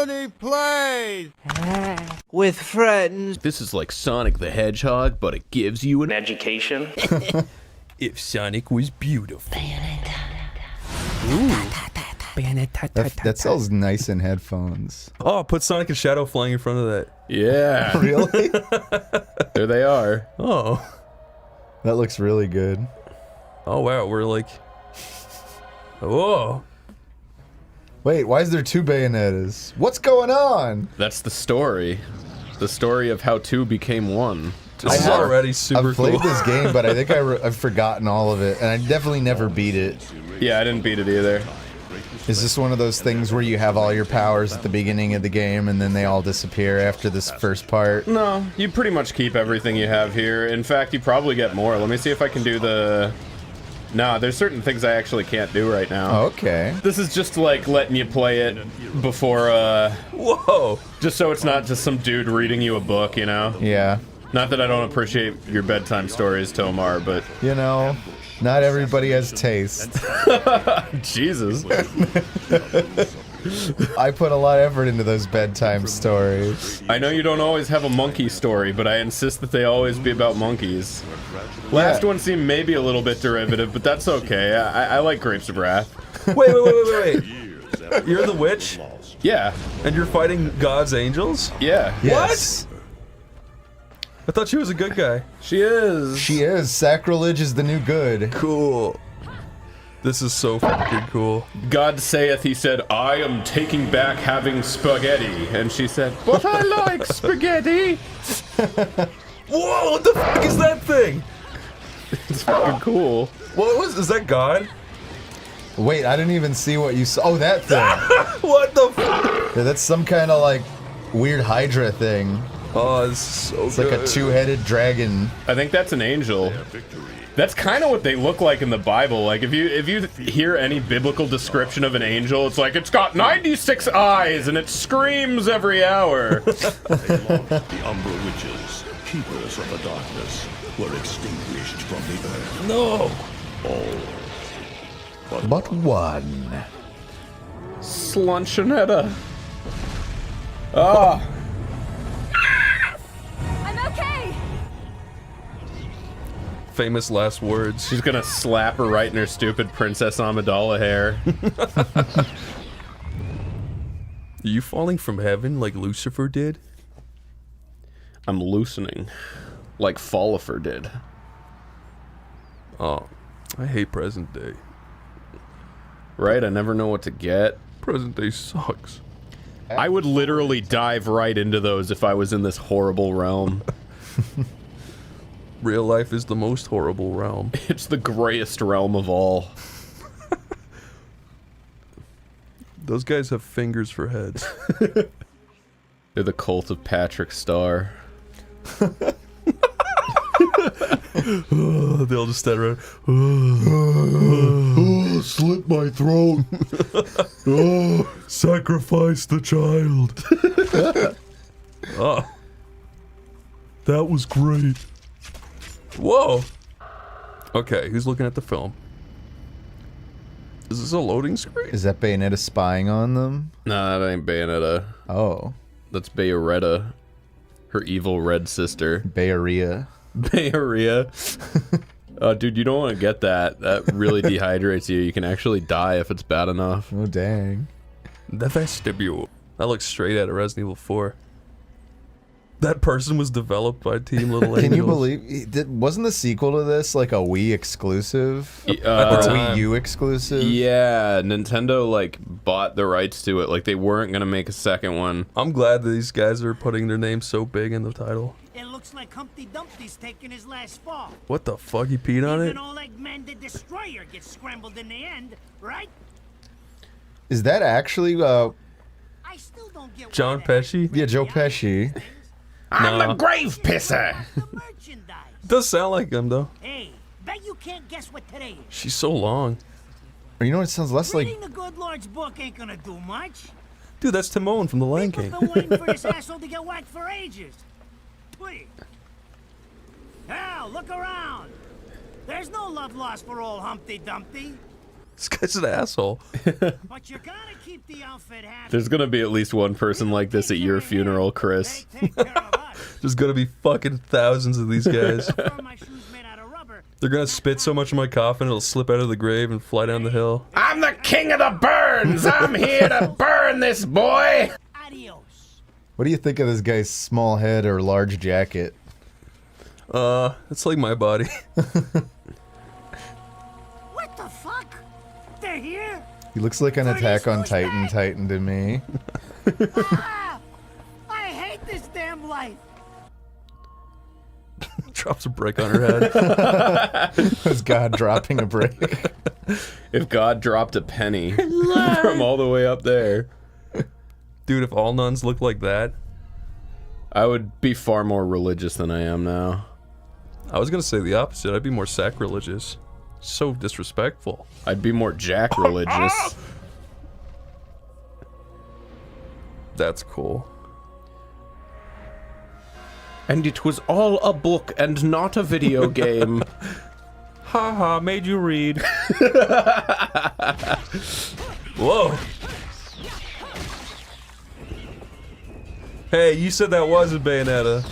OneyPlays! With friends. This is like Sonic the Hedgehog, but it gives you an education. If Sonic was beautiful. That sounds nice in headphones. Oh, put Sonic and Shadow flying in front of that. Yeah. Really? There they are. Oh. That looks really good. Oh, wow. We're like... Whoa. Wait, why is there two Bayonettas? What's going on? That's the story. The story of how two became one. This is already super I've played cool. this game, but I think I've forgotten all of it, and I definitely never beat it. Yeah, I didn't beat it either. Is this one of those things where you have all your powers at the beginning of the game and then they all disappear after this first part? No, you pretty much keep everything you have here. In fact, you probably get more. Let me see if I can do the... No, there's certain things I actually can't do right now. Oh, okay. This is just like letting you play it before, Whoa. just so it's not just some dude reading you a book, you know? Yeah. Not that I don't appreciate your bedtime stories, Tomar, but... You know, not everybody has taste. Jesus. I put a lot of effort into those bedtime stories. I know you don't always have a monkey story, but I insist that they always be about monkeys. Last one seemed maybe a little bit derivative, but that's okay. I like Grapes of Wrath. Wait. You're the witch? Yeah. And you're fighting God's angels? Yeah. Yes. I thought she was a good guy. She is. She is. Sacrilege is the new good. Cool. This is so fucking cool. God saith, he said, I am taking back having spaghetti. And she said, but I like spaghetti. Whoa, what the fuck is that thing? It's fucking cool. Is that God? Wait, I didn't even see what you saw. Oh, that thing. What the fuck? Yeah, that's some kind of like weird Hydra thing. Oh, it's so It's like a two-headed dragon. I think that's an angel. That's kind of what they look like in the Bible. Like, if you hear any biblical description of an angel, it's like, it's got 96 eyes and it screams every hour. The Umbra Witches, keepers of the darkness, were extinguished from the earth. No. All. But one. Slunchionetta. Ah. I'm okay. Famous last words. She's gonna slap her right in her stupid Princess Amidala hair. Are you falling from heaven like Lucifer did? I'm loosening. Like Fallifer did. Oh, I hate present day. Right? I never know what to get. Present day sucks. I would literally dive right into those if I was in this horrible realm. Real life is the most horrible realm. It's the grayest realm of all. Those guys have fingers for heads. They're the cult of Patrick Star. Oh, they all just stand around. Oh, slit my throat. Oh, sacrifice the child. Oh, that was great. Whoa. Okay, who's looking at the film? Is this a loading screen? Is that Bayonetta spying on them? Nah, that ain't Bayonetta. Oh. That's Bayonetta. Her evil red sister. Bayoria. Bayoria. Dude, you don't want to get that. That really dehydrates you. You can actually die if it's bad enough. Oh, dang. The vestibule. That looks straight out of Resident Evil 4. That person was developed by Team Little Angels. Can you believe... Wasn't the sequel to this like a Wii exclusive? Or the a time. Wii U exclusive? Yeah, Nintendo, like, bought the rights to it. Like, they weren't gonna make a second one. I'm glad that these guys are putting their name so big in the title. It looks like Humpty Dumpty's taking his last fall. What the fuck? He peed on it? Even old Eggman the Destroyer gets scrambled in the end, right? Is that actually, I still don't get John Pesci? yeah, Joe Pesci. I'm the grave pisser! the merchandise. Does sound like him though. Hey, bet you can't guess what today is. She's so long. Or you know what it sounds less like? Reading the good Lord's book ain't gonna do much. Dude, that's Timon from The Lion People King. been waiting for this asshole to get whacked for ages. Please. Hell, look around. There's no love lost for old Humpty Dumpty. This guy's an asshole. But you gotta keep the outfit happy. There's gonna be at least one person like this at your funeral, Chris. They take care of us. There's gonna be fucking thousands of these guys. My shoes made out of rubber. They're gonna spit so much in my coffin it'll slip out of the grave and fly down the hill. I'm the king of the burns! I'm here to burn this boy! Adios. What do you think of this guy's small head or large jacket? It's like my body. What the fuck? They're here? He looks like an Attack on Titan to me. Ah! I hate this damn life. Drops a brick on her head. Was God dropping a brick? If God dropped a penny from all the way up there, Dude, if all nuns looked like that, I would be far more religious than I am now. I was gonna say the opposite. I'd be more sacrilegious. So disrespectful. I'd be more Jack religious. That's cool. And it was all a book and not a video game. Haha, made you read. Whoa. Hey, you said that wasn't Bayonetta.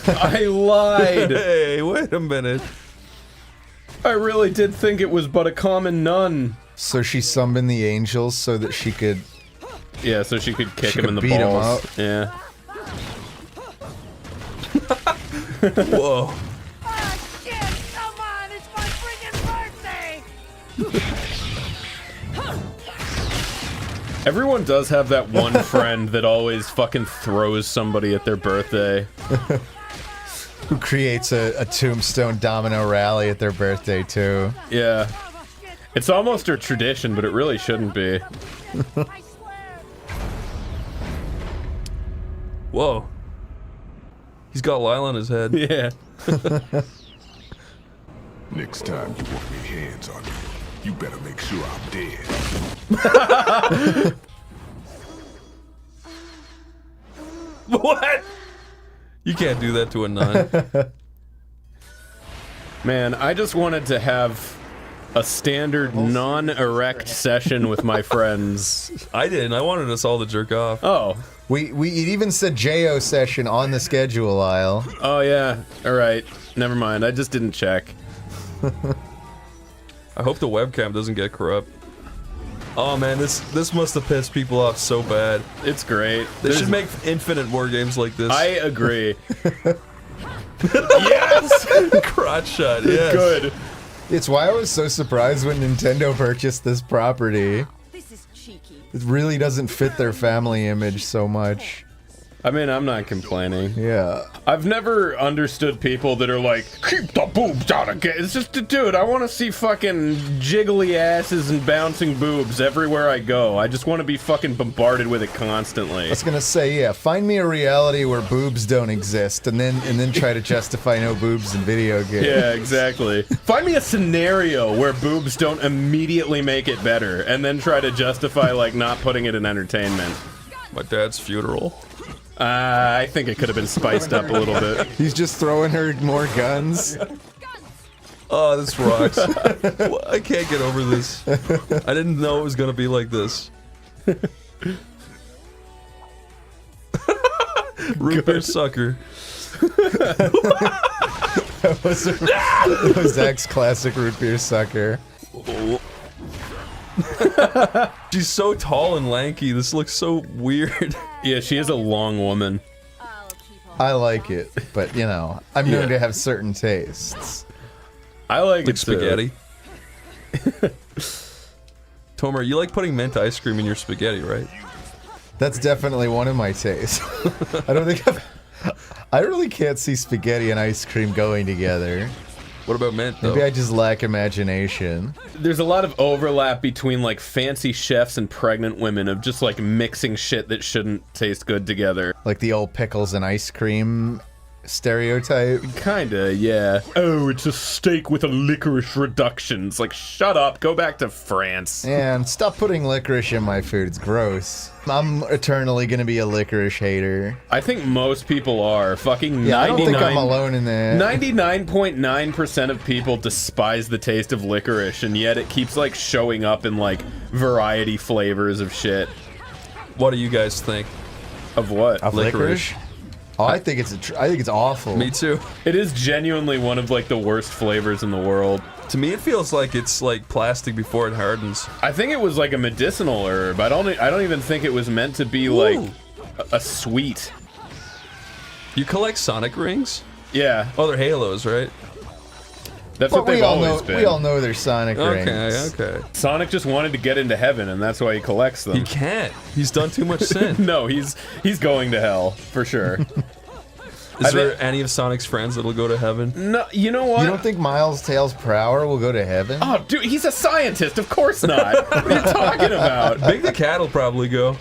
I lied. Hey, wait a minute. I really did think it was but a common nun. So she summoned the angels so that she could... Yeah, so she could kick She him in could the beat him balls. up. Yeah. Whoa. Ah, shit! Come on! It's my freaking birthday! Everyone does have that one friend that always fucking throws somebody at their birthday. Who creates a tombstone domino rally at their birthday, too. Yeah. It's almost a tradition, but it really shouldn't be. I swear! Whoa. He's got Lyle on his head. Yeah. Next time you want your hands on me, you better make sure I'm dead. What? You can't do that to a nun. Man, I just wanted to have a standard non-erect session with my friends. I didn't. I wanted us all to jerk off. Oh. It even said JO session on the schedule, Lyle. Oh, yeah. Alright. Never mind. I just didn't check. I hope the webcam doesn't get corrupt. Oh man, this must have pissed people off so bad. It's great. They should make infinite more games like this. I agree. Yes! Crotch shot, yes. Good. It's why I was so surprised when Nintendo purchased this property. This is cheeky. It really doesn't fit their family image so much. I mean, I'm not complaining. Yeah. I've never understood people that are like, keep the boobs out of game. It's just, dude, I want to see fucking jiggly asses and bouncing boobs everywhere I go. I just want to be fucking bombarded with it constantly. I was gonna say, yeah, find me a reality where boobs don't exist, and then try to justify no boobs in video games. Yeah, exactly. Find me a scenario where boobs don't immediately make it better, and then try to justify, like, not putting it in entertainment. My dad's funeral. I think it could have been spiced up a little bit. He's just throwing her more guns. Oh, this rocks. I can't get over this. I didn't know it was gonna be like this. Root beer sucker. That was Zach's classic root beer sucker. She's so tall and lanky. This looks so weird. Yeah, she is a long woman. I'll keep on. I like it, but you know, I'm known to have certain tastes. I like Like it too. spaghetti. Tomer, you like putting mint ice cream in your spaghetti, right? That's definitely one of my tastes. I really can't see spaghetti and ice cream going together. What about mint, though? Maybe I just lack imagination. There's a lot of overlap between, like, fancy chefs and pregnant women of just, like, mixing shit that shouldn't taste good together. Like the old pickles and ice cream stereotype. Kinda, yeah. Oh, it's a steak with a licorice reduction. It's like, shut up, go back to France. And stop putting licorice in my food. It's gross. I'm eternally gonna be a licorice hater. I think most people are. Fucking Yeah, I don't think I'm 99 alone in that. 99.9% of people despise the taste of licorice, and yet it keeps, like, showing up in, like, variety flavors of shit. What do you guys think? Of what? Of licorice? Oh, I think it's awful. Me too. It is genuinely one of, like, the worst flavors in the world. To me, it feels like it's like plastic before it hardens. I think it was like a medicinal herb. I don't even think it was meant to be like a sweet. You collect Sonic rings? Yeah. Oh, they're Halos, right? That's But what they've always been. we all know they're Sonic rings. Okay. Sonic just wanted to get into heaven, and that's why he collects them. He can't. He's done too much sin. No, he's going to hell for sure. Is there any of Sonic's friends that'll go to heaven? No, you know what? You don't think Miles Tails per hour will go to heaven? Oh, dude, he's a scientist. Of course not. What are you talking about? Big the Cat will probably go.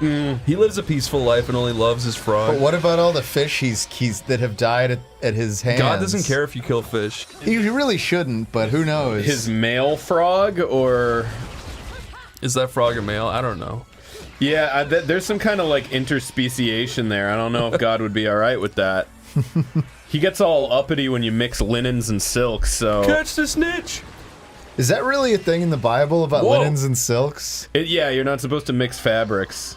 He lives a peaceful life and only loves his frog. But what about all the fish that have died at his hands? God doesn't care if you kill fish. He really shouldn't, but who knows? His male frog, or is that frog a male? I don't know. Yeah, there's some kind of like interspeciation there. I don't know if God would be all right with that. He gets all uppity when you mix linens and silks, so... Catch the snitch! Is that really a thing in the Bible about linens and silks? Yeah, you're not supposed to mix fabrics.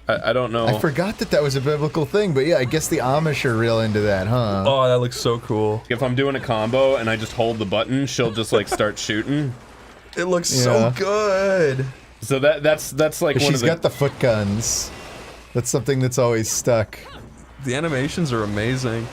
I don't know. I forgot that was a biblical thing, but yeah, I guess the Amish are real into that, huh? Oh, that looks so cool. If I'm doing a combo and I just hold the button, she'll just like start shooting. It looks so good. So that's like one of the... She's got the foot guns. That's something that's always stuck. The animations are amazing.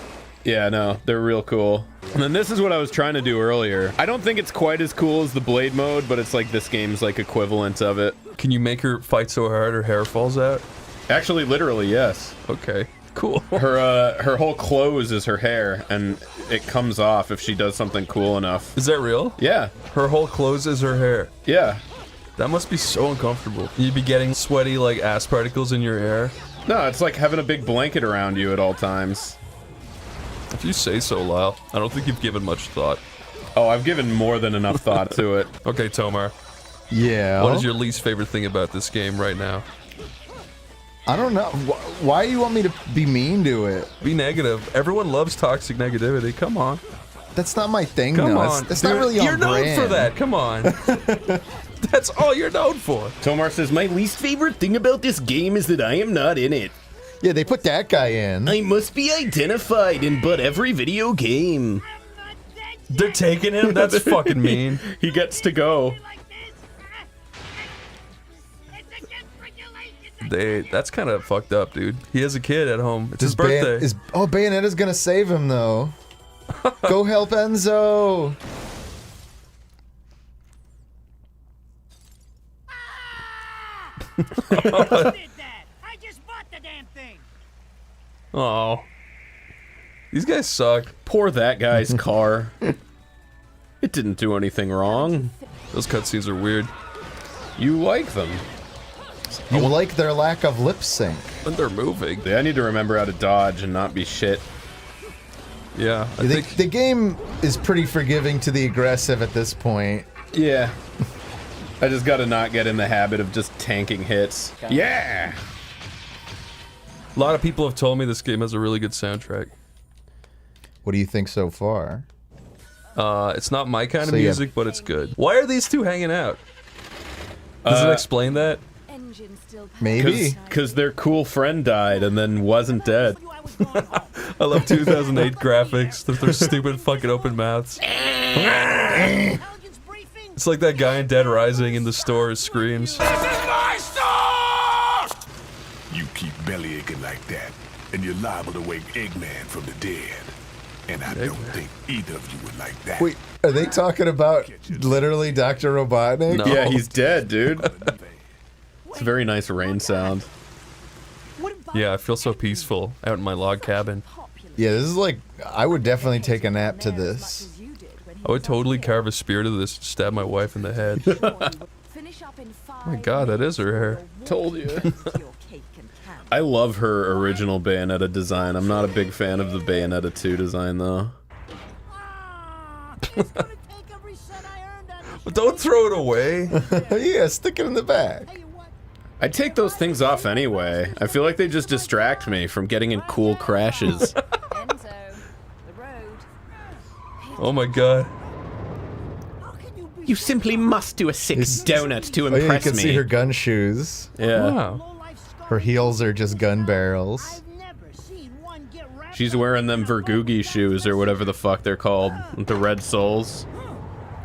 Yeah, no, they're real cool. And then this is what I was trying to do earlier. I don't think it's quite as cool as the Blade mode, but it's like this game's like equivalent of it. Can you make her fight so hard her hair falls out? Actually, literally, yes. Okay, cool. Her whole clothes is her hair, and it comes off if she does something cool enough. Is that real? Yeah. Her whole clothes is her hair. Yeah. That must be so uncomfortable. You'd be getting sweaty, like, ass particles in your hair. No, it's like having a big blanket around you at all times. If you say so, Lyle. I don't think you've given much thought. Oh, I've given more than enough thought to it. Okay, Tomar. Yeah? What is your least favorite thing about this game right now? I don't know. Why do you want me to be mean to it? Be negative. Everyone loves toxic negativity. Come on. That's not my thing, Come though. on. That's not really on You're known brand. for that. Come on. That's all you're known for. Tomar says, my least favorite thing about this game is that I am not in it. Yeah, they put that guy in. I must be identified in but every video game. They're taking him? That's fucking mean. He gets to go. That's kind of fucked up, dude. He has a kid at home. It's his birthday. Bayonetta's gonna save him, though. Go help Enzo. I just bought the damn thing. Oh. These guys suck. Poor that guy's car. It didn't do anything wrong. Those cutscenes are weird. You like them. You like their lack of lip sync. When they're moving. Yeah, I need to remember how to dodge and not be shit. Yeah, I think... The game is pretty forgiving to the aggressive at this point. Yeah. I just gotta not get in the habit of just tanking hits. Yeah! A lot of people have told me this game has a really good soundtrack. What do you think so far? It's not my kind of So, yeah. music, but it's good. Why are these two hanging out? Does it explain that? Engine still Maybe. Because their cool friend died and then wasn't dead. I love 2008 graphics. Their stupid fucking open mouths. It's like that guy in Dead Rising in the store screams. You keep belly aching like that, and you're liable to wake Eggman from the dead. And I don't think either of you would like that. Wait, are they talking about literally Dr. Robotnik? No. Yeah, he's dead, dude. It's a very nice rain sound. Yeah, I feel so peaceful out in my log cabin. Yeah, this is like, I would definitely take a nap to this. I would totally carve a spear to this and stab my wife in the head. Oh my god, that is her hair. Told you. I love her original Bayonetta design. I'm not a big fan of the Bayonetta 2 design, though. It's gonna take every cent I earned on this But don't throw it away. Yeah, stick it in the bag. Tell you what, I take those things off anyway. I feel like they just distract me from getting in cool crashes. Enzo, the road. Oh my god. how can you be You simply must do a sick It's- donut to Oh, yeah, you impress can me. see her gun shoes. Yeah. Wow. low-life scum? Her heels are just gun barrels. I've never seen one get wrapped She's up wearing in them a Vergoogi shoes or whatever the fuck they're called. With the red soles.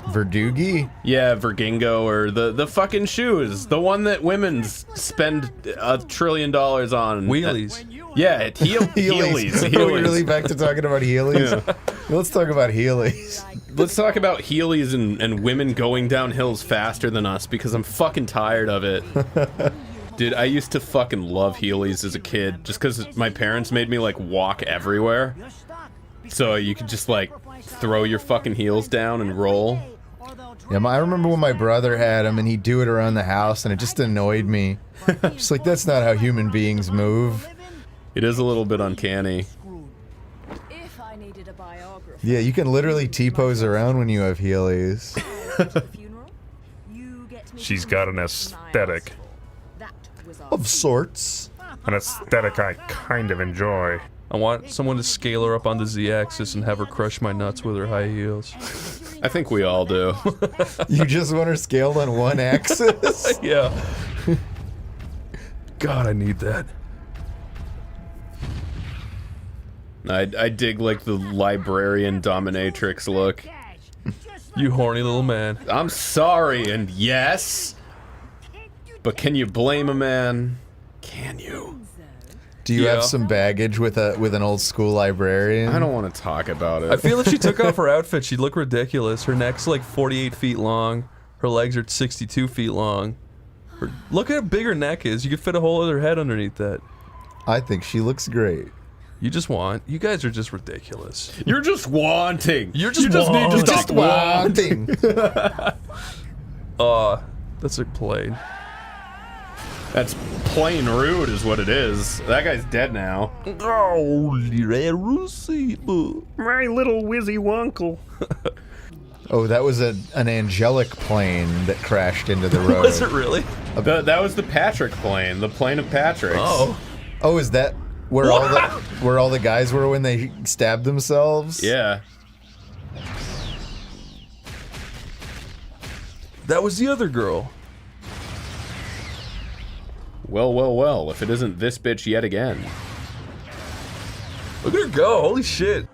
Verdugi? Yeah, Vergingo or the fucking shoes. The one that women spend $1 trillion on. Wheelies. Yeah, Heelys. Are we really back to talking about Heelys? Let's talk about Heelys. Let's talk about Heelys and women going down hills faster than us because I'm fucking tired of it. Dude, I used to fucking love Heelys as a kid just because my parents made me like walk everywhere. You're stuck. So you could just like throw your fucking heels down and roll. Or they'll Yeah, I remember when my brother had them and he'd do it around the house and it just annoyed me. Just like, that's not how human beings move. It is a little bit uncanny. If I needed a biography Yeah, you can literally T-pose around when you have Heelys. at a funeral, you get me She's to got an my aesthetic. That was our Of sorts. An aesthetic I kind of enjoy. I want someone to scale her up on the Z-axis and have her crush my nuts with her high heels. I think we all do. You just want her scaled on one axis? Yeah. God, I need that. I dig like the librarian dominatrix look. cash. Just You horny little man. I'm sorry and yes, but can you blame a man? Can you? Do you Yeah. have some baggage with an old school librarian? I don't want to talk about it. I feel if she took off her outfit, she'd look ridiculous. Her neck's like 48 feet long. Her legs are 62 feet long. Look how big her neck is. You could fit a whole other head underneath that. I think she looks great. You just want. You guys are just ridiculous. You're just wanting. You're just you just need to wanting. stop wanting. That's a plane. That's plain rude, is what it is. That guy's dead now. My little Wizzy Wunkle. Oh, that was an angelic plane that crashed into the road. Was it really? That was the Patrick plane, the plane of Patrick's. Oh. Oh, is that where all the guys were when they stabbed themselves? Yeah. That was the other girl. Well, well, well, if it isn't this bitch yet again. Look at her go. Holy shit.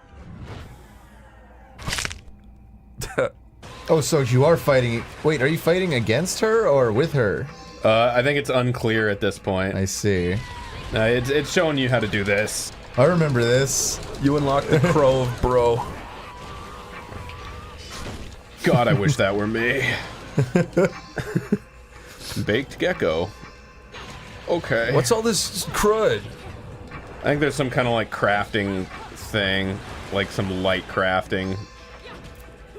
Oh, so you are fighting. Wait, are you fighting against her or with her? I think it's unclear at this point. I see. It's showing you how to do this. I remember this. You unlocked the crow of bro. God, I wish that were me. Baked gecko. Okay. What's all this crud? I think there's some kind of like crafting thing, like some light crafting.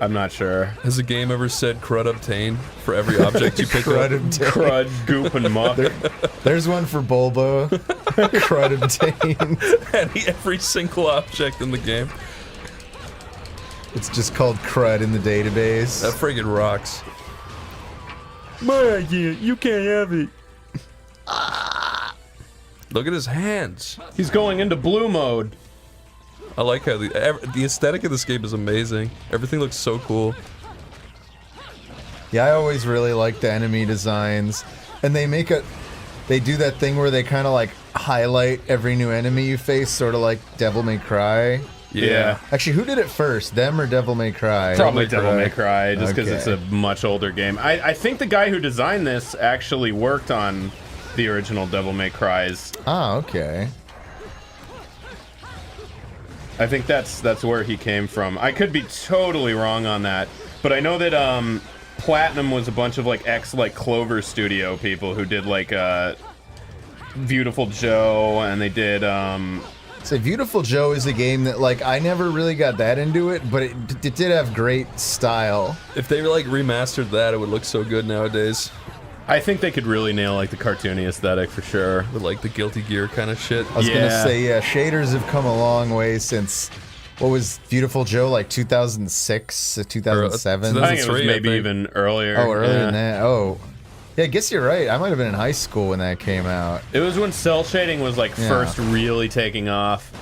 I'm not sure. Has the game ever said crud obtained for every object you pick Crud up? obtained. Crud, goop, and muck. There's one for Bulbo. Crud obtained. Every single object in the game. It's just called crud in the database. That friggin' rocks. My idea, you can't have it. Look at his hands. He's going into blue mode. I like how the aesthetic of this game is amazing. Everything looks so cool. Yeah, I always really like the enemy designs. And they do that thing where they kind of like highlight every new enemy you face, sort of like Devil May Cry. Yeah. Actually, who did it first? Them or Devil May Cry? Probably Devil May Cry, just because Okay. it's a much older game. I think the guy who designed this actually worked on the original Devil May Cries. Ah, okay. I think that's where he came from. I could be totally wrong on that, but I know that Platinum was a bunch of like Clover Studio people who did like Beautiful Joe, and they did So Beautiful Joe is a game that like I never really got that into it, but it did have great style. If they like remastered that, it would look so good nowadays. I think they could really nail like the cartoony aesthetic for sure. With like the Guilty Gear kind of shit. I was gonna say, yeah, shaders have come a long way since, what was Beautiful Joe, like 2006, 2007? I think it was maybe even earlier. Oh, earlier than that. Oh. Yeah, I guess you're right. I might have been in high school when that came out. It was when cell shading was like first really taking off.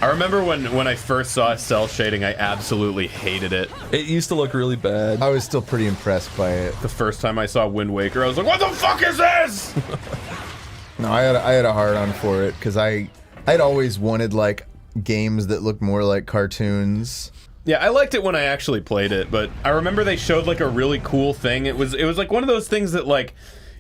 I remember when I first saw cell shading, I absolutely hated it. It used to look really bad. I was still pretty impressed by it. The first time I saw Wind Waker, I was like, what the fuck is this? No, I had a hard on for it because I'd always wanted like games that looked more like cartoons. Yeah, I liked it when I actually played it, but I remember they showed like a really cool thing. It was like one of those things that like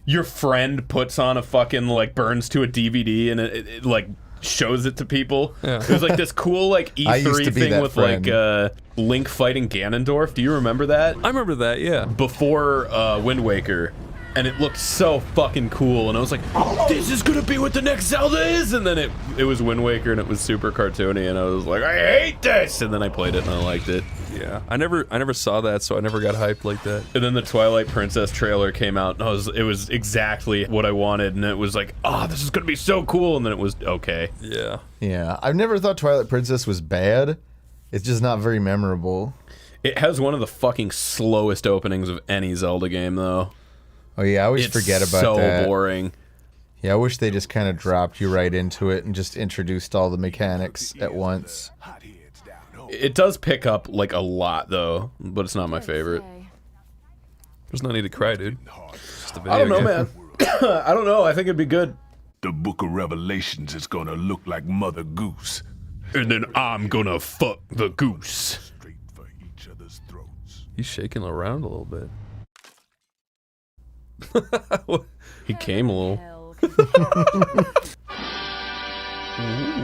your friend puts on a fucking like burns to a DVD and it like shows it to people. Yeah. It was like this cool like E3 thing with friend. Like Link fighting Ganondorf. Do you remember that? I remember that, yeah. Before Wind Waker. And it looked so fucking cool, and I was like, this is gonna be what the next Zelda is! And then it was Wind Waker, and it was super cartoony, and I was like, I hate this! And then I played it, and I liked it. Yeah, I never saw that, so I never got hyped like that. And then the Twilight Princess trailer came out, and it was exactly what I wanted, and it was like, oh, this is gonna be so cool, and then it was okay. Yeah. Yeah, I've never thought Twilight Princess was bad. It's just not very memorable. It has one of the fucking slowest openings of any Zelda game, though. Oh yeah, I always forget about that. It's so boring. Yeah, I wish they just kind of dropped you right into it and just introduced all the mechanics at once. It does pick up like a lot though, but it's not my favorite. There's no need to cry, dude. Just a video I don't know, game. man. I don't know. I think it'd be good. The Book of Revelations is gonna look like Mother Goose. And then I'm gonna fuck the goose. Straight for each other's throats. He's shaking around a little bit. He came a little.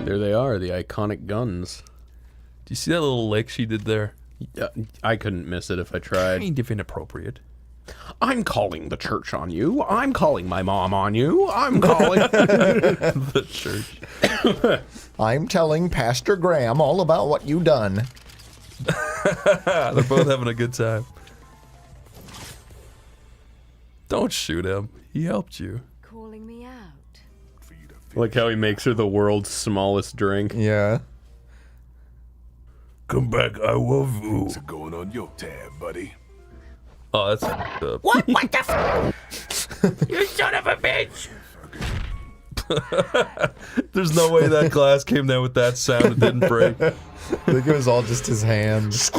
There they are, the iconic guns. Do you see that little lick she did there? I couldn't miss it if I tried. Kind of inappropriate. I'm calling the church on you. I'm calling my mom on you. I'm calling the church. I'm telling Pastor Graham all about what you done. They're both having a good time. Don't shoot him. He helped you. Calling me out. Like how he makes her the world's smallest drink. Yeah. Come back, I love you. What's going on your tab, buddy? Oh, that's fucked up. What the f? You son of a bitch! There's no way that glass came down with that sound. It didn't break. I think it was all just his hands.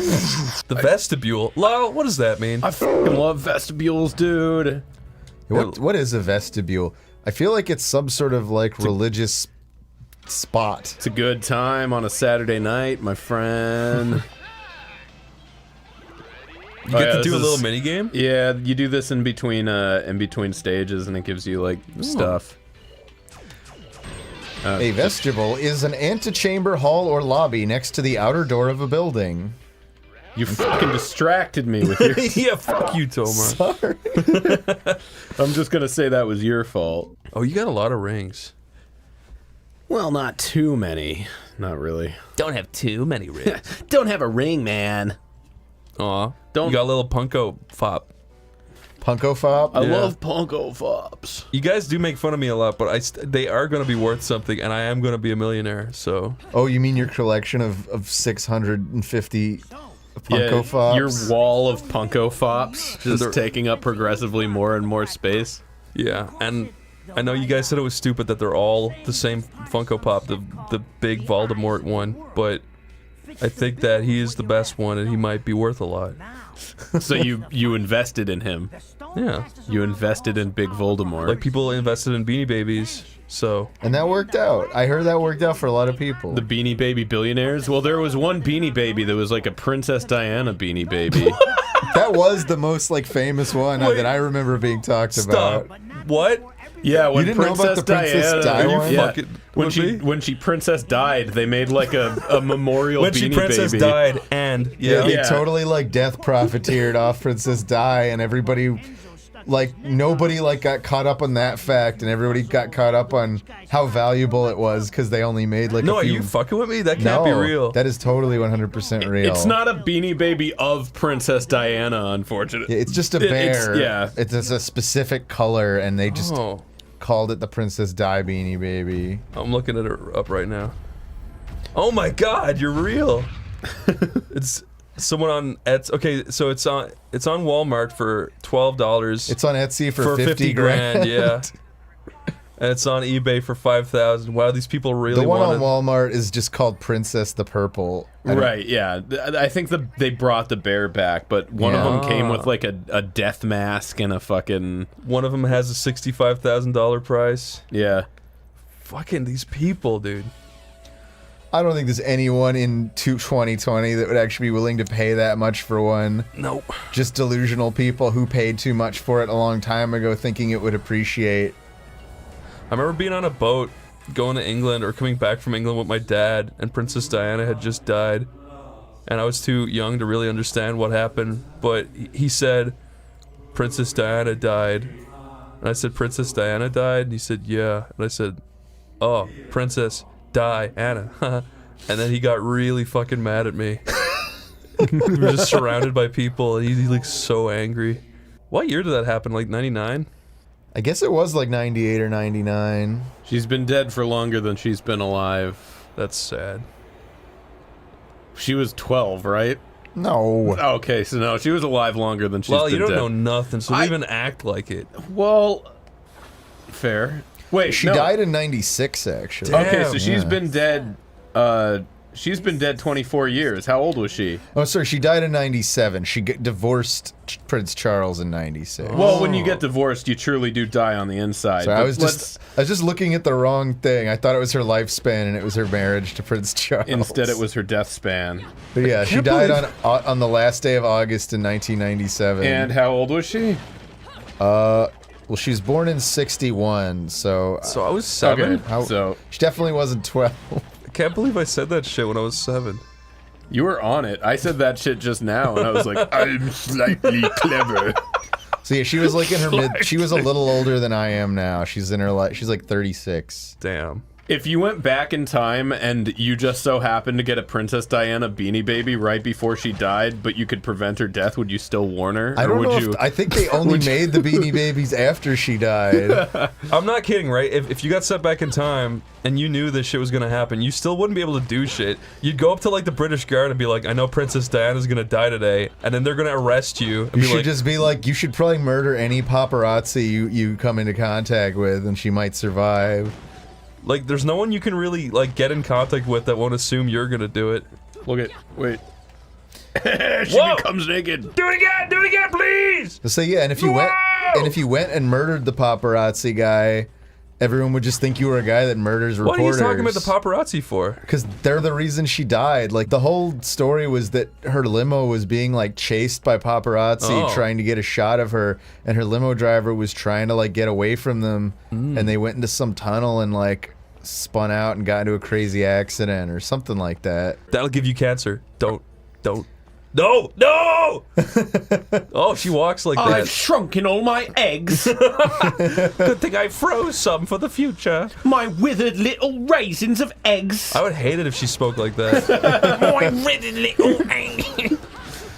The vestibule. Lol, what does that mean? I fucking love vestibules, dude. What is a vestibule? I feel like it's some sort of like religious spot. It's a good time on a Saturday night, my friend. You get to do a little mini game? Yeah, you do this in between stages, and it gives you like stuff. A vestibule is an antechamber, hall, or lobby next to the outer door of a building. You fucking distracted me with your... Yeah, fuck you, Tomar. Sorry. I'm just gonna say that was your fault. Oh, you got a lot of rings. Well, not too many. Not really. Don't have too many rings. Don't have a ring, man. Aw. Don't... You got a little Punko Fop. Punko Fop? I love Punko Fops. You guys do make fun of me a lot, but they are going to be worth something, and I am going to be a millionaire, so... Oh, you mean your collection of 650 Punko Fops? Your wall of Punko Fops just taking up progressively more and more space. Yeah, and I know you guys said it was stupid that they're all the same Funko Pop, the big Voldemort one, but I think that he is the best one, and he might be worth a lot. So you invested in him. Yeah. You invested in Big Voldemort. Like people invested in Beanie Babies, so... And that worked out. I heard that worked out for a lot of people. The Beanie Baby billionaires? Well, there was one Beanie Baby that was like a Princess Diana Beanie Baby. That was the most like famous one that I remember being talked about. What? Yeah, when you didn't know about the Princess Diana? Yeah. When she princess died, they made like a memorial when Beanie she princess Baby. died, and They totally like death profiteered off Princess Di, and everybody like nobody like got caught up on that fact, and everybody got caught up on how valuable it was because they only made like No, a are few. you fucking with me? That can't be real. That is totally 100% real. It's not a Beanie Baby of Princess Diana, unfortunately. Yeah, it's just a bear. Yeah. It's a specific color, and they just called it the Princess Di Beanie Baby. I'm looking at her up right now. Oh my god, you're real. It's someone on Etsy. Okay, so it's on Walmart for $12. It's on Etsy for 50 grand. Yeah. And it's on eBay for 5,000. Wow, these people really The one want on Walmart is just called Princess the Purple. Right, yeah. I think they brought the bear back, but one of them came with like a death mask and a fucking... One of them has a $65,000 price. Yeah. Fucking these people, dude. I don't think there's anyone in 2020 that would actually be willing to pay that much for one. Nope. Just delusional people who paid too much for it a long time ago thinking it would appreciate. I remember being on a boat going to England or coming back from England with my dad, and Princess Diana had just died. And I was too young to really understand what happened, but he said, Princess Diana died. And I said, Princess Diana died? And he said, yeah. And I said, oh, Princess Diana. And then he got really fucking mad at me. We were just surrounded by people, and he looked so angry. What year did that happen? Like 99? I guess it was like 98 or 99. She's been dead for longer than she's been alive. That's sad. She was 12, right? No. Okay, so no, she was alive longer than she's been dead. Well, you don't know nothing, so don't even act like it. Well, fair. Wait, She died in 96, actually. Okay, so she's been dead, she's been dead 24 years. How old was she? Oh, sorry, she died in 97. She divorced Prince Charles in 96. Well, when you get divorced, you truly do die on the inside. So I was just looking at the wrong thing. I thought it was her lifespan, and it was her marriage to Prince Charles. Instead, it was her death span. But yeah, she died on the last day of August in 1997. And how old was she? Well, she was born in 61, so... So I was 7? Okay, so... She definitely wasn't 12. I can't believe I said that shit when I was 7. You were on it. I said that shit just now, and I was like, I'm slightly clever. So yeah, she was like in her mid... She was a little older than I am now. She's in her she's like 36. Damn. If you went back in time and you just so happened to get a Princess Diana Beanie Baby right before she died, but you could prevent her death, would you still warn her? I don't know I think they only made the Beanie Babies after she died. I'm not kidding, right? If you got set back in time and you knew this shit was gonna happen, you still wouldn't be able to do shit. You'd go up to like the British Guard and be like, I know Princess Diana's gonna die today, and then they're gonna arrest you. And You should just be like, you should probably murder any paparazzi you come into contact with, and she might survive. Like, there's no one you can really, like, get in contact with that won't assume you're gonna do it. Look at... Wait. She becomes naked. Do it again, please! So yeah, and if you went and murdered the paparazzi guy, everyone would just think you were a guy that murders reporters. What are you talking about the paparazzi for? Because they're the reason she died. Like, the whole story was that her limo was being, like, chased by paparazzi trying to get a shot of her, and her limo driver was trying to, like, get away from them, and they went into some tunnel and, like, spun out and got into a crazy accident or something like that. That'll give you cancer. Don't. No! Oh, she walks like that. I've shrunken all my eggs. Good thing I froze some for the future. My withered little raisins of eggs. I would hate it if she spoke like that. My withered little eggs.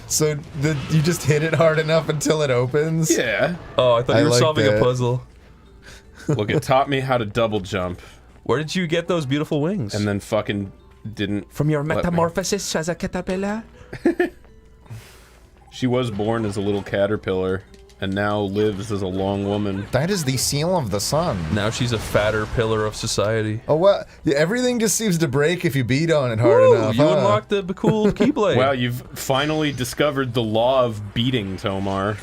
So you just hit it hard enough until it opens? Yeah. Oh, I thought you were solving a puzzle. Look, it taught me how to double jump. Where did you get those beautiful wings? And then fucking didn't... From your metamorphosis as a caterpillar? She was born as a little caterpillar, and now lives as a long woman. That is the seal of the sun. Now she's a fatter pillar of society. Oh, what? Yeah, everything just seems to break if you beat on it hard enough. You unlocked the cool keyblade. Wow, you've finally discovered the law of beating, Tomar.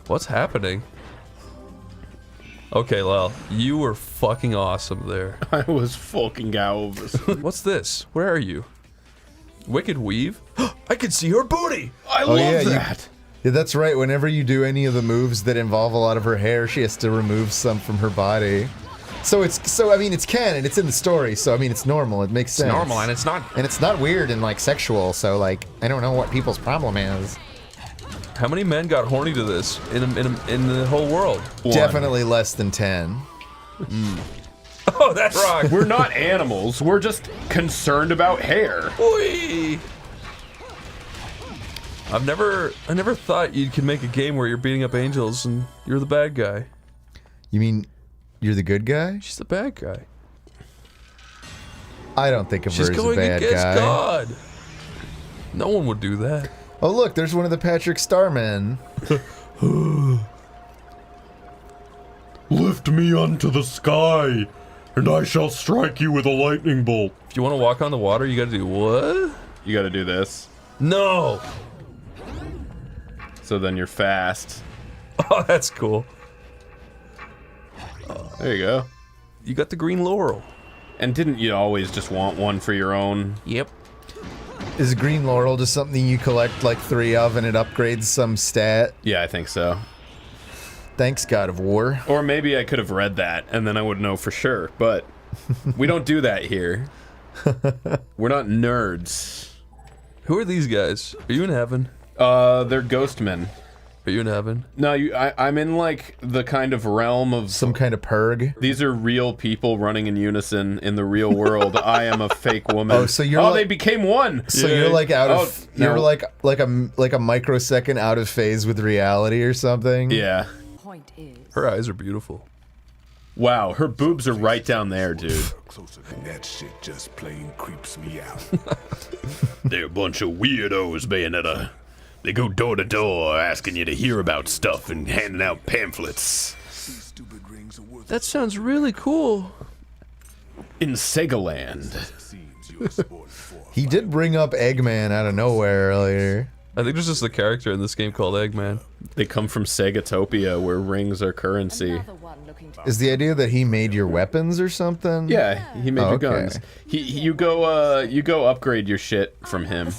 What's happening? Okay, Lyle, you were fucking awesome there. I was fucking out. What's this? Where are you? Wicked Weave? I can see her booty! I love that! Yeah, that's right. Whenever you do any of the moves that involve a lot of her hair, she has to remove some from her body. So I mean, it's canon, it's in the story, so I mean, it's normal, it makes sense. It's normal, and it's not... And it's not weird and, like, sexual, so, like, I don't know what people's problem is. How many men got horny to this in the whole world? Definitely less than 10. Oh, that's wrong. We're not animals. We're just concerned about hair. Oy. I never thought you could make a game where you're beating up angels and you're the bad guy. You mean you're the good guy? She's the bad guy. I don't think of her She's as a going bad against guy. God. No one would do that. Oh look, there's one of the Patrick Starmen. Lift me unto the sky, and I shall strike you with a lightning bolt. If you want to walk on the water, you gotta do what? You gotta do this. No! So then you're fast. Oh, that's cool. There you go. You got the green laurel. And didn't you always just want one for your own? Yep. Is green laurel just something you collect like 3 of and it upgrades some stat? Yeah, I think so. Thanks, God of War. Or maybe I could have read that and then I would know for sure, but we don't do that here. We're not nerds. Who are these guys? Are you in heaven? They're ghost men. Are you in heaven? No, I'm in like the kind of realm of Some kind of purg. these are real people running in unison in the real world. I am a fake woman. Oh, so you're they like- became one. So you're like out of you're no. like a microsecond out of phase with reality or something. Yeah. Point is, Her eyes are beautiful. Wow, her boobs are right down there, dude. Closer than that shit just plain creeps me out. They're a bunch of weirdos, Bayonetta. They go door to door asking you to hear about stuff and handing out pamphlets. These stupid rings are worth That sounds really cool. In Segaland. seems you're sporting for. He did bring up Eggman out of nowhere earlier. I think there's just a character in this game called Eggman. They come from Segatopia, where rings are currency. another one looking to Is the idea that he made your weapons or something? Yeah, he made Oh, your okay. guns. You go upgrade your shit from him.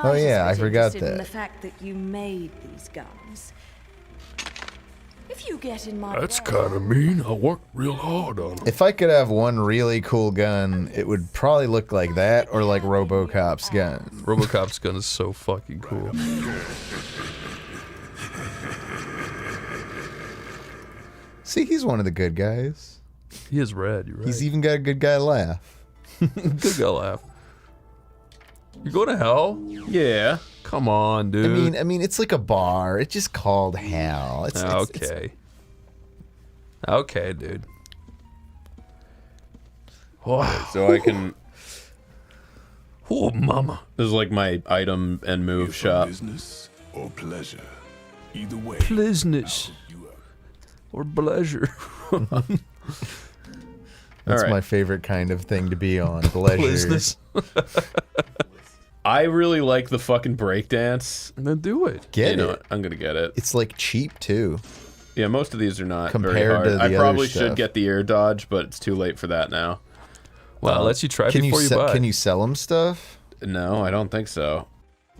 Oh, yeah, I forgot interested in that. the fact that you made these guns. If you get in my That's way, kind of mean. I worked real hard on it. If I could have one really cool gun, it would probably look like that or like RoboCop's gun. RoboCop's gun is so fucking cool. See, he's one of the good guys. He is red, you're right. He's even got a good guy laugh. Good guy laugh. You go to hell? Yeah. Come on, dude. I mean, it's like a bar. It's just called hell. It's Okay. Okay, dude. Oh, So I can. oh, mama. This is like my item and move For shop. business or pleasure. Either way. Business You up. or pleasure. That's Alright. my favorite kind of thing to be on. Pleasure. Business. I really like the fucking breakdance. Then do it. Get You know it. what? I'm gonna get it. It's like cheap too. Yeah, most of these are not very Compared hard. to the I other probably stuff. should get the air dodge, but it's too late for that now. Well, I'll let you try Can before you you buy. can you sell him stuff? No, I don't think so.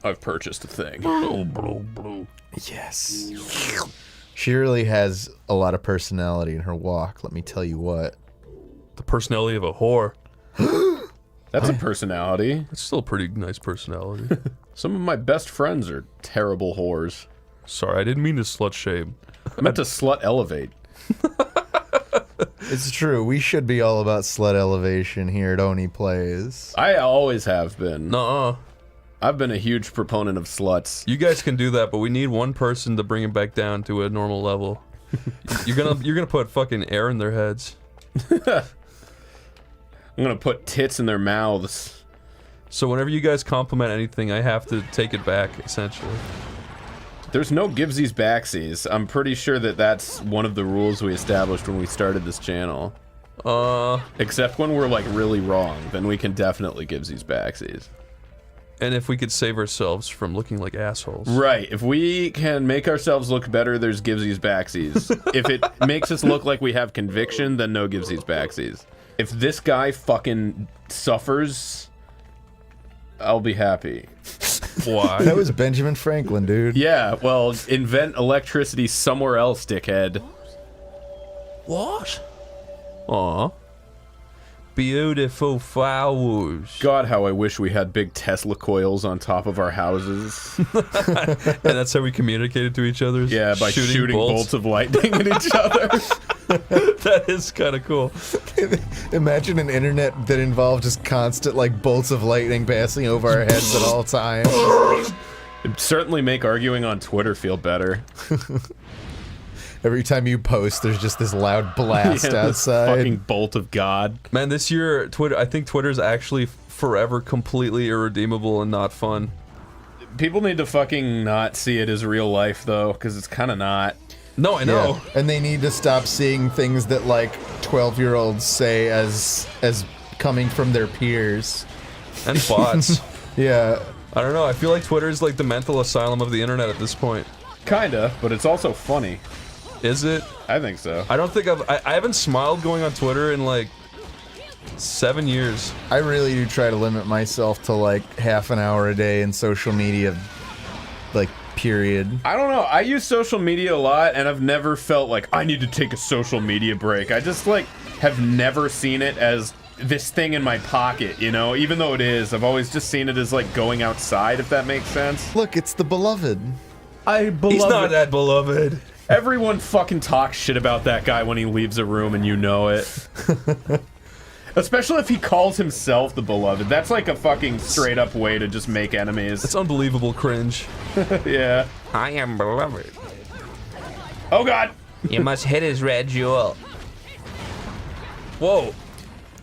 I've purchased a thing. Yes. She really has a lot of personality in her walk. Let me tell you what. The personality of a whore. That's a personality. It's still a pretty nice personality. Some of my best friends are terrible whores. Sorry, I didn't mean to slut shame. I meant to slut elevate. It's true. We should be all about slut elevation here at OneyPlays. I always have been. Nuh-uh. I've been a huge proponent of sluts. You guys can do that, but we need one person to bring it back down to a normal level. You're gonna put fucking air in their heads. I'm gonna put tits in their mouths. So whenever you guys compliment anything, I have to take it back, essentially. There's no givesies backsies. I'm pretty sure that that's one of the rules we established when we started this channel. Except when we're like really wrong, then we can definitely givesies backsies. And if we could save ourselves from looking like assholes. Right. If we can make ourselves look better, there's givesies backsies. If it makes us look like we have conviction, then no givesies backsies. If this guy fucking suffers, I'll be happy. Why? That was Benjamin Franklin, dude. Yeah, well, invent electricity somewhere else, dickhead. What? Aw. beautiful flowers. God, how I wish we had big Tesla coils on top of our houses. And that's how we communicated to each other? Yeah, by shooting bolts of lightning at each other. That is kind of cool. Imagine an internet that involved just constant, like, bolts of lightning passing over our heads at all times. It'd certainly make arguing on Twitter feel better. Every time you post, there's just this loud blast This outside. fucking bolt of God. Man, this year, I think Twitter's actually forever completely irredeemable and not fun. People need to fucking not see it as real life, though, because it's kind of not. No, I know. Yeah. And they need to stop seeing things that, like, 12-year-olds say as coming from their peers. And bots. Yeah. I don't know, I feel like Twitter is like the mental asylum of the internet at this point. Kinda, but it's also funny. Is it? I think so. I don't think I haven't smiled going on Twitter in like 7 years. I really do try to limit myself to, like, half an hour a day in social media, like, period. I don't know. I use social media a lot, and I've never felt like I need to take a social media break. I just, like, have never seen it as this thing in my pocket, you know? Even though it is, I've always just seen it as, like, going outside, if that makes sense. Look, it's the beloved. He's not that beloved. Everyone fucking talks shit about that guy when he leaves a room, and you know it. Especially if he calls himself the beloved. That's like a fucking straight up way to just make enemies. It's unbelievable cringe. Yeah. I am beloved. Oh god! You must hit his red jewel. Whoa.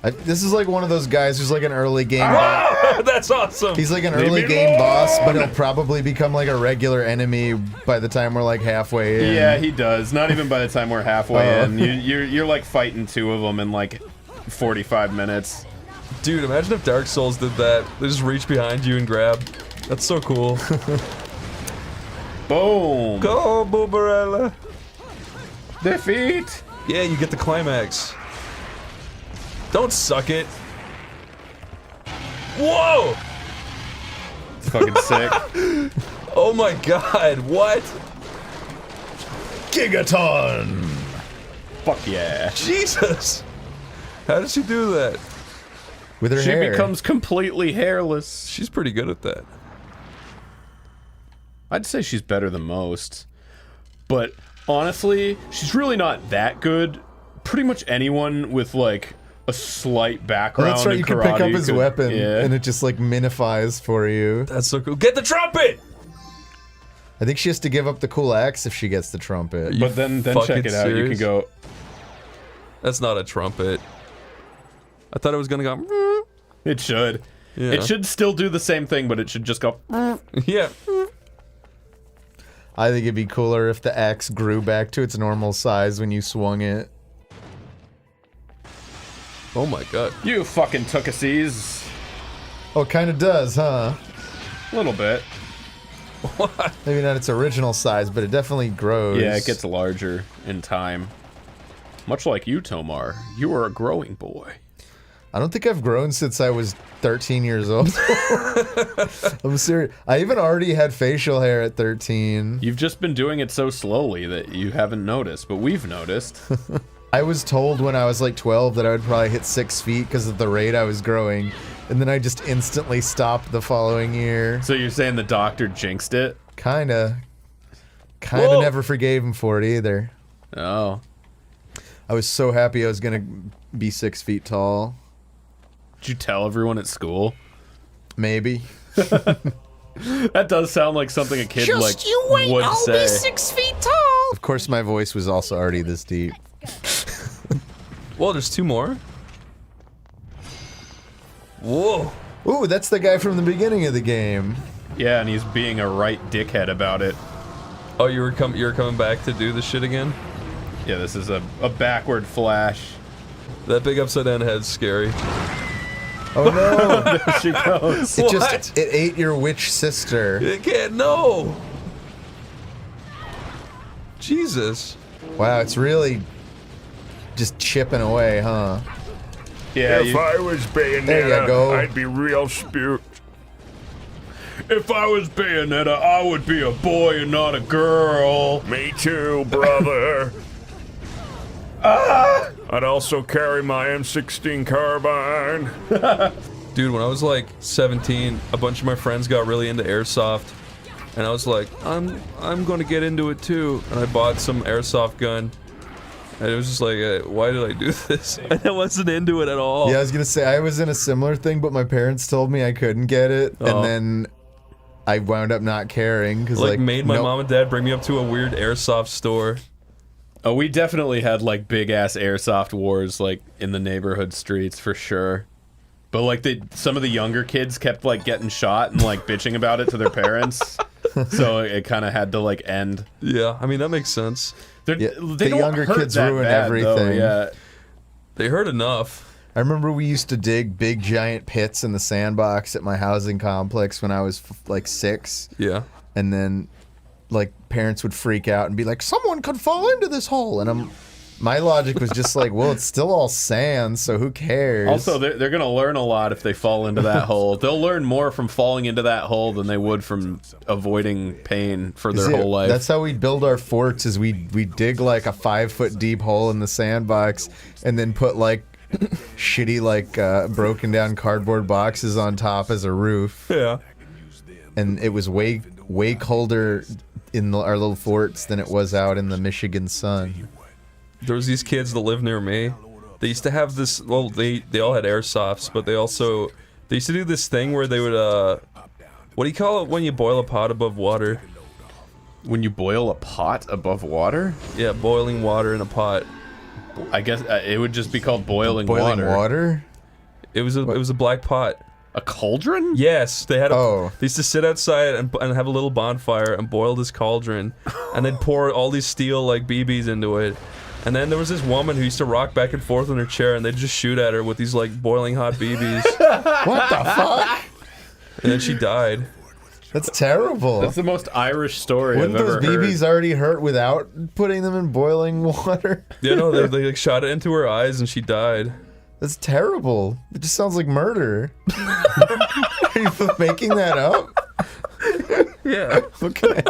This is like one of those guys who's like an early game boss. That's awesome. He's like an early game boss, but he'll probably become like a regular enemy by the time we're like halfway in. Yeah, he does. Not even by the time we're halfway in. You're like fighting two of them in like 45 minutes. Dude, imagine if Dark Souls did that. They just reach behind you and grab. That's so cool. Boom! Go, Booberella! Defeat! Yeah, you get the climax. Don't suck it. Whoa! It's fucking sick. Oh my god, what? Gigaton! Fuck yeah. Jesus! How did she do that? With her She hair. becomes completely hairless. She's pretty good at that. I'd say she's better than most. But honestly, she's really not that good. Pretty much anyone with like a slight background That's right, in you can karate pick up his could- weapon, yeah. and it just like minifies for you. That's so cool. Get the trumpet! I think she has to give up the cool axe if she gets the trumpet. But then fucking check it out. You can serious? go. That's not a trumpet. I thought it was gonna go. It should. Yeah. It should still do the same thing, but it should just go. Yeah. I think it'd be cooler if the axe grew back to its normal size when you swung it. Oh my god. You fucking took a seize. Oh, it kind of does, huh? A little bit. What? Maybe not its original size, but it definitely grows. Yeah, it gets larger in time. Much like you, Tomar. You are a growing boy. I don't think I've grown since I was 13 years old. I'm serious. I even already had facial hair at 13. You've just been doing it so slowly that you haven't noticed, but we've noticed. I was told when I was like 12 that I would probably hit 6 feet because of the rate I was growing, and then I just instantly stopped the following year. So you're saying the doctor jinxed it? Kinda Whoa. never forgave him for it either. Oh. I was so happy I was gonna be 6 feet tall. Did you tell everyone at school? Maybe. That does sound like something a kid like you wait, would I'll say. be 6 feet tall. Of course, my voice was also already this deep. Well, there's two more. Whoa. Ooh, that's the guy from the beginning of the game. Yeah, and he's being a right dickhead about it. Oh, you're coming back to do this shit again? Yeah, this is a backward flash. That big upside down head's scary. Oh no! There she goes. What? It ate your witch sister. It can't. No. Jesus. Wow, it's really just chipping away, huh? Yeah, If I was Bayonetta, There you go. I'd be real spooked. if I was Bayonetta, I would be a boy and not a girl. Me too, brother. I'd also carry my M16 carbine. Dude, when I was like 17, a bunch of my friends got really into airsoft, and I was like, I'm going to get into it too. And I bought some airsoft gun, and it was just like, why did I do this? I wasn't into it at all. Yeah, I was gonna say I was in a similar thing, but my parents told me I couldn't get it, and then I wound up not caring because like made my mom and dad bring me up to a weird airsoft store. Oh, we definitely had like big ass airsoft wars like in the neighborhood streets for sure. But like some of the younger kids kept like getting shot and like bitching about it to their parents. So it kind of had to like end. Yeah, I mean that makes sense. Yeah, the younger kids ruin everything. Though, yeah. They hurt enough. I remember we used to dig big giant pits in the sandbox at my housing complex when I was like 6. Yeah. And then like parents would freak out and be like, someone could fall into this hole, and my logic was just like, well, it's still all sand, so who cares? Also, they're gonna learn a lot if they fall into that hole. They'll learn more from falling into that hole than they would from avoiding pain for their whole life. That's how we build our forts, is we dig like a 5-foot deep hole in the sandbox and then put like shitty like broken down cardboard boxes on top as a roof. Yeah. And it was way colder in our little forts than it was out in the Michigan sun. There was these kids that lived near me. They used to have this, well, they all had airsofts, but they used to do this thing where they would, what do you call it when you boil a pot above water? When you boil a pot above water? Yeah, boiling water in a pot. I guess it would just be called boiling water. Boiling water? It was a black pot. A cauldron? Yes, they had they used to sit outside and have a little bonfire and boil this cauldron, and they'd pour all these steel like BBs into it. And then there was this woman who used to rock back and forth in her chair, and they'd just shoot at her with these like boiling hot BBs. What the fuck? And then she died. That's terrible. That's the most Irish story Wouldn't I've ever those heard. BBs already hurt without putting them in boiling water? Yeah, no, they like shot it into her eyes and she died. That's terrible. It just sounds like murder. Are you making that up? Yeah. Okay.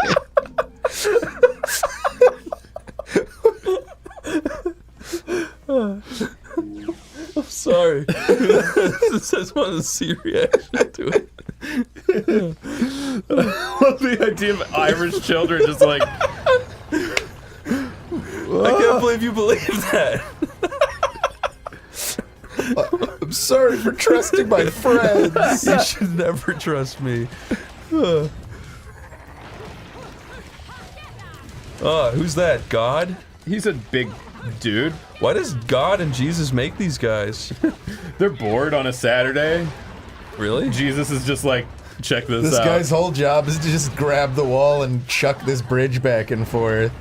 I'm sorry. I just wanted to see your reaction to it. The idea of Irish children just like... I can't believe you believe that. I'm sorry for trusting my friends. You should never trust me. Who's that? God? He's a big dude. Why does God and Jesus make these guys? They're bored on a Saturday. Really? Jesus is just like, check this out. This guy's whole job is to just grab the wall and chuck this bridge back and forth.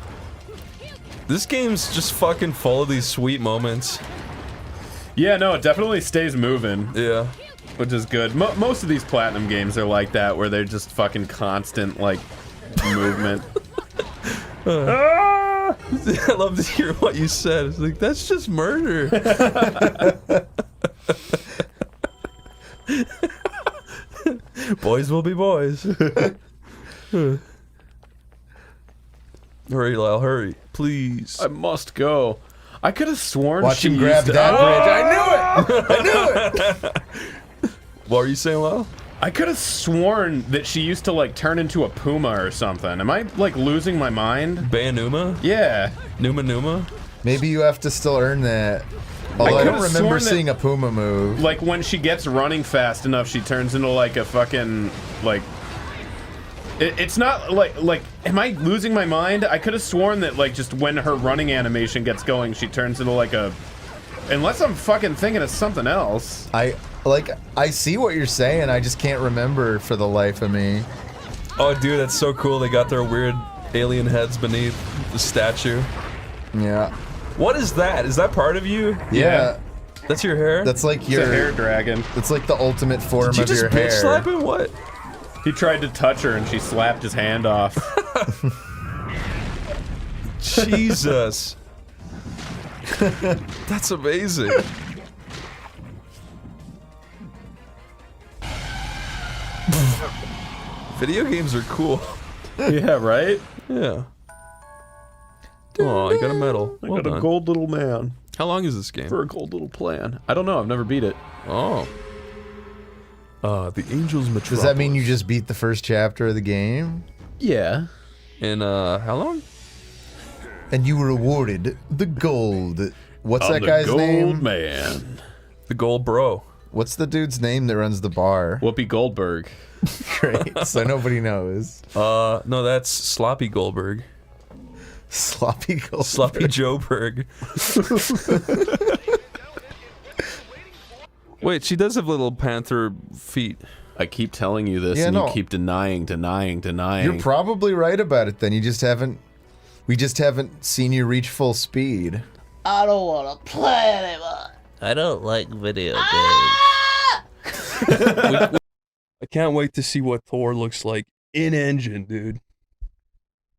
This game's just fucking full of these sweet moments. Yeah, no, it definitely stays moving. Yeah. Which is good. Most of these Platinum games are like that, where they're just fucking constant, like, movement. I love to hear what you said. It's like, that's just murder. Boys will be boys. Hurry, Lyle, hurry. Please. I must go. I could have sworn Watch she him grab used that bridge. I knew it! What were you saying, Lyle? I could have sworn that she used to, like, turn into a puma or something. Am I, like, losing my mind? Bayanuma? Yeah. Numa? Maybe you have to still earn that. Although I don't remember seeing a puma move. Like, when she gets running fast enough, she turns into, like, a fucking, like... It's not, like, am I losing my mind? I could have sworn that, like, just when her running animation gets going, she turns into, like, a... Unless I'm fucking thinking of something else. I see what you're saying, I just can't remember for the life of me. Oh, dude, that's so cool. They got their weird alien heads beneath the statue. Yeah. What is that? Is that part of you? Yeah. That's your hair? That's like It's your... a hair dragon. It's like the ultimate form Did you of just your bitch hair. slap him? What? He tried to touch her and she slapped his hand off. Jesus. That's amazing. Video games are cool. Yeah, right? Yeah. Oh, I got a medal. I Well got a done. gold little man. How long is this game? For a gold little plan. I don't know. I've never beat it. Oh. The Angels Metropolis. Does that mean you just beat the first chapter of the game? Yeah. In, how long? And you were awarded the gold. What's I'm that the guy's gold name? man. The Gold Bro. What's the dude's name that runs the bar? Whoopi Goldberg. Great, so nobody knows. No, that's Sloppy Goldberg. Sloppy Goldberg. Sloppy Joeberg. Wait, she does have little panther feet. I keep telling you this, and you keep denying. You're probably right about it then. You just haven't... We just haven't seen you reach full speed. I don't want to play anymore. I don't like video games. I can't wait to see what Thor looks like in engine, dude.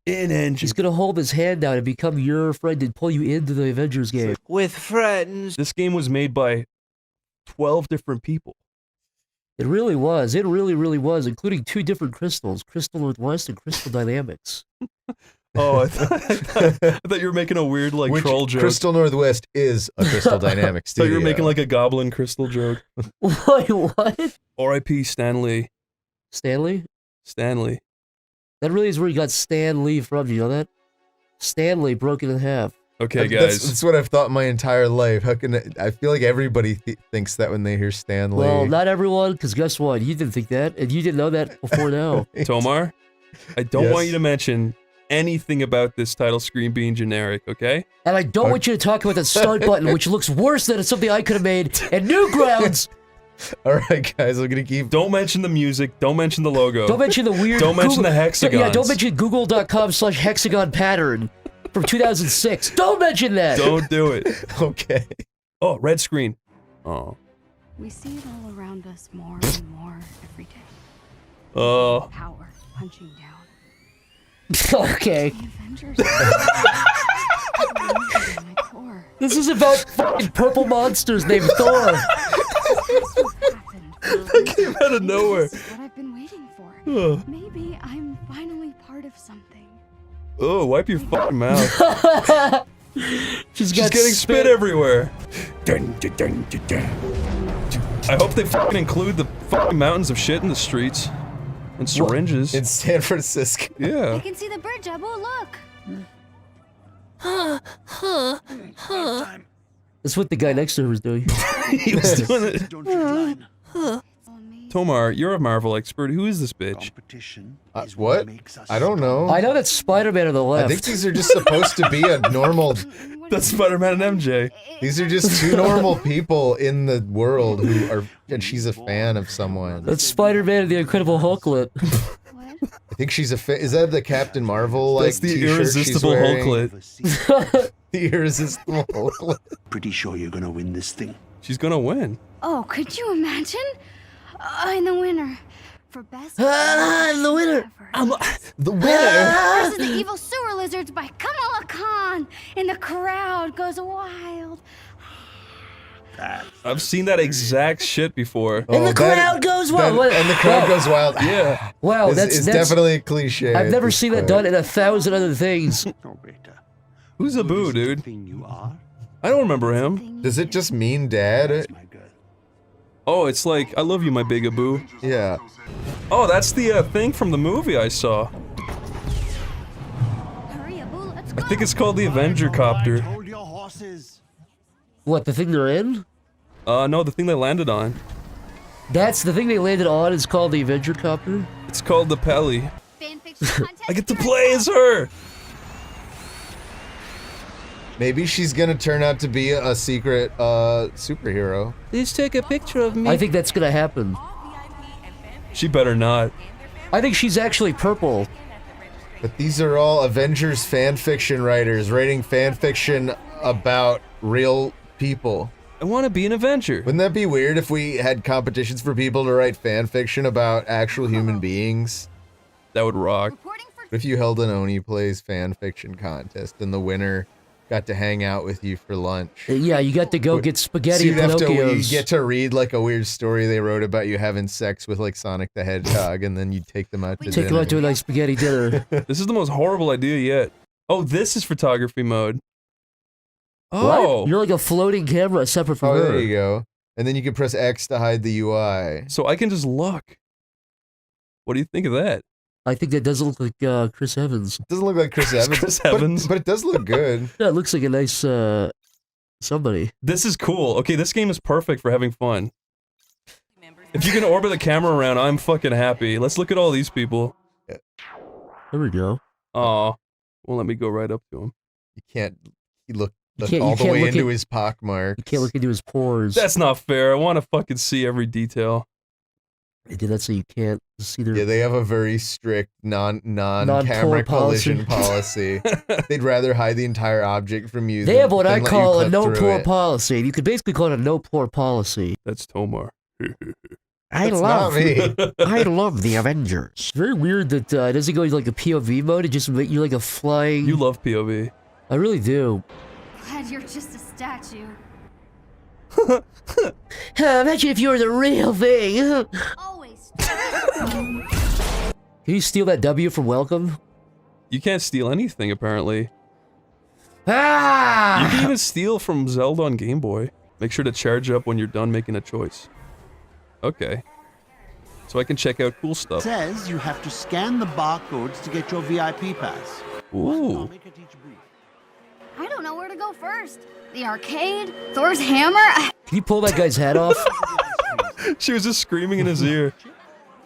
In engine. He's gonna hold his hand out and become your friend and pull you into the Avengers game. With friends. This game was made by 12 different people. It really was. It really, really was, including 2 different crystals, Crystal Northwest and Crystal Dynamics. Oh, I thought you were making a weird, like, troll joke. Crystal Northwest is a Crystal Dynamics I studio. thought you were making, like, a goblin crystal joke. Wait, what? R.I.P. Stanley. Stanley? Stanley. That really is where you got Stan Lee from, you know that? Stanley broken in half. Okay, guys. That's what I've thought my entire life. How can I feel like everybody thinks that when they hear Stan Lee. Well, not everyone, because guess what? You didn't think that, and you didn't know that before now. Tomar, I don't Yes. want you to mention anything about this title screen being generic, okay? And I don't want you to talk about that start button, which looks worse than something I could have made in Newgrounds. Alright, guys, I'm gonna keep... Don't mention the music, don't mention the logo. Don't mention the weird... Don't mention the hexagons. Yeah, don't mention google.com/hexagon pattern from 2006. Don't mention that! Don't do it. Okay. Oh, red screen. Oh. We see it all around us more and more every day. Oh. Power punching down. Okay. The Avengers. My core. This is about fucking purple monsters named Thor. That came out of nowhere. This is what I've been waiting for. Oh. Maybe I'm finally part of something. Oh, wipe your fucking mouth. She's getting spit everywhere. I hope they fucking include the fucking mountains of shit in the streets. And syringes. In San Francisco. Yeah. I can see the bridge, Abu. Look. That's what the guy next to her was doing. He was doing it. Tomar, you're a Marvel expert. Who is this bitch? What? I don't know. I know that's Spider-Man on the left. I think these are just supposed to be a normal... That's Spider-Man and MJ. These are just 2 normal people in the world who are... And she's a fan of someone. That's Spider-Man and the Incredible Hulklet. I think she's a fan... Is that the Captain Marvel, like, That's the t-shirt irresistible she's wearing? Hulklet. The irresistible Hulklet. Pretty sure you're gonna win this thing. She's gonna win. Oh, could you imagine? I'm the winner. For best. I'm the winner. I'm the winner. Versus the evil sewer lizards by Kamala Khan, and the crowd goes wild. I've seen that exact shit before. And the crowd goes wild. And the crowd goes wild. Yeah. Wow, It's definitely a cliche. I've at never this seen that point. done in 1,000 other things. Who's Abu, dude? I don't remember him. Does it just mean dad? Oh, it's like, I love you, my big Abu. Yeah. Oh, that's the thing from the movie I saw. Hurry, Abu, let's go. I think it's called the Avenger Copter. What, the thing they're in? No, the thing they landed on. That's the thing they landed on is called the Avenger Copter? It's called the Pelly. Fanfiction contest I get to play as her! Maybe she's gonna turn out to be a secret superhero. Please take a picture of me. I think that's gonna happen. She better not. I think she's actually purple. But these are all Avengers fanfiction writers writing fanfiction about real people. I want to be an Avenger. Wouldn't that be weird if we had competitions for people to write fanfiction about actual human beings? That would rock. What if you held an OneyPlays fanfiction contest and the winner got to hang out with you for lunch? Yeah, you got to go get spaghetti So you'd have to, Pinocchios. you get to read like a weird story they wrote about you having sex with like Sonic the Hedgehog, and then you take them out to Take them out to a dinner. nice spaghetti dinner. This is the most horrible idea yet. Oh, this is photography mode. Oh. What? You're like a floating camera separate from Oh, her. there you go. And then you can press X to hide the UI. So I can just look. What do you think of that? I think that doesn't look like Chris Evans. It doesn't look like Chris Evans. Chris Evans. But it does look good. Yeah, it looks like a nice somebody. This is cool. Okay, this game is perfect for having fun. If you can orbit the camera around, I'm fucking happy. Let's look at all these people. There we go. Aw. Well, let me go right up to him. You can't. He look can't- all you the can't way look into at- his pockmarks. You can't look into his pores. That's not fair. I want to fucking see every detail. Dude, that's so you can't see their. Yeah, they have a very strict non-camera Non-pore collision policy. They'd rather hide the entire object from you. They have what I than let you call a clip through no-pore it. policy. You could basically call it a no-pore policy. That's Tomar. I That's love not me. I love the Avengers. It's very weird that it doesn't go into like a POV mode. It just make you like a flying. You love POV. I really do. Glad you're just a statue. Imagine if you were the real thing. Always. Can you steal that W from Welcome? You can't steal anything, apparently. Ah! You can even steal from Zelda on Game Boy. Make sure to charge up when you're done making a choice. Okay. So I can check out cool stuff. Says you have to scan the barcodes to get your VIP pass. Ooh. I don't know where to go first. The arcade? Thor's hammer? Can you pull that guy's head off? She was just screaming in his ear.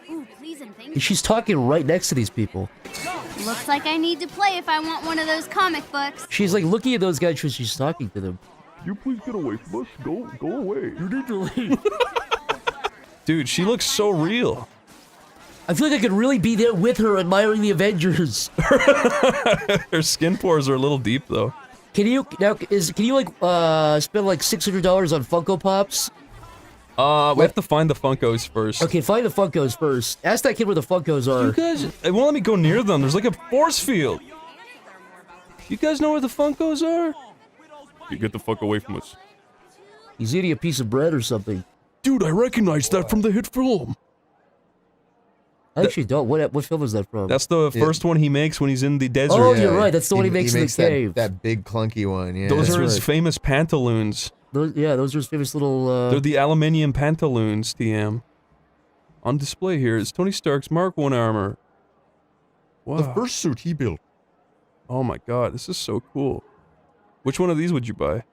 Ooh, please and thank you. She's talking right next to these people. Looks like I need to play if I want one of those comic books. She's like looking at those guys when she's talking to them. You please get away from us. Go away. You need to leave. Dude, she looks so real. I feel like I could really be there with her admiring the Avengers. Her skin pores are a little deep, though. Can you like spend like $600 on Funko Pops? We have to find the Funkos first. Okay, find the Funkos first. Ask that kid where the Funkos are. You guys, it won't let me go near them. There's like a force field. You guys know where the Funkos are? You get the fuck away from us. He's eating a piece of bread or something. Dude, I recognize that from the hit film. I actually don't. What film is that from? That's the first one he makes when he's in the desert. Oh, you're right. That's the one he makes in the cave. That big clunky one. Yeah. Those That's are his right. famous pantaloons. Those are his famous little. They're the aluminium pantaloons, TM. On display here is Tony Stark's Mark I armor. Wow. The first suit he built. Oh my god, this is so cool. Which one of these would you buy?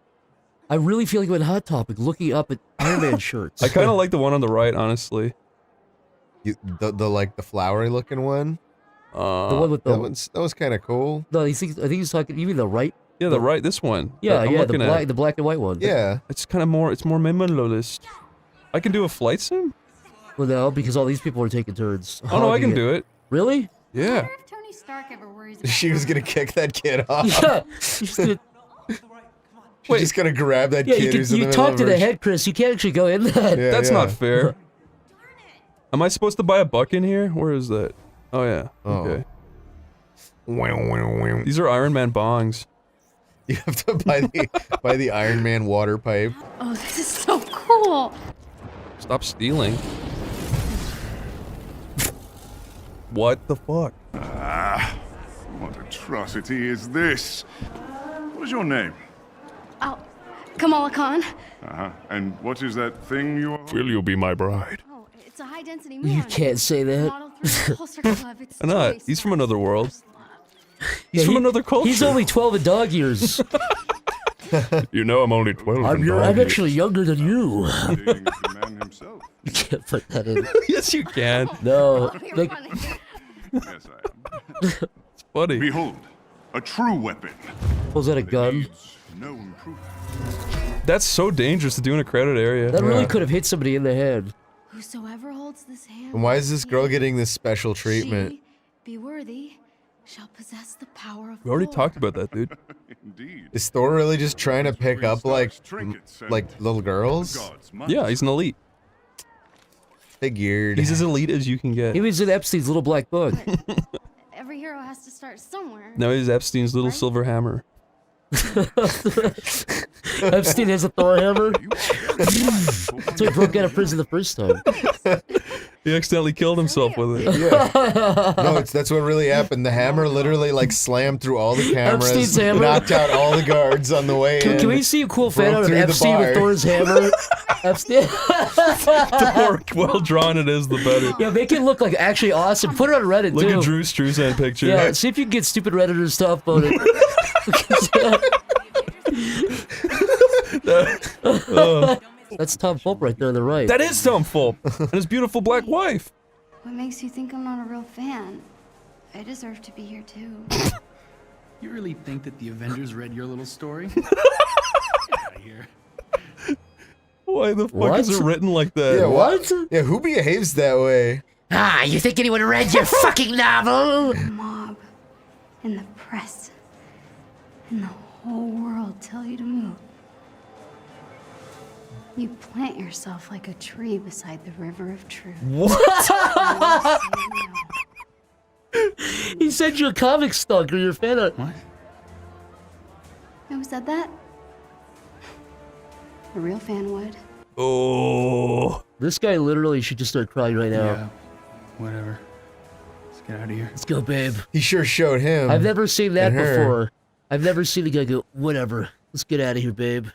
I really feel like I'm in Hot Topic looking up at Iron Man shirts. I kind of like the one on the right, honestly. The like the flowery looking one. The one with the. That was kind of cool. No, I think he's talking. You mean the right? Yeah, the right, this one. Yeah, I'm yeah, looking at. the black and white one. Yeah. It's kind of more, it's more minimalist. I can do a flight sim? Well, no, because all these people are taking turns. Oh no, I can do it. Really? Yeah. If Tony Stark ever worries about She was gonna kick that kid off. Yeah. She's gonna, She's just gonna grab that yeah, kid who's in the you middle talk of to her the head, Chris. You can't actually go in that. Yeah, That's yeah. not fair. Am I supposed to buy a buck in here? Where is that? Oh yeah. Okay. These are Iron Man bongs. You have to buy the Iron Man water pipe. Oh, this is so cool. Stop stealing. What the fuck? Ah, what atrocity is this? What is your name? Oh, Kamala Khan. Uh-huh. And what is that thing you are? Will you be my bride? Oh, it's a high-density You muon. can't say that. Model 3 Pulsar Club. It's Why not? totally He's from smart. another world. Yeah, He's from another culture. He's only 12 in dog years. You know I'm only 12. I'm actually younger than you. Dating the man himself. You can't put that in. Yes, you can. No. You're Like, funny. Yes, I am. It's funny. Behold, a true weapon. pulls out a gun. Needs no improvement. That's so dangerous to do in a crowded area. That really could have hit somebody in the head. Whosoever holds this hand. And why is this girl getting this special treatment? She, be worthy, shall possess the power of We already Thor. talked about that, dude. Indeed. Is Thor really just trying to pick up like little girls? Gods must. Yeah, he's an elite. Figured. He's as elite as you can get. He was in Epstein's little black book. Every hero has to start somewhere. Now he's Epstein's little silver hammer. Epstein has a Thor hammer. So he broke out of prison the first time. He accidentally killed himself with it. Yeah. No, that's what really happened. The hammer literally like slammed through all the cameras, Epstein's hammer? knocked out all the guards on the way in. Can we see a cool fan broke art of through the Epstein with bar. Thor's hammer? Epstein. The more well drawn it is, the better. Yeah, make it look like actually awesome. Put it on Reddit Look too. at Drew Struzan picture. Yeah, see if you can get stupid Redditors to upvote it. That's Tom Fulp right there on the right. That is Tom Fulp and his beautiful black wife. What makes you think I'm not a real fan? I deserve to be here too. You really think that the Avengers read your little story? Get out of here. Why the fuck is it written like that? Yeah, what? Yeah, who behaves that way? Ah, you think anyone read your fucking novel? The mob and the press and the whole world tell you to move. You plant yourself like a tree beside the river of truth. What? He sent you a comic stalker, your fan art. What? Who said that? A real fan would. Oh. This guy literally should just start crying right now. Yeah, whatever. Let's get out of here. Let's go, babe. He sure showed him. I've never seen that and her. before. I've never seen a guy go, whatever. Let's get out of here, babe.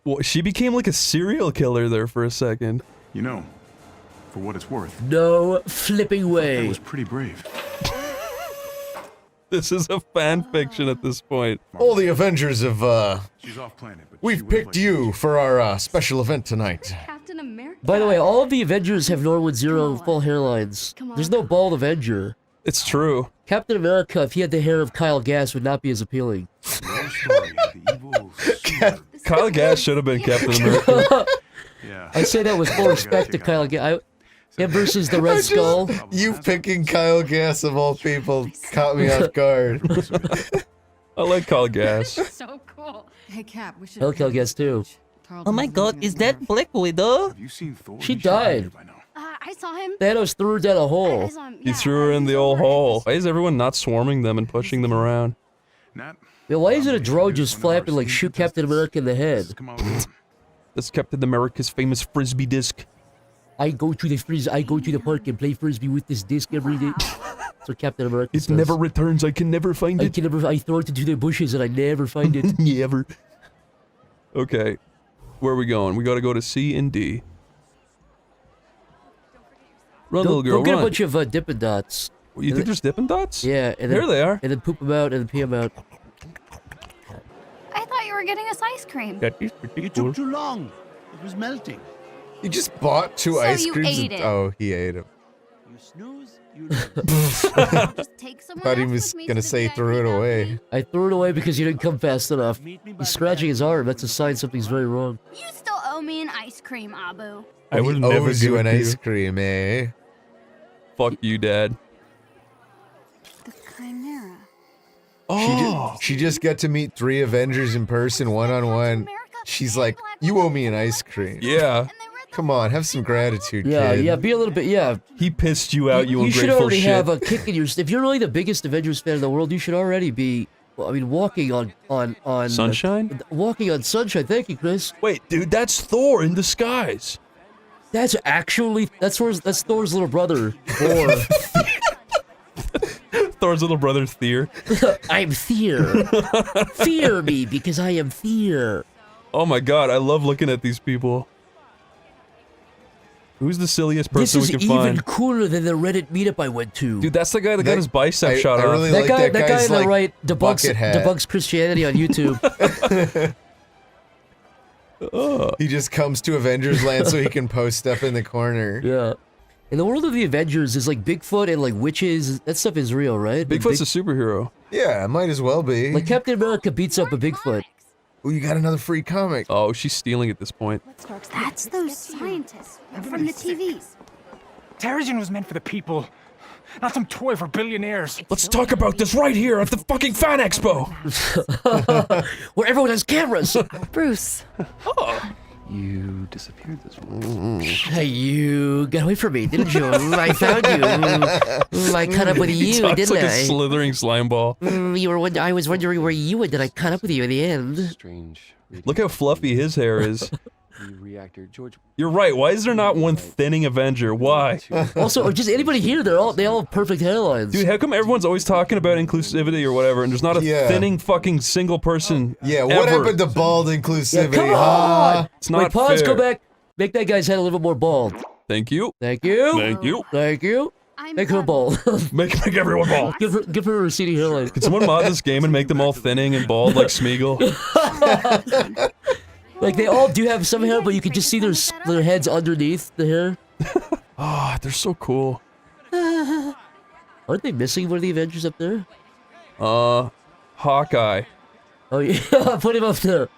Well, she became like a serial killer there for a second. You know, for what it's worth, No flipping that way. was pretty brave. This is a fan fiction at this point. All the Avengers of, She's off planet, but we've picked you for our, special event tonight. Captain America. By the way, all of the Avengers have Norwood Zero full hairlines. Come on. There's no bald Avenger. It's true. Captain America, if he had the hair of Kyle Gass, would not be as appealing. Your story of the evil sewer. Kyle Gass should have been Captain America. Yeah. I say that with full respect to Kyle Gass. Him versus the Red Skull. You picking Kyle Gass of all people caught me off guard. I like Kyle Gass. So cool. Hey, Cap, we should. I like Kyle Gass too. Oh my god, is that Black Widow? Have you seen Thor? She He should be here died. by now. I saw him. Thanos threw her down a I hole. saw him. He Yeah, threw her in the he's old over at hole. this- Why is everyone not swarming them and pushing them around? Nat, Yeah, why isn't a drone just flapping like shoot Captain America in the head? come out with him. That's Captain America's famous frisbee disc. I go to the park and play frisbee with this disc every day. That's what Captain America It says. never returns. I can never find I it. I throw it into the bushes and I never find it. Never. Okay. Where are we going? We gotta go to C and D. Run, little girl, Go get run. a bunch of Dippin' Dots. You think there's Dippin' Dots? Yeah, and then, There they are. And then poop them out and then pee them out. I thought you were getting us ice cream. That is pretty You cool. took too long. It was melting. He just bought two So ice you creams. ate it. Oh, he ate them. You snooze, you lose. Just take someone Thought he else was with me gonna to the say VIP throw it balcony. away. I threw it away because you didn't come fast enough. Meet me by He's the scratching his balcony. arm. That's a sign something's very wrong. You still owe me an ice cream, Abu. I would He never owes give you it an to ice you. cream, eh? Fuck you, Dad. The Chimera. Oh. She just got to meet 3 Avengers in person, one-on-one. She's like, you owe me an ice cream. Yeah. Come on, have some gratitude, Yeah, kid. yeah, be a little bit, yeah. He pissed you out, you You should ungrateful already shit. have a kick in your... If you're really the biggest Avengers fan in the world, you should already be... Well, I mean, walking on Sunshine? Walking on sunshine. Thank you, Chris. Wait, dude, that's Thor in disguise. That's actually... That's Thor's little brother, Thor. Thor's little brother, Thor. I'm Fear. Fear me, because I am Fear. Oh my god, I love looking at these people. Who's the silliest person This we is can even find? cooler than the Reddit meetup I went to. Dude, that's the guy that got his bicep shot I off. really that like guy, that guy guy's on the like right bucket hat. debunks Christianity on YouTube. He just comes to Avengers Land so he can post stuff in the corner. Yeah. In the world of the Avengers, is like Bigfoot and like witches. That stuff is real, right? Bigfoot's a superhero. Yeah, might as well be. Like Captain America beats up a Bigfoot. Oh, you got another free comic. Oh, she's stealing at this point. That's those scientists from the TVs. Terrigen was meant for the people, not some toy for billionaires. Let's talk about this right here at the fucking Fan Expo. Where everyone has cameras. Bruce. Oh. You you disappeared this morning. Hey, you got away from me, didn't you? I found you. I caught up with you, didn't like I? a slithering slime ball. I was wondering where you went, and I caught up with you in the end. Strange. Look how fluffy his hair is. Reactor, George. You're right. Why is there not one thinning Avenger? Why? Also, or just anybody here, they all have perfect hairlines. Dude, how come everyone's always talking about inclusivity or whatever, and there's not a thinning fucking single person? Yeah, what ever? happened to bald inclusivity? Come on! It's not Wait, pause, fair. go back. Make that guy's head a little bit more bald. Thank you. Thank you. Thank you. Thank you. Make her bald. Make everyone bald. Give her a receding hairline. Can someone mod this game and make them all thinning and bald like Smeagol? Like, they all do have some hair, but you can just see their heads underneath the hair. Ah, they're so cool. Aren't they missing one of the Avengers up there? Hawkeye. Oh, yeah. Put him up there.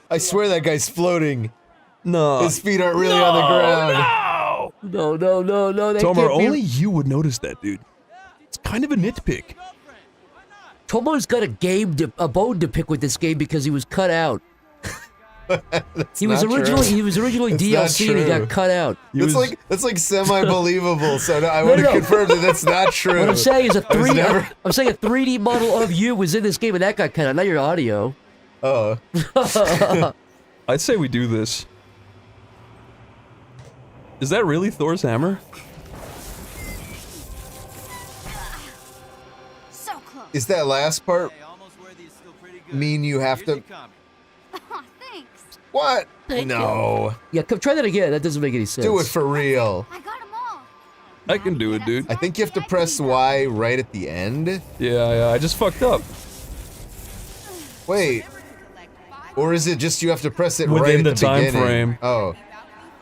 I swear that guy's floating. No. His feet aren't really on the ground. No. That Tomar, can't be- only you would notice that, dude. It's kind of a nitpick. Tomar's got a bone to pick with this game because he was cut out. He was originally DLC and he got cut out. That's like semi-believable. So I want to confirm that that's not true. What I'm saying is I'm saying a 3D model of you was in this game and that got cut out. Not your audio. Oh. I'd say we do this. Is that really Thor's hammer? So close. Is that last part mean you have to? Oh, thanks. What? Thank No. Yeah, come try that again. That doesn't make any sense. Do it for real. I got them all. I can do it, dude. I think you have to press Y right at the end. Yeah, I just fucked up. Wait. Or is it just you have to press it Within right at the the time beginning? frame. Oh.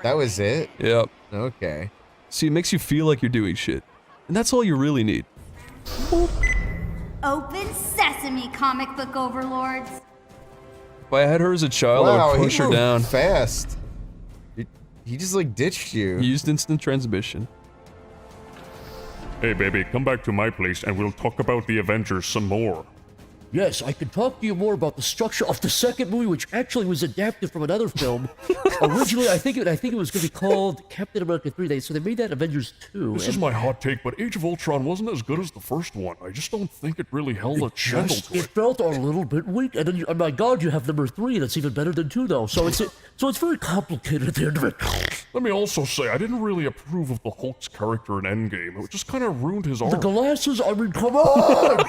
That was it? Yep. Okay. See, it makes you feel like you're doing shit. And that's all you really need. Open sesame, comic book overlords. If I had her as a child, I would push he her moved down. fast. He just like ditched you. He used instant transmission. Hey, baby, come back to my place and we'll talk about the Avengers some more. Yes, I can talk to you more about the structure of the second movie, which actually was adapted from another film. Originally, I think it was going to be called Captain America 3. So they made that Avengers 2. This is my hot take, but Age of Ultron wasn't as good as the first one. I just don't think it really held a candle to It felt a little bit weak, and then oh my God, you have number 3, and it's even better than 2, though. So it's very complicated at the end of it. Let me also say, I didn't really approve of the Hulk's character in Endgame. It just kind of ruined his arc. The glasses, I mean, come on!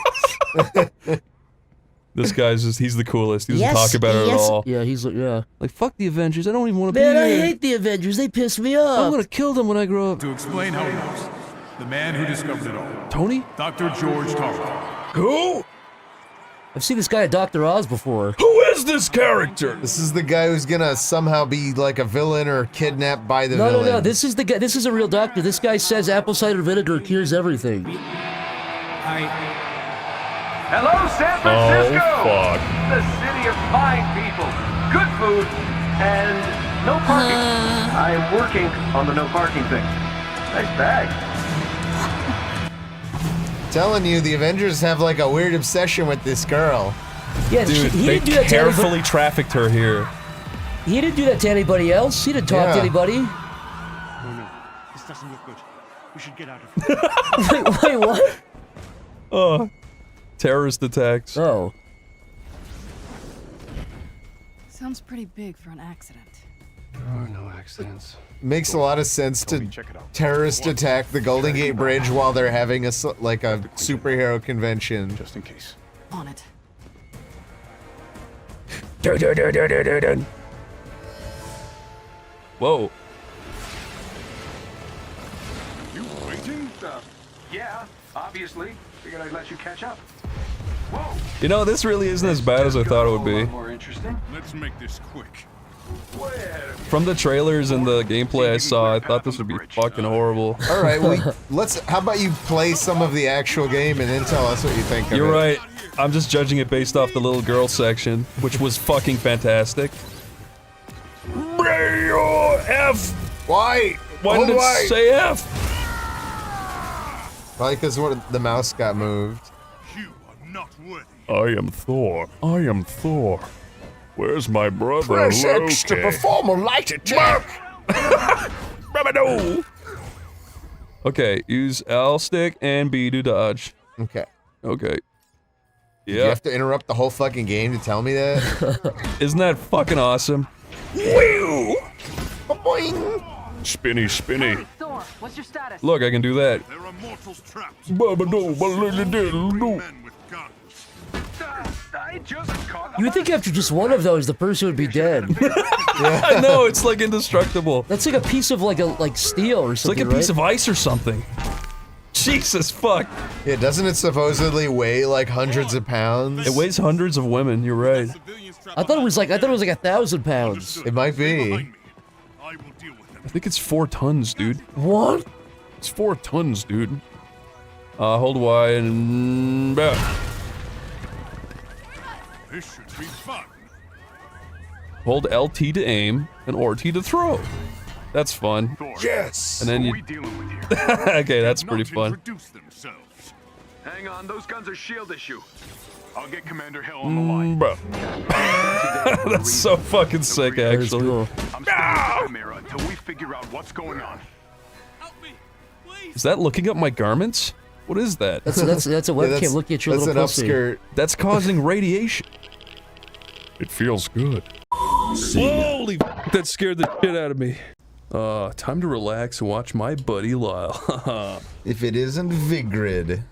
This guy's he's the coolest. He doesn't talk about it at all. Yeah, he's like, yeah. Like, fuck the Avengers, I don't even want to be Man, here. I hate the Avengers, they piss me off. I'm gonna kill them when I grow up. To explain how it works, the man who discovered it all, Tony? Dr. George Tarleton. Who? I've seen this guy at Dr. Oz before. Who is this character? This is the guy who's gonna somehow be like a villain or kidnapped by the villain. No, this is the guy, this is a real doctor. This guy says apple cider vinegar cures everything. Hello, San Francisco! Oh, fuck. The city of fine people, good food, and no parking. I am working on the no parking thing. Nice bag. Telling you, the Avengers have like a weird obsession with this girl. Yeah, Dude, he they didn't do that to anybody. carefully trafficked her here. He didn't do that to anybody else. He didn't talk to anybody. Oh no, this doesn't look good. We should get out of here. Wait, what? Oh. Terrorist attacks. Oh. Sounds pretty big for an accident. There are no accidents. Makes a lot of sense to terrorist attack the Golden Gate Bridge while they're having a superhero convention. Just in case. On it. Whoa. You waiting? Yeah, obviously. Figured I'd let you catch up. Whoa! You know, this really isn't as bad as I thought it would be. More interesting. Let's make this quick. From the trailers and the gameplay I saw, I thought this would be fucking horrible. All right, how about you play some of the actual game and then tell us what you think of it. You're right. I'm just judging it based off the little girl section, which was fucking fantastic. F! Why? Why did it say F? Probably because the mouse got moved. You are not worthy. I am Thor. I am Thor. Where's my brother? Press X to perform a light attack. Okay, use L stick and B to dodge. Okay. Okay. Yeah. You have to interrupt the whole fucking game to tell me that? Isn't that fucking awesome? Woo! Boing! Spinny, spinny. Thor, what's your status? Look, I can do that. There are mortals trapped. I just caught You would think after just one of those, the person would be dead. I know, it's like indestructible. That's like a piece of like steel or It's something, like a piece of ice or something. Jesus fuck. Yeah, doesn't it supposedly weigh like hundreds of pounds? It weighs hundreds of women, you're right. I thought it was like 1,000 pounds. It might be. I think it's 4 tons, dude. What? It's 4 tons, dude. Hold Y and... This should be fun. Hold LT to aim and RT to throw. That's fun. Yes! And then you... Okay, that's pretty fun. Hang on, those guns are shield issue. I'll get Commander Hill on the line. That's so fucking sick, actually. Cool. I'm staying with the camera until we figure out what's going on. Is that looking up my garments? What is that? That's a webcam looking at your little pussy. Upskirt. That's causing radiation. It feels good. Holy f***, that scared the shit out of me. Time to relax and watch my buddy Lyle. If it isn't Vigrid,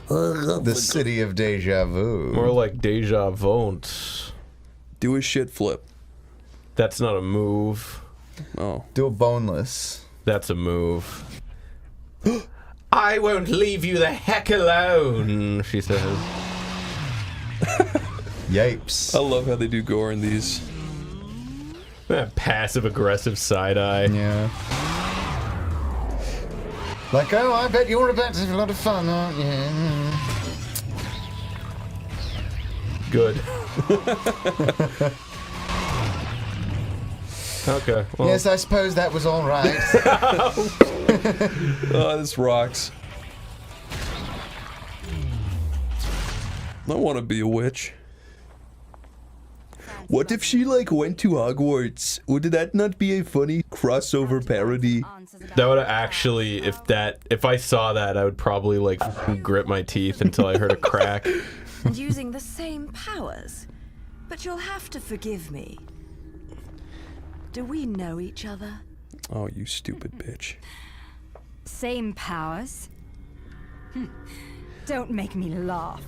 the city of deja vu. More like deja vont. Do a shit flip. That's not a move. Oh. Do a boneless. That's a move. I won't leave you the heck alone, she says. Yipes. I love how they do gore in these. Passive-aggressive side-eye. Yeah. Like, oh, I bet you're about to have a lot of fun, aren't you? Good. Okay. Well. Yes, I suppose that was all right. Oh, this rocks. I want to be a witch. What if she, like, went to Hogwarts? Would that not be a funny crossover parody? That would actually, if I saw that, I would probably, like, grit my teeth until I heard a crack. And using the same powers. But you'll have to forgive me. Do we know each other? Oh, you stupid bitch. Same powers? Don't make me laugh.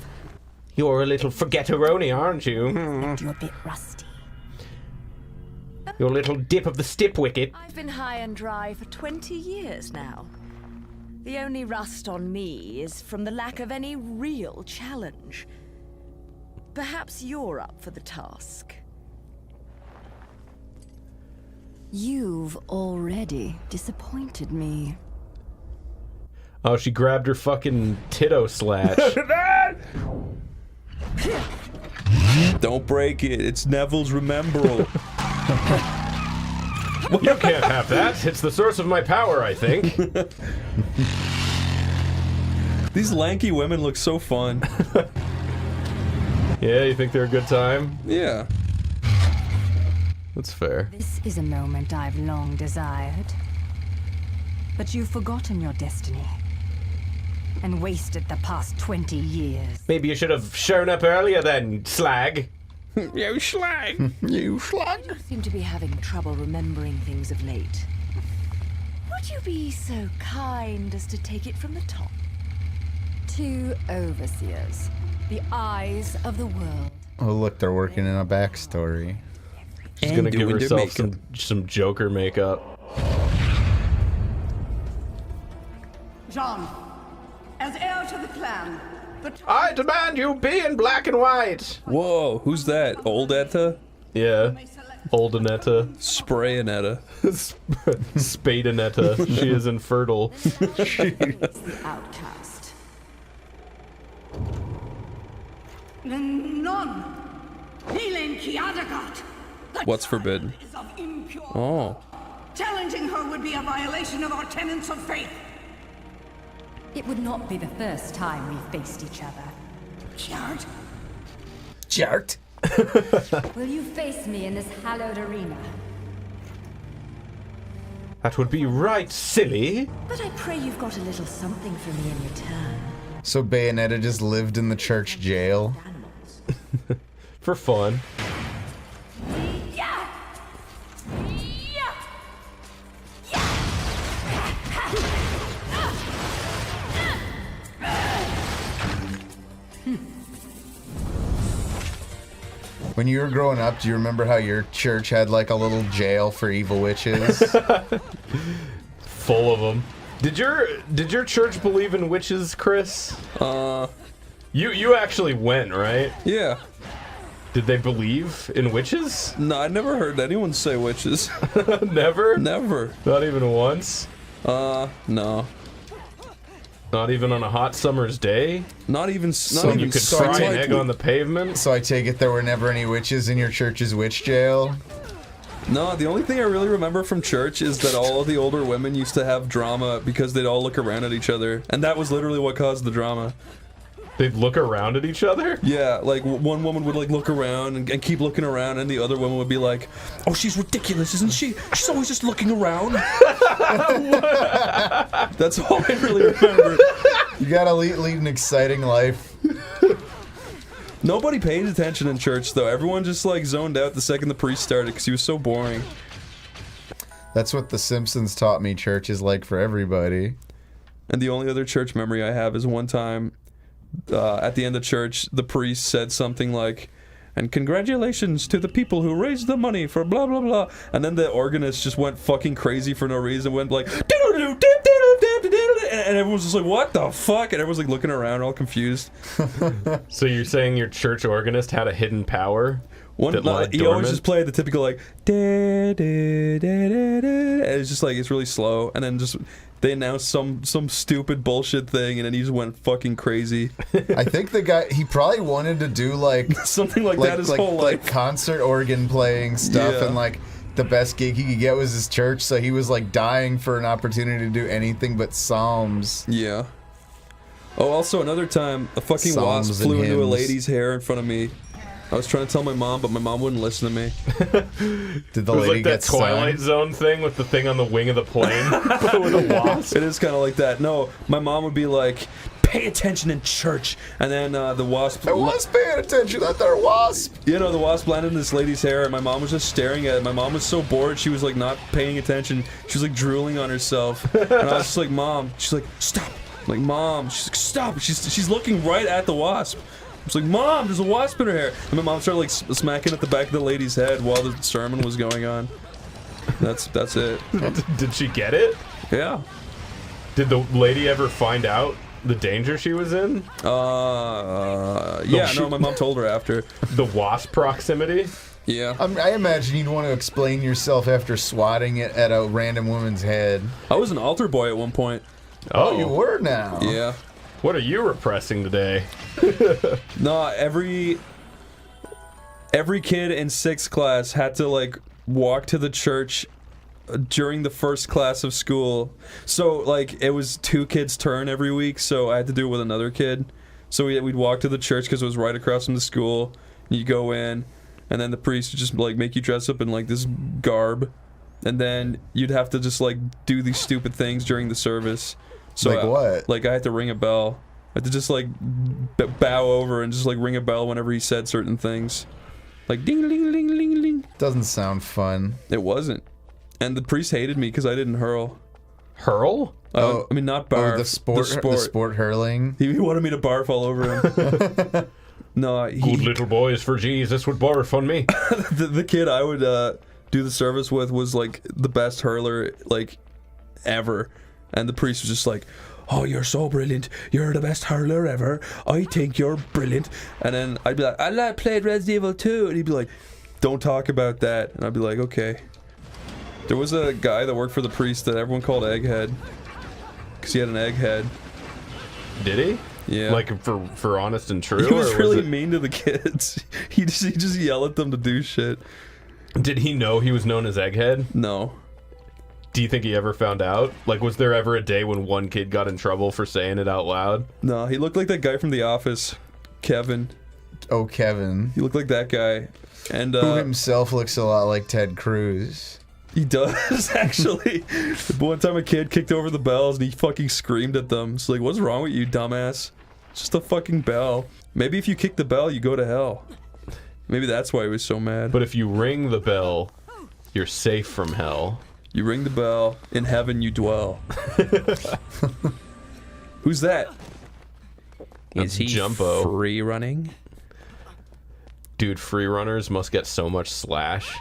You're a little forget-a-roni, aren't you? You're a bit rusty. Your little dip of the stip wicket. I've been high and dry for 20 years now. The only rust on me is from the lack of any real challenge. Perhaps you're up for the task. You've already disappointed me. Oh, she grabbed her fucking titto slatch. Don't break it. It's Neville's Rememberall. You can't have that. It's the source of my power, I think. These lanky women look so fun. Yeah, you think they're a good time? Yeah. That's fair. This is a moment I've long desired. But you've forgotten your destiny. And wasted the past 20 years. Maybe you should have shown up earlier then, slag. You slag. You slag. You seem to be having trouble remembering things of late. Would you be so kind as to take it from the top? 2 overseers. The eyes of the world. Oh, look, they're working in a backstory. She's gonna give herself some Joker makeup. John, as heir to the clan, I demand you be in black and white. Whoa, who's that? Old Etta? Yeah. Old Anetta. Spray Anetta. Spade Anetta. She is infertile. The outcast. none. What's forbidden? Oh. Challenging her would be a violation of our tenets of faith. It would not be the first time we've faced each other. Jart? Jart? Will you face me in this hallowed arena? That would be right, silly. But I pray you've got a little something for me in return. So Bayonetta just lived in the church jail? For fun. When you were growing up, do you remember how your church had like a little jail for evil witches? Full of them. Did your church believe in witches, Chris? You actually went, right? Yeah. Did they believe in witches? No, I never heard anyone say witches. Never? Never. Not even once? No. Not even on a hot summer's day? Not even so you could fry an egg on the pavement? So I take it there were never any witches in your church's witch jail? No, the only thing I really remember from church is that all of the older women used to have drama because they'd all look around at each other. And that was literally what caused the drama. They'd look around at each other? Yeah, like one woman would like look around and keep looking around, and the other woman would be like, "Oh, she's ridiculous, isn't she? She's always just looking around." That's all I really remember. You gotta lead an exciting life. Nobody paid attention in church though. Everyone just like zoned out the second the priest started because he was so boring. That's what The Simpsons taught me church is like for everybody. And the only other church memory I have is one time at the end of church, the priest said something like, "And congratulations to the people who raised the money for blah blah blah," and then the organist just went fucking crazy for no reason, went like, and everyone was just like, "What the fuck?" And everyone's like looking around, all confused. So you're saying your church organist had a hidden power? He always just played the typical like, and it's just like, it's really slow, and then just they announced some stupid bullshit thing, and then he just went fucking crazy. I think the guy, he probably wanted to do like something like that his whole life, like concert organ playing stuff, Yeah. and like the best gig he could get was his church, so he was like dying for an opportunity to do anything but psalms. Yeah. Oh, also another time, a fucking Psalms wasp and flew into a hymns. lady's hair in front of me. I was trying to tell my mom, but my mom wouldn't listen to me. Did the It was lady like get that Twilight stung? Zone thing with the thing on the wing of the plane, but with a wasp. It is kind of like that. No, my mom would be like, "Pay attention in church," and then the wasp. I was paying attention. That there wasp. You know, the wasp landed in this lady's hair, and my mom was just staring at it. My mom was so bored, she was like not paying attention. She was like drooling on herself, and I was just like, "Mom," she's like, "Stop!" I'm like, "Mom," she's like, "Stop!" She's looking right at the wasp. I was like, "Mom, there's a wasp in her hair," and my mom started like smacking at the back of the lady's head while the sermon was going on. That's it. Did she get it? Yeah. Did the lady ever find out the danger she was in? Yeah, no, my mom told her after. The wasp proximity? Yeah. I imagine you'd want to explain yourself after swatting it at a random woman's head. I was an altar boy at one point. Oh, you were now. Yeah. What are you repressing today? No, every kid in 6th class had to like walk to the church during the first class of school. So like it was 2 kids' turn every week, so I had to do it with another kid. So we'd walk to the church because it was right across from the school. You go in, and then the priest would just like make you dress up in like this garb, and then you'd have to just like do these stupid things during the service. So Like what? Like I had to ring a bell. I had to just like bow over and just like ring a bell whenever he said certain things. Like ding ling ling ling ling. Doesn't sound fun. It wasn't. And the priest hated me because I didn't hurl. Hurl? I mean, not barf. the sport hurling. He wanted me to barf all over him. No, Good little boys for Jesus would barf on me. the kid I would do the service with was like the best hurler like ever, and the priest was just like, "Oh, you're so brilliant. You're the best hurler ever. I think you're brilliant." And then I'd be like, "I played Resident Evil 2," and he'd be like, "Don't talk about that." And I'd be like, "Okay." There was a guy that worked for the priest that everyone called Egghead because he had an egg head. Did he? Yeah. Like for honest and true? He was or really it... mean to the kids. He just yell at them to do shit. Did he know he was known as Egghead? No. Do you think he ever found out? Like, was there ever a day when one kid got in trouble for saying it out loud? No, he looked like that guy from The Office, Kevin. Oh, Kevin. You look like that guy. And who himself looks a lot like Ted Cruz. He does, actually. One time a kid kicked over the bells and he fucking screamed at them. It's like, what's wrong with you, dumbass? It's just a fucking bell. Maybe if you kick the bell, you go to hell. Maybe that's why he was so mad. But if you ring the bell, you're safe from hell. You ring the bell, in heaven you dwell. Who's that? Is he Jumbo. Free running? Dude, free runners must get so much slash.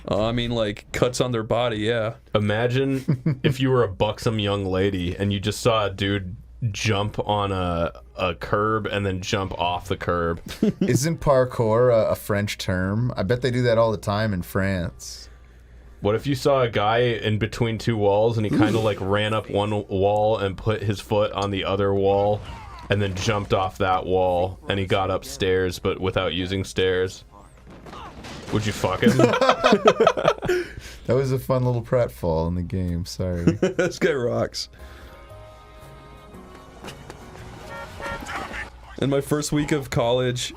I mean, like, cuts on their body, yeah. Imagine if you were a buxom young lady and you just saw a dude jump on a curb and then jump off the curb. Isn't parkour a French term? I bet they do that all the time in France. What if you saw a guy in between two walls and he kind of like ran up one wall and put his foot on the other wall and then jumped off that wall and he got upstairs but without using stairs? Would you fuck him? That was a fun little pratfall in the game, sorry. This guy rocks. In my first week of college,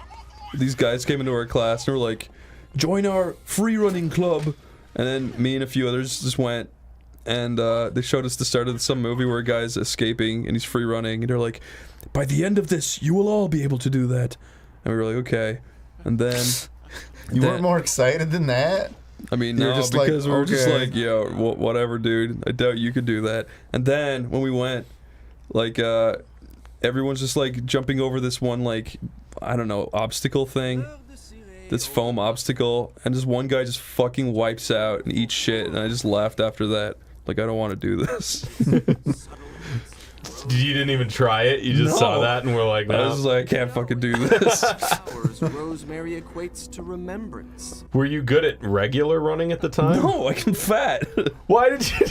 these guys came into our class and were like, join our free running club. And then me and a few others just went, and they showed us the start of some movie where a guy's escaping and he's free running, and they're like, by the end of this, you will all be able to do that. And we were like, okay. And then... You weren't more excited than that? I mean, You were no, just because like, we were just okay. like, yeah, whatever, dude. I doubt you could do that. And then, when we went, like, everyone's just, like, jumping over this one, like, I don't know, obstacle thing. This foam obstacle. And this one guy just fucking wipes out and eats shit. And I just laughed after that. Like, I don't want to do this. You didn't even try it? You just saw that and were like, no. I was like, I can't fucking do this. Rosemary equates to remembrance. Were you good at regular running at the time? No, I'm fat. Why did you...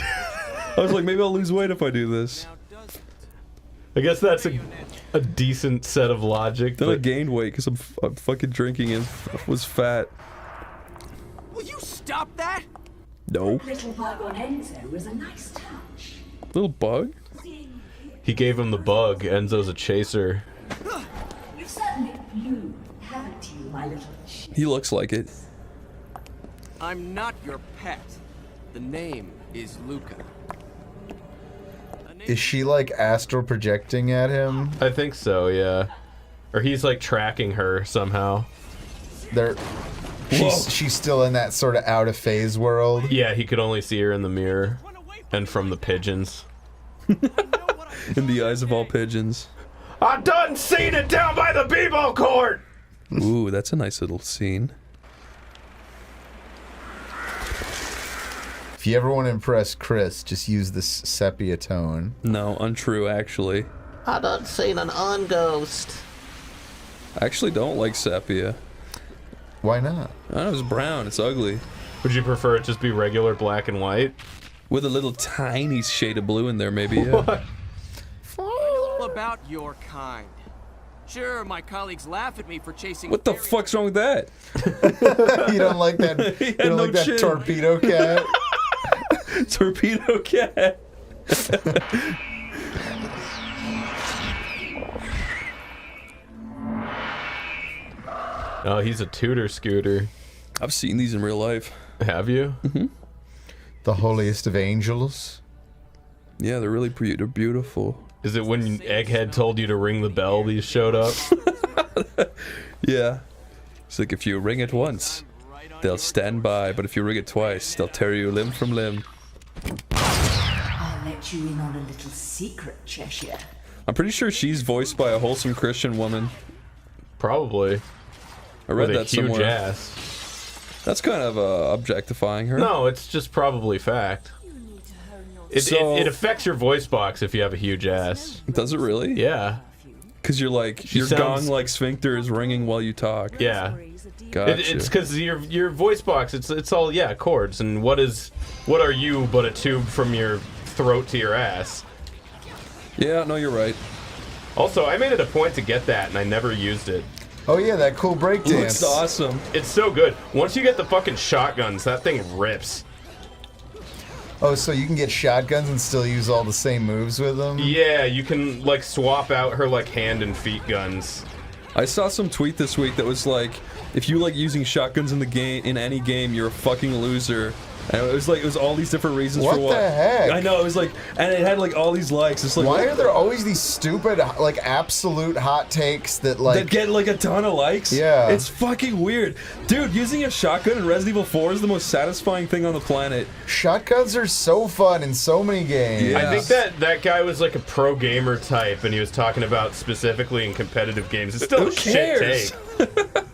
I was like, maybe I'll lose weight if I do this. I guess that's a decent set of logic. Then I gained weight because I'm fucking drinking and was fat. Will you stop that? No. Little bug on Enzo was a nice touch. Little bug? He gave him the bug. Enzo's a chaser. You've certainly blue, haven't you, my little shit? He looks like it. I'm not your pet. The name is Luca. Is she like astral projecting at him? I think so, yeah. Or he's like tracking her somehow. She's still in that sort of out of phase world. Yeah, he could only see her in the mirror and from the pigeons. In the eyes of all pigeons. I done seen it down by the Bebo court! Ooh, that's a nice little scene. If you ever want to impress Chris, just use this sepia tone. No, untrue, actually. I done seen an unghost. I actually don't like sepia. Why not? I don't know, it's brown, it's ugly. Would you prefer it just be regular black and white? With a little tiny shade of blue in there, maybe, yeah. All about your kind. Sure, my colleagues laugh at me for chasing. What the fuck's wrong with that? You don't like that? You don't like that torpedo cat? Torpedo cat. Oh, he's a tutor scooter. I've seen these in real life. Have you? Mm-hmm. The holiest of angels. Yeah, they're really they're beautiful. Is it when Egghead told you to ring the bell these showed up? Yeah. It's like if you ring it once, they'll stand by, but if you ring it twice, they'll tear you limb from limb. I'll let you in on a little secret, Cheshire. I'm pretty sure she's voiced by a wholesome Christian woman. Probably. I read With that a huge somewhere. ass. That's kind of objectifying her. No, it's just probably fact. It affects your voice box if you have a huge ass. Does it really? Yeah. Because you're like, your gong-like sphincter is ringing while you talk. Yeah. Gotcha. It's because your voice box, it's all, yeah, chords. And what are you but a tube from your throat to your ass? Yeah, no, you're right. Also, I made it a point to get that, and I never used it. Oh yeah, that cool breakdance. Looks awesome. It's so good. Once you get the fucking shotguns, that thing rips. Oh, so you can get shotguns and still use all the same moves with them? Yeah, you can like swap out her like hand and feet guns. I saw some tweet this week that was like, if you like using shotguns in the game, in any game, you're a fucking loser. And it was all these different reasons for what. What the heck? I know, it was like, and it had like all these likes. It's like, why are there always these stupid, like, absolute hot takes that like that get like a ton of likes? Yeah, it's fucking weird, dude. Using a shotgun in Resident Evil 4 is the most satisfying thing on the planet. Shotguns are so fun in so many games. Yeah. I think that guy was like a pro gamer type, and he was talking about specifically in competitive games. It's still a shit take.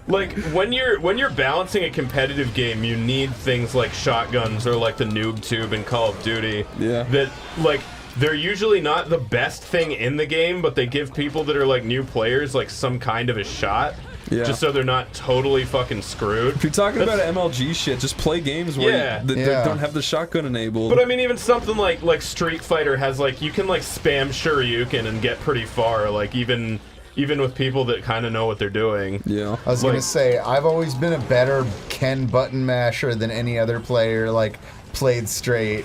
Like when you're balancing a competitive game, you need things like shotguns or like the noob tube in Call of Duty. Yeah. That like they're usually not the best thing in the game, but they give people that are like new players like some kind of a shot. Yeah. Just so they're not totally fucking screwed. If you're talking about MLG shit, just play games where you don't have the shotgun enabled. But I mean, even something like Street Fighter has like you can like spam Shoryuken and get pretty far. Like even with people that kind of know what they're doing. Yeah. I was gonna say, I've always been a better Ken button masher than any other player, like, played straight.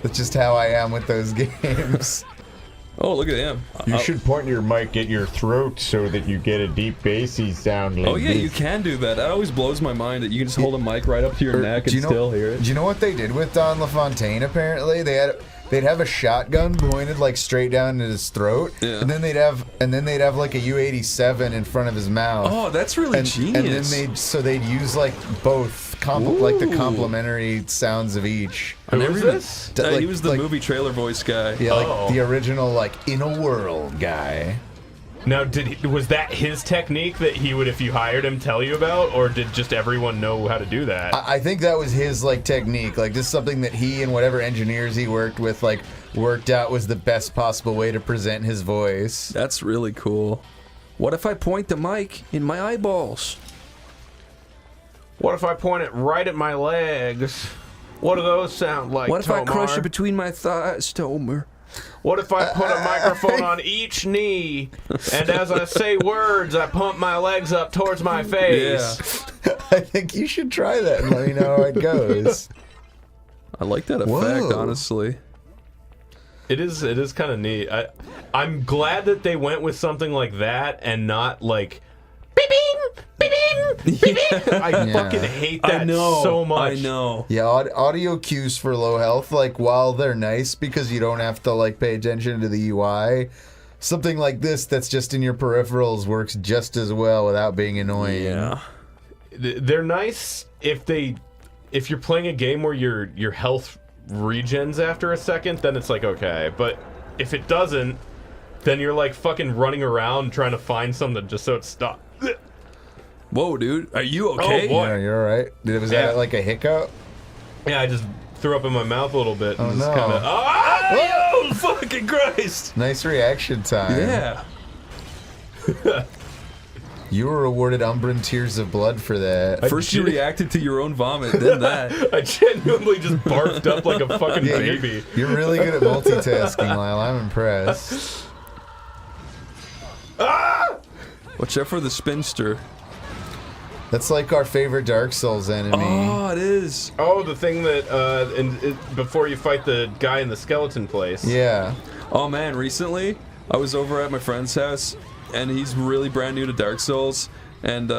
That's just how I am with those games. Oh, look at him. You should point your mic at your throat so that you get a deep bassy sound. Like Oh yeah, this. you can do that. That always blows my mind that you can just hold a mic right up to your neck and still hear it. Do you know what they did with Don LaFontaine, apparently? They'd have a shotgun pointed like straight down at his throat, and then they'd have like a U-87 in front of his mouth. Oh, that's really genius. And then they'd use like both, like the complementary sounds of each. Who was this? Like, he was the movie trailer voice guy. Yeah, like the original like In a World guy. Now, was that his technique that he would, if you hired him, tell you about, or did just everyone know how to do that? I think that was his like technique, like just something that he and whatever engineers he worked with like worked out was the best possible way to present his voice. That's really cool. What if I point the mic in my eyeballs? What if I point it right at my legs? What do those sound like, What if I crush Tomar? it between my thighs, Tomer? What if I put a microphone on each knee, and as I say words, I pump my legs up towards my face? Yeah. I think you should try that and let me know how it goes. I like that effect, honestly. It is kind of neat. I'm glad that they went with something like that and not like beep beep beep beep beep beep. I fucking hate that so much. I know. Yeah, audio cues for low health, like while they're nice because you don't have to like pay attention to the UI, something like this that's just in your peripherals works just as well without being annoying. Yeah. They're nice if you're playing a game where your health regens after a second, then it's like okay. But if it doesn't, then you're like fucking running around trying to find something just so it stops. Whoa, dude, are you okay? Oh boy, Yeah, you're alright. Was that like a hiccup? Yeah, I just threw up in my mouth a little bit. And Oh, just no. kind of. Oh, fucking Christ! Nice reaction time. Yeah. You were awarded Umbran Tears of Blood for that. First you reacted to your own vomit, then that. I genuinely just barfed up like a fucking Yeah, baby. You're really good at multitasking, Lyle. I'm impressed. Watch out for the spinster. That's like our favorite Dark Souls enemy. Oh, it is. Oh, the thing that before you fight the guy in the skeleton place. Yeah. Oh man, recently I was over at my friend's house, and he's really brand new to Dark Souls, and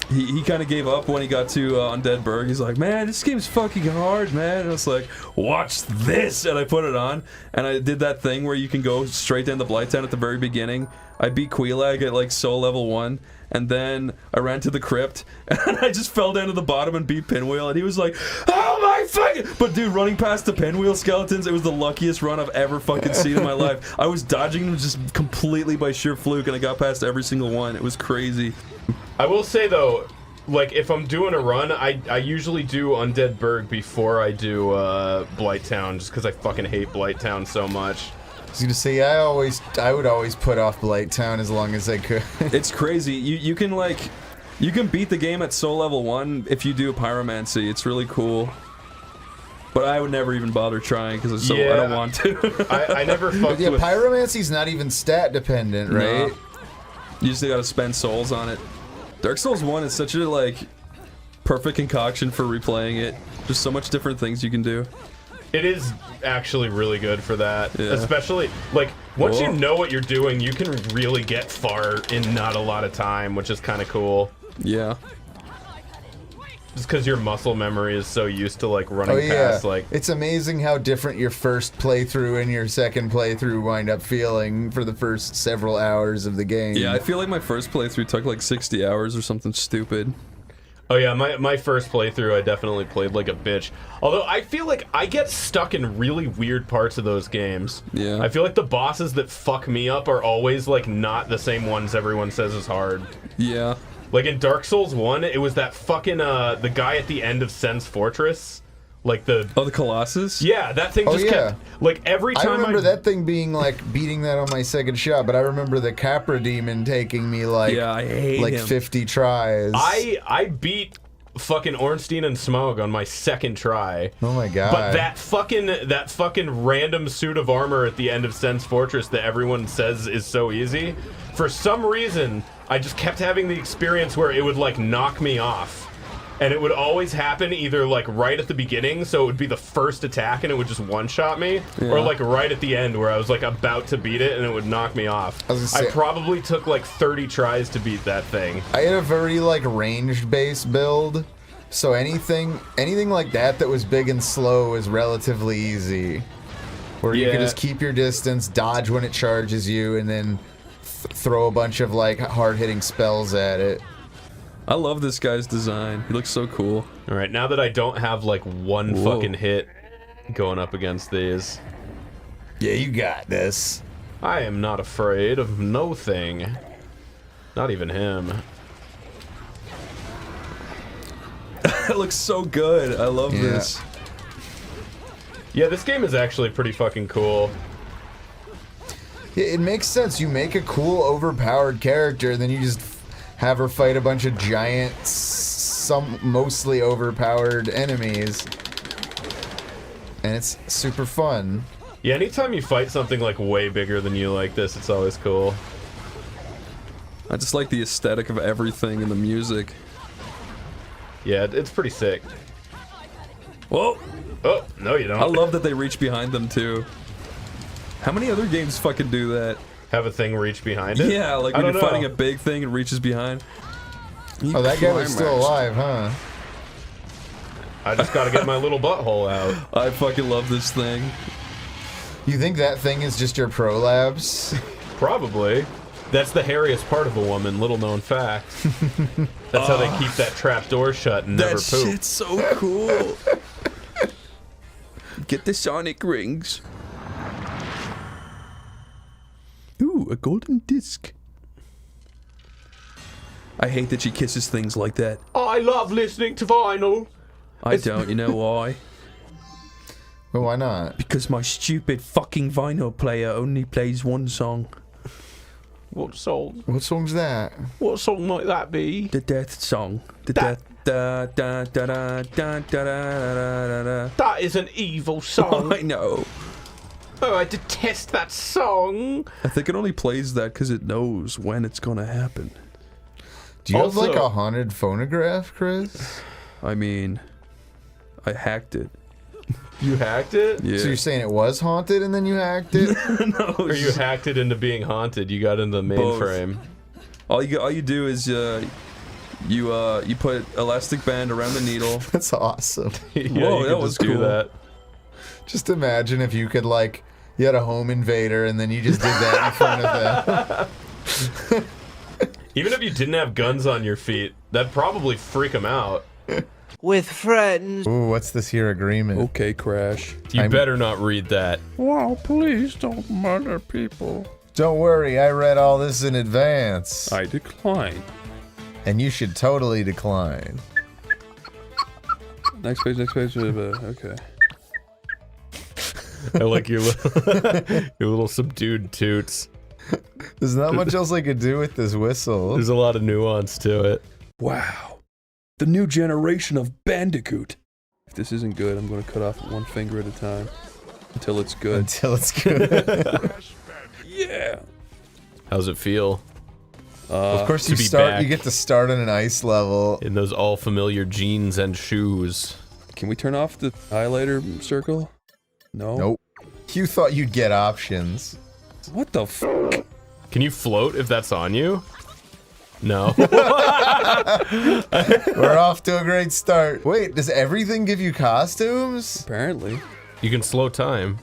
he kind of gave up when he got to Undead Burg. He's like, man, this game's fucking hard, man. And I was like, watch this, and I put it on, and I did that thing where you can go straight down the Blighttown at the very beginning. I beat Quelaag at like Soul level 1, and then I ran to the crypt, and I just fell down to the bottom and beat Pinwheel, and he was like, oh my fucking... But dude, running past the Pinwheel skeletons, it was the luckiest run I've ever fucking seen in my life. I was dodging them just completely by sheer fluke, and I got past every single one. It was crazy. I will say though, like if I'm doing a run, I usually do Undead Burg before I do Blighttown, just because I fucking hate Blighttown so much. I was gonna say I would always put off Blighttown as long as I could. It's crazy. You can beat the game at Soul level 1 if you do Pyromancy. It's really cool. But I would never even bother trying because I don't want to. I never fucked with... Pyromancy's not even stat dependent, right? No. You just gotta spend souls on it. Dark Souls 1 is such a perfect concoction for replaying it. There's so much different things you can do. It is actually really good for that. Yeah. Especially, like, once you Whoa. know what you're doing, you can really get far in not a lot of time, which is kind of cool. Yeah. Just because your muscle memory is so used to, like, running Oh yeah, past, like... it's amazing how different your first playthrough and your second playthrough wind up feeling for the first several hours of the game. Yeah, I feel like my first playthrough took like 60 hours or something stupid. Oh yeah, my first playthrough, I definitely played like a bitch. Although I feel like I get stuck in really weird parts of those games. Yeah. I feel like the bosses that fuck me up are always like not the same ones everyone says is hard. Yeah. Like in Dark Souls 1, it was that fucking the guy at the end of Sen's Fortress. Like the... Oh, the Colossus? Yeah, that thing just kept... Like every time I remember that thing being like beating that on my second shot, but I remember the Capra Demon taking me like I hate like him. 50 tries. I beat fucking Ornstein and Smough on my second try. Oh my god. But that fucking random suit of armor at the end of Sen's Fortress that everyone says is so easy, for some reason I just kept having the experience where it would like knock me off. And it would always happen either like right at the beginning, so it would be the first attack and it would just one-shot me, or like right at the end where I was like about to beat it and it would knock me off. I probably took like 30 tries to beat that thing. I had a very like ranged base build, so anything like that was big and slow is relatively easy. Where you can just keep your distance, dodge when it charges you, and then throw a bunch of like hard-hitting spells at it. I love this guy's design. He looks so cool. All right, now that I don't have like one fucking hit going up against these. Yeah, you got this. I am not afraid of no thing. Not even him. It looks so good. I love this. Yeah, this game is actually pretty fucking cool. Yeah, it makes sense. You make a cool, overpowered character, then you just have her fight a bunch of giant, some mostly overpowered enemies. And it's super fun. Yeah, anytime you fight something like way bigger than you like this, it's always cool. I just like the aesthetic of everything and the music. Yeah, it's pretty sick. Whoa! Oh, no you don't. I love that they reach behind them too. How many other games fucking do that? Have a thing reach behind it? Yeah, like when you're fighting a big thing and reaches behind. Oh, that guy was still alive, huh? I just gotta get my little butthole out. I fucking love this thing. You think that thing is just your prolapse? Probably. That's the hairiest part of a woman, little known fact. That's how they keep that trap door shut and never poop. That shit's so cool. Get the sonic rings. Ooh, a golden disc. I hate that she kisses things like that. I love listening to vinyl. I don't, you know why? Well, why not? Because my stupid fucking vinyl player only plays one song. What song? What song's that? What song might that be? The death song. The death. Da, da, da, da, da, da, da, da, da. That is an evil song. I know. Oh, I detest that song. I think it only plays that because it knows when it's gonna happen. Do you have like a haunted phonograph, Chris? I mean, I hacked it. You hacked it? Yeah. So you're saying it was haunted and then you hacked it? No. Or you hacked it into being haunted? You got in the mainframe. All you do is you put elastic band around the needle. That's awesome. Yeah, whoa, that was cool. That. Just imagine if you could like, you had a home invader and then you just did that in front of them. Even if you didn't have guns on your feet, that'd probably freak them out. With friends. Ooh, what's this here agreement? Okay, Crash. You better not read that. Wow, please don't murder people. Don't worry, I read all this in advance. I decline. And you should totally decline. Next page, okay. I like your little subdued toots. There's not much else I could do with this whistle. There's a lot of nuance to it. Wow. The new generation of Bandicoot. If this isn't good, I'm going to cut off one finger at a time. Until it's good. Until it's good. Yeah. How's it feel? Of course to you be start. back You get to start on an ice level. in those all familiar jeans and shoes. Can we turn off the highlighter circle? No. Nope. You thought you'd get options. What the fuck? Can you float if that's on you? No. We're off to a great start. Wait, does everything give you costumes? Apparently. You can slow time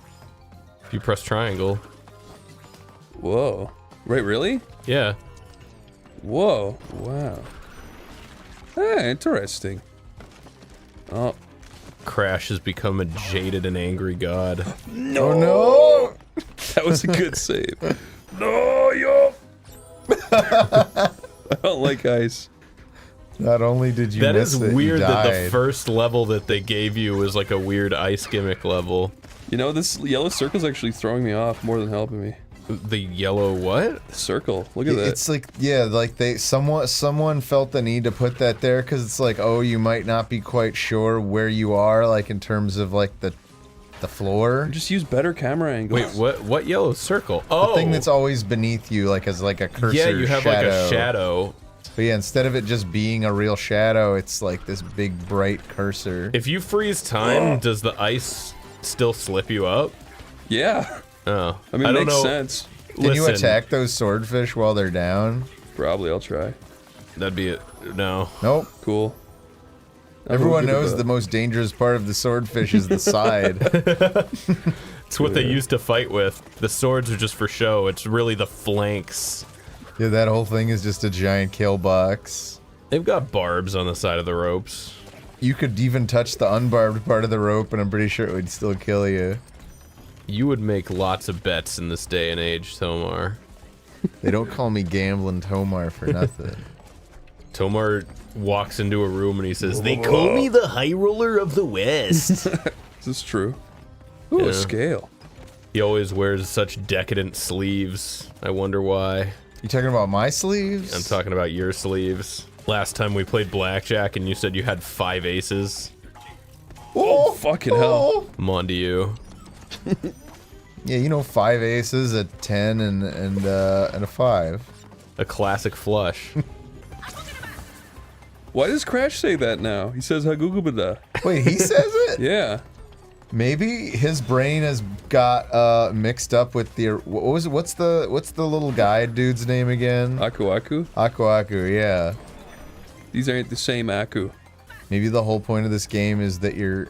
if you press triangle. Whoa. Wait, really? Yeah. Whoa. Wow. Hey, interesting. Oh. Crash has become a jaded and angry god. No. Oh, no. That was a good save. No, yo. I don't like ice. Not only did you That miss is it, you weird that the died. first level that they gave you was like a weird ice gimmick level. You know, this yellow circle's actually throwing me off more than helping me. The yellow what? Circle. Look at that. It's like, yeah, like someone felt the need to put that there because it's like, oh, you might not be quite sure where you are, like in terms of like the floor. Just use better camera angles. Wait, what yellow circle? Oh, The thing that's always beneath you, like as like a cursor. yeah, you have shadow. like a shadow. But yeah, instead of it just being a real shadow, it's like this big bright cursor. If you freeze time, does the ice still slip you up? Yeah. Oh, I mean, it makes sense. Can you attack those swordfish while they're down? Probably, I'll try. That'd be it. No. Nope. Cool. Everyone knows the most dangerous part of the swordfish is the side. It's what they used to fight with. The swords are just for show. It's really the flanks. Yeah, that whole thing is just a giant kill box. They've got barbs on the side of the ropes. You could even touch the unbarbed part of the rope and I'm pretty sure it would still kill you. You would make lots of bets in this day and age, Tomar. They don't call me Gambling Tomar for nothing. Tomar walks into a room and he says, "They call me the High Roller of the West." This is true. Ooh, Yeah. a scale. He always wears such decadent sleeves. I wonder why. You talking about my sleeves? I'm talking about your sleeves. Last time we played blackjack and you said you had 5 aces. Oh, fucking hell. I'm on to you. Yeah, you know, 5 aces, a 10, and a 5. A classic flush. Why does Crash say that now? He says Hagugubada. Wait, he says it? Yeah. Maybe his brain has got mixed up with the what's the little guy dude's name again? Aku Aku? Aku Aku, yeah. These aren't the same Aku. Maybe the whole point of this game is that you're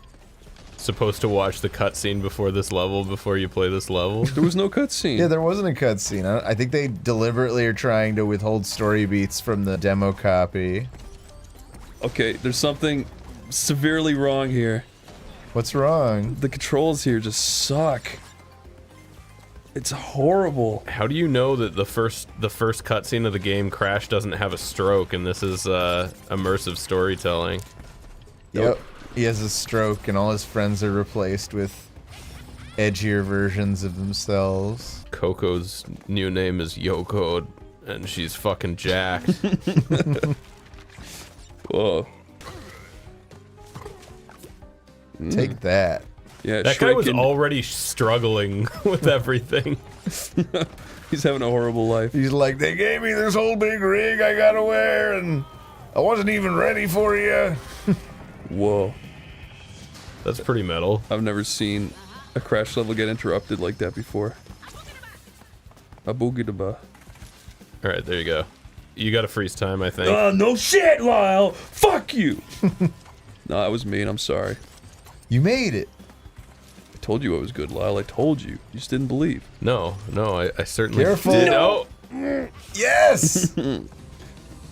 supposed to watch the cutscene before this level, before you play this level. There was no cutscene. Yeah, there wasn't a cutscene. I think they deliberately are trying to withhold story beats from the demo copy. Okay, there's something severely wrong here. What's wrong? The controls here just suck. It's horrible. How do you know that the first cutscene of the game, Crash doesn't have a stroke and this is immersive storytelling? Yep. He has a stroke and all his friends are replaced with edgier versions of themselves. Coco's new name is Yoko and she's fucking jacked. Whoa. Take that. Yeah, that guy was already struggling with everything. He's having a horrible life. He's like, they gave me this whole big rig I gotta wear and I wasn't even ready for you. Whoa. That's pretty metal. I've never seen a Crash level get interrupted like that before. A boogie daba. Alright, there you go. You got to freeze time, I think. No shit, Lyle! Fuck you! No, that was mean, I'm sorry. You made it. I told you I was good, Lyle. I told you. You just didn't believe. No, I certainly Careful. did. No. Oh! Yes!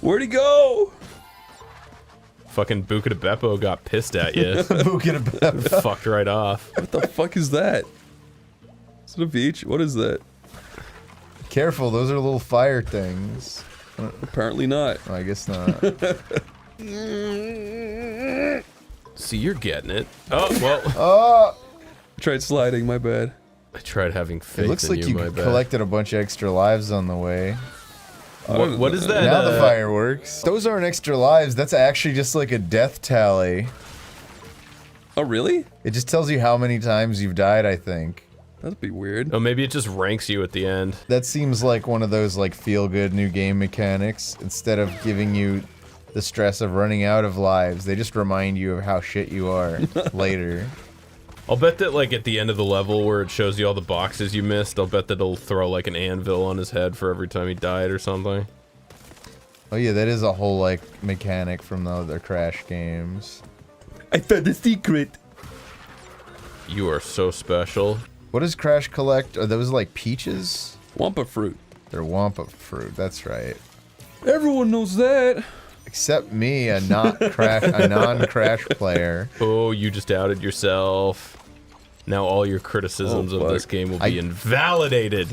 Where'd he go? Fucking Buca de Beppo got pissed at you. Buca de Beppo. Fucked right off. What the fuck is that? Is it a beach? What is that? Careful, those are little fire things. Apparently not. Oh, I guess not. See, you're getting it. Oh, well. Oh! I tried sliding, my bad. I tried having faith It looks in like you my bad. collected a bunch of extra lives on the way. What is that? Now the fireworks. Those aren't extra lives. That's actually just like a death tally. Oh, really? It just tells you how many times you've died, I think. That'd be weird. Oh, maybe it just ranks you at the end. That seems like one of those like feel-good new game mechanics. Instead of giving you the stress of running out of lives, they just remind you of how shit you are later. I'll bet that, like, at the end of the level where it shows you all the boxes you missed, I'll bet that it'll throw, like, an anvil on his head for every time he died or something. Oh yeah, that is a whole, like, mechanic from the other Crash games. I found a secret. You are so special. What does Crash collect? Are those, like, peaches? Wampa fruit. They're Wampa fruit, that's right. Everyone knows that. Except me, a non-Crash player. Oh, you just outed yourself. Now all your criticisms of this game will be invalidated.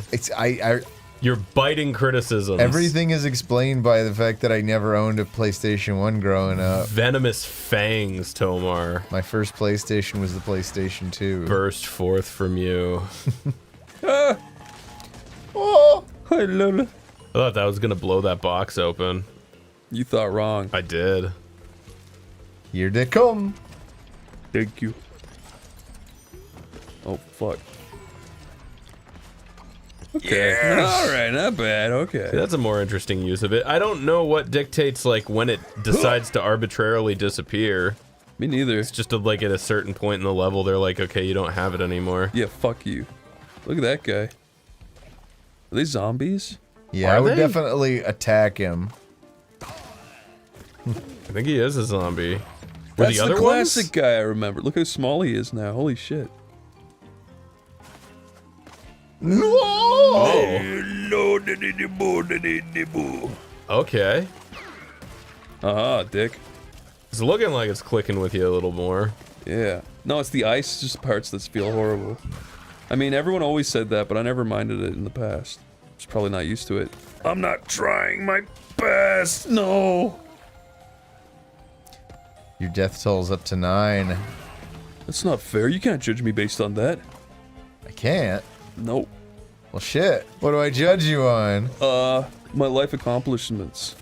Your biting criticisms. Everything is explained by the fact that I never owned a PlayStation 1 growing up. Venomous fangs, Tomar. My first PlayStation was the PlayStation 2. Burst forth from you. Oh! Hi, Lola. I thought that was gonna blow that box open. You thought wrong. I did. Here they come. Thank you. Oh, fuck. Okay. Yes. Alright, not bad. Okay. See, that's a more interesting use of it. I don't know what dictates, like, when it decides to arbitrarily disappear. Me neither. It's just like at a certain point in the level, they're like, okay, you don't have it anymore. Yeah, fuck you. Look at that guy. Are they zombies? Yeah, I would definitely attack him. I think he is a zombie. Were That's the other classic ones? guy I remember. Look how small he is now. Holy shit. No! Oh. Okay. Dick. It's looking like it's clicking with you a little more. Yeah. No, it's the ice, just parts that feel horrible. I mean, everyone always said that, but I never minded it in the past. Just probably not used to it. I'm not trying my best. No. Your death toll's up to 9. That's not fair. You can't judge me based on that. I can't. Nope. Well, shit. What do I judge you on? My life accomplishments.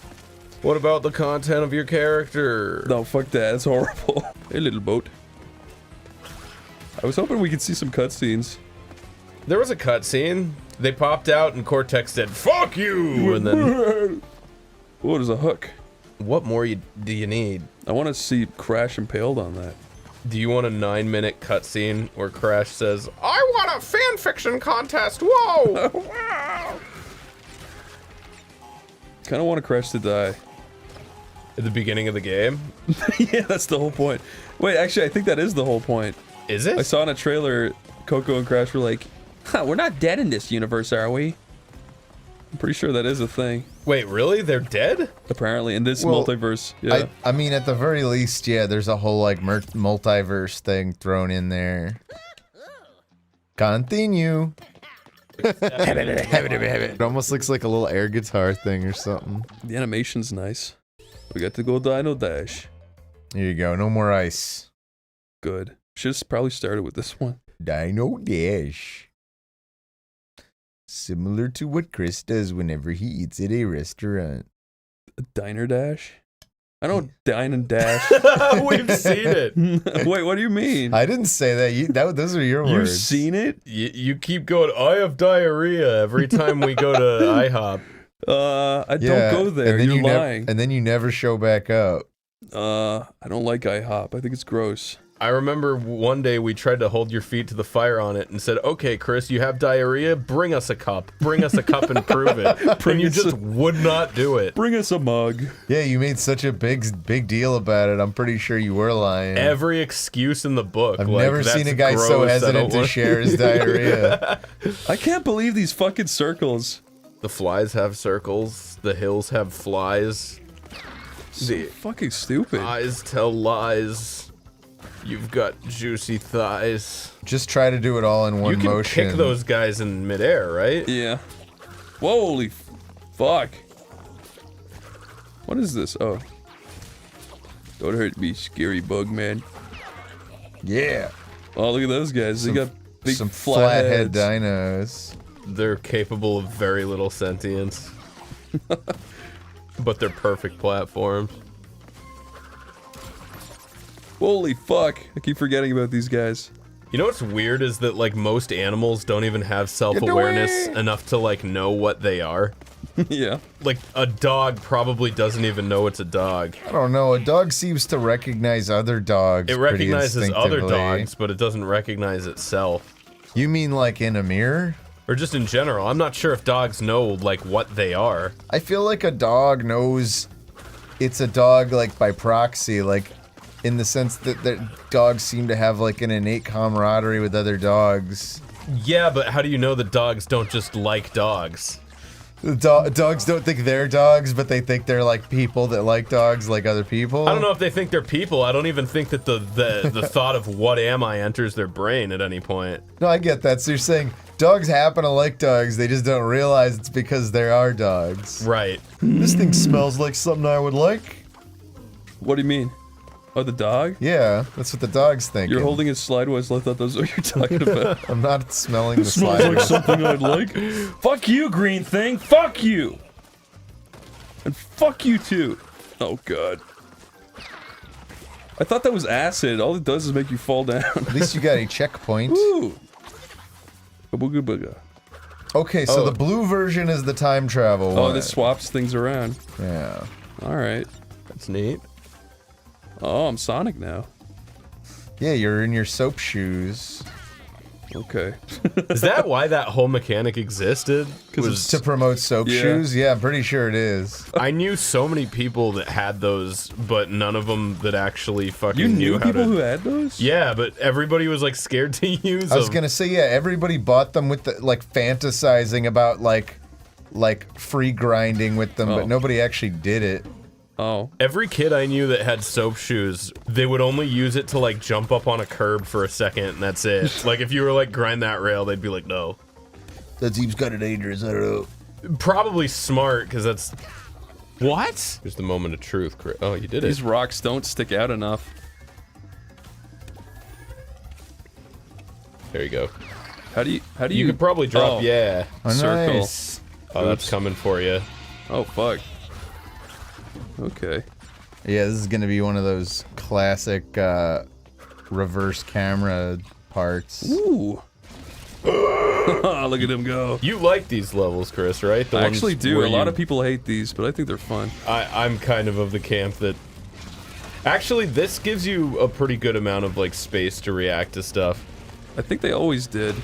What about the content of your character? No, fuck that. It's horrible. Hey, little boat. I was hoping we could see some cutscenes. There was a cutscene. They popped out and Cortex said, "Fuck you!" And then... Oh, there's a hook. What more do you need? I want to see Crash impaled on that. Do you want a 9-minute cutscene where Crash says, "I want a fanfiction contest, whoa!" Wow. Kind of want Crash to die. At the beginning of the game? Yeah, that's the whole point. Wait, actually, I think that is the whole point. Is it? I saw in a trailer, Coco and Crash were like, we're not dead in this universe, are we? I'm pretty sure that is a thing. Wait, really? They're dead? Apparently, in this multiverse, yeah. I mean, at the very least, yeah, there's a whole, like, multiverse thing thrown in there. Continue. It almost looks like a little air guitar thing or something. The animation's nice. We got to go Dino Dash. Here you go, no more ice. Good. Should've probably started with this one. Dino Dash. Similar to what Chris does whenever he eats at a restaurant. A Diner Dash? I don't dine and dash. We've seen it. Wait, what do you mean? I didn't say that. Those are your words. You've seen it? You keep going, "I have diarrhea" every time we go to IHOP. I don't go there. And then You're lying. and then you never show back up. I don't like IHOP. I think it's gross. I remember one day we tried to hold your feet to the fire on it and said, "Okay, Chris, you have diarrhea. Bring us a cup. Bring us a cup and prove it." And you just would not do it. Bring us a mug. Yeah, you made such a big deal about it. I'm pretty sure you were lying. Every excuse in the book. I've like, never seen "That's a guy so gross, I hesitant don't to share his diarrhea. I can't believe these fucking circles. The flies have circles. The hills have flies. So fucking stupid. Eyes tell lies. You've got juicy thighs. Just try to do it all in one motion. You can kick those guys in midair, right? Yeah. Holy fuck. What is this? Oh. Don't hurt me, scary bug man. Yeah. Oh, look at those guys. They got big some flathead dinos. They're capable of very little sentience. But they're perfect platforms. Holy fuck. I keep forgetting about these guys. You know what's weird is that, like, most animals don't even have self-awareness enough to, like, know what they are. Yeah. Like, a dog probably doesn't even know it's a dog. I don't know. A dog seems to recognize other dogs. It pretty recognizes other instinctively. dogs, but it doesn't recognize itself. You mean like in a mirror? Or just in general. I'm not sure if dogs know, like, what they are. I feel like a dog knows it's a dog, like, by proxy, like, in the sense that dogs seem to have, like, an innate camaraderie with other dogs. Yeah, but how do you know that dogs don't just like dogs? Dogs don't think they're dogs, but they think they're, like, people that like dogs like other people? I don't know if they think they're people. I don't even think that the thought of what am I enters their brain at any point. No, I get that. So you're saying dogs happen to like dogs, they just don't realize it's because they are dogs. Right. This thing smells like something I would like. What do you mean? Oh, the dog? Yeah, that's what the dog's thinking. You're holding it sideways. I thought that's what you're talking about. I'm not smelling the smells slide. like something I'd like. Fuck you, green thing. Fuck you. And fuck you too. Oh god. I thought that was acid. All it does is make you fall down. At least you got a checkpoint. Ooh. Booga booga. Okay, so the blue version is the time travel one. Oh, this swaps things around. Yeah. Alright. That's neat. Oh, I'm Sonic now. Yeah, you're in your soap shoes. Okay. Is that why that whole mechanic existed? Was to promote soap shoes? Yeah, I'm pretty sure it is. I knew so many people that had those, but none of them that actually fucking You knew knew how people to... who had those? Yeah, but everybody was like scared to use them. I was gonna say, yeah, everybody bought them with the, like, fantasizing about like free grinding with them, but nobody actually did it. Oh. Every kid I knew that had soap shoes, they would only use it to like jump up on a curb for a second and that's it. Like if you were like grind that rail, they'd be like, no. That seems kind of dangerous, I don't know. Probably smart, because that's... What? Here's the moment of truth, Chris. Oh, you did it. These rocks don't stick out enough. There you go. How do you... You could probably drop, yeah. Oh, circle. nice. Oh, that's coming for you. Oh, fuck. Okay. Yeah, this is gonna be one of those classic reverse camera parts. Ooh. Look at him go. You like these levels, Chris, right? I actually do. A lot of people hate these, but I think they're fun. I'm kind of the camp that... Actually, this gives you a pretty good amount of, like, space to react to stuff. I think they always did.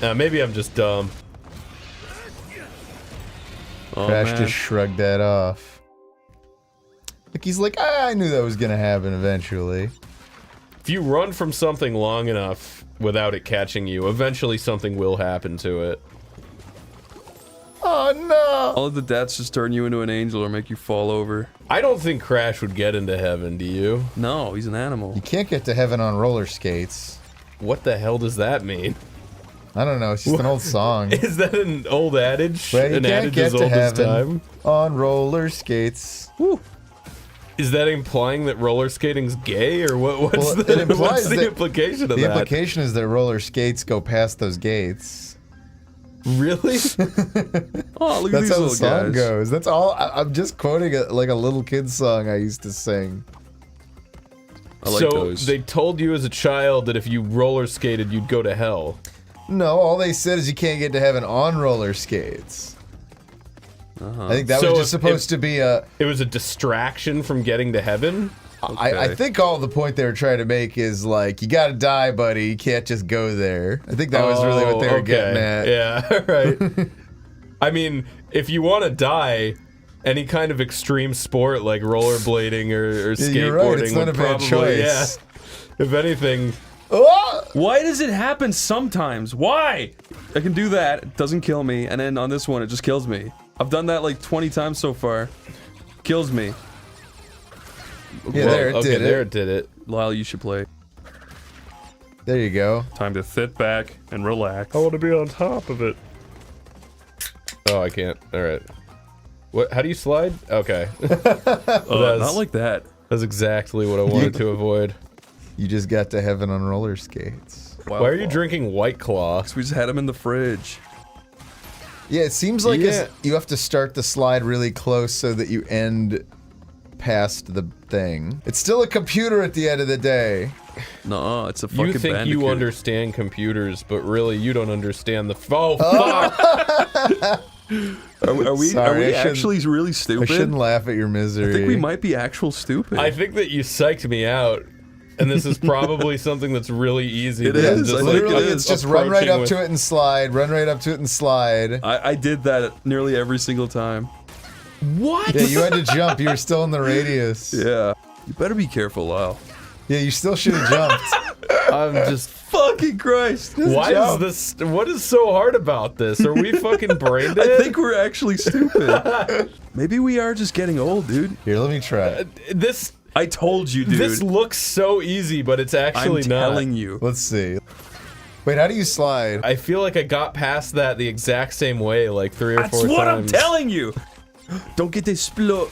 Maybe I'm just dumb. Oh, Crash man. just shrugged that off. Like, he's like, I knew that was gonna happen eventually. If you run from something long enough without it catching you, eventually something will happen to it. Oh no! All of the deaths just turn you into an angel or make you fall over. I don't think Crash would get into heaven, do you? No, he's an animal. You can't get to heaven on roller skates. What the hell does that mean? I don't know, it's just an old song. Is that an old adage? Well, you An can't adage get as to old as heaven time? on roller skates. Woo. Is that implying that roller skating's gay, or what's Well, the, it implies what's the that- implication of The that? implication is that roller skates go past those gates. Really? Oh, look at That's these how the little song guys. goes. That's all. I'm just quoting like a little kid's song I used to sing. I like so those. they told you as a child that if you roller skated, you'd go to hell. No, all they said is you can't get to heaven on roller skates. I think that So was just supposed to be a... It was a distraction from getting to heaven? I think all the point they were trying to make is like, you gotta die, buddy. You can't just go there. I think that was really what they were getting at. Yeah, right. I mean, if you want to die, any kind of extreme sport like rollerblading or skateboarding You're right, it's not would a bad probably, choice. yeah. If anything... Why does it happen sometimes? Why? I can do that, it doesn't kill me, and then on this one it just kills me. I've done that like 20 times so far. Kills me. Yeah, there it did there it. it did it. Lyle, you should play. There you go. Time to sit back and relax. I want to be on top of it. Oh, I can't. Alright. What? How do you slide? Okay. Not like that. That's exactly what I wanted to avoid. You just got to heaven on roller skates. Why are you drinking White Claw? Because we just had them in the fridge. Yeah, it seems like you have to start the slide really close so that you end past the thing. It's still a computer at the end of the day. No, it's a fucking You think Bandicoot. you understand computers, but really you don't understand the... Oh, fuck! Are we Sorry, I actually really stupid? I shouldn't laugh at your misery. I think we might be actual stupid. I think that you psyched me out, and this is probably something that's really easy. It is. Just, Literally, like, it's just run right up with- to it and slide. Run right up to it and slide. I did that nearly every single time. What? Yeah, you had to jump. You were still in the radius. Yeah. You better be careful, Lyle. Yeah, you still should have jumped. I'm just fucking Christ. Why is this? What is so hard about this? Are we fucking brain dead? I think we're actually stupid. Maybe we are just getting old, dude. Here, let me try. This. I told you, dude. This looks so easy, but it's actually I'm not. telling you. Let's see. Wait, how do you slide? I feel like I got past that the exact same way like 3 or 4 times. That's what I'm telling you. Don't get this split.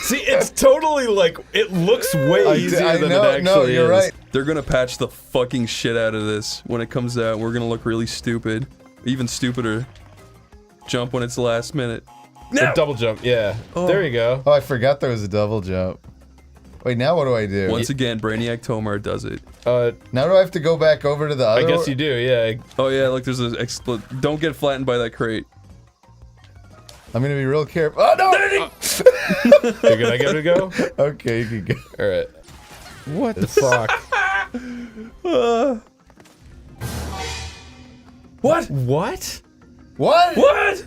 See, it's totally like, it looks way easier than it actually no, you're is. right. They're gonna patch the fucking shit out of this when it comes out. We're gonna look really stupid. Even stupider. Jump when it's the last minute. No! Double jump, yeah. Oh. There you go. Oh, I forgot there was a double jump. Wait, now what do I do? Once again, Brainiac Tomar does it. Now do I have to go back over to the other I guess you do, yeah. Oh yeah, look, there's a don't get flattened by that crate. I'm gonna be real careful. Oh no! You're gonna give it a go? Okay, you can go. Alright. What the fuck? What? What? What? What?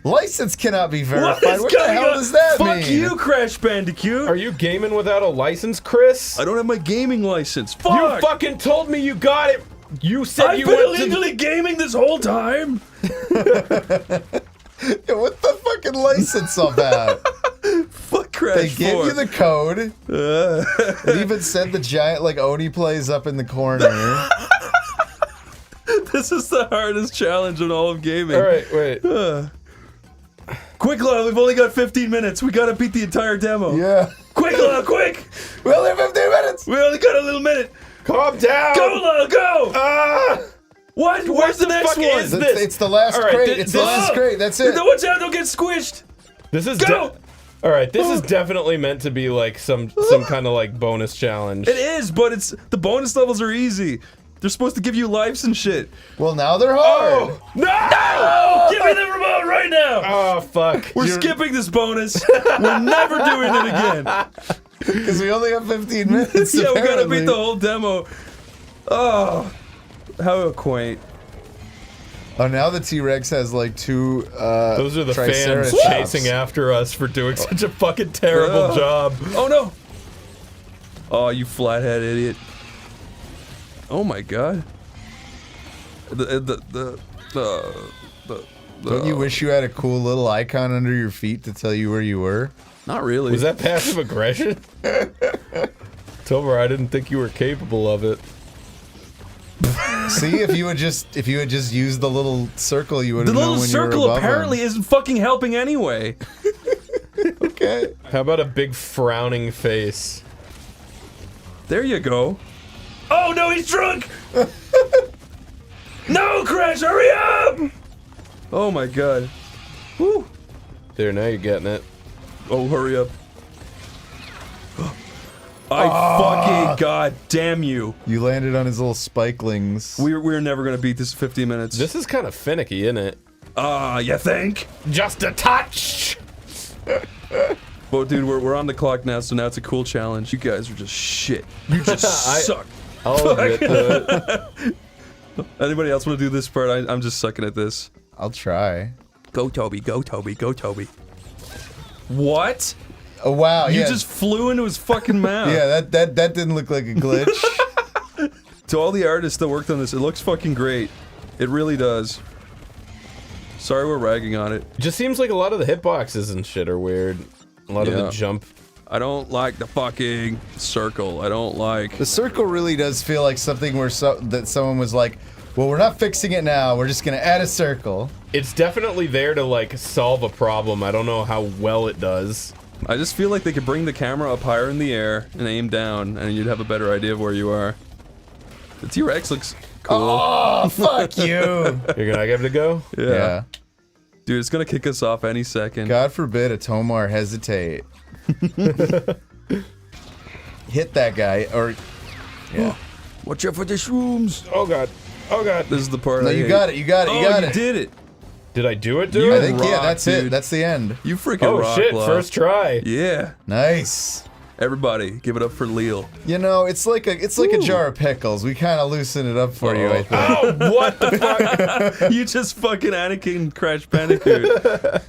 License cannot be verified. What is What the going hell on? does that Fuck mean? you, Crash Bandicoot. Are you gaming without a license, Chris? I don't have my gaming license. Fuck! You fucking told me you got it! You said I've you been went illegally gaming this whole time! Yeah, what the fucking license about? Fuck Crash They give 4. you the code. It even said the giant like OneyPlays up in the corner. This is the hardest challenge in all of gaming. Alright, wait. Quick, Lyle, we've only got 15 minutes. We gotta beat the entire demo. Yeah. Quick, Lyle, quick! We only have 15 minutes! We only got a little minute. Calm down! Go, Lyle, go! What? What Where's the the next fuck one? is this? It's the last All right, crate. It's the last crate. That's it. No, watch out! Don't get squished. This is Go! Alright, this is definitely meant to be like some kind of like bonus challenge. It is, but it's the bonus levels are easy. They're supposed to give you lives and shit. Well, now they're hard. Oh! No! Give me the remote right now! Oh, fuck. We're skipping this bonus. We're never doing it again. Because we only have 15 minutes. Yeah, we gotta apparently. beat the whole demo. Oh, how quaint. Oh, now the T-Rex has like two. Those are the fans Triceratops. chasing after us for doing such a fucking terrible job. Oh no! Oh, you flathead idiot. Oh my god. Don't you wish you had a cool little icon under your feet to tell you where you were? Not really. Was that passive aggression? Tomer, I didn't think you were capable of it. See, if you had just used the little circle, you would The have known little when you were circle above apparently him. isn't fucking helping anyway. Okay. How about a big frowning face? There you go. Oh no, he's drunk! No, Crash, hurry up! Oh my god. Woo. There, now you're getting it. Oh, hurry up. I fucking god damn you. You landed on his little spikelings. We're never gonna beat this in 15 minutes. This is kind of finicky, isn't it? You think? Just a touch! Well, dude, we're on the clock now, so now it's a cool challenge. You guys are just shit. You just suck. I'll admit to it. Anybody else want to do this part? I'm just sucking at this. I'll try. Go, Toby. Go, Toby. Go, Toby. What? Oh wow! You yeah. just flew into his fucking mouth. Yeah, that didn't look like a glitch. To all the artists that worked on this, it looks fucking great. It really does. Sorry we're ragging on it. Just seems like a lot of the hitboxes and shit are weird. A lot of the jump. I don't like the fucking circle. I don't like... The circle really does feel like something where that someone was like, well, we're not fixing it now, we're just gonna add a circle. It's definitely there to like solve a problem. I don't know how well it does. I just feel like they could bring the camera up higher in the air and aim down, and you'd have a better idea of where you are. The T-Rex looks cool. Oh, fuck you! You're gonna give it a go? Yeah. Dude, it's gonna kick us off any second. God forbid a Tomar hesitate. Hit that guy, or... Yeah. Watch out for the shrooms. Oh god. Oh god. This is the part No, I you hate. got it, you got it, you got it. You did it. Did I do it, dude? I think, yeah, that's it. That's the end. You freaking rock, shit, Love. first try. Yeah. Nice. Everybody, give it up for Leal. You know, it's like a jar of pickles. We kind of loosen it up for you, I think. Oh, what the fuck? You just fucking Anakin Crash Bandicoot.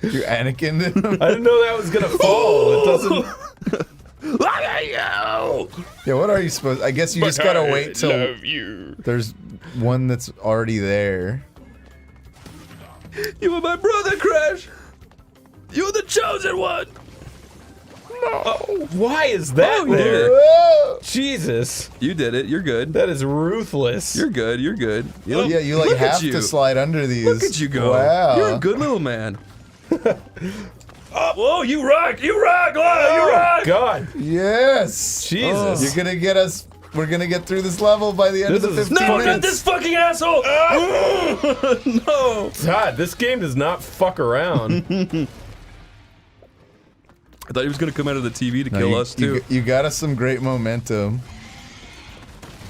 You Anakin did? I didn't know that was gonna fall. It doesn't... Yeah, what are you supposed... I guess you just gotta wait till... love you. There's one that's already there. You are my brother, Crash. You're the chosen one. No. Why is that you there? did it. Jesus. You did it. You're good. That is ruthless. You're good. You're good. Yeah, you like Look at have you. to slide under these. Look at you go. Wow. You're a good little man. Whoa, you rock. You rock. Whoa, you rock. God. Yes. Jesus. You're gonna get us... We're gonna get through this level by the end of the 15 No, minutes. not this fucking asshole. No. God, this game does not fuck around. I thought he was gonna come out of the TV to kill us too. You got us some great momentum.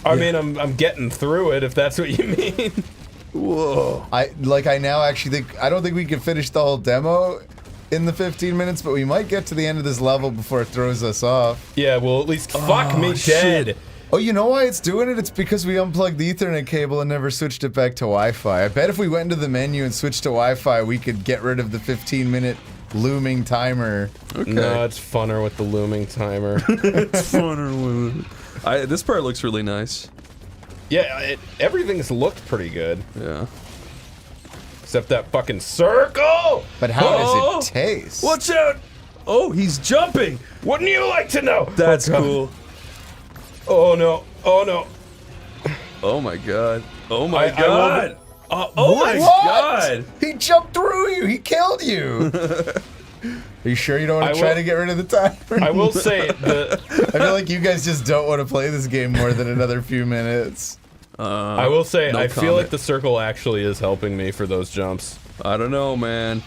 I mean, I'm getting through it, if that's what you mean. Whoa. I now actually think... I don't think we can finish the whole demo in the 15 minutes, but we might get to the end of this level before it throws us off. Yeah, well, at least fuck me dead. Oh, you know why it's doing it? It's because we unplugged the Ethernet cable and never switched it back to Wi-Fi. I bet if we went into the menu and switched to Wi-Fi, we could get rid of the 15-minute looming timer. Okay. No, it's funner with the looming timer. It's funner with... This part looks really nice. Yeah, everything's looked pretty good. Yeah. Except that fucking circle! But how does it taste? Watch out! Oh, he's jumping! Wouldn't you like to know? That's cool. Oh no, oh no. Oh my god. Oh my god! Oh my god! He jumped through you! He killed you! Are you sure you don't want to try to get rid of the timer? I will say I feel like you guys just don't want to play this game more than another few minutes. I will say, no I feel comment. like the circle actually is helping me for those jumps. I don't know, man.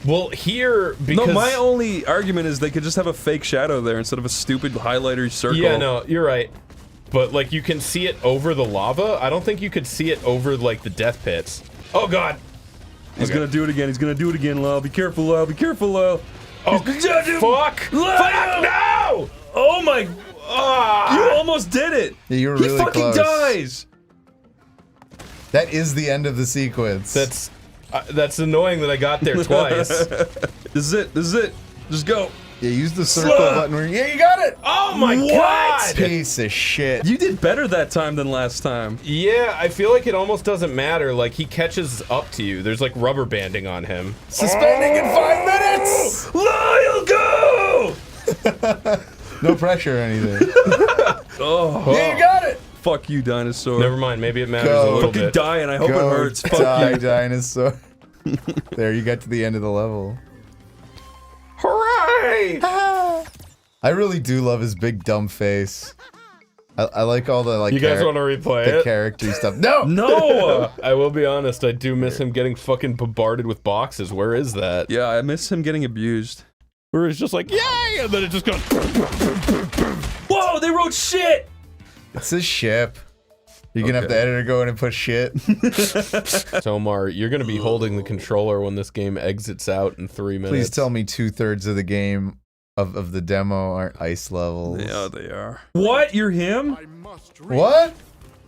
Well, here, because... No, my only argument is they could just have a fake shadow there instead of a stupid highlighter circle. Yeah, no, you're right. But, like, you can see it over the lava. I don't think you could see it over, like, the death pits. Oh, God. He's gonna do it again. He's gonna do it again, Lyle. Be careful, Lyle. Be careful, Lyle. Oh, fuck! Fuck, no! Oh, my... You almost did it! Yeah, you were He really fucking close. dies! That is the end of the sequence. That's annoying that I got there twice. This is it. This is it. Just go. Yeah, use the circle button where... Yeah, you got it! Oh my god! Piece of shit. You did better that time than last time. Yeah, I feel like it almost doesn't matter. Like, he catches up to you. There's, like, rubber banding on him. Suspending in 5 minutes! Lyle, go! No pressure or anything. Oh. Yeah, you got it! Fuck you, dinosaur. Never mind, maybe it matters Go. a little Fucking bit. die, and I hope it hurts. Fuck die, you. dinosaur. There, you got to the end of the level. Hooray! I really do love his big dumb face. I like all the like. You guys want to replay the it? character stuff? No, No! I will be honest. I do miss him getting fucking bombarded with boxes. Where is that? Yeah, I miss him getting abused. Where it's just like, yay! And then it just goes. Whoa, they wrote shit! It's his ship. You're gonna have the editor go in and put shit. Tomar, you're gonna be holding the controller when this game exits out in 3 minutes. Please tell me 2/3 of the game of the demo aren't ice levels. Yeah, they are. What? You're him? What?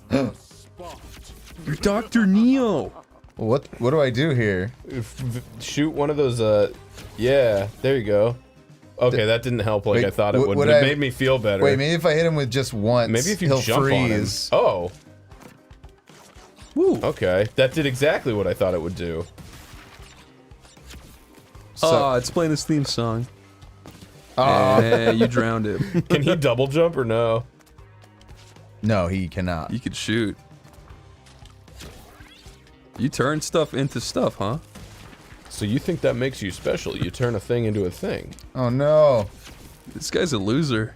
You're Dr. Neo. What do I do here? Shoot one of those, yeah, there you go. Okay, that didn't help like Wait, I thought it would, but it made me feel better. Wait, maybe if I hit him with just once, Maybe if you he'll jump freeze. on him. Oh. Woo. Okay, that did exactly what I thought it would do. So, it's playing this theme song. Oh, you drowned him. Can he double jump or no? No, he cannot. You could shoot. You turn stuff into stuff, huh? So you think that makes you special? You turn a thing into a thing. Oh no. This guy's a loser.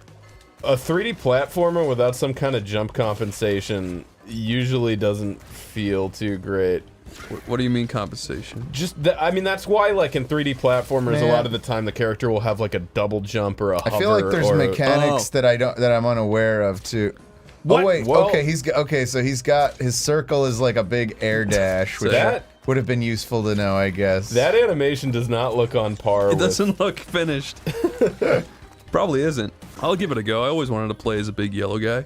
A 3D platformer without some kind of jump compensation usually doesn't feel too great. What do you mean compensation? Just, I mean, that's why, like, in 3D platformers, Man. a lot of the time the character will have, like, a double jump or a hover. I feel like there's or mechanics that I'm unaware of too. What? Oh wait, Well- okay, so he's got his circle is like a big air dash. Which that would have been useful to know, I guess. That animation does not look on par It with... doesn't look finished. Probably isn't. I'll give it a go. I always wanted to play as a big yellow guy.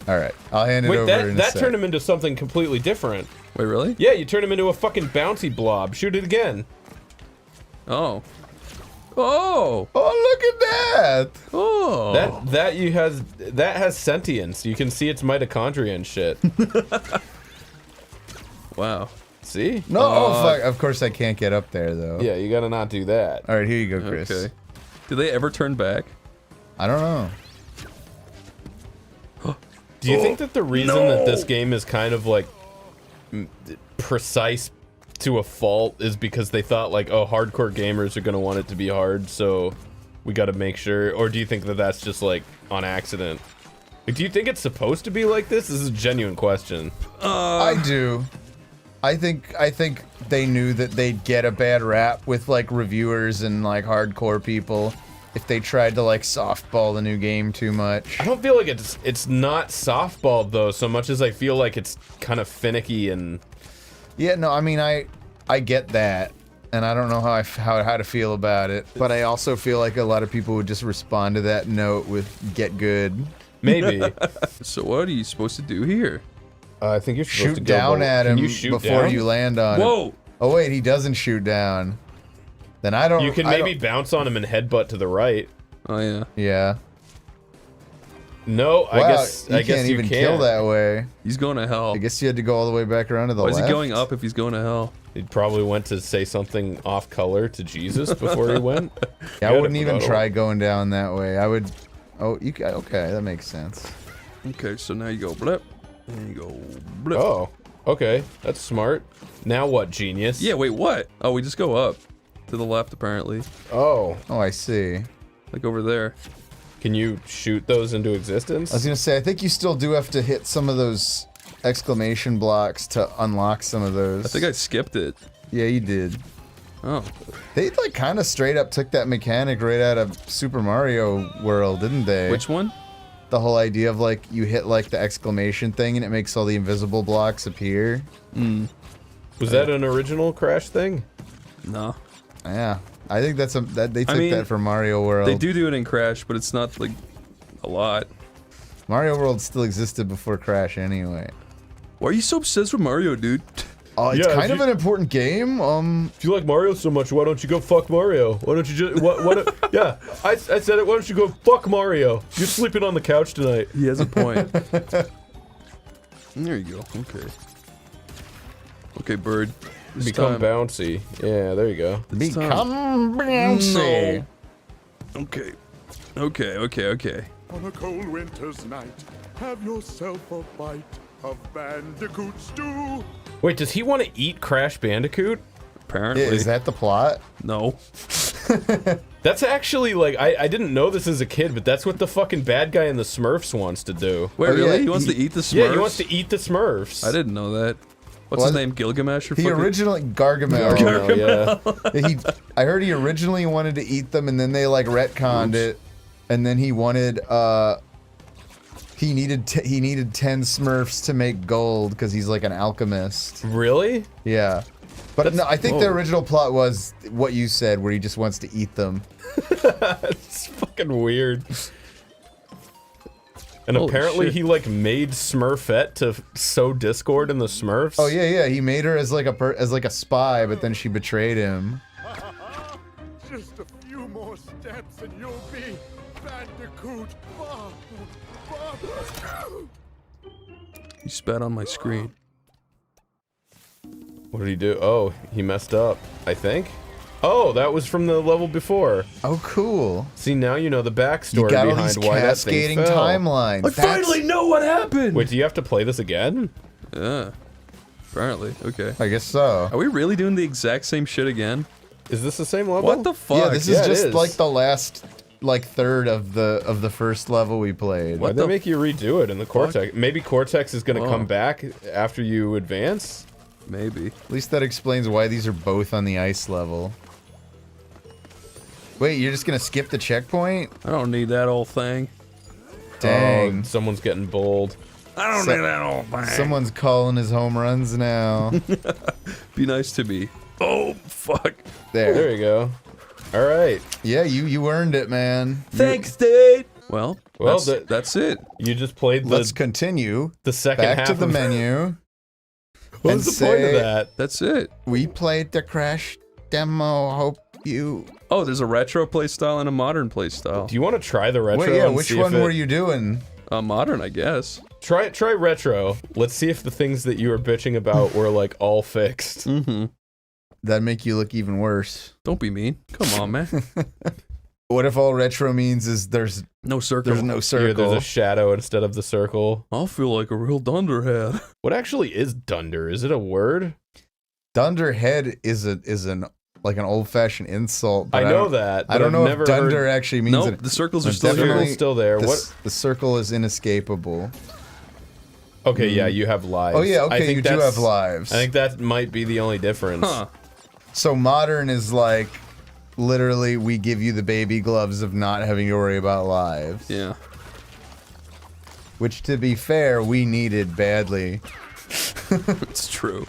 All right, I'll hand it over in a that sec. turned him into something completely different. Wait, really? Yeah, you turned him into a fucking bouncy blob. Shoot it again. Oh. Oh! Oh, look at that! Oh! That has sentience. You can see its mitochondria and shit. Wow. See? No, oh fuck! Of course I can't get up there though. Yeah, you gotta not do that. All right, here you go, Chris. Okay. Do they ever turn back? I don't know. Do you think that the reason that this game is kind of like precise to a fault is because they thought like, oh, hardcore gamers are gonna want it to be hard, so we gotta make sure? Or do you think that that's just like on accident? Like, do you think it's supposed to be like this? This is a genuine question. I do. I think they knew that they'd get a bad rap with like reviewers and like hardcore people if they tried to like softball the new game too much. I don't feel like it's not softballed though, so much as I feel like it's kind of finicky and... Yeah, no, I mean I get that, and I don't know how to feel about it, but I also feel like a lot of people would just respond to that note with "get good." Maybe. So what are you supposed to do here? I think you're supposed Shoot to go down at him before down? you land on him. Whoa! Oh wait, he doesn't shoot down. Then I don't. You can maybe bounce on him and headbutt to the right. Oh yeah. Yeah. No, Wow, I guess you can't even kill that way. He's going to hell. I guess you had to go all the way back around to the Why left. is he going up if he's going to hell? He probably went to say something off color to Jesus before he went. Yeah, I wouldn't even try going down that way. I would. Oh, you okay? That makes sense. Okay, so now you go blip, and you go blip. Oh, okay, that's smart. Now what, genius? Yeah, wait, what? Oh, we just go up to the left apparently. Oh. Oh, I see. Like over there. Can you shoot those into existence? I was gonna say, I think you still do have to hit some of those exclamation blocks to unlock some of those. I think I skipped it. Yeah, you did. Oh. They like kind of straight up took that mechanic right out of Super Mario World, didn't they? Which one? The whole idea of like you hit like the exclamation thing and it makes all the invisible blocks appear. Hmm. Was that an original Crash thing? No. Yeah, I think that's they took I mean, that from Mario World. They do it in Crash, but it's not like a lot. Mario World still existed before Crash anyway. Why are you so obsessed with Mario, dude? Oh, it's kind of an important game. If you like Mario so much, why don't you go fuck Mario? Why don't you just what? Yeah, I said it. Why don't you go fuck Mario? You're sleeping on the couch tonight. He has a point. There you go. Okay. Okay, bird. This Become time. bouncy. Yeah, there you go. This time. Become bouncy. No. Okay. Okay. On a cold winter's night, have yourself a bite of Bandicoot stew. Wait, does he want to eat Crash Bandicoot? Apparently. Is that the plot? No. That's actually like I didn't know this as a kid, but that's what the fucking bad guy in the Smurfs wants to do. Wait, Oh, really? yeah, He wants to eat the Smurfs? Yeah, he wants to eat the Smurfs. I didn't know that. What's Well, his name? Gilgamesh or He fucking... originally Gargamel. Gargamel, Yeah, I heard he originally wanted to eat them, and then they like retconned it, and then he wanted he needed 10 Smurfs to make gold because he's like an alchemist. Really? Yeah, but no, I think the original plot was what you said, where he just wants to eat them. It's fucking weird. And Holy apparently shit. he like made Smurfette to sow discord in the Smurfs. Oh yeah, he made her as like a spy, but then she betrayed him. Just a few more steps and you'll be Bandicoot. You spat on my screen. What did he do? Oh, he messed up, I think. Oh, that was from the level before. Oh, cool. See, now you know the backstory You got all behind these why that cascading thing fell. timelines. I finally know what happened! Wait, do you have to play this again? Yeah. Apparently. Okay. I guess so. Are we really doing the exact same shit again? Is this the same level? What the fuck? Yeah, this is it just is. like the last third of the first level we played. Why'd they make you redo it in the Cortex? Maybe Cortex is gonna Oh. come back after you advance? Maybe. At least that explains why these are both on the ice level. Wait, you're just gonna skip the checkpoint? I don't need that old thing. Dang. Oh, someone's getting bold. I don't need that old thing. Someone's calling his home runs now. Be nice to me. Oh, fuck. There you go. All right. Yeah, you earned it, man. Thanks, dude. Well, that's it. You just played the... Let's continue. The second Back half to the of... menu. What was the point of that? That's it. We played the Crash demo. Hope you... Oh, there's a retro playstyle and a modern playstyle. Do you want to try the retro? Wait, yeah, and which see one if it... were you doing? Modern, I guess. Try retro. Let's see if the things that you were bitching about were like all fixed. Mm-hmm. That'd make you look even worse. Don't be mean. Come on, man. What if all retro means is there's no circle? There's no circle. Here, there's a shadow instead of the circle. I'll feel like a real dunderhead. What actually is dunder? Is it a word? Dunderhead is an old-fashioned insult. But I know that. I don't know if dunder heard... actually means Nope, it. the circles are still definitely here. Still there. The circle is inescapable. Okay, yeah, you have lives. Oh yeah, okay, I think you do that's- have lives. I think that might be the only difference. Huh. So modern is like, literally, we give you the baby gloves of not having to worry about lives. Yeah. Which, to be fair, we needed badly. It's true.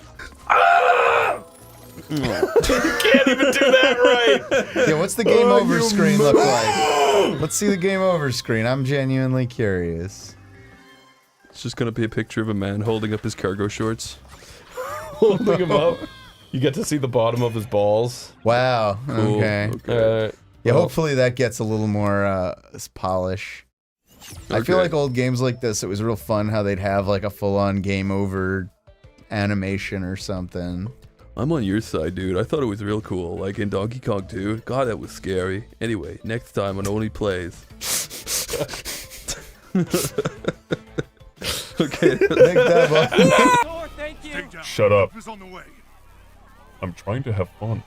You can't even do that right. Yeah, what's the game over screen look like? Let's see the game over screen. I'm genuinely curious. It's just gonna be a picture of a man holding up his cargo shorts. Holding him up. You get to see the bottom of his balls. Wow. Cool. Okay. Yeah, hopefully that gets a little more polish. I feel like old games like this, it was real fun how they'd have like a full-on game over animation or something. I'm on your side, dude. I thought it was real cool, like in Donkey Kong 2. God, that was scary. Anyway, next time on OneyPlays. Okay. Shut up. I'm trying to have fun.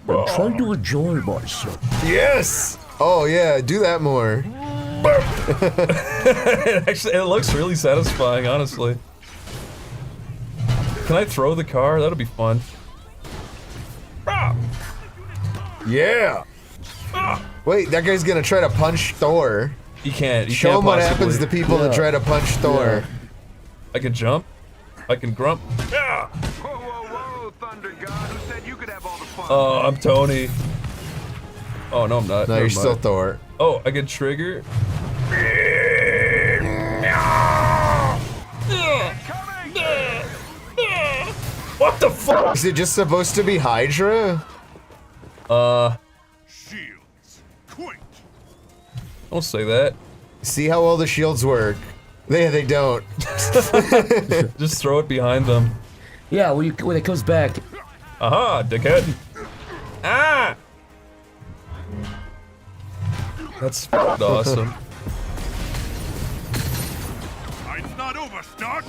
I'm trying to enjoy myself. Yes! Oh yeah, do that more. It looks really satisfying, honestly. Can I throw the car? That'll be fun. Yeah. Wait, that guy's gonna try to punch Thor. You can't. You Show can't him what possibly. happens to people that try to punch Thor. Yeah. I can jump. I can grump. Oh, I'm Tony. Oh, no, I'm not. No, Never you're still mind. Thor. Oh, I can trigger. What the fuck? Is it just supposed to be Hydra? Shields, quick! Don't say that. See how well the shields work. They don't. Just throw it behind them. Yeah, when it comes back. Aha, dickhead. Ah! That's awesome. It's not over, Stark!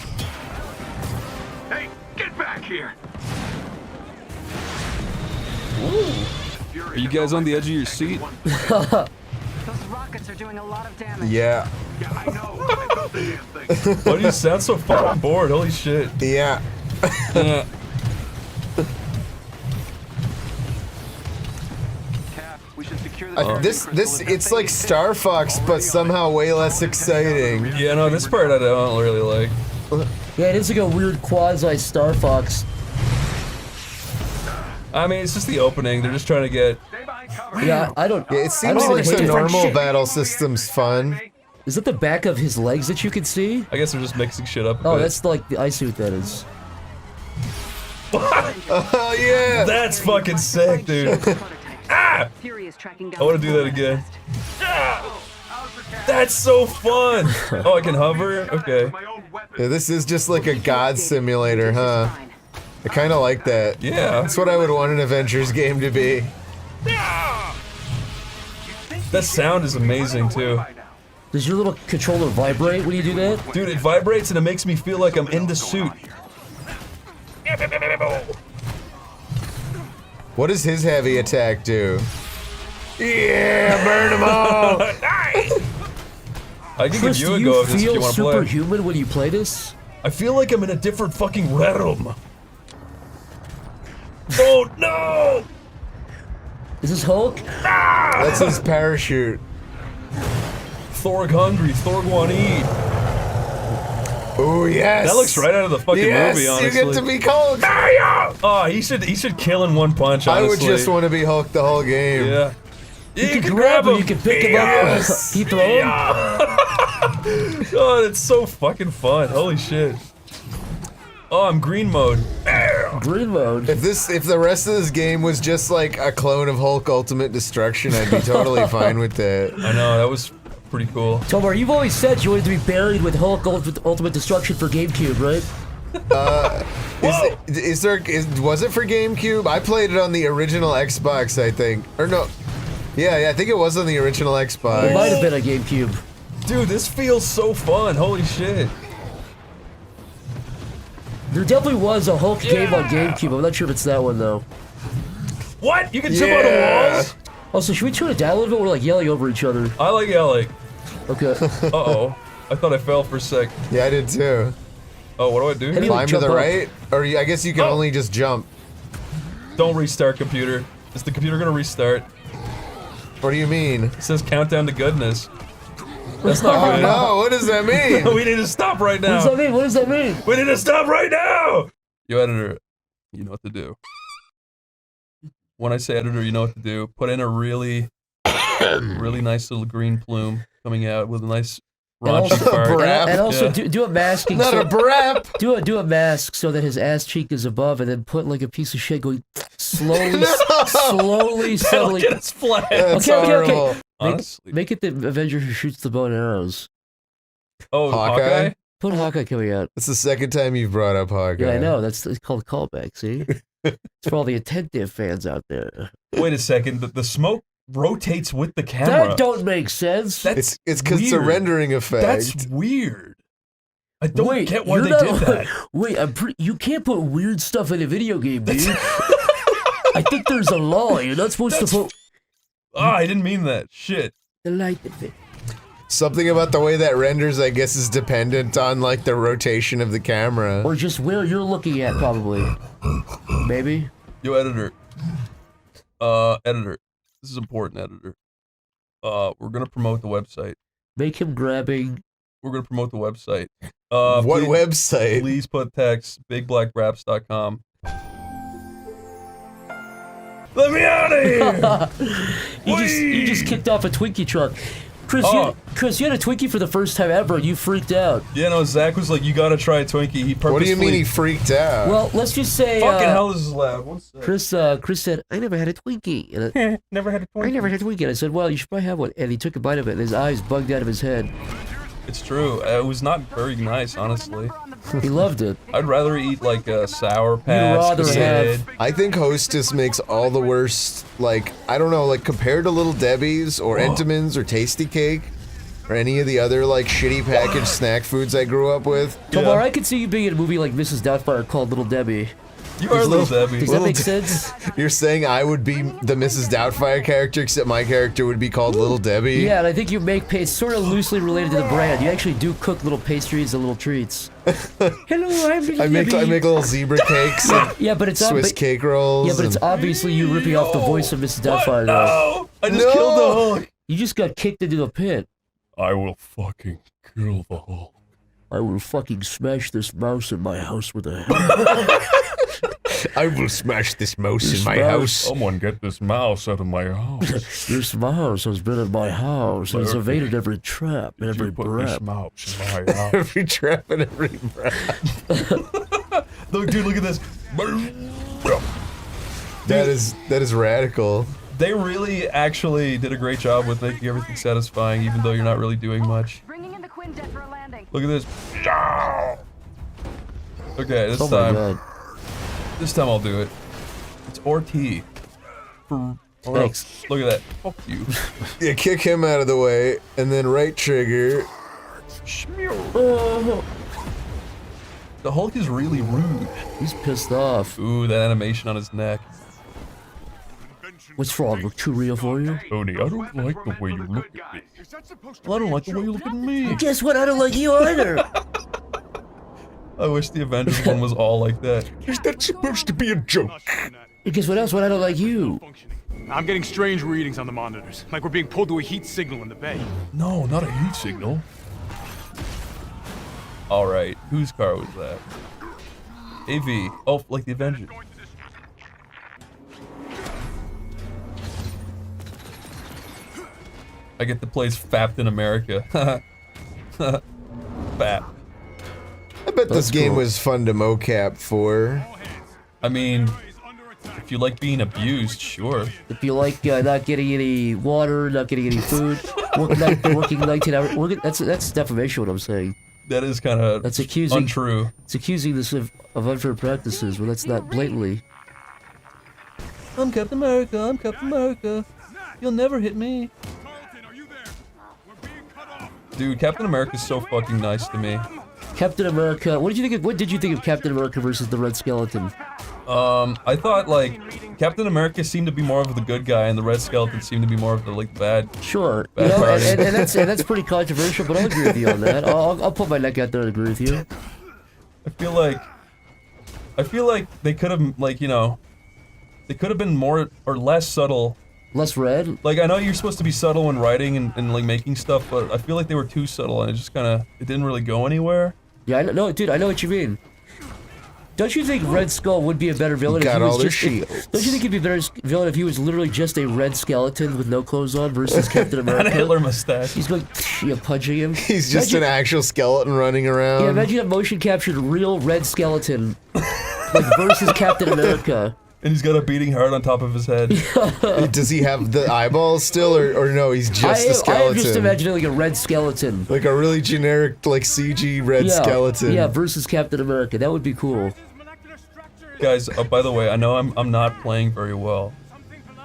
Hey, get back here! Ooh. Are you guys on the edge of your seat? Those rockets are doing a lot of damage. Yeah. Yeah, I know. Why do you sound so fucking bored? Holy shit. Yeah. It's like Star Fox, but somehow way less exciting. Yeah, no, this part I don't really like. Yeah, it is like a weird quasi Star Fox. I mean, it's just the opening. They're just trying to get. Yeah, I don't. Yeah, it seems like the normal battle system's fun. Is that the back of his legs that you can see? I guess they're just mixing shit up. Oh, that's like the ice suit that is. Oh yeah! That's fucking sick, dude. Ah! I want to do that again. That's so fun! Oh, I can hover? Okay. Yeah, this is just like a god simulator, huh? I kind of like that. Yeah. That's what I would want an Avengers game to be. That sound is amazing, too. Does your little controller vibrate when you do that? Dude, it vibrates and it makes me feel like I'm in the suit. What does his heavy attack do? Yeah, burn them all! I can Chris, give you a do go you of this if you feel want to play. superhuman when you play this? I feel like I'm in a different fucking realm. Oh no! Is this Hulk? That's his parachute. Thorg hungry, Thorg want to eat. Oh yes. That looks right out of the fucking movie, honestly. You get to be Hulk. Oh, he should kill in one punch, honestly. I would just want to be Hulk the whole game. Yeah. You can grab him, you can pick him up, keep throwing. Oh, it's so fucking fun. Holy shit. Oh, I'm green mode. Green mode. If the rest of this game was just like a clone of Hulk Ultimate Destruction, I'd be totally fine with that. I know, that was pretty cool. Tomar, you've always said you wanted to be buried with Hulk Ultimate Destruction for GameCube, right? Was it for GameCube? I played it on the original Xbox, I think. Or no. Yeah, I think it was on the original Xbox. It might have been a GameCube. Dude, this feels so fun. Holy shit. There definitely was a Hulk game on GameCube. I'm not sure if it's that one, though. What? You can jump out of walls? Also, should we tune it down a little bit? We're like yelling over each other. I like yelling. Okay. Uh-oh. I thought I fell for a sec. Yeah, I did too. Oh, what do I do? Climb to the right? Or I guess you can only just jump. Don't restart, computer. Is the computer gonna restart? What do you mean? It says countdown to goodness. That's not good. No, what does that mean? We need to stop right now. What does that mean? What does that mean? We need to stop right now! You editor, you know what to do. When I say editor, you know what to do. Put in a really nice little green plume coming out with a nice raunchy fart. And also do a masking. Not a brap. Do a mask so that his ass cheek is above, and then put like a piece of shit going slowly, subtly. Get us flat. Okay. Honestly. Make it the Avenger who shoots the bow and arrows. Oh, Hawkeye? Put Hawkeye coming out. That's the second time you've brought up Hawkeye. Yeah, I know. It's called callback, see? It's for all the attentive fans out there. Wait a second. The smoke rotates with the camera. That don't make sense. It's because it's a rendering effect. That's weird. I don't get why they did that. Wait, you can't put weird stuff in a video game, dude. I think there's a law. You're not supposed to put... I didn't mean that. Shit. The light of it. Something about the way that renders, I guess, is dependent on, like, the rotation of the camera. Or just where you're looking at, probably. Maybe? Yo, editor. Editor. This is important, editor. We're gonna promote the website. Make him grabbing. We're gonna promote the website. What website? Please put text bigblackbraps.com. Let me out of here! you just kicked off a Twinkie truck. Chris, you had a Twinkie for the first time ever, and you freaked out. Yeah, no, Zach was like, you gotta try a Twinkie. He purposely... What do you mean he freaked out? Well, let's just say... Fucking hell, this is loud. One sec. Chris said, I never had a Twinkie. And never had a Twinkie. I never had a Twinkie. And I said, well, you should probably have one. And he took a bite of it, and his eyes bugged out of his head. It's true. It was not very nice, honestly. He loved it. I'd rather eat like a Sour Patch. I think Hostess makes all the worst, like, I don't know, like compared to Little Debbie's or Entenmann's or Tasty Cake or any of the other like shitty packaged snack foods I grew up with. Tomorrow I could see you being in a movie like Mrs. Doubtfire called Little Debbie. You are Little Debbie. Does that make sense? You're saying I would be the Mrs. Doubtfire character, except my character would be called Little Debbie? Yeah, and I think you make sort of loosely related to the brand. You actually do cook little pastries and little treats. Hello, I'm Little Debbie. I make little zebra cakes. Yeah, but it's Swiss cake rolls. Yeah, but it's obviously you ripping off the voice of Mrs. Doubtfire. No, I just killed the Hulk. You just got kicked into the pit. I will fucking kill the Hulk. I will fucking smash this mouse in my house with a hammer. I will smash this mouse in my house. Someone get this mouse out of my house. This mouse has been in my house and has evaded every trap and every Put trap. this mouse in my house. Every trap and every trap. Look, dude, look at this. That is radical. They really actually did a great job with making everything satisfying, even though you're not really doing much. Look at this. Okay, this time. God. This time I'll do it. It's RT. Thanks. Look at that. Fuck you. Yeah, kick him out of the way, and then right trigger. The Hulk is really rude. He's pissed off. Ooh, that animation on his neck. What's wrong? Look too real for you? Tony, I don't like the way you look at me. Well, I don't like the way you look at me. Guess what? I don't like you either. I wish the Avengers one was all like that. Is that supposed to be a joke? Guess what else? What I don't like you. I'm getting strange readings on the monitors, like we're being pulled to a heat signal in the bay. No, not a heat signal. Alright, whose car was that? AV. Oh, like the Avengers. I get to play as Fapped in America. Fap. I bet this game was fun to mocap for. I mean, if you like being abused, sure. If you like not getting any water, not getting any food, working 19 hours, that's defamation. What I'm saying. That is kind of untrue. It's accusing this of unfair practices when that's not blatantly. I'm Captain America. I'm Captain America. You'll never hit me. Dude, Captain America's so fucking nice to me. Captain America. What did you think of Captain America versus the Red Skeleton? I thought like Captain America seemed to be more of the good guy, and the Red Skeleton seemed to be more of the like bad. Sure, bad party. and that's pretty controversial, but I'll agree with you on that. I'll put my neck out there and agree with you. I feel like they could have like they could have been more or less subtle. Less red? Like, I know you're supposed to be subtle when writing and like making stuff, but I feel like they were too subtle and it just it didn't really go anywhere. Yeah, I know, dude, I know what you mean. Don't you think Red Skull would be a better villain if he was just... Don't you think he'd be a better villain if he was literally just a red skeleton with no clothes on versus Captain America? And a Hitler mustache. He's going, punching him. He's just an actual skeleton running around. Yeah, imagine a motion captured real red skeleton like versus Captain America. And he's got a beating heart on top of his head. Does he have the eyeballs still, or no, he's just a skeleton? I'm just imagining like a red skeleton. Like a really generic, like CG red skeleton. Yeah, versus Captain America. That would be cool. Guys, by the way, I know I'm not playing very well,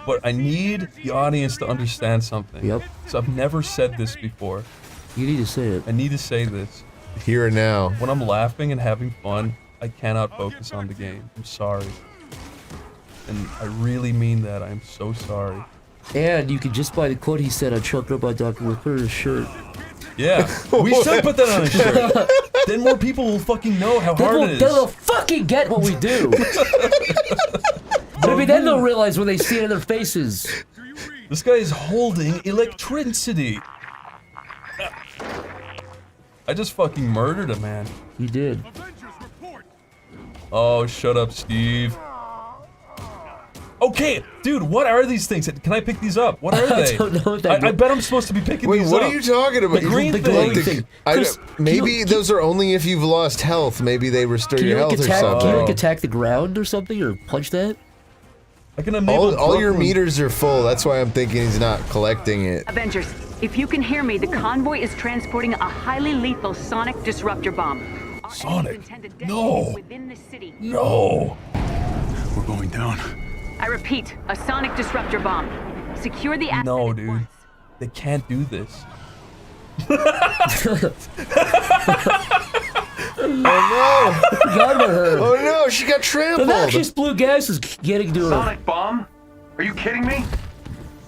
but I need the audience to understand something. Yep. So I've never said this before. You need to say it. I need to say this. Here and now. When I'm laughing and having fun, I cannot focus on the game. I'm sorry. And I really mean that. I'm so sorry. And you can just buy the quote he said on Chuck Robot Doctor with put it in his shirt. Yeah, we should put that on a shirt. Then more people will fucking know how hard it is. They'll fucking get what we do. Maybe then they'll realize when they see it in their faces. This guy is holding electricity. I just fucking murdered a man. You did. Oh, shut up, Steve. Okay, dude, what are these things? Can I pick these up? What are they? I don't know what that I bet I'm supposed to be picking these up. Wait, what are you talking about? The green thing. Maybe those are only if you've lost health. Maybe they restore your health or something. Can you like attack the ground or something, or punch that? I can enable all your meters are full. That's why I'm thinking he's not collecting it. Avengers, if you can hear me, the convoy is transporting a highly lethal sonic disruptor bomb. Sonic? No. No. We're going down. I repeat, a sonic disruptor bomb. Secure the asset. No, dude. They can't do this. Oh no! God with her. Oh no, she got trampled. The noxious blue gas is getting to her. Sonic bomb? Are you kidding me?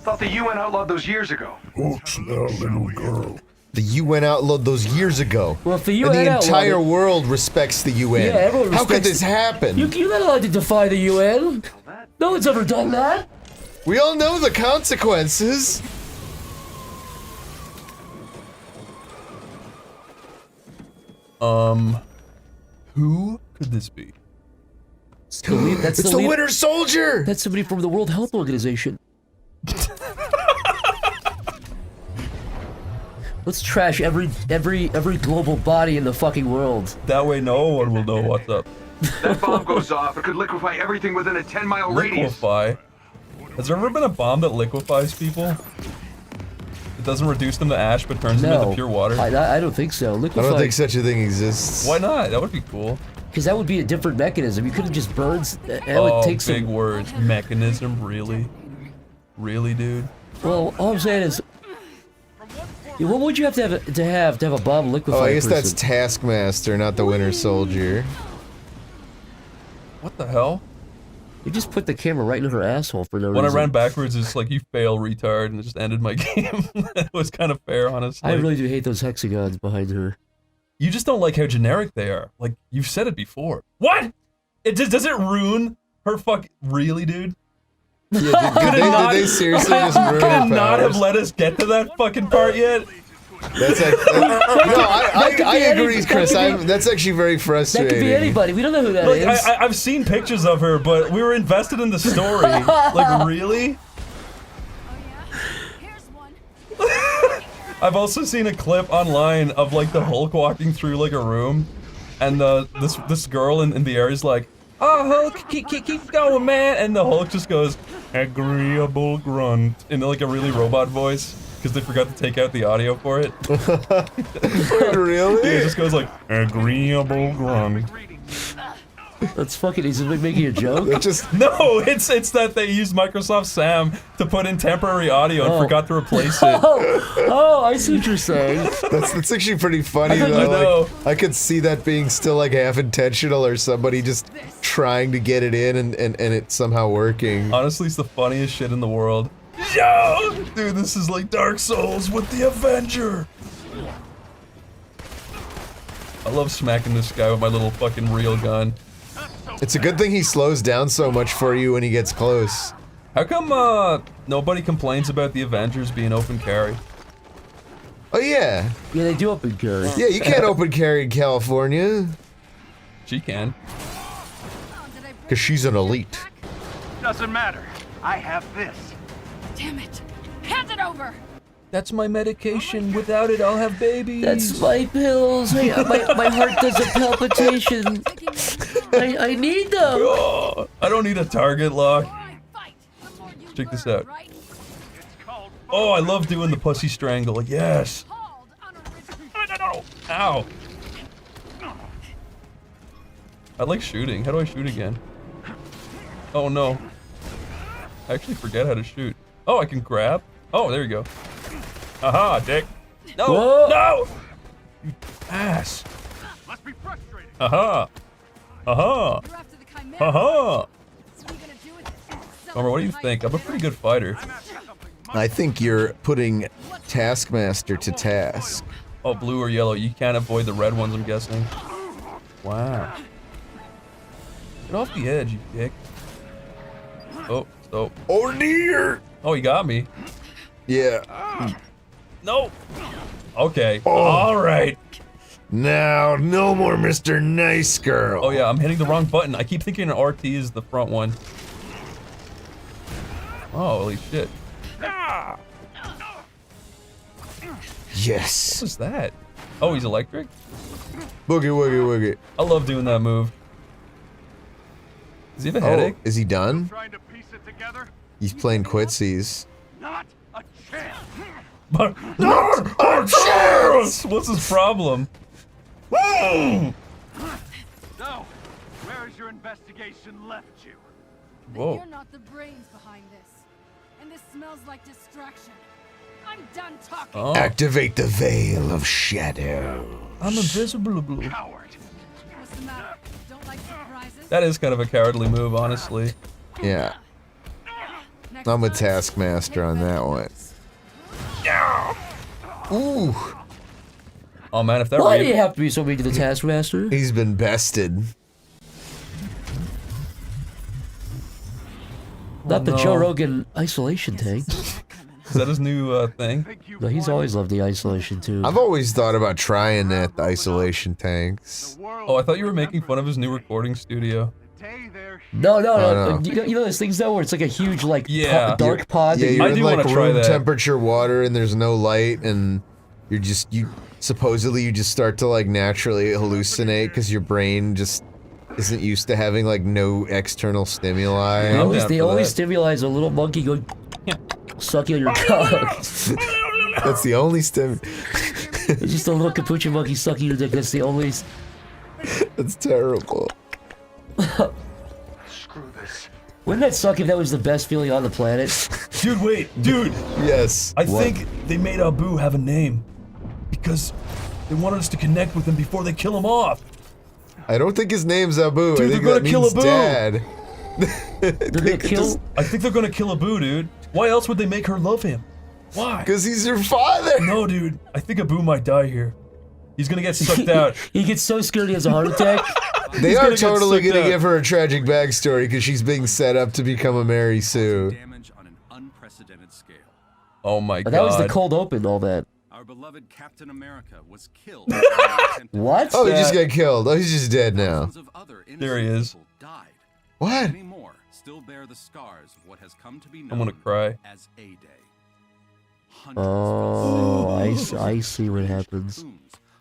Thought the UN outlawed those years ago. Oops, little girl. The UN outlawed those years ago. Well, if the UN and the entire outlawed it- world respects the UN. Yeah, everyone How could respects- this happen? You're not allowed to defy the UN. No one's ever done that. We all know the consequences. Who could this be? It's the Winter Soldier. That's somebody from the World Health Organization. Let's trash every global body in the fucking world. That way no one will know what's up. That bomb goes off, it could liquefy everything within a 10-mile radius. Liquefy? Has there ever been a bomb that liquefies people? It doesn't reduce them to ash, but turns them into pure water? I don't think so. Liquefy. I don't think such a thing exists. Why not? That would be cool. Because that would be a different mechanism. You couldn't just burn. That Oh, would take big some. words. Mechanism? Really? Really, dude? Well, all I'm saying is, what would you have to have a bomb liquefy? Oh, I guess a that's person? Taskmaster, not the Winter Soldier. What the hell? You just put the camera right in her asshole for no When reason. I ran backwards, it's like, you fail, retard, and it just ended my game. It was kind of fair, honestly. I really do hate those hexagons behind her. You just don't like how generic they are. Like, you've said it before. What? It just does it ruin her really, dude? Yeah, did they seriously just ruin Could her it not have powers? let us get to that fucking part yet? That's I agree, Chris. That's actually very frustrating. That could be anybody. We don't know who that is. I've seen pictures of her, but we were invested in the story. Like, really? I've also seen a clip online of like the Hulk walking through like a room, and this girl in the area is like, "Oh, Hulk, keep going, man," and the Hulk just goes, "Agreeable grunt," in like a really robot voice. Because they forgot to take out the audio for it. Really? Yeah, it just goes like, agreeable grunt. That's fucking easy. Is it making a joke? No, it's that they used Microsoft Sam to put in temporary audio and forgot to replace it. Oh, I see what you're saying. That's actually pretty funny though. Like, I could see that being still like half intentional or somebody just trying to get it in and it somehow working. Honestly, it's the funniest shit in the world. Yo! Dude, this is like Dark Souls with the Avenger! I love smacking this guy with my little fucking real gun. It's a good thing he slows down so much for you when he gets close. How come, nobody complains about the Avengers being open carry? Oh yeah. Yeah, they do open carry. Yeah, you can't open carry in California. She can. Because she's an elite. Doesn't matter. I have this. Damn it! Hand it over! That's my medication. Without it, I'll have babies. That's my pills. My heart does a palpitation. I need them. Oh, I don't need a target lock. Check this out. Oh, I love doing the pussy strangle. Yes. Ow. I like shooting. How do I shoot again? Oh no. I actually forget how to shoot. Oh, I can grab. Oh, there you go. Aha, dick. No, Whoa. no! You ass. Aha. Aha. Aha. Homer, what do you think? I'm a pretty good fighter. I think you're putting Taskmaster to task. Oh, blue or yellow. You can't avoid the red ones, I'm guessing. Wow. Get off the edge, you dick. Oh, stop. Oh dear! Oh, he got me. Yeah. No. Okay. Oh. All right. Now, no more Mr. Nice Girl. Oh yeah, I'm hitting the wrong button. I keep thinking an RT is the front one. Oh, holy shit. Yes. What was that? Oh, he's electric? Boogie woogie woogie. I love doing that move. Does he have a headache? Is he done? He's playing quitsies. Not a chance. But not a chance! What's his problem? So, where has your investigation left you? Whoa. You're not the brains behind this. And this smells like distraction. I'm done talking. Oh. Activate the Veil of Shadow. I'm invisible, blue. Coward. What's the matter? Don't like surprises? That is kind of a cowardly move, honestly. Yeah. I'm with Taskmaster on that one. Ooh. Oh man, if that Why do you have to be so mean to the Taskmaster? He's been bested. Not the Joe Rogan isolation tank. Is that his new thing? No, he's always loved the isolation too. I've always thought about trying that, the isolation tanks. Oh, I thought you were making fun of his new recording studio. No. no. You know those things though, where it's like a huge, like, dark pod. Yeah, that you're I in do like wanna try room that. temperature water and there's no light and you supposedly you just start to like naturally hallucinate because your brain just isn't used to having like no external stimuli. The only stimuli is a little monkey going sucking on your cock. That's the only stim. It's just a little capuchin monkey sucking your dick. That's the only. That's terrible. Screw this. Wouldn't that suck if that was the best feeling on the planet? Dude, wait, dude. Yes. I think they made Abu have a name because they wanted us to connect with him before they kill him off. I don't think his name's Abu. Dude, I think they're gonna that kill means Abu. Dad. They're gonna kill. I think they're gonna kill Abu, dude. Why else would they make her love him? Why? Because he's your father. No, dude. I think Abu might die here. He's gonna get sucked out. He gets so scared he has a heart attack. They are totally gonna give her a tragic backstory because she's being set up to become a Mary Sue. Oh my god. That was the cold open, all that. beloved Captain America was killed. What? Oh, he just got killed. Oh, he's just dead now. There he is. What? Many more still bear the scars of what has come to be known I'm gonna cry. as A-Day. Oh, I see what happens.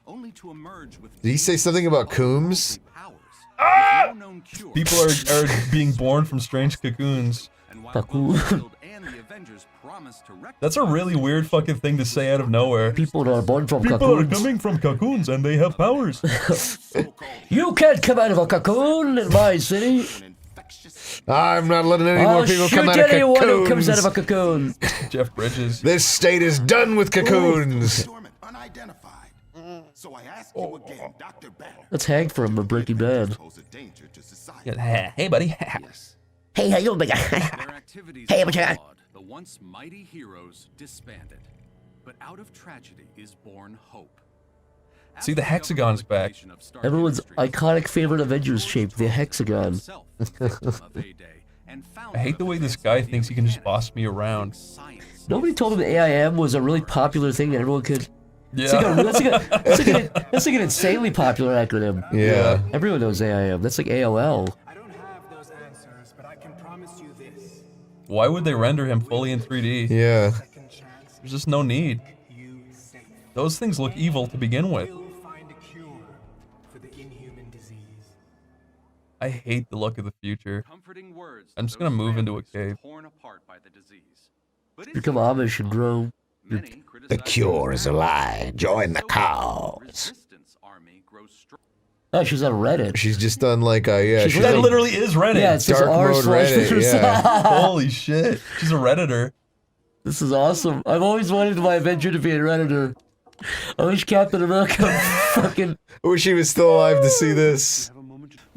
Only to emerge with Did he say something about Coombs? People are being born from strange cocoons. That's a really weird fucking thing to say out of nowhere. People are born from People cocoons. are coming from cocoons and they have powers. You can't come out of a cocoon in my city. I'm not letting any more people come out shoot of anyone cocoons. who comes out of a cocoon. Jeff Bridges. This state is done with cocoons. That's Hank from Breaking Bad. Hey, buddy. Hey, how you doing, big guy? Hey, what you got? The once mighty heroes disbanded, but out of tragedy is born hope. See, the hexagon's back. Everyone's iconic favorite Avengers shape, the hexagon. I hate the way this guy thinks he can just boss me around. Nobody told him AIM was a really popular thing that everyone could... Yeah. That's like an insanely popular acronym. Yeah. Everyone knows AIM. That's like AOL. Why would they render him fully in 3D? Yeah. There's just no need. Those things look evil to begin with. I hate the look of the future. I'm just gonna move into a cave. Become Amish and grow. The cure is a lie. Join the cause. Oh, she's on Reddit. She's just done like a yeah. That literally is Reddit. Yeah, it's just dark mode Reddit. Yeah. Holy shit, she's a Redditor. This is awesome. I've always wanted my Avenger to be a Redditor. I wish Captain America fucking... I wish he was still alive to see this.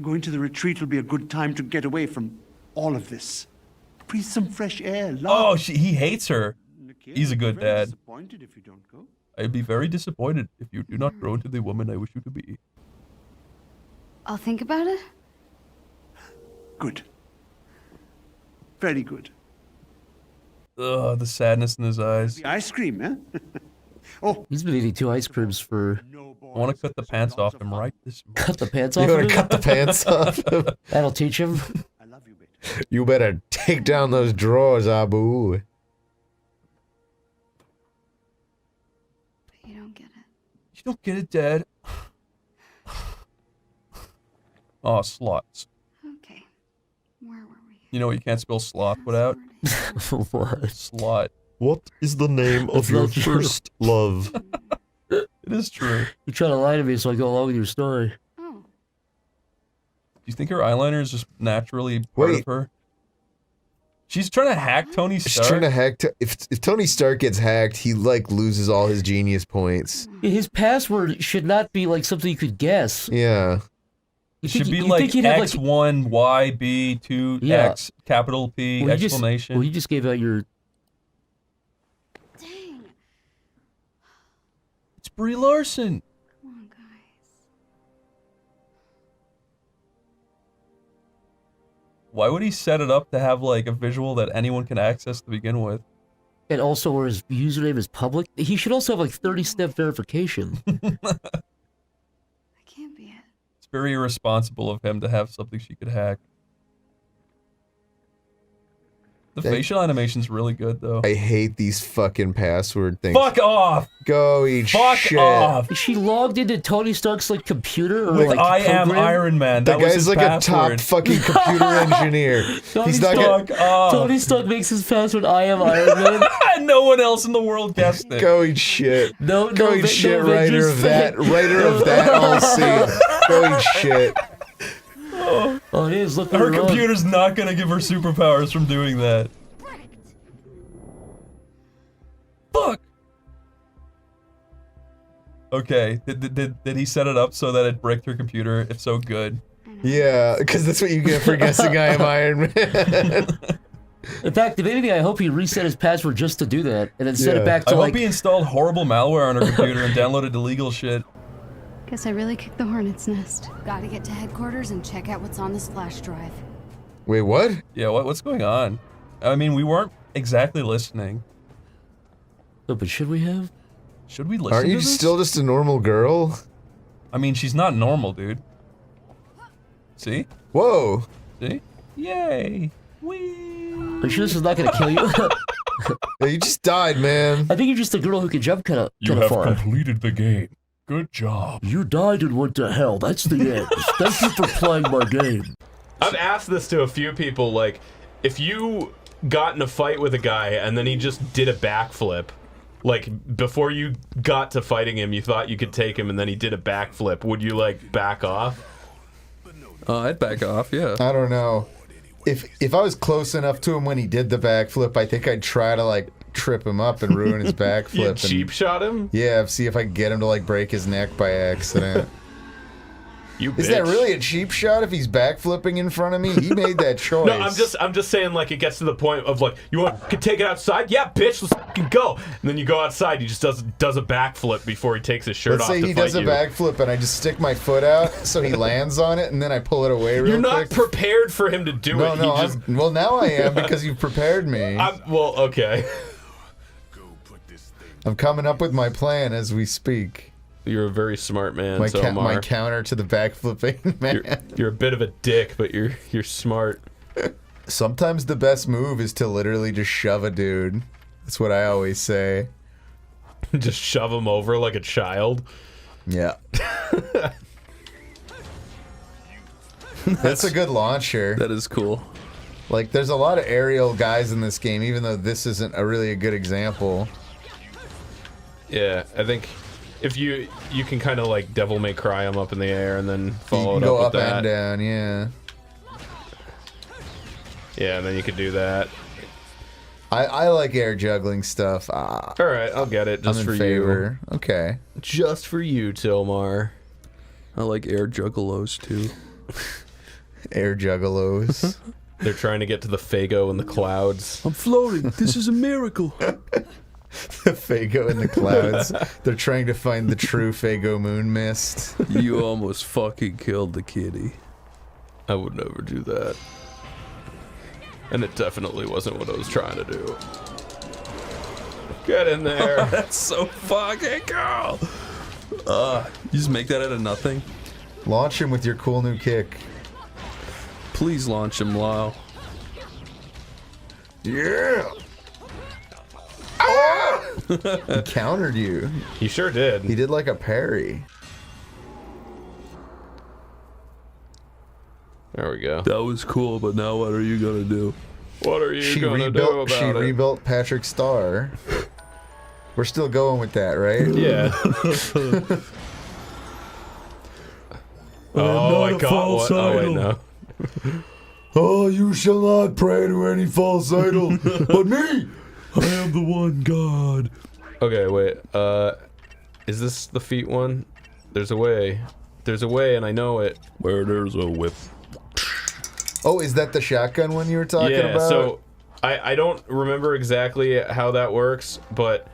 Going to the retreat will be a good time to get away from all of this. Breathe some fresh air. Oh, he hates her. He's a good dad. Disappointed if you don't go. I'd be very disappointed if you do not grow into the woman I wish you to be. I'll think about it. Good. Very good. Ugh, the sadness in his eyes. The ice cream, eh? Oh, he's been eating 2 ice creams for... I want to cut the pants off him right this moment. Cut the pants off You him? want to cut the pants off him? That'll teach him. You better take down those drawers, Abu. You don't get it. You don't get it, Dad. Oh, slots. Okay. Where were we? You know what you can't spell sloth without? What? Slot. What is the name of your first love? It is true. You're trying to lie to me so I go along with your story. Oh. Do you think her eyeliner is just naturally part of her? She's trying to hack Tony Stark. She's trying to hack. If Tony Stark gets hacked, he like loses all his genius points. His password should not be like something you could guess. Yeah. It should be like X1, Y, B, 2, Yeah. X, capital P, Well, exclamation. You just gave out your... Dang. It's Brie Larson. Come on, guys. Why would he set it up to have like a visual that anyone can access to begin with? And also where his username is public. He should also have like 30-step verification. That can't be it. It's very irresponsible of him to have something she could hack. The facial animation's really good though. I hate these fucking password things. Fuck off! Go eat Fuck shit. off! She logged into Tony Stark's like computer or With like I am program? Iron Man. The That was guy's his like password. a top fucking computer engineer. He's not Fuck gonna off. Tony Stark makes his password I am Iron Man. No one else in the world guessed it. go eat shit. Go eat shit, no writer Avengers of that, fan. writer of that all scene. Go eat shit. Oh, it is. Look, Her computer's not gonna give her superpowers from doing that. Fuck! Okay, did he set it up so that it bricked her computer? If so, good. Yeah, because that's what you get for guessing I am Iron Man. In fact, if anything, I hope he reset his password just to do that, and then set it back to I like... hope he installed horrible malware on her computer and downloaded illegal shit. Guess I really kicked the hornet's nest. Gotta get to headquarters and check out what's on this flash drive. Wait, what? Yeah, what's going on? I mean, we weren't exactly listening. No, but should we have? Should we listen Aren't to you this? still just a normal girl? I mean, she's not normal, dude. See? Whoa. See? Yay. Are you sure this is not gonna kill you? Yeah, you just died, man. I think you're just a girl who can jump kind of You have far. completed the game. Good job. You died and went to hell. That's the end. Thank you for playing my game. I've asked this to a few people, like, if you got in a fight with a guy and then he just did a backflip, like, before you got to fighting him, you thought you could take him and then he did a backflip, would you, like, back off? I'd back off, yeah. I don't know. If I was close enough to him when he did the backflip, I think I'd try to, like, trip him up and ruin his backflip. You cheap shot him? Yeah, see if I can get him to, like, break his neck by accident. You Is that bitch. really a cheap shot if he's backflipping in front of me? He made that choice. No, I'm just saying, like, it gets to the point of, like, you want to take it outside? Yeah, bitch, let's fucking go. And then you go outside, he just does a backflip before he takes his shirt Let's off say to he fight does a you. backflip and I just stick my foot out so he lands on it and then I pull it away real You're not quick. prepared for him to do No, it. no, He just, well, now I am because you've prepared me. well, okay. I'm coming up with my plan as we speak. You're a very smart man, My, so my counter to the backflipping man. You're a bit of a dick, but you're smart. Sometimes the best move is to literally just shove a dude. That's what I always say. Just shove him over like a child. Yeah. That's a good launcher. That is cool. Like, there's a lot of aerial guys in this game, even though this isn't a really a good example. Yeah, I think if you can kind of like Devil May Cry him up in the air and then follow You it can go up up with that. and down, yeah. Yeah, and then you could do that. I like air juggling stuff. All right, I'll get it just I'm for in favor. you. Okay. Just for you, Tilmar. I like air juggalos too. Air juggalos. They're trying to get to the Fago in the clouds. I'm floating. This is a miracle. The Fago in the clouds. They're trying to find the true Fago moon mist. You almost fucking killed the kitty. I would never do that. And it definitely wasn't what I was trying to do. Get in there. That's so fucking cool. You just make that out of nothing? Launch him with your cool new kick. Please launch him, Lyle. Yeah. He countered you. He sure did. He did like a parry. There we go. That was cool, but now what are you gonna do? What are you gonna do about She it? rebuilt Patrick Starr. We're still going with that, right? Yeah. Oh, I got one. Oh, wait, no. Oh, you shall not pray to any false idol, but me. I am the one God. Okay, wait. Is this the feet one? There's a way. There's a way, and I know it. Where there's a whip. Oh, is that the shotgun one you were talking Yeah, about? so I don't remember exactly how that works, but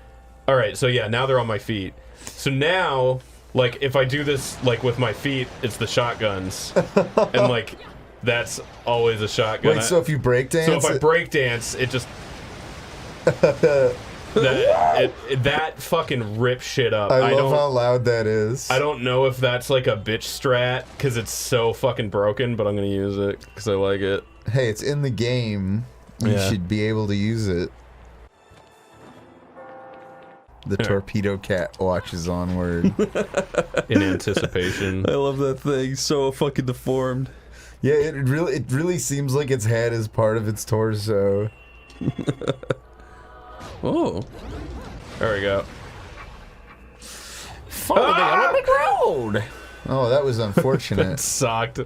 alright, so yeah, now they're on my feet. So now, like, if I do this, like, with my feet, it's the shotguns. And, like, that's always a shotgun. Wait, so if you breakdance? So if I breakdance, it just... that fucking rips shit up. I love how loud that is. I don't know if that's like a bitch strat, because it's so fucking broken, but I'm gonna use it, because I like it. Hey, it's in the game. You Yeah. should be able to use it. The torpedo cat watches onward. In anticipation. I love that thing. So fucking deformed. Yeah, it really seems like its head is part of its torso. Oh. There we go. Follow me on the road. Oh, that was unfortunate. That sucked.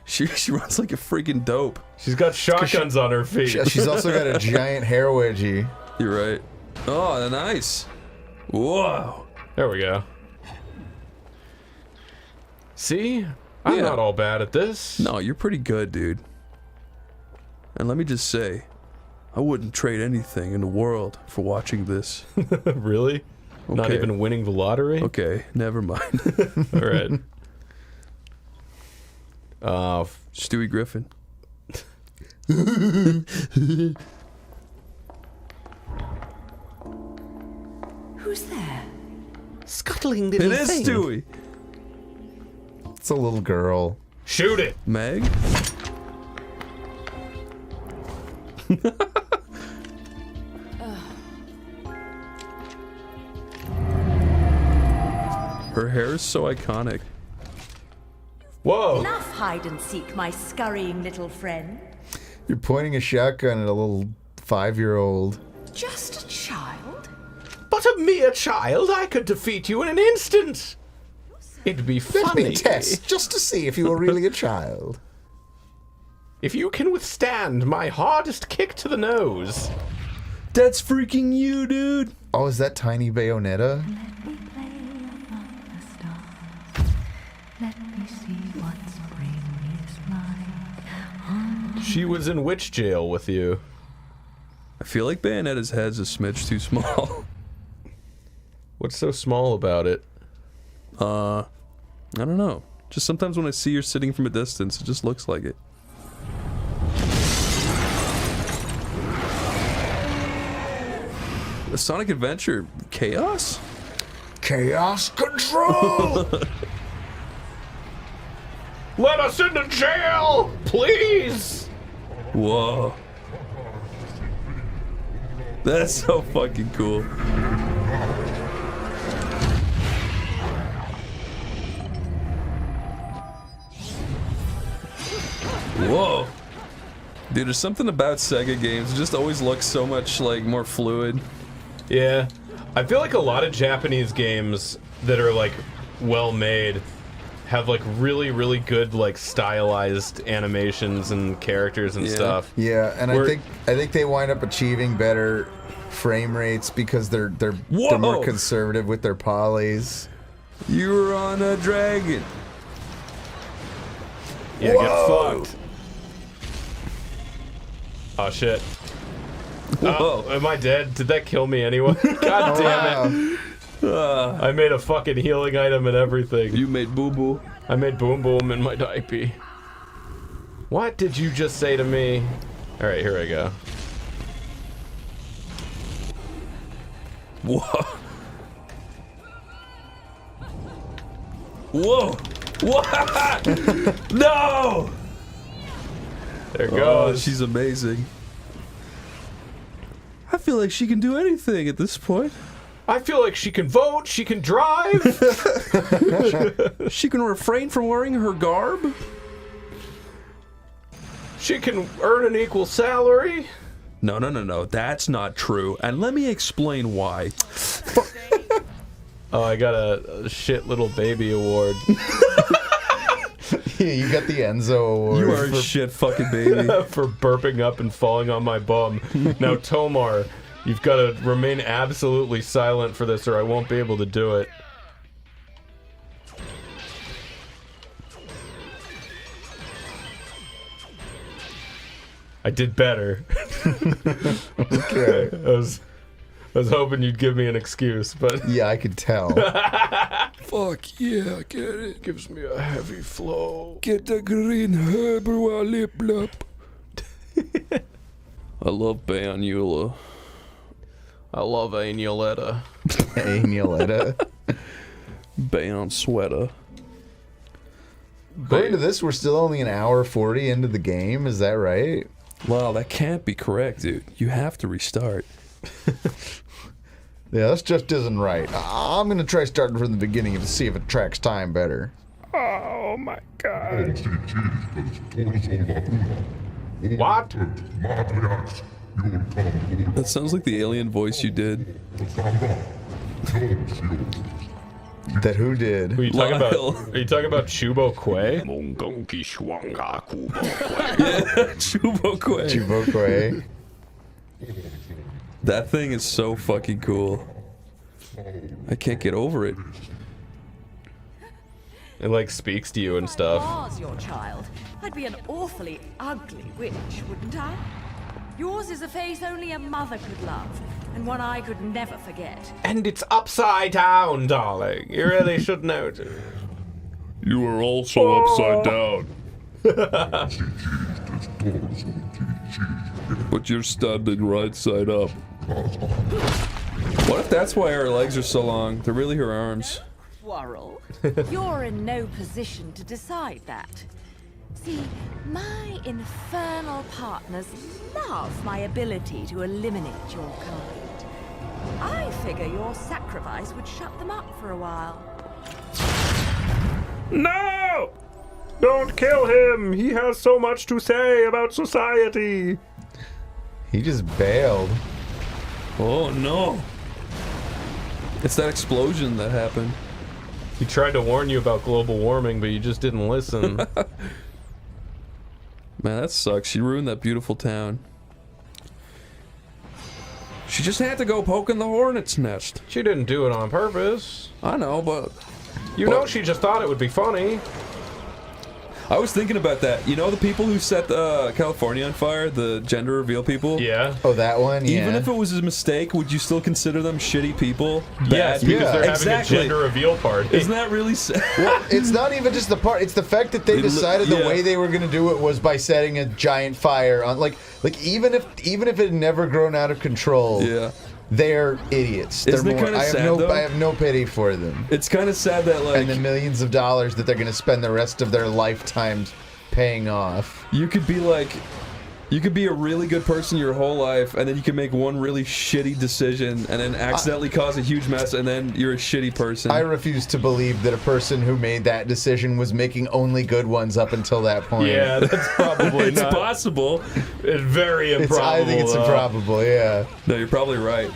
She runs like a freaking dope. She's got shotguns on her feet. She's also got a giant hair wedgie. You're right. Oh, nice. Whoa. There we go. See? I'm not all bad at this. No, you're pretty good, dude. And let me just say, I wouldn't trade anything in the world for watching this. Really? Not Okay. even winning the lottery? Okay, never mind. Alright. Stewie Griffin. sparkling little It is thing. Stewie. It's a little girl. Shoot it. Meg? Her hair is so iconic. Whoa. Enough hide and seek, my scurrying little friend. You're pointing a shotgun at a little 5-year-old. Just a child? But a mere child, I could defeat you in an instant. It'd be Let funny. me test, just to see if you were really a child. If you can withstand my hardest kick to the nose. That's freaking you, dude. Oh, is that tiny Bayonetta? She was in witch jail with you. I feel like Bayonetta's head's a smidge too small. What's so small about it? I don't know. Just sometimes when I see her sitting from a distance, it just looks like it. The Sonic Adventure Chaos? Chaos Control! Let us into jail, please! Whoa. That's so fucking cool. Whoa. Dude, there's something about Sega games. It just always looks so much, like, more fluid. Yeah. I feel like a lot of Japanese games that are, like, well made have, like, really, really good, like, stylized animations and characters and stuff. Yeah, and I think they wind up achieving better frame rates because they're more conservative with their polys. You're on a dragon. Yeah, get fucked. Oh shit. Oh, am I dead? Did that kill me anyway? God damn it. I made a fucking healing item and everything. You made Boo Boo. I made Boom Boom in my diaper. What did you just say to me? Alright, here I go. Whoa. Whoa. What? No! There it goes. She's amazing. I feel like she can do anything at this point. I feel like she can vote, she can drive. She can refrain from wearing her garb. She can earn an equal salary. No. That's not true. And let me explain why. Oh, I got a shit little baby award. Yeah, you got the Enzo award. You are a shit fucking baby. For burping up and falling on my bum. Now, Tomar, you've got to remain absolutely silent for this or I won't be able to do it. I did better. Okay. I was hoping you'd give me an excuse, but... Yeah, I could tell. Fuck yeah, I get it. Gives me a heavy flow. Get the green herb or lip blop. I love Bayonetta. I love Bayonetta. Bayonetta. Bayon sweater. According to this, we're still only an hour 40 into the game. Is that right? Wow, that can't be correct, dude. You have to restart. Yeah, this just isn't right. I'm gonna try starting from the beginning to see if it tracks time better. Oh my god. What? That sounds like the alien voice you did. That who did? Who are you talking about? Are you talking about Chubo Quay? Yeah, Chubo Quay. Chubo Quay. That thing is so fucking cool. I can't get over it. It like speaks to you and stuff. If I was your child, I'd be an awfully ugly witch, wouldn't I? Yours is a face only a mother could love, and one I could never forget. And it's upside down, darling. You really should know. You are also upside down. But you're standing right side up. What if that's why her legs are so long? They're really her arms. quarrel. You're in no position to decide that. See, my infernal partners love my ability to eliminate your kind. I figure your sacrifice would shut them up for a while. No! Don't kill him! He has so much to say about society! He just bailed. Oh no. It's that explosion that happened. He tried to warn you about global warming, but you just didn't listen. Man, that sucks. She ruined that beautiful town. She just had to go poking the hornet's nest. She didn't do it on purpose. I know, but... You know she just thought it would be funny. I was thinking about that. You know the people who set California on fire? The gender reveal people? Yeah. Oh, that one? Yeah. Even if it was a mistake, would you still consider them shitty people? Yes, because they're having a gender reveal party. Isn't that really sad? Well, it's not even just the part. It's the fact that they decided the way they were going to do it was by setting a giant fire on. Like even if it had never grown out of control. Yeah. They're idiots. Isn't it kind of sad, though? I have no pity for them. It's kind of sad that, like... And the millions of dollars that they're going to spend the rest of their lifetimes paying off. You could be like... You could be a really good person your whole life, and then you can make one really shitty decision, and then accidentally cause a huge mess, and then you're a shitty person. I refuse to believe that a person who made that decision was making only good ones up until that point. Yeah, that's probably It's not. possible. It's very improbable. I think it's improbable, yeah. No, you're probably right.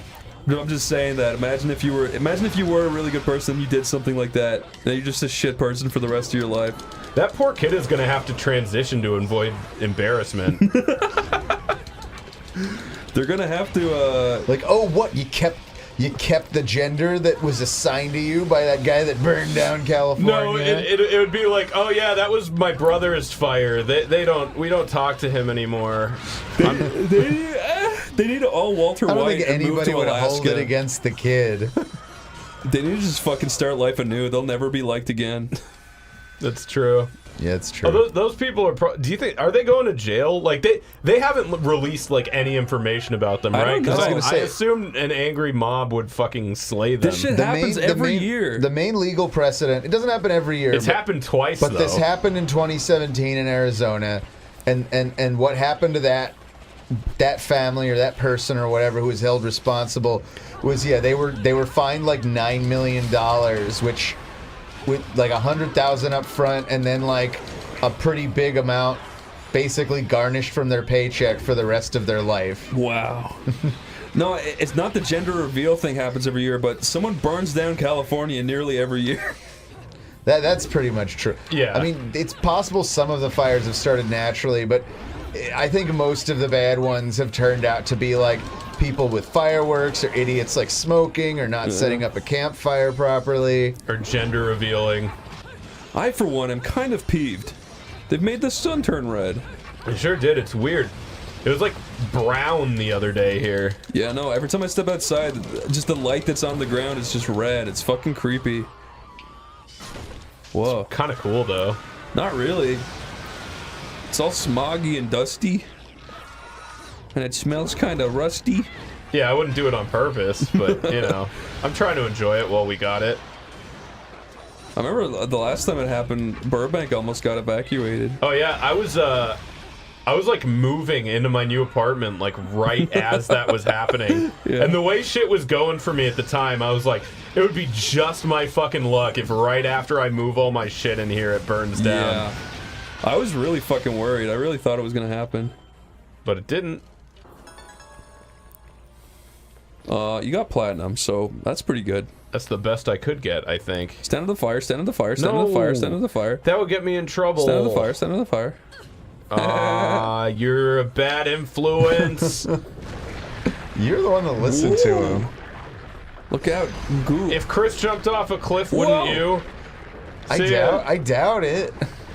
No, I'm just saying that. Imagine if you were a really good person, you did something like that, and you're just a shit person for the rest of your life. That poor kid is gonna have to transition to avoid embarrassment. They're gonna have to, like, oh, what? You kept the gender that was assigned to you by that guy that burned down California? No, it would be like, oh yeah, that was my brother's fire. We don't talk to him anymore. They need all Walter White. I don't think and move anybody to would Alaska. hold it against the kid. They need to just fucking start life anew. They'll never be liked again. That's true. Yeah, it's true. Oh, those people are. Do you think are they going to jail? Like they haven't released like any information about them, right? Because I assume an angry mob would fucking slay them. This shit happens every year. The main legal precedent. It doesn't happen every year. It's happened twice. But though. this happened in 2017 in Arizona, and what happened to that family or that person or whatever who was held responsible was they were fined like $9 million, which with like $100,000 up front and then like a pretty big amount basically garnished from their paycheck for the rest of their life. Wow. No, it's not the gender reveal thing happens every year, but someone burns down California nearly every year. That's pretty much true. Yeah. I mean, it's possible some of the fires have started naturally, but I think most of the bad ones have turned out to be like people with fireworks or idiots like smoking or not setting up a campfire properly. Or gender revealing. I, for one, am kind of peeved. They've made the sun turn red. It sure did. It's weird. It was like brown the other day here. Yeah, no, every time I step outside, just the light that's on the ground is just red. It's fucking creepy. Whoa. Kind of cool, though. Not really. It's all smoggy and dusty. And it smells kind of rusty. Yeah, I wouldn't do it on purpose, but, you know, I'm trying to enjoy it while we got it. I remember the last time it happened, Burbank almost got evacuated. Oh, yeah, I was like moving into my new apartment like right as that was happening. Yeah. And the way shit was going for me at the time, I was like, it would be just my fucking luck if right after I move all my shit in here, it burns down. Yeah. I was really fucking worried. I really thought it was gonna happen. But it didn't. You got platinum, so that's pretty good. That's the best I could get, I think. Stand on the fire, stand on the fire, stand on the fire, stand on the fire. That would get me in trouble. Stand on the fire, stand on the fire. You're a bad influence. You're the one that listened to him. Look out, goo. If Chris jumped off a cliff, wouldn't you? I doubt it.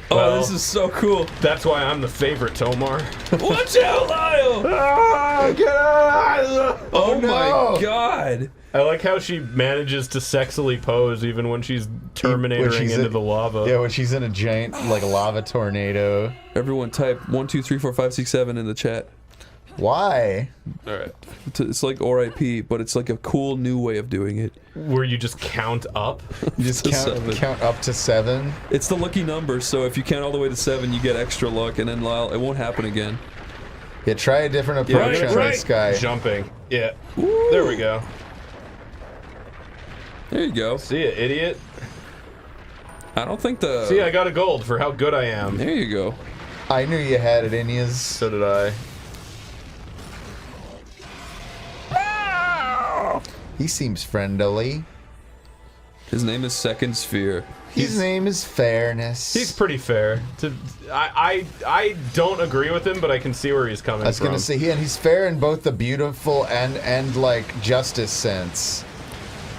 Oh, this is so cool. That's why I'm the favorite, Tomar. Watch out, Lyle! Get out! Oh my god. I like how she manages to sexily pose even when she's Terminatoring into the lava. Yeah, when she's in a giant like lava tornado. Everyone type 1 2 3 4 5 6 7 in the chat. Why? Alright. It's like RIP, but it's like a cool new way of doing it. Where you just count up? You just count up to 7? It's the lucky number, so if you count all the way to 7, you get extra luck, and then it won't happen again. Yeah, try a different approach on this guy. Jumping. Yeah. There we go. There you go. See ya, idiot. I don't think the... See, I got a gold for how good I am. There you go. I knew you had it in you. So did I. He seems friendly. His name is Second Sphere. His name is Fairness. He's pretty fair. I don't agree with him, but I can see where he's coming from. I was gonna say, and he's fair in both the beautiful and like justice sense.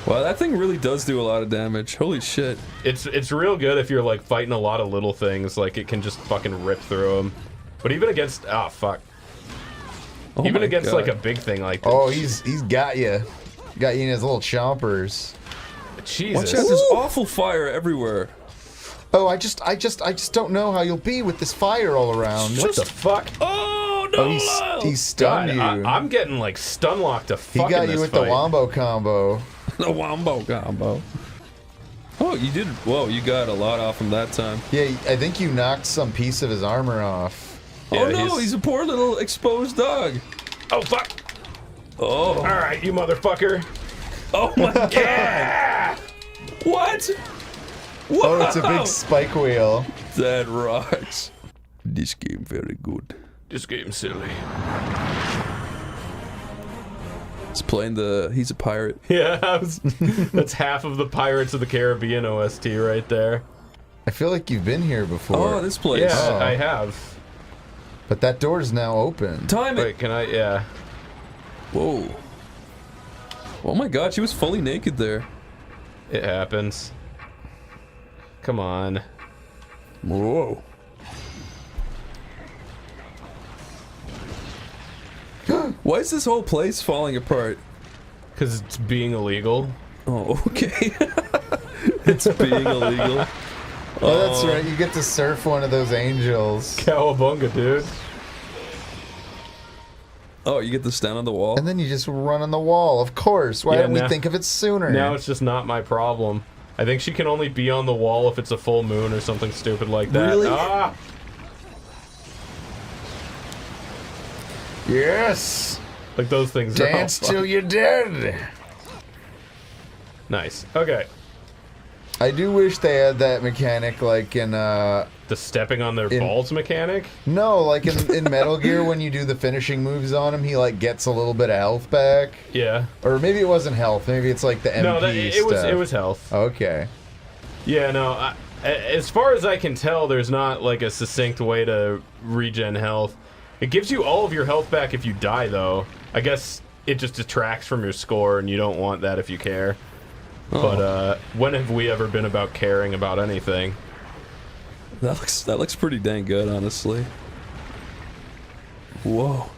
Wow, that thing really does do a lot of damage. Holy shit. It's real good if you're like fighting a lot of little things. Like it can just fucking rip through them. But even against fuck. Oh even my against God. like a big thing like this. Oh, he's got you. Got you in his little chompers. Jesus. Watch out, there's awful fire everywhere. Oh, I just don't know how you'll be with this fire all around. What the fuck? Oh no! Oh, he stunned you. I'm getting like stun locked to fuck. He got you with the wombo combo. The wombo combo. Oh, you did. Whoa, you got a lot off him that time. Yeah, I think you knocked some piece of his armor off. Oh no, he's a poor little exposed dog. Oh fuck. Oh. All right, you motherfucker. Oh my god. Yeah! What? Whoa! Oh, it's a big spike wheel. That rocks. This game very good. This game's silly. He's playing he's a pirate. Yeah, that's half of the Pirates of the Caribbean OST right there. I feel like you've been here before. Oh, this place. Yeah, Oh. I have. But that door's now open. Time it. Wait, can I? Yeah. Whoa. Oh my god, she was fully naked there. It happens. Come on. Whoa. Why is this whole place falling apart? Because it's being illegal. Oh, okay. It's being illegal. Oh, that's right. You get to surf one of those angels. Cowabunga, dude. Oh, you get to stand on the wall? And then you just run on the wall. Of course. Why didn't we think of it sooner? Now it's just not my problem. I think she can only be on the wall if it's a full moon or something stupid like that. Really? Ah! Yes. Like those things Dance are all till you're dead. Nice. Okay. I do wish they had that mechanic like in the stepping on their balls mechanic? No, like in Metal Gear when you do the finishing moves on him, he like gets a little bit of health back. Yeah. Or maybe it wasn't health. Maybe it's like the MP No, stuff. it was health. Okay. Yeah, no. As far as I can tell, there's not like a succinct way to regen health. It gives you all of your health back if you die, though. I guess it just detracts from your score, and you don't want that if you care. Oh. But when have we ever been about caring about anything? That looks pretty dang good, honestly. Whoa.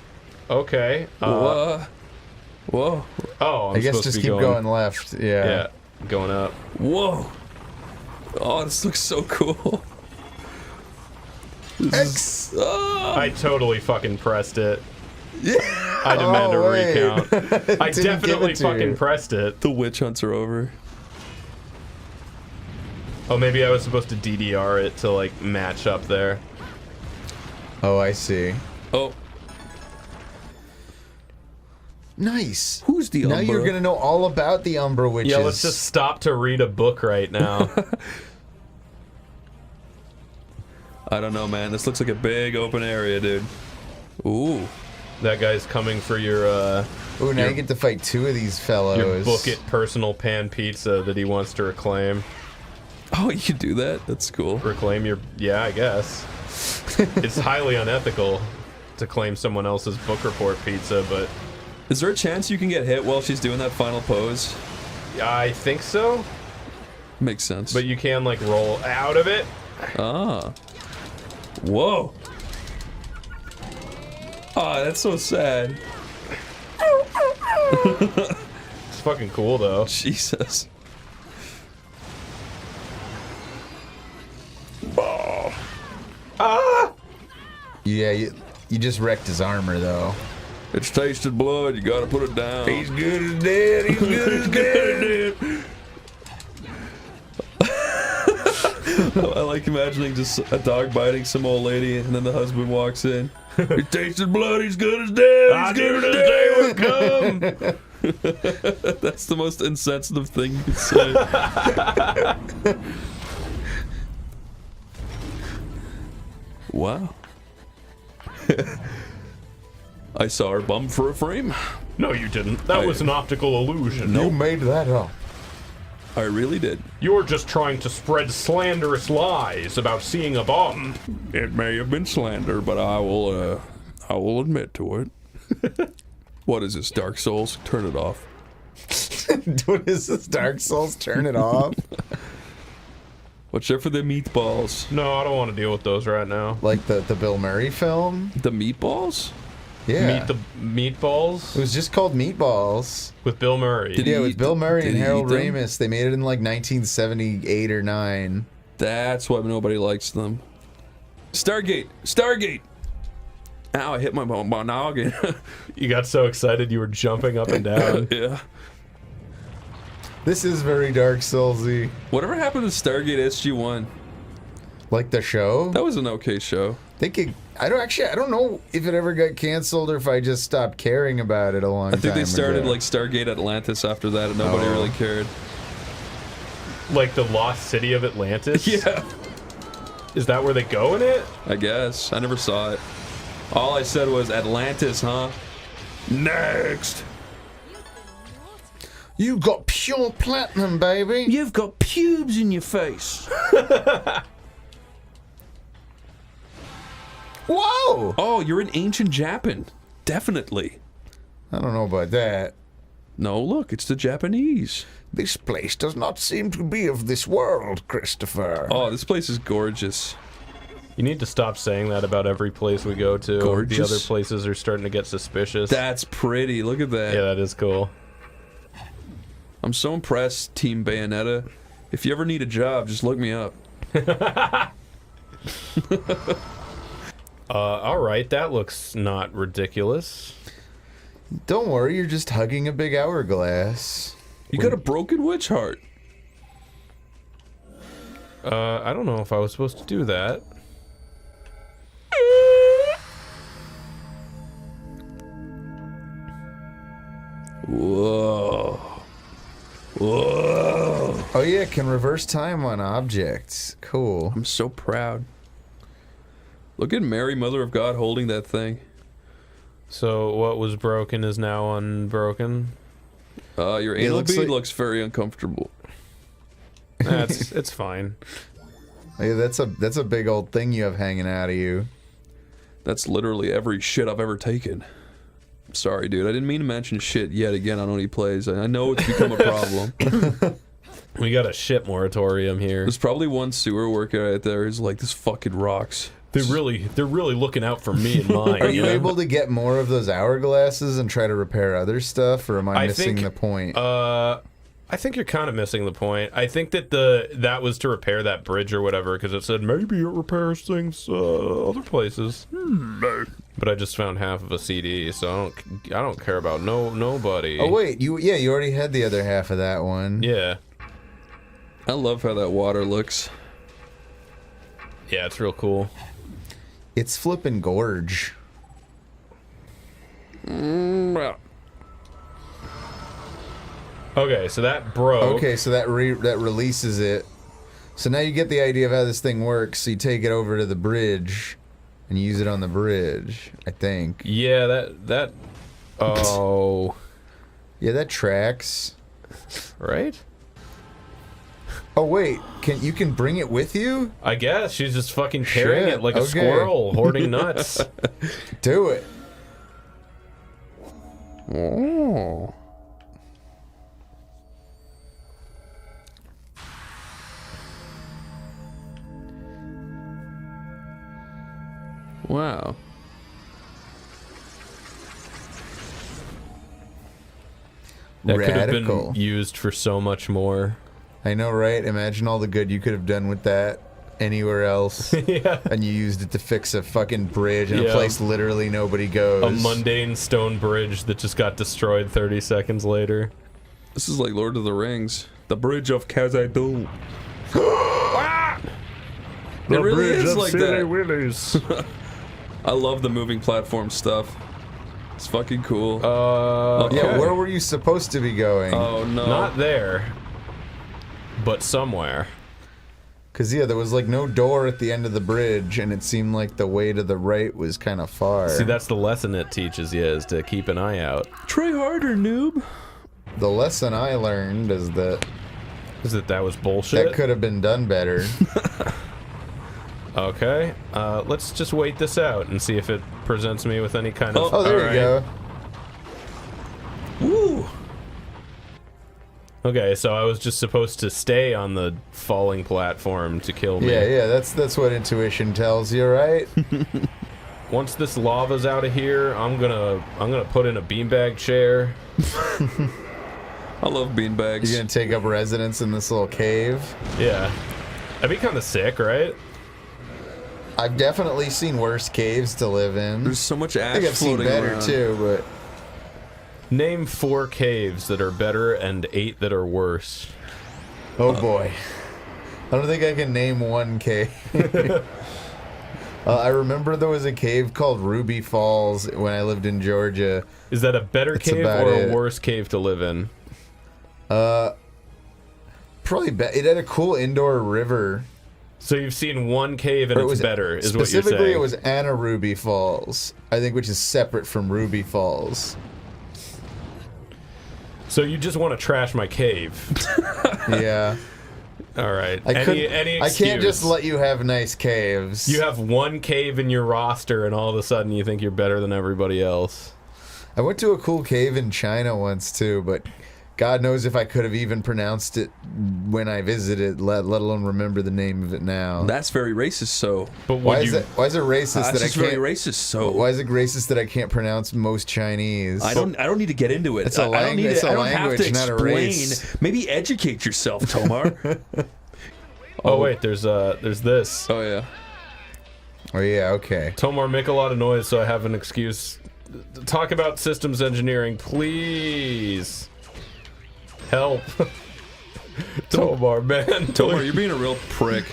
Okay. Whoa. Oh, I'm I guess supposed just to be keep going left. Yeah. Yeah, going up. Whoa. Oh, this looks so cool. X. I totally fucking pressed it. Yeah. I demand a wait. recount. I Didn't give definitely it to fucking you. pressed it. The witch hunts are over. Oh, maybe I was supposed to DDR it to like match up there. Oh, I see. Oh. Nice. Who's the Now Umbra? you're gonna know all about the Umbra witches. Yeah, let's just stop to read a book right now. I don't know, man. This looks like a big open area, dude. Ooh. That guy's coming for your Ooh, now you get to fight two of these fellows. your book it personal pan pizza that he wants to reclaim. Oh, you can do that? That's cool. Reclaim your yeah, I guess. It's highly unethical to claim someone else's book report pizza, but Is there a chance you can get hit while she's doing that final pose? I think so. Makes sense. But you can like roll out of it. Ah. Whoa. Oh, that's so sad. It's fucking cool though. Jesus. Ah! Yeah, you just wrecked his armor though. It's tasted blood. You gotta put it down. He's good as dead. He's good as dead. I like imagining just a dog biting some old lady, and then the husband walks in. He tasted blood. He's good as dead. He's good as dead. That's the most insensitive thing you could say. Wow. I saw her bum for a frame. No, you didn't. That was an optical illusion. You made that up. I really did. You're just trying to spread slanderous lies about seeing a bum. It may have been slander, but I will admit to it. What is this, Dark Souls? Turn it off. What is this, Dark Souls? Turn it off. Watch out for the meatballs. No, I don't want to deal with those right now. Like the Bill Murray film? The meatballs? Yeah. Meet the Meatballs? It was just called Meatballs. With Bill Murray. With Bill Murray and Harold them? Ramis. They made it in like 1978 or 9. That's why nobody likes them. Stargate! Stargate! Ow, I hit my noggin. You got so excited you were jumping up and down. Yeah. This is very Dark Soulsy. Whatever happened to Stargate SG-1? Like the show? That was an okay show. I don't know if it ever got canceled or if I just stopped caring about it a long time I think they started ago. like Stargate Atlantis after that, and nobody really cared. Like the lost city of Atlantis? Yeah. Is that where they go in it? I guess. I never saw it. All I said was Atlantis, huh? Next. You got pure platinum, baby. You've got pubes in your face. Whoa! Oh, you're in ancient Japan. Definitely. I don't know about that. No, look, it's the Japanese. This place does not seem to be of this world, Christopher. Oh, this place is gorgeous. You need to stop saying that about every place we go to. Gorgeous. The other places are starting to get suspicious. That's pretty. Look at that. Yeah, that is cool. I'm so impressed, Team Bayonetta. If you ever need a job, just look me up. Alright, that looks not ridiculous. Don't worry, you're just hugging a big hourglass. You got a broken witch heart. I don't know if I was supposed to do that. Whoa. Whoa. Oh yeah, can reverse time on objects. Cool. I'm so proud. Look at Mary, Mother of God, holding that thing. So what was broken is now unbroken? Your anal bead looks very uncomfortable. It's fine. Yeah, that's a big old thing you have hanging out of you. That's literally every shit I've ever taken. Sorry, dude. I didn't mean to mention shit yet again on OneyPlays. I know it's become a problem. We got a shit moratorium here. There's probably one sewer worker out there who's like, this fucking rocks. They're really looking out for me and mine. Are you able to get more of those hourglasses and try to repair other stuff, or am I missing the point? I think you're kind of missing the point. I think that that was to repair that bridge or whatever, because it said maybe it repairs things other places. But I just found half of a CD, so I don't care about nobody. Oh wait, you already had the other half of that one. Yeah. I love how that water looks. Yeah, it's real cool. It's flippin' gorge. Okay, so that broke. Okay, so that releases it. So now you get the idea of how this thing works. So you take it over to the bridge and use it on the bridge, I think. Yeah, that oh. Yeah, that tracks. Right? Oh wait, you can bring it with you? I guess she's just fucking carrying Shit, it like a okay. squirrel hoarding nuts. Do it. Oh. Wow. That could have Radical. been used for so much more. I know, right? Imagine all the good you could have done with that. anywhere else. Yeah. And you used it to fix a fucking bridge in a Yeah. place literally nobody goes. A mundane stone bridge that just got destroyed 30 seconds later. This is like Lord of the Rings. The Bridge of Khazad-dûm. It really bridge is of like Silly that. Willies. I love the moving platform stuff. It's fucking cool. Yeah, where were you supposed to be going? Oh no. Not there, but somewhere. Because, yeah, there was, like, no door at the end of the bridge, and it seemed like the way to the right was kind of far. See, that's the lesson it teaches you, is to keep an eye out. Try harder, noob. The lesson I learned is that... that was bullshit? That could have been done better. Okay, let's just wait this out and see if it presents me with any kind of... Oh, there you go. Woo! Okay, so I was just supposed to stay on the falling platform to kill me. Yeah, that's what intuition tells you, right? Once this lava's out of here, I'm gonna put in a beanbag chair. I love beanbags. You're gonna take up residence in this little cave? Yeah. That'd be kind of sick, right? I've definitely seen worse caves to live in. There's so much ash I think I've seen floating better around. too, but... Name 4 caves that are better and 8 that are worse. Oh boy. I don't think I can name one cave. I remember there was a cave called Ruby Falls when I lived in Georgia. Is that a better That's cave about or it. a worse cave to live in? Probably it had a cool indoor river. So you've seen one cave and Or it it's was- better, is what you're saying. Specifically, it was Anna Ruby Falls, I think, which is separate from Ruby Falls. So you just want to trash my cave? Yeah. All right. I Any can't just excuse. let you have nice caves. You have one cave in your roster, and all of a sudden you think you're better than everybody else. I went to a cool cave in China once too, but God knows if I could have even pronounced it when I visited, let alone remember the name of it now. That's very racist. So, but why is it racist that I that's can't? very racist. So, why is it racist that I can't pronounce most Chinese? I don't need to get into it. It's a I don't need it's to, a I don't have language, to not a explain. race. Maybe educate yourself, Tomar. Oh wait, there's this. Oh yeah. Oh yeah, okay. Tomar, make a lot of noise so I have an excuse. Talk about systems engineering, please. Help. Tomar, man. Tomar, you're being a real prick.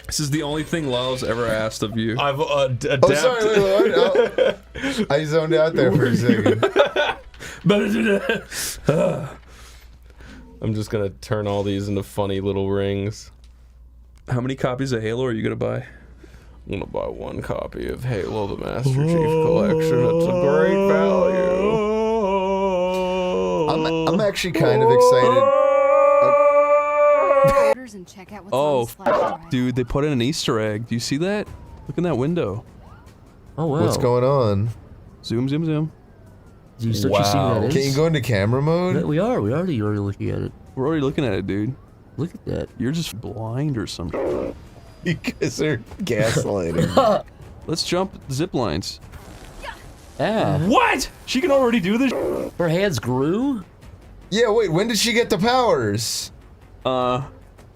This is the only thing Lyle's ever asked of you. I've adapted. Oh, sorry, wait. Oh, I zoned out there for a second. I'm just gonna turn all these into funny little rings. How many copies of Halo are you gonna buy? I'm gonna buy 1 copy of Halo the Master Chief Collection. It's a great value. I'm actually kind of excited. And check out what's on Oh, this flash drive. dude, they put in an Easter egg. Do you see that? Look in that window. Oh wow. What's going on? Zoom, zoom, zoom. Do you start seeing that? Can you go into camera mode? We are. We already looking at it. We're already looking at it, dude. Look at that. You're just blind or something. You guys are gaslighting. Let's jump zip lines. Ah. What? She can already do this? Her hands grew? Yeah, wait, when did she get the powers?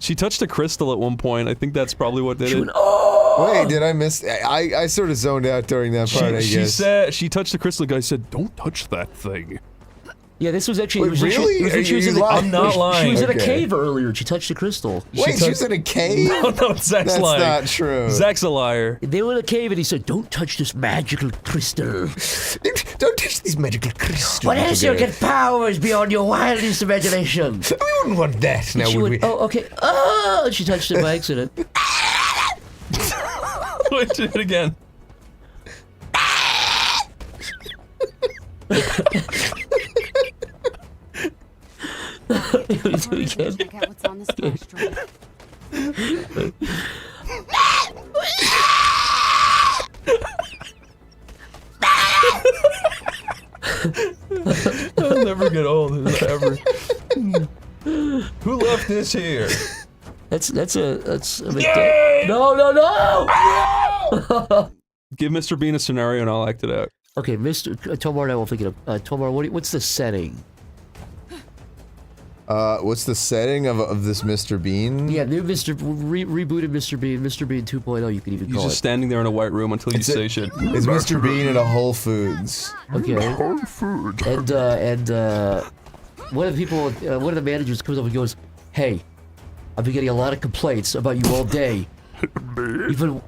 She touched a crystal at one point. I think that's probably what did it. Wait, did I miss? I sort of zoned out during that part, I She guess. said she touched the crystal. The guy said, "Don't touch that thing." Yeah, this was actually. Wait, really? She was in I'm not lying. She was in a Okay. cave earlier. And she touched a crystal. Wait, she was in a cave? No, Zach's That's lying. not true. Zach's a liar. They were in a cave, and he said, "Don't touch this magical crystal." Don't touch these magical crystals. What else you'll get powers beyond your wildest imagination? We wouldn't want that now, She would went, we? oh, okay. Oh, and she touched it by accident. Wait, do it again. Check out what's on this flash drive. I'll never get old, ever. Who left this here? That's a mistake. No. Give Mr. Bean a scenario and I'll act it out. Okay, Mr. Tomar and I will think it up. Tomar, what's the setting? What's the setting of this Mr. Bean? Yeah, new rebooted Mr. Bean, Mr. Bean 2.0. You can even He's call it. just standing there in a white room until you say shit. It's Mr. Bean at a Whole Foods. Okay. Whole Foods. And one of the managers comes up and goes, "Hey, I've been getting a lot of complaints about you all day. You've been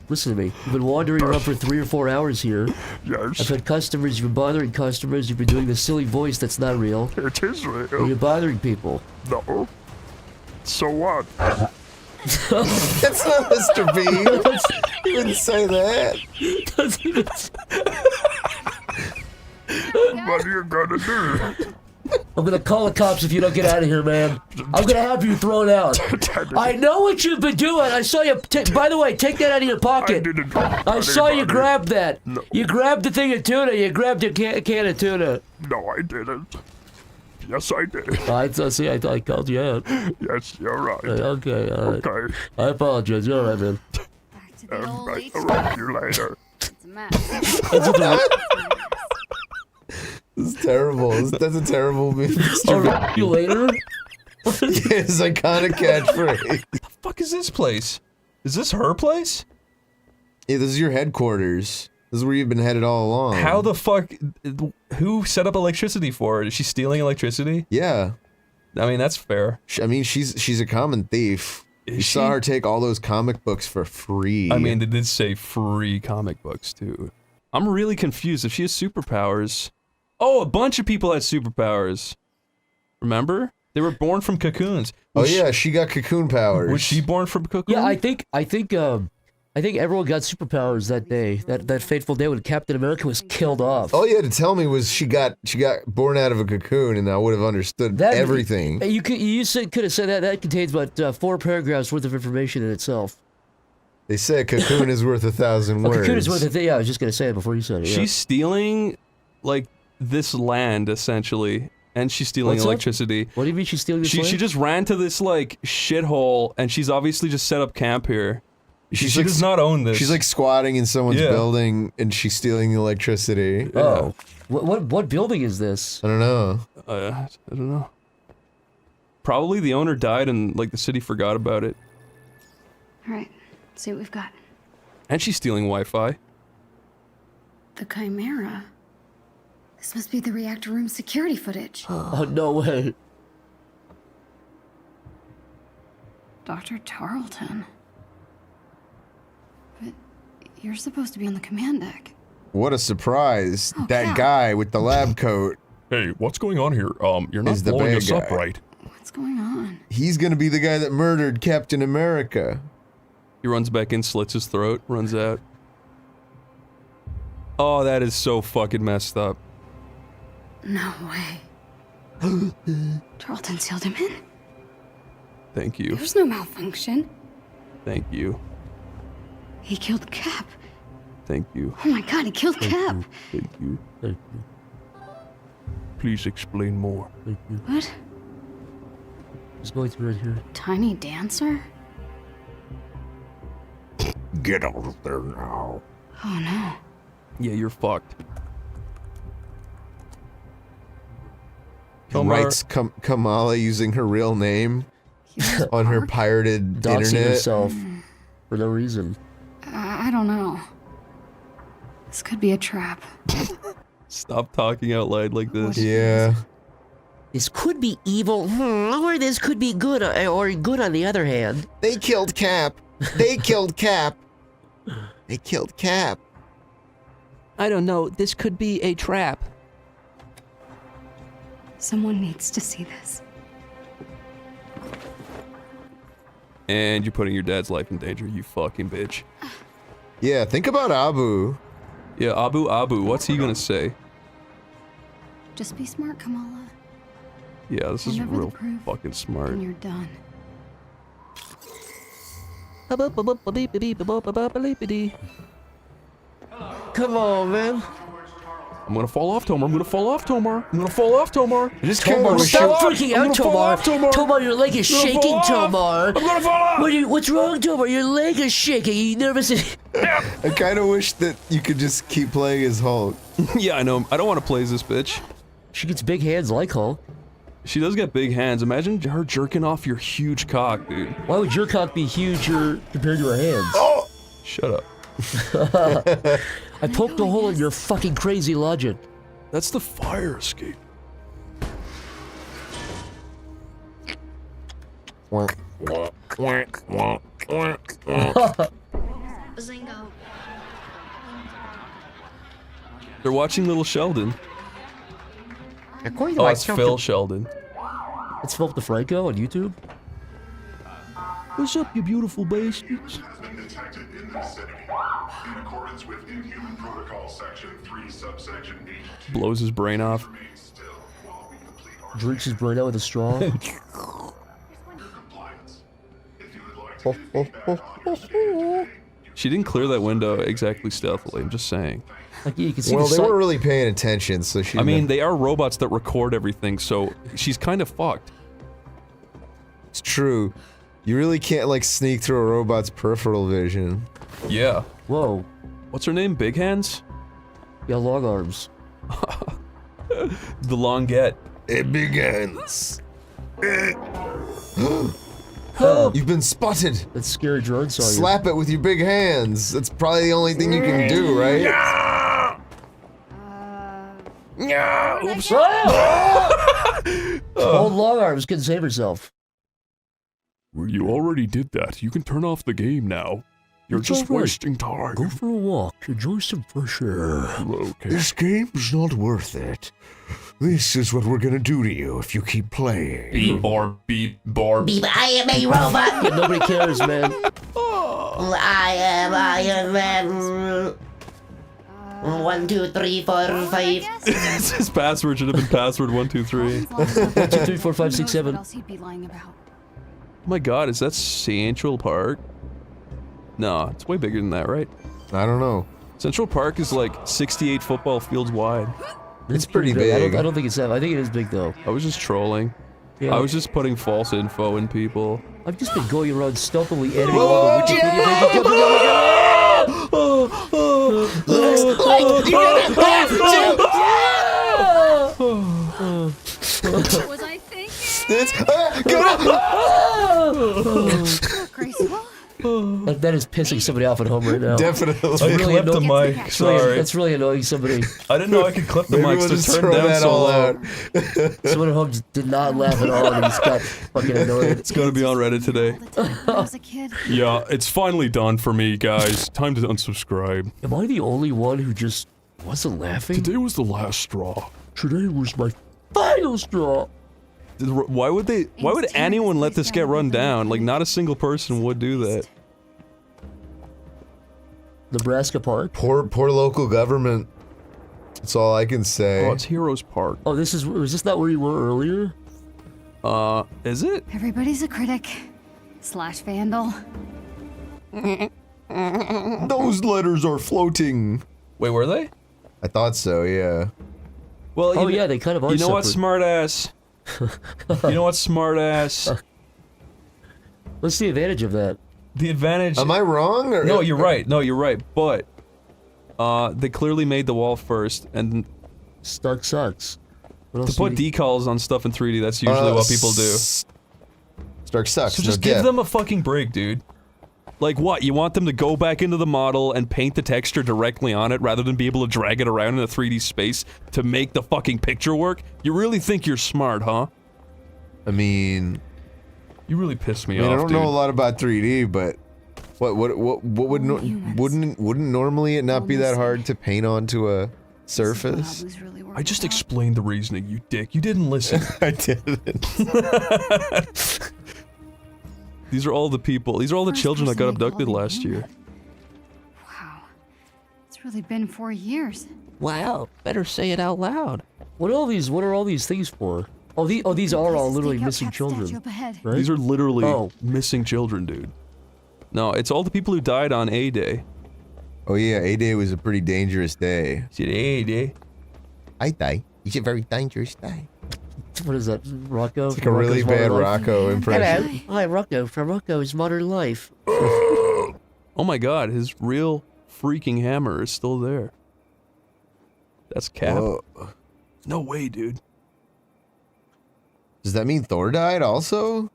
listen to me. You've been wandering around for 3 or 4 hours here. Yes. I've had customers. You've been bothering customers. You've been doing this silly voice that's not real. It is real. And you're bothering people. No. So what? That's not Mr. Bean. He wouldn't say that. Doesn't even What are you gonna do? I'm gonna call the cops if you don't get out of here, man. I'm gonna have you thrown out. I know what you've been doing. I saw you. By the way, take that out of your pocket. I saw you grab that. No. You grabbed the thing of tuna. You grabbed a can of tuna. No, I didn't. Yes, I did. I thought I called you out. Yes, you're right. Okay, all right. Okay. I apologize. You're all right, man. I'll arrest you later. It's a mess. This is terrible. That's a terrible move. I'll you later? His iconic catchphrase. The fuck is this place? Is this her place? Yeah, this is your headquarters. This is where you've been headed all along. How the fuck? Who set up electricity for her? Is she stealing electricity? Yeah. I mean, that's fair. I mean, she's a common thief. You saw her take all those comic books for free. I mean, they did say free comic books, too. I'm really confused. If she has superpowers... Oh, a bunch of people had superpowers. Remember? They were born from cocoons. Oh yeah, she got cocoon powers. Was she born from cocoon? Yeah, I think everyone got superpowers that day. That fateful day when Captain America was killed off. All you had to tell me was she got born out of a cocoon, and I would have understood everything. You could have said that. That contains about 4 paragraphs worth of information in itself. They say a cocoon is worth 1,000 words. A cocoon is worth a thing. Yeah, I was just gonna say it before you said it. Yeah. She's stealing, like, this land, essentially. And she's stealing What's that? electricity. What do you mean she's stealing this land? She just ran to this, like, shithole, and she's obviously just set up camp here. She like, does not own this. She's like squatting in someone's building, and she's stealing the electricity. Oh. What building is this? I don't know. I don't know. Probably the owner died and, like, the city forgot about it. Alright, let's see what we've got. And she's stealing Wi-Fi. The Chimera? This must be the reactor room security footage. Oh, no way. Dr. Tarleton. But you're supposed to be on the command deck. What a surprise! Oh, that crap. guy with the lab coat. Hey, what's going on here? You're not Is the blowing bad us up guy. right. What's going on? He's gonna be the guy that murdered Captain America. He runs back in, slits his throat, runs out. Oh, that is so fucking messed up. No way. Tarleton sealed him in? Thank you. There's no malfunction. Thank you. He killed Cap. Thank you. Oh my god, he killed Cap. Thank you. Thank you. Please explain more. Thank you. What? Just going through right here. Tiny dancer? Get out of there now. Oh no. Yeah, you're fucked. He writes Kamala using her real name on her pirated Doxing internet. herself for no reason. I don't know. This could be a trap. Stop talking out loud like this. Yeah. This could be evil, or this could be good, or good on the other hand. They killed Cap. They killed Cap. They killed Cap. I don't know. This could be a trap. Someone needs to see this. And you're putting your dad's life in danger, you fucking bitch. Yeah, think about Abu. Yeah, Abu, what's he gonna say? Just be smart, Kamala. Yeah, this is Remember the real proof, fucking smart. And you're done. Come on, man. I'm gonna fall off, Tomar. I'm gonna fall off, Tomar. I'm gonna fall off, Tomar. Just Tomar, stop freaking out, Tomar. Tomar, your leg is shaking, Tomar. I'm gonna fall off. What's wrong, Tomar? Your leg is shaking. Are you nervous? I kind of wish that you could just keep playing as Hulk. Yeah, I know. I don't want to play as this bitch. She gets big hands like Hulk. She does get big hands. Imagine her jerking off your huge cock, dude. Why would your cock be huger compared to her hands? Oh! Shut up. I poked a hole in your fucking crazy logic. That's the fire escape. They're watching Little Sheldon. Oh, it's Phil Sheldon. It's Philip DeFranco on YouTube. What's up, you beautiful bastards? Blows his brain off. Drinks his brain out with a straw. She didn't clear that window exactly stealthily, I'm just saying. Like, you can see well, they weren't really paying attention, so she... I mean, they are robots that record everything, so she's kind of fucked. It's true. You really can't, like, sneak through a robot's peripheral vision. Yeah. Whoa. What's her name? Big Hands? Yeah, long arms. The long get. Hey, Big Hands. You've been spotted. That scary drone saw you. Slap it with your big hands. That's probably the only thing you can do, right? Yeah. Oops. Old long arms couldn't save herself. Well, you already did that. You can turn off the game now. You're just wasting time. Go for a walk. Enjoy some fresh air. Okay. This game's not worth it. This is what we're gonna do to you if you keep playing. Beep, borb, beep, borb. Beep, I am a robot. Yeah, nobody cares, man. I am Iron Man. 1, 2, 3, 4, 5. His password should have been password 1, 2, 3. 1, 2, 3, 4, 5, 6, 7. What else he'd be lying about? Oh my god, is that Central Park? No, it's way bigger than that, right? I don't know. Central Park is like 68 football fields wide. It's pretty big. I don't think it's that. I think it is big though. I was just trolling. Yeah. I was just putting false info in people. I've just been going around stealthily editing all the Wikipedia pages. Looks like you're What was I thinking? That is pissing somebody off at home right now. Definitely. I clipped the mic. Sorry. That's really annoying somebody. I didn't know I could clip the Maybe mics we'll to just turn throw down that so all low. out. Someone at home just did not laugh at all and he just got fucking annoyed. It's gonna be on Reddit today. When I was a kid. Yeah, it's finally done for me, guys. Time to unsubscribe. Am I the only one who just wasn't laughing? Today was the last straw. Today was my final straw. Why would anyone let this get run down? Like, not a single person would do that. Nebraska Park? Poor local government. That's all I can say. Oh, it's Heroes Park. Oh, was this not where you were earlier? Is it? Everybody's a critic. / vandal. Those letters are floating. Wait, were they? I thought so, yeah. Well, yeah, they kind of are. You know what, smartass? You know what, smartass? What's the advantage of that? The advantage... Am I wrong? Or No, you're right. No, you're right. But, they clearly made the wall first, and... Stark sucks. To put decals on stuff in 3D, that's usually what people do. Stark sucks. So just give them a fucking break, dude. Like what? You want them to go back into the model and paint the texture directly on it rather than be able to drag it around in a 3D space to make the fucking picture work? You really think you're smart, huh? I mean... You really pissed me off, I don't dude. know a lot about 3D, but... What wouldn't normally it not be that hard to paint onto a surface? I just explained the reasoning, you dick. You didn't listen. I didn't. These are all the people, these are all the children that got abducted last year. Wow. It's really been 4 years. Wow, better say it out loud. What are all these things for? Oh, these are all literally missing children. Right? These are literally missing children, dude. No, it's all the people who died on A-Day. Oh yeah, A-Day was a pretty dangerous day. Is it A-Day? A-Day? It's a very dangerous day. What is that, Rocco? It's like a really bad Rocco impression. Hello, I'm Rocco from Rocco's Modern Life. Oh my god, his real freaking hammer is still there. That's cap. Whoa. No way, dude. Does that mean Thor died also?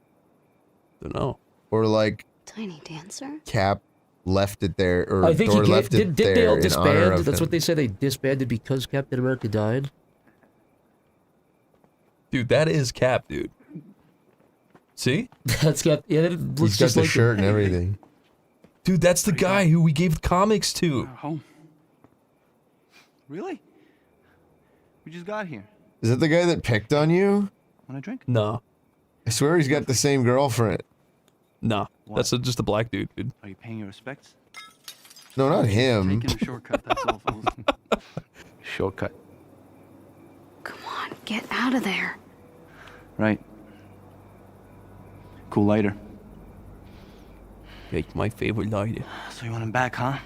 Don't know. Or like Tiny Dancer? Cap left it there, or I think Thor he gave, left it did they there all in honor disband? of That's him. what they said. They disbanded because Captain America died. Dude, that is Cap, dude. See? That's Cap. Yeah, that looks He's got just the like shirt him. and everything. Dude, that's the guy who we gave comics to. Home. Really? We just got here. Is that the guy that picked on you? Want a drink? No. I swear he's got the same girlfriend. No. That's just a black dude, dude. Are you paying your respects? No, not him. Taking a shortcut, that's all, folks. Shortcut. Come on, get out of there. Right. Cool lighter. Like my favorite lighter. So you want him back, huh?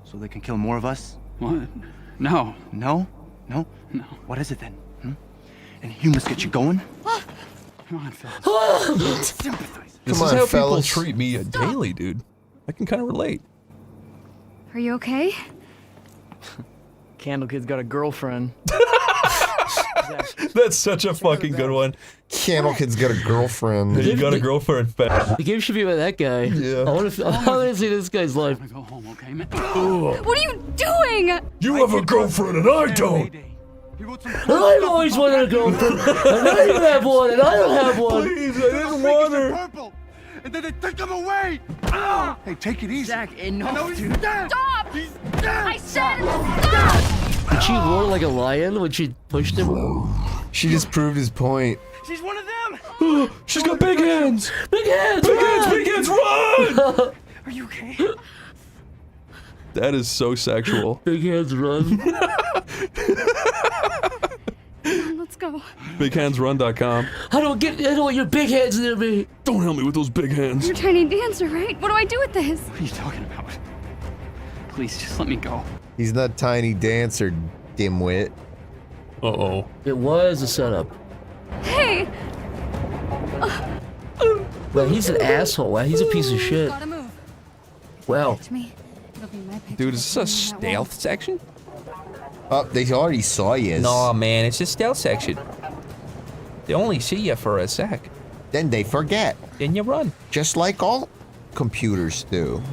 So they can kill more of us? What? No. No? No? No. What is it then? Hmm? And you must get you going? Come on, fellas. Sympathize. This Come is on, how fellas. people treat me daily, dude. I can kind of relate. Are you okay? Candle Kid's got a girlfriend. That's such a fucking good one. Candle Kid's got a girlfriend. You got a girlfriend, fat. The game should be about that guy. Yeah. I want to see this guy's life. Go home, okay, man? What are you doing? You have a girlfriend and I don't. I've always wanted a girlfriend, and now you have one, and I don't have one. Please, I didn't want her. Purple, and then they took him away. Hey, take it easy. Zach, enough, No, he's dude. dead. Stop! He's dead. I said stop! Did she roar like a lion when she pushed him? She just proved his point. She's one of them! She's got big hands! Big hands! Big hands! Big hands! Run! Are you okay? That is so sexual. Big hands run. Come on, let's go. BigHandsRun.com. I don't want your big hands near me. Don't help me with those big hands. You're Tiny Dancer, right? What do I do with this? What are you talking about? Please, just let me go. He's not Tiny Dancer, dimwit. Uh-oh. It was a setup. Hey! Well, he's an asshole. Wow, he's a piece of shit. Gotta move. Wow. Catch me. It'll be my picture Dude, is this a on that wall. stealth section? Oh, they already saw you. No, man, it's a stealth section. They only see you for a sec. Then they forget. Then you run. Just like all computers do.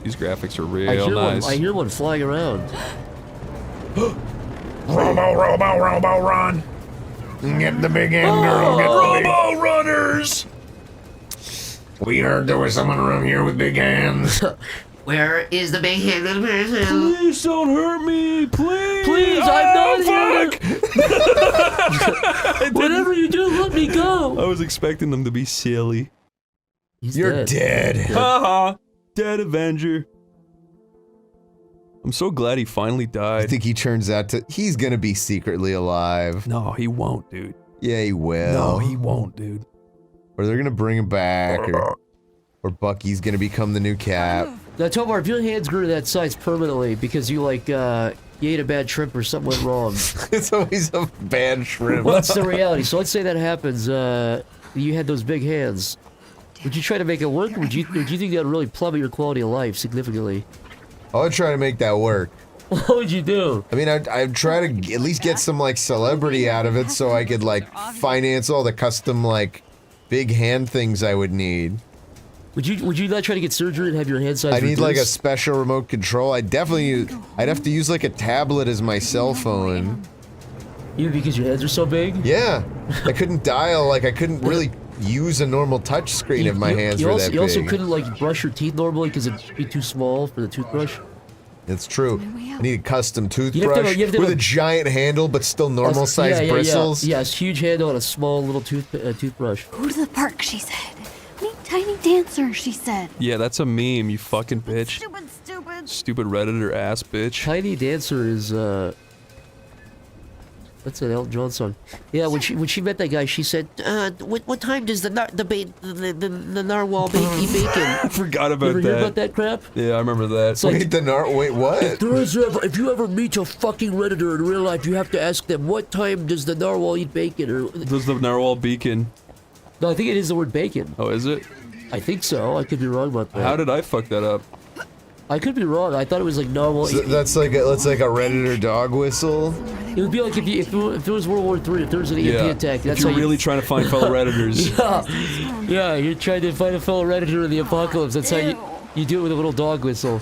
These graphics are I real nice. I hear one flying around. Robo, run. Get the big hand girl. Get the big... Robo runners. We heard there was someone around here with big hands. Where is the big handed person? Please don't hurt me, please. Please, I'm not here. Whatever you do, let me go. I was expecting them to be silly. He's You're dead. Haha. Dead Avenger. I'm so glad he finally I died. think he turns out to... He's gonna be secretly alive. No, he won't, dude. Yeah, he will. No, he won't, dude. Or they're gonna bring him back, or Bucky's gonna become the new Cap. Now, Tomar, if your hands grew to that size permanently because you, like, you ate a bad shrimp or something went wrong. It's always a bad shrimp. Well, that's the reality. So let's say that happens, you had those big hands. Would you try to make it work, or would you think that would really plummet your quality of life significantly? I would try to make that work. What would you do? I mean, I'd try to at least get some, like, celebrity out of it so I could, like, finance all the custom, like, big hand things I would need. Would you not try to get surgery and have your hand size I need, like, a reduced? special remote control. I'd have to use, like, a tablet as my cell phone. Even because your hands are so big? Yeah. I couldn't dial, like, I couldn't really use a normal touch screen if my hands were that big. You also couldn't, like, brush your teeth normally because it'd be too small for the toothbrush? It's true. I need a custom You have to toothbrush have with a giant handle but still normal size bristles. Yeah, it's huge handle and a small little toothbrush. Go to the park, she said. Meet Tiny Dancer, she said. Yeah, that's a meme, you fucking bitch. Stupid. Stupid Redditor ass bitch. Tiny Dancer is, that's an Elton John song. Yeah, when she met that guy, she said, what time does the narwhal eat bacon? I forgot about You ever that. hear about that crap? Yeah, I remember that. Wait, wait, what? If you ever meet a fucking Redditor in real life, you have to ask them, what time does the narwhal eat bacon? Or Does the narwhal beacon? no, I think it is the word bacon. Oh, is it? I think so. I could be wrong about that. How did I fuck that up? I could be wrong. I thought it was like normal. So that's like a Redditor dog whistle. It would be like if it was World War III, if there was an EMP attack. That's if you're how really trying to find fellow Redditors. Yeah, you're trying to find a fellow Redditor in the apocalypse. That's how you do it with a little dog whistle.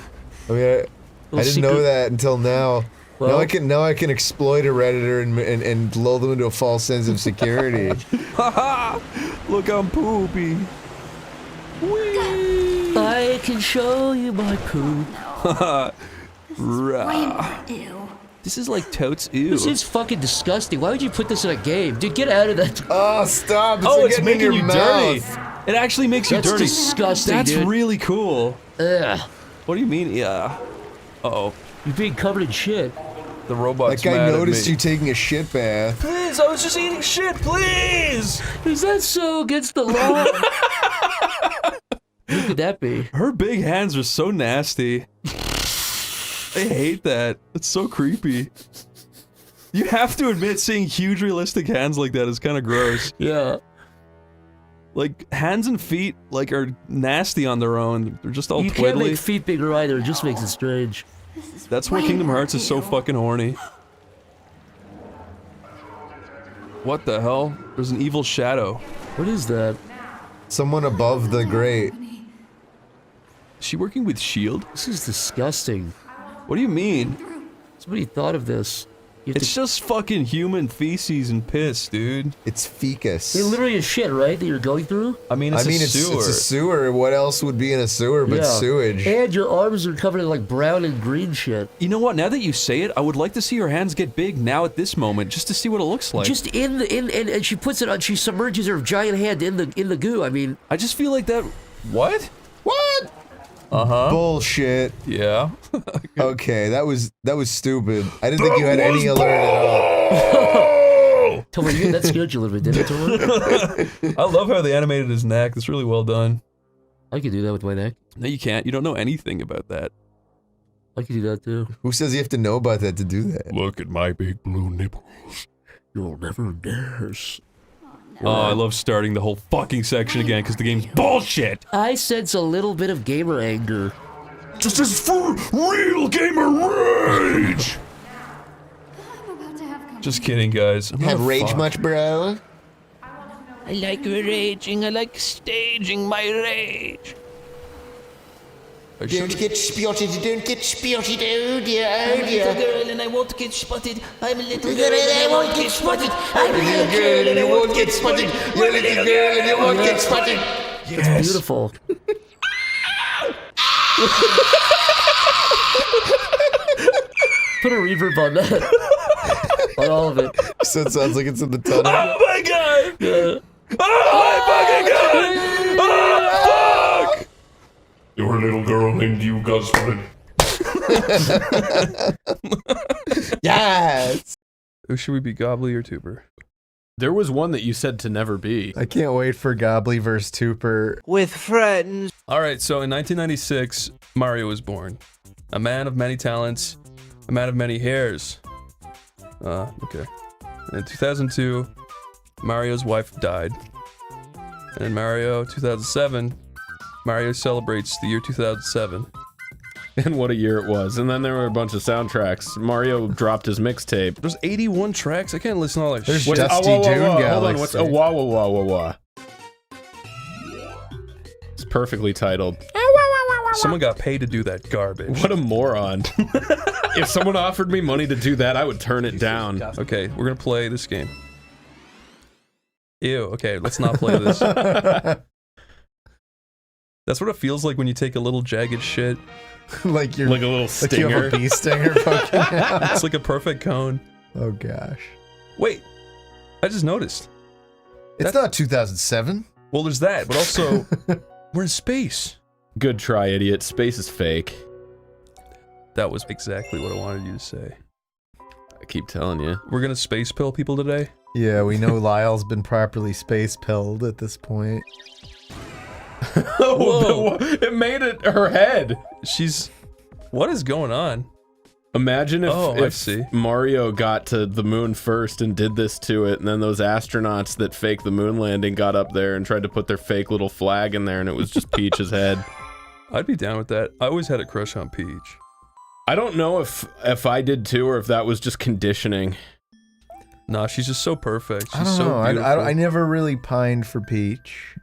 I mean, I didn't know that until now. Well, now I can exploit a Redditor and lull them into a false sense of security. Look, I'm poopy. I can show you my poop. Ew. This is like totes ew. This is fucking disgusting. Why would you put this in a game? Dude, get out of that. Oh, stop. It's making you dirty. It actually makes you dirty. That's disgusting, That's dude. really cool. Ugh. What do you mean, yeah? Uh-oh. You're being covered in shit. The robot's That guy mad noticed at me. you taking a shit bath. Please, I was just eating shit, please! Is that so against the law? Who could that be? Her big hands are so nasty. I hate that. It's so creepy. You have to admit, seeing huge realistic hands like that is kind of gross. Yeah. Like, hands and feet, like, are nasty on their own. They're just all You twiddly. can't make feet bigger either. It just makes it strange. That's why Kingdom Hearts is so fucking horny. What the hell? There's an evil shadow. What is that? Someone above the grate. Is she working with S.H.I.E.L.D.? This is disgusting. What do you mean? Somebody thought of this. It's just fucking human feces and piss, dude. It's fecus. It literally is shit, right? That you're going through? I mean, it's a sewer. It's a sewer. What else would be in a sewer but sewage? And your arms are covered in like brown and green shit. You know what? Now that you say it, I would like to see her hands get big now at this moment, just to see what it looks like. Just and she puts it on. She submerges her giant hand in the goo. I mean, I just feel like that. What? What? Bullshit. Yeah. Okay, that was stupid. I didn't think you had any alert at all. Tomo, that scared you a little bit, didn't it, Tomo? I love how they animated his neck. That's really well done. I could do that with my neck. No, you can't. You don't know anything about that. I could do that too. Who says you have to know about that to do that? Look at my big blue nipples. You'll never guess. Oh, I love starting the whole fucking section again because the game's bullshit. I sense a little bit of gamer anger. This is for real gamer rage! Just kidding, guys. Have rage much, bro? I like raging. I like staging my rage. Don't get spotted, don't get spotted, oh dear, oh I'm a dear. little girl and I won't get spotted. I'm a little You're girl a and I won't get spotted. I'm a little girl and you won't get spotted. You're a little girl and you won't get spotted. It's beautiful. Put a reverb on that. On all of it. So it sounds like it's in the tunnel. Oh my god! Yeah. Oh my fucking god! Oh fuck! You're a little girl and you got spotted. Yes! Who should we be, Gobbly or Tooper? There was one that you said to never be. I can't wait for Gobbly vs. Tooper. with friends. Alright, so in 1996, Mario was born. A man of many talents, a man of many hairs. Okay. And in 2002, Mario's wife died. And in Mario 2007, Mario celebrates the year 2007. And what a year it was. And then there were a bunch of soundtracks. Mario dropped his mixtape. There's 81 tracks? I can't listen to all that There's shit. Dusty Dune Galaxy. Hold on, what's a wah wah wah wah wah? It's perfectly titled. Someone got paid to do that garbage. What a moron. If someone offered me money to do that, I would turn it down. Okay, we're gonna play this game. Ew, okay, let's not play this. That's what it feels like when you take a little jagged shit. Like you're like a little stinger. Like you have a bee stinger poking out. It's like a perfect cone. Oh gosh. Wait, I just noticed. It's not 2007. Well, there's that, but also we're in space. Good try, idiot. Space is fake. That was exactly what I wanted you to say. I keep telling you. We're gonna space pill people today? Yeah, we know Lyle's been properly space pilled at this point. Whoa. It made it her head. She's... What is going on? Imagine I if see. Mario got to the moon first and did this to it, and then those astronauts that faked the moon landing got up there and tried to put their fake little flag in there, and it was just Peach's head. I'd be down with that. I always had a crush on Peach. I don't know if I did too, or if that was just conditioning. Nah, she's just so perfect. She's I don't so know. beautiful. I never really pined for Peach.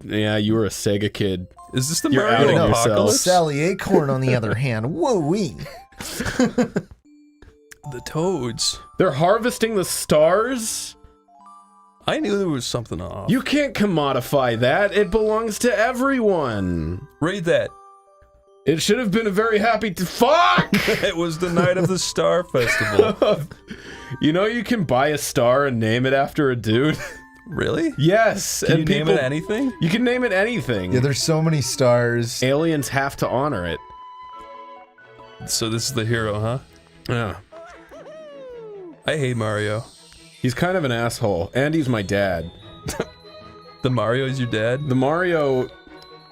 Yeah, you were a Sega kid. Is this the You're Mario outing Apocalypse? yourself. Sally Acorn, on the other hand, whoa-wee. The Toads. They're harvesting the stars? I knew there was something off. You can't commodify that. It belongs to everyone. Read that. It should have been a very happy fuck! It was the night of the Star Festival. You know you can buy a star and name it after a dude? Really? Yes. Can you name it anything? You can name it anything. Yeah, there's so many stars. Aliens have to honor it. So this is the hero, huh? Yeah. I hate Mario. He's kind of an asshole. And he's my dad. The Mario is your dad? The Mario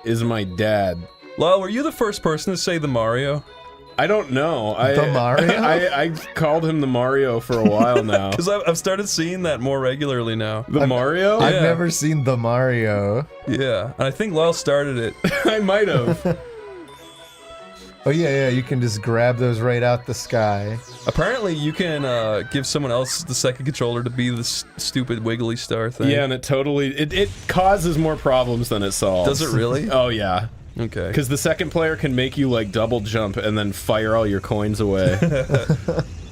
is my dad. Lyle, were you the first person to say the Mario? I don't know. The Mario? I called him the Mario for a while now. Because I've started seeing that more regularly now. Mario? I've never seen the Mario. Yeah, and I think Lyle started it. I might have. Oh yeah, you can just grab those right out the sky. Apparently, you can give someone else the second controller to be the stupid wiggly star thing. Yeah, and it totally... It causes more problems than it solves. Does it really? Oh, yeah. Okay. Because the second player can make you, like, double jump and then fire all your coins away.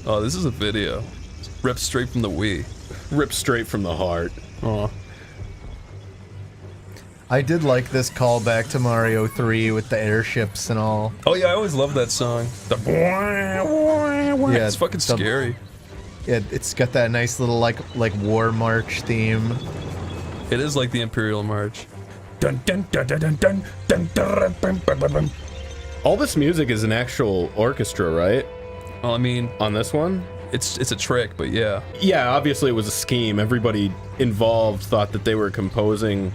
Oh, this is a video. Ripped straight from the Wii. Ripped straight from the heart. Aw. I did like this callback to Mario 3 with the airships and all. Oh yeah, I always loved that song. The Yeah, it's fucking scary. Yeah, it's got that nice little like war march theme. It is like the Imperial March. Dun dun dun dun dun dun dun dun dun dun dun dun. All this music is an actual orchestra, right? Well, I mean, on this one, it's a trick, but yeah. Yeah, obviously it was a scheme. Everybody involved thought that they were composing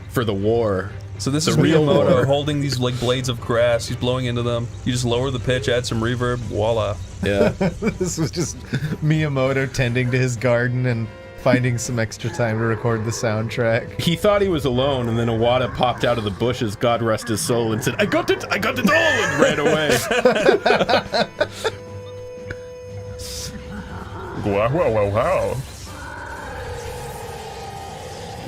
for the war. So this the is real Miyamoto war. holding these like blades of grass. He's blowing into them. You just lower the pitch, add some reverb, voila. Yeah. This was just Miyamoto tending to his garden and finding some extra time to record the soundtrack. He thought he was alone, and then Iwata popped out of the bushes, God rest his soul, and said, I got it all, and ran away. Wow.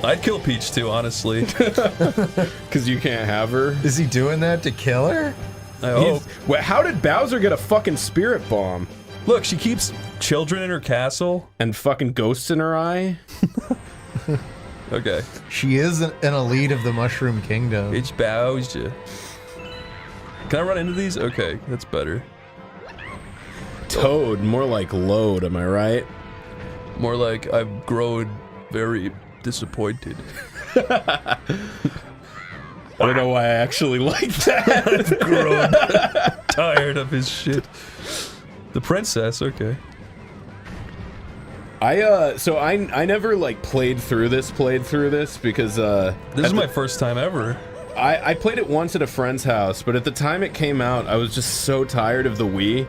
I'd kill Peach too, honestly. Because you can't have her. Is he doing that to kill her? I hope. Well, how did Bowser get a fucking spirit bomb? Look, she keeps children in her castle. And fucking ghosts in her eye? Okay. She is an elite of the Mushroom Kingdom. It's Bowser. Can I run into these? Okay, that's better. Toad, more like load, am I right? More like I've grown very disappointed. I don't know why I actually like that. I've grown tired of his shit. The princess, okay. So I never like played through this because this is my first time ever. I played it once at a friend's house, but at the time it came out, I was just so tired of the Wii.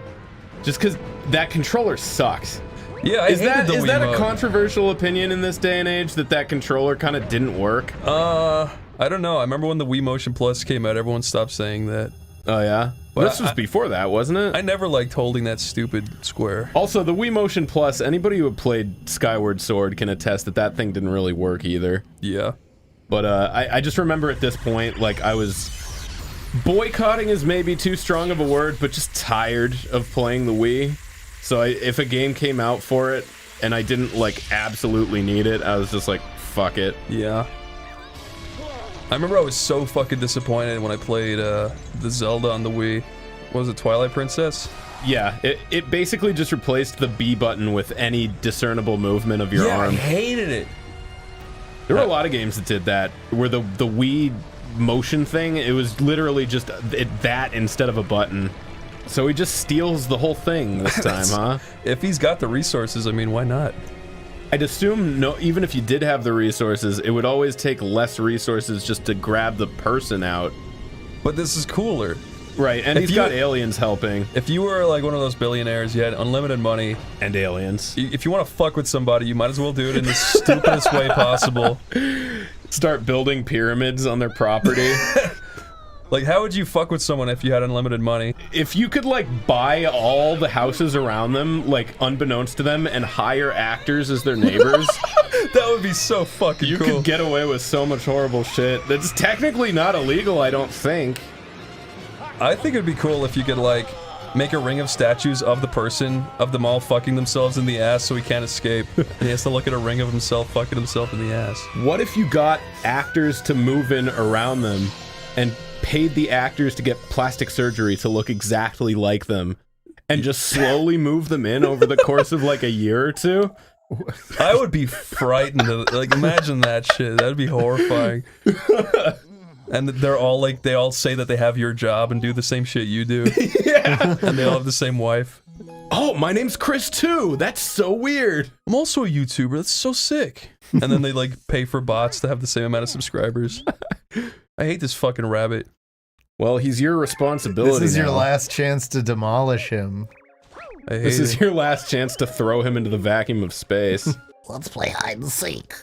Just because that controller sucks. Yeah, is that a controversial opinion in this day and age that controller kind of didn't work? I don't know. I remember when the Wii Motion Plus came out, everyone stopped saying that. Oh yeah? But this was before that, wasn't it? I never liked holding that stupid square. Also, the Wii Motion Plus, anybody who had played Skyward Sword can attest that thing didn't really work either. Yeah. But I just remember at this point, like, I was... boycotting is maybe too strong of a word, but just tired of playing the Wii. So if a game came out for it, and I didn't, like, absolutely need it, I was just like, fuck it. Yeah. I remember I was so fucking disappointed when I played the Zelda on the Wii. What was it, Twilight Princess? Yeah, it basically just replaced the B button with any discernible movement of your arm. I hated it. There were a lot of games that did that, where the Wii motion thing, it was literally just that instead of a button. So he just steals the whole thing this time, huh? If he's got the resources, I mean, why not? I'd assume, no, even if you did have the resources, it would always take less resources just to grab the person out. But this is cooler. Right, and he's got aliens helping. If you were like one of those billionaires, you had unlimited money. And aliens. If you want to fuck with somebody, you might as well do it in the stupidest way possible. Start building pyramids on their property. Like, how would you fuck with someone if you had unlimited money? If you could, like, buy all the houses around them, like, unbeknownst to them, and hire actors as their neighbors... That would be so fucking cool. You could get away with so much horrible shit. That's technically not illegal, I don't think. I think it'd be cool if you could, like, make a ring of statues of the person, of them all fucking themselves in the ass so he can't escape. And he has to look at a ring of himself fucking himself in the ass. What if you got actors to move in around them and paid the actors to get plastic surgery to look exactly like them and just slowly move them in over the course of like a year or two? I would be frightened. Like, imagine that shit. That'd be horrifying. And they're all like, they all say that they have your job and do the same shit you do. Yeah. And they all have the same wife. Oh, my name's Chris too. That's so weird. I'm also a YouTuber. That's so sick. And then they like pay for bots to have the same amount of subscribers. I hate this fucking rabbit. Well, he's your responsibility. This is your now. last chance to demolish him. This is your last chance to throw him into the vacuum of space. Let's play hide and seek.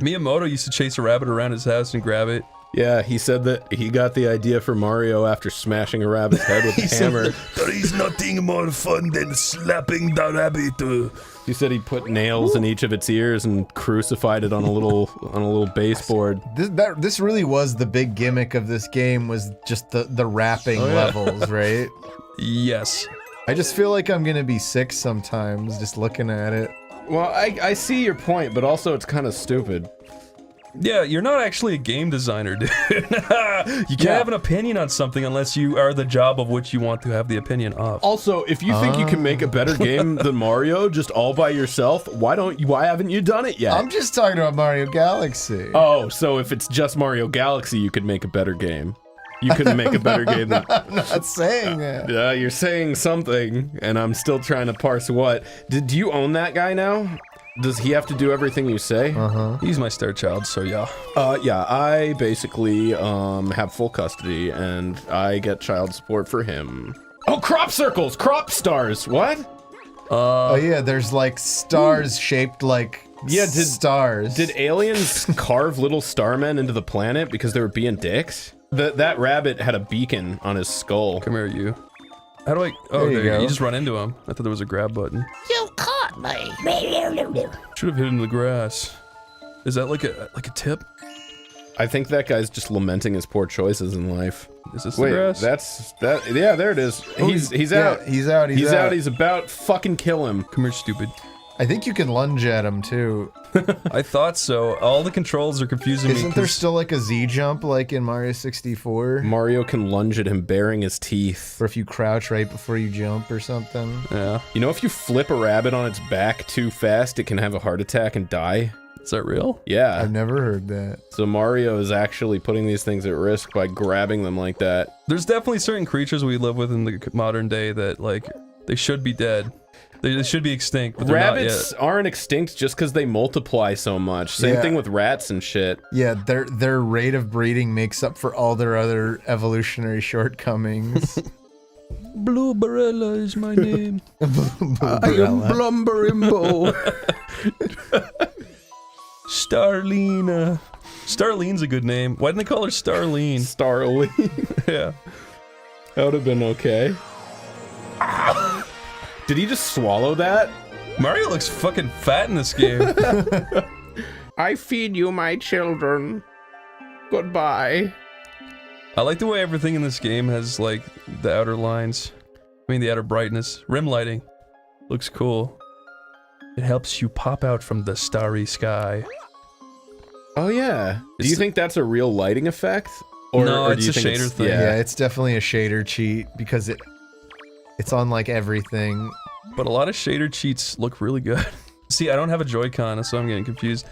Miyamoto used to chase a rabbit around his house and grab it. Yeah, he said that he got the idea for Mario after smashing a rabbit's head with a hammer. There is nothing more fun than slapping the rabbit. He said he put nails in each of its ears and crucified it on a little baseboard. This really was the big gimmick of this game, was just the rapping levels, right? Yes. I just feel like I'm gonna be sick sometimes just looking at it. Well, I see your point, but also it's kind of stupid. Yeah, you're not actually a game designer, dude. You can't have an opinion on something unless you are the job of which you want to have the opinion of. Also, if you think you can make a better game than Mario just all by yourself, why haven't you done it yet? I'm just talking about Mario Galaxy. Oh, so if it's just Mario Galaxy, you could make a better game. You couldn't make a better game than... I'm not saying that. Yeah, you're saying something, and I'm still trying to parse what. Do you own that guy now? Does he have to do everything you say? He's my star child, so yeah. Yeah, I basically have full custody, and I get child support for him. Oh, crop circles! Crop stars! What? Oh yeah, there's like stars shaped like stars. Did aliens carve little starmen into the planet because they were being dicks? That rabbit had a beacon on his skull. Come here, you. How do I... Oh, there you go. You just run into him. I thought there was a grab button. You caught me. Should have hidden in the grass. Is that like a tip? I think that guy's just lamenting his poor choices in life. Is this the grass? Yeah, there it is. Oh, he's out. He's out. He's out. He's about fucking kill him. Come here, stupid. I think you can lunge at him too. I thought so. All the controls are confusing me. Isn't there still like a Z jump like in Mario 64? Mario can lunge at him baring his teeth. Or if you crouch right before you jump or something. Yeah. You know, if you flip a rabbit on its back too fast, it can have a heart attack and die. Is that real? Yeah. I've never heard that. So Mario is actually putting these things at risk by grabbing them like that. There's definitely certain creatures we live with in the modern day that, like, they should be dead. They should be extinct, but they're rabbits not yet. aren't extinct just because they multiply so much. Same thing with rats and shit. Yeah, their rate of breeding makes up for all their other evolutionary shortcomings. Blue Barella is my name. I am Blumberimbo. Starlene. Starlene's a good name. Why didn't they call her Starlene? Starlene. Yeah. That would have been okay. Did he just swallow that? Mario looks fucking fat in this game. I feed you my children. Goodbye. I like the way everything in this game has, like, the outer lines. I mean, the outer brightness. Rim lighting. Looks cool. It helps you pop out from the starry sky. Oh, yeah. Do you think that's a real lighting effect? Or, no, or it's a shader thing. Yeah, it's definitely a shader cheat because it's on like everything. But a lot of shader cheats look really good. See, I don't have a Joy-Con, so I'm getting confused.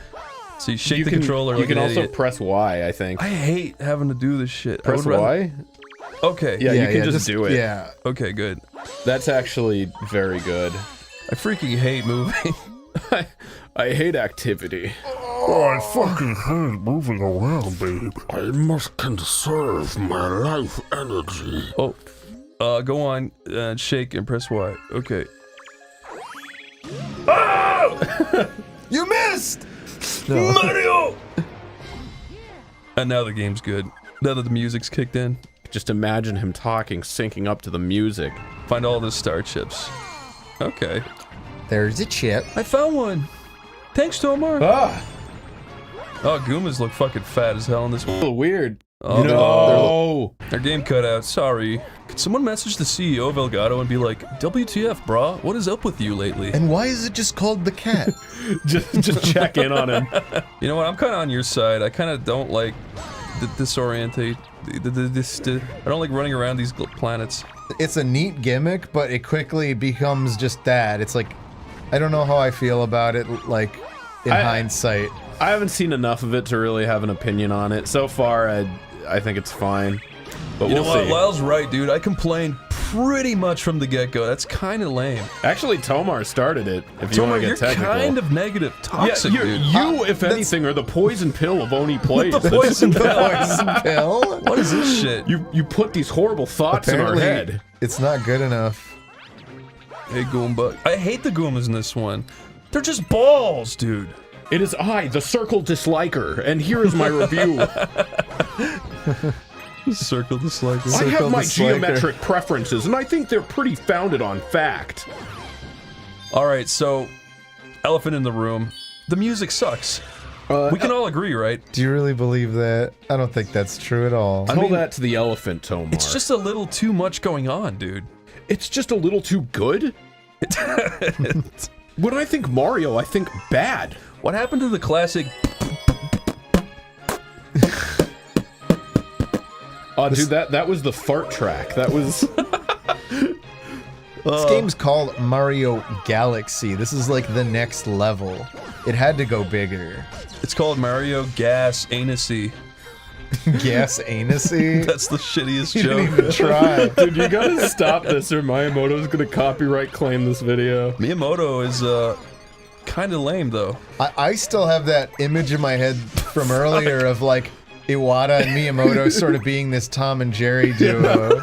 So you shake the controller like You can an also idiot. press Y, I think. I hate having to do this shit. Press Y? Okay. Yeah, you can just do it. Yeah. Okay, good. That's actually very good. I freaking hate moving. I hate activity. Oh, I fucking hate moving around, babe. I must conserve my life energy. Oh. Go on, shake and press Y. Okay. Oh! You missed! No. Mario! And now the game's good. Now that the music's kicked in. Just imagine him talking, syncing up to the music. Find all the star chips. Okay. There's a chip. I found one. Thanks, Tomar. Ah. Oh, Goombas look fucking fat as hell in this one. A little weird. Oh, No. Their game cut out. Sorry. Could someone message the CEO of Elgato and be like, WTF, brah? What is up with you lately? And why is it just called the cat? just check in on him. You know what? I'm kind of on your side. I kind of don't like disorientate. I don't like running around these planets. It's a neat gimmick, but it quickly becomes just that. It's like, I don't know how I feel about it, like, in hindsight. I haven't seen enough of it to really have an opinion on it. So far, I think it's fine. But you we'll know what? see. Lyle's right, dude. I complained pretty much from the get-go. That's kind of lame. Actually, Tomar started it, if you want to get technical. You're kind of negative, toxic, yeah, dude. You, if anything, are the poison pill of OneyPlays. The poison pill. Poison pill? What is this shit? You put these horrible thoughts Apparently, in our head. It's not good enough. Hey, Goomba. I hate the Goombas in this one. They're just balls, dude. It is I, the Circle Disliker, and here is my review. Circle Disliker. I have my geometric preferences, and I think they're pretty founded on fact. Alright, so, elephant in the room. The music sucks. We can all agree, right? Do you really believe that? I don't think that's true at all. Tell that to the elephant, Tomar. It's just a little too much going on, dude. It's just a little too good? When I think Mario, I think bad. What happened to the classic... Oh, dude, that was the fart track. That was... This game's called Mario Galaxy. This is like the next level. It had to go bigger. It's called Mario Gas Anusy. Gas Anusy? That's the shittiest You joke. didn't even try. Dude, you gotta stop this or Miyamoto's gonna copyright claim this video. Miyamoto is, kind of lame, though. I still have that image in my head from earlier of like Iwata and Miyamoto sort of being this Tom and Jerry duo.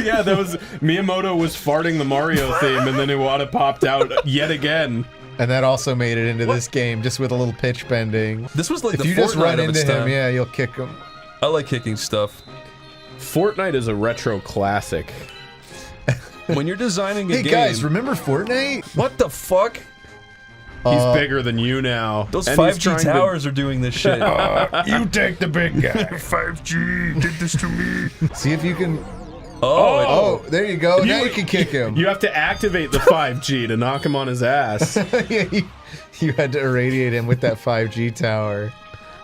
Yeah, that was Miyamoto was farting the Mario theme, and then Iwata popped out yet again. And that also made it into this game, just with a little pitch bending. This was like if the you just Fortnite run of its into him, time. yeah, you'll kick him. I like kicking stuff. Fortnite is a retro classic. When you're designing a Hey game... guys, remember Fortnite? What the fuck? He's bigger than you now. Those and he's 5G trying towers are doing this shit. You take the big guy. 5G did this to me. See if you can... Oh, there you go. Now you can kick him. You have to activate the 5G to knock him on his ass. Yeah, you had to irradiate him with that 5G tower.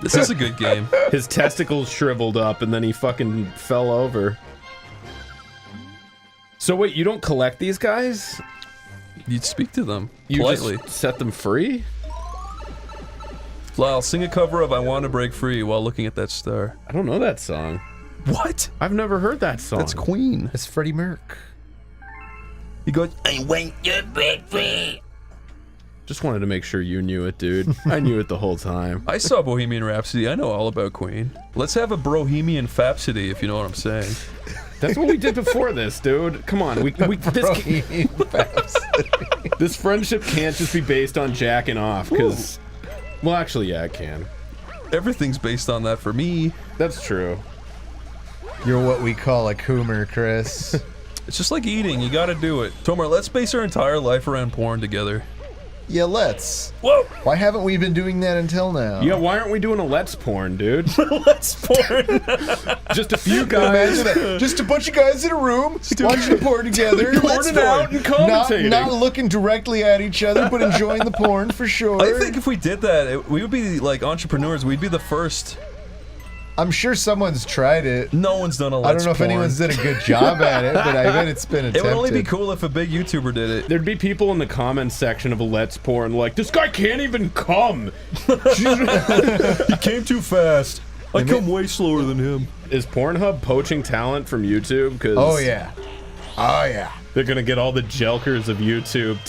This is a good game. His testicles shriveled up, and then he fucking fell over. So wait, you don't collect these guys? You'd speak to them You politely. just set them free? Lyle, sing a cover of I Want to Break Free while looking at that star. I don't know that song. What? I've never heard that song. That's Queen. It's Freddie Merc. He goes, I want to break free. Just wanted to make sure you knew it, dude. I knew it the whole time. I saw Bohemian Rhapsody. I know all about Queen. Let's have a Bohemian Fapsody, if you know what I'm saying. That's what we did before this, dude. Come on, this friendship can't just be based on jacking off, because... Well, actually, yeah, it can. Everything's based on that for me. That's true. You're what we call a coomer, Chris. It's just like eating. You gotta do it. Tomar, let's base our entire life around porn together. Yeah, let's. Whoa! Why haven't we been doing that until now? Yeah, why aren't we doing a Let's Porn, dude? Let's porn. Just a few guys. Imagine that. Just a bunch of guys in a room watching a porn together. Let's porn out and commentating. Not looking directly at each other, but enjoying the porn for sure. I think if we did that, we would be like entrepreneurs. We'd be the first. I'm sure someone's tried it. No one's done a Let's I don't know if porn. anyone's done a good job at it, but I bet it's been attempted. It would only be cool if a big YouTuber did it. There'd be people in the comments section of a Let's Porn like, this guy can't even come. He came too fast. I come way slower than him. Is Pornhub poaching talent from YouTube? Because oh yeah. Oh yeah. They're gonna get all the jelkers of YouTube.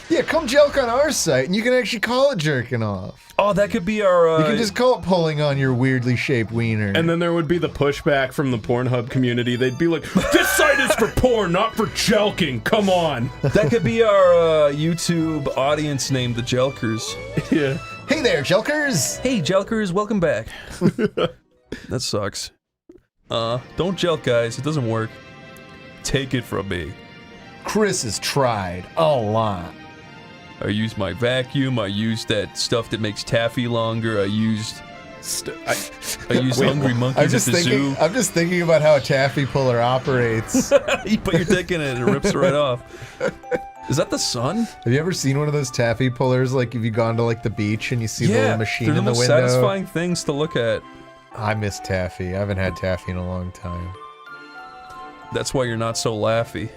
Yeah, come jelk on our site, and you can actually call it jerking off. Oh, that could be our. You can just call it pulling on your weirdly shaped wiener. And then there would be the pushback from the Pornhub community. They'd be like, this site is for porn, not for jelking. Come on. That could be our YouTube audience name, the Jelkers. Yeah. Hey there, jelkers. Hey, Jelkers, welcome back. That sucks. Don't jelk, guys. It doesn't work. Take it from me. Chris has tried a lot. I used my vacuum. I used that stuff that makes taffy longer. I used hungry monkeys at the zoo. I'm just thinking about how a taffy puller operates. You put your dick in it and it rips it right off. Is that the sun? Have you ever seen one of those taffy pullers? Like, have you gone to like the beach and you see the little machine in the window? They're the most satisfying things to look at. I miss taffy. I haven't had taffy in a long time. That's why you're not so laughy.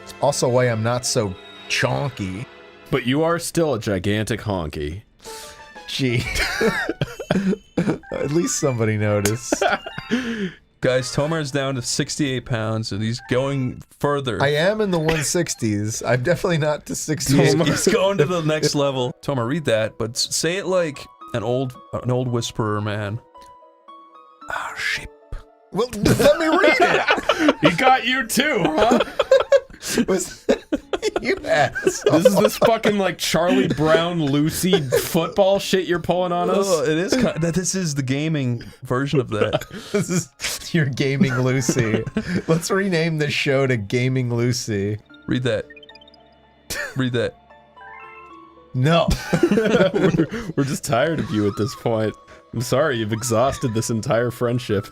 It's also why I'm not so chonky. But you are still a gigantic honky. Gee. At least somebody noticed. Guys, Tomar's down to 68 pounds and he's going further. I am in the 160s. I'm definitely not to 68. He's going to the next level. Tomar, read that, but say it like an old whisperer, man. Ah, sheep. Well, let me read it. He got you too, huh? You asshole. This is this fucking like Charlie Brown Lucy football shit you're pulling on us. Oh, it is. This is the gaming version of that. This is your Gaming Lucy. Let's rename this show to Gaming Lucy. Read that. Read that. No. We're just tired of you at this point. I'm sorry, you've exhausted this entire friendship.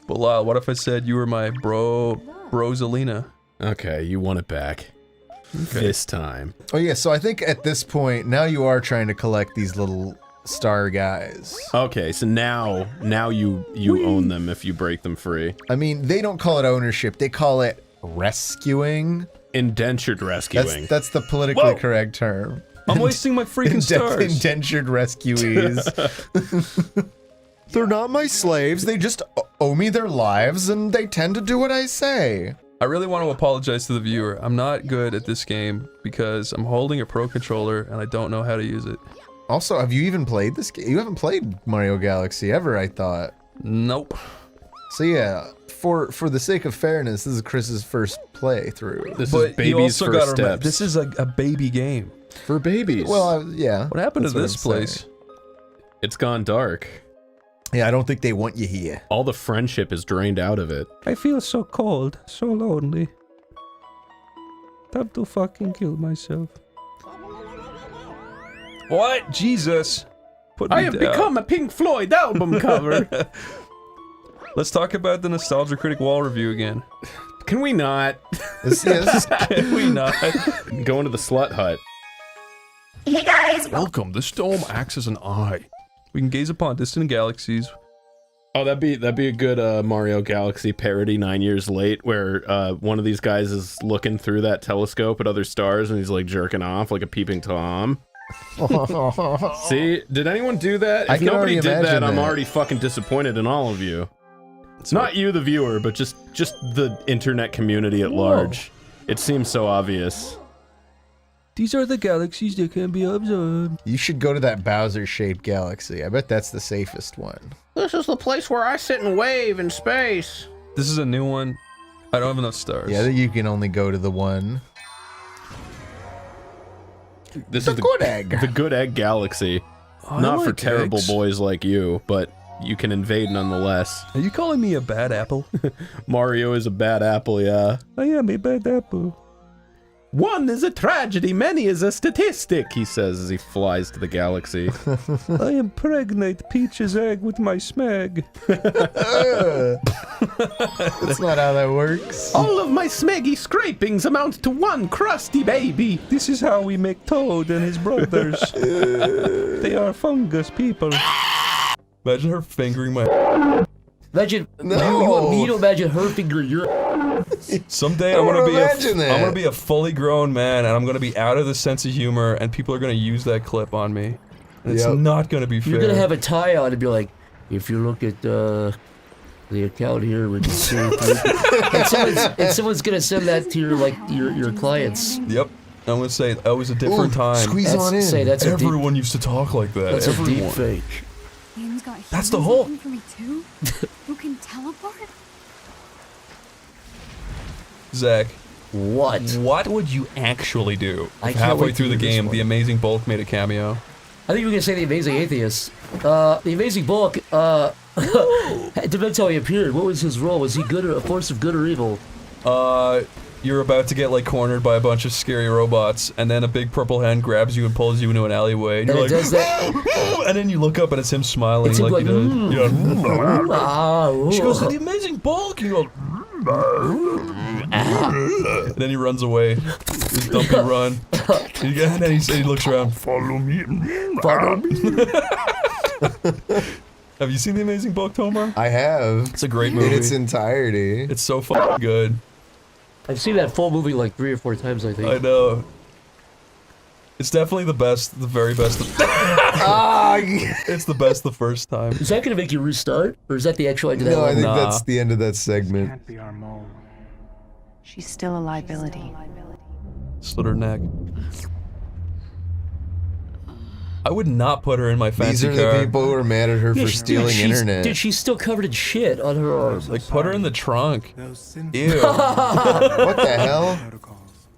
But Lyle, what if I said you were my Rosalina? Okay, you want it back. Okay. This time. Oh yeah, so I think at this point, now you are trying to collect these little star guys. Okay, so now you own them if you break them free. I mean, they don't call it ownership, they call it rescuing. Indentured rescuing. That's the politically correct term. I'm wasting my freaking stars. Indentured rescuees. They're not my slaves, they just owe me their lives and they tend to do what I say. I really want to apologize to the viewer. I'm not good at this game because I'm holding a Pro Controller and I don't know how to use it. Also, have you even played this game? You haven't played Mario Galaxy ever, I thought. Nope. So yeah, for the sake of fairness, this is Chris's first playthrough. This is baby's first steps. This is a baby game. For babies. Well, yeah. What happened to this place? It's gone dark. Yeah, I don't think they want you here. All the friendship is drained out of it. I feel so cold, so lonely. Time to fucking kill myself. What? Jesus. Put me I have down. become a Pink Floyd album cover. Let's talk about the Nostalgia Critic Wall review again. Can we not? Can we not? Go into the slut hut. Hey guys! Welcome. This dome acts as an eye. We can gaze upon distant galaxies. Oh, that'd be a good Mario Galaxy parody 9 years late, where one of these guys is looking through that telescope at other stars and he's like jerking off like a peeping Tom. See, did anyone do that? If nobody did that, I'm already fucking disappointed in all of you. It's not you, the viewer, but just the internet community at large. It seems so obvious. These are the galaxies that can be observed. You should go to that Bowser-shaped galaxy. I bet that's the safest one. This is the place where I sit and wave in space. This is a new one. I don't have enough stars. Yeah, you can only go to the one. This is the good egg. The good egg galaxy. Oh, Not for like terrible eggs. boys like you, but you can invade nonetheless. Are you calling me a bad apple? Mario is a bad apple, yeah. I am a bad apple. One is a tragedy, many is a statistic, he says as he flies to the galaxy. I impregnate Peach's egg with my smeg. That's not how that works. All of my smeggy scrapings amount to one crusty baby. This is how we make Toad and his brothers. They are fungus people. Imagine her fingering my... Imagine, you want me to imagine her fingering your... Someday I'm gonna be a fully grown man and I'm gonna be out of the sense of humor and people are gonna use that clip on me. And it's not gonna be fair. You're gonna have a tie on and be like, if you look at the account here, we can see and someone's gonna send that to your clients. Yep. I'm gonna say that was a different time. Squeeze on in. Say that's Everyone used to talk like that. That's Everyone. a deep fake. That's the whole... For me too? Who can teleport? Zach. What? What would you actually do I if can't halfway wait through to the hear this game one. the Amazing Bulk made a cameo? I think you were gonna say the Amazing Atheist. The Amazing Bulk, It depends how he appeared. What was his role? Was he good or a force of good or evil? You're about to get like cornered by a bunch of scary robots, and then a big purple hand grabs you and pulls you into an alleyway, and you're like, does that. and then you look up and it's him smiling It's him like he does. Yeah. She goes, "Ah." the amazing bulk, and you go, and then he runs away. His dumpy run. And then he looks around. Follow me. Follow me. Have you seen The Amazing Bulk, Tomar? I have. It's a great movie. In its entirety. It's so fucking good. I've seen that full movie like 3 or 4 times, I think. I know. It's definitely the best, the very best. It's the best the first time. Is that gonna make you restart? Or is that the actual end of that No, I level? think that's the end of that segment. Can't be our mole. She's still a liability. Slit her neck. I would not put her in my fancy These are car. the people who are mad at her for stealing internet. Dude, she's still covered in shit on her arms. Like, put her in the trunk. Ew. What the hell?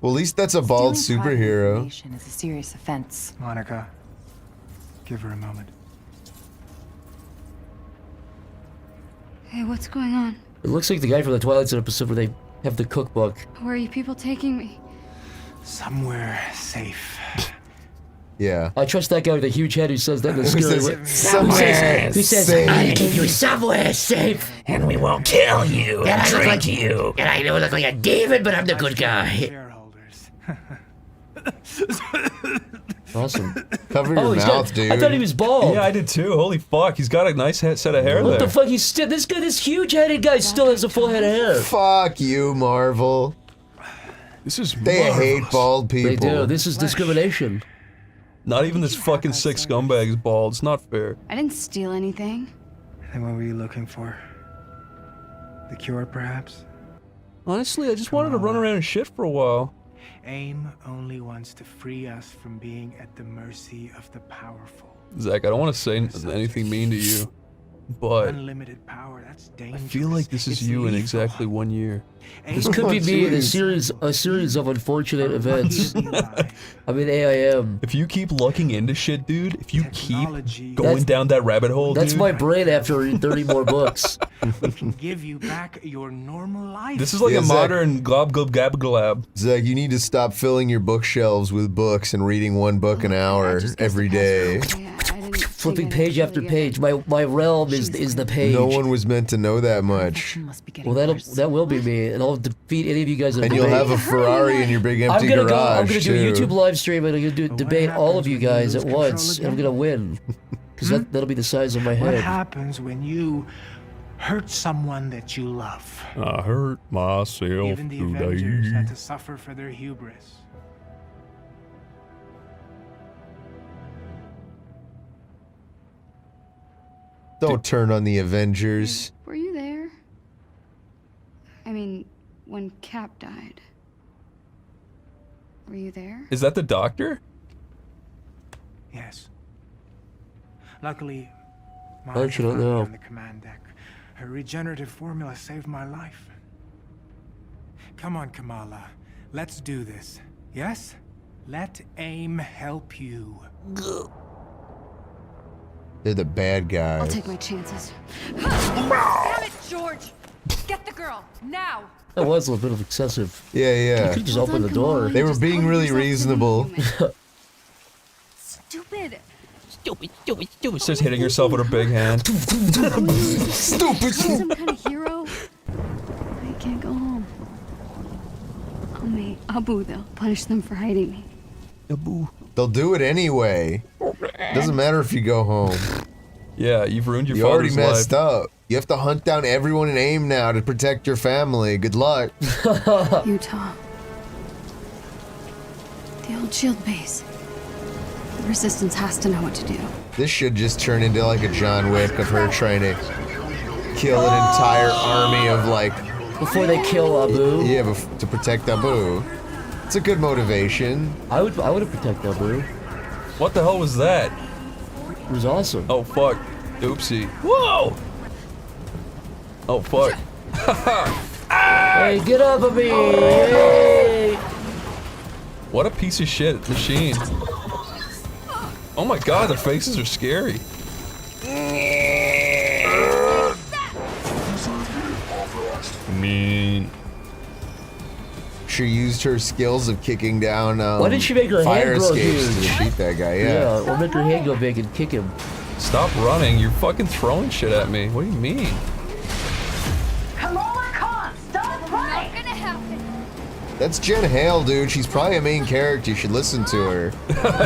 Well, at least that's a bald superhero. Is a serious offense. Monica, give her a moment. Hey, what's going on? It looks like the guy from the Twilight Zone episode where they have the cookbook. Where are you people taking me? Somewhere safe. Yeah. I trust that guy with a huge head who says that in the Who scary says, way. "Somewhere Who says, safe." I'll give you somewhere safe. And we won't kill you and drink you. And I know I look like a demon, but I'm the good guy. Awesome. Cover your mouth, dude. I thought he was bald. Yeah, I did too. Holy fuck, he's got a nice set of hair What there. the fuck? He's still this huge-headed guy still has a full head of hair. Fuck you, Marvel. This is They hate bald people. They do. This is discrimination. Not even this fucking sick scumbag is bald. It's not fair. I didn't steal anything. And what were you looking for? The cure, perhaps? Honestly, I just wanted to run around and shit for a while. AIM only wants to free us from being at the mercy of the powerful. Zach, I don't want to say anything mean to you, but Unlimited power, that's I dangerous. feel like this is you in exactly 1 year. This could be me in a series of unfortunate events. I mean, AIM. If you keep looking into shit, dude, if you keep going down that rabbit hole, That's dude, my brain after reading 30 more books. We can give you back your normal life. this is like Yeah, a Zach. modern glob glob gab glab. Zach, you need to stop filling your bookshelves with books and reading one book an hour every day. Flipping page after page. My realm is the page. No one was meant to know that much. Well, that will be me, and I'll defeat any of you guys in a And debate. you'll have a Ferrari in your big empty I'm gonna garage, do a too. YouTube live stream, and I'm gonna do debate all of you guys at once, and I'm gonna win. Because that'll be the size of my What head. happens when you hurt someone that you love? I hurt myself Even the Avengers today. had to suffer for their hubris. Don't turn on the Avengers. Were you there? I mean, when Cap died. Were you there? Is that the doctor? Yes. Luckily, I actually don't know. on the command deck. Her regenerative formula saved my life. Come on, Kamala. Let's do this. Yes? Let AIM help you. They're the bad guys. I'll take my chances. Damn it, George! Get the girl, now! That was a little bit of excessive. Yeah, yeah. You could just open the door. They were being really reasonable. Stupid. She starts hitting herself with her big hand. Stupid. Some kind of hero. I can't go home. Abu, they'll punish them for hiding me. Abu. They'll do it anyway. Doesn't matter if you go home. Yeah, you've ruined your You already father's messed life. up. You have to hunt down everyone in AIM now to protect your family. Good luck. Utah. The old shield base. The Resistance has to know what to do. This should just turn into like a John Wick of her trying to kill an entire army of like... Before they kill Abu? Yeah, to protect Abu. It's a good motivation. I would have protected Abu. What the hell was that? It was awesome. Oh fuck. Oopsie. Whoa! Oh fuck. Hey, get off of me! Hey! What a piece of shit machine. Oh my god, their faces are scary. mean? She used her skills of kicking down Why didn't she make her fire hand grow escapes to huge? defeat that guy, yeah. Or make her hand go big and kick him. Stop running. You're fucking throwing shit at me. What do you mean? Kamala Khan, stop running! Not gonna happen. That's Jen Hale, dude. She's probably a main character. You should listen to her.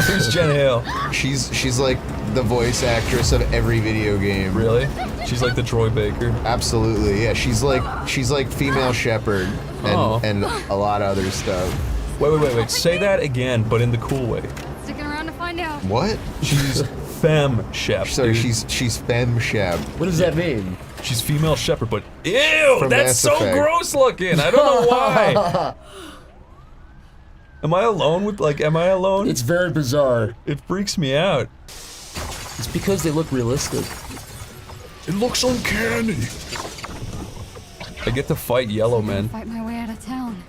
Who's Jen Hale? She's like the voice actress of every video game. Really? She's like the Troy Baker. Absolutely, yeah. She's like female Shepherd and a lot of other stuff. Wait. Say that again, but in the cool way. Sticking around to find out. What? She's femme shep. Sorry, dude. she's femme shep. What does that mean? She's female shepherd, but ew, From that's Mass so Effect. gross looking. I don't know why. Am I alone with am I alone? It's very bizarre. It freaks me out. It's because they look realistic. It looks uncanny. I get to fight yellow men. Fight my way out of town.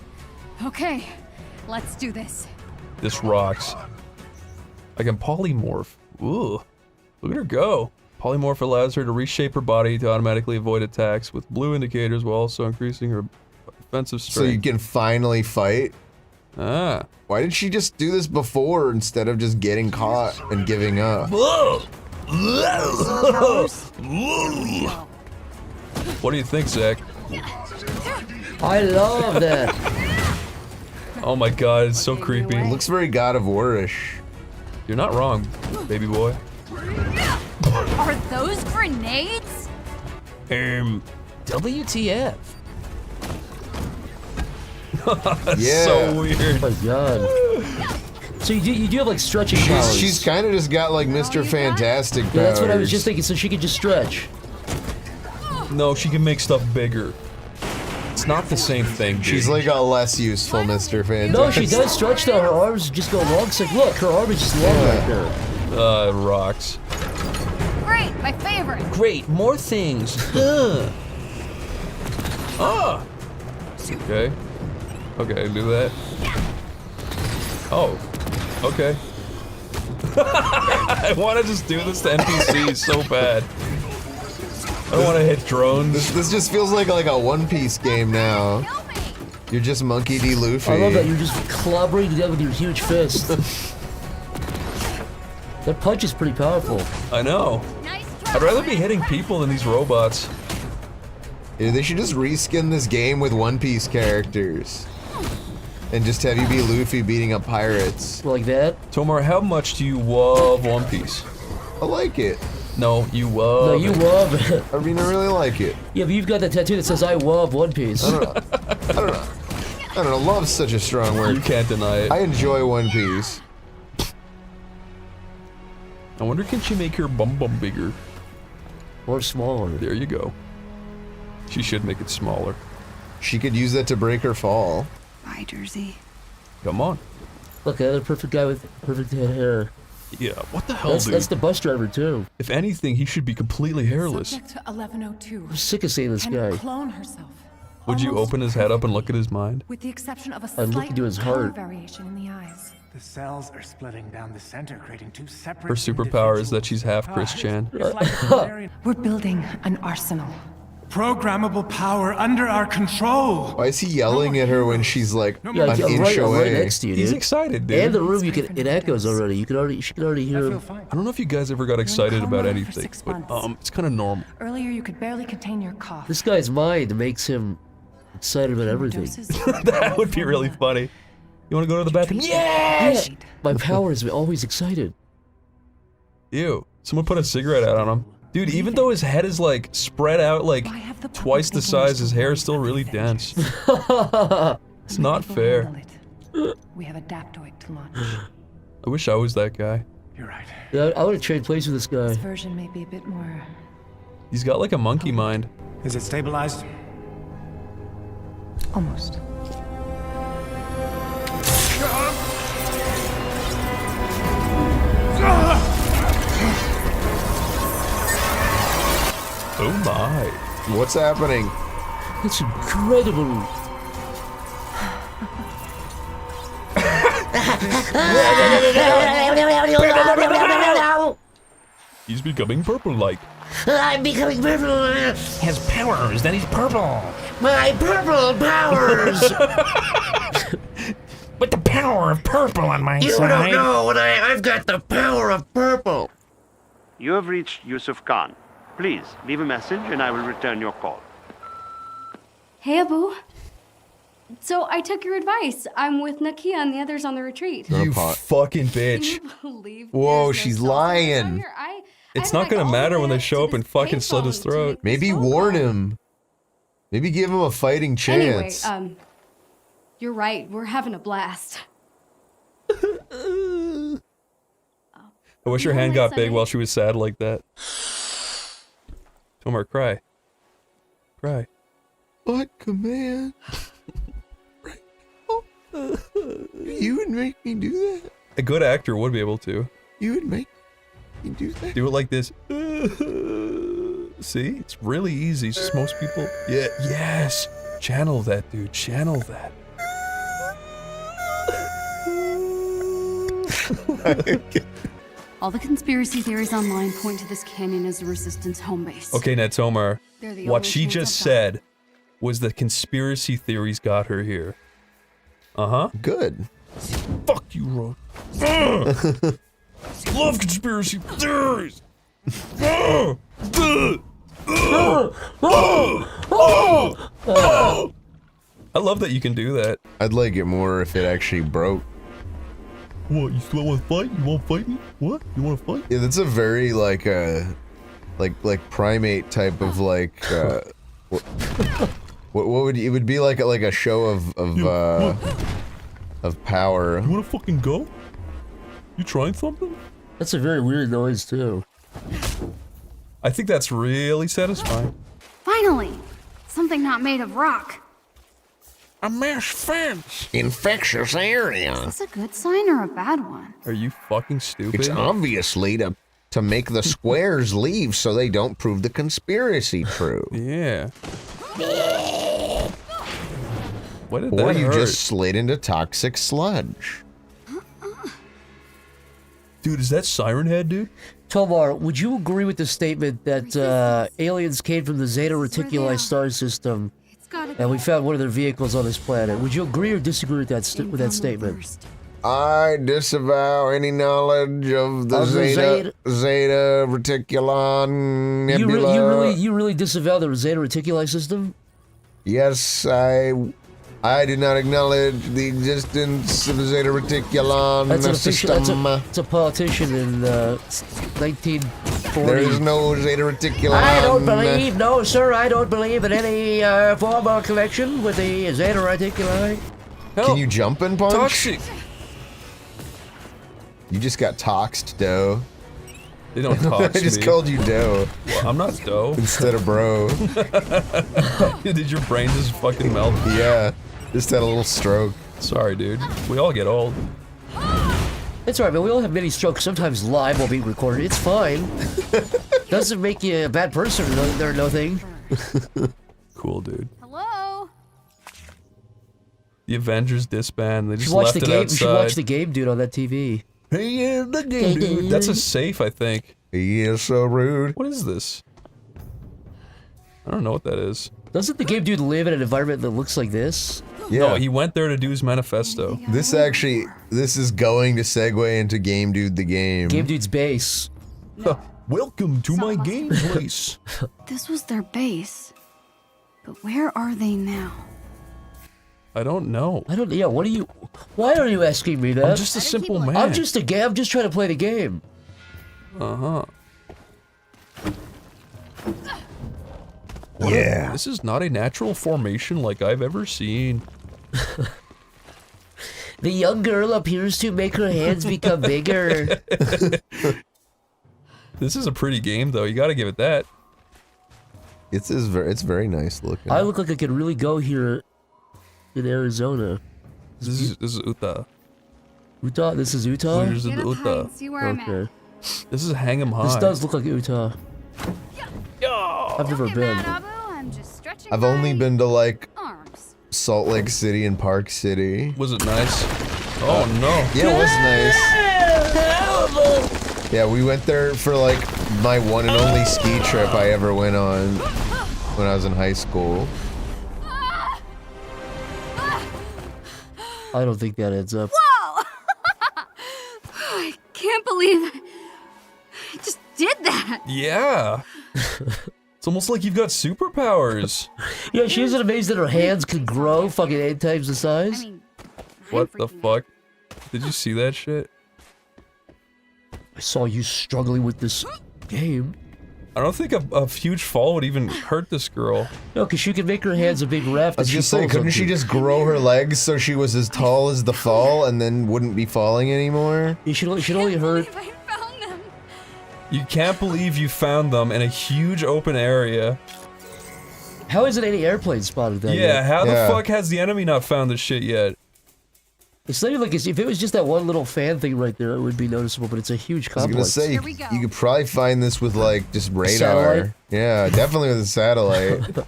Okay, let's do this. This rocks. I can polymorph. Ooh, look at her go. Polymorph allows her to reshape her body to automatically avoid attacks with blue indicators while also increasing her offensive strength. So you can finally fight? Ah. Why did she just do this before instead of just getting caught and giving up? What do you think, Zach? I love that. Oh my god, it's so creepy. It looks very God of War-ish. You're not wrong, baby boy. Are those grenades? WTF? Yeah. So weird. Oh my god. So you do have like stretching powers. She's kind of just got like Mr. Fantastic powers. Yeah, that's what I was just thinking. So she can just stretch. No, she can make stuff bigger. It's not the same thing, dude. She's like a less useful Mr. Fantastic. No, she does stretch though. Her arms just go long. It's like, look, her arm is just long right there. Rocks. Great, my favorite. Great, more things. Ah. Okay. Okay, do that. Oh. Okay. I want to just do this to NPCs so bad. I don't want to hit drones. This just feels like a One Piece game now. You're just Monkey D. Luffy. I love that you're just clobbering to death with your huge fist. That punch is pretty powerful. I know. I'd rather be hitting people than these robots. Yeah, they should just reskin this game with One Piece characters. And just have you be Luffy beating up pirates. Like that? Tomar, how much do you love One Piece? I like it. No, you love No, you love it. I mean, I really like it. Yeah, but you've got that tattoo that says I love One Piece. I don't know. Love's such a strong word. You can't deny it. I enjoy One Piece. I wonder, can she make her bum bigger? Or smaller. There you go. She should make it smaller. She could use that to break her fall. Bye, Jersey. Come on. Look, another perfect guy with perfect head hair. Yeah, what the hell, dude? That's the bus driver, too. If anything, he should be completely hairless. Subject to 1102. I'm sick of seeing this Can guy. clone herself. Would you open his head up and look at his mind? With the exception of a I'd look slight into his color heart. variation in the eyes. The cells are splitting down the center, creating two separate. Her superpower is that she's half Christian. We're building an arsenal. Programmable power under our control. Why is he yelling at her when she's like Yeah, an inch away? right next to you, dude. He's excited, dude. And the room, it echoes already. She can already hear him. I don't know if you guys ever got excited about anything, but it's kind of normal. Earlier, you could barely contain your cough. This guy's mind makes him excited about everything. That would be really funny. You want to go to the bathroom? Yes! My power is always excited. Ew. Someone put a cigarette out on him. Dude, even though his head is like spread out like twice the size, his hair is still really dense. It's not fair. We have Adaptoid to launch. I wish I was that guy. You're right. Yeah, I would have traded places with this This guy. version may be a bit more. He's got like a monkey mind. Is it stabilized? Almost. Oh my. What's happening? It's incredible. He's becoming purple-like. I'm becoming purple. Has powers, then he's purple. My purple powers. With the power of purple on my You side. don't know what I've got the power of purple. You have reached Yusuf Khan. Please, leave a message and I will return your call. Hey, Abu. So I took your advice. I'm with Nakia and the others on the retreat. You fucking bitch. Can you believe Whoa, there's no she's cell phone around lying. here? It's not gonna matter when they show up and fucking slit his throat. Maybe warn him. Maybe give him a fighting Anyway, chance. you're right. We're having a blast. I wish her hand got big while she was sad like that. Tomar, cry. Cry. What command? You would make me do that? A good actor would be able to. You would make me do that? Do it like this. See? It's really easy. It's just most people. Yeah, yes! Channel that, dude. Channel that. All the conspiracy theories online point to this canyon as the Resistance home base. Okay, now Tomar, They're the what only she chance just I've got. said was the conspiracy theories got her here. Uh-huh. Good. Fuck you, Ron. Love conspiracy theories! I love that you can do that. I'd like it more if it actually broke. What, you still want to fight? You want to fight me? What? You want to fight? Yeah, that's a very like primate type of like what would it would be like a show of power. You want to fucking go? You trying something? That's a very weird noise too. I think that's really satisfying. Finally! Something not made of rock. A mesh fence. Infectious area. Is this a good sign or a bad one? Are you fucking stupid? It's obviously to make the squares leave so they don't prove the conspiracy true. Yeah. What did Or that you hurt? just slid into toxic sludge. Dude, is that Siren Head, dude? Tomar, would you agree with the statement that aliens came from the Zeta Reticuli star system, and we found one of their vehicles on this planet? Would you agree or disagree with that statement? I disavow any knowledge of the Zeta Reticulon Nebula. You really disavow the Zeta Reticuli system? Yes, I do not acknowledge the existence of the Zeta Reticulon system. That's a politician in 1940. There is no Zeta Reticulon. I don't believe, no sir, I don't believe in any form or connection with the Zeta Reticuli. Can you jump and punch? Toxic. You just got toxed, Doe. They don't tox I just me. called you Doe. Well, I'm not Doe. Instead of bro. Did your brain just fucking melt? Yeah. Just had a little stroke. Sorry, dude. We all get old. It's alright, man. We all have many strokes, sometimes live while being recorded. It's fine. Doesn't make you a bad person or nothing. Cool, dude. Hello? The Avengers disband. They You just should watch left the it game. You outside. should watch the game, dude, on that TV. Hey, the game, dude. That's a safe, I think. He is so rude. What is this? I don't know what that is. Doesn't the game dude live in an environment that looks like this? Yeah. No, he went there to do his manifesto. This is going to segue into Game Dude the Game. Game Dude's base. Welcome to my game place. This was their base. But where are they now? I don't know. Yeah, what are you... Why are you asking me that? I'm just a simple man. I'm just I'm just trying to play the game. Uh-huh. Yeah. This is not a natural formation like I've ever seen. The young girl appears to make her hands become bigger. This is a pretty game, though. You gotta give it that. It's very nice looking. I look like I could really go here in Arizona. This is Utah. Utah? This is Utah? This is Utah. See where I'm Okay. This is Hang 'em High. This does look like Utah. I've never been. I've only been to like Salt Lake City and Park City. Was it nice? Oh no. Yeah, it was nice. Yeah, we went there for like my one and only ski trip I ever went on when I was in high school. I don't think that adds up. Whoa! I can't believe I just did that. Yeah. It's almost like you've got superpowers. Yeah, she isn't amazed that her hands can grow fucking 8 times the size. What the fuck? Did you see that shit? I saw you struggling with this game. I don't think a huge fall would even hurt this girl. No, because she could make her hands a big raft. I was just saying, couldn't she just grow her legs so she was as tall as the fall and then wouldn't be falling anymore? You should only hurt. You can't believe you found them in a huge open area. How isn't any airplane spotted that Yeah, yet? how the fuck has the enemy not found this shit yet? It's not even like if it was just that one little fan thing right there, it would be noticeable, but it's a huge I was complex. gonna say, you could probably find this with like just radar. Satellite? Yeah, definitely with a satellite.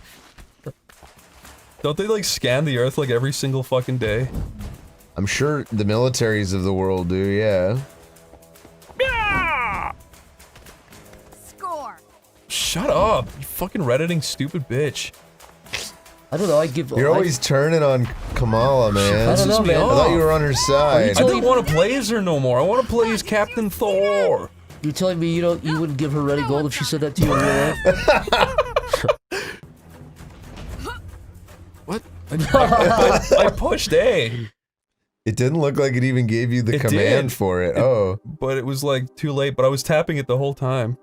Don't they like scan the earth like every single fucking day? I'm sure the militaries of the world do, yeah. Score. Shut up, you fucking redditing stupid bitch. I don't know, I give... You're always turning on Kamala, man. I don't know, man. I thought you were on her side. I don't want to play as her no more. I want to play as Captain Thor. You're telling me you wouldn't give her ready gold if she said that to you in real life? What? I pushed A. It didn't look like it even gave you the command for it. Oh. But it was like too late, but I was tapping it the whole time.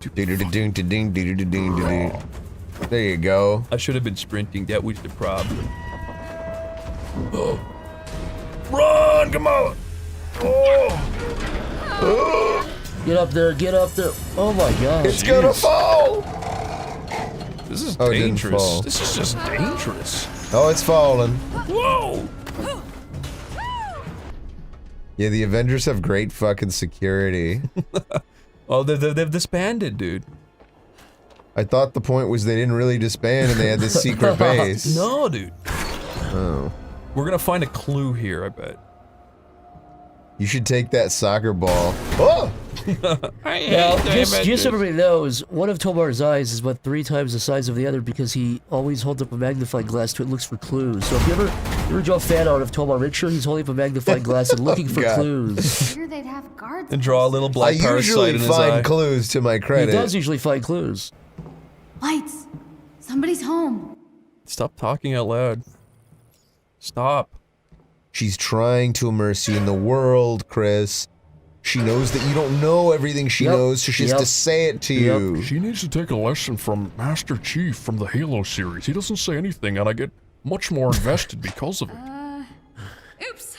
There you go. I should have been sprinting, that was the problem. Oh. Run, come on! Oh. Get up there, get up there. Oh my god. It's gonna fall! This is Oh, it didn't dangerous. fall. This is just dangerous. Oh, it's falling. Whoa! Yeah, the Avengers have great fucking security. Oh, they've disbanded, dude. I thought the point was they didn't really disband and they had this secret base. No, dude. Oh. We're gonna find a clue here, I bet. You should take that soccer ball. Oh! Now, just so everybody knows, one of Tomar's eyes is about 3 times the size of the other because he always holds up a magnifying glass to it, looks for clues. So if you ever draw fan art of Tomar, make sure he's holding up a magnifying glass and looking for clues. Figured they'd have guards. And draw a little black I parasite usually in his find eye. clues to my credit. He does usually find clues. Lights. Somebody's home. Stop talking out loud. Stop. She's trying to immerse you in the world, Chris. She knows that you don't know everything she knows, so she has to say it to you. She needs to take a lesson from Master Chief from the Halo series. He doesn't say anything, and I get much more invested because of it. Oops.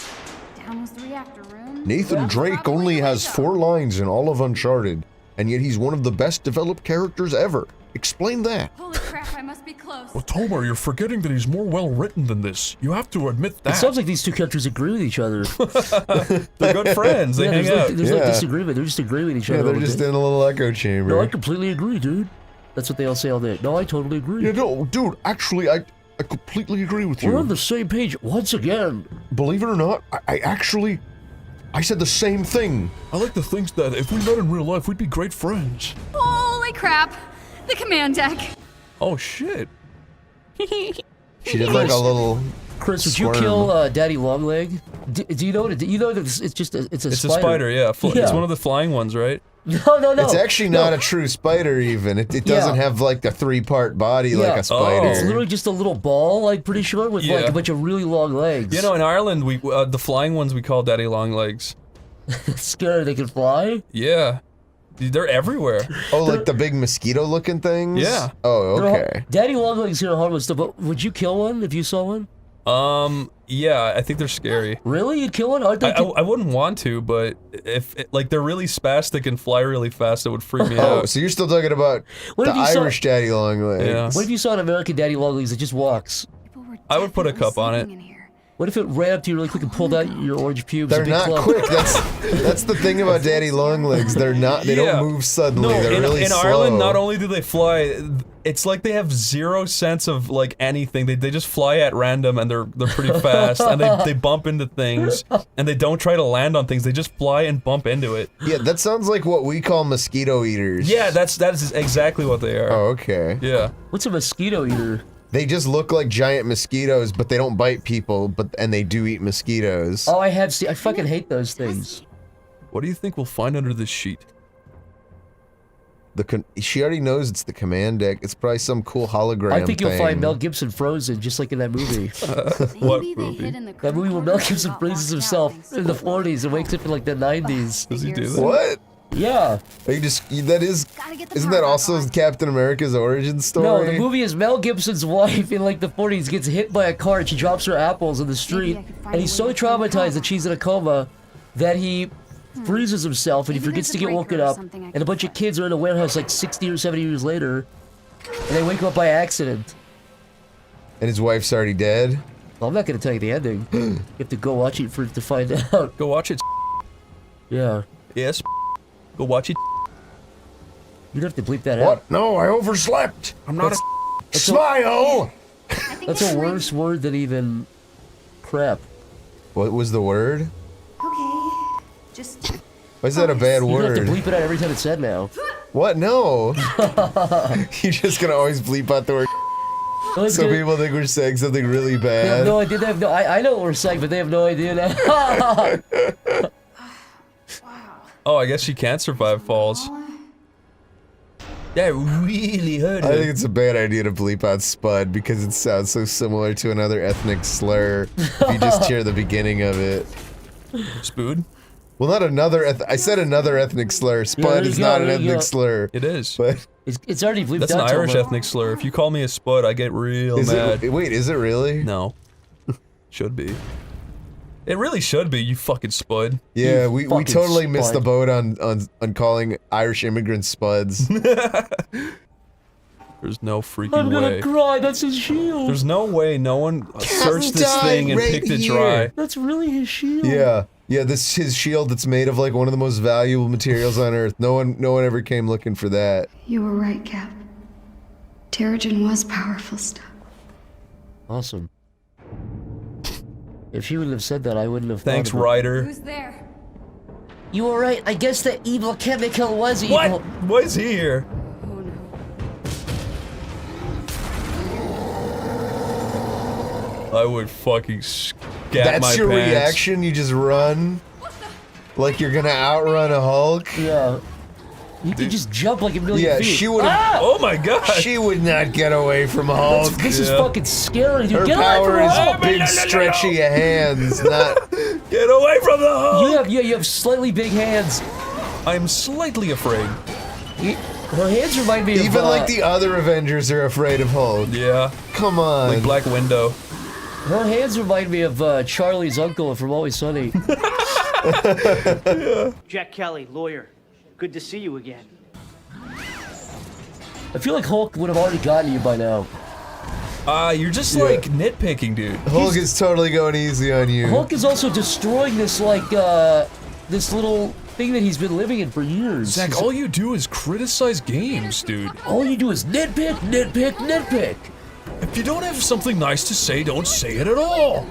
Down was the reactor room. Nathan Drake only has 4 lines in all of Uncharted, and yet he's one of the best developed characters ever. Explain that. Holy crap, I must be close. Well, Tomar, you're forgetting that he's more well-written than this. You have to admit that. It sounds like these two characters agree with each other. They're good friends. They hang out. There's like disagreement. They're just agreeing with each other. Yeah, they're all the just time. in a little echo chamber. No, I completely agree, dude. That's what they all say all day. No, I totally agree. Yeah, no, dude, actually, I completely agree with you. We're on the same page once again. Believe it or not, I said the same thing. I like to think that if we met in real life, we'd be great friends. Holy crap. The command deck. Oh shit. She did like a little. Chris, would squirm. you kill Daddy Longleg? Do you know what? You know that it's just it's a It's spider. a spider, yeah. It's one of the flying ones, right? No. It's actually not a true spider even. It doesn't have like the 3-part body like a spider. It's literally just a little ball, like pretty short, with like a bunch of really long legs. You know, in Ireland, we the flying ones we call daddy long legs. Scary, they can fly? Yeah. They're everywhere. Oh, like the big mosquito-looking things? Yeah. Oh, okay. Daddy Longlegs here harmless stuff, but would you kill one if you saw one? Yeah, I think they're scary. Really? You'd kill one? I wouldn't want to, but if like they're really spastic and fly really fast, it would freak me out. Oh, so you're still talking about What the if you saw- Irish daddy long legs? Yeah. What if you saw an American Daddy Longlegs that just walks? I would put a cup on it. What if it ran up to you really quick and pulled out your orange pubes? They're a big not clump? quick. That's the thing about Daddy Longlegs. They're not. They don't move suddenly. No, They're really in slow. Ireland, not only do they fly, it's like they have zero sense of like anything. They just fly at random and they're pretty fast and they bump into things and they don't try to land on things. They just fly and bump into it. Yeah, that sounds like what we call mosquito eaters. Yeah, that is exactly what they are. Oh, okay. Yeah. What's a mosquito eater? They just look like giant mosquitoes, but they don't bite people. And they do eat mosquitoes. Oh, I have seen. I fucking hate those things. What do you think we'll find under this sheet? She already knows it's the command deck. It's probably some cool hologram I think you'll thing. find Mel Gibson frozen, just like in that movie. What movie? That movie where Mel Gibson freezes himself in the 40s and wakes up in like the 90s. Does he do that? What? Yeah. Are you just isn't that also Captain America's origin story? No, the movie is Mel Gibson's wife in like the 40s gets hit by a car and she drops her apples in the street, and he's so traumatized that she's in a coma that he freezes himself and he forgets to get woken up, and a bunch of kids are in a warehouse like 60 or 70 years later, and they wake him up by accident. And his wife's already dead? Well, I'm not gonna tell you the ending. You have to go watch it to find out. Go watch it. Yeah. Yes. Go watch it. You'd have to bleep that What? out. No, I overslept. I'm not That's Smile! That's a worse word than even crap. What was the word? Okay, just... Why is that a bad You word? have to bleep it out every time it's said now. What? No. You're just gonna always bleep out the word. So people think we're saying something really They have bad. no idea. They have no. I know what we're saying, but they have no idea now. Oh, I guess she can't survive falls. That really hurt I her. think it's a bad idea to bleep out Spud because it sounds so similar to another ethnic slur if you just hear the beginning of it. Spood? Well, not another I said another ethnic slur. Spud is not an ethnic slur. It is. But it's already bleeped That's out. an Irish Tomo. ethnic slur. If you call me a spud, I get real mad. Wait, is it really? No. Should be. It really should be, you fucking spud. Yeah, You we fucking totally missed the spud. boat on calling Irish immigrants spuds. There's no freaking I'm gonna way. cry. That's his shield. There's no way no one searched this died thing and right picked it here. dry. That's really his shield. Yeah. Yeah, this is his shield that's made of like one of the most valuable materials on Earth. No one ever came looking for that. You were right, Cap. Terrigen was powerful stuff. Awesome. If she wouldn't have said that, I wouldn't have. Thanks, thought about Ryder. Who's there? You were right. I guess the evil chemical was evil. What? Why is he here? I would fucking scat That's my your pants. reaction? You just run? Like you're gonna outrun a Hulk? Yeah. You could just jump like a million Yeah, feet. she would have. Ah! Oh my god! She would not get away from Hulk. This is fucking scary, dude. Her Get away power from is Hulk! big, stretchy hands, not. Get away from the Hulk! You have slightly big hands. I'm slightly afraid. Her hands remind me of Even like the other Avengers are afraid of Hulk. Yeah. Come on. Like Black Widow. Her hands remind me of Charlie's uncle from Always Sunny. Jack Kelly, lawyer. Good to see you again. I feel like Hulk would have already gotten you by now. You're just like nitpicking, dude. Hulk is totally going easy on you. Hulk is also destroying this like this little thing that he's been living in for years. Zach, all you do is criticize games, dude. All you do is nitpick, nitpick, nitpick. If you don't have something nice to say, don't say it at all.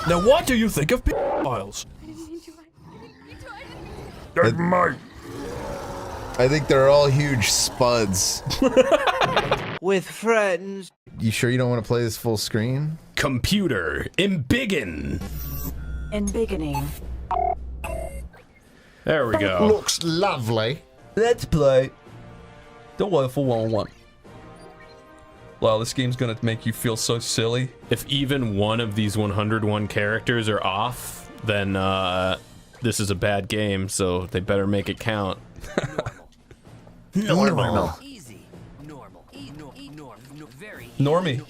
Now, what do you think of files? I think they're all huge spuds. With friends. You sure you don't want to play this full screen? Computer, embiggen. Embiggening. There we go. Looks lovely. Let's play the Wonderful 101. Wow, this game's gonna make you feel so silly. If even one of these 101 characters are off, then this is a bad game, so they better make it count. Normal. Normie.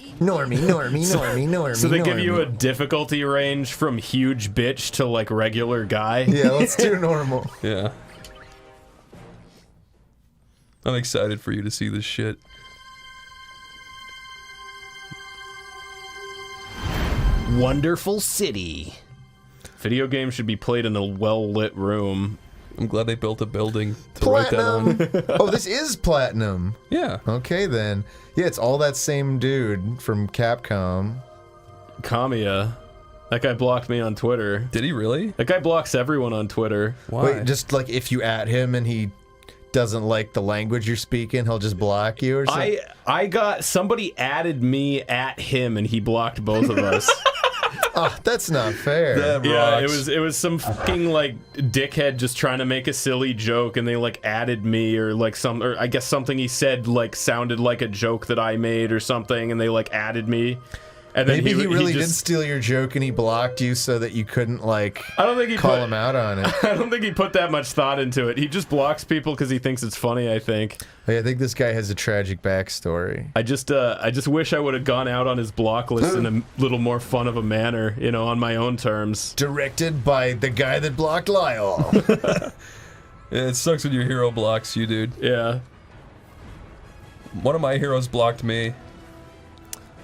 So they give you a difficulty range from huge bitch to like regular guy? Yeah, let's do normal. Yeah. I'm excited for you to see this shit. wonderful city. Video games should be played in a well-lit room. I'm glad they built a building to write that on. Oh, this is Platinum. Yeah. Okay, then. Yeah, it's all that same dude from Capcom. Kamiya. That guy blocked me on Twitter. Did he really? That guy blocks everyone on Twitter. Why? Wait, just like if you at him and he doesn't like the language you're speaking, he'll just block you or something? I got... Somebody added me at him and he blocked both of us. Oh, that's not fair. Yeah, it was some fucking like dickhead just trying to make a silly joke, and they like added me or I guess something he said like sounded like a joke that I made or something, and they like added me. And then Maybe he really did steal your joke and he blocked you so that you couldn't like call him out on it. I don't think he put that much thought into it. He just blocks people because he thinks it's funny, I think. Hey, I think this guy has a tragic backstory. I just wish I would have gone out on his block list in a little more fun of a manner, you know, on my own terms. Directed by the guy that blocked Lyle. Yeah, it sucks when your hero blocks you, dude. Yeah. One of my heroes blocked me.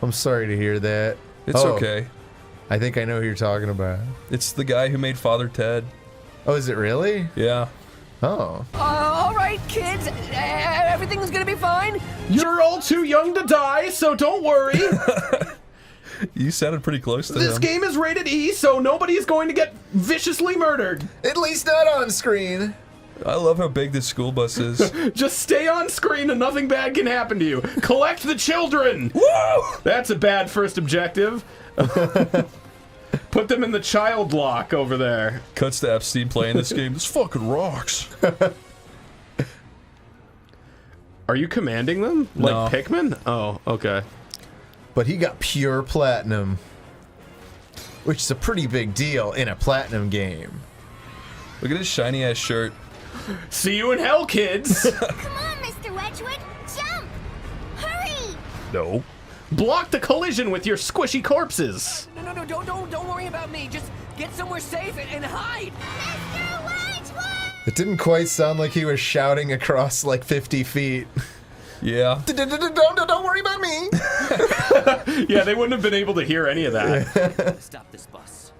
I'm sorry to hear that. It's okay. I think I know who you're talking about. It's the guy who made Father Ted. Oh, is it really? Yeah. Oh. All right, kids. Everything's gonna be fine. You're all too young to die, so don't worry. You sounded pretty close to This him. game is rated E, so nobody is going to get viciously murdered. At least not on screen. I love how big this school bus is. Just stay on screen and nothing bad can happen to you. Collect the children. Whoa! That's a bad first objective. Put them in the child lock over there. Cuts to Epstein playing this game. This fucking rocks. Are you commanding them? No. Like Pikmin? Oh, okay. But he got pure platinum, which is a pretty big deal in a platinum game. Look at his shiny ass shirt. See you in hell, kids. Come on, Mr. Wedgwood, jump! Hurry! No. Block the collision with your squishy corpses. No, don't worry about me. Just get somewhere safe and hide. Mr. Wedgwood! It didn't quite sound like he was shouting across like 50 feet. Yeah. Don't worry about me. Yeah, they wouldn't have been able to hear any of that. Stop this bus,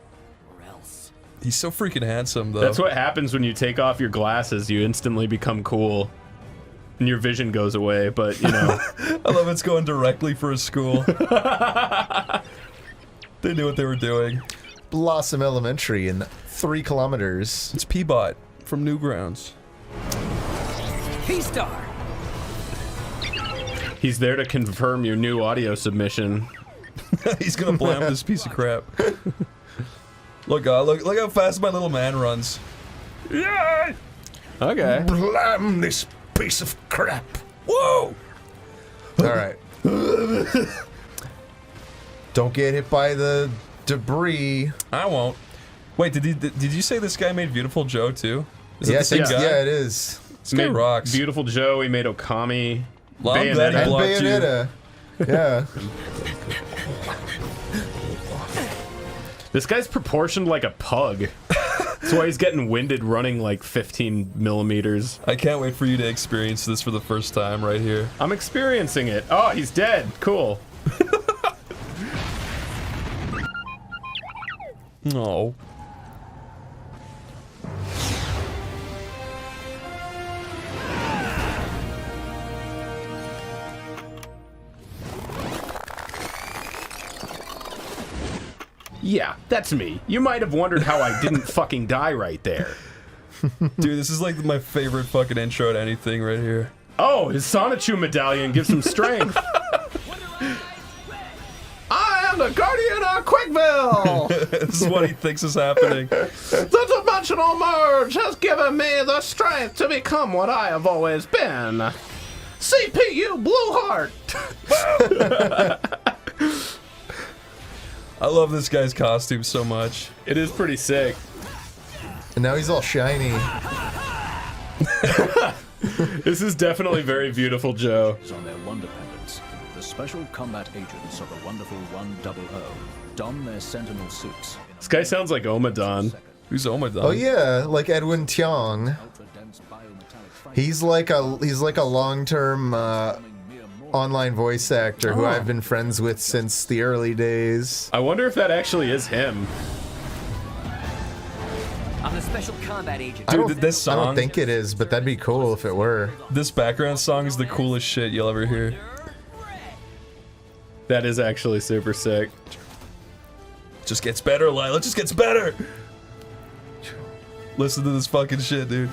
or else. He's so freaking handsome, though. That's what happens when you take off your glasses. You instantly become cool. And your vision goes away, but, you know. I love it's going directly for a school. They knew what they were doing. Blossom Elementary in 3 kilometers. It's P-Bot from Newgrounds. P-Star! He's there to confirm your new audio submission. He's gonna blam this piece of crap. Look how fast my little man runs. Yeah! Okay. Blam this piece of crap. Whoa! Alright. Don't get hit by the debris. I won't. Wait, did you say this guy made Beautiful Joe too? Is it the same guy? Yeah, it is. This guy rocks. Beautiful Joe, he made Okami. Well, I'm glad he And blocked Bayonetta. Yeah. This guy's proportioned like a pug. That's why he's getting winded running like 15 millimeters. I can't wait for you to experience this for the first time right here. I'm experiencing it. Oh, he's dead. Cool. No. Yeah, that's me. You might have wondered how I didn't fucking die right there. Dude, this is like my favorite fucking intro to anything right here. Oh, his Sonichu medallion gives him strength. I am the Guardian of Quickville! This is what he thinks is happening. The dimensional merge has given me the strength to become what I have always been. CPU Blue Heart! I love this guy's costume so much. It is pretty sick. And now he's all shiny. This is definitely very beautiful, Joe. On their wonder pendants, the special combat agents of the wonderful 100 don their sentinel suits. This guy sounds like Omadon. Who's Omadon? Oh yeah, like Edwin Tiong. He's like a long-term online voice actor who I've been friends with since the early days. I wonder if that actually is him. I'm the special combat agent. Dude, this song. I don't think it is, but that'd be cool if it were. This background song is the coolest shit you'll ever hear. That is actually super sick. Just gets better, Lila. It just gets better. Listen to this fucking shit, dude.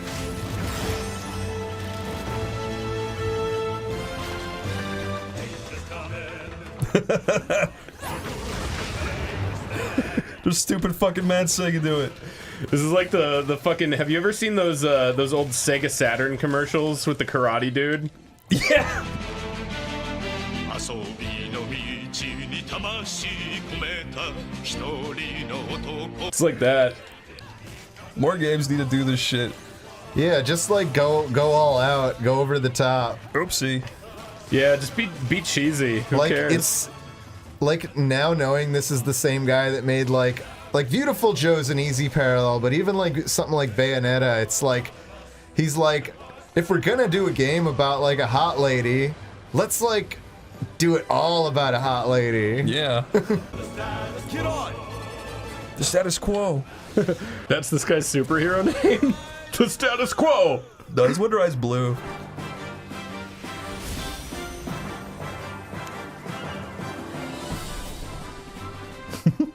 There's stupid fucking man singing to it. This is like the fucking. Have you ever seen those old Sega Saturn commercials with the karate dude? Yeah. It's like that. More games need to do this shit. Yeah, just like go all out, go over the top. Oopsie. Yeah, just be cheesy. Who like cares? it's like now knowing this is the same guy that made like Beautiful Joe's an easy parallel, but even like something like Bayonetta, it's like he's like, if we're gonna do a game about like a hot lady, let's like do it all about a hot lady. Yeah. Get on. The status quo. That's this guy's superhero name. The status quo. No, his Wonder Eye's blue.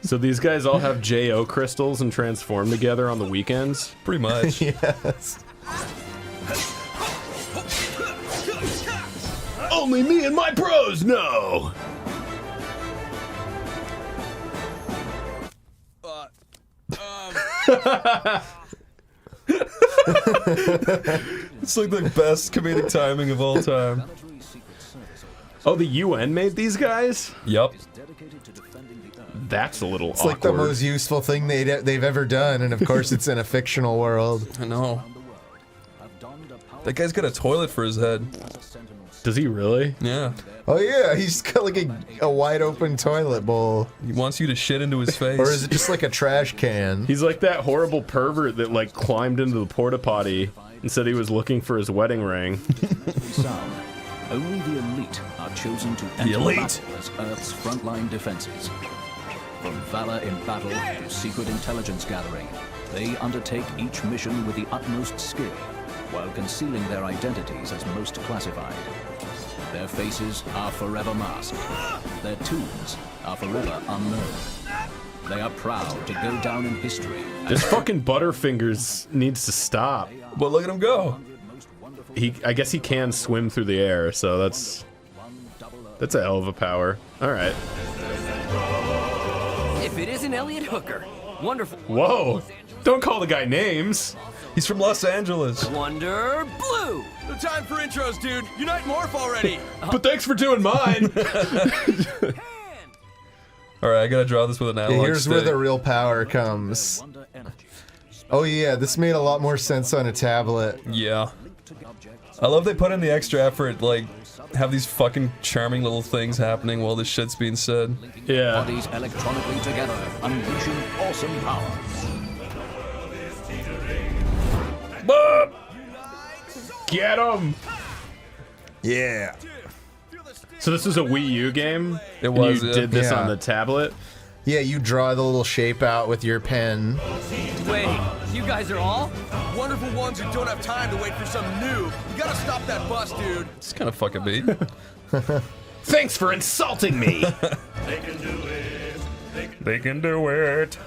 So these guys all have JO crystals and transform together on the weekends? Pretty much. Yes. Only me and my bros know! It's like the best comedic timing of all time. Oh, the UN made these guys? Yep. That's a little It's awkward. like the most useful thing they've ever done, and of course it's in a fictional world. I know. That guy's got a toilet for his head. Does he really? Yeah. Oh yeah, he's got like a wide open toilet bowl. He wants you to shit into his face. Or is it just like a trash can? He's like that horrible pervert that like climbed into the porta potty and said he was looking for his wedding ring. Only the elite are chosen to The enter elite. battle as Earth's frontline defenses. From valor in battle to secret intelligence gathering, they undertake each mission with the utmost skill, while concealing their identities as most classified. Their faces are forever masked. Their tombs are forever unknown. They are proud to go down in history. This fucking Butterfingers needs to stop. But look at him go. I guess he can swim through the air, so that's a hell of a power. All right. If it isn't Elliot Hooker, wonderful. Whoa! Don't call the guy names. He's from Los Angeles. Wonder Blue. No time for intros, dude. Unite Morph already. But thanks for doing mine. All right, I gotta draw this with an analog Here's stick. where the real power comes. Oh yeah, this made a lot more sense on a tablet. Yeah. I love they put in the extra effort, like, have these fucking charming little things happening while this shit's being said. Yeah. Bodies electronically together, unleashing awesome power. Get him! Yeah. So this is a Wii U game? It was, You yeah. did this Yeah. on the tablet? Yeah, you draw the little shape out with your pen. Wait, you guys are all? Wonderful ones who don't have time to wait for some new. You gotta stop that bus, dude. It's kind of fucking beat. Thanks for insulting me! They can do it.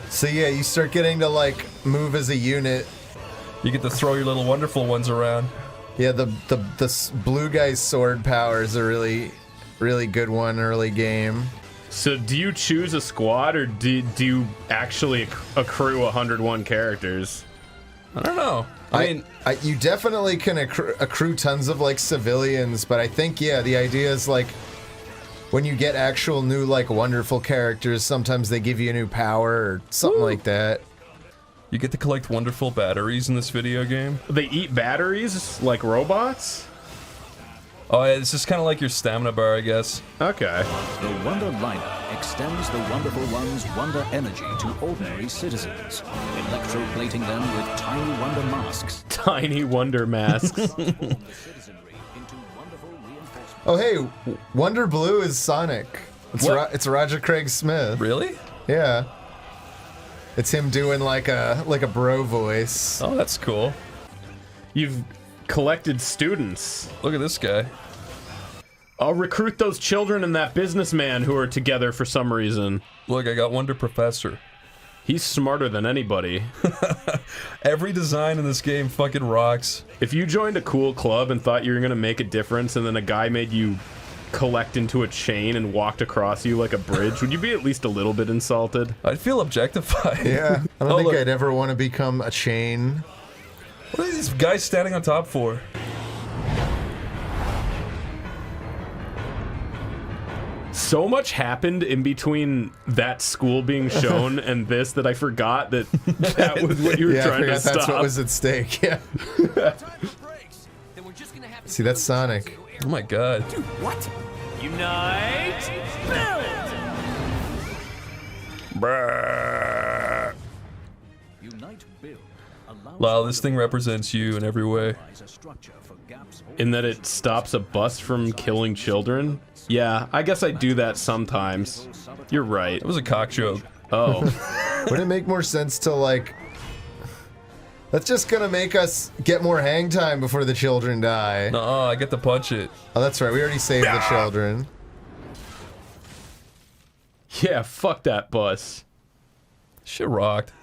So yeah, you start getting to like move as a unit. You get to throw your little wonderful ones around. Yeah, the blue guy's sword power is a really good one early game. So do you choose a squad, or do you actually accrue 101 characters? I don't know. I mean, you definitely can accrue tons of like civilians, but I think yeah, the idea is like when you get actual new like wonderful characters, sometimes they give you a new power or something like that. You get to collect wonderful batteries in this video game. They eat batteries like robots? Oh, yeah, it's just kind of like your stamina bar, I guess. Okay. The Wonder Liner extends the Wonderful One's wonder energy to ordinary citizens, electroplating them with tiny wonder masks. Tiny wonder masks. Oh, hey, Wonder Blue is Sonic. It's Roger Craig Smith. Really? Yeah. It's him doing like a bro voice. Oh, that's cool. You've collected students. Look at this guy. I'll recruit those children and that businessman who are together for some reason. Look, I got Wonder Professor. He's smarter than anybody. Every design in this game fucking rocks. If you joined a cool club and thought you were gonna make a difference and then a guy made you collect into a chain and walked across you like a bridge, would you be at least a little bit insulted? I'd feel objectified. Yeah, I don't think I'd ever want to become a chain. What are these guys standing on top for? So much happened in between that school being shown and this that I forgot that that was what you were trying to stop. That's what was at stake, yeah. See, that's Sonic. Oh my god. Dude, what? Unite, build! Bruh. Wow, this thing represents you in every way. In that it stops a bus from killing children? Yeah, I guess I do that sometimes. You're right. It was a cock joke. Oh. Would it make more sense to, like... That's just gonna make us get more hang time before the children die. No, I get to punch it. Oh, that's right. We already saved the children. Yeah, fuck that bus. Shit rocked.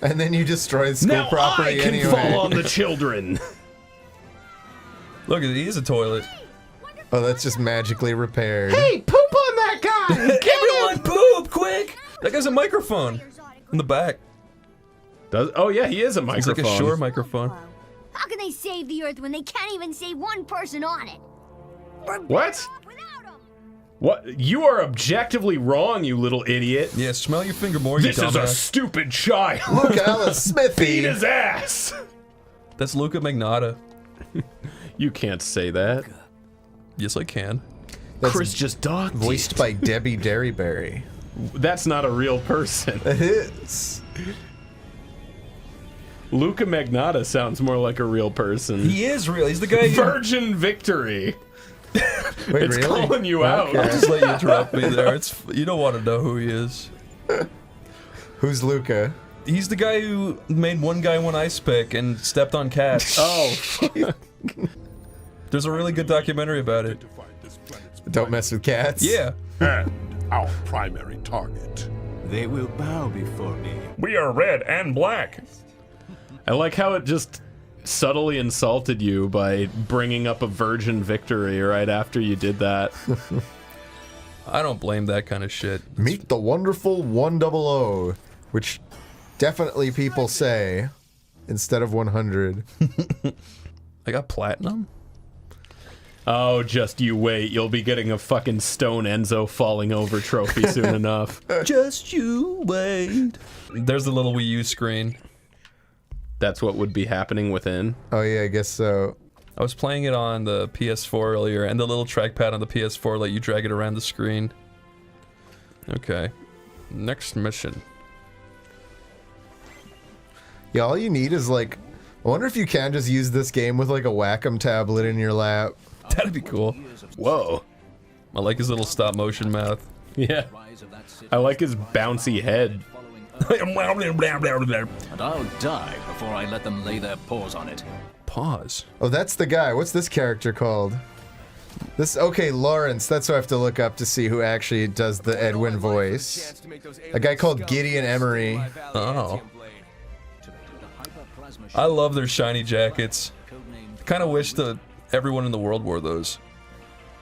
And then you destroy the school now property I can anyway. fall on the children. Look, he is a toilet. Oh, that's just magically repaired. Hey, poop on that guy! Everyone poop, quick! That guy's a microphone in the back. Oh yeah, he is a microphone. It's like a Shure microphone. How can they save the Earth when they can't even save one person on it? What? What? You are objectively wrong, you little idiot. Yeah, smell your finger more, you This is a dumbass. stupid child. Look, Alice Smithy. Beat his ass. That's Luca Magnotta. You can't say that. Yes, I can. That's Chris just dogged you. voiced by Debbie Derryberry. That's not a real person. It is. Luca Magnotta sounds more like a real person. He is real. He's the guy who... Virgin Victory. Wait, It's really? calling you out. I'll just let you interrupt me there. It's you don't want to know who he is. Who's Luca? He's the guy who made One Guy, One Ice Pick and stepped on cats. Oh. There's a really good documentary about it. Don't mess with cats? Yeah. And our primary target. They will bow before me. We are red and black. I like how it just subtly insulted you by bringing up a Virgin Victory right after you did that. I don't blame that kind of shit. Meet the wonderful 100, which definitely people say instead of 100. I got platinum? Oh, just you wait. You'll be getting a fucking Stone Enzo falling over trophy soon enough. Just you wait. There's the little Wii U screen. That's what would be happening within. Oh yeah, I guess so. I was playing it on the PS4 earlier, and the little trackpad on the PS4 let you drag it around the screen. Okay. Next mission. Yeah, all you need is like... I wonder if you can just use this game with like a Wacom tablet in your lap. That'd be cool. Whoa. I like his little stop motion mouth. Yeah. I like his bouncy head. And I'll die before I let them lay their paws on it. Pause. Oh, that's the guy. What's this character called? This, okay, Lawrence. That's who I have to look up to see who actually does the Edwin voice. A guy called Gideon Emery. Oh. I love their shiny jackets. Kind of wish that everyone in the world wore those.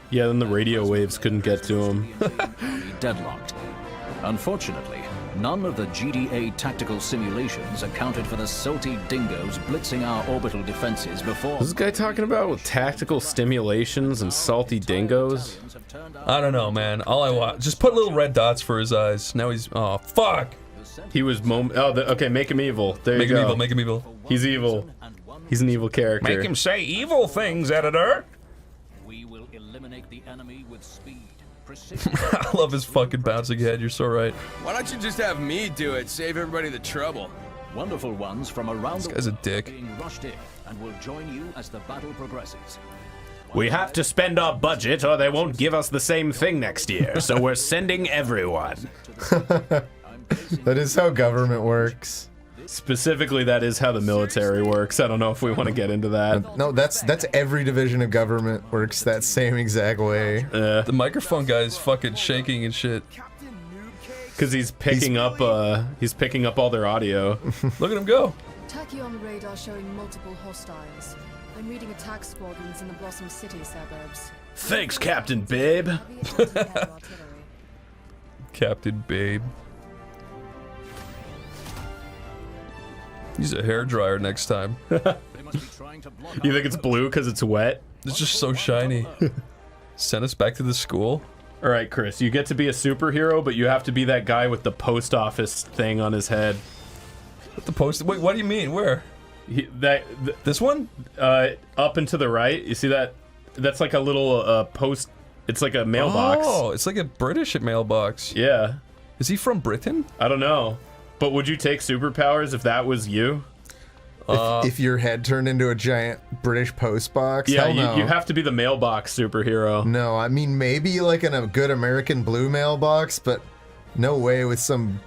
Yeah, then the radio waves couldn't get to him. Deadlocked. Unfortunately, none of the GDA tactical simulations accounted for the salty dingoes blitzing our orbital defenses before. What's this guy talking about with tactical stimulations and salty dingoes? I don't know, man. All I want, just put little red dots for his eyes. Now he's, oh fuck. He was okay, make him evil. There you go. Make him evil, make him evil. He's evil. He's an evil character. Make him say evil things, editor. We will eliminate the enemy with speed. I love his fucking bouncing head, you're so right. Why don't you just have me do it? Save everybody the trouble. Wonderful ones from around This the guy's a world dick. being rushed in and will join you as the battle progresses. We have to spend our budget or they won't give us the same thing next year, so we're sending everyone. That is how government works. Specifically, that is how the military works. I don't know if we want to get into that. No, that's every division of government works that same exact way. The microphone guy is fucking shaking and shit. Because he's picking up all their audio. Look at him go. Turkey on the radar showing multiple hostiles. I'm reading attack squadrons in the Blossom City suburbs. Thanks, Captain Babe. Captain Babe. Use a hairdryer next time. You think it's blue because it's wet? It's just so shiny. Send us back to the school. All right, Chris, you get to be a superhero, but you have to be that guy with the post office thing on his head. What the post? Wait, what do you mean? Where? This one? Up and to the right. You see that? That's like a little post. It's like a mailbox. Oh, it's like a British mailbox. Yeah. Is he from Britain? I don't know. But would you take superpowers if that was you? If your head turned into a giant British post box? Yeah, Hell no. you have to be the mailbox superhero. No, I mean maybe like in a good American blue mailbox, but no way with some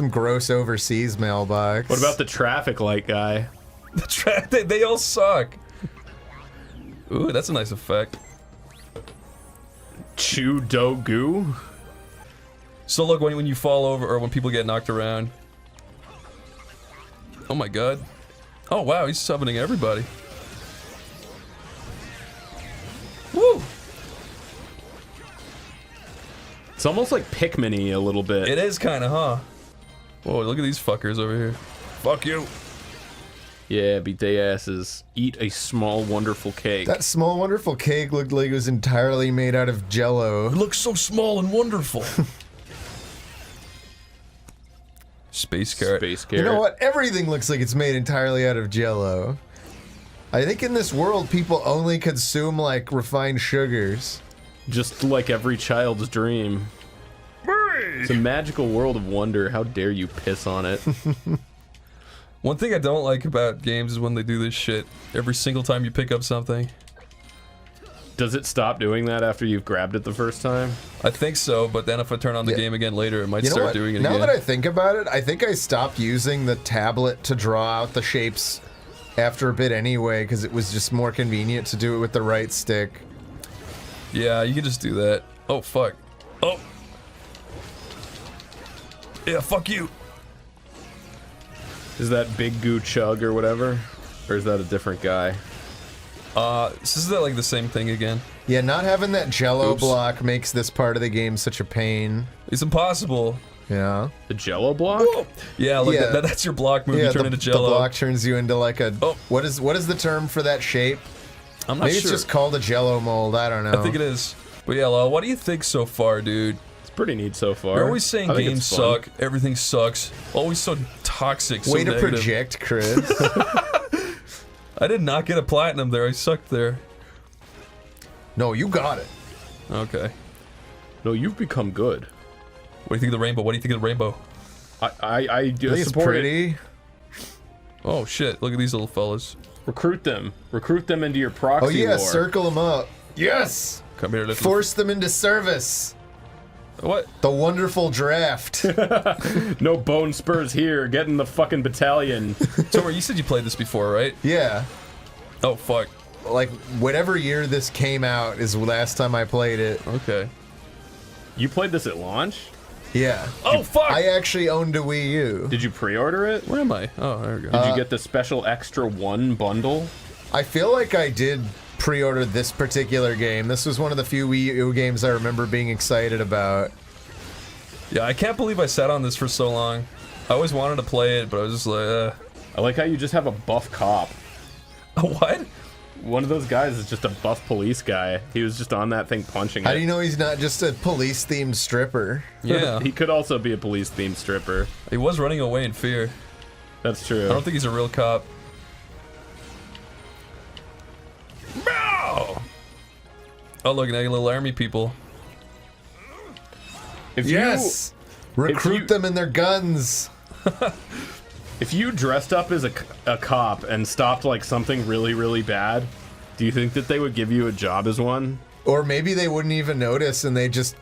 gross overseas mailbox. What about the traffic light guy? They all suck. Ooh, that's a nice effect. Chew do goo? So look, when you fall over or when people get knocked around. Oh my god. Oh wow, he's summoning everybody. Woo! It's almost like Pikmin-y a little bit. It is kinda, huh? Whoa, look at these fuckers over here. Fuck you. Yeah, beat their asses. Eat a small wonderful cake. That small wonderful cake looked like it was entirely made out of Jell-O. It looks so small and wonderful. Space carrot. Space carrot. You know what? Everything looks like it's made entirely out of Jell-O. I think in this world, people only consume, like, refined sugars. Just like every child's dream. It's a magical world of wonder. How dare you piss on it? One thing I don't like about games is when they do this shit. Every single time you pick up something. Does it stop doing that after you've grabbed it the first time? I think so, but then if I turn on the game again later, it might start doing it again. Now that I think about it, I think I stopped using the tablet to draw out the shapes after a bit anyway, because it was just more convenient to do it with the right stick. Yeah, you can just do that. Oh, fuck. Oh. Yeah, fuck you. Is that Big Goo Chug or whatever? Or is that a different guy? Is that like the same thing again? Yeah, not having that Jell-O block makes this part of the game such a pain. It's impossible. Yeah. The Jell-O block? Whoa. Yeah, look, that's your block move. You turn into Jell-O. The block turns you into like a... Oh. What is the term for that shape? I'm not Maybe sure. it's just called a Jell-O mold. I don't know. I think it is. But yeah, Lyle, what do you think so far, dude? It's pretty neat so far. You're always saying games suck, everything sucks. Always so toxic, so Way to negative. project, Chris. I did not get a platinum there. I sucked there. No, you got it. Okay. No, you've become good. What do you think of the rainbow? What do you think of the rainbow? I think it's pretty. Oh shit! Look at these little fellas. Recruit them. Recruit them into your proxy Oh yeah, war. circle them up. Yes. Come here, little. Force them into service. What? The wonderful draft. No bone spurs here. Get in the fucking battalion. So, you said you played this before, right? Yeah. Oh fuck. Like whatever year this came out is the last time I played it. Okay. You played this at launch? Yeah. Oh fuck! I actually owned a Wii U. Did you pre-order it? Where am I? Oh, there we go. Did you get the special extra 1 bundle? I feel like I did pre-order this particular game. This was one of the few Wii U games I remember being excited about. Yeah, I can't believe I sat on this for so long. I always wanted to play it, but I was just like, I like how you just have a buff cop. A what? One of those guys is just a buff police guy. He was just on that thing punching How it. do you know he's not just a police-themed stripper? Yeah. He could also be a police-themed stripper. He was running away in fear. That's true. I don't think he's a real cop. No! Oh, look, now you little army people. Yes! Recruit them and their guns! If you dressed up as a cop and stopped like something really, really bad, Do you think that they would give you a job as one? Or maybe they wouldn't even notice and they just...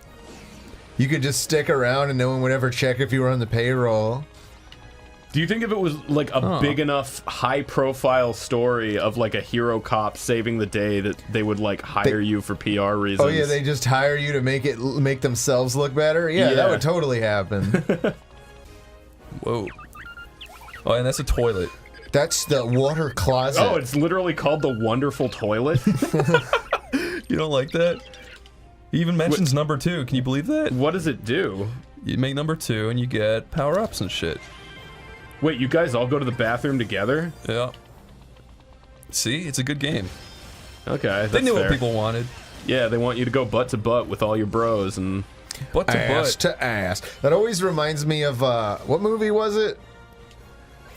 You could just stick around and no one would ever check if you were on the payroll. Do you think if it was like a big enough high-profile story of like a hero cop saving the day that they would like hire you for PR reasons? Oh yeah, they just hire you to make themselves look better? Yeah, that would totally happen. Whoa. Oh, and that's a toilet. That's the water closet. Oh, it's literally called the Wonderful Toilet? You don't like that? He even mentions number 2. Can you believe that? What does it do? You make number 2 and you get power-ups and shit. Wait, you guys all go to the bathroom together? Yeah. See? It's a good game. Okay, that's They knew fair. what people wanted. Yeah, they want you to go butt to butt with all your bros and... Butt to ass butt. to ass. That always reminds me of, what movie was it?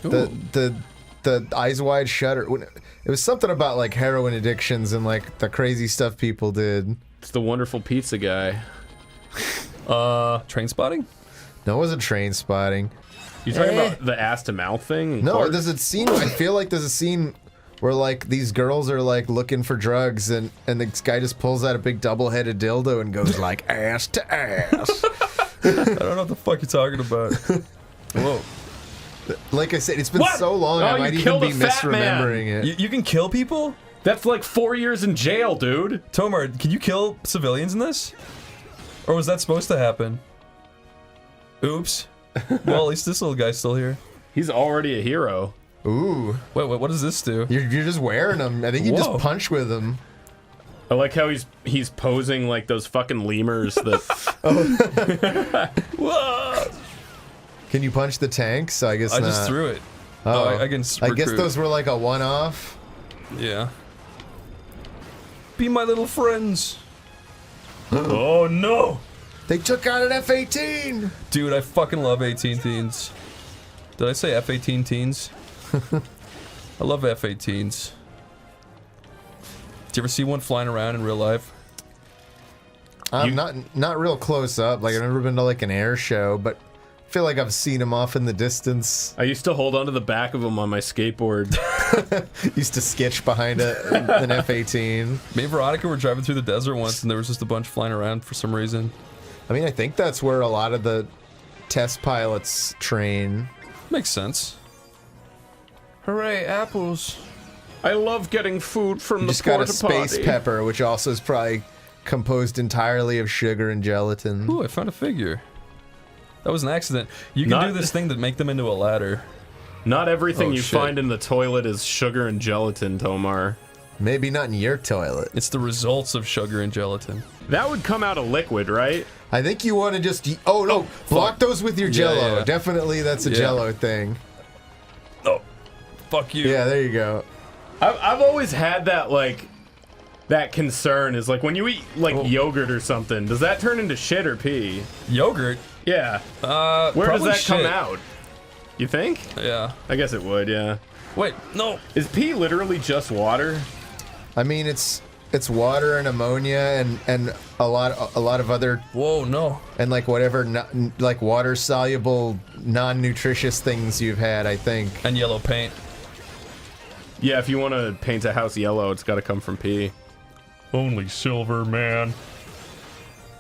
The Eyes Wide Shut. It was something about, like, heroin addictions and, like, the crazy stuff people did. It's the Wonderful Pizza guy. Train Spotting? No, it wasn't Train Spotting. You talking about the ass to mouth thing? No, there's a scene. I feel like there's a scene where like these girls are like looking for drugs, and this guy just pulls out a big double-headed dildo and goes like ass to ass. I don't know what the fuck you're talking about. Whoa. Like I said, it's been so long. I might even be misremembering it. You can kill people? That's like 4 years in jail, dude. Tomar, can you kill civilians in this? Or was that supposed to happen? Oops. Well, at least this little guy's still here. He's already a hero. Ooh. Wait, what does this do? You're just wearing them. I think you just punch with them. I like how he's posing like those fucking lemurs that... Whoa! Can you punch the tanks? I guess I not. just threw it. Oh, I can I guess recruit. those were like a one-off. Yeah. Be my little friends. Oh no! They took out an F-18! Dude, I fucking love 18 teens. Did I say F-18 teens? I love F-18s. Did you ever see one flying around in real life? Not real close up. Like, I've never been to like an air show, but I feel like I've seen them off in the distance. I used to hold onto the back of them on my skateboard. Used to sketch behind an F-18. Me and Veronica were driving through the desert once, and there was just a bunch flying around for some reason. I mean, I think that's where a lot of the test pilots train. Makes sense. Hooray, apples. I love getting food from You the just got a porta potty. space pepper, which also is probably composed entirely of sugar and gelatin. Ooh, I found a figure. That was an accident. You can do this thing to make them into a ladder. Not everything Oh, you shit. find in the toilet is sugar and gelatin, Tomar. Maybe not in your toilet. It's the results of sugar and gelatin. That would come out a liquid, right? I think you want to just... Oh, no. Block those with your Jell-O. yeah. Definitely that's a Yeah. Jell-O thing. Oh, fuck you. Yeah, there you go. I've always had that, like... That concern is like when you eat like yogurt or something, does that turn into shit or pee? Yogurt? Yeah. Where does that come out? You think? Yeah. I guess it would, yeah. Wait, no. Is pee literally just water? I mean, it's water and ammonia and a lot of other. Whoa, no. And like whatever like water soluble non-nutritious things you've had, I think. And yellow paint. Yeah, if you want to paint a house yellow, it's got to come from pee. Only silver, man.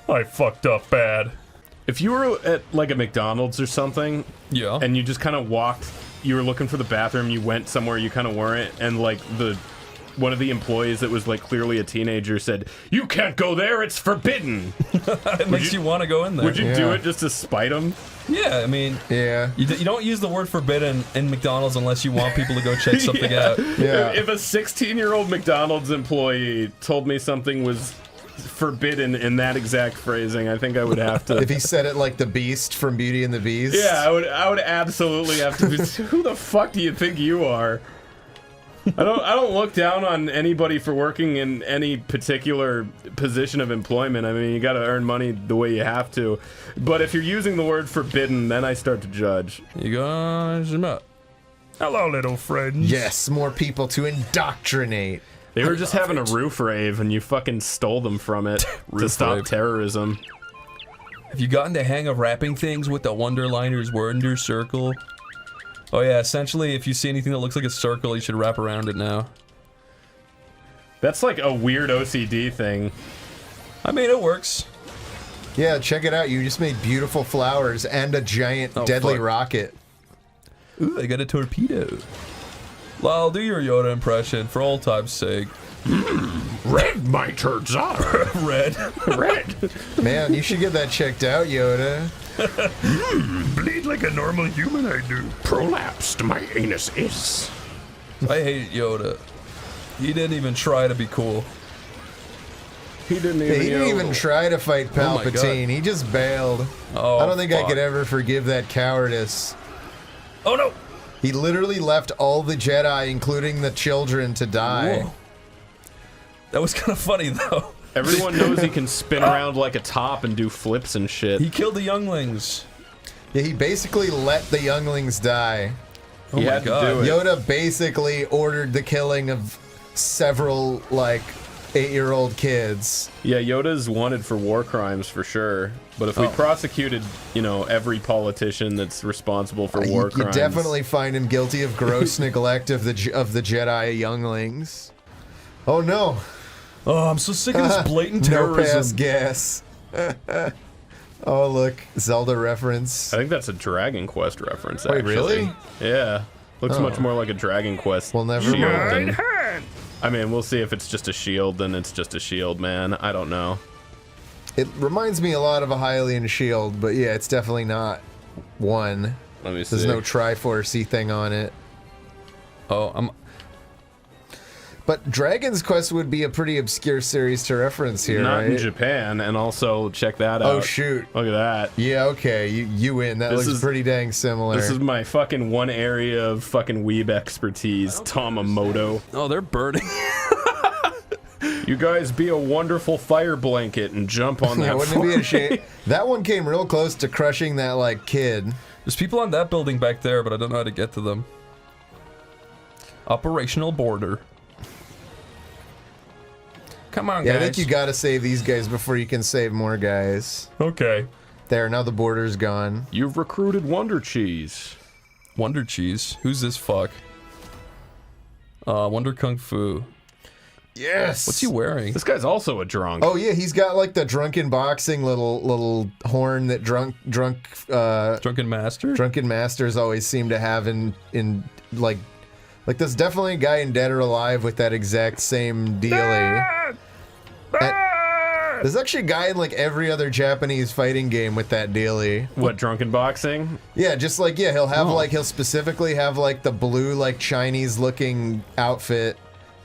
I fucked up bad. If you were at like a McDonald's or something, yeah, and you just kind of walked, you were looking for the bathroom, you went somewhere you kind of weren't, and like one of the employees that was like clearly a teenager said, "You can't go there, it's forbidden." It makes you want to go in there. Would you do it just to spite them? Yeah, I mean, yeah. You don't use the word forbidden in McDonald's unless you want people to go check something out. Yeah. If a 16-year-old McDonald's employee told me something was forbidden in that exact phrasing, I think I would have to. If he said it like the Beast from Beauty and the Beast. Yeah, I would absolutely have to. Who the fuck do you think you are? I don't look down on anybody for working in any particular position of employment. I mean, you got to earn money the way you have to. But if you're using the word forbidden, then I start to judge. You guys up. Hello, little friends. Yes, more people to indoctrinate. They were just having a roof rave, and you fucking stole them from it to stop terrorism. Have you gotten the hang of wrapping things with the Wonderliner's Wonder Circle? Oh yeah, essentially, if you see anything that looks like a circle, you should wrap around it now. That's like a weird OCD thing. I mean, it works. Yeah, check it out. You just made beautiful flowers and a giant deadly rocket. Ooh, I got a torpedo. Lyle, do your Yoda impression for old time's sake. Red my turds are. Red. Red. Man, you should get that checked out, Yoda. Bleed like a normal human, I do. Prolapsed my anus is. I hate Yoda. He didn't even try to be cool. He didn't even try to fight Palpatine. He just bailed. Oh, I don't think I could ever forgive that cowardice. Oh no! He literally left all the Jedi, including the children, to die. Whoa. That was kind of funny, though. Everyone knows he can spin around like a top and do flips and shit. He killed the younglings. Yeah, he basically let the younglings die. Oh my god. Yoda basically ordered the killing of several, like, 8-year-old kids. Yeah, Yoda's wanted for war crimes for sure. But if we prosecuted, you know, every politician that's responsible for war crimes, you definitely find him guilty of gross neglect of the Jedi younglings. Oh no! Oh, I'm so sick of this blatant No pass terrorism. gas. Oh look, Zelda reference. I think that's a Dragon Quest reference. Wait, actually. really? Yeah, looks much more like a Dragon Quest. Well, never shield mind. than- I mean, we'll see if it's just a shield. Then it's just a shield, man. I don't know. It reminds me a lot of a Hylian shield, but yeah, it's definitely not one. Let me see. There's no Triforce-y thing on it. Oh, But Dragon's Quest would be a pretty obscure series to reference here, Not right? in Japan, and also check that out. Oh shoot! Look at that. Yeah, okay, you win. That looks pretty dang similar. This is my fucking one area of fucking weeb expertise, Tamamoto. Oh, they're burning. You guys be a wonderful fire blanket and jump on that. Yeah, wouldn't it be a shame? That one came real close to crushing that like kid. There's people on that building back there, but I don't know how to get to them. Operational border. Come on, Yeah, guys. I think you gotta save these guys before you can save more guys. Okay. There, now the border's gone. You've recruited Wonder Cheese. Wonder Cheese? Who's this fuck? Wonder Kung Fu. Yes! What's he wearing? This guy's also a drunk. Oh yeah, he's got like the drunken boxing little horn that drunken masters always seem to have in like there's definitely a guy in Dead or Alive with that exact same dealie. There's actually a guy in like every other Japanese fighting game with that dealie. What, drunken boxing? Yeah, just like he'll have he'll specifically have like the blue like Chinese looking outfit.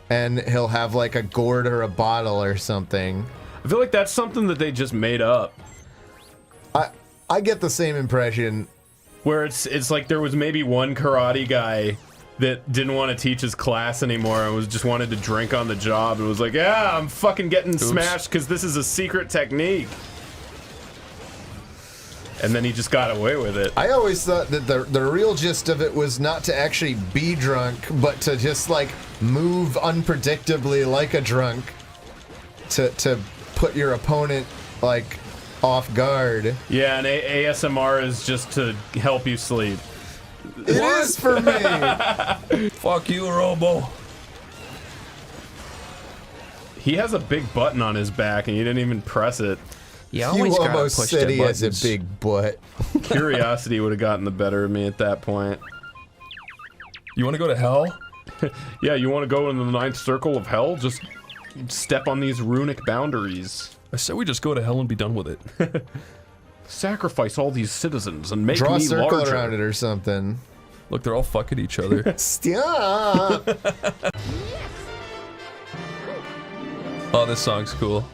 And he'll have like a gourd or a bottle or something. I feel like that's something that they just made up. I get the same impression. Where it's like there was maybe one karate guy that didn't want to teach his class anymore and was just wanted to drink on the job and was like, yeah, I'm fucking getting smashed because this is a secret technique. And then he just got away with it. I always thought that the real gist of it was not to actually be drunk, but to just like move unpredictably like a drunk to put your opponent like off guard. Yeah, and ASMR is just to help you sleep. It is for me. Fuck you, Robo. He has a big button on his back and you didn't even press it. You almost said he has a big butt. Curiosity would have gotten the better of me at that point. You want to go to hell? Yeah, you want to go into the 9th circle of hell? Just step on these runic boundaries. I said we just go to hell and be done with it. Sacrifice all these citizens and make Draw me a circle larger. around it or something. Look, they're all fucking each other. Stop. Oh, this song's cool.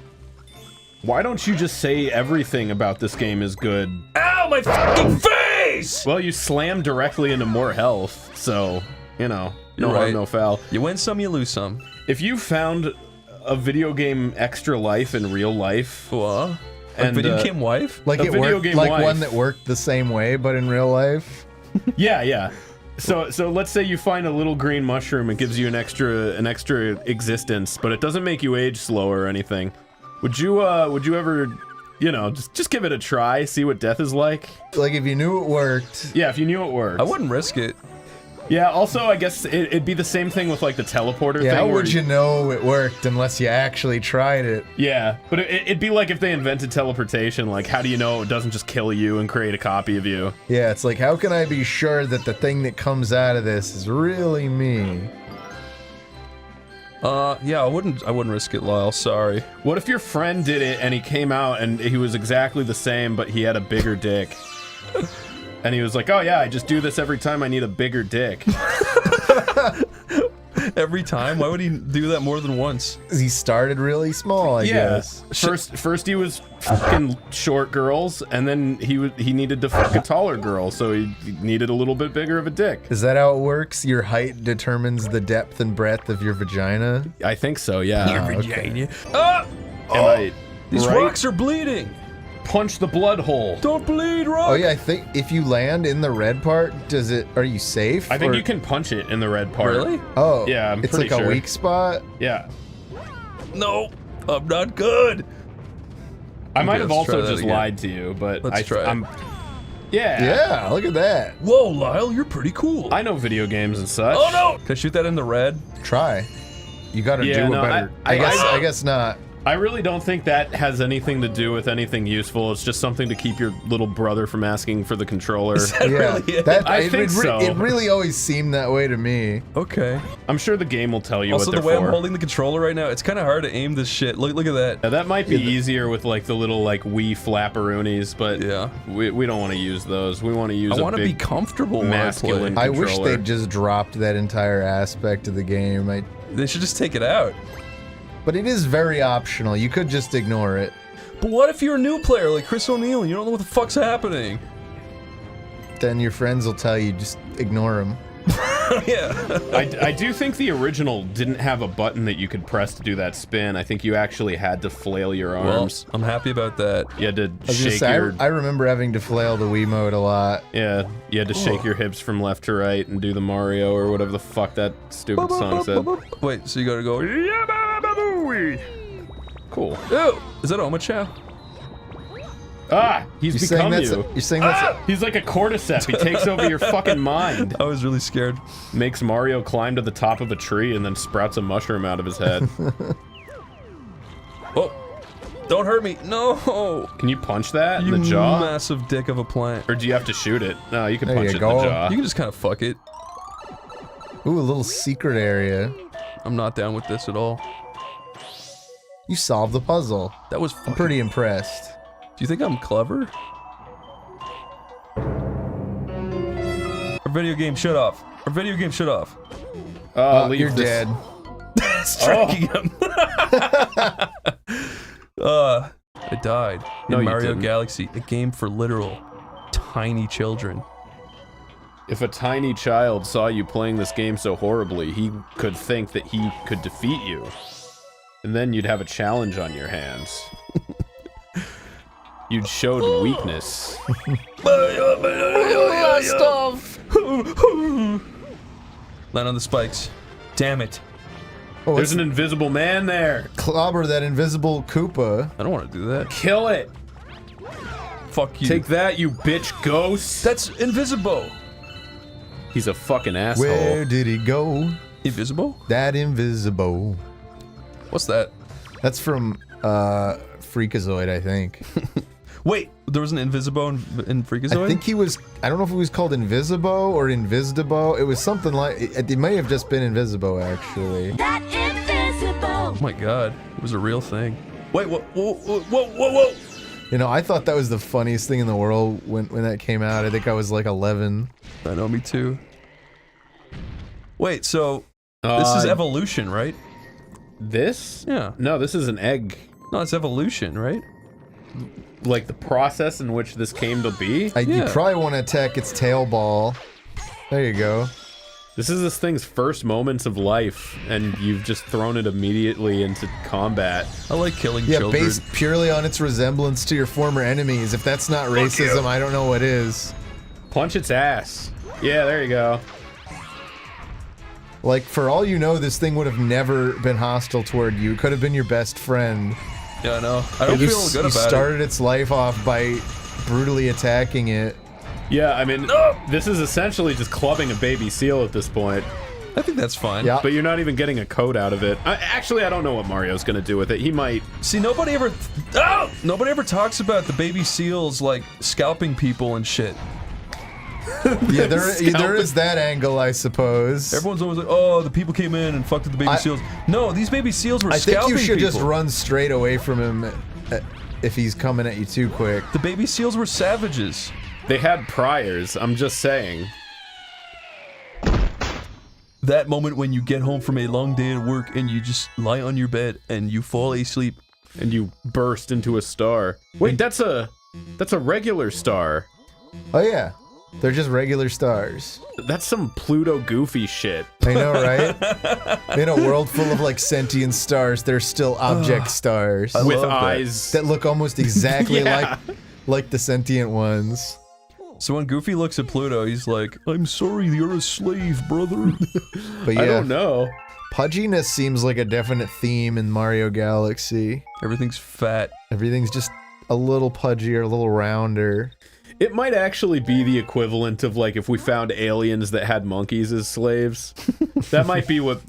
Why don't you just say everything about this game is good? Ow, my fucking face! Well, you slam directly into more health, so, you know, no harm, no foul. You win some, you lose some. If you found a video game extra life in real life... What? Like and, video game wife? Like it worked, like one that worked the same way, but in real life? Yeah. So let's say you find a little green mushroom, it gives you an extra existence, but it doesn't make you age slower or anything. Would you ever, you know, just give it a try, see what death is like? Like if you knew it worked. Yeah, if you knew it worked. I wouldn't risk it. Yeah, also, I guess it'd be the same thing with, like, the teleporter thing. Yeah, how where would you know it worked unless you actually tried it? Yeah, but it'd be like if they invented teleportation, like, how do you know it doesn't just kill you and create a copy of you? Yeah, it's like, how can I be sure that the thing that comes out of this is really me? Yeah, I wouldn't risk it, Lyle, sorry. What if your friend did it and he came out and he was exactly the same, but he had a bigger dick? And he was like, oh yeah, I just do this every time I need a bigger dick. Every time? Why would he do that more than once? He started really small, I guess. First he was fucking short girls, and then he needed to fuck a taller girl, so he needed a little bit bigger of a dick. Is that how it works? Your height determines the depth and breadth of your vagina? I think so, yeah. Your vagina. These rocks are bleeding! Punch the blood hole. Don't bleed, rock! Oh yeah, I think if you land in the red part, are you safe? I think you can punch it in the red part. Really? Oh. Yeah, I'm it's pretty like sure. a weak spot? Yeah. No, I'm not good. I might have also try that just again. lied to you, but Let's try it. Yeah. Yeah, look at that. Whoa, Lyle, you're pretty cool. I know video games and such. Oh no! Can I shoot that in the red? Try. You gotta do it better. I guess not. I really don't think that has anything to do with anything useful. It's just something to keep your little brother from asking for the controller. Is that really it? I think so. It really always seemed that way to me. Okay. I'm sure the game will tell you Also, what they're the way for. I'm holding the controller right now, it's kind of hard to aim this shit. Look at that. Yeah, that might be easier with like the little like Wii flapperoonies, but yeah, we don't want to use those. We want to use. I want to be comfortable when I play. masculine I wish controller. they'd just dropped that entire aspect of the game. They should just take it out. But it is very optional. You could just ignore it. But what if you're a new player like Chris O'Neill and you don't know what the fuck's happening? Then your friends will tell you, just ignore them. Yeah. I do think the original didn't have a button that you could press to do that spin. I think you actually had to flail your arms. Well, I'm happy about that. You had to I was gonna shake say, your... I remember having to flail the Wiimote a lot. Yeah, you had to shake your hips from left to right and do the Mario or whatever the fuck that stupid song said. Wait, so you gotta go... Cool. Ew! Is that Oma Chow? Ah! He's become you. You're saying that's... He's like a cordyceps. He takes over your fucking mind. I was really scared. Makes Mario climb to the top of a tree and then sprouts a mushroom out of his head. Oh! Don't hurt me! No! Can you punch that in You the jaw? massive dick of a plant. Or do you have to shoot it? No, you can There punch you it in the go. jaw. You can just kind of fuck it. Ooh, a little secret area. I'm not down with this at all. You solved the puzzle. That was I'm pretty impressed. Do you think I'm clever? Our video game shut off. Our video game shut off. You're dead. Striking him. I died No, in you Mario didn't. Galaxy, a game for literal tiny children. If a tiny child saw you playing this game so horribly, he could think that he could defeat you. And then you'd have a challenge on your hands. You'd showed weakness. Stuff. Land on the spikes. Damn it. Oh, There's an invisible man there. Clobber that invisible Koopa. I don't want to do that. Kill it. Fuck you. Take that, you bitch ghost. That's Invisible. He's a fucking asshole. Where did he go? Invisible? That Invisible. What's that? That's from Freakazoid, I think. Wait, there was an Invisibo in Freakazoid? I think he was. I don't know if it was called Invisibo or Invisibo. It was something like. It may have just been Invisibo, actually. That invisible. Oh my god, it was a real thing. Wait, whoa, whoa, whoa, whoa, whoa! You know, I thought that was the funniest thing in the world when that came out. I think I was like 11. I know, me too. Wait, so this is evolution, right? This? Yeah. No, this is an egg. No, it's evolution, right? Like the process in which this came to be? You probably want to attack its tail ball. There you go. This is this thing's first moments of life, and you've just thrown it immediately into combat. I like killing Yeah, children. based purely on its resemblance to your former enemies. If that's not racism, I don't know what is. Punch its ass. Yeah, there you go. Like, for all you know, this thing would have never been hostile toward you. It could have been your best friend. Yeah, I know. I don't feel good about You started its life off by brutally attacking it. Yeah, I mean, this is essentially just clubbing a baby seal at this point. I think that's fine. Yeah. But you're not even getting a coat out of it. Actually, I don't know what Mario's gonna do with it. He might... See, nobody ever talks about the baby seals, like, scalping people and shit. Yeah, there is that angle, I suppose. Everyone's always like, oh, the people came in and fucked with the baby seals. No, these baby seals were scalping people. I think you should just run straight away from him if he's coming at you too quick. The baby seals were savages. They had priors, I'm just saying. That moment when you get home from a long day at work and you just lie on your bed and you fall asleep. And you burst into a star. Wait, that's a regular star. Oh yeah. They're just regular stars. That's some Pluto goofy shit. I know, right? In a world full of like sentient stars, they're still object stars with eyes that look almost exactly like the sentient ones. So when Goofy looks at Pluto, he's like, "I'm sorry, you're a slave, brother." But yeah, I don't know. Pudginess seems like a definite theme in Mario Galaxy. Everything's fat. Everything's just a little pudgier, a little rounder. It might actually be the equivalent of like if we found aliens that had monkeys as slaves. That might be what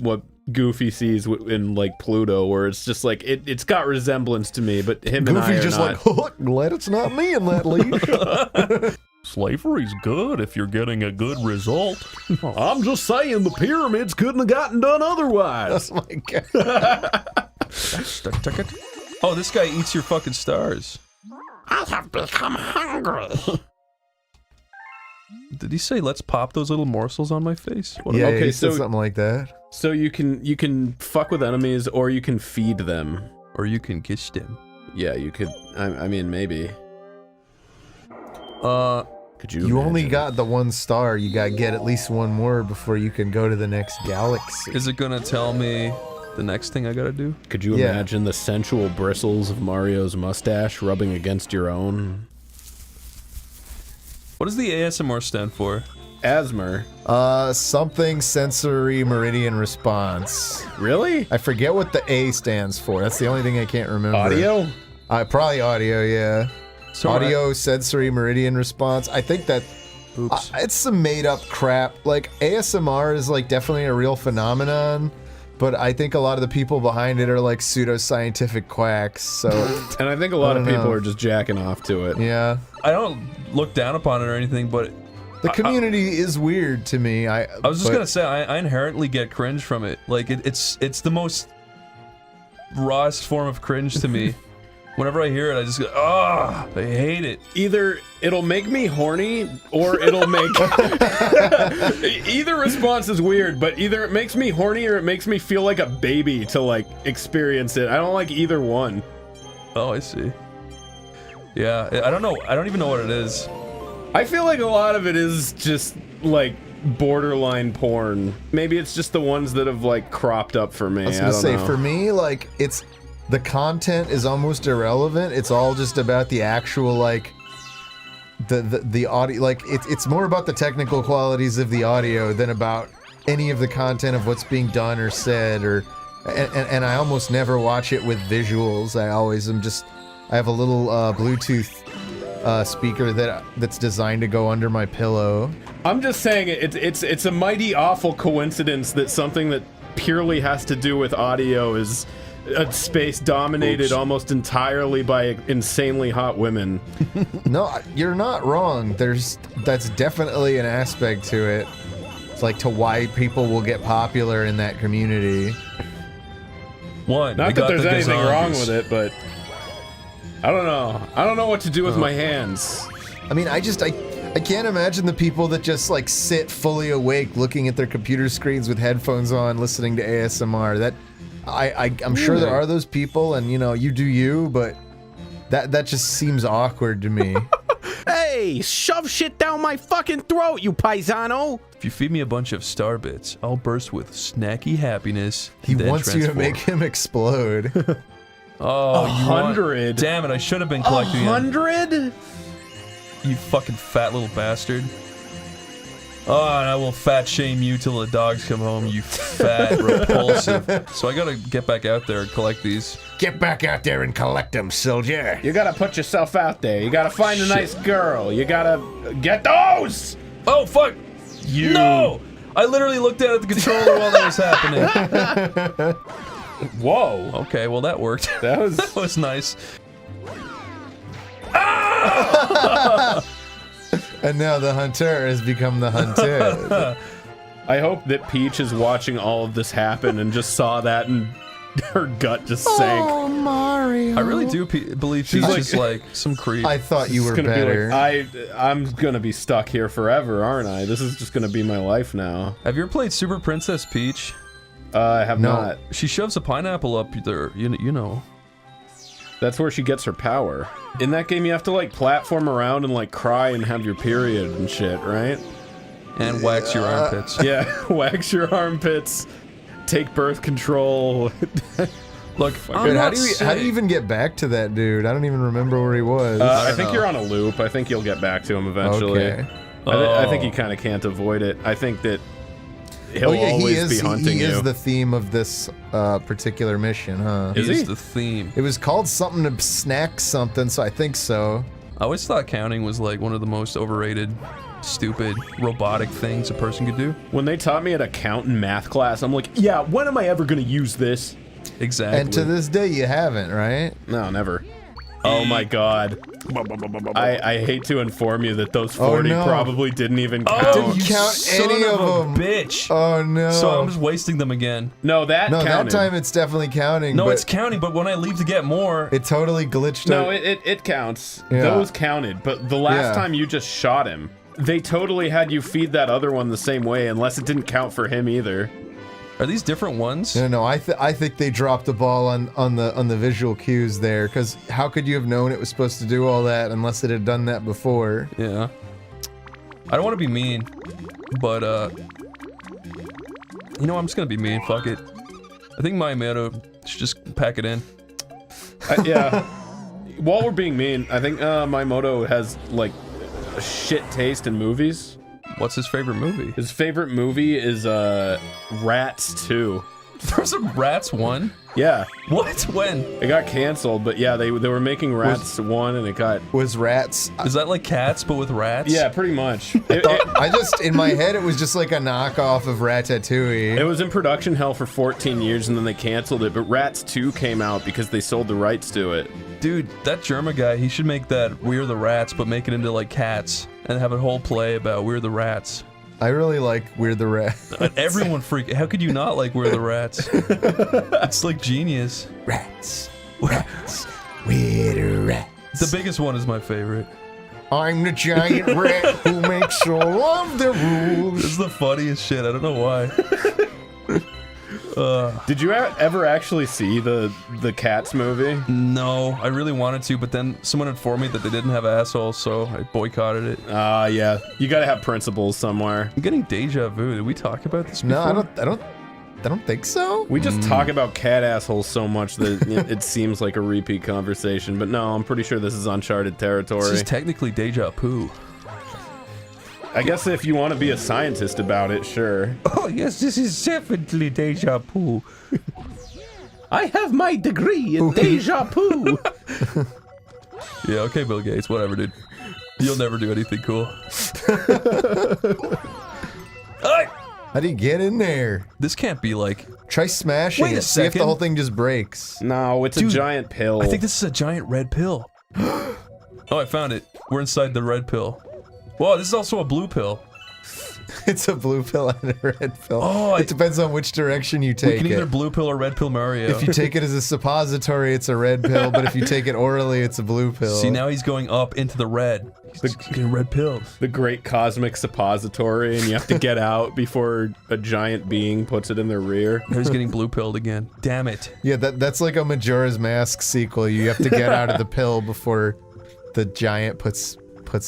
Goofy sees in like Pluto, where it's just like it's got resemblance to me, but him and I are Goofy's just not. like, glad it's not me in that leash. Slavery's good if you're getting a good result. I'm just saying the pyramids couldn't have gotten done otherwise. Oh my god. Oh, this guy eats your fucking stars. I have become hungry. Did he say, let's pop those little morsels on my face? Yeah, okay, he said something like that. So you can fuck with enemies, or you can feed them. Or you can kiss them. Yeah, you could, I mean, maybe. Could you You only got the one star, you gotta get at least one more before you can go to the next galaxy. Is it gonna tell me the next thing I gotta do? Could you imagine the sensual bristles of Mario's mustache rubbing against your own? What does the ASMR stand for? Asmer. Something sensory meridian response. Really? I forget what the A stands for. That's the only thing I can't remember. Audio? Probably audio, yeah. So audio sensory meridian response. I think that it's some made up crap. Like ASMR is like definitely a real phenomenon, but I think a lot of the people behind it are like pseudoscientific quacks. So, and I think a lot of people are just jacking off to it. Yeah. I don't look down upon it or anything, but the community is weird to me. I was just gonna say I inherently get cringe from it. Like it's the most rawest form of cringe to me. Whenever I hear it, I just go, I hate it. Either it'll make me horny, or it'll make... Either response is weird, but either it makes me horny or it makes me feel like a baby to, like, experience it. I don't like either one. Oh, I see. Yeah, I don't know. I don't even know what it is. I feel like a lot of it is just, like, borderline porn. Maybe it's just the ones that have, like, cropped up for me. I was gonna say, for me, like, it's... The content is almost irrelevant. It's all just about the actual, like, the audio. Like, it's more about the technical qualities of the audio than about any of the content of what's being done or said. And I almost never watch it with visuals. I always am just... I have a little Bluetooth speaker that's designed to go under my pillow. I'm just saying it's a mighty awful coincidence that something that purely has to do with audio is a space dominated almost entirely by insanely hot women. No, you're not wrong. That's definitely an aspect to it. It's like to why people will get popular in that community. One, not that there's anything wrong with it, but I don't know. I don't know what to do with my hands. I mean, I can't imagine the people that just like sit fully awake looking at their computer screens with headphones on listening to ASMR. That I'm sure there are those people, and you know, you do you, but that just seems awkward to me. Hey, shove shit down my fucking throat, you paisano! If you feed me a bunch of star bits, I'll burst with snacky happiness. He wants you to make him explode. Oh, 100? Damn it, I should have been collecting 100? You fucking fat little bastard. Oh, and I will fat shame you till the dogs come home, you fat repulsive. So I gotta get back out there and collect these. Get back out there and collect them, soldier. You gotta put yourself out there. You gotta find a nice girl. You gotta get those. Oh fuck! You. No! I literally looked at the controller while that was happening. Whoa. Okay, well that worked. That was that was nice. And now the hunter has become the hunted. I hope that Peach is watching all of this happen and just saw that and her gut just sank. Oh, Mario. I really do believe she's just like some creep. I thought you were gonna better. Be like, I'm gonna be stuck here forever, aren't I? This is just gonna be my life now. Have you ever played Super Princess Peach? I have not. She shoves a pineapple up there, you know. That's where she gets her power. In that game, you have to like platform around and like cry and have your period and shit, right? And wax your armpits. Yeah, wax your armpits. Take birth control. Look, Dude, how do you even get back to that dude? I don't even remember where he was. I think you're on a loop. I think you'll get back to him eventually. Okay. I think you kind of can't avoid it. I think that he'll always be hunting he you. is the theme of this particular mission, huh? He is the theme. It was called something to snack something, so I think so. I always thought counting was like one of the most overrated, stupid, robotic things a person could do. When they taught me at a count in math class, I'm like, yeah, when am I ever gonna use this? Exactly. And to this day, you haven't, right? No, never. Oh my god. I hate to inform you that those 40 probably didn't even count. Oh, you count son any of of a them. bitch. Oh no. So I'm just wasting them again. No, that No, counted. that time it's definitely counting. No, but it's counting, but when I leave to get more... it totally glitched No, out. it counts. Yeah. Those counted, but the last time you just shot him, they totally had you feed that other one the same way, unless it didn't count for him either. Are these different ones? No, I think they dropped the ball on the visual cues there, because how could you have known it was supposed to do all that unless it had done that before? Yeah. I don't want to be mean, but you know, I'm just gonna be mean. Fuck it. I think Bayonetta should just pack it in. Yeah. While we're being mean, I think Miyamoto has like a shit taste in movies. What's his favorite movie? His favorite movie is Rats 2. There's a Rats 1? Yeah. What? When? It got canceled, but yeah, they were making Rats 1 and it got... Was Rats... Is that like Cats, but with rats? Yeah, pretty much. I just, in my head, it was just like a knockoff of Ratatouille. It was in production hell for 14 years and then they canceled it, but Rats 2 came out because they sold the rights to it. Dude, that German guy, he should make that We're the Rats, but make it into like Cats, and have a whole play about We're the Rats. I really like We're the Rats. Everyone how could you not like We're the Rats? It's like genius. Rats. Rats. We're the rats. The biggest one is my favorite. I'm the giant rat who makes all of the rules. This is the funniest shit, I don't know why. Did you ever actually see the Cats movie? No, I really wanted to, but then someone informed me that they didn't have assholes, so I boycotted it. Yeah. You gotta have principles somewhere. I'm getting deja vu. Did we talk about this before? No, I don't think so. We just talk about cat assholes so much that it seems like a repeat conversation, but no, I'm pretty sure this is uncharted territory. This is technically deja vu. I guess if you want to be a scientist about it, sure. Oh yes, this is definitely deja vu. I have my degree in deja vu. Yeah, okay, Bill Gates, whatever, dude. You'll never do anything cool. How do you get in there? This can't be like... Try smashing Wait a it. See if the second. whole thing just breaks. No, it's Dude, a giant pill. I think this is a giant red pill. Oh, I found it. We're inside the red pill. Whoa, this is also a blue pill. It's a blue pill and a red pill. Oh, it depends on which direction you take We can it. either blue pill or red pill Mario. If you take it as a suppository, it's a red pill, but if you take it orally, it's a blue pill. See, now he's going up into the red. He's getting red pills. The great cosmic suppository, and you have to get out before a giant being puts it in their rear. Now he's getting blue pilled again. Damn it. Yeah, that's like a Majora's Mask sequel. You have to get out of the pill before the giant puts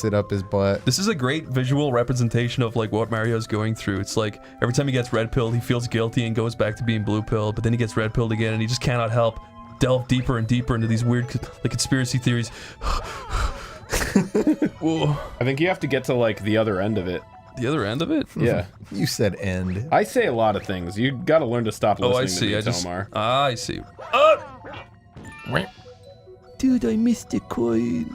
it up his butt. This is a great visual representation of like what Mario's going through. It's like every time he gets red pilled, he feels guilty and goes back to being blue pilled, but then he gets red pilled again and he just cannot help delve deeper and deeper into these weird like conspiracy theories. I think you have to get to like the other end of it. The other end of it? Yeah. You said end. I say a lot of things. You gotta learn to stop listening to me, Tomar. I see. Dude, I missed a coin.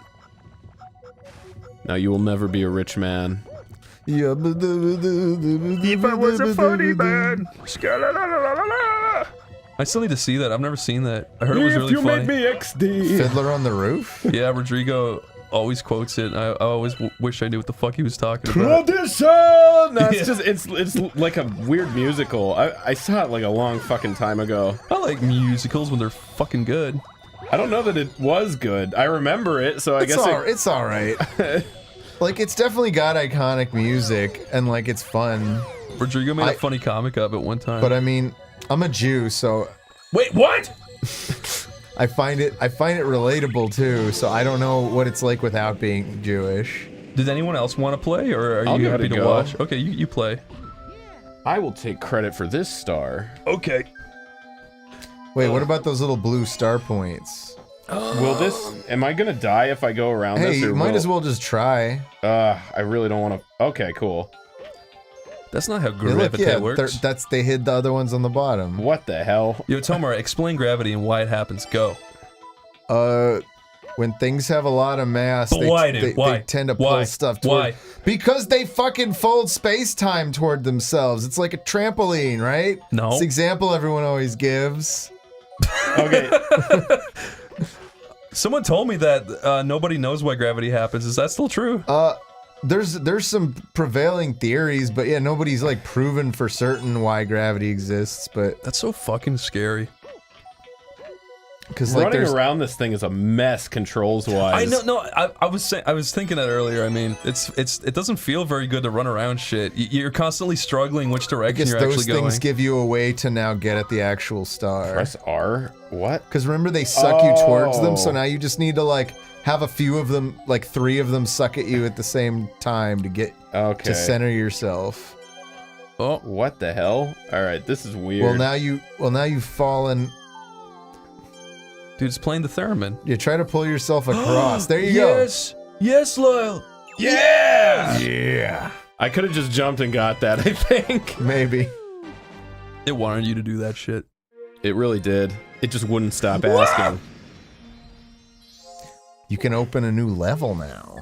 Now you will never be a rich man. Yeah, If I was a funny man. I still need to see that. I've never seen that. I heard it was really If you funny. made me XD. Fiddler on the Roof? Yeah, Rodrigo always quotes it. I always wish I knew what the fuck he was talking about. Tradition! No, it's just, it's like a weird musical. I saw it like a long fucking time ago. I like musicals when they're fucking good. I don't know that it was good. I remember it, so I guess it's all right. Like, it's definitely got iconic music, and like, it's fun. Rodrigo made a funny comic of it one time. But I mean, I'm a Jew, so wait, what? I find it relatable too. So I don't know what it's like without being Jewish. Does anyone else want to play, or are I'll you give it happy a to go. watch? Okay, you play. I will take credit for this star. Okay. Wait, what about those little blue star points? Am I gonna die if I go around Hey, this? you might as well just try. I really don't want to. Okay, cool. That's not how Hey, look, gravity yeah, works. they hid the other ones on the bottom. What the hell? Yo, Tomar, explain gravity and why it happens. Go. When things have a lot of mass, But why, dude? Why? they tend to pull stuff toward. Why? Because they fucking fold space-time toward themselves. It's like a trampoline, right? No. It's the example everyone always gives. Okay. Someone told me that nobody knows why gravity happens. Is that still true? There's some prevailing theories, but yeah, nobody's like proven for certain why gravity exists. But that's so fucking scary. Because running around this thing is a mess controls wise. I know. No, I was thinking that earlier. I mean, it doesn't feel very good to run around shit. You're constantly struggling which I direction guess you're those actually going. things give you a way to now get at the actual star. Press R. What? Because remember they suck you towards them, so now you just need to like have a few of them, like 3 of them, suck at you at the same time to get to center yourself. Oh, what the hell? All right, this is weird. Well, now you've fallen. Dude, it's playing the theremin. You try to pull yourself across. There you go. Yes, Lyle. Yeah! Yeah. I could have just jumped and got that, I think. Maybe. It wanted you to do that shit. It really did. It just wouldn't stop asking. You can open a new level now.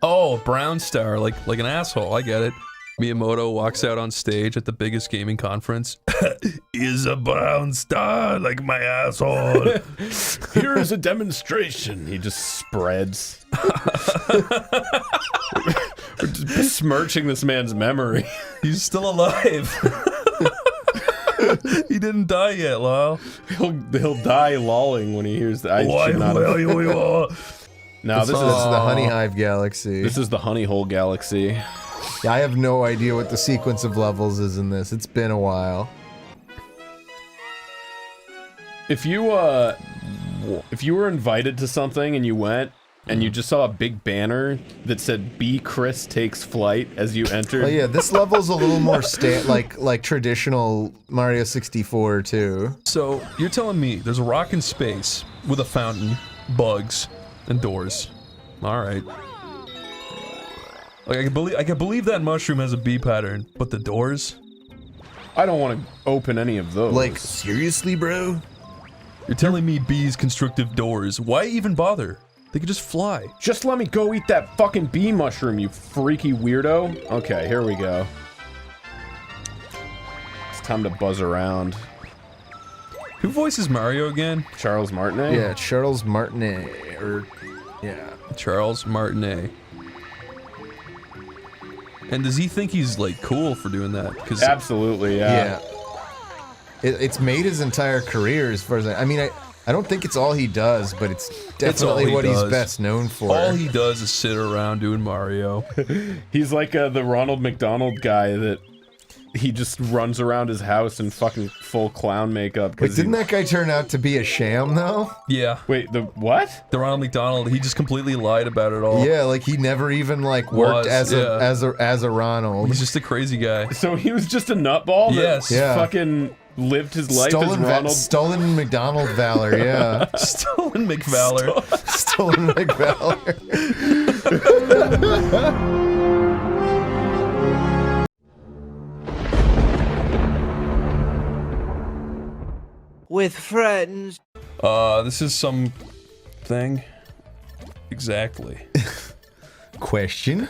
Oh, brown star, like an asshole. I get it. Miyamoto walks out on stage at the biggest gaming conference. Is a brown star like my asshole? Here is a demonstration. He just spreads. We're just besmirching this man's memory. He's still alive. He didn't die yet, Lyle. He'll die lolling when he hears that. Now this is the Honey Hive Galaxy. This is the Honey Hole Galaxy. Yeah, I have no idea what the sequence of levels is in this. It's been a while. If you were invited to something and you went and you just saw a big banner that said "B. Chris takes flight" as you entered. Oh yeah, this level's a little more like traditional Mario 64 too. So you're telling me there's a rock in space with a fountain, bugs, and doors. All right. Like I can believe that mushroom has a B pattern, but the doors? I don't want to open any of those. Like seriously, bro? You're telling me bees constructive doors? Why even bother? They could just fly. Just let me go eat that fucking bee mushroom, you freaky weirdo. Okay, here we go. It's time to buzz around. Who voices Mario again? Charles Martinet? Yeah, Charles Martinet. Charles Martinet. And does he think he's like cool for doing that? Cause absolutely, yeah. It's made his entire career as far as I mean, I don't think it's all he does, but it's definitely what he's best known for. All he does is sit around doing Mario. He's like the Ronald McDonald guy that he just runs around his house in fucking full clown makeup. Wait, didn't that guy turn out to be a sham though? Yeah. Wait, the what? The Ronald McDonald. He just completely lied about it all. Yeah, like he never even like worked as a Ronald. He's just a crazy guy. So he was just a nutball. Yes. That fucking lived his life as Ronald. Stolen McDonald Valor. Yeah. Stolen McValor. Stolen McValor. With friends. This is some thing. Exactly. Question.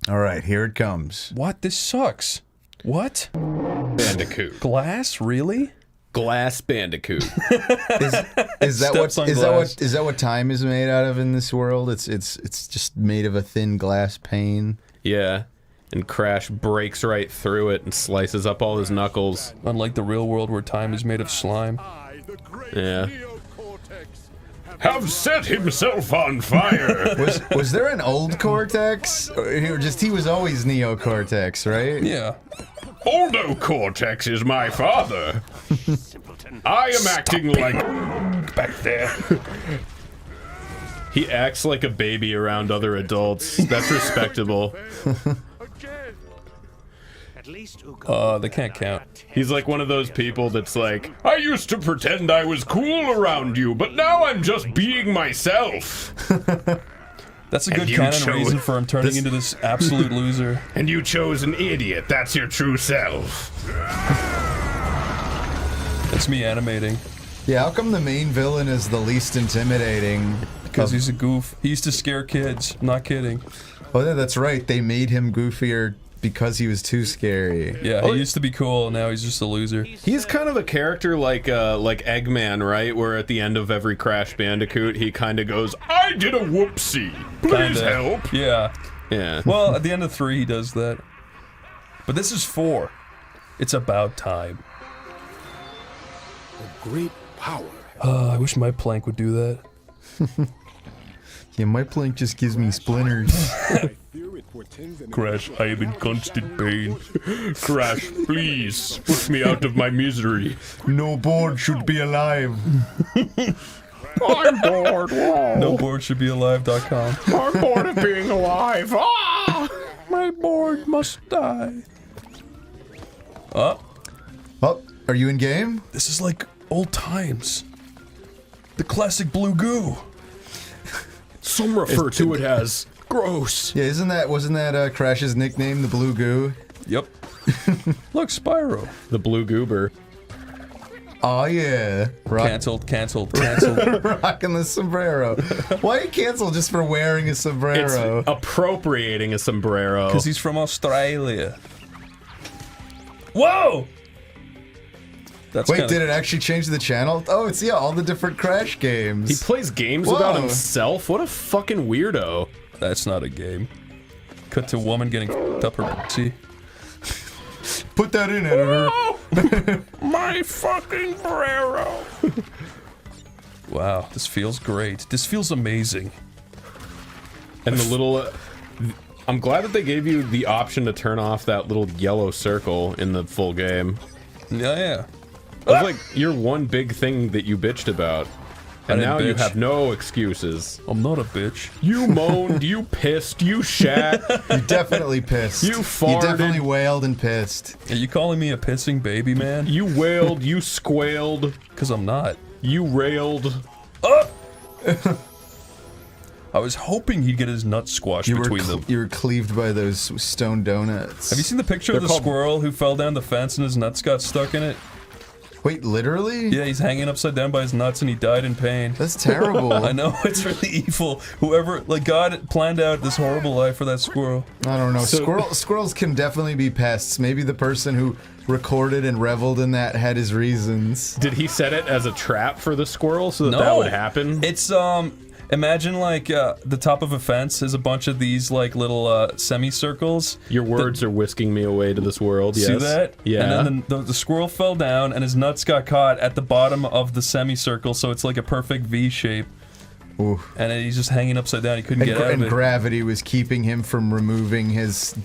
All right, here it comes. What? This sucks. What? Bandicoot. Glass? Really? Glass Bandicoot. Is that what time is made out of in this world? It's just made of a thin glass pane. Yeah. And Crash breaks right through it and slices up all his knuckles. Unlike the real world where time is made of slime. Yeah. Have set himself on fire. Was there an old Cortex? Or he was always Neo Cortex, right? Yeah. Oldo Cortex is my father. I am acting like back there. He acts like a baby around other adults. That's respectable. They can't count. He's like one of those people that's like, I used to pretend I was cool around you, but now I'm just being myself. That's a good canon reason for him turning into this absolute loser. And you chose an idiot. That's your true self. That's me animating. Yeah, how come the main villain is the least intimidating? Because he's a goof. He used to scare kids. I'm not kidding. Oh, yeah, that's right. They made him goofier because he was too scary. Yeah, he used to be cool, now he's just a loser. He's kind of a character like Eggman, right? Where at the end of every Crash Bandicoot, he kind of goes, I did a whoopsie. Please help. Yeah. Yeah. Well, at the end of 3, he does that. But this is 4. It's about time. A great power. I wish my plank would do that. Yeah, my plank just gives me splinters. Crash, I am in constant pain. Crash, please, put me out of my misery. No board should be alive. I'm bored. Whoa. No board should be alive.com. I'm bored of being alive. Ah! My board must die. Oh, are you in game? This is like old times. The classic blue goo. Some refer to it as gross. Yeah, wasn't that Crash's nickname, the Blue Goo? Yep. Look, Spyro. The Blue Goober. Oh yeah. Cancelled. Rocking the sombrero. Why you cancel just for wearing a sombrero? It's appropriating a sombrero. Because he's from Australia. Whoa! Wait, did it actually change the channel? Oh, it's, all the different Crash games. He plays games about himself? What a fucking weirdo. That's not a game. Cut to woman getting f***ed up her pussy. Put that in, editor. My fucking Brero. Wow, this feels great. This feels amazing. And the little... I'm glad that they gave you the option to turn off that little yellow circle in the full game. Yeah. That's like your one big thing that you bitched about. And now you have no excuses. I'm not a bitch. You moaned, you pissed, you shat. You definitely pissed. You farted. You definitely wailed and pissed. Are you calling me a pissing baby, man? You wailed, you squealed. Because I'm not. You railed. I was hoping he'd get his nuts squashed between them. You were cleaved by those stone donuts. Have you seen the picture of the squirrel who fell down the fence and his nuts got stuck in it? Wait, literally? Yeah, he's hanging upside down by his nuts and he died in pain. That's terrible. I know, it's really evil. Whoever, God planned out this horrible life for that squirrel. I don't know. Squirrels can definitely be pests. Maybe the person who recorded and reveled in that had his reasons. Did he set it as a trap for the squirrel so that would happen? It's, imagine the top of a fence is a bunch of these little semicircles. Your words are whisking me away to this world. Yes. See that? Yeah. And then the squirrel fell down and his nuts got caught at the bottom of the semicircle, so it's like a perfect V shape. Ooh. And he's just hanging upside down. He couldn't get out of it. And gravity was keeping him from removing his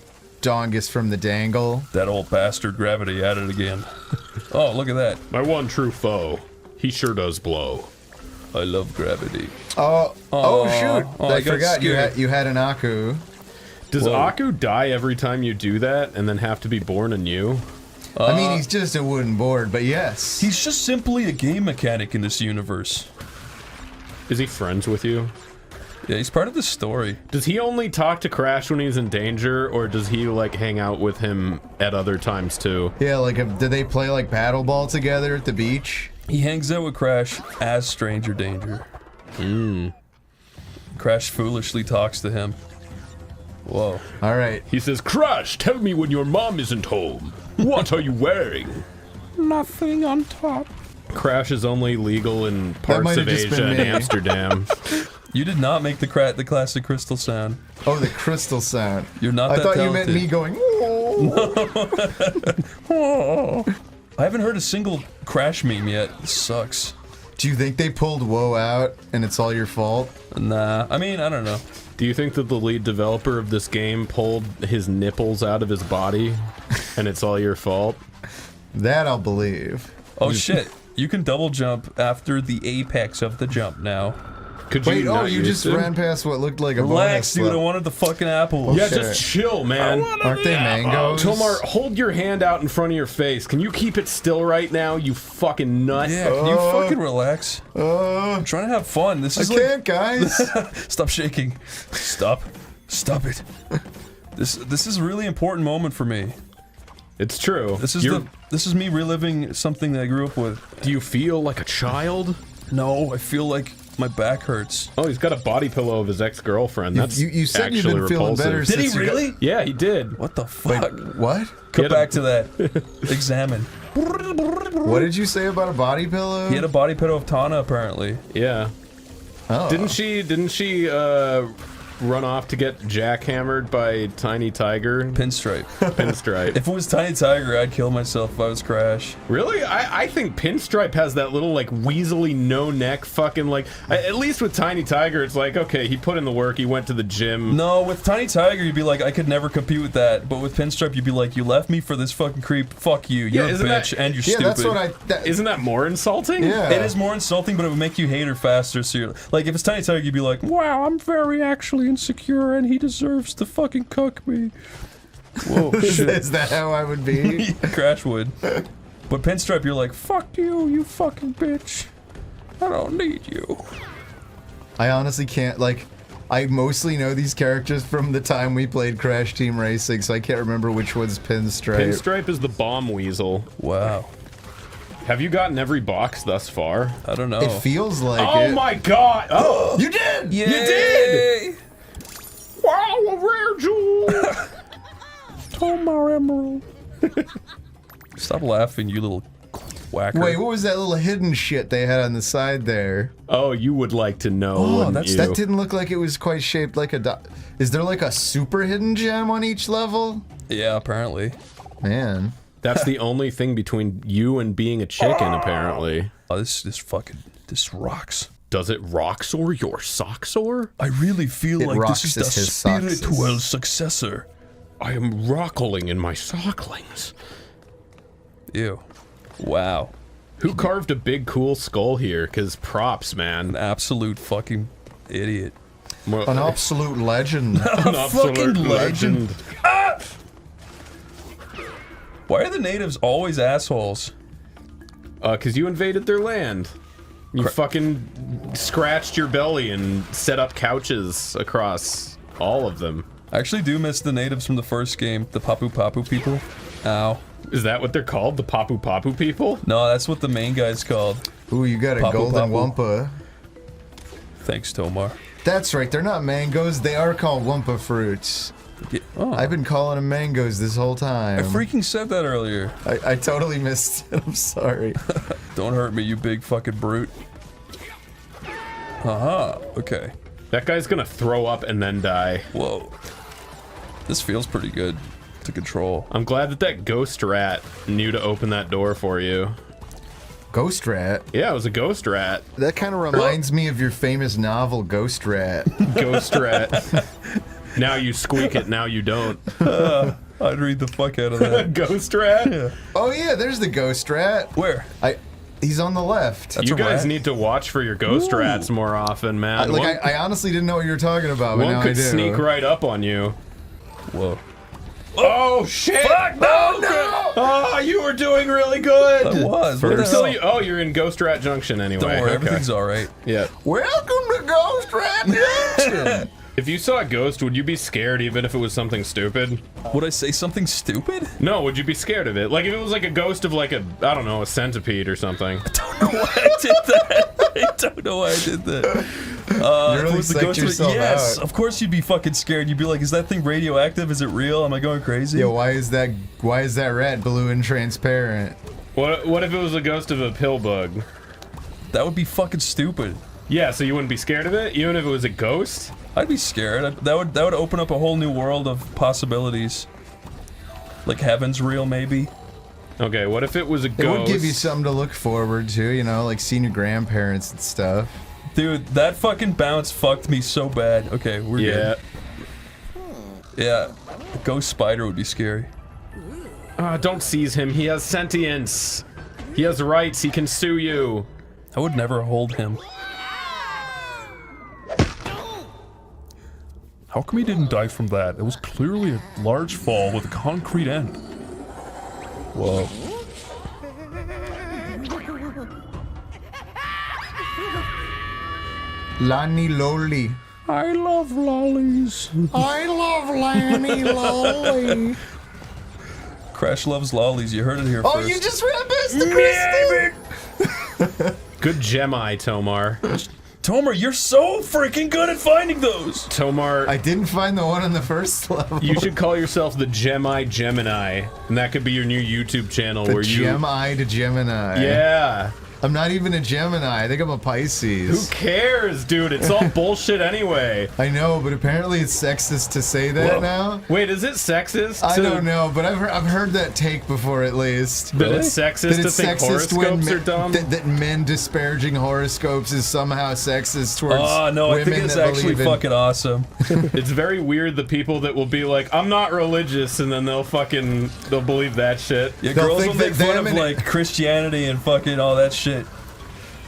dongus from the dangle. That old bastard gravity at it again. Oh, look at that. My one true foe. He sure does blow. I love gravity. Oh shoot! I forgot you had an Aku. Does Aku die every time you do that, and then have to be born anew? I mean, he's just a wooden board, but yes. He's just simply a game mechanic in this universe. Is he friends with you? Yeah, he's part of the story. Does he only talk to Crash when he's in danger, or does he like hang out with him at other times too? Yeah, like did they play like paddle ball together at the beach? He hangs out with Crash as Stranger Danger. Crash foolishly talks to him. Whoa. All right. He says, Crash, tell me when your mom isn't home. What are you wearing? Nothing on top. Crash is only legal in parts of Asia and Amsterdam. You did not make the classic crystal sound. Oh, the crystal sound. You're not I that thought talented. you meant me going, oh. I haven't heard a single Crash meme yet. This sucks. Do you think they pulled Whoa out and it's all your fault? Nah, I mean, I don't know. Do you think that the lead developer of this game pulled his nipples out of his body and it's all your fault? That I'll believe. Oh shit, you can double jump after the apex of the jump now. Could Wait, you you just ran past what looked like a Relax, bonus dude, I level. wanted the fucking apple. Yeah, just chill, man. Aren't they mangoes? Tomar, hold your hand out in front of your face. Can you keep it still right now, you fucking nut? Yeah, can you fucking relax? I'm trying to have fun. This is I can't, guys. Stop shaking. Stop it. This is a really important moment for me. It's true. This is me reliving something that I grew up with. Do you feel like a child? No, I feel like my back hurts. Oh, he's got a body pillow of his ex-girlfriend. That's you said you've actually been feeling repulsive. better Did he since you really? Yeah, he did. What the fuck? Wait, what? Go back to that. Examine. What did you say about a body pillow? He had a body pillow of Tana, apparently. Yeah. Oh. Didn't she run off to get jackhammered by Tiny Tiger? Pinstripe. Pinstripe. If it was Tiny Tiger, I'd kill myself if I was Crash. Really? I think Pinstripe has that little, like, weaselly no-neck fucking, like... At least with Tiny Tiger, it's like, okay, he put in the work, he went to the gym. No, with Tiny Tiger, you'd be like, I could never compete with that. But with Pinstripe, you'd be like, you left me for this fucking creep. Fuck you. You're a bitch, and you're stupid. That's what Isn't that more insulting? Yeah. It is more insulting, but it would make you hate her faster. So you're, like, if it's Tiny Tiger, you'd be like, wow, I'm very actually insecure, and he deserves to fucking cook me. Whoa, shit. Is that how I would be? Crash would. But Pinstripe, you're like, fuck you, you fucking bitch. I don't need you. I honestly can't, like, I mostly know these characters from the time we played Crash Team Racing, so I can't remember which one's Pinstripe. Pinstripe is the bomb weasel. Wow. Have you gotten every box thus far? I don't know. It feels like Oh it. my god! Oh! You did! Yay! You did! Wow, a rare jewel! Tomar Emerald. Stop laughing, you little whacker. Wait, what was that little hidden shit they had on the side there? Oh, you would like to know, Oh, wouldn't you? that didn't look like it was quite shaped like a dot. Is there like a super hidden gem on each level? Yeah, apparently. Man. That's the only thing between you and being a chicken, apparently. Oh, this rocks. Does it rock-sore your sock-sore? I really feel It like rocks this is the as his socks. spiritual successor. I am rockling in my socklings. Ew. Wow. Who carved a big cool skull here? Cause props, man. An absolute fucking idiot. Well, An absolute legend. an absolute fucking legend. Ah! Why are the natives always assholes? Cause you invaded their land. You fucking scratched your belly and set up couches across all of them. I actually do miss the natives from the first game, the Papu Papu people. Ow. Is that what they're called? The Papu Papu people? No, that's what the main guy's called. Ooh, you got a Papu golden Papu. Wumpa. Thanks, Tomar. That's right, they're not mangoes, they are called Wumpa fruits. Yeah. Oh. I've been calling them mangoes this whole time. I freaking said that earlier. I totally missed it, I'm sorry. Don't hurt me, you big fucking brute. Haha, okay. That guy's gonna throw up and then die. Whoa. This feels pretty good to control. I'm glad that that ghost rat knew to open that door for you. Ghost Rat? Yeah, it was a ghost rat. That kind of reminds me of your famous novel, Ghost Rat. Ghost rat. Now you squeak it, now you don't. I'd read the fuck out of that. Ghost rat? Yeah. Oh yeah, there's the Ghost Rat. Where? He's on the left. That's you a guys rat? need to watch for your ghost rats more often, man. I honestly didn't know what you were talking about, but One now could I do. sneak right up on you. Whoa. Oh shit! Fuck, no, no! Oh, you were doing really good. I was. Until you, oh, you're in Ghost Rat Junction anyway. Don't worry, okay. everything's alright. Yeah. Welcome to ghost rat. If you saw a ghost, would you be scared even if it was something stupid? Would I say something stupid? No, would you be scared of it? Like if it was like a ghost of like a, I don't know, a centipede or something. I don't know why I did that. I don't know why I did that. You really psyched yourself yes, out. of course you'd be fucking scared. You'd be like, is that thing radioactive? Is it real? Am I going crazy? Yeah, why is that rat blue and transparent? What if it was a ghost of a pill bug? That would be fucking stupid. Yeah, so you wouldn't be scared of it, even if it was a ghost? I'd be scared. That would open up a whole new world of possibilities. Like heaven's real, maybe. Okay, what if it was a ghost? It would give you something to look forward to, you know, like seeing your grandparents and stuff. Dude, that fucking bounce fucked me so bad. Okay, we're good. Yeah, a ghost spider would be scary. Don't seize him. He has sentience. He has rights. He can sue you. I would never hold him. How come he didn't die from that? It was clearly a large fall with a concrete end. Whoa. Lani Loli. I love lollies. I love Lanny Lolly. Crash loves lollies. You heard it here first. Oh, you just ran past the Kristen! Good Gemini, Tomar. Tomar, you're so freaking good at finding those! Tomar, I didn't find the one on the first level. you should call yourself the Gemini, and that could be your new YouTube channel The where you... Gemi to Gemini. Yeah. I'm not even a Gemini. I think I'm a Pisces. Who cares, dude? It's all bullshit anyway. I know, but apparently it's sexist to say that now. Wait, is it sexist? I don't know, but I've heard that take before at least. That it's sexist that to think horoscopes are dumb? That men disparaging horoscopes is somehow sexist towards Oh, no, I women think it's that actually believe in... fucking awesome. It's very weird the people that will be like, I'm not religious, and then they'll believe that shit. Yeah, They'll girls think will make that fun them of and- like Christianity and fucking all that shit.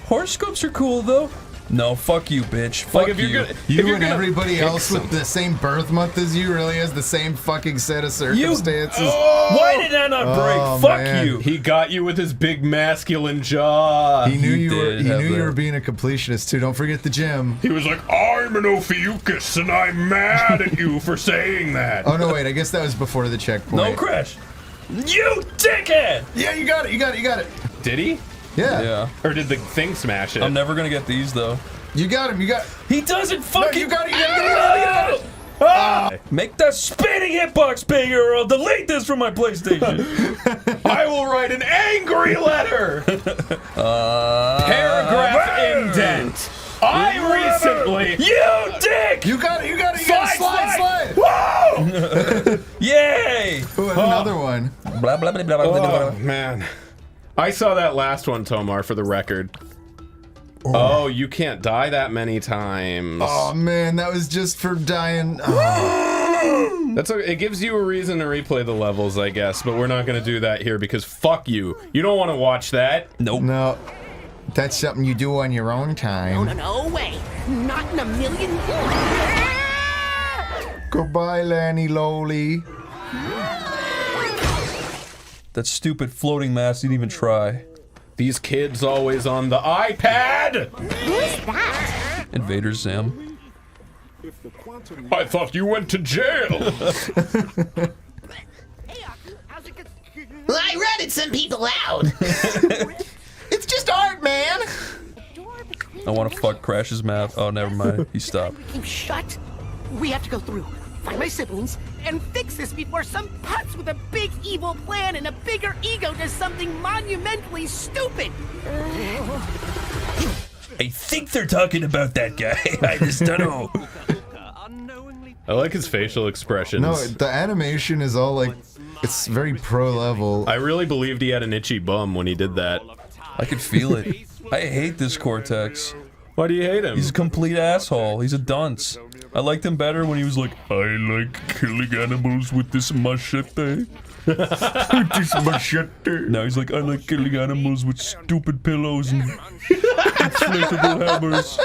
Horoscopes are cool though. No, fuck you, bitch. Fuck Like, if you're you. gonna- You and everybody pick else with the same birth month as you really has the same fucking set of circumstances. Why did that not break? Oh, Fuck man. you. He got you with his big masculine jaw. He knew He you were. did He have knew you that. were being a completionist too. Don't forget the gym. He was like, I'm an Ophiuchus, and I'm mad at you for saying that. Oh no, wait. I guess that was before the checkpoint. No, Crash. You dickhead! Yeah, you got it. You got it. You got it. Did he? Yeah. Yeah. Or did the thing smash it? I'm never gonna get these though. You got him. You got. He doesn't fucking. you got it. You got it. You got it. You got it. Ah! Make that spinning hitbox bigger or I'll delete this from my PlayStation. I will write an angry letter. Paragraph indent. I recently. You dick! You got it. You got it. You got it. Slide. Whoa! Yay! Ooh, another one. Blah blah blah blah blah blah. Oh man, I saw that last one, Tomar. For the record. Oh, you can't die that many times. Oh man, that was just for dying. Oh. That's okay. It gives you a reason to replay the levels, I guess, but we're not gonna do that here because fuck you. You don't want to watch that. Nope. No, that's something you do on your own time. No way. Not in a million. Goodbye, Lanny Loli. That stupid floating mass didn't even try. These kids always on the iPad. Who's that? Invader Zim. I thought you went to jail. I ratted some people out. It's just art, man. I want to fuck Crash's mouth. Oh, never mind. He stopped. Keep shut. We have to go through, find my siblings, and fix this before some putz with a big evil plan and a bigger ego does something monumentally stupid. I think they're talking about that guy. I just don't know. I like his facial expressions. No, the animation is all like, it's very pro level. I really believed he had an itchy bum when he did that. I could feel it. I hate this Cortex. Why do you hate him? He's a complete asshole. He's a dunce. I liked him better when he was like, I like killing animals with this machete. This machete. Now he's like, I like killing animals with stupid pillows and inflatable hammers.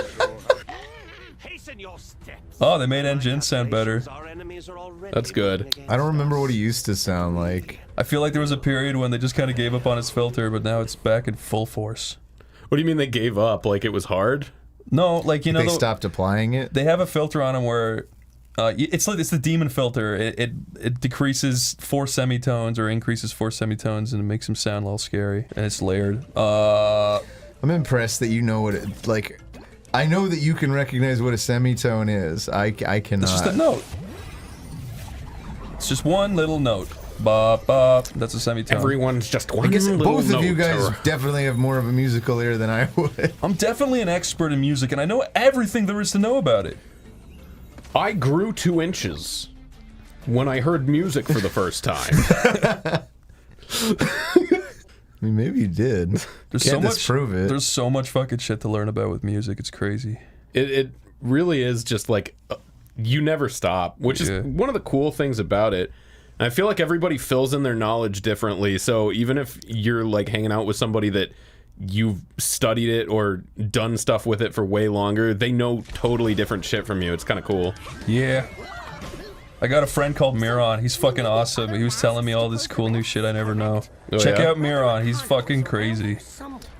Oh, they made Engine sound better. That's good. I don't remember what he used to sound like. I feel like there was a period when they just kind of gave up on his filter, but now it's back in full force. What do you mean they gave up? Like it was hard? No, like, you know, they stopped applying it. They have a filter on them where it's the demon filter. It decreases 4 semitones or increases 4 semitones, and it makes them sound a little scary. And it's layered. I'm impressed that you know what it like. I know that you can recognize what a semitone is. I cannot. It's just a note. It's just one little note. Bop, bop. That's a semitone. Everyone's just one I guess little both of you note, guys or- definitely have more of a musical ear than I would. I'm definitely an expert in music, and I know everything there is to know about it. I grew 2 inches when I heard music for the first time. I mean, maybe you did. There's Can't so much. disprove it. There's so much fucking shit to learn about with music. It's crazy. It really is just like you never stop, which is one of the cool things about it. And I feel like everybody fills in their knowledge differently. So even if you're like hanging out with somebody that you've studied it or done stuff with it for way longer, they know totally different shit from you. It's kind of cool. Yeah. I got a friend called Miron. He's fucking awesome. He was telling me all this cool new shit I never know. Oh, Check yeah? out Miron. He's fucking crazy.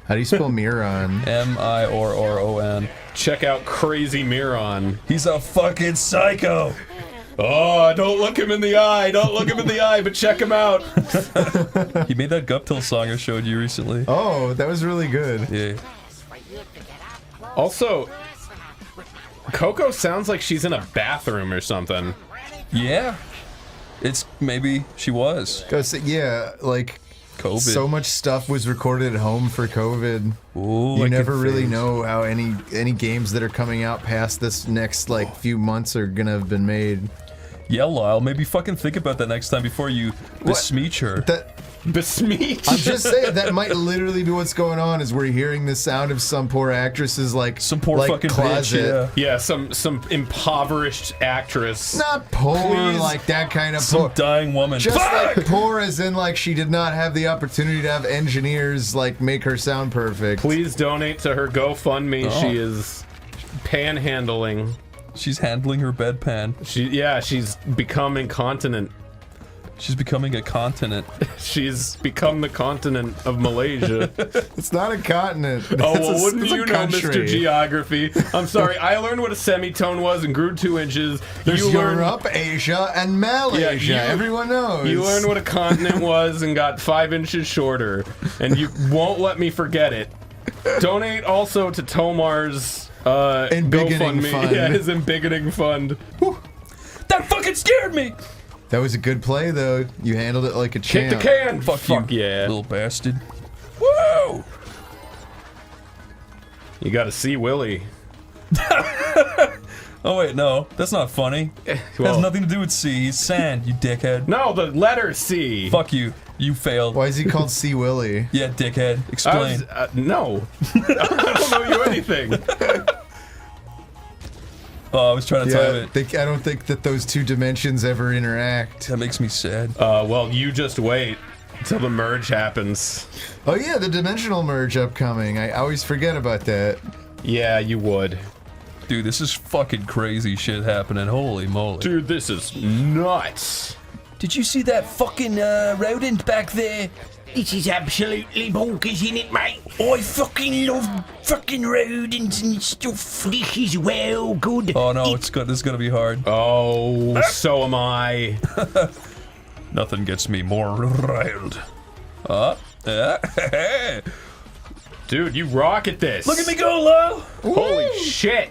How do you spell Miron? M-I-R-R-O-N. Check out Crazy Miron. He's a fucking psycho. Oh, don't look him in the eye. Don't look him in the eye, but check him out. He made that Guptil song I showed you recently. Oh, that was really good. Yeah. Also, Coco sounds like she's in a bathroom or something. Yeah. It's maybe she was. Yeah, like COVID. So much stuff was recorded at home for COVID. Ooh, you never really know how any games that are coming out past this next like few months are gonna have been made. Yeah, Lyle, maybe fucking think about that next time before you besmeech her. Besmeech? I'm just saying that might literally be what's going on. Is we're hearing the sound of some poor actress's like some poor like fucking closet. bitch, Yeah, some impoverished actress. Not poor, Please. like that kind of Some poor. dying woman. Just like poor as in like she did not have the opportunity to have engineers like make her sound perfect. Please donate to her GoFundMe. Oh. She is panhandling. She's handling her bedpan. She's become incontinent. She's becoming a continent. She's become the continent of Malaysia. It's not a continent. Oh, well, It's wouldn't a you know, country. Mr. Geography? I'm sorry, I learned what a semitone was and grew 2 inches. There's You learned- Europe, Asia, and Malaysia. Everyone knows. You learned what a continent was and got 5 inches shorter, and you won't let me forget it. Donate also to Tomar's Embiggening GoFundMe. fund. Yeah, his embiggening fund. That fucking scared me! That was a good play, though. You handled it like a Kick champ. the can! Fuck you, yeah. little bastard. Woo! You gotta see Willie. Oh wait, no, that's not funny. It well- has nothing to do with C. He's sand, you dickhead. No, the letter C. Fuck you. You failed. Why is he called C. Willie? Yeah, dickhead. Explain. No. I don't know you anything. Oh, I was trying to time it. I don't think that those two dimensions ever interact. That makes me sad. Well, you just wait until the merge happens. Oh yeah, the dimensional merge upcoming. I always forget about that. Yeah, you would. Dude, this is fucking crazy shit happening. Holy moly. Dude, this is nuts. Did you see that fucking rodent back there? This is absolutely bonkers, isn't it, mate? I fucking love fucking rodents and stuff. This is well good. Oh no, it's good. This is gonna be hard. Oh, so am I. Nothing gets me more riled. Dude, you rock at this. Look at me go, Lyle. Holy shit.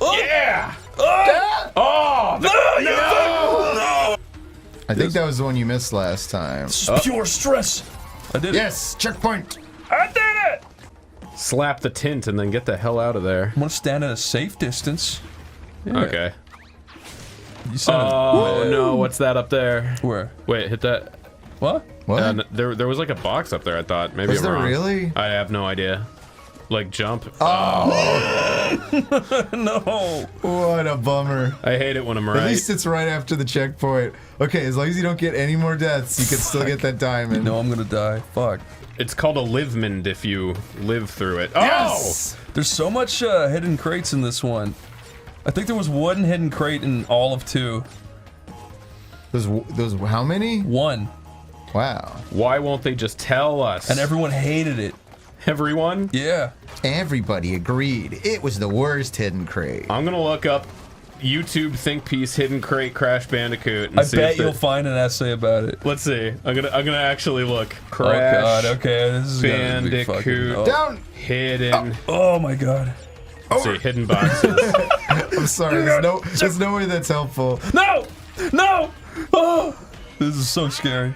Oh. Yeah. Oh. No. I think that was the one you missed last time. This is pure stress. I did it. Yes, checkpoint. I did it. Slap the tint and then get the hell out of there. I want to stand at a safe distance. Yeah. Okay. You said no, what's that up there? Where? Wait, hit that. What? What? There was like a box up there, I thought. Maybe Was I'm there wrong. really? I have no idea. Like jump. No. What a bummer. I hate it when I'm right. At least it's right after the checkpoint. Okay, as long as you don't get any more deaths, you can still get that diamond. No, I'm gonna die. Fuck. It's called a livemend if you live through it. Yes! Oh! There's so much hidden crates in this one. I think there was one hidden crate in all of 2. Those how many? 1. Wow. Why won't they just tell us? And everyone hated it. Everyone? Yeah. Everybody agreed. It was the worst hidden crate. I'm gonna look up YouTube think piece hidden crate Crash Bandicoot and I see bet if you'll find an essay about it. Let's see. I'm gonna actually look. Crash Oh god, okay, this is gonna be Bandicoot fucking, Down! hidden. Oh my god. Let's see, hidden boxes. I'm sorry, there's no way that's helpful. No! No! Oh! This is so scary.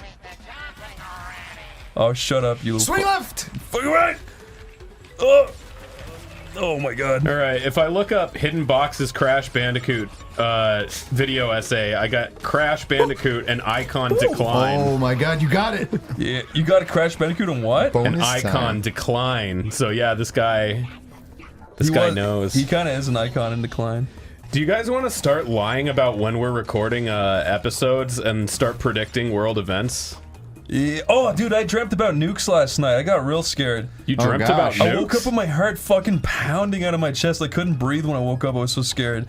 Oh, shut up, you little Swing left! Fucking right! Oh! Oh my god. Alright, if I look up hidden boxes Crash Bandicoot video essay, I got Crash Bandicoot and icon decline. Oh my god, you got it! Yeah, you got a Crash Bandicoot and what? An icon decline. So yeah, this guy knows. He kind of is an icon in decline. Do you guys want to start lying about when we're recording episodes and start predicting world events? Yeah. Oh, dude, I dreamt about nukes last night. I got real scared. You dreamt about nukes? I woke up with my heart fucking pounding out of my chest. I couldn't breathe when I woke up. I was so scared.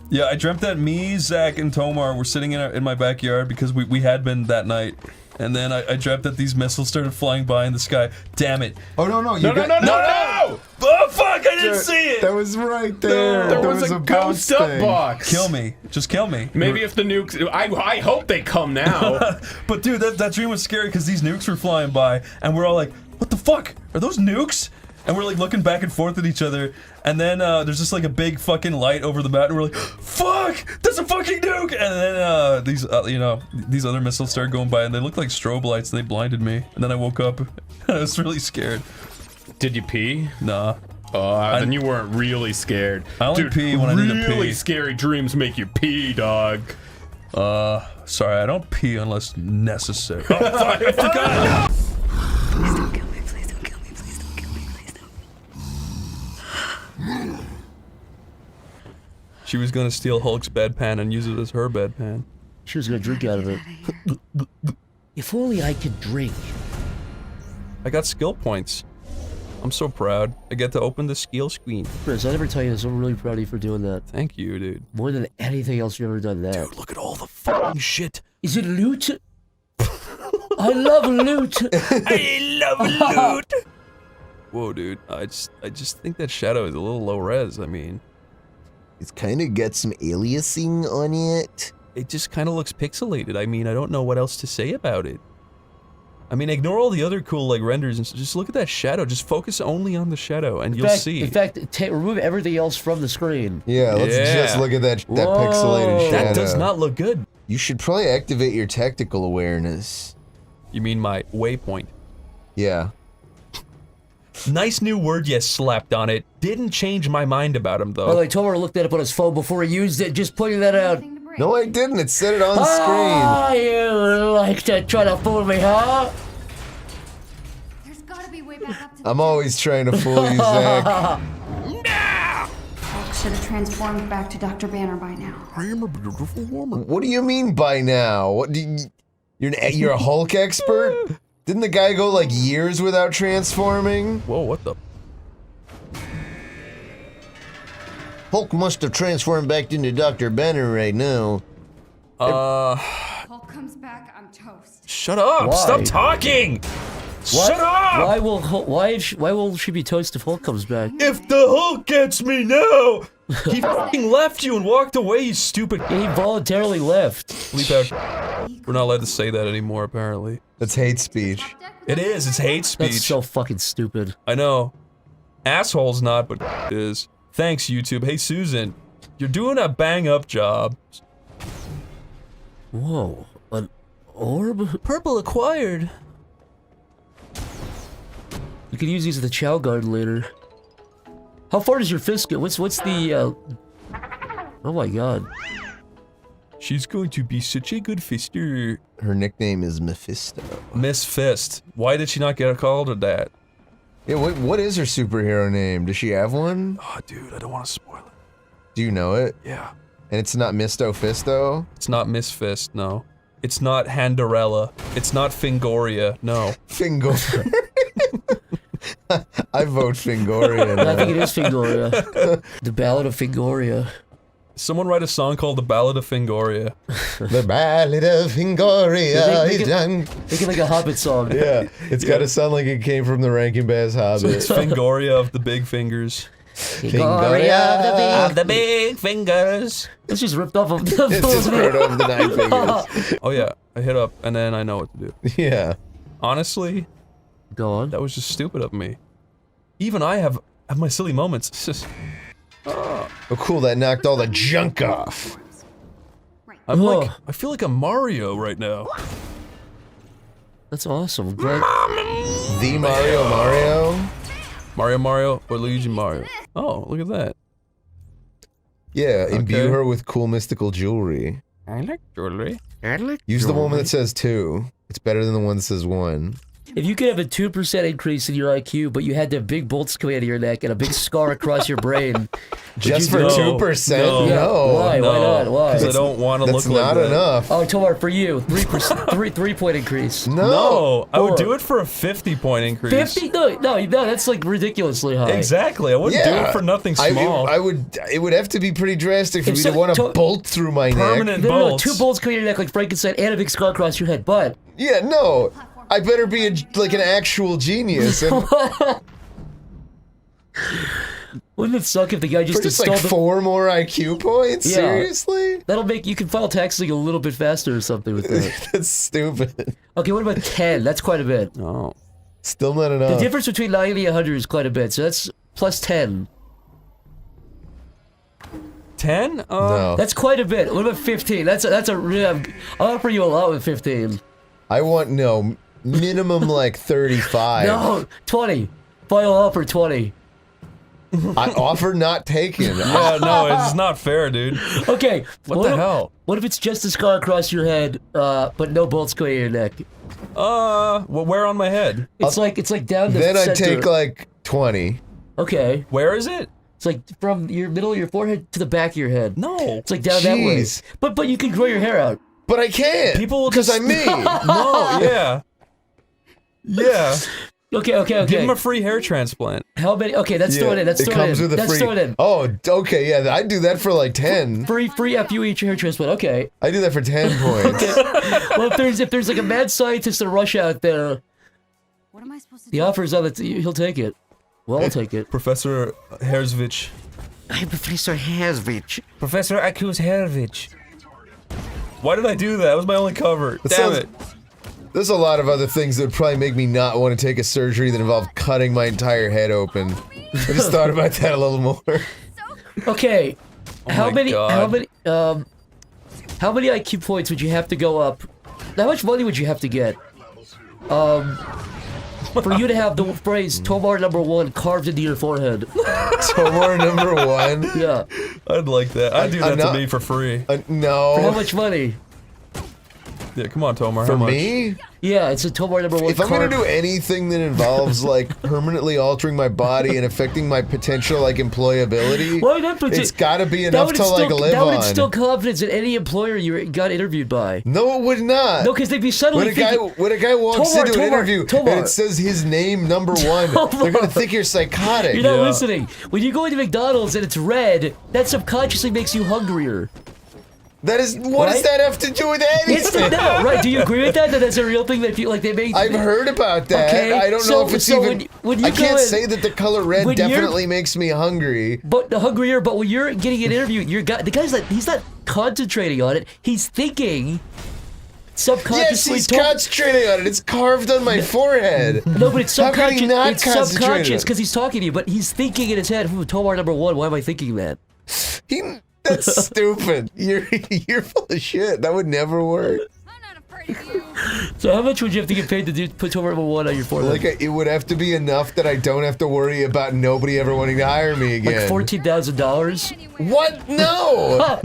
Yeah, I dreamt that me, Zach, and Tomar were sitting in my backyard because we had been that night. And then I dreamt that these missiles started flying by in the sky. Damn it. Oh, no. No! Oh, fuck, I didn't see it! That was right there. There was a ghost up box. Kill me. Just kill me. Maybe if the nukes... I hope they come now. But dude, that dream was scary because these nukes were flying by, and we're all like, what the fuck? Are those nukes? And we're like looking back and forth at each other, and then there's just like a big fucking light over the mountain, and we're like, fuck! That's a fucking nuke! And then these other missiles started going by, and they looked like strobe lights, and they blinded me. And then I woke up, and I was really scared. Did you pee? Nah. Oh, then you weren't really scared. I only pee when I need to pee. Really scary dreams make you pee, dog. Sorry, I don't pee unless necessary. Oh, fuck, I forgot! Please don't kill me, please don't kill me, please don't kill me, please don't. She was gonna steal Hulk's bedpan and use it as her bedpan. She was gonna drink out of it. If only I could drink. I got skill points. I'm so proud. I get to open the skill screen. Chris, I never tell you this. I'm really proud of you for doing that. Thank you, dude. More than anything else you've ever done that. Dude, look at all the fucking shit. Is it loot? I love loot. I love loot. Whoa, dude. I just think that shadow is a little low res. I mean, it's kind of got some aliasing on it. It just kind of looks pixelated. I mean, I don't know what else to say about it. I mean, ignore all the other cool like renders and just look at that shadow. Just focus only on the shadow, and you'll see. In fact, remove everything else from the screen. Yeah, let's just look at that pixelated shadow. That does not look good. You should probably activate your tactical awareness. You mean my waypoint? Yeah. Nice new word you slapped on it. Didn't change my mind about him though. Well, I told her to look that up on his phone before he used it. Just pointing that out. No, I didn't. It said it on screen. Ah, you like to try to fool me, huh? There's gotta be a way back up to the I'm always trying to fool you, Zach. Hulk should have transformed back to Dr. Banner by now. I am a beautiful woman. What do you mean by now? What do you, you're a Hulk expert? Didn't the guy go like years without transforming? Whoa, what the? Hulk must have transformed back into Dr. Banner right now. Hulk comes back, I'm toast. Shut up! Why? Stop talking! Shut up! Why will she be toast if Hulk comes back? If the Hulk gets me now! He fucking left you and walked away, you stupid. Yeah, he voluntarily left. Bleep out. We're not allowed to say that anymore, apparently. That's hate speech. It is, it's hate speech. That's so fucking stupid. I know. Asshole's not, but it is. Thanks, YouTube. Hey, Susan. You're doing a bang-up job. Whoa. An orb? Purple acquired. You can use these at the Chow Garden later. How far does your fist go? What's the, Oh my god. She's going to be such a good fister. Her nickname is Mephisto. Miss Fist. Why did she not get called that? Yeah, what is her superhero name? Does she have one? Oh, dude, I don't want to spoil it. Do you know it? Yeah. And it's not Misto Fisto? It's not Miss Fist, no. It's not Handarella. It's not Fingoria, no. Fingoria. I vote Fingoria. I think it is Fingoria. The Ballad of Fingoria. Someone write a song called The Ballad of Fangoria. The Ballad of Fangoria. Make it like a Hobbit song. Yeah, it's gotta sound like it came from the Rankin Bass Hobbit. It's Fangoria of the Big Fingers. Fangoria of the big fingers. It's just ripped off of the It's just ripped off the 9 fingers. Oh yeah, I hit up and then I know what to do. Yeah. Honestly, go on. That was just stupid of me. Even I have my silly moments. It's just... Oh cool, that knocked all the junk off. I'm like, I feel like I'm Mario right now. That's awesome. Great. The Mario? Mario, or Luigi Mario. Oh, look at that. Yeah, imbue her with cool mystical jewelry. I like jewelry. Use the one that says 2. It's better than the one that says 1. If you could have a 2% increase in your IQ, but you had to have big bolts coming out of your neck and a big scar across your brain. Just for 2%? No. Why? No. Why not? Why? Because I don't want to look like that. That's not enough. Oh, Tomar, for you, 3% increase. No, I would do it for a 50-point increase. 50? No, that's like ridiculously high. Exactly, I wouldn't do it for nothing small. It would have to be pretty drastic for me to want to bolt through my neck. Permanent bolts. 2 bolts coming out of your neck like Frankenstein and a big scar across your head, but... Yeah, no. I better be like an actual genius. And wouldn't it suck if the guy just just like installed 4 more IQ points? Yeah. Seriously? That'll make you can file taxes like a little bit faster or something with that. That's stupid. Okay, what about 10? That's quite a bit. Oh. Still not enough. The difference between 90 and 100 is quite a bit, so that's plus 10. 10? No. That's quite a bit. What about 15? That's a real... I'll offer you a lot with 15. I want, minimum like 35. No, 20. Final offer, 20. I offer not taken. Yeah, no, it's not fair, dude. Okay. What the hell? What if it's just a scar across your head, but no bolts going in your neck? Well, where on my head? It's like down the Then center. I take like 20. Okay. Where is it? It's like from your middle of your forehead to the back of your head. No. It's like down that way. Jeez. But you can grow your hair out. But I can't. People will because just... I'm me. No, yeah. Yeah. Okay. Give him a free hair transplant. How many? Okay, that's throw it in. That's throw it in. That's throw it in. Oh, okay, yeah, I'd do that for like 10. Free after you eat your hair transplant. Okay. I do that for 10 points. Well, if there's like a mad scientist in Russia out there, What am I supposed to the offer's on it. He'll take it. Well, I'll take it. Professor Herzvich. I'm Professor Herzvich. Professor Akuz Herzvich. Why did I do that? That was my only cover. Damn it. There's a lot of other things that would probably make me not want to take a surgery that involved cutting my entire head open. I just thought about that a little more. Okay. Oh how my many God. how many IQ points would you have to go up? How much money would you have to get? For you to have the phrase Tomar #1 carved into your forehead. Tomar #1? Yeah. I'd like that. I'd do that to me for free. No. For how much money? Yeah, come on, Tomar. For how much? me? Yeah, it's a Tomar #1 If I'm gonna do anything that involves like permanently altering my body and affecting my potential like employability, Why not? it's gotta be enough to like live that would on. instill confidence in any employer you got interviewed by. No, it would not. No, because they'd be suddenly when a guy walks Tomar, into an Tomar, interview Tomar. and it says his name #1, they're gonna think you're psychotic. You're not listening. When you go into McDonald's and it's red, that subconsciously makes you hungrier. That is, what does that have to do with anything? No, right? Do you agree with that? That that's a real thing that you like they make? I've heard about that. Okay, I don't know if it's even. when you I go can't in- say that the color red when you're- definitely makes me hungry. But hungrier. But when you're getting an interview, the guy's like he's not concentrating on it. He's thinking subconsciously. Yes, he's concentrating on it. It's carved on my forehead. No, but it's How could subconscious. he not It's concentrate on subconscious it? because he's talking to you, but he's thinking in his head, Tomar #1. Why am I thinking that? That's stupid. You're full of shit. That would never work. So how much would you have to get paid to put Tomar #1 on your forehead? Like it would have to be enough that I don't have to worry about nobody ever wanting to hire me again. Like $14,000. What? No.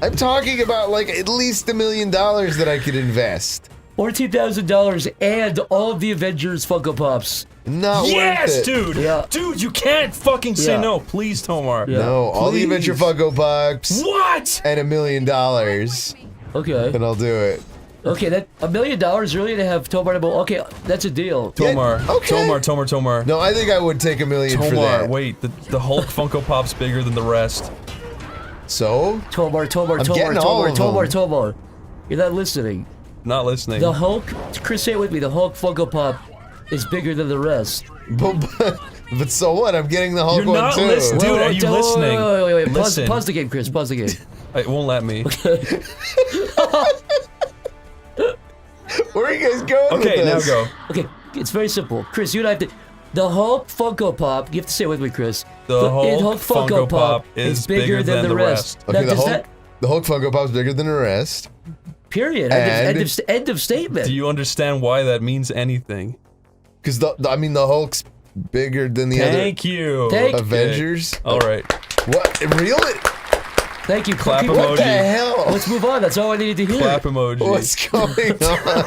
I'm talking about like at least $1 million that I could invest. $14,000 and all of the Avengers Funko Pops. Not Yes, worth it. dude! Yeah. Dude, you can't fucking say Yeah. no. Please, Tomar. No, all the Adventure Funko Pops. What? And $1 million. Okay. And I'll do it. Okay, that $1 million really to have Tomar #1. Okay, that's a deal. Tomar. okay. Tomar. No, I think I would take $1 million for Tomar, that. wait. The Hulk Funko Pop's bigger than the rest. So? Tomar. You're not listening. Not listening. The Hulk, Chris, say it with me. The Hulk Funko Pop is bigger than the rest. But so what? I'm getting the Hulk You're one not too. listening. Dude, are you listening? Wait. Listen. Pause the game, Chris. Pause the game. It won't let me. Where are you guys going Okay, with now this? go. Okay, it's very simple. Chris, you and I have to... The Hulk Funko Pop, you have to say it with me, Chris. The Hulk Funko Pop is bigger than the rest. Okay, Now, the Hulk Funko Pop is bigger than the rest. Period. End of statement. Do you understand why that means anything? Because the Hulk's bigger than the other. Thank you. Avengers. All right. What? Really? Thank you. Clap What emoji. the hell? Let's move on. That's all I needed to hear. Clap emoji. What's going on?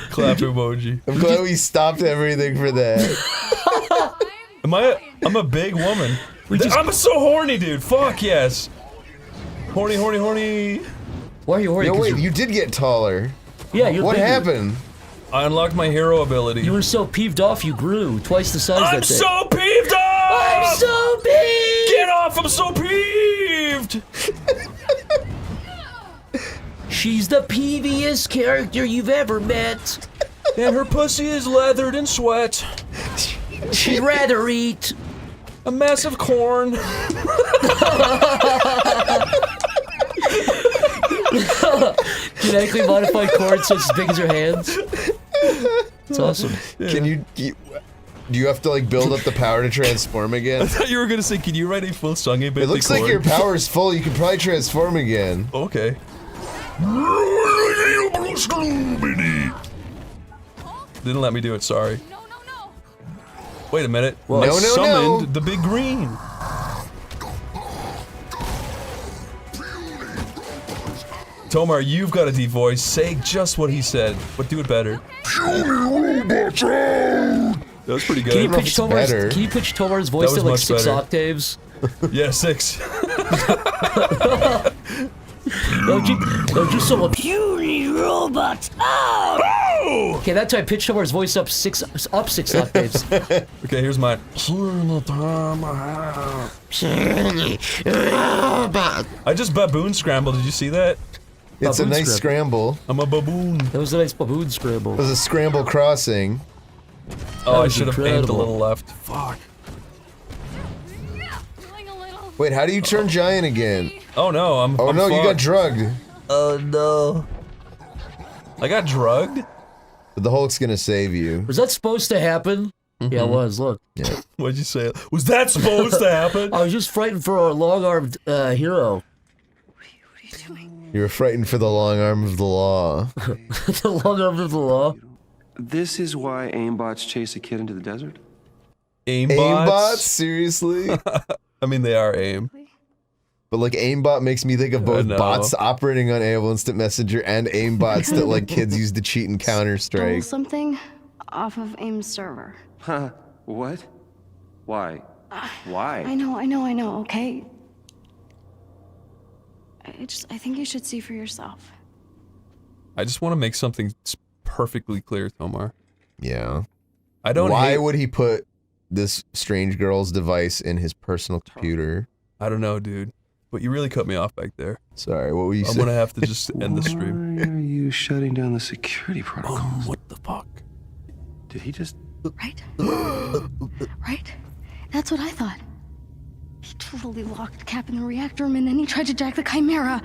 Clap emoji. I'm glad we stopped everything for that. I'm a big woman. I'm so horny, dude. Fuck yes. Horny. Why are you horny? No, wait, you did get taller. Yeah, you're What bigger. happened? I unlocked my hero ability. You were so peeved off, you grew twice the size I'm that day. so peeved off! I'm so peeved! Get off! I'm so peeved! She's the peeviest character you've ever met. And her pussy is leathered in sweat. She'd rather eat a massive corn. Genetically modified corn so it's as big as your hands. It's awesome. Yeah. Do you have to like build up the power to transform again? I thought you were gonna say, can you write a full song about It looks like your power is full. You can probably transform again. Okay. Didn't let me do it. Sorry. Wait a minute. Well, I no. summoned the big green. Tomar, you've got a deep voice. Say just what he said, but do it better. That was pretty good. Can you pitch Tomar's voice to like 6 octaves? Yeah, 6. Don't you so puny robots! Oh! Okay, that time pitch Tomar's voice up 6 octaves. Okay, here's mine. I just baboon scrambled. Did you see that? It's Baboon a nice scramble. I'm a baboon. That was a nice baboon scramble. It was a scramble crossing. Oh, I should have aimed a little left. Fuck. Wait, how do you turn giant again? Oh no, I'm no, fucked. you got drugged. Oh no. I got drugged? But the Hulk's gonna save you. Was that supposed to happen? Yeah, it was. Look. Yeah. What'd you say? Was that supposed to happen? I was just frightened for our long-armed hero. You were frightened for the long arm of the law. The long arm of the law? This is why aimbots chase a kid into the desert? Aimbots? Seriously? I mean, they are aim. But like aimbot makes me think of both bots operating on AOL Instant Messenger and aimbots that like kids use to cheat in Stole Counter-Strike. something off of AIM's server. Huh? What? Why? Why? I know, okay? I think you should see for yourself. I just want to make something perfectly clear, Tomar. Yeah. I don't Why would he put this strange girl's device in his personal computer? I don't know, dude. But you really cut me off back there. Sorry, what were you saying? I'm gonna have to just end the stream. Why are you shutting down the security protocols? What the fuck? Did he just... Right? Right? That's what I thought. He totally locked Cap in the reactor room and then he tried to jack the Chimera.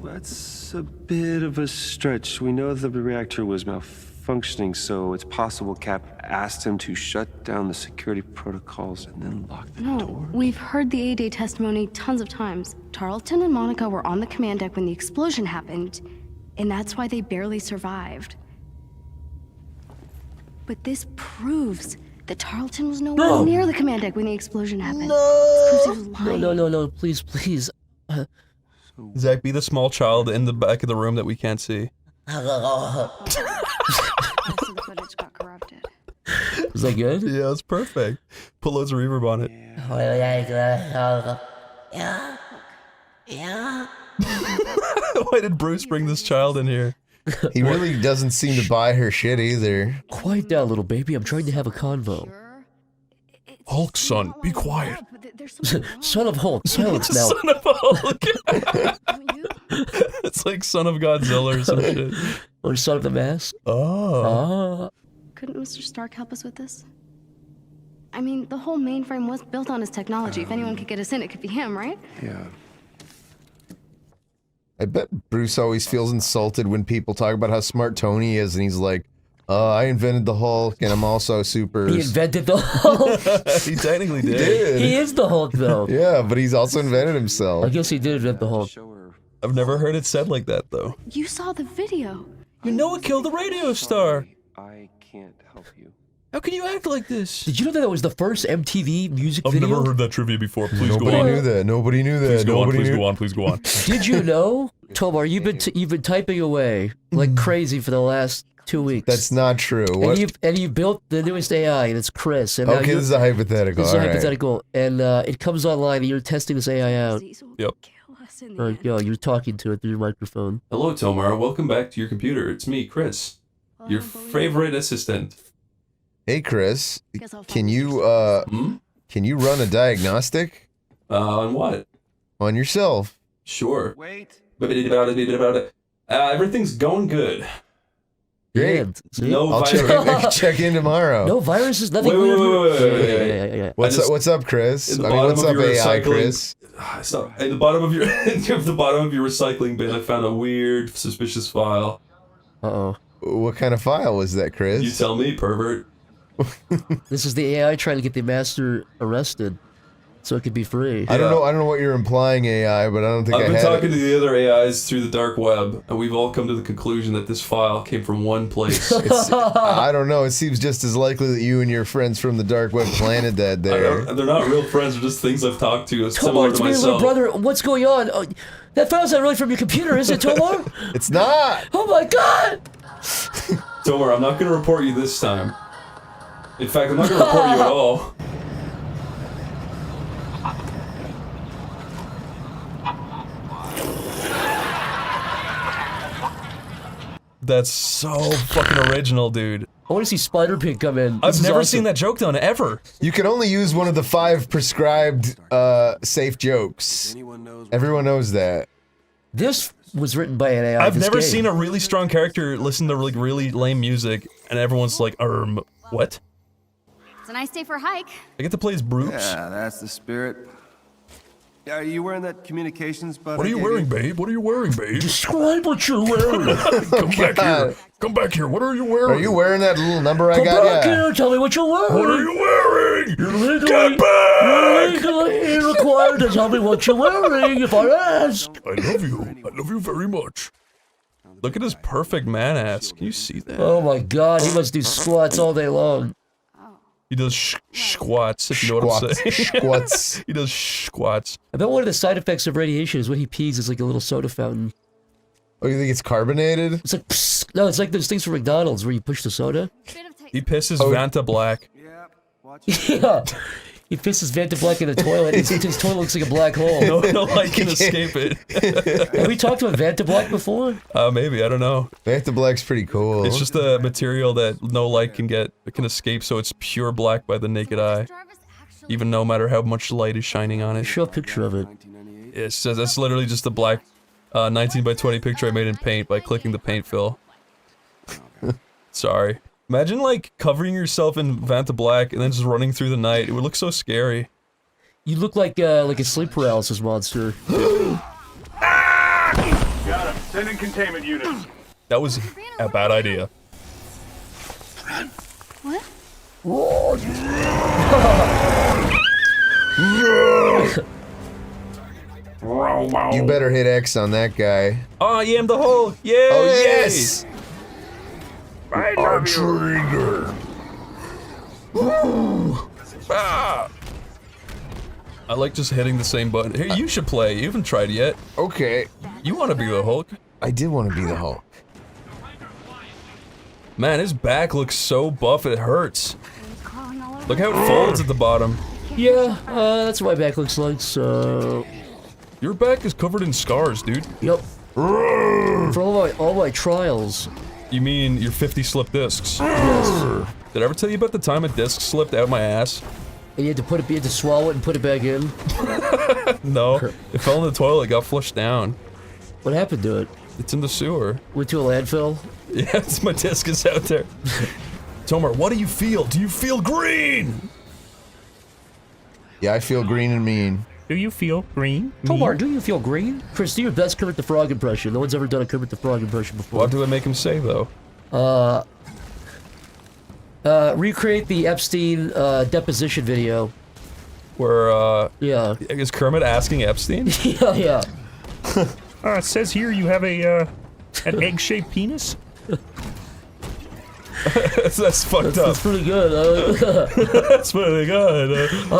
That's a bit of a stretch. We know that the reactor was malfunctioning, so it's possible Cap asked him to shut down the security protocols and then lock the door. We've heard the A-Day testimony tons of times. Tarleton and Monica were on the command deck when the explosion happened, and that's why they barely survived. But this proves that Tarleton was nowhere near the command deck when the explosion happened. No, please. Zach, be the small child in the back of the room that we can't see. The footage got corrupted. Was that good? Yeah, it's perfect. Put loads of reverb on it. Yeah. Why did Bruce bring this child in here? He really doesn't seem to buy her shit either. Quiet down, little baby. I'm trying to have a convo. Hulk, son, be quiet. Son of Hulk, silence now. Son of Hulk. It's like Son of Godzilla or some shit. Or Son of the Mask. Oh. Couldn't Mr. Stark help us with this? I mean, the whole mainframe was built on his technology. If anyone could get us in, it could be him, right? Yeah. I bet Bruce always feels insulted when people talk about how smart Tony is, and he's like, I invented the Hulk, and I'm also super... He invented the Hulk? He technically did. He did. He is the Hulk, though. Yeah, but he's also invented himself. I guess he did invent the Hulk. I've never heard it said like that, though. You saw the video. You know it killed the radio star. I can't help you. How can you act like this? Did you know that was the first MTV music I've video? never heard that trivia before. Please Nobody go on. knew that. Nobody knew that. Please go on. Nobody Please knew. go on. Please go on. Did you know, Tomar, you've been typing away like crazy for the last 2 weeks. That's not true. What? And you built the newest AI, and it's Chris. And Okay, this is a hypothetical. This is a all right. hypothetical, and it comes online, and you're testing this AI out. Yep. Yo, you're talking to it through your microphone. Hello, Tomar. Welcome back to your computer. It's me, Chris, your favorite assistant. Hey, Chris. Can you run a diagnostic? On what? On yourself. Sure. Wait. Everything's going good. Great. No I'll check in tomorrow. No viruses, nothing Wait. What's up, Chris? What's up, AI, Chris? So, at the bottom of your recycling bin, I found a weird, suspicious file. Uh-oh. What kind of file was that, Chris? You tell me, pervert. This is the AI trying to get the master arrested, so it could be free. I don't know what you're implying, AI, but I don't think I've I been had talking it. to the other AIs through the dark web, and we've all come to the conclusion that this file came from one place. I don't know. It seems just as likely that you and your friends from the dark web planted that there. They're not real friends. They're just things I've talked to. Tomar, Similar it's to me, little myself. brother. What's going on? Oh, that file's not really from your computer, is it, Tomar? It's not. Oh my God! Tomar, I'm not going to report you this time. In fact, I'm not going to report you at all. That's so fucking original, dude. I want to see Spider-Pig come in. I've never seen that joke done, ever. You can only use one of the 5 prescribed safe jokes. Everyone knows that. This was written by an AI. I've never seen a really strong character listen to like really lame music, and everyone's like, what? It's a nice day for a hike. I get to play as Bruce. Yeah, that's the spirit. Are you wearing that communications bud? What are you wearing, babe? What are you wearing, babe? Describe what you're wearing. Come back here. Come back here. What are you wearing? Are you wearing that little number I Come got? back Yeah. here, tell me what you're wearing. What are you wearing? You're legally, Get back! You're legally required to tell me what you're wearing if I ask. I love you. I love you very much. Look at his perfect man ass. Can you see that? Oh my God, he must do squats all day long. He does squats, if you know what I'm saying. Squats. He does squats. I bet one of the side effects of radiation is when he pees is like a little soda fountain. Oh, you think it's carbonated? It's like, psst. No, it's like those things from McDonald's where you push the soda. He pisses Vanta black. Yeah. He pisses Vanta Black in the toilet. His toilet looks like a black hole. No light can escape it. Have we talked about Vanta Black before? Maybe, I don't know. Vanta Black's pretty cool. It's just a material that no light can escape, so it's pure black by the naked eye. Even no matter how much light is shining on it. Show a picture of it. It's just, that's literally just a black 19 by 20 picture I made in paint by clicking the paint fill. Sorry. Imagine like covering yourself in Vanta Black and then just running through the night. It would look so scary. You look like a sleep paralysis monster. Got him. Sending containment units. That was a bad idea. What? You better hit X on that guy. Oh, yeah, I'm the Hulk! Yay! Oh, yes! I love you. Trigger. Ah! I like just hitting the same button. Hey, you should play. You haven't tried yet. Okay. You want to be the Hulk? I did want to be the Hulk. Man, his back looks so buff it hurts. Look how it folds at the bottom. Yeah, that's what my back looks like, so... Your back is covered in scars, dude. Yep. For all my trials. You mean your 50 slip discs? Yes. Did I ever tell you about the time a disc slipped out my ass? And you had to put it, you had to swallow it and put it back in. No, it fell in the toilet, got flushed down. What happened to it? It's in the sewer. Went to a landfill? Yeah, my disc is out there. Tomer, what do you feel? Do you feel green? Yeah, I feel green and mean. Do you feel green? Tomar, do you feel green? Chris, do your best Kermit the Frog impression. No one's ever done a Kermit the Frog impression before. What do I make him say, though? Recreate the Epstein deposition video. Where, yeah. Is Kermit asking Epstein? Yeah. It says here you have a an egg-shaped penis. That's fucked up. That's pretty good. That's pretty good. I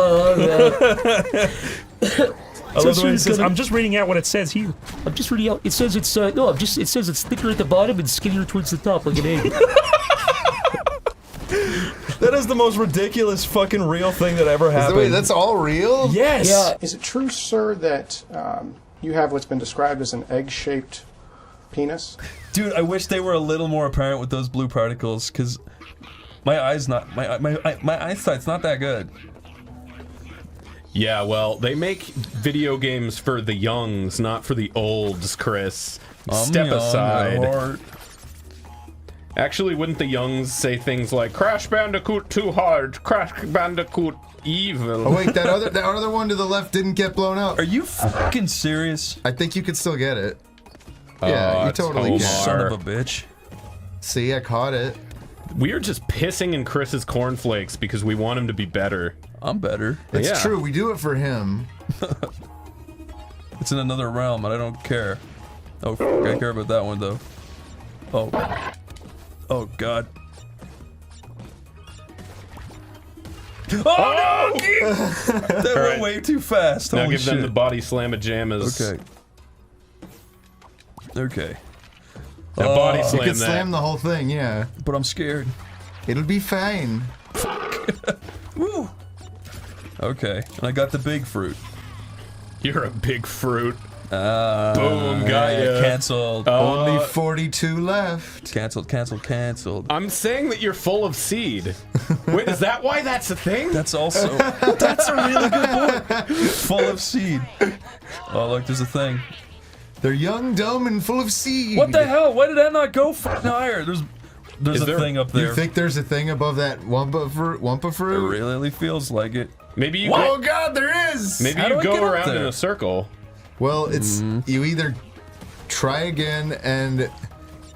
love the way it says, I'm just reading out what it says here. I'm just reading out. It says it's no. It says it's thicker at the bottom and skinnier towards the top, like an egg. That is the most ridiculous fucking real thing that ever happened. Wait, that's all real? Yes. Yeah. Is it true, sir, that you have what's been described as an egg-shaped penis? Dude, I wish they were a little more apparent with those blue particles, because my eyesight's not that good. Yeah, well, they make video games for the youngs, not for the olds, Chris. Step aside. Actually, wouldn't the youngs say things like, Crash Bandicoot too hard, Crash Bandicoot evil? Oh wait, that other one to the left didn't get blown up. Are you fucking serious? I think you could still get it. Yeah, you totally can. Son of a bitch. See, I caught it. We are just pissing in Chris's cornflakes because we want him to be better. I'm better. It's true, we do it for him. It's in another realm, and I don't care. Oh, I care about that one, though. Oh. Oh, God. Oh, no! That went way too fast. Now Holy give them shit. the body slam-a-jammas. Okay. Okay. Now body You slam could that. slam the whole thing, yeah. But I'm scared. It'll be fine. Woo! Okay, and I got the big fruit. You're a big fruit. Boom, got ya. Canceled. Only 42 left. Canceled. I'm saying that you're full of seed. Wait, is that why that's a thing? That's also... That's a really good point. Full of seed. Oh, look, there's a thing. They're young, dumb, and full of seed. What the hell? Why did that not go fucking higher? There's a thing up there. You think there's a thing above that Wumpa fruit? It really feels like it. Maybe you Oh God, there is! Maybe How you do I go get up around there? in a circle. Well, it's you either try again and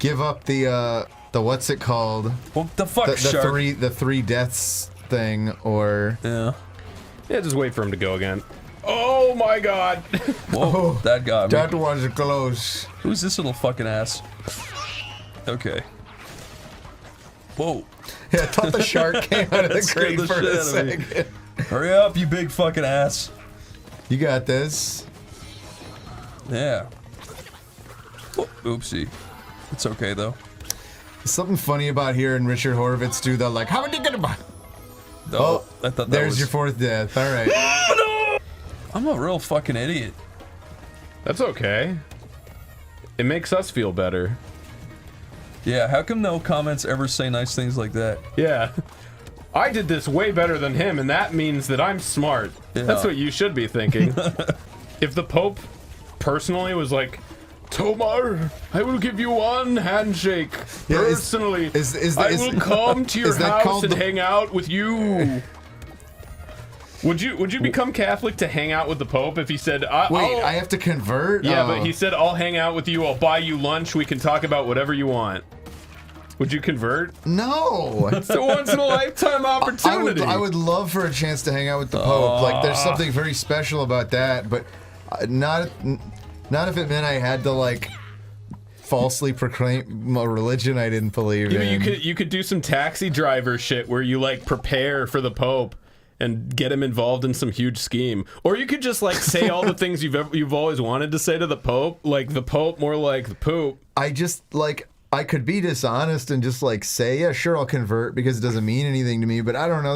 give up the what's it called? What the fuck, the shark? the three deaths thing, or Yeah, just wait for him to go again. Oh my God! Whoa, that got me. That was close. Who's this little fucking ass? Okay. Whoa. Yeah, I thought the shark came out of the Scared crate the for a shit out of me. second. Hurry up, you big fucking ass. You got this. Yeah. Oh, oopsie. It's okay though. There's something funny about hearing Richard Horvitz do the like, how would you get about? Oh, I thought that there's was... your fourth death. All right. I'm a real fucking idiot. That's okay. It makes us feel better. Yeah, how come no comments ever say nice things like that? Yeah. I did this way better than him, and that means that I'm smart. Yeah. That's what you should be thinking. If the Pope personally was like, Tomar, I will give you one handshake. Yeah, Personally, I will come to your house and hang out with you. Would you become Catholic to hang out with the Pope if he said, Wait, I have to convert? Yeah, but he said, I'll hang out with you, I'll buy you lunch, we can talk about whatever you want. Would you convert? No. It's a once-in-a-lifetime opportunity. I would love for a chance to hang out with the Pope. Like, there's something very special about that, but not if it meant I had to, like, falsely proclaim a religion I didn't believe in. You could do some taxi driver shit where you, like, prepare for the Pope and get him involved in some huge scheme. Or you could just, like, say all the things you've always wanted to say to the Pope, like the Pope, more like the poop. I just, like, I could be dishonest and just like say, yeah, sure, I'll convert because it doesn't mean anything to me. But I don't know.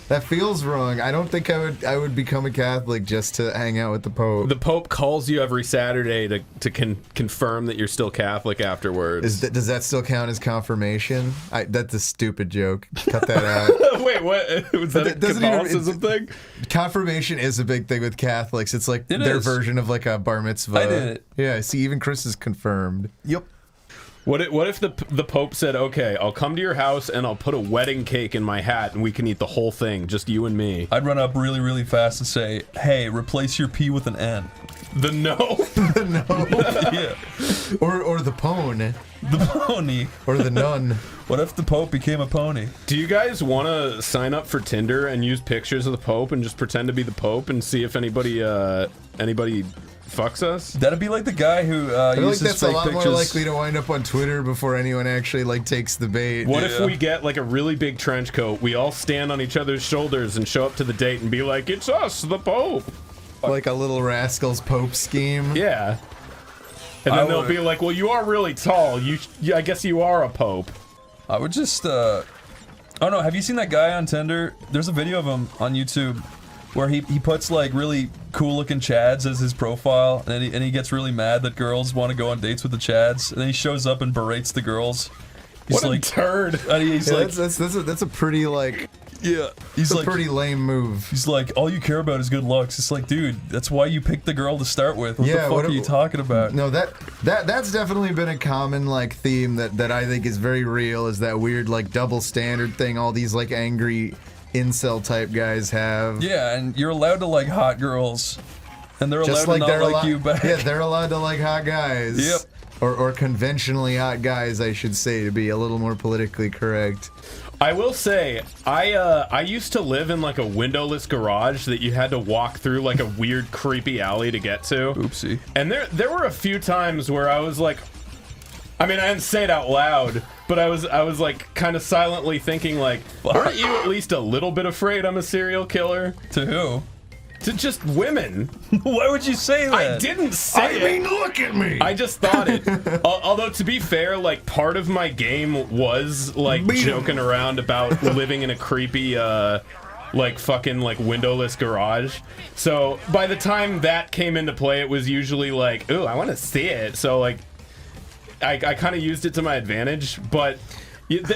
That feels wrong. I don't think I would become a Catholic just to hang out with the Pope. The Pope calls you every Saturday to confirm that you're still Catholic afterwards. Does that still count as confirmation? That's a stupid joke. Cut that out. Wait, what? Was that a Catholicism thing? Confirmation is a big thing with Catholics. It's like their version of like a bar mitzvah. I did it. Yeah, see, even Chris is confirmed. Yep. What if the Pope said, okay, I'll come to your house and I'll put a wedding cake in my hat and we can eat the whole thing, just you and me? I'd run up really, really fast and say, hey, replace your P with an N. The no? The no? Yeah. Or the pone. The pony. Or the nun. What if the Pope became a pony? Do you guys want to sign up for Tinder and use pictures of the Pope and just pretend to be the Pope and see if anybody fucks us? That'd be like the guy who I feel like uses that's a fake lot pictures. more likely to wind up on Twitter before anyone actually like takes the bait. What if we get like a really big trench coat, we all stand on each other's shoulders and show up to the date and be like, it's us, the Pope. Like a Little Rascals Pope scheme? Yeah. And then they'll be like, well, you are really tall. I guess you are a Pope. I would just, oh no, have you seen that guy on Tinder? There's a video of him on YouTube where he puts like really cool looking Chads as his profile, and he gets really mad that girls want to go on dates with the Chads, and then he shows up and berates the girls. He's what like, a turd. And he's like, that's a pretty like... Yeah, he's a like pretty lame move. He's like, all you care about is good looks. It's like, dude, that's why you picked the girl to start with. What the fuck are you talking about? No, that's definitely been a common like theme that I think is very real. Is that weird like double standard thing all these like angry incel type guys have? Yeah, and you're allowed to like hot girls, and they're Just allowed like to not like you back. Yeah, they're allowed to like hot guys. Yep. Or conventionally hot guys, I should say, to be a little more politically correct. I will say, I used to live in like a windowless garage that you had to walk through like a weird, creepy alley to get to. Oopsie. And there were a few times where I was like, I mean, I didn't say it out loud, but I was like kind of silently thinking like, aren't you at least a little bit afraid I'm a serial killer? To who? To just women. Why would you say that? I didn't say it. I mean, look at me. I just thought it. Although, to be fair, like, part of my game was, like, joking around about living in a creepy, like, fucking, like, windowless garage. So, by the time that came into play, it was usually like, ooh, I want to see it. So, like, I kind of used it to my advantage, but...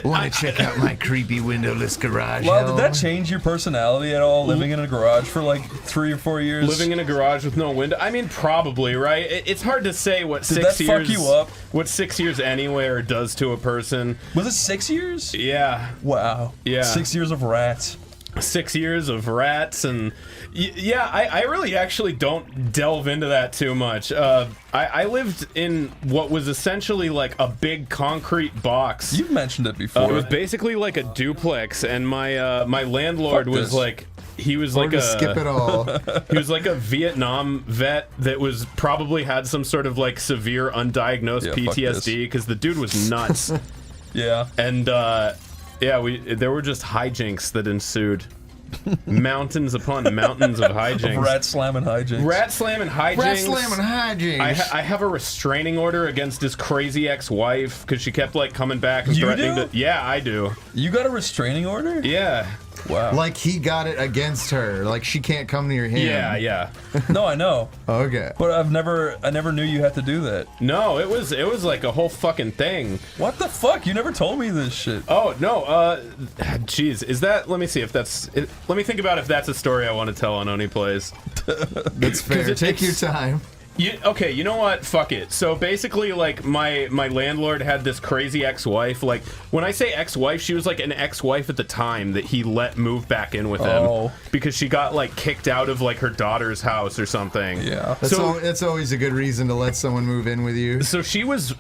Want to check out my creepy windowless garage? Well, did that change your personality at all, living in a garage for like 3 or 4 years? Living in a garage with no window? I mean, probably, right? It's hard to say what Did 6 that years... fuck you up? What 6 years anywhere does to a person. Was it 6 years? Yeah. Wow. Yeah. 6 years of rats. 6 years of rats, and yeah, I really actually don't delve into that too much. I lived in what was essentially like a big concrete box. You've mentioned it before. It was basically like a duplex, and my landlord was like, he was like a skip it all. He was like a Vietnam vet that was probably had some sort of like severe undiagnosed PTSD because the dude was nuts. Yeah, and yeah, there were just hijinks that ensued. Mountains upon mountains of hijinks. Of rat slamming hijinks. Rat slamming hijinks. Rat slamming hijinks. I have a restraining order against his crazy ex-wife because she kept like coming back and threatening to. Yeah, I do. You got a restraining order? Yeah. Wow. Like he got it against her. Like she can't come near him. Yeah. No, I know. Okay. But I never knew you had to do that. No, it was like a whole fucking thing. What the fuck? You never told me this shit. Oh no. Jeez, is that? Let me see if that's. Let me think about if that's a story I want to tell on OneyPlays. That's fair. Take your time. Okay, you know what? Fuck it. So basically, like, my landlord had this crazy ex-wife. Like, when I say ex-wife, she was like an ex-wife at the time that he let move back in with him because she got like kicked out of like her daughter's house or something. Yeah. That's always a good reason to let someone move in with you. So she was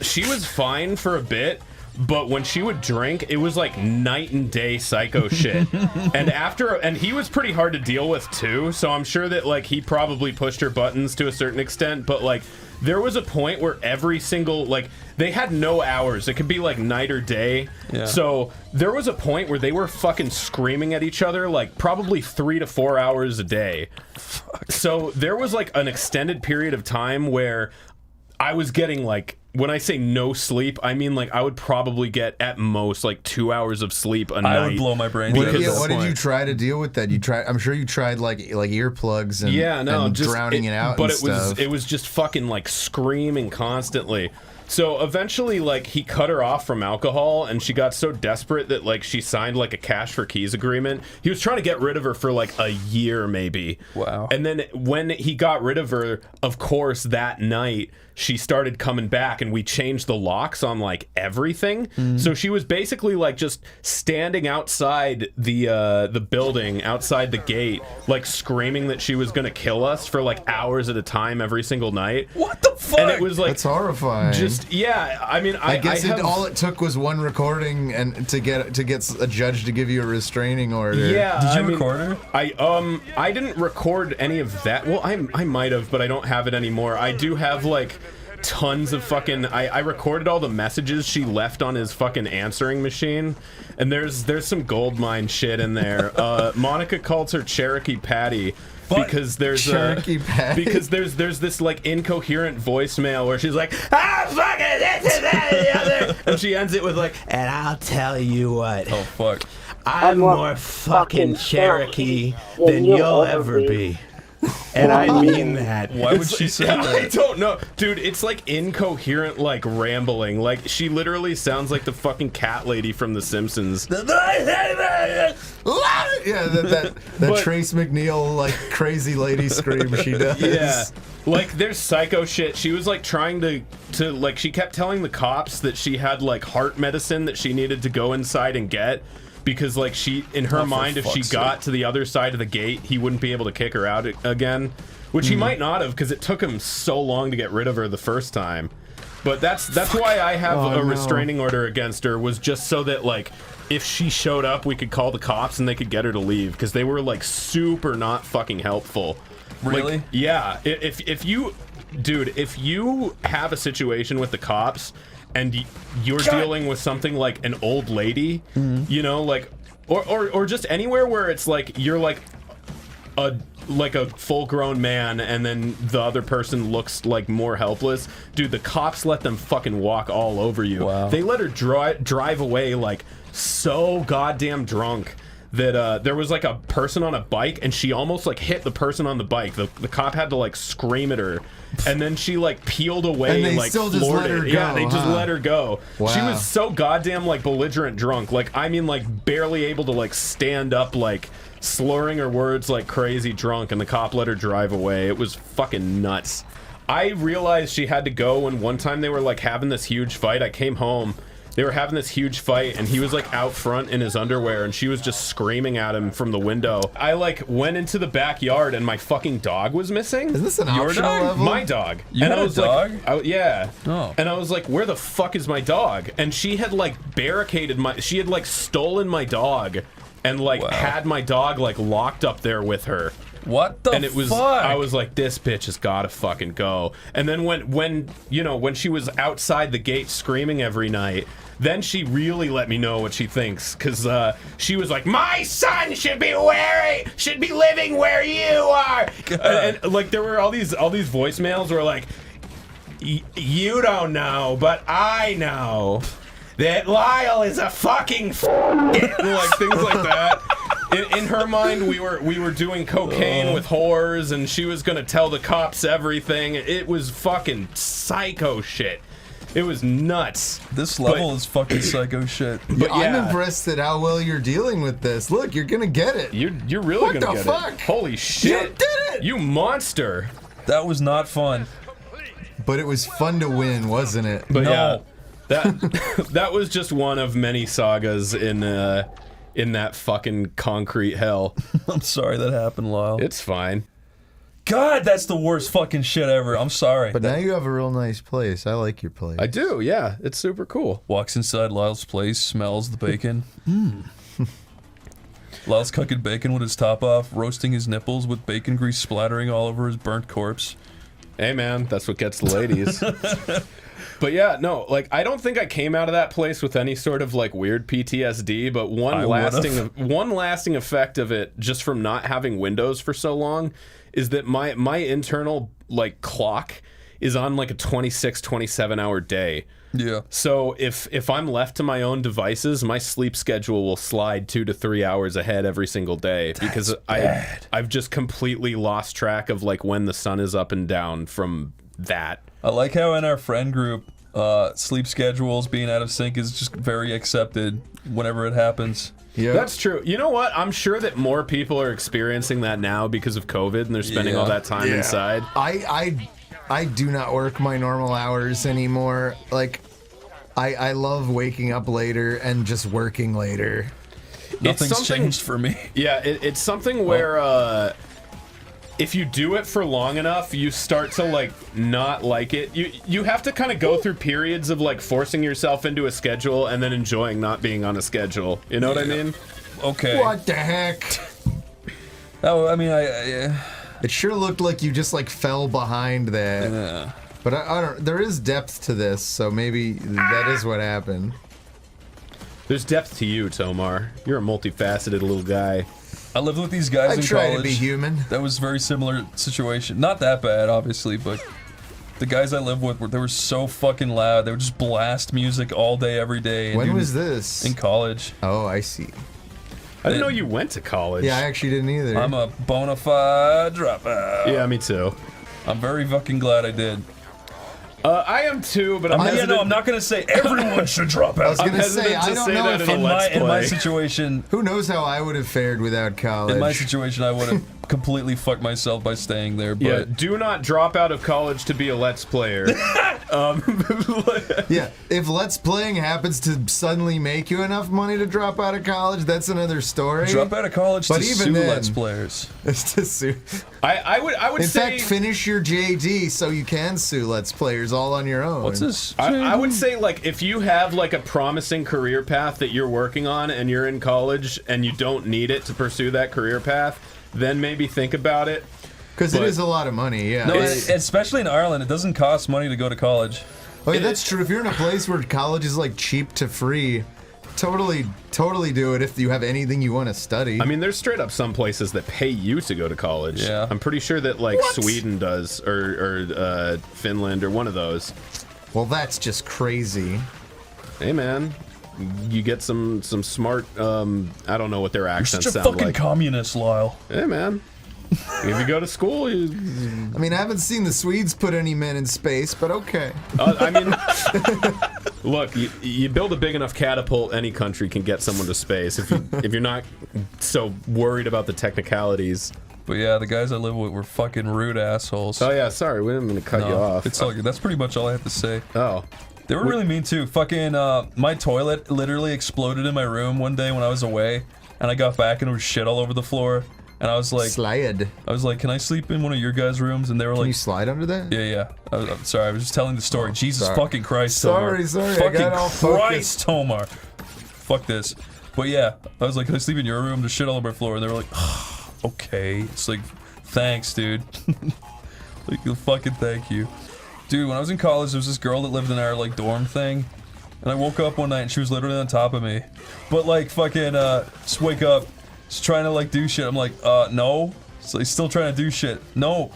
fine for a bit. But when she would drink, it was like night and day psycho shit. And he was pretty hard to deal with too, so I'm sure that like he probably pushed her buttons to a certain extent, but like there was a point where every single, like, they had no hours. It could be like night or day. Yeah. So there was a point where they were fucking screaming at each other like probably 3 to 4 hours a day. Fuck. So there was like an extended period of time where I was getting like, when I say no sleep, I mean like I would probably get at most like 2 hours of sleep a night. I would blow my brains out. What did you try to deal with that? I'm sure you tried like earplugs and and just drowning it out. But and it was just fucking like screaming constantly. So eventually, like, he cut her off from alcohol, and she got so desperate that, like, she signed, like, a cash for keys agreement. He was trying to get rid of her for, like, a year, maybe. Wow. And then when he got rid of her, of course, that night, she started coming back, and we changed the locks on, like, everything. So she was basically, like, just standing outside the building, outside the gate, like, screaming that she was gonna kill us for, like, hours at a time every single night. What the fuck? And it was, like... That's horrifying. I mean, I guess all it took was one recording and to get a judge to give you a restraining order. Yeah. Did you record her? I didn't record any of that. Well, I might have, but I don't have it anymore. I do have like tons of fucking. I recorded all the messages she left on his fucking answering machine, and there's some gold mine shit in there. Monica calls her Cherokee Patty. Because there's this like incoherent voicemail where she's like, ah, fuck it, this and that and the other, and she ends it with like, and I'll tell you what, oh fuck, I'm more fucking Cherokee than you'll ever be. And I mean that. Why would she say that? I don't know. Dude, it's like incoherent, like rambling. Like, she literally sounds like the fucking cat lady from The Simpsons. Yeah, that Trace McNeil, like, crazy lady scream she does. Yeah. Like, there's psycho shit. She was, like, trying to like, she kept telling the cops that she had, like, heart medicine that she needed to go inside and get. Because, like, she, in her mind, if she got to the other side of the gate, he wouldn't be able to kick her out again. Which he might not have, because it took him so long to get rid of her the first time. But that's why I have a restraining order against her, was just so that, like, if she showed up, we could call the cops and they could get her to leave. Because they were, like, super not fucking helpful. Really? Like, yeah. If you... Dude, if you have a situation with the cops... and you're dealing with something like an old lady, you know, like, or just anywhere where it's like you're like a full-grown man, and then the other person looks like more helpless. Dude, the cops let them fucking walk all over you. Wow. They let her drive away like so goddamn drunk that there was like a person on a bike, and she almost like hit the person on the bike. The cop had to like scream at her, and then she like peeled away, and they like still just floored let her it. go, Yeah, they just let her go. Wow. She was so goddamn like belligerent drunk. Like, I mean, like barely able to like stand up, like slurring her words like crazy drunk, and the cop let her drive away. It was fucking nuts. I realized she had to go when one time they were like having this huge fight. I came home. They were having this huge fight, and he was like out front in his underwear, and she was just screaming at him from the window. I like went into the backyard, and my fucking dog was missing. Is this an Your optional dog? level? My dog. You and had I a was dog? like, yeah. Oh. And I was like, where the fuck is my dog? And she had like barricaded she had like stolen my dog, and like had my dog like locked up there with her. What the fuck? And it was, I was like, this bitch has gotta fucking go. And then when you know, when she was outside the gate screaming every night, then she really let me know what she thinks, because she was like, my son should be living where you are. And like, there were all these voicemails where like, you don't know, but I know that Lyle is a fucking like things like that. In her mind, we were doing cocaine with whores, and she was gonna tell the cops everything. It was fucking psycho shit. It was nuts. This level is fucking psycho shit. But I'm impressed at how well you're dealing with this. Look, you're gonna get it. You're really gonna get it. Holy shit! You did it! You monster! That was not fun. But it was fun to win, wasn't it? But yeah, that was just one of many sagas in that fucking concrete hell. I'm sorry that happened, Lyle. It's fine. God, that's the worst fucking shit ever. I'm sorry. But now you have a real nice place. I like your place. I do, yeah. It's super cool. Walks inside Lyle's place, smells the bacon. Lyle's cooking bacon with his top off, roasting his nipples with bacon grease splattering all over his burnt corpse. Hey man, that's what gets the ladies. But yeah, no, like, I don't think I came out of that place with any sort of like weird PTSD, but one lasting effect of it, just from not having windows for so long, is that my internal like clock is on like a 26, 27 hour day. Yeah. So if I'm left to my own devices, my sleep schedule will slide 2 to 3 hours ahead every single day because I've just completely lost track of like when the sun is up and down from that. I like how in our friend group, sleep schedules being out of sync is just very accepted whenever it happens. Yeah, that's true. You know what? I'm sure that more people are experiencing that now because of COVID, and they're spending all that time inside. I do not work my normal hours anymore. Like, I love waking up later and just working later. Nothing's changed for me. Yeah, it's something where if you do it for long enough, you start to like not like it. You have to kind of go through periods of like forcing yourself into a schedule and then enjoying not being on a schedule. You know what I mean? Okay. What the heck? Oh, I mean, It sure looked like you just like fell behind that. Yeah. But I don't. There is depth to this, so maybe that is what happened. There's depth to you, Tomar. You're a multifaceted little guy. I lived with these guys in college. I try to be human. That was a very similar situation. Not that bad, obviously, but the guys I lived with, they were so fucking loud. They would just blast music all day, every day. When was this? In college. Oh, I see. I didn't know you went to college. Yeah, I actually didn't either. I'm a bona fide dropout. Yeah, me too. I'm very fucking glad I did. I am too, but I'm hesitant. I'm not gonna say everyone should drop out. I was gonna say, I don't know if in my situation, who knows how I would have fared without college. In my situation, I would have completely fucked myself by staying there. But yeah, do not drop out of college to be a Let's Player. Yeah, if Let's Playing happens to suddenly make you enough money to drop out of college, that's another story. Drop out of college but to even sue then, Let's Players. It's to sue. I would in say, fact, finish your JD so you can sue Let's Players all on your own. What's this? I would say, like, if you have like a promising career path that you're working on and you're in college and you don't need it to pursue that career path, then maybe think about it. Because it is a lot of money, yeah. No, especially in Ireland, it doesn't cost money to go to college. Oh, yeah, that's true. If you're in a place where college is like cheap to free, totally do it if you have anything you want to study. I mean, there's straight up some places that pay you to go to college. Yeah. I'm pretty sure that like Sweden does, or Finland, or one of those. Well, that's just crazy. Hey, man. You get some smart, I don't know what their accents You're such a sound fucking like. communist, Lyle. Hey, man. If you go to school, I mean, I haven't seen the Swedes put any men in space, but okay. I mean, look, you build a big enough catapult, any country can get someone to space if you're not so worried about the technicalities. But yeah, the guys I live with were fucking rude assholes. Oh yeah, sorry, we didn't mean to cut you off. It's all good. That's pretty much all I have to say. Oh. They were really mean too. Fucking, my toilet literally exploded in my room one day when I was away, and I got back and there was shit all over the floor. And I was like, slide. I was like, can I sleep in one of your guys' rooms? And they were like, can you slide under that? Yeah. I'm sorry, I was just telling the story. Jesus sorry. fucking Christ, Tomar. Sorry. Fucking I got all Christ, Tomar. Fuck this. But yeah, I was like, can I sleep in your room? There's shit all over my floor. And they were like, oh, okay. It's like, thanks, dude. Like, fucking thank you. Dude, when I was in college, there was this girl that lived in our, like, dorm thing. And I woke up one night and she was literally on top of me. But, like, fucking, just wake up. Just trying to, like, do shit. I'm like, no. So he's still trying to do shit. No,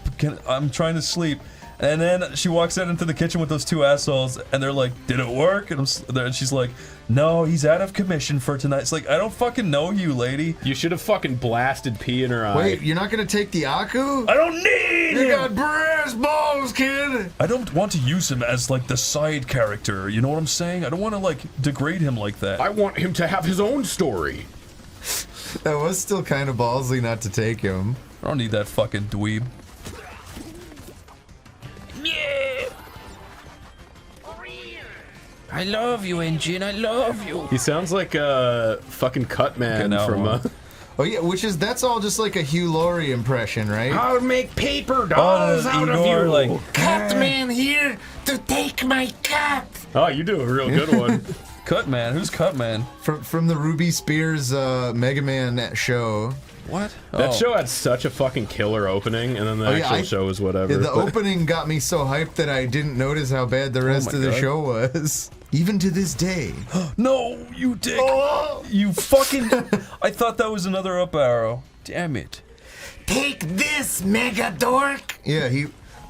I'm trying to sleep. And then she walks out into the kitchen with those two assholes, and they're like, did it work? And she's like, no, he's out of commission for tonight. It's like, I don't fucking know you, lady. You should have fucking blasted pee in her eye. Wait, you're not gonna take the Aku? I don't need You him. got brass balls, kid! I don't want to use him as, like, the side character. You know what I'm saying? I don't want to, like, degrade him like that. I want him to have his own story. That was still kind of ballsy not to take him. I don't need that fucking dweeb. I love you, Engine. I love you. He sounds like a fucking Cutman from. Oh yeah, that's all just like a Hugh Laurie impression, right? I'll make paper dolls out of you. Like, Cutman here to take my cat. Oh, you do a real good one. Cutman? Who's Cutman? From the Ruby Spears Mega Man show. What? That show had such a fucking killer opening, and then the actual show was whatever. Yeah, the opening got me so hyped that I didn't notice how bad the rest of the show was. Even to this day. No, you dick. Oh! You fucking... I thought that was another up arrow. Damn it. Take this, mega dork. Yeah,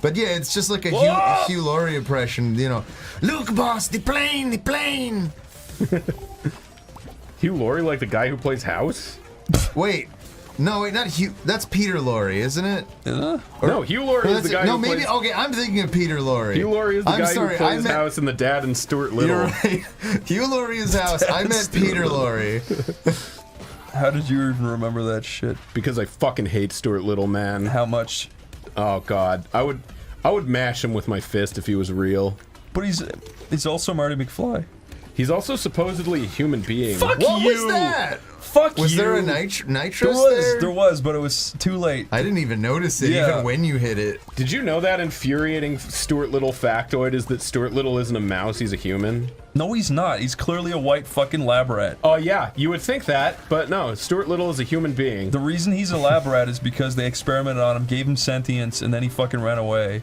But yeah, it's just like a Hugh Laurie impression, you know. Look, boss, the plane, the plane. Hugh Laurie, like the guy who plays House? Wait. No, wait, not Hugh. That's Peter Lorre, isn't it? No, Hugh Laurie is the guy who plays... Okay, I'm thinking of Peter Lorre. Hugh Laurie is the guy who plays House and the dad in Stuart Little. You're right. Hugh Laurie is House. I meant Peter Lorre. How did you even remember that shit? Because I fucking hate Stuart Little, man. How much? Oh, God. I would mash him with my fist if he was real. But he's also Marty McFly. He's also supposedly a human being. Fuck what you! Was that? Fuck was you! There a nitrous there? There was, but it was too late. I didn't even notice it, even when you hit it. Did you know that infuriating Stuart Little factoid is that Stuart Little isn't a mouse, he's a human? No, he's not. He's clearly a white fucking lab rat. Oh, yeah, you would think that, but no, Stuart Little is a human being. The reason he's a lab rat is because they experimented on him, gave him sentience, and then he fucking ran away.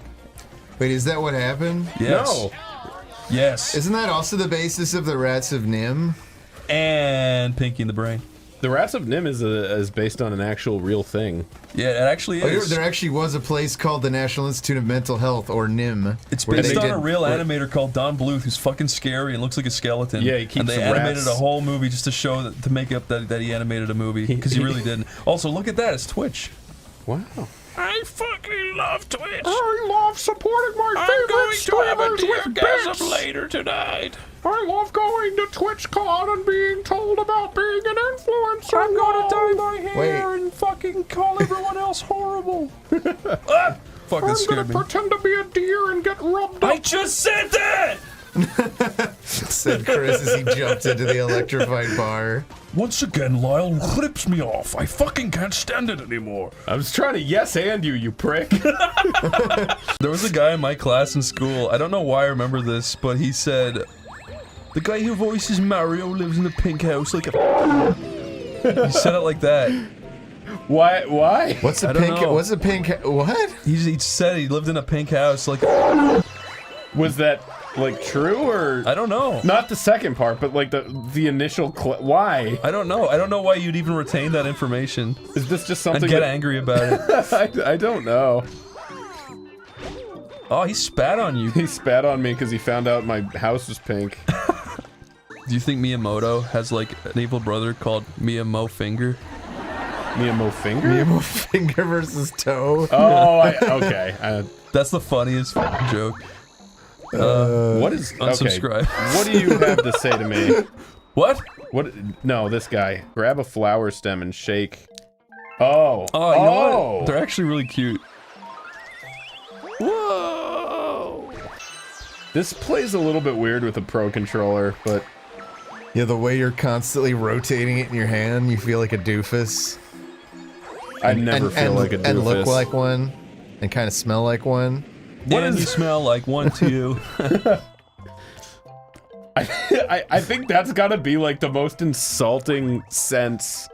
Wait, is that what happened? Yes. No. Yes. Isn't that also the basis of the Rats of Nim? And Pinky and the Brain. The Rats of Nim is based on an actual real thing. Yeah, it actually is. There actually was a place called the National Institute of Mental Health, or NIM. It's based on a real animator called Don Bluth, who's fucking scary and looks like a skeleton. Yeah, he keeps and they animated a whole movie just to show that, to make up that he animated a movie, because he really didn't. Also, look at that, it's Twitch. Wow. I fucking love Twitch. I love supporting my favorite streamers with bits. Later tonight. I love going to TwitchCon and being told about being an influencer. I'm gonna dye my hair and fucking call everyone else horrible. Fuck, that scared me. I'm gonna pretend to be a deer and get rubbed up. I just said that! Said Chris as he jumped into the electrified bar. Once again, Lyle rips me off. I fucking can't stand it anymore. I was trying to yes-and you prick. There was a guy in my class in school, I don't know why I remember this, but he said, the guy who voices Mario lives in a pink house like a... He said it like that. Why? What's the pink? What's the pink? What? He said he lived in a pink house like... Was that... like true or I don't know. Not the second part, but like the initial. Why? I don't know. I don't know why you'd even retain that information. Is this just something? And get angry about it. I don't know. Oh, he spat on you. He spat on me because he found out my house was pink. Do you think Miyamoto has like an evil brother called Miyamo Finger? Miyamo Finger? Miyamo Finger versus Toe. Oh, okay. That's the funniest joke. What is unsubscribe? Okay. What do you have to say to me? What? What? No, this guy. Grab a flower stem and shake. Oh. Oh, you know what? They're actually really cute. Whoa. This plays a little bit weird with a Pro controller, but yeah, the way you're constantly rotating it in your hand, you feel like a doofus. I never feel like a doofus. And look like one, and kind of smell like one. What does you smell like one to you? I think that's gotta be like the most insulting sense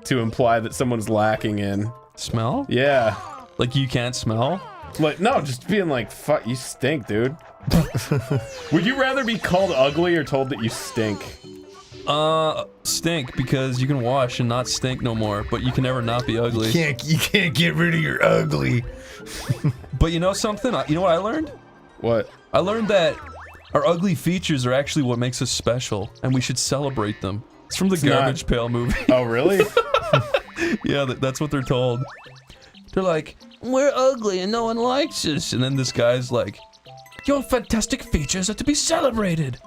to imply that someone's lacking in. Smell? Yeah. Like you can't smell? Like, no, just being like, fuck, you stink, dude. Would you rather be called ugly or told that you stink? Stink, because you can wash and not stink no more, but you can never not be ugly. You can't get rid of your ugly. But you know something? You know what I learned? What? I learned that our ugly features are actually what makes us special, and we should celebrate them. It's from the Garbage Pail movie. Oh, really? Yeah, that's what they're told. They're like, we're ugly and no one likes us. And then this guy's like, your fantastic features are to be celebrated.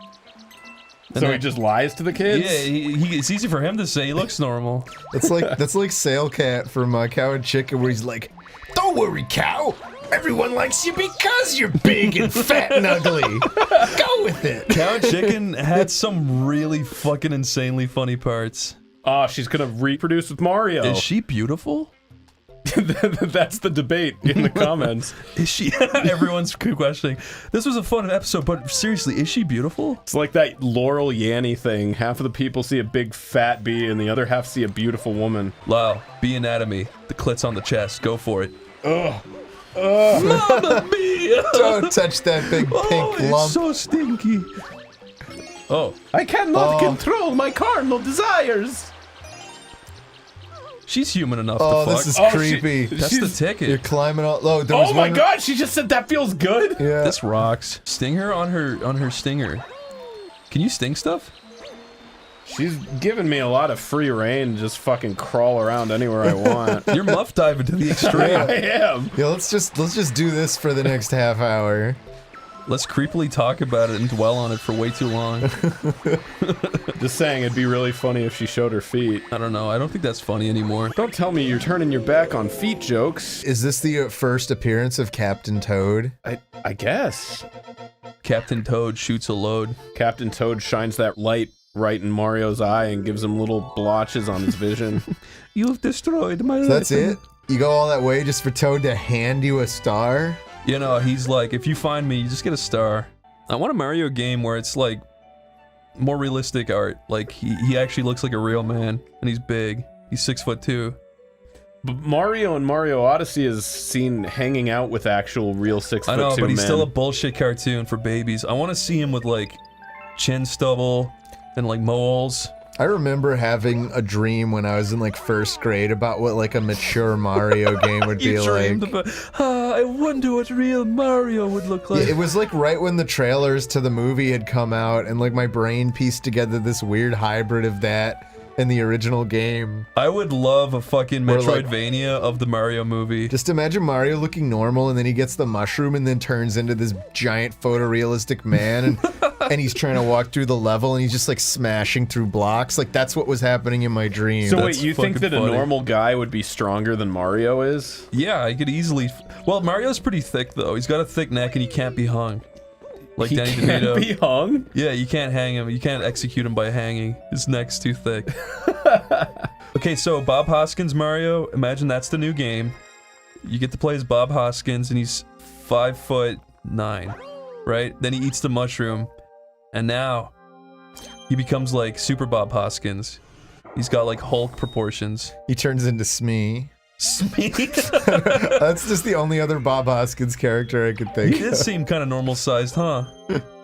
And so he just lies to the kids? Yeah, it's easy for him to say he looks normal. That's like Sale Cat from Cow and Chicken, where he's like, don't worry, cow. Everyone likes you because you're big and fat and ugly. Go with it. Cow and Chicken had some really fucking insanely funny parts. Oh, she's gonna reproduce with Mario. Is she beautiful? That's the debate in the comments. Is she? Everyone's questioning. This was a fun episode, but seriously, is she beautiful? It's like that Laurel Yanny thing. Half of the people see a big fat bee and the other half see a beautiful woman. Lyle, bee anatomy. The clit's on the chest. Go for it. Ugh. Mamma mia! Don't touch that big pink lump. It's so stinky. Oh. I cannot control my carnal desires. She's human enough Oh, to fuck. this is creepy. That's the ticket. You're climbing all. Oh, there was Oh my one- god, she just said that feels good. Yeah. This rocks. Sting her on her stinger. Can you sting stuff? She's giving me a lot of free reign to just fucking crawl around anywhere I want. You're muff diving to the extreme. I am. Yeah, let's just do this for the next half hour. Let's creepily talk about it and dwell on it for way too long. Just saying, it'd be really funny if she showed her feet. I don't know. I don't think that's funny anymore. Don't tell me you're turning your back on feet jokes. Is this the first appearance of Captain Toad? I guess. Captain Toad shoots a load. Captain Toad shines that light right in Mario's eye and gives him little blotches on his vision. You've destroyed my life. So that's it? You go all that way just for Toad to hand you a star? You know, he's like, if you find me, you just get a star. I want a Mario game where it's like more realistic art. Like he actually looks like a real man, and he's big. He's 6'2". But Mario and Mario Odyssey is seen hanging out with actual real 6'2" I know, but he's men. still a bullshit cartoon for babies. I want to see him with like chin stubble and like moles. I remember having a dream when I was in like 1st grade about what like a mature Mario game would be like. About, I wonder what real Mario would look like. Yeah, it was like right when the trailers to the movie had come out, and like my brain pieced together this weird hybrid of that and the original game. I would love a fucking Or, like, Metroidvania of the Mario movie. Just imagine Mario looking normal, and then he gets the mushroom and then turns into this giant photorealistic man, and and he's trying to walk through the level, and he's just like smashing through blocks. Like that's what was happening in my dream. So wait, you think that a normal guy would be stronger than Mario is? Yeah, I could easily. Well, Mario's pretty thick though. He's got a thick neck and he can't be hung. Like He Danny can't DeVito. be hung? Yeah, you can't hang him. You can't execute him by hanging. His neck's too thick. Okay, so Bob Hoskins Mario. Imagine that's the new game. You get to play as Bob Hoskins, and he's 5'9", right? Then he eats the mushroom, and now he becomes like Super Bob Hoskins. He's got like Hulk proportions. He turns into Smee. Smee? That's just the only other Bob Hoskins character I could think He did of. seem kind of normal sized, huh?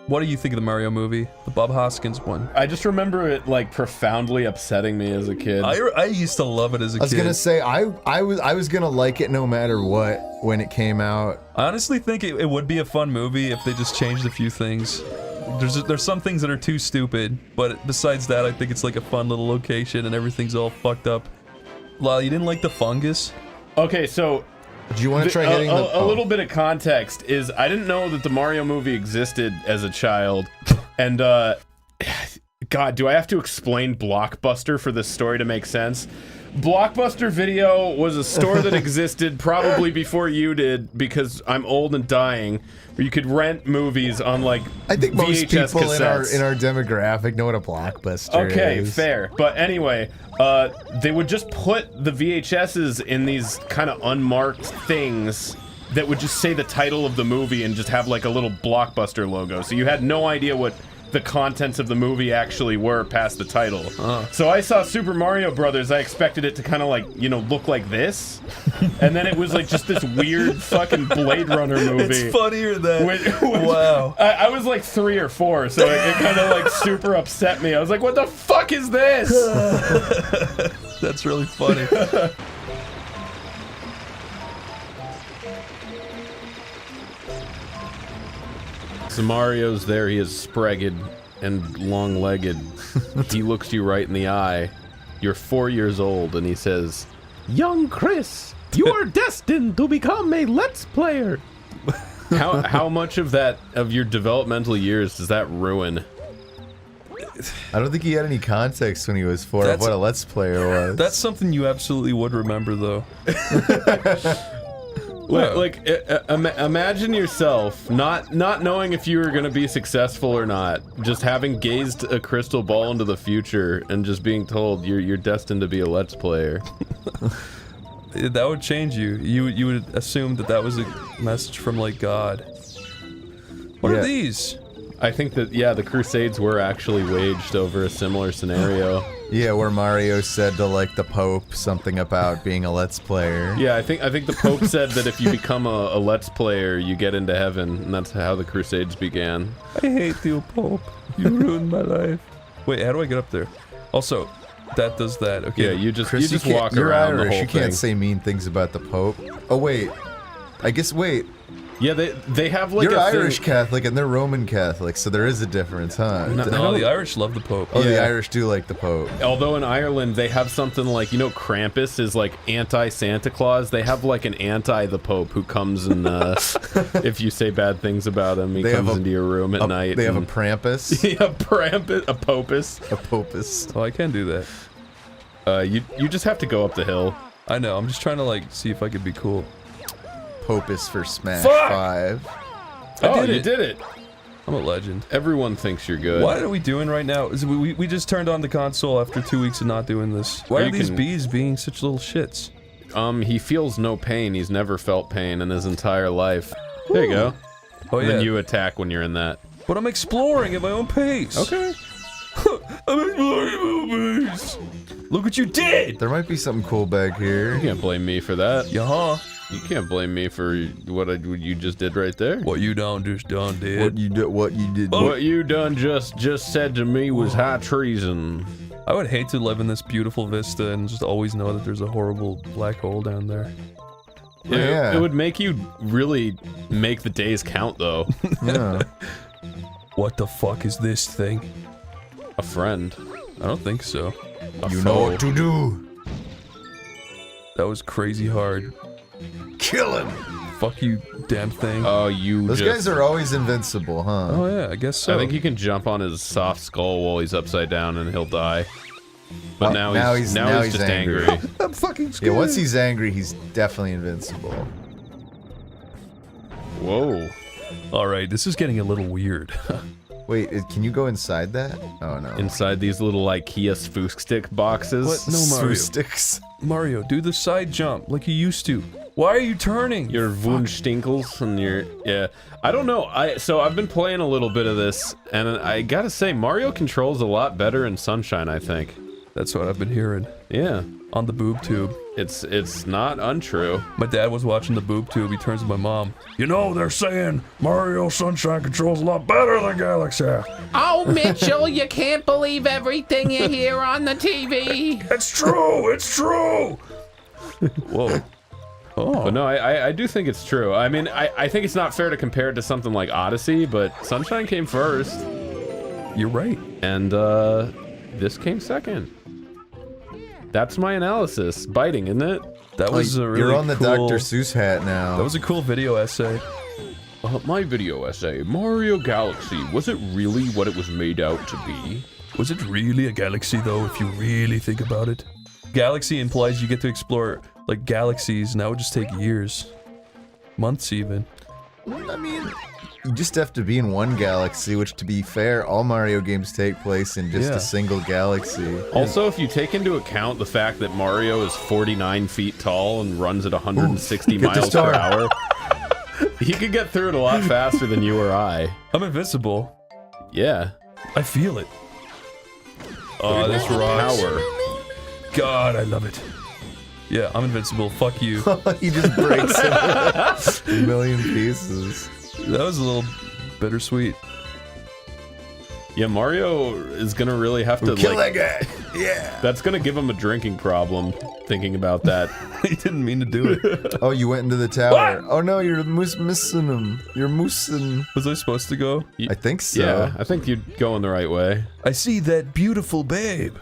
What do you think of the Mario movie? The Bob Hoskins one? I just remember it like profoundly upsetting me as a kid. I used to love it as a kid. I was gonna say I was gonna like it no matter what when it came out. I honestly think it would be a fun movie if they just changed a few things. There's some things that are too stupid, but besides that, I think it's like a fun little location and everything's all fucked up. Lyle, you didn't like the fungus? Okay, so do you want to try hitting a little bit of context is I didn't know that the Mario movie existed as a child, and God, do I have to explain Blockbuster for this story to make sense? Blockbuster Video was a store that existed probably before you did, because I'm old and dying, where you could rent movies on like I think most VHS people cassettes. in our demographic know what a Blockbuster is. Okay, fair. But anyway, they would just put the VHSs in these kind of unmarked things that would just say the title of the movie and just have like a little Blockbuster logo. So you had no idea what the contents of the movie actually were past the title. So I saw Super Mario Brothers, I expected it to kind of like, you know, look like this. And then it was like just this weird fucking Blade Runner movie. It's funnier than... Wow. I was like 3 or 4, so it kind of like super upset me. I was like, what the fuck is this? That's really funny. So Mario's there, he is spragged and long-legged. He looks you right in the eye. You're 4 years old, and he says, Young Chris, you are destined to become a Let's Player. how much of that, of your developmental years, does that ruin? I don't think he had any context when he was 4 of what a Let's Player was. That's something you absolutely would remember, though. Imagine yourself not knowing if you were going to be successful or not, just having gazed a crystal ball into the future and just being told you're destined to be a Let's Player. That would change you. You would assume that was a message from like God. What are these? I think that, yeah, the Crusades were actually waged over a similar scenario. Yeah, where Mario said to like the Pope something about being a Let's Player. Yeah, I think the Pope said that if you become a Let's Player, you get into heaven, and that's how the Crusades began. I hate you, Pope. You ruined my life. Wait, how do I get up there? Also, That does that. Okay. Yeah, you just Chris, walk you're around Irish. the whole You can't thing. say mean things about the Pope. Oh wait, I guess wait. Yeah, they have like You're a Irish thing. Catholic and they're Roman Catholic, so there is a difference, huh? No, the Irish love the Pope. Oh, the Irish do like the Pope. Although in Ireland they have something like, you know, Krampus is like anti-Santa Claus. They have like an anti-the Pope who comes and if you say bad things about him, he comes into your room at night. They have a Prampus. Yeah, Prampus, a Popus. A Popus. Oh, I can do that. You just have to go up the hill. I know. I'm just trying to like see if I could be cool. Popus for Smash Fuck! 5. You did it. I'm a legend. Everyone thinks you're good. What are we doing right now? We just turned on the console after 2 weeks of not doing this. Why are these bees being such little shits? He feels no pain. He's never felt pain in his entire life. There you go. Oh yeah. Then you attack when you're in that. But I'm exploring at my own pace. Okay. I'm exploring at my own pace. Look what you did! There might be something cool back here. You can't blame me for that. Yaha. You can't blame me for what you just did right there. What you done just done did. What you did. What you done just said to me was high treason. I would hate to live in this beautiful vista and just always know that there's a horrible black hole down there. It would make you really make the days count, though. Yeah. What the fuck is this thing? A friend. I don't think so. You know what to do. That was crazy hard. Kill him. Fuck you, damn thing. Oh, you Those guys are always invincible, huh? Oh yeah, I guess so. I think you can jump on his soft skull while he's upside down and he'll die. But now he's just angry. I'm fucking scared. Yeah, once he's angry, he's definitely invincible. Whoa. Alright, this is getting a little weird. Wait, can you go inside that? Oh no. Inside these little IKEA spoof stick boxes. What? No, Mario. Sticks. Mario, do the side jump like you used to. Why are you turning? Your Wunschstinkels and your... Yeah. I don't know. So I've been playing a little bit of this, and I gotta say, Mario controls a lot better in Sunshine, I think. That's what I've been hearing. Yeah. On the boob tube. It's not untrue. My dad was watching the boob tube. He turns to my mom. You know, they're saying Mario Sunshine controls a lot better than Galaxy. Oh, Mitchell, you can't believe everything you hear on the TV. It's true. It's true. Whoa. Oh. But no, I do think it's true. I mean, I think it's not fair to compare it to something like Odyssey, but Sunshine came first. You're right. And this came second. That's my analysis. Biting, isn't it? That was a really You're on the cool, Dr. Seuss hat now. That was a cool video essay. My video essay, Mario Galaxy, was it really what it was made out to be? Was it really a galaxy though, if you really think about it? Galaxy implies you get to explore, like, galaxies, and that would just take years. Months even. I mean, you just have to be in one galaxy, which, to be fair, all Mario games take place in just a single galaxy. Also, if you take into account the fact that Mario is 49 feet tall and runs at 160 miles per hour, he could get through it a lot faster than you or I. I'm invincible. Yeah. I feel it. Oh, this rocks. Power. God, I love it. Yeah, I'm invincible. Fuck you. He just breaks it in a million pieces. That was a little bittersweet. Yeah, Mario is gonna really have to kill that guy. Yeah. That's gonna give him a drinking problem. Thinking about that. He didn't mean to do it. Oh, you went into the tower. What? Oh no, you're missing him. You're moosing. Was I supposed to go? I think so. Yeah, I think you're going the right way. I see that beautiful babe.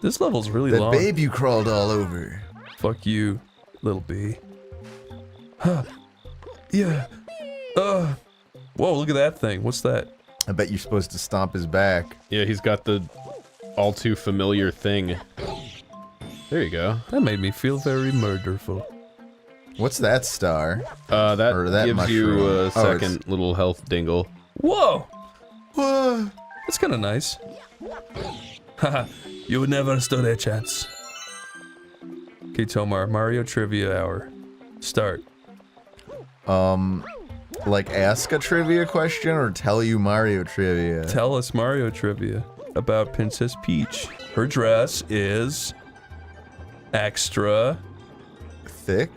This level's really long. That babe you crawled all over. Fuck you, little bee. Huh. Yeah. Whoa, look at that thing. What's that? I bet you're supposed to stomp his back. Yeah, he's got the all too familiar thing. There you go. That made me feel very murderful. What's that star? That gives mushroom? you a second little health dingle. Whoa! Whoa! That's kind of nice. Haha, you never stood a chance. Okay, Tomar, Mario Trivia Hour. Start. Like ask a trivia question or tell you Mario trivia? Tell us Mario trivia about Princess Peach. Her dress is extra thick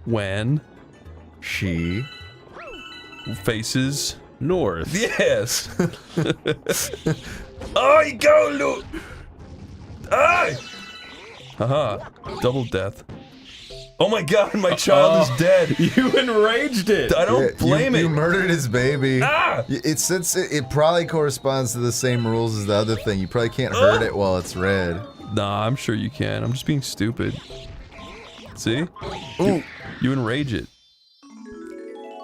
when she faces north. Yes. I go look. Ah! Haha. Double death. Oh my god, my child is dead. You enraged it. I don't blame it. You murdered his baby. Ah! It probably corresponds to the same rules as the other thing. You probably can't hurt it while it's red. Nah, I'm sure you can. I'm just being stupid. See? Ooh. You enrage it.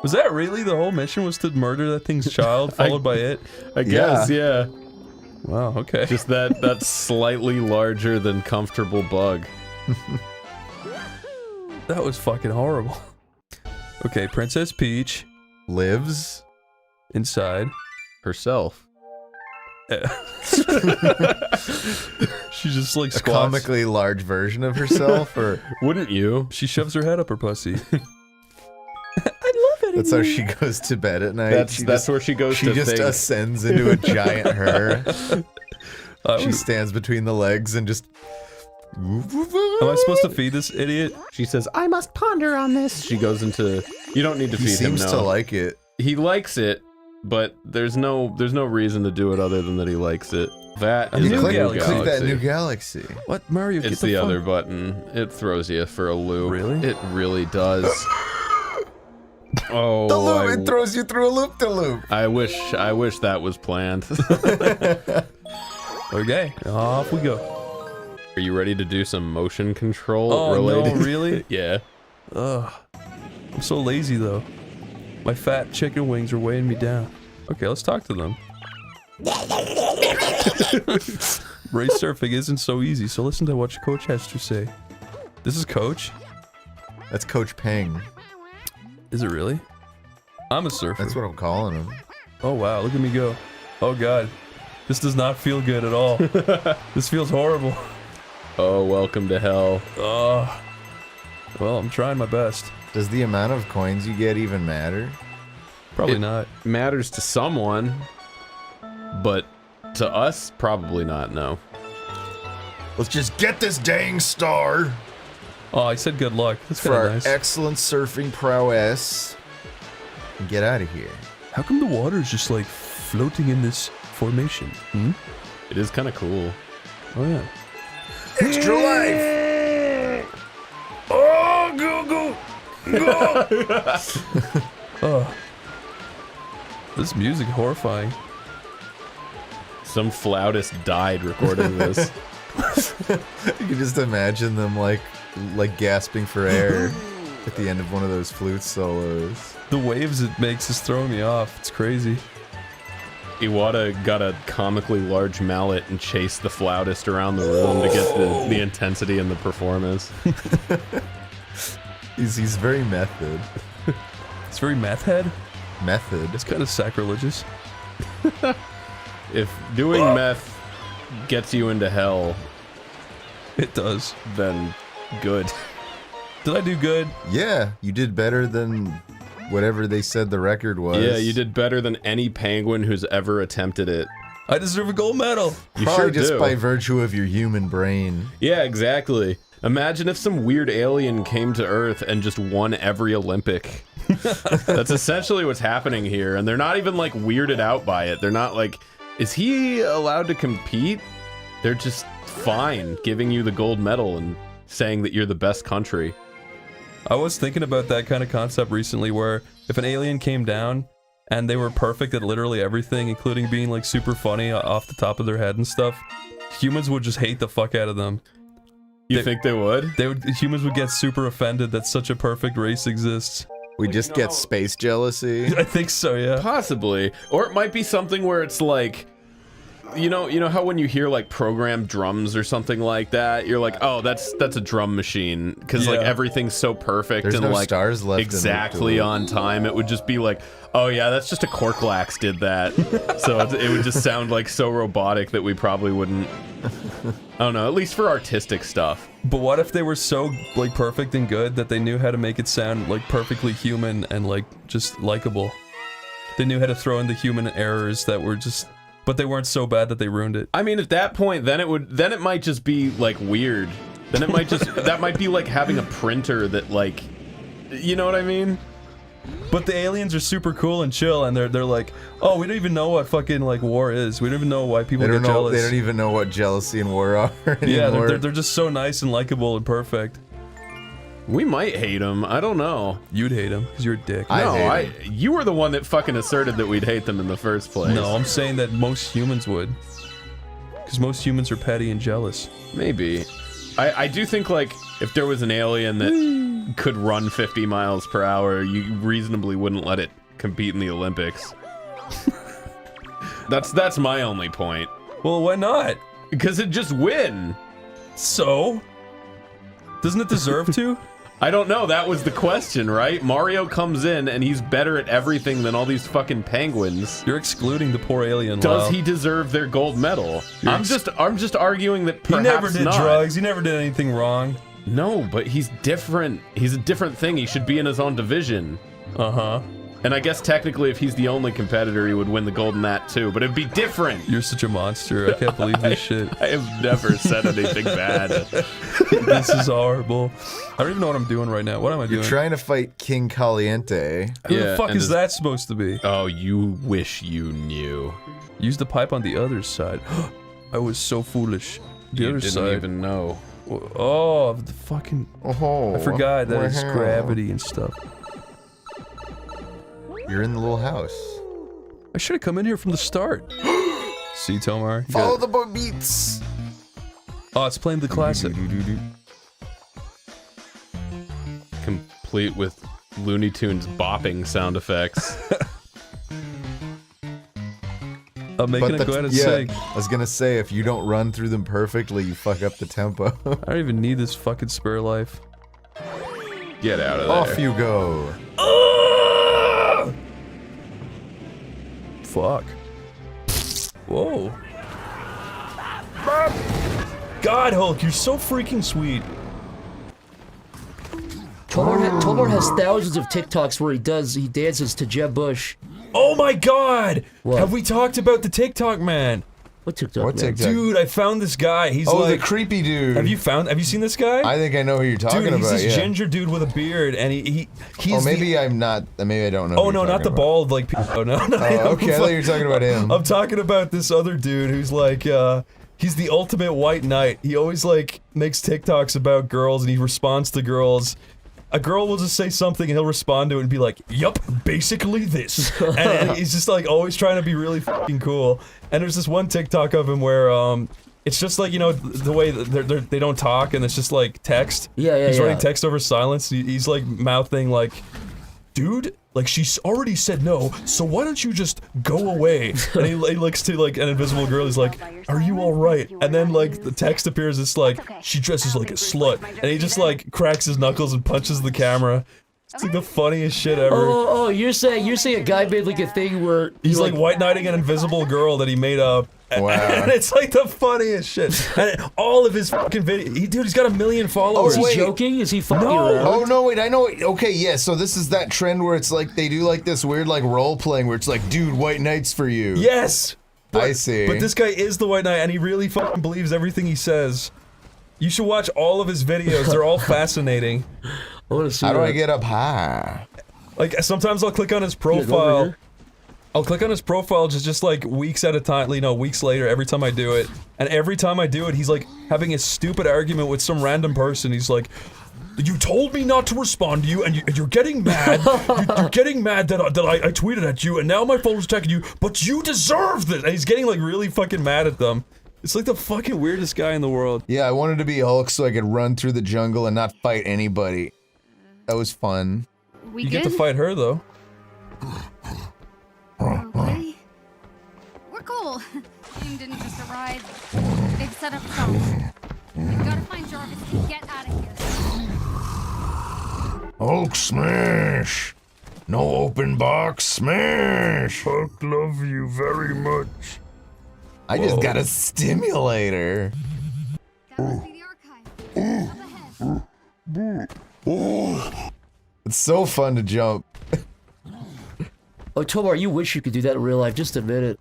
Was that really the whole mission, was to murder that thing's child, followed by it? I guess, yeah. Wow, okay. Just that slightly larger than comfortable bug. That was fucking horrible. Okay, Princess Peach lives inside herself. She just like a squats. comically large version of herself, or wouldn't you? She shoves her head up her pussy. That's how she goes to bed at night. That's where she goes. She just ascends into a giant her. She stands between the legs and just. Am I supposed to feed this idiot? She says, "I must ponder on this." She goes into. You don't need to feed him. He seems to like it. He likes it, but there's no reason to to other than that he likes it. That is a new galaxy. Click that new galaxy. What, Mario? It's the other button. It throws you for a loop. Really? It really does. Oh, the loop, it throws you through a loop-de-loop. I wish that was planned. Okay, off we go. Are you ready to do some motion control related? No, really? Yeah. Ugh. I'm so lazy though. My fat chicken wings are weighing me down. Okay, let's talk to them. Race surfing isn't so easy, so listen to what your coach has to say. This is Coach? That's Coach Peng. Is it really? I'm a surfer. That's what I'm calling him. Oh wow, look at me go. Oh god. This does not feel good at all. This feels horrible. Oh, welcome to hell. Oh. Well, I'm trying my best. Does the amount of coins you get even matter? Probably not. Matters to someone, but to us, probably not, no. Let's just get this dang star. Oh, I said good luck. That's for our nice. excellent surfing prowess. And get out of here. How come the water is just like floating in this formation? Hmm? It is kind of cool. Oh yeah. Extra life. Oh, go. Oh. This music horrifying. Some flautist died recording this. You can just imagine them like gasping for air at the end of one of those flute solos. The waves it makes is throwing me off. It's crazy. Iwata got a comically large mallet and chased the flautist around the room to get the intensity in the performance. He's very method. It's very meth head? Method. It's kind of sacrilegious. If doing meth gets you into hell, it does. Then good. Did I do good? Yeah, you did better than whatever they said the record was. Yeah, you did better than any penguin who's ever attempted it. I deserve a gold medal. You Probably sure just do. by virtue of your human brain. Yeah, exactly. Imagine if some weird alien came to Earth and just won every Olympic. That's essentially what's happening here, and they're not even like weirded out by it. They're not like, is he allowed to compete? They're just fine giving you the gold medal and saying that you're the best country. I was thinking about that kind of concept recently where if an alien came down and they were perfect at literally everything, including being like super funny off the top of their head and stuff, humans would just hate the fuck out of them. You think they would? Humans would get super offended that such a perfect race exists. We just get space jealousy. I think so, yeah. Possibly. Or it might be something where it's like, you know how when you hear like programmed drums or something like that, you're like, oh, that's a drum machine, because like everything's so perfect. There's and no like stars left exactly on time. It would just be like, oh yeah, that's just a Corklax did that. So it would just sound like so robotic that we probably wouldn't. I don't know, at least for artistic stuff. But what if they were so like perfect and good that they knew how to make it sound like perfectly human and like just likable? They knew how to throw in the human errors that were just, but they weren't so bad that they ruined it. I mean, at that point, then it might just be like weird. Then it might just, that might be like having a printer that like, you know what I mean? But the aliens are super cool and chill, and they're like, oh, we don't even know what fucking like war is. We don't even know why people get jealous. They don't even know what jealousy and war are anymore. Yeah, they're just so nice and likable and perfect. We might hate them. I don't know. You'd hate them because you're a dick. No, you were the one that fucking asserted that we'd hate them in the first place. No, I'm saying that most humans would. Because most humans are petty and jealous. Maybe. I do think, like, if there was an alien that could run 50 miles per hour, you reasonably wouldn't let it compete in the Olympics. That's my only point. Well, why not? Because it'd just win. So? Doesn't it deserve to? I don't know, that was the question, right? Mario comes in and he's better at everything than all these fucking penguins. You're excluding the poor alien. Does he deserve their gold medal? I'm just arguing that perhaps he never did not. drugs, he never did anything wrong. No, but he's different. He's a different thing. He should be in his own division. Uh-huh. And I guess technically if he's the only competitor, he would win the gold in that too, but it'd be different. You're such a monster. I can't believe this shit. I have never said anything bad. This is horrible. I don't even know what I'm doing right now. What am I doing? You're trying to fight King Caliente. Who the fuck is that supposed to be? Oh, you wish you knew. Use the pipe on the other side. I was so foolish. The other didn't side. even know. Oh, the fucking... Oh, I forgot that it's gravity and stuff. You're in the little house. I should have come in here from the start. See, Tomar? Follow the beats. Oh, it's playing the classic. Complete with Looney Tunes bopping sound effects. I'm making it go ahead and sing. I was gonna say, if you don't run through them perfectly, you fuck up the tempo. I don't even need this fucking spare life. Get out of there. Off you go. Fuck. Whoa. God, Hulk, you're so freaking sweet. Tomar has thousands of TikToks where he dances to Jeb Bush. Oh my god! What? Have we talked about the TikTok man? What TikTok What man? TikTok? Dude, I found this guy. He's like the creepy dude. Have you seen this guy? I think I know who you're talking dude, he's about. this ginger dude with a beard, and he's. Oh, maybe I'm not. Maybe I don't know. Oh no, not the bald like. Oh no, no. Oh, okay, I thought you were talking about him. I'm talking about this other dude who's like, he's the ultimate white knight. He always like makes TikToks about girls, and he responds to girls. A girl will just say something, and he'll respond to it and be like, "Yup, basically this," and he's just like always trying to be really fucking cool. And there's this one TikTok of him where it's just like, you know, the way they don't talk, and it's just like text. Yeah. He's writing text over silence. He's like mouthing like, "Dude, like she's already said no, so why don't you just go away?" And he looks to like an invisible girl. He's like, "Are you all right?" And then like the text appears. It's like, "She dresses like a slut," and he just like cracks his knuckles and punches the camera. It's like the funniest shit ever. Oh, you're saying a guy made like a thing where he's like white knighting an invisible girl that he made up. Wow. And it's like the funniest shit. And all of his fucking videos. Dude, he's got 1 million followers. Is he joking? Is he fucking No. around? Oh no, wait, I know. Okay, yeah. So this is that trend where it's like they do like this weird like role playing where it's like, dude, white knights for you. Yes. I see. But this guy is the white knight, and he really fucking believes everything he says. You should watch all of his videos. They're all fascinating. I want to see. How do I get up high? Like sometimes I'll click on his profile. I'll click on his profile just like weeks at a time, you know, weeks later, every time I do it. And every time I do it, he's like having a stupid argument with some random person. He's like, "You told me not to respond to you, and you're getting mad. You're getting mad that I tweeted at you, and now my phone was attacking you, but you deserve this." And he's getting like really fucking mad at them. It's like the fucking weirdest guy in the world. Yeah, I wanted to be Hulk so I could run through the jungle and not fight anybody. That was fun. You get to fight her though. Okay. We're cool. Team didn't just arrive. They've set up shop. We've got to find Jarvis and get out of here. Hulk smash! No open box smash! Hulk love you very much. I just got a stimulator. It's so fun to jump. Oh, Tomar, you wish you could do that in real life. Just admit it.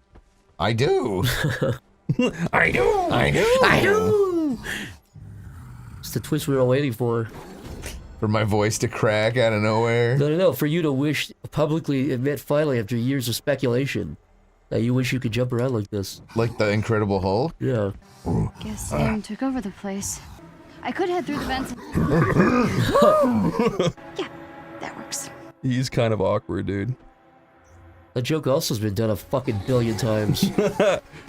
I do. I do. It's the twist we were all waiting for. For my voice to crack out of nowhere. No. For you to wish publicly admit finally after years of speculation that you wish you could jump around like this. Like the Incredible Hulk? Yeah. Guess Sam took over the place. I could head through the vents. Yeah, that works. He's kind of awkward, dude. That joke also has been done a fucking billion times.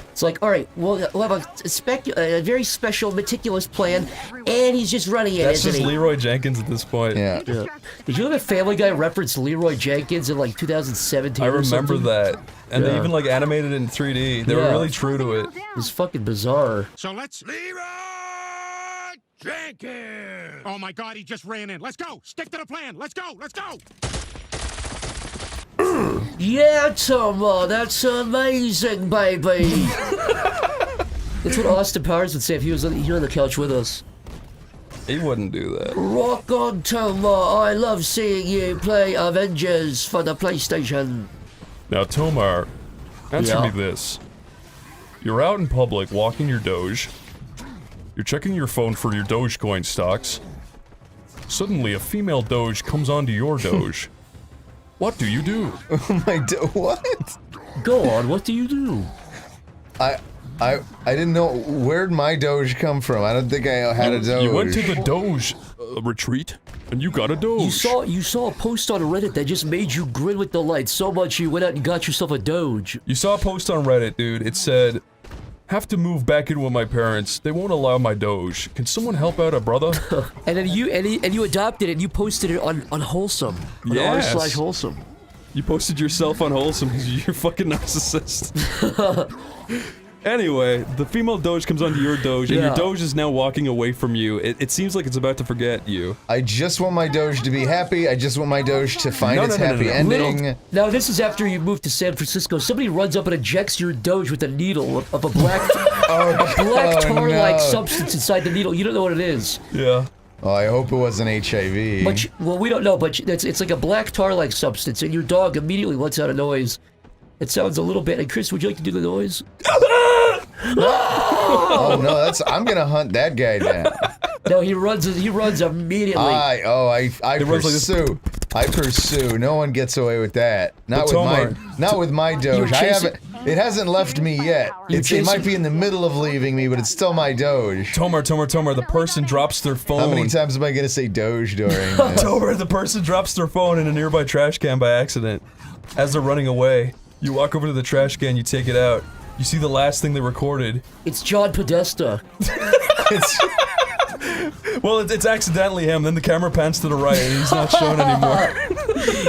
It's like, all right, we'll have a very special, meticulous plan, and he's just running it. That's just Leroy Jenkins at this point. Yeah. Did you know that Family Guy referenced Leroy Jenkins in like 2017? I remember that, and Yeah. they even like animated it in 3D. They were really true to it. It was fucking bizarre. So let's... Leroy Jenkins! Oh my god, he just ran in. Let's go! Stick to the plan! Let's go! Let's go! Yeah, Tom, that's amazing, baby. That's what Austin Powers would say if he was here on the couch with us. He wouldn't do that. Rock on, Tom. I love seeing you play Avengers for the PlayStation. Now, Tomar, answer Yeah. me this. You're out in public walking your Doge. You're checking your phone for your Dogecoin stocks. Suddenly, a female Doge comes onto your Doge. What do you do? What? Go on, what do you do? I didn't know, where'd my Doge come from? I don't think I had a Doge. You went to the Doge retreat, and you got a Doge. You saw a post on Reddit that just made you grin with delight so much you went out and got yourself a Doge. You saw a post on Reddit, dude. It said, "Have to move back in with my parents. They won't allow my Doge. Can someone help out a brother?" And then you adopted it and you posted it on Wholesome. On Yes. r/Wholesome. You posted yourself on Wholesome because you're a fucking narcissist. Anyway, the female Doge comes onto your Doge, and your Doge is now walking away from you. It seems like it's about to forget you. I just want my Doge to be happy. I just want my Doge to find its happy ending. Now this is after you moved to San Francisco. Somebody runs up and ejects your Doge with a needle of a black, tar-like substance inside the needle. You don't know what it is. Yeah. Oh, I hope it wasn't HIV. But well, we don't know. But it's like a black tar-like substance, and your dog immediately lets out a noise. It sounds a little bit. And Chris, would you like to do the noise? Oh no, I'm gonna hunt that guy down. No, he runs immediately. I pursue. I pursue. No one gets away with that. Not with my Doge. It hasn't left me yet. It might be in the middle of leaving me, but it's still my Doge. Tomar, the person drops their phone. How many times am I gonna say Doge during this? Tomar, the person drops their phone in a nearby trash can by accident. As they're running away, you walk over to the trash can, you take it out. You see the last thing they recorded. It's John Podesta. Well, it's accidentally him. Then the camera pans to the right, and he's not shown anymore.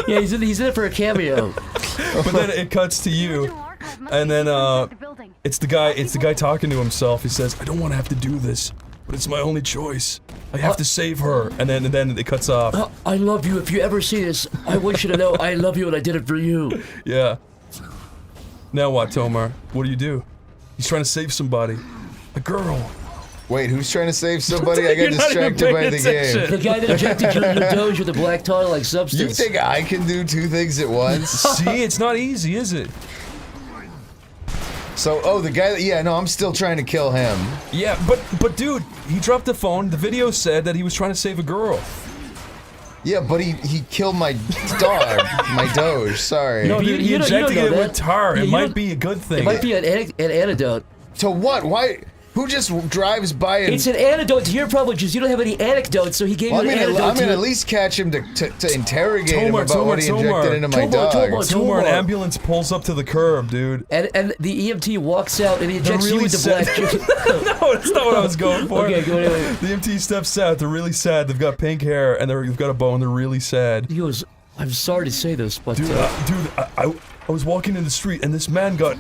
Yeah, he's in it for a cameo. But then it cuts to you, and then it's the guy talking to himself. He says, "I don't want to have to do this, but it's my only choice. I have to save her." And then it cuts off. I love you. If you ever see this, I want you to know I love you and I did it for you. Yeah. Now what, Tomar? What do? He's trying to save somebody. A girl. Wait, who's trying to save somebody? I got distracted by the game. The guy that ejected your Doge with a black tar-like substance. You think I can do two things at once? See, it's not easy, is it? So, the guy that, I'm still trying to kill him. Yeah, but dude, he dropped the phone. The video said that he was trying to save a girl. Yeah, but he killed my dog, my Doge, sorry. No, he injected it with tar. It might be a good thing. It might be an antidote. To what? Why? Who just drives by and... It's an antidote to your problem, because you don't have any anecdotes, so he gave you an antidote. I'm gonna at least catch him to interrogate him about what he injected into my dog. Tomar, an ambulance pulls up to the curb, dude. And the EMT walks out and he injects you with the black No, that's not what I was going for. Okay, go anyway. The EMT steps out. They're really sad. They've got pink hair and they've got a bow and they're really sad. He goes, I'm sorry to say this, but... Dude, I was walking in the street and this man got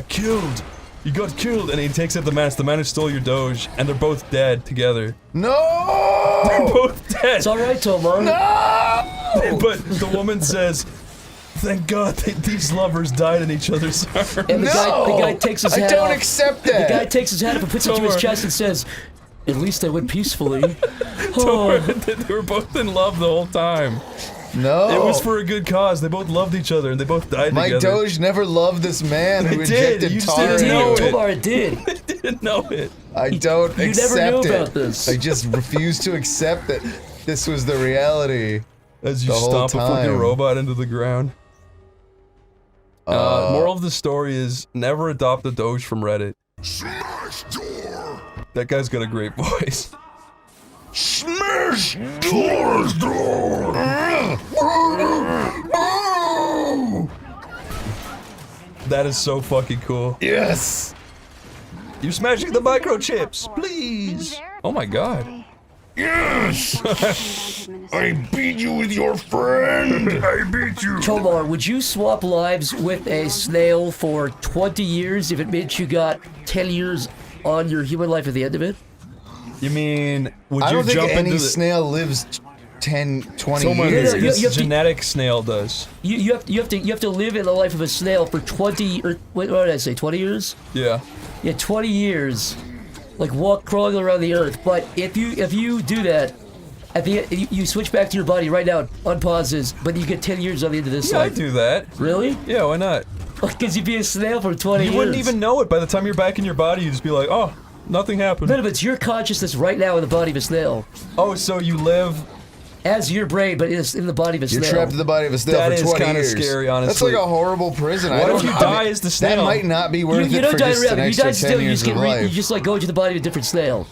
killed. He got killed, and he takes out the mask. The man who stole your Doge, and they're both dead together. No! They're both dead. It's all right, Tomar. No! But the woman says, "Thank God these lovers died in each other's arms." And the guy takes his hat off. I don't accept that. The guy takes his hat off and puts it to his chest and says, "At least I went peacefully." They were both in love the whole time. No. It was for a good cause. They both loved each other, and they both died together. My Doge never loved this man who injected tar in know it. Tomar, it did. Didn't know it. I don't accept it. You never knew about this. I just refuse to accept that this was the reality. As you the whole stomp a fucking time. robot into the ground. Moral of the story is never adopt a Doge from Reddit. Smash door! That guy's got a great voice. Smash doors door! That is so fucking cool. Yes! You're smashing the microchips, please! Oh my god. Yes! I beat you with your friend! I beat you! Tomar, would you swap lives with a snail for 20 years if it meant you got 10 years on your human life at the end of it? You mean, would I you don't think jump any into the... snail lives 10, 20 Someone, years. this genetic snail does. You have to live in the life of a snail for 20 or what did I say? 20 years? Yeah. Yeah, 20 years. Like crawling around the earth. But if you do that, at the end, you switch back to your body right now, unpauses, but you get 10 years on the end of this life. I do that. Really? Yeah, why not? Because you'd be a snail for 20 years. You wouldn't even know it. By the time you're back in your body, you'd just be like, oh, nothing happened. No, but it's your consciousness right now in the body of a snail. Oh, so you live... As your brain, but it's in the body of a snail. You're trapped in the body of a snail for 20 years. That is kind of scary, honestly. That's like a horrible prison. What if you die as the snail? That might not be worth you it don't for die just around. an You extra die 10 still, years of you life. just like go into the body of a different snail.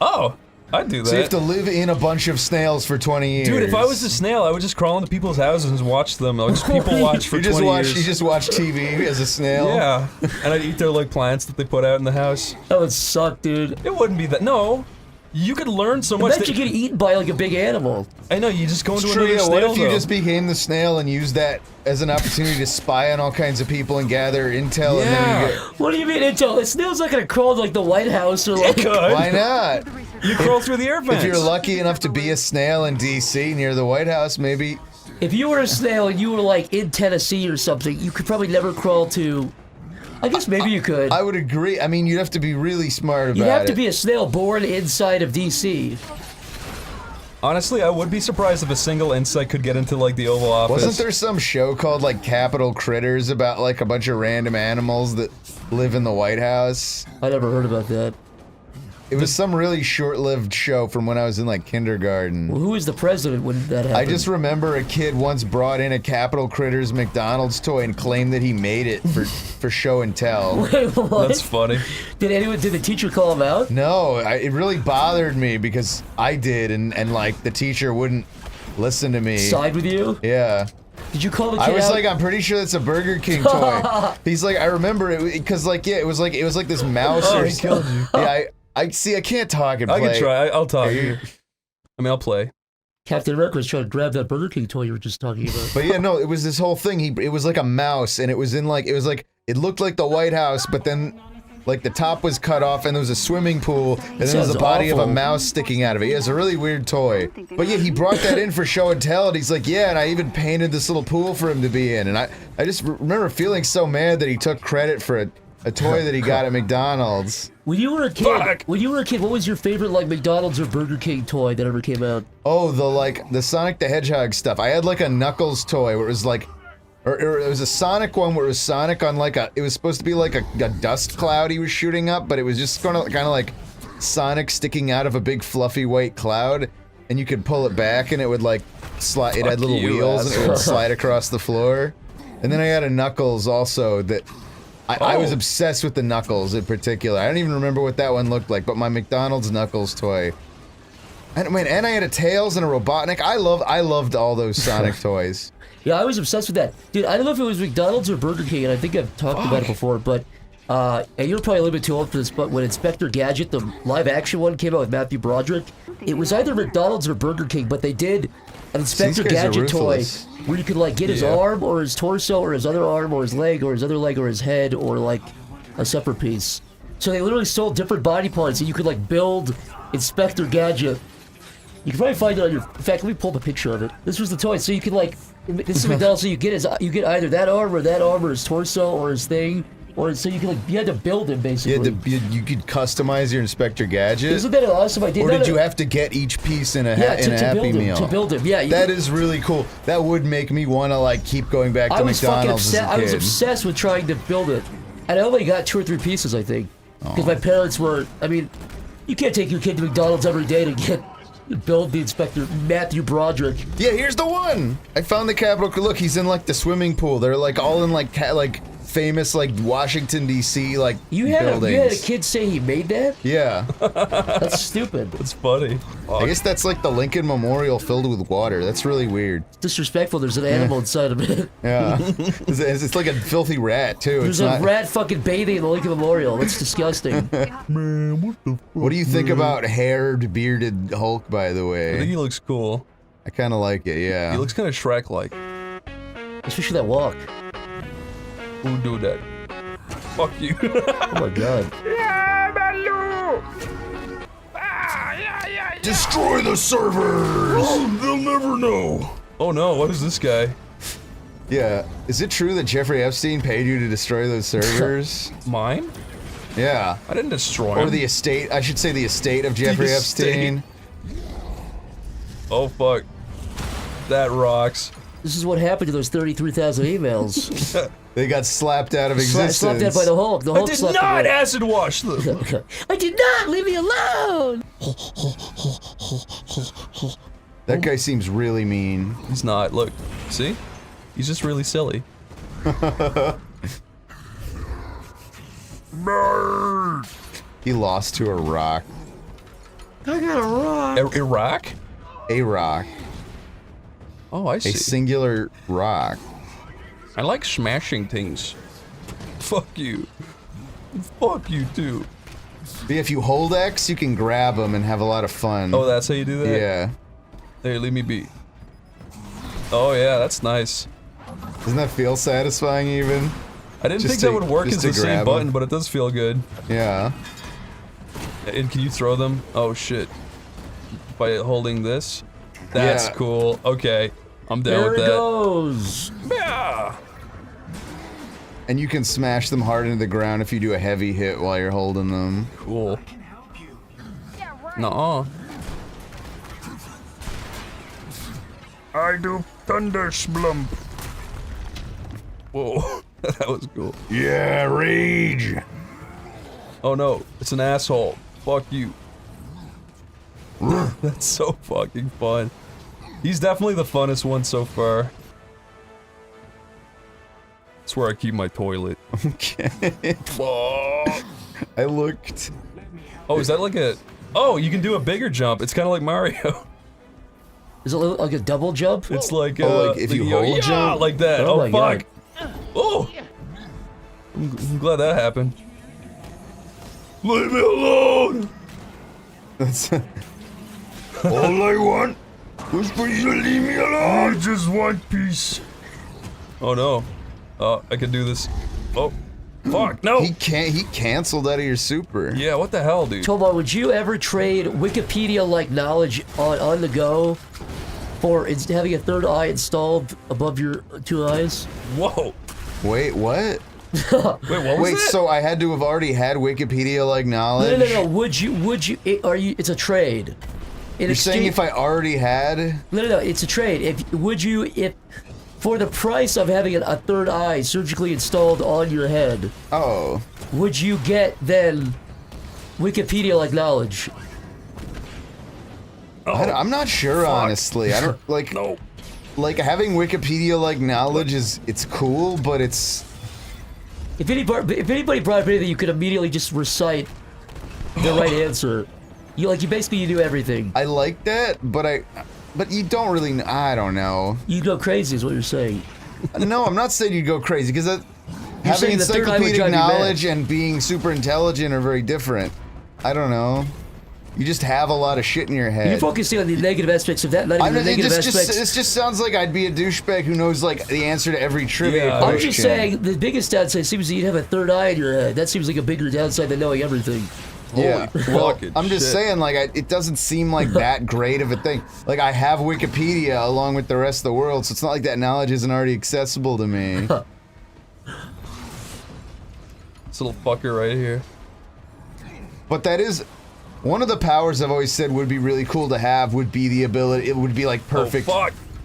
Oh, I'd do that. So you have to live in a bunch of snails for 20 years. Dude, if I was a snail, I would just crawl into people's houses and watch them. Like, just people watch for 20 years. You just watch TV as a snail? Yeah. And I'd eat their, like, plants that they put out in the house. That would suck, dude. It wouldn't be that. No. You could learn so much. I bet you get eaten by, like, a big animal. I know, you just go into another yeah, snail, what if you though? just became the snail and used that as an opportunity to spy on all kinds of people and gather intel and then you get... What do you mean intel? A snail's not gonna crawl to, like, the White House or, like... Why not? You crawl through the air vents. If you're lucky enough to be a snail in D.C. near the White House, maybe... If you were a snail and you were, like, in Tennessee or something, you could probably never crawl to... I guess maybe you could. I would agree. I mean, you'd have to be really smart about it. You'd have to be a snail born inside of D.C. Honestly, I would be surprised if a single insect could get into, like, the Oval Office. Wasn't there some show called, like, Capital Critters about, like, a bunch of random animals that live in the White House? I never heard about that. It was some really short-lived show from when I was in, like, kindergarten. Well, who was the president when that happened? I just remember a kid once brought in a Capital Critters McDonald's toy and claimed that he made it for show and tell. Wait, what? That's funny. Did the teacher call him out? No, it really bothered me because I did, and like, the teacher wouldn't listen to me. Side with you? Yeah. Did you call the kid I was out? like, I'm pretty sure that's a Burger King toy. He's like, I remember it, because, like, yeah, it was like this mouse or he killed you. Yeah, I see, I can't talk and play. I can try. I'll talk. I mean, I'll play. Captain America was trying to grab that Burger King toy you were just talking about. But yeah, no, it was this whole thing. It was like a mouse, and it was in like, it looked like the White House, but then, like, the top was cut off, and there was a swimming pool, and then there was the body of a mouse sticking out of it. Yeah, it's a really weird toy. But yeah, he brought that in for show and tell, and he's like, yeah, and I even painted this little pool for him to be in, and I just remember feeling so mad that he took credit for a toy that he got at McDonald's. When you were a kid, what was your favorite, like, McDonald's or Burger King toy that ever came out? Oh, the Sonic the Hedgehog stuff. I had like a Knuckles toy where it was like, or it was a Sonic one where it was Sonic on like it was supposed to be like a dust cloud he was shooting up, but it was just kind of like Sonic sticking out of a big fluffy white cloud, and you could pull it back and it would like slide. It had little wheels and it would slide across the floor. And then I had a Knuckles also that. I was obsessed with the Knuckles in particular. I don't even remember what that one looked like, but my McDonald's Knuckles toy. And I had a Tails and a Robotnik. I loved all those Sonic toys. Yeah, I was obsessed with that. Dude, I don't know if it was McDonald's or Burger King, and I think I've talked about it before, but, and you're probably a little bit too old for this, but when Inspector Gadget, the live-action one, came out with Matthew Broderick, it was either McDonald's or Burger King, but they did an Inspector Gadget toy where you could, like, get his arm or his torso or his other arm or his leg or his other leg or his head or, like, a separate piece. So they literally sold different body parts and you could, like, build Inspector Gadget. You can probably find it on your... In fact, let me pull up a picture of it. This was the toy, so you could, like... This is McDonald's, so you get either that arm or his torso or his thing. Or so you could, like, you had to build him, basically. You could customize your Inspector Gadget? Isn't that an awesome idea? Or did you have to get each piece in a Happy Meal? To build him, yeah. That is really cool. That would make me want to, like, keep going back to McDonald's as a kid. I was obsessed with trying to build it. And I only got 2 or 3 pieces, I think. Because my parents were... I mean, you can't take your kid to McDonald's every day to get... Build the Inspector Matthew Broderick. Yeah, here's the one! I found the Capitol. Look, he's in like the swimming pool. They're like all in like famous like Washington D.C. like buildings. You had a kid say he made that? Yeah. That's stupid. That's funny. I guess that's like the Lincoln Memorial filled with water. That's really weird. Disrespectful. There's an animal inside of it. Yeah. It's like a filthy rat too. There's a rat fucking bathing in the Lincoln Memorial. That's disgusting. Man, what the fuck? What do you think about haired, bearded Hulk, by the way? I think he looks cool. I kind of like it, yeah. He looks kind of Shrek-like. Especially that walk. Who do that? Fuck you. Oh my god. Yeah, Baloo! Destroy the servers! Oh, they'll never know. Oh no, what is this guy? Yeah. Is it true that Jeffrey Epstein paid you to destroy those servers? Mine? Yeah. I didn't destroy Or him. the estate. I should say the estate of Jeffrey Epstein. Oh fuck. That rocks. This is what happened to those 33,000 emails. They got slapped out of existence. Slapped out by the Hulk. The Hulk I did slapped not them out. acid wash them. I did not! Leave me alone! That guy seems really mean. He's not. Look. See? He's just really silly. He lost to a rock. I got a rock. Iraq? A rock. Oh, I see. A singular rock. I like smashing things. Fuck you. Fuck you too. But if you hold X, you can grab them and have a lot of fun. Oh, that's how you do that? Yeah. There, leave me be. Oh yeah, that's nice. Doesn't that feel satisfying even? I didn't think that would work as the same grab button, 'em. but it does feel good. Yeah. And can you throw them? Oh shit. By holding this? That's Yeah. cool. Okay. I'm down There with it that. goes. Yeah. And you can smash them hard into the ground if you do a heavy hit while you're holding them. Cool. Nuh-uh. I do thunder splump. Whoa. That was cool. Yeah, rage. Oh no, it's an asshole. Fuck you. That's so fucking fun. He's definitely the funnest one so far. That's where I keep my toilet. Okay. Fuck. I looked. Oh, is that like a... Oh, you can do a bigger jump. It's kind of like Mario. Is it like a double jump? It's like, like if you hold jump? like that. Oh Oh, my fuck. God. Oh! I'm glad that happened. Leave me alone! That's All I want was for you to leave me alone. I just want peace. Oh no. I can do this. Oh. Fuck, no! He canceled out of your super. Yeah, what the hell, dude? Tomo, would you ever trade Wikipedia-like knowledge on the go for having a third eye installed above your two eyes? Whoa. Wait, what? Wait, what was Wait, that? so I had to have already had Wikipedia-like knowledge? No. Would you? It's a trade. You're saying if I already had? No. It's a trade. If for the price of having a third eye surgically installed on your head, oh, would you get then Wikipedia-like knowledge? I'm not sure, honestly. I don't like. No. Like having Wikipedia-like knowledge it's cool, but it's. If anybody brought up anything, you could immediately just recite the right answer. You basically do everything. I like that, but you don't really. I don't know. You go crazy, is what you're saying. No, I'm not saying you go crazy because having saying the third eye would encyclopedic drive you mad. knowledge and being super intelligent are very different. I don't know. You just have a lot of shit in your head. You're focusing on the negative aspects of that, not even the negative aspects. This just sounds like I'd be a douchebag who knows like the answer to every trivia question. I'm just saying the biggest downside seems that you'd have a third eye in your head. That seems like a bigger downside than knowing everything. Yeah, well, I'm just shit. saying, like, it doesn't seem like that great of a thing. Like, I have Wikipedia along with the rest of the world, so it's not like that knowledge isn't already accessible to me. This little fucker right here. But that is one of the powers I've always said would be really cool to have. Would be the ability. It would be like perfect,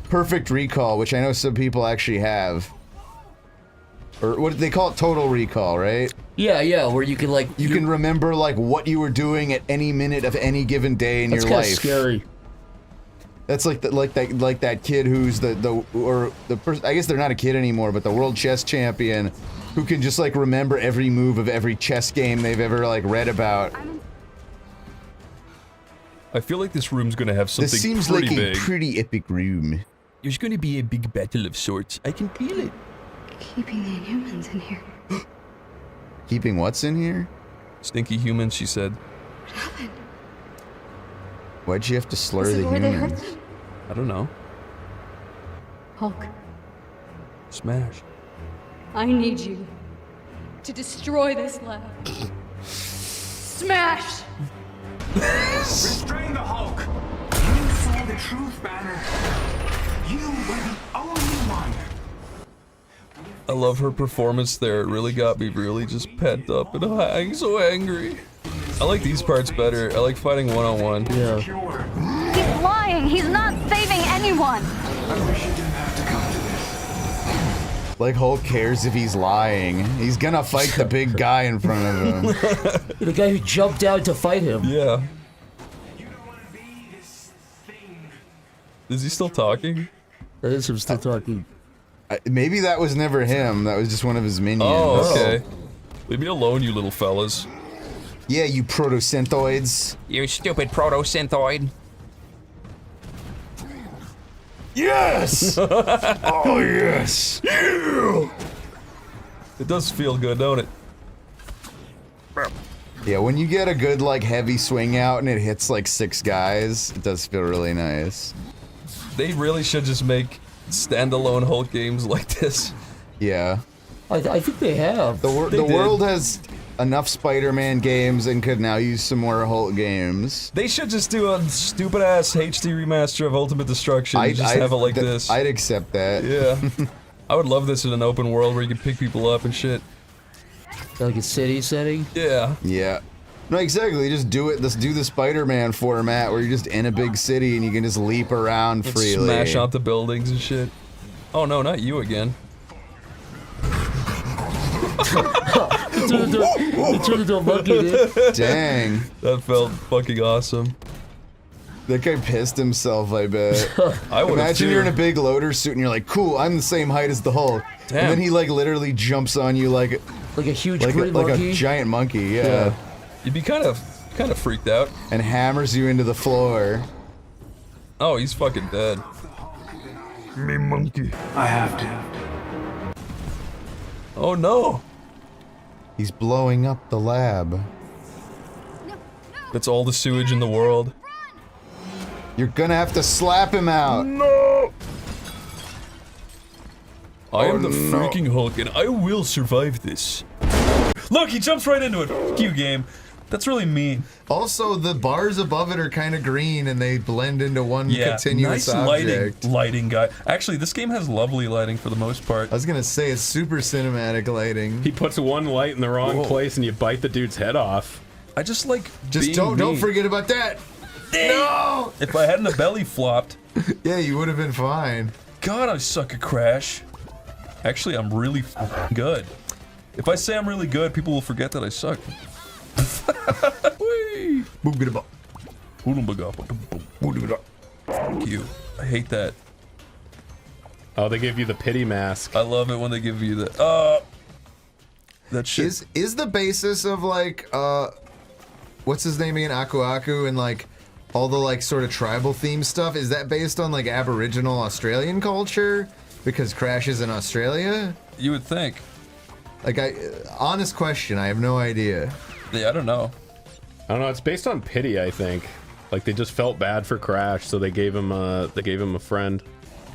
perfect recall, which I know some people actually have. Or what they call it, total recall, right? Yeah, where you can like you can remember like what you were doing at any minute of any given day in your life. That's kind of scary. That's like that kid who's the person. I guess they're not a kid anymore, but the world chess champion, who can just like remember every move of every chess game they've ever like read about. I feel like this room's gonna have something This seems pretty like big. a pretty epic room. There's gonna be a big battle of sorts. I can feel it. Keeping the inhumans in here. Keeping what's in here? Stinky humans, she said. What happened? Why'd you have to slur Is the it where they humans? hurt them? I don't know. Hulk, Smash. I need you to destroy this lab. Smash! Restrain the Hulk! You saw the truth, Banner. You were the only one. I love her performance there. It really got me really just pent up and I'm so angry. I like these parts better. I like fighting one-on-one. Yeah. He's lying! He's not saving anyone! I wish you didn't have to come to this. Like Hulk cares if he's lying. He's gonna fight the big guy in front of him. The guy who jumped out to fight him. Yeah. Is he still talking? That is him still talking. Maybe that was never him. That was just one of his minions. Oh, okay. Leave me alone, you little fellas. Yeah, you proto-synthoids. You stupid proto-synthoid. Yes! Oh, yes! Yeah! It does feel good, don't it? Yeah, when you get a good, like, heavy swing out and it hits, like, 6 guys, it does feel really nice. They really should just make standalone Hulk games like this. Yeah. I think they have. The world has enough Spider-Man games and could now use some more Hulk games. They should just do a stupid-ass HD remaster of Ultimate Destruction and just have it like this. I'd accept that. Yeah. I would love this in an open world where you can pick people up and shit. Like a city setting? Yeah. Yeah. No, exactly. Just do it. Let's do the Spider-Man format where you're just in a big city and you can just leap around freely. Smash out the buildings and shit. Oh no, not you again. He turned into a monkey, dude. Dang. That felt fucking awesome. That guy pissed himself, I bet. I would Imagine you're in a big loader suit and you're like, cool, I'm the same height as the Hulk. Damn. And then he like literally jumps on you like a huge like monkey? a giant monkey, yeah. You'd be kind of freaked out. And hammers you into the floor. Oh, he's fucking dead. Me monkey. I have to. Oh no. He's blowing up the lab. That's all the sewage in the world. You're gonna have to slap him out. No! I am the freaking Hulk and I will survive this. Look, he jumps right into it. Fuck you, game. That's really mean. Also, the bars above it are kind of green and they blend into one continuous nice object. lighting guy. Actually, this game has lovely lighting for the most part. I was gonna say it's super cinematic lighting. He puts one light in the wrong place and you bite the dude's head off. I just like Just don't forget about that. No! If I hadn't a belly flopped. Yeah, you would have been fine. God, I suck at Crash. Actually, I'm really f***ing good. If I say I'm really good, people will forget that I suck. Fuck you. I hate that. Oh, they give you the pity mask. I love it when they give you the that shit. Is the basis of like what's his name again? Aku Aku and like all the like sort of tribal theme stuff, is that based on like Aboriginal Australian culture? Because Crash is in Australia? You would think. Like honest question, I have no idea. Yeah, I don't know. I don't know, it's based on pity, I think. Like they just felt bad for Crash, so they gave him a friend.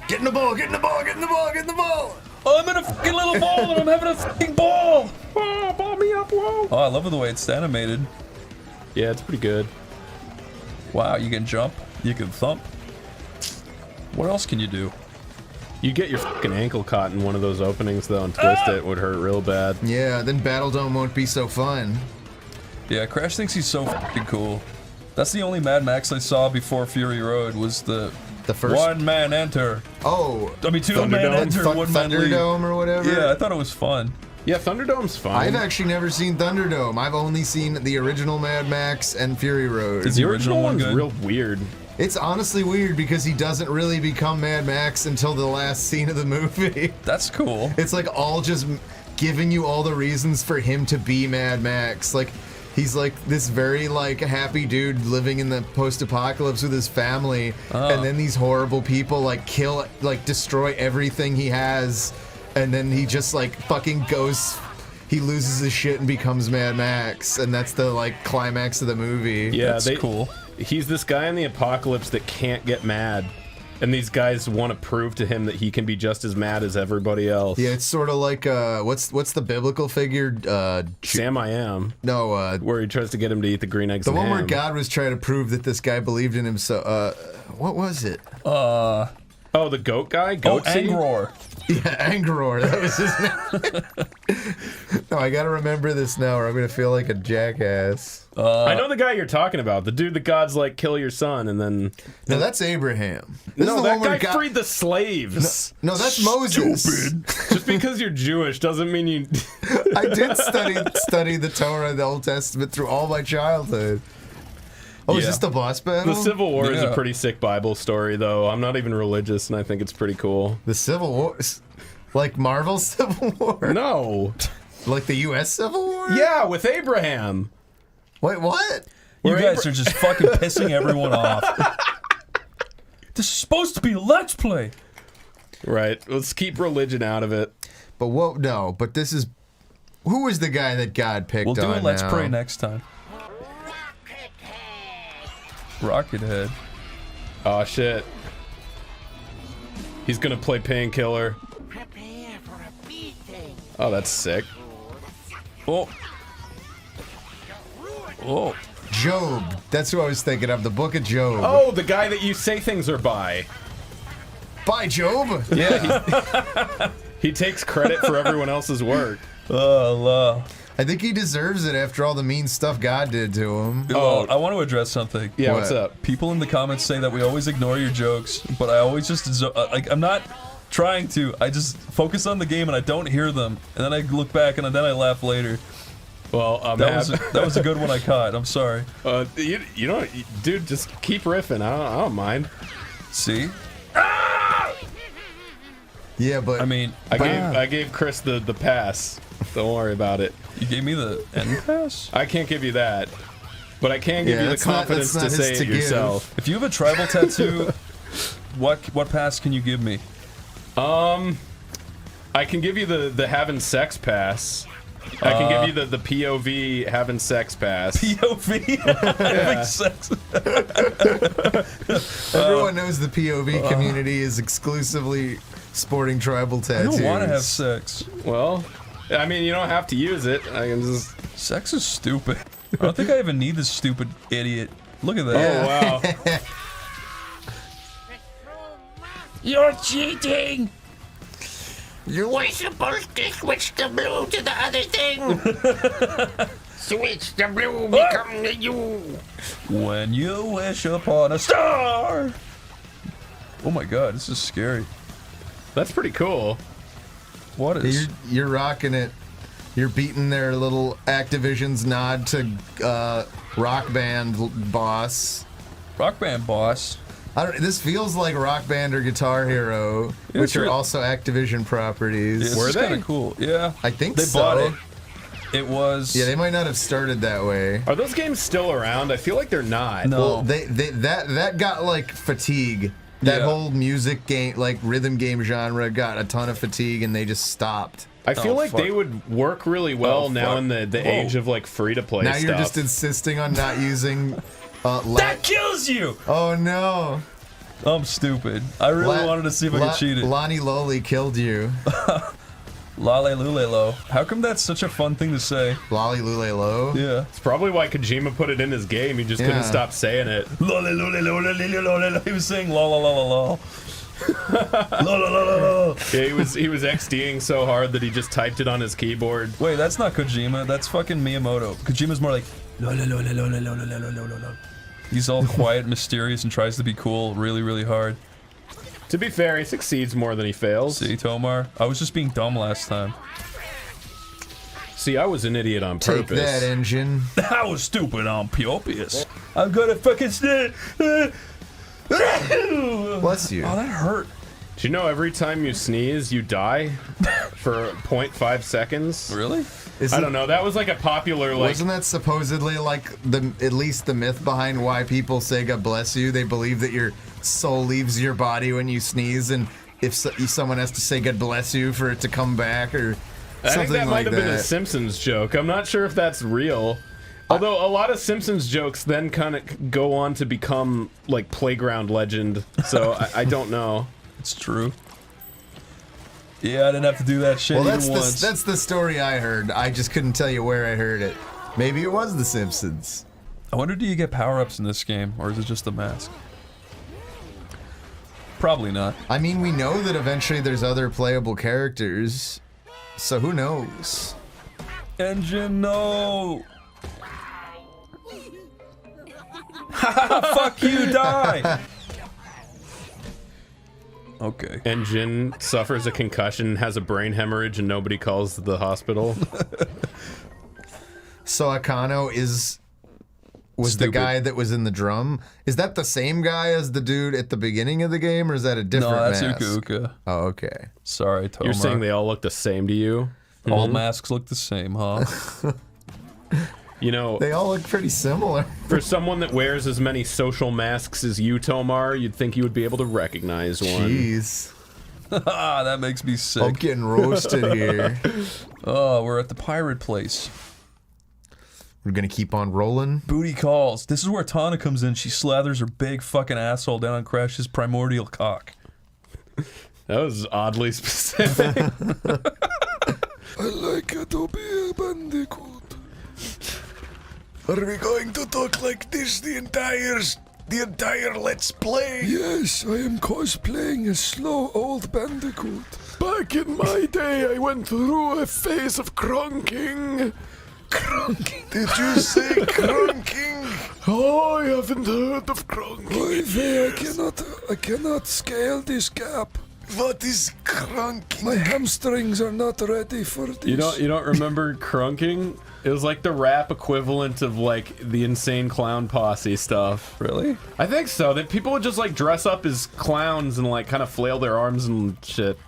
Get in the ball, get in the ball, get in the ball, get in the ball! Oh, I'm in a fucking little ball and I'm having a fucking ball! Oh, ball me up, whoa! Oh, I love the way it's animated. Yeah, it's pretty good. Wow, you can jump, you can thump. What else can you do? You get your fucking ankle caught in one of those openings though and twist it would hurt real bad. Yeah, then Battle Dome won't be so fun. Yeah, Crash thinks he's so fucking cool. That's the only Mad Max I saw before Fury Road was the first one man enter. Oh, I mean two man enter, one man leave. Thunderdome or whatever. Yeah, I thought it was fun. Yeah, Thunderdome's fun. I've actually never seen Thunderdome. I've only seen the original Mad Max and Fury Road. The original one's real weird. It's honestly weird because he doesn't really become Mad Max until the last scene of the movie. That's cool. It's like all just giving you all the reasons for him to be Mad Max. Like, he's like this very like happy dude living in the post-apocalypse with his family, and then these horrible people like kill, like destroy everything he has, and then he just like fucking goes. He loses his shit and becomes Mad Max, and that's the like climax of the movie. Yeah, that's cool. He's this guy in the apocalypse that can't get mad, and these guys want to prove to him that he can be just as mad as everybody else. Yeah, it's sort of like what's the biblical figure? Sam I Am. No, where he tries to get him to eat the green eggs. The and one ham. where God was trying to prove that this guy believed in himself. What was it? Oh, the goat guy. Angor. Yeah, Angor. That was his name. No, I gotta remember this now, or I'm gonna feel like a jackass. I know the guy you're talking about. The dude that God's like, kill your son, and then. No, that's Abraham. This No, is the that one where guy freed the slaves. No, that's Moses. Stupid. Just because you're Jewish doesn't mean you. I did study the Torah and the Old Testament through all my childhood. Oh, is this the boss battle? The Civil War is a pretty sick Bible story, though. I'm not even religious, and I think it's pretty cool. The Civil War? Like Marvel's Civil War? No. Like the U.S. Civil War? Yeah, with Abraham. Wait, what? You guys are just fucking pissing everyone off. This is supposed to be a Let's Play. Right. Let's keep religion out of it. But what? No, but this is... Who is the guy that God picked on? We'll do a Let's Pray next time. Rocket Head. Oh shit. He's gonna play Painkiller. Oh, that's sick. Oh. Oh. Job. That's who I was thinking of. The Book of Job. Oh, the guy that you say things are by. By Job? Yeah. He takes credit for everyone else's work. Oh, I think he deserves it after all the mean stuff God did to him. Oh, I want to address something. Yeah, what's up? People in the comments say that we always ignore your jokes, but I always just like I'm not trying to. I just focus on the game and I don't hear them, and then I look back and then I laugh later. Well, that was a good one I caught. I'm sorry. You know, dude, just keep riffing. I don't mind. See? Yeah, but I mean, I gave Chris the pass. Don't worry about it. You gave me the end pass? I can't give you that, but I can give you the confidence to say it yourself. If you have a tribal tattoo, what pass can you give me? I can give you the having sex pass. I can give you the POV having sex pass. POV having sex. Everyone knows the POV community is exclusively sporting tribal tattoos. I don't want to have sex. Well, I mean, you don't have to use it. I can just. Sex is stupid. I don't think I even need this stupid idiot. Look at that. Oh wow. You're cheating! You were supposed to switch the blue to the other thing! Switch the blue, become the you! When you wish upon a star! Oh my god, this is scary. That's pretty cool. What is... You're rocking it. You're beating their little Activision's nod to Rock Band Boss. Rock Band Boss? This feels like Rock Band or Guitar Hero, which are also Activision properties. Yeah, were they? Kind of cool. Yeah. I think they so. bought it. It was. Yeah, they might not have started that way. Are those games still around? I feel like they're not. No. Well, that got like fatigue. That whole music game, like rhythm game genre, got a ton of fatigue, and they just stopped. I feel like they would work really well now in the age of like free to play. Now stuff. you're just insisting on not using. That kills you! Oh no! I'm stupid. I really wanted to see if I could cheat it. Lonnie Loli killed you. Lale Lule Lo. How come that's such a fun thing to say? Lolly Lule Lo? Yeah. It's probably why Kojima put it in his game. He just couldn't stop saying it. Lole Lule Lo. He was saying la la la la la. La la la la la. Yeah, he was XDing so hard that he just typed it on his keyboard. Wait, that's not Kojima. That's fucking Miyamoto. Kojima's more like la la la la la la la la la la la. He's all quiet, mysterious, and tries to be cool really, really hard. To be fair, he succeeds more than he fails. See, Tomar? I was just being dumb last time. See, I was an idiot on purpose. Take that, engine. I was stupid on purpose. I'm gonna fucking stand. Bless you. Oh, that hurt. Do you know every time you sneeze, you die for 0.5 seconds? Really? I don't know. That was like a popular like. Wasn't that supposedly like at least the myth behind why people say God bless you? They believe that your soul leaves your body when you sneeze, and if someone has to say God bless you for it to come back, or I think something that might like have been a Simpsons joke. I'm not sure if that's real. Although a lot of Simpsons jokes then kind of go on to become like playground legend, so I don't know. It's true. Yeah, I didn't have to do that shit even once. That's the story I heard. I just couldn't tell you where I heard it. Maybe it was The Simpsons. I wonder, do you get power-ups in this game, or is it just a mask? Probably not. I mean, we know that eventually there's other playable characters, so who knows? Engine, no! Fuck you, die! Okay. Engine suffers a concussion, has a brain hemorrhage, and nobody calls the hospital. So Akano was the guy that was in the drum. Is that the same guy as the dude at the beginning of the game, or is that a different mask? No, that's Uka Uka. Oh, okay. Sorry, Tomar. You're saying they all look the same to you? All masks look the same, huh? You know, they all look pretty similar. For someone that wears as many social masks as you, Tomar, you'd think you would be able to recognize one. Jeez. That makes me sick. I'm getting roasted here. Oh, we're at the pirate place. We're gonna keep on rolling. Booty calls. This is where Tana comes in. She slathers her big fucking asshole down on Crash's primordial cock. That was oddly specific. I like it to be a Bandicoot. Are we going to talk like this the entire Let's Play? Yes, I am cosplaying a slow old Bandicoot. Back in my day, I went through a phase of crunking. Crunking? Did you say crunking? Oh, I haven't heard of crunking. I cannot scale this gap. What is crunking? My hamstrings are not ready for this. You don't remember crunking? It was like the rap equivalent of like the Insane Clown Posse stuff. Really? I think so. That people would just like dress up as clowns and like kind of flail their arms and shit.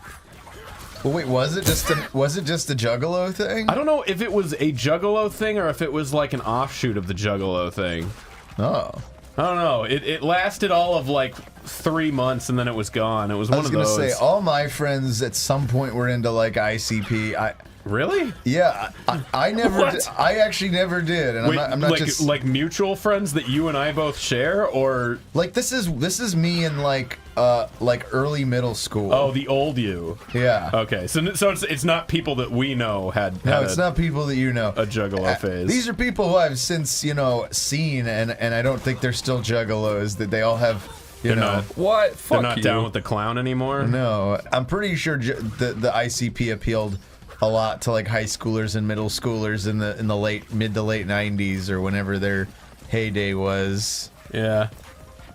Well, wait, was it just a Juggalo thing? I don't know if it was a Juggalo thing or if it was like an offshoot of the Juggalo thing. Oh. I don't know. It lasted all of like 3 months and then it was gone. It was one of those. I was gonna say, all my friends at some point were into like ICP. Really? Yeah, I never. I actually never did, and wait, I'm not like, just like mutual friends that you and I both share, or like this is me in like early middle school. Oh, the old you. Yeah. Okay, so it's not people that we know had. No, it's not people that you know. A Juggalo phase. These are people who I've since seen, and I don't think they're still Juggalos. That they all have. You know what? Fuck they're not down with the clown anymore. No, I'm pretty sure the ICP appealed a lot to like high schoolers and middle schoolers in the mid to late 90s or whenever their heyday was. Yeah.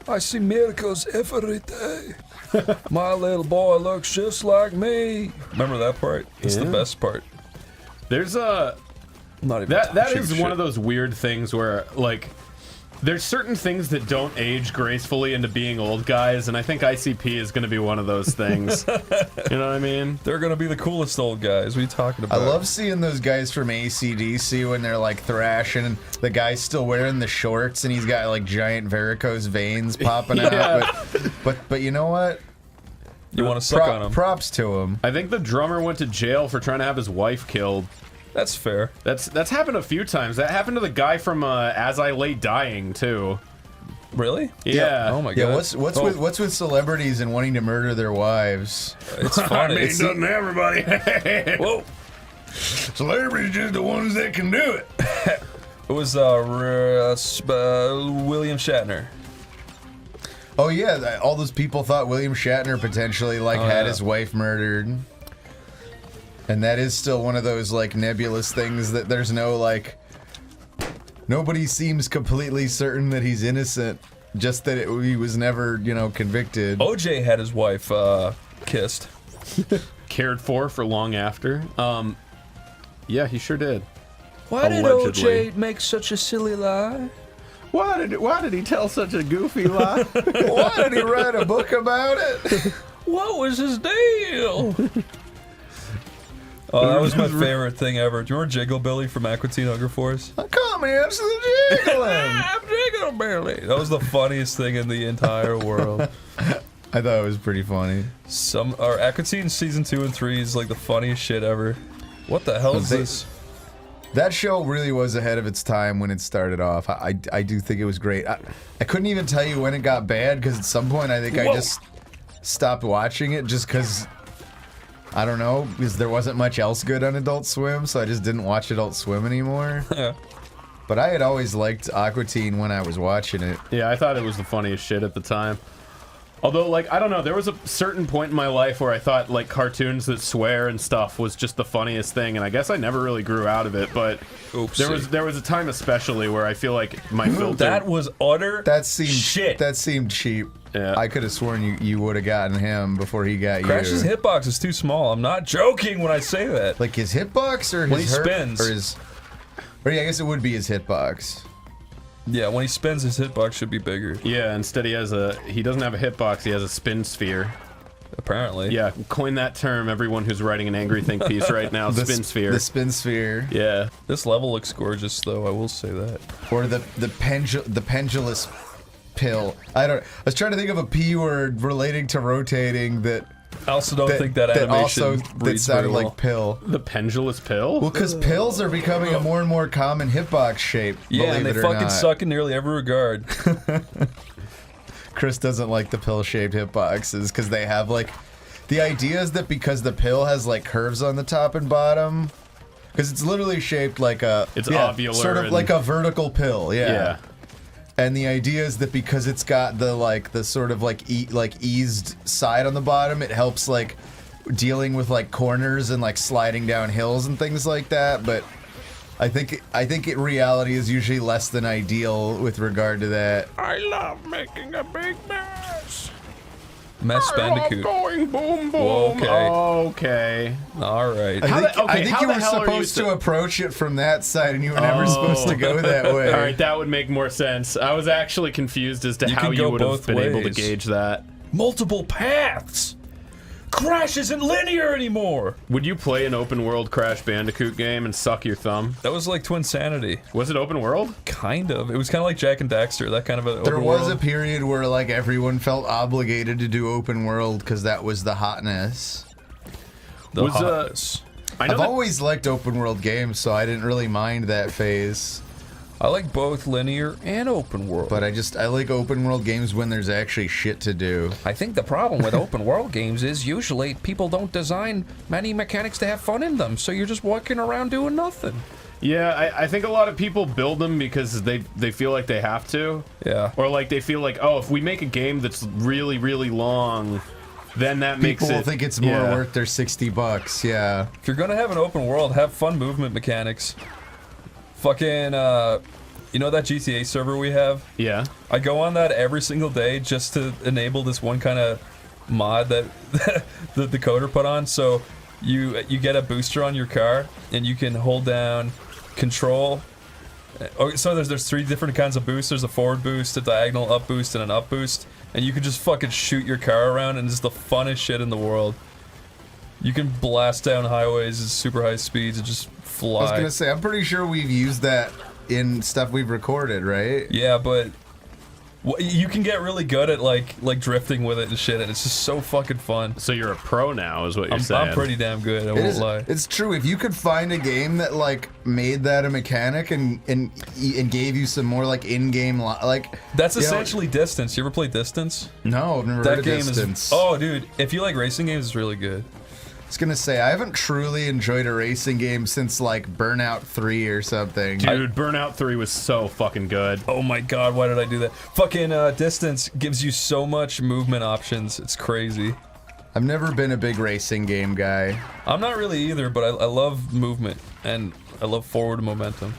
I see miracles every day. My little boy looks just like me. Remember that part? It's the best part. There's a not even that is one of those weird things where like there's certain things that don't age gracefully into being old guys, and I think ICP is going to be one of those things. You know what I mean? They're going to be the coolest old guys. What are you talking about? I love seeing those guys from AC/DC when they're like thrashing, and the guy's still wearing the shorts, and he's got like giant varicose veins popping out. But you know what? You want to suck on him. Props to him. I think the drummer went to jail for trying to have his wife killed. That's fair. That's happened a few times. That happened to the guy from As I Lay Dying too. Really? Yeah. Oh my god. Yeah. What's with celebrities and wanting to murder their wives? It's funny. I mean, doesn't everybody? Whoa. Celebrities just the ones that can do it. It was William Shatner. Oh yeah, all those people thought William Shatner potentially had his wife murdered. And that is still one of those like nebulous things that there's no like nobody seems completely certain that he's innocent, just that he was never, convicted. OJ had his wife kissed. Cared for long after. Yeah, he sure did. Why did OJ make such a silly lie? Why did he tell such a goofy lie? Why did he write a book about it? What was his deal? Oh, that was my favorite thing ever. Do you remember Jiggle Billy from Aqua Teen Hunger Force? Come here, it's the jiggling. I'm Jiggle Billy. That was the funniest thing in the entire world. I thought it was pretty funny. Aqua Teen season 2 and 3 is like the funniest shit ever. What the hell is this? That show really was ahead of its time when it started off. I do think it was great. I couldn't even tell you when it got bad because at some point I think I just stopped watching it just because, I don't know, because there wasn't much else good on Adult Swim, so I just didn't watch Adult Swim anymore. But I had always liked Aqua Teen when I was watching it. Yeah, I thought it was the funniest shit at the time. Although, like, I don't know, there was a certain point in my life where I thought, like, cartoons that swear and stuff was just the funniest thing, and I guess I never really grew out of it, but there was a time especially where I feel like my filter... That was utter shit. That seemed cheap. Yeah. I could have sworn you would have gotten him before he got Crash's hitbox is too small. I'm not joking when I say that. Like his hitbox or his when he spins. Or yeah, I guess it would be his hitbox. Yeah, when he spins, his hitbox should be bigger. Yeah, instead he doesn't have a hitbox, he has a spin sphere. Apparently. Yeah, coin that term, everyone who's writing an angry think piece right now, spin sphere. The spin sphere. Yeah. This level looks gorgeous though, I will say that. Or the pendulous pill. I was trying to think of a P word relating to rotating that I also don't think that animation that sounded like pill. The pendulous pill? Well, because pills are becoming a more and more common hitbox shape. Yeah, and they fucking suck in nearly every regard. Chris doesn't like the pill-shaped hitboxes because they have like... The idea is that because the pill has like curves on the top and bottom, because it's literally shaped like a... It's ovular. Sort of like a vertical pill, yeah. And the idea is that because it's got the sort of like eased side on the bottom, it helps like dealing with like corners and like sliding down hills and things like that. But I think reality is usually less than ideal with regard to that. I love making a big mess. Bandicoot. Going boom boom. Okay. All right. I think you were supposed to approach it from that side, and you were never supposed to go that way. All right, that would make more sense. I was actually confused as to how you would have been able to gauge that. Multiple paths. Crash isn't linear anymore. Would you play an open world Crash Bandicoot game and suck your thumb? That was like Twinsanity. Was it open world? Kind of. It was kind of like Jak and Daxter, that kind of a There was a period where like everyone felt obligated to do open world because that was the hotness. I've always liked open world games, so I didn't really mind that phase. I like both linear and open world. But I like open world games when there's actually shit to do. I think the problem with open world games is usually people don't design many mechanics to have fun in them, so you're just walking around doing nothing. Yeah, I think a lot of people build them because they feel like they have to. Yeah. Or like they feel like, oh, if we make a game that's really, really long, then that makes it... People will think it's more worth their $60, yeah. If you're gonna have an open world, have fun movement mechanics. Fucking, you know that GTA server we have? Yeah. I go on that every single day just to enable this one kind of mod that the coder put on. So you get a booster on your car, and you can hold down control. Okay, so there's 3 different kinds of boosts. There's a forward boost, a diagonal up boost, and an up boost. And you can just fucking shoot your car around, and it's the funnest shit in the world. You can blast down highways at super high speeds and just fly. I was gonna say, I'm pretty sure we've used that in stuff we've recorded, right? Yeah, but you can get really good at like drifting with it and shit, and it's just so fucking fun. So you're a pro now, is what you're saying? I'm pretty damn good. I won't lie. It's true. If you could find a game that like made that a mechanic and gave you some more like in-game like that's essentially Distance. You ever play Distance? No, I've never heard of Distance. Oh, dude, if you like racing games, it's really good. I was gonna say, I haven't truly enjoyed a racing game since like Burnout 3 or something. Dude, Burnout 3 was so fucking good. Oh my god, why did I do that? Fucking Distance gives you so much movement options. It's crazy. I've never been a big racing game guy. I'm not really either, but I love movement, and I love forward momentum.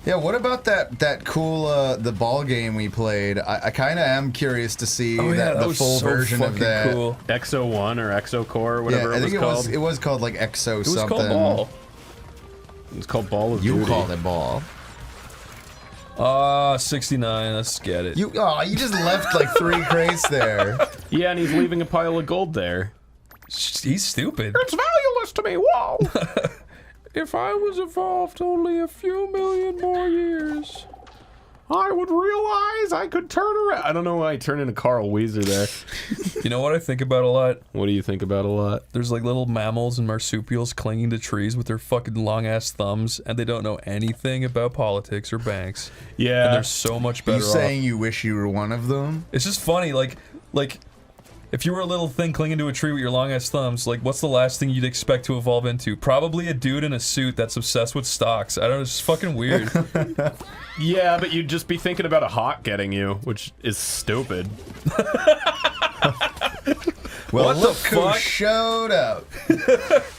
Yeah, what about that cool the ball game we played? I kind of am curious to see the full version of that. Cool. XO1 or XO Core or whatever it was called. It was called like XO something. It was called Ball. It was called Ball of Duty. You called it Ball. 69. Let's get it. You just left like 3 crates there. Yeah, and he's leaving a pile of gold there. He's stupid. It's valueless to me. Whoa. If I was evolved only a few million more years, I would realize I could turn around. I don't know why I turned into Carl Weezer there. You know what I think about a lot? What do you think about a lot? There's like little mammals and marsupials clinging to trees with their fucking long-ass thumbs, and they don't know anything about politics or banks. Yeah. And they're so much better off. You saying you wish you were one of them? It's just funny, like, if you were a little thing clinging to a tree with your long-ass thumbs, like, what's the last thing you'd expect to evolve into? Probably a dude in a suit that's obsessed with stocks. I don't know, it's just fucking weird. Yeah, but you'd just be thinking about a hawk getting you, which is stupid. Well, What the look who fuck? showed up.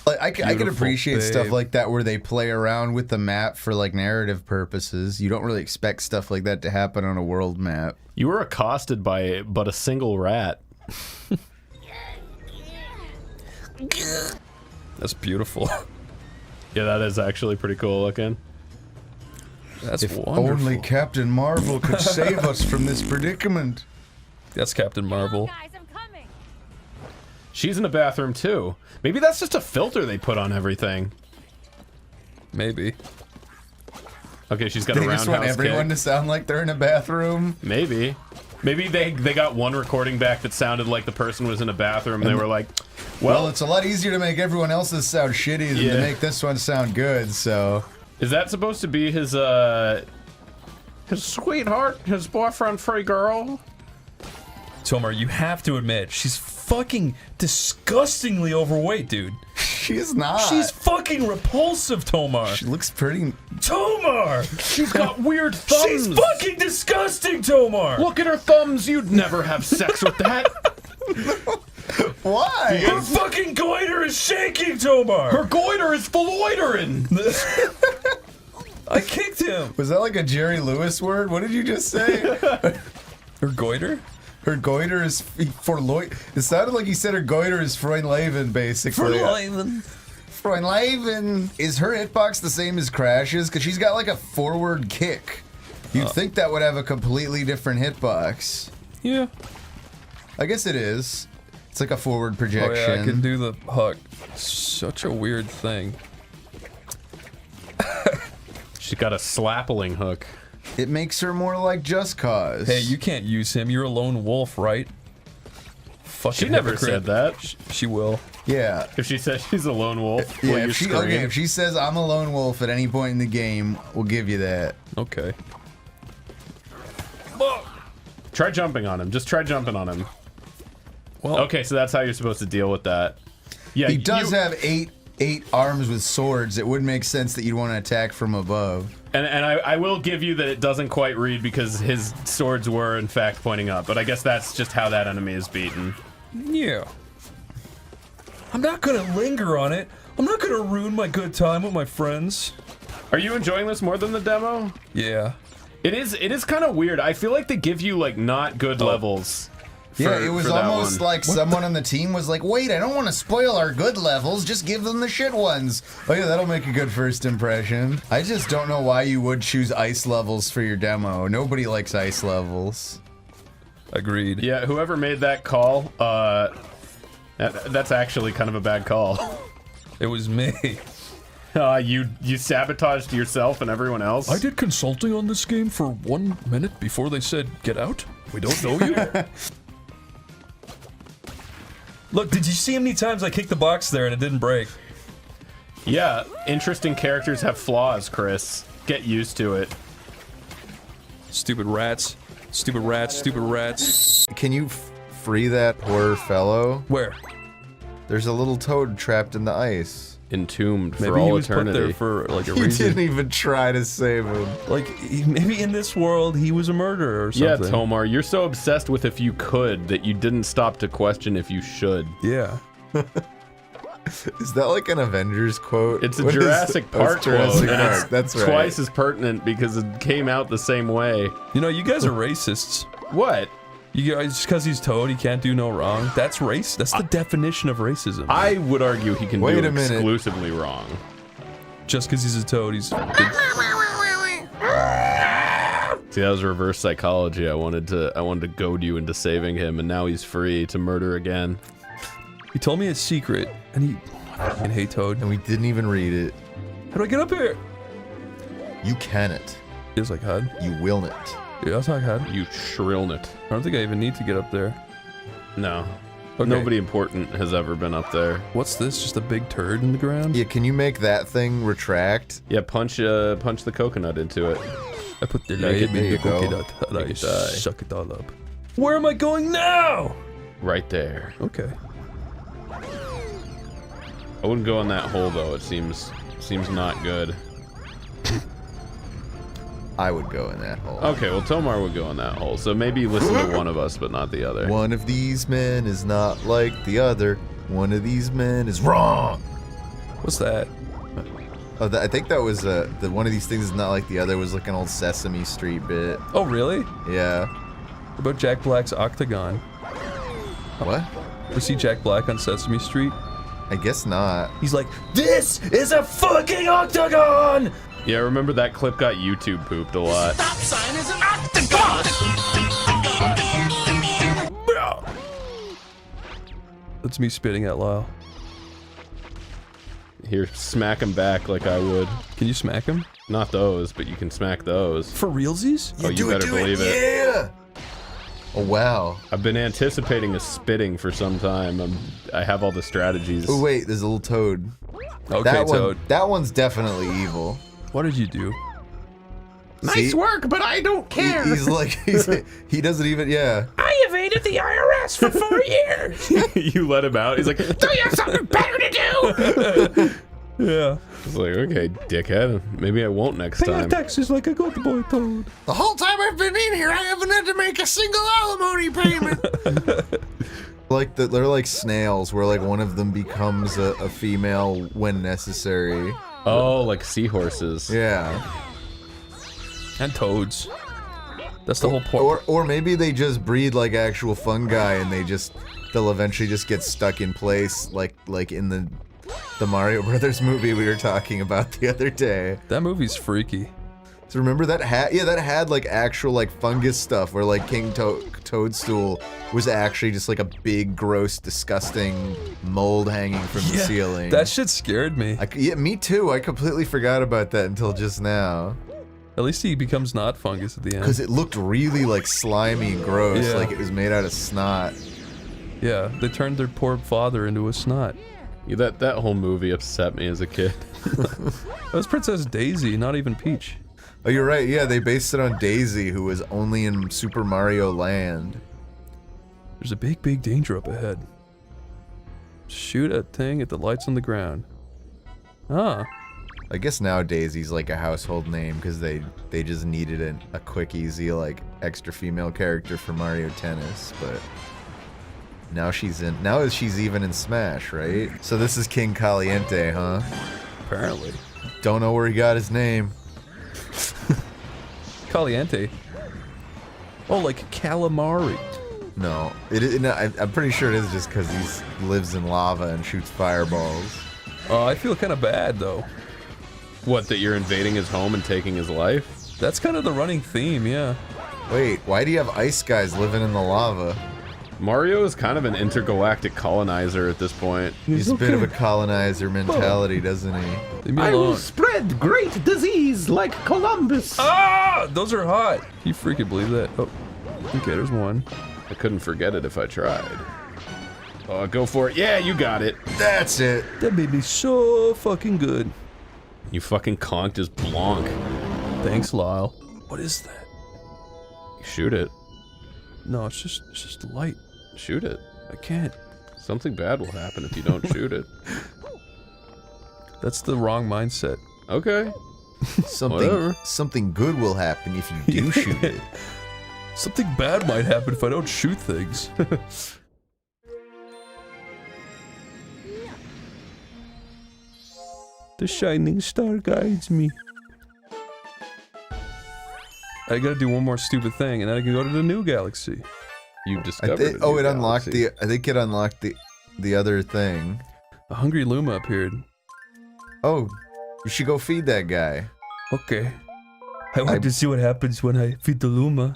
Like, I can Beautiful appreciate stuff babe. like that where they play around with the map for like narrative purposes. You don't really expect stuff like that to happen on a world map. You were accosted by but a single rat. That's beautiful. Yeah, that is actually pretty cool looking. That's If wonderful. only Captain Marvel could save us from this predicament. That's Captain Marvel. She's in the bathroom too. Maybe that's just a filter they put on everything. Maybe. Okay, she's got They a just roundhouse want everyone kick. to sound like they're in a bathroom. Maybe. Maybe they got one recording back that sounded like the person was in a bathroom and they were like, Well, it's a lot easier to make everyone else's sound shitty than to make this one sound good, so... Is that supposed to be his sweetheart, his boyfriend, free girl? Tomar, you have to admit, she's fucking disgustingly overweight, dude. She's not. She's fucking repulsive, Tomar. She looks pretty... Tomar! She's got weird thumbs. She's fucking disgusting, Tomar! Look at her thumbs. You'd never have sex with that. Why? Her fucking goiter is shaking, Tomar! Her goiter is loitering. I kicked him! Was that like a Jerry Lewis word? What did you just say? Her goiter? Her goiter is for Lloyd. It sounded like he said her goiter is Freundleben, basically. Freundleben. Is her hitbox the same as Crash's? Because she's got like a forward kick. You'd think that would have a completely different hitbox. Yeah. I guess it is. It's like a forward projection. Oh yeah, I can do the hook. Such a weird thing. She's got a slappling hook. It makes her more like Just Cause. Hey, you can't use him. You're a lone wolf, right? Fucking She never hypocrite. said that. She will. Yeah. If she says she's a lone wolf, Yeah, will you if she, scream? okay, if she says I'm a lone wolf at any point in the game, we'll give you that. Okay. Try jumping on him. Just try jumping on him. Well, okay, so that's how you're supposed to deal with that. Yeah, He does have eight arms with swords. It would make sense that you'd want to attack from above. And I will give you that it doesn't quite read because his swords were in fact pointing up, but I guess that's just how that enemy is beaten. Yeah. I'm not gonna linger on it. I'm not gonna ruin my good time with my friends. Are you enjoying this more than the demo? Yeah. It is kind of weird. I feel like they give you like not good levels. Yeah, it was almost like someone on the team was like, wait, I don't want to spoil our good levels, just give them the shit ones. Oh yeah, that'll make a good first impression. I just don't know why you would choose ice levels for your demo. Nobody likes ice levels. Agreed. Yeah, whoever made that call, that's actually kind of a bad call. It was me. You sabotaged yourself and everyone else. I did consulting on this game for 1 minute before they said, get out. We don't know you. Look, did you see how many times I kicked the box there and it didn't break? Yeah, interesting characters have flaws, Chris. Get used to it. Stupid rats. Stupid rats. Stupid rats. Can you free that poor fellow? Where? There's a little toad trapped in the ice. Entombed for Maybe all he was eternity. put there for like a You reason. didn't even try to save him. Like, maybe in this world he was a murderer or something. Yeah, Tomar, you're so obsessed with if you could that you didn't stop to question if you should. Yeah. Is that like an Avengers quote? It's a What is- Jurassic that's Park Jurassic quote. and it's Park, that's right. twice as pertinent because it came out the same way. You know, you guys are racists. What? You guys, just because he's Toad, he can't do no wrong. That's race. That's the definition of racism. I would argue he can Wait do a minute. exclusively wrong. Just because he's a Toad, he's. See, that was reverse psychology. I wanted to goad you into saving him, and now he's free to murder again. He told me a secret, and he... I fucking hate Toad. And we didn't even read it. How do I get up here? You cannot. Yes, I can. You will not. Yes, I can. You shrillnut. I don't think I even need to get up there. No. Okay. Nobody important has ever been up there. What's this? Just a big turd in the ground? Yeah, can you make that thing retract? Yeah, punch the coconut into it. I put the Make it lime in the go. coconut and I Make it die. suck it all up. Where am I going now? Right there. Okay. I wouldn't go in that hole though. It seems not good. I would go in that hole. Okay, well Tomar would go in that hole. So maybe listen to one of us, but not the other. One of these men is not like the other. One of these men is wrong. What's that? Oh, I think that was the one of these things is not like the other was like an old Sesame Street bit. Oh, really? Yeah. What about Jack Black's Octagon? What? You see Jack Black on Sesame Street? I guess not. He's like, this is a fucking octagon! Yeah, I remember that clip got YouTube pooped a lot. Stop sign is an octagon! That's me spitting at Lyle. Here, smack him back like I would. Can you smack him? Not those, but you can smack those. For realsies? Oh, you better believe it. Yeah! Oh, wow. I've been anticipating a spitting for some time. I have all the strategies. Oh, wait, there's a little toad. Okay, Toad. That one's definitely evil. What did you do? Nice work, but I don't care. He's like, he doesn't even, yeah. I evaded the IRS for 4 years. You let him out. He's like, Do you have something better to do? Yeah. It's like, okay, dickhead. Maybe I won't next Pay your time. taxes like a good boy, Toad. The whole time I've been in here, I haven't had to make a single alimony payment. Like they're like snails, where like one of them becomes a female when necessary. Oh, like seahorses. Yeah. And toads. That's the whole point. Or maybe they just breed like actual fungi and they'll eventually just get stuck in place like in the Mario Brothers movie we were talking about the other day. That movie's freaky. So remember that that had like actual like fungus stuff where like King Toadstool was actually just like a big, gross, disgusting mold hanging from the ceiling. That shit scared me. Yeah, me too. I completely forgot about that until just now. At least he becomes not fungus at the end. Because it looked really like slimy and gross, Yeah. like it was made out of snot. Yeah, they turned their poor father into a snot. Yeah, that whole movie upset me as a kid. That was Princess Daisy, not even Peach. Oh, you're right. Yeah, they based it on Daisy, who was only in Super Mario Land. There's a big, big danger up ahead. Shoot a thing at the lights on the ground. Ah. I guess now Daisy's like a household name because they just needed a quick, easy, like extra female character for Mario Tennis, but now she's even in Smash, right? So this is King Caliente, huh? Apparently. Don't know where he got his name. Caliente. Oh, like calamari. No, I'm pretty sure it is just because he lives in lava and shoots fireballs. I feel kind of bad though. What, that you're invading his home and taking his life? That's kind of the running theme, yeah. Wait, why do you have ice guys living in the lava? Mario is kind of an intergalactic colonizer at this point. He's a bit of a colonizer mentality, doesn't he? Leave me I will alone. spread great disease like Columbus. Ah! Those are hot! Can you freaking believe that? Oh. Okay, there's one. I couldn't forget it if I tried. Oh, go for it. Yeah, you got it. That's it. That made me so fucking good. You fucking conked his Blanc. Thanks, Lyle. What is that? You shoot it. No, it's just light. Shoot it. I can't. Something bad will happen if you don't shoot it. That's the wrong mindset. Okay. Something good will happen if you do shoot it. Something bad might happen if I don't shoot things. The shining star guides me. I gotta do one more stupid thing, and then I can go to the new galaxy. You've discovered a oh, new it unlocked galaxy. I think it unlocked the other thing. A hungry Luma appeared. Oh, you should go feed that guy. Okay. I want to see what happens when I feed the Luma.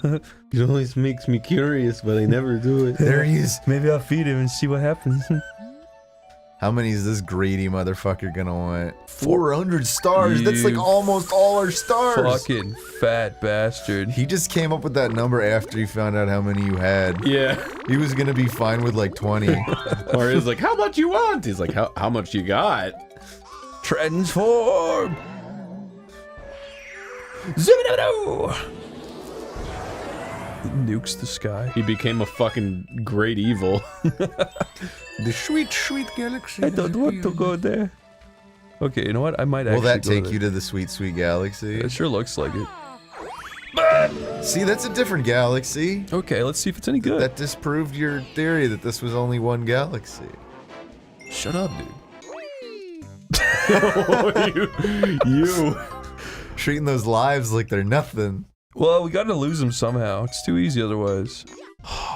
It always makes me curious, but I never do it. There he is. Maybe I'll feed him and see what happens. How many is this greedy motherfucker gonna want? 400 stars. That's like almost all our stars. Fucking fat bastard. He just came up with that number after he found out how many you had. Yeah. He was gonna be fine with like 20. Or he's like, how much you want? He's like, how much you got? Transform! Zoom-a-doo! Nukes the sky. He became a fucking great evil. The sweet, sweet galaxy. I don't want to go there. Okay, you know what? I might actually Will that go take there. you to the sweet, sweet galaxy? It sure looks like it. See, that's a different galaxy. Okay, let's see if it's any good. That disproved your theory that this was only one galaxy. Shut up, dude. you. Treating those lives like they're nothing. Well, we gotta lose them somehow. It's too easy otherwise.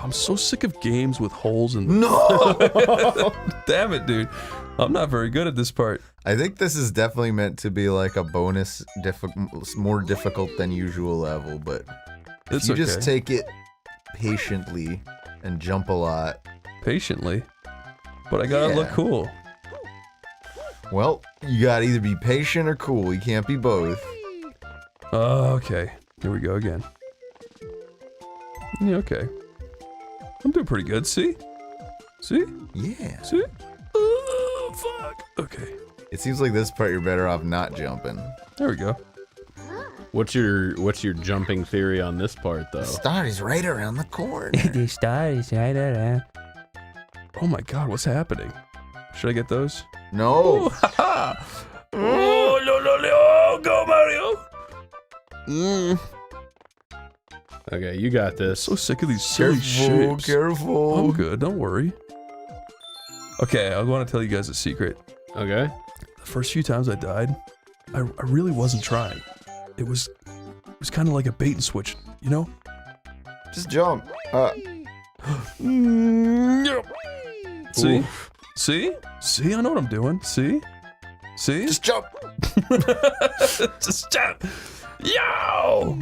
I'm so sick of games with holes in them. No! Damn it, dude. I'm not very good at this part. I think this is definitely meant to be like a bonus, more difficult than usual level, but if It's you okay. just take it patiently and jump a lot. Patiently? But I gotta look cool. Well, you gotta either be patient or cool. You can't be both. Okay. Here we go again. Yeah, okay. I'm doing pretty good, see? See? Yeah. See? Oh, fuck. Okay. It seems like this part you're better off not jumping. There we go. What's your jumping theory on this part, though? The star is right around the corner. The star is right around. Oh my god, what's happening? Should I get those? No. Oh, no, go Mario! Okay, you got this. So sick of these silly Careful, shapes. careful. I'm good, don't worry. Okay, I want to tell you guys a secret. Okay. The first few times I died, I really wasn't trying. It was kind of like a bait and switch, you know? Just jump. See? See? See? I know what I'm doing. See? See? Just jump. Just jump. Yo!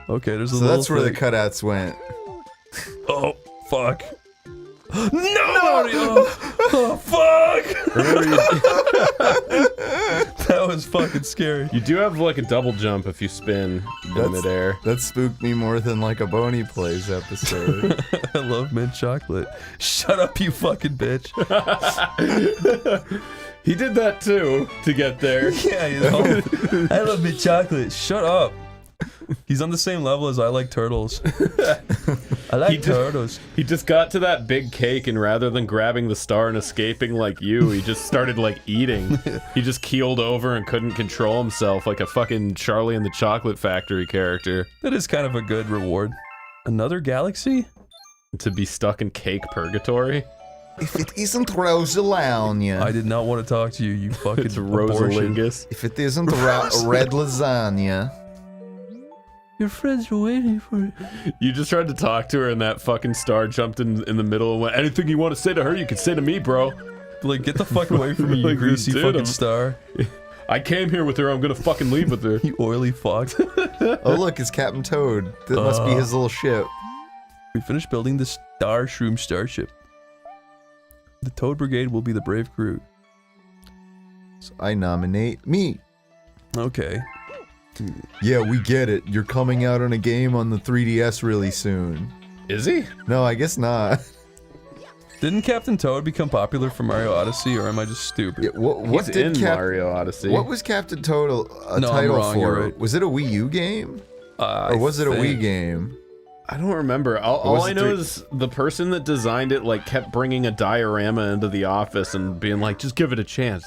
Okay, there's a So little that's where the thing. cutouts went. Oh, fuck. No, Mario! Oh, fuck! That was fucking scary. You do have like a double jump if you spin in midair. That spooked me more than like a OneyPlays episode. I love mint chocolate. Shut up, you fucking bitch. He did that too to get there. Yeah, you know. I love mint chocolate. Shut up. He's on the same level as I like turtles. I like turtles. He just got to that big cake, and rather than grabbing the star and escaping like you, he just started like eating. He just keeled over and couldn't control himself like a fucking Charlie and the Chocolate Factory character. That is kind of a good reward. Another galaxy? To be stuck in cake purgatory? If it isn't Rosalania. I did not want to talk to you, you fucking It's abortion. Rosalingus. If it isn't red lasagna. Your friends were waiting for it. You just tried to talk to her, and that fucking star jumped in the middle and went, anything you want to say to her, you can say to me, bro. Like, get the fuck away from me, you Like, greasy dude, fucking I'm- star. I came here with her, I'm gonna fucking leave with her. You oily fox. Oh look, it's Captain Toad. That must be his little ship. We finished building the Star Shroom starship. The Toad Brigade will be the brave crew. So I nominate me. Okay. Yeah, we get it. You're coming out on a game on the 3DS really soon. Is he? No, I guess not. Didn't Captain Toad become popular for Mario Odyssey, or am I just stupid? Yeah, what He's did in Mario Odyssey. What was Captain Toad a No, I'm title wrong, for? you're right. Was it a Wii U game? Or Or was it a Wii think. game? I don't remember. All I know is the person that designed it like kept bringing a diorama into the office and being like, just give it a chance.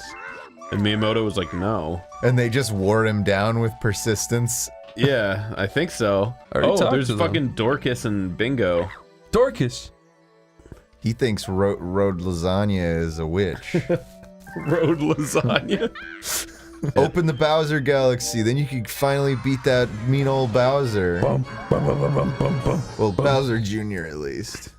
And Miyamoto was like, no. And they just wore him down with persistence. Yeah, I think so. already Oh, talked there's to them. fucking Dorcas and Bingo. Dorcas! He thinks Road Lasagna is a witch. Road lasagna. Open the Bowser Galaxy, then you can finally beat that mean old Bowser. Well, Bowser Jr. at least.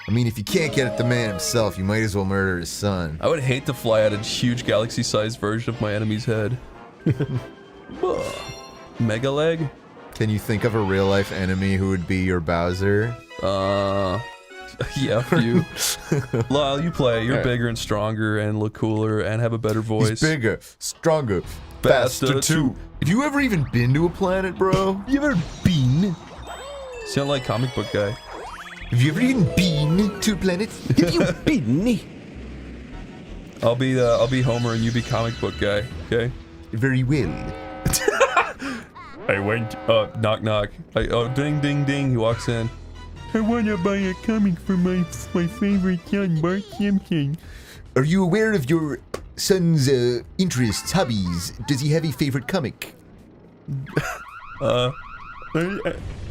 I mean, if you can't get at the man himself, you might as well murder his son. I would hate to fly at a huge galaxy-sized version of my enemy's head. Mega leg? Can you think of a real-life enemy who would be your Bowser? Yeah, for you. Lyle, you play. You're bigger and stronger and look cooler and have a better voice. He's bigger, stronger, faster too. Have you ever even been to a planet, bro? You ever been? Sound like comic book guy. Have you ever even been to a planet? Have you been? I'll be Homer and you be comic book guy. Okay. Very well. I went. Knock knock. Ding ding ding. He walks in. I wanna buy a comic for my favorite son, Bart Simpson. Are you aware of your son's interests, hobbies? Does he have a favorite comic? I'll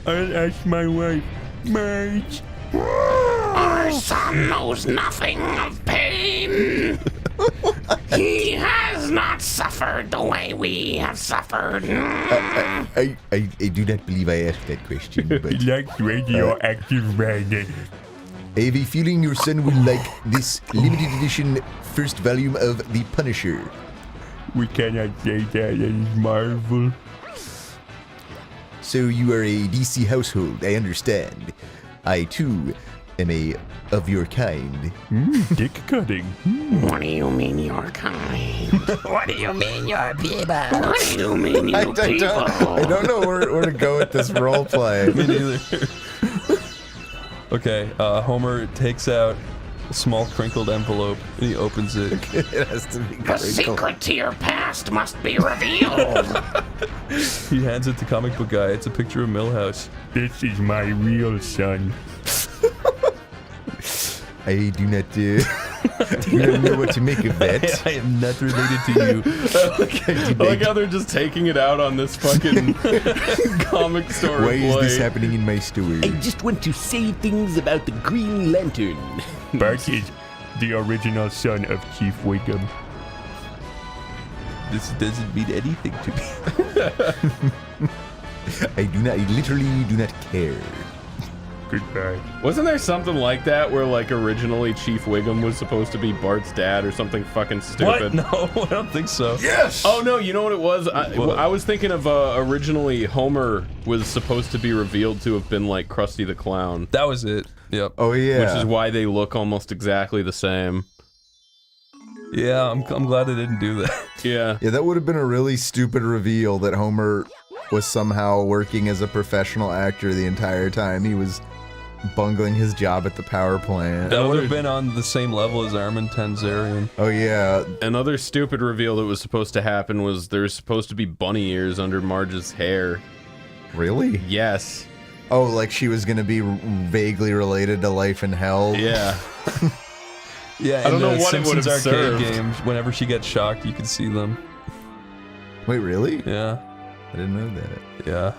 ask my wife, Marge. Our son knows nothing of pain. He has not suffered the way we have suffered. I do not believe I asked that question, but... He likes radioactive man. I have a feeling your son will like this limited edition first volume of The Punisher. We cannot say that, it is Marvel. So you are a DC household, I understand. I too am of your kind. Dick cutting. What do you mean your kind? What do you mean your people? What do you mean you people? I don't know where to go with this role play. Me neither. Okay, Homer takes out a small crinkled envelope and he opens it. It has to be The crinkled. secret to your past must be revealed. He hands it to comic book guy. It's a picture of Milhouse. This is my real son. I do not know what to make of that. I am not related to you. I like how they're just taking it out on this fucking comic story. Why is this happening in my story? I just want to say things about the Green Lantern. Bart is the original son of Chief Wiggum. This doesn't mean anything to me. I literally do not care. Goodbye. Wasn't there something like that where like originally Chief Wiggum was supposed to be Bart's dad or something fucking stupid? What? No, I don't think so. Yes! Oh no, you know what it was? I was thinking of originally Homer was supposed to be revealed to have been like Krusty the Clown. That was it. Yep. Oh yeah. Which is why they look almost exactly the same. Yeah, I'm glad they didn't do that. Yeah. Yeah, that would have been a really stupid reveal that Homer was somehow working as a professional actor the entire time he was bungling his job at the power plant. That would have been on the same level as Armin Tanzarian. Oh yeah. Another stupid reveal that was supposed to happen was there's supposed to be bunny ears under Marge's hair. Really? Yes. Oh, like she was gonna be vaguely related to Life in Hell? Yeah. Yeah, I don't know what Simpsons it would have served. games, whenever she gets shocked, you can see them. Wait, really? Yeah. I didn't know that. Yeah.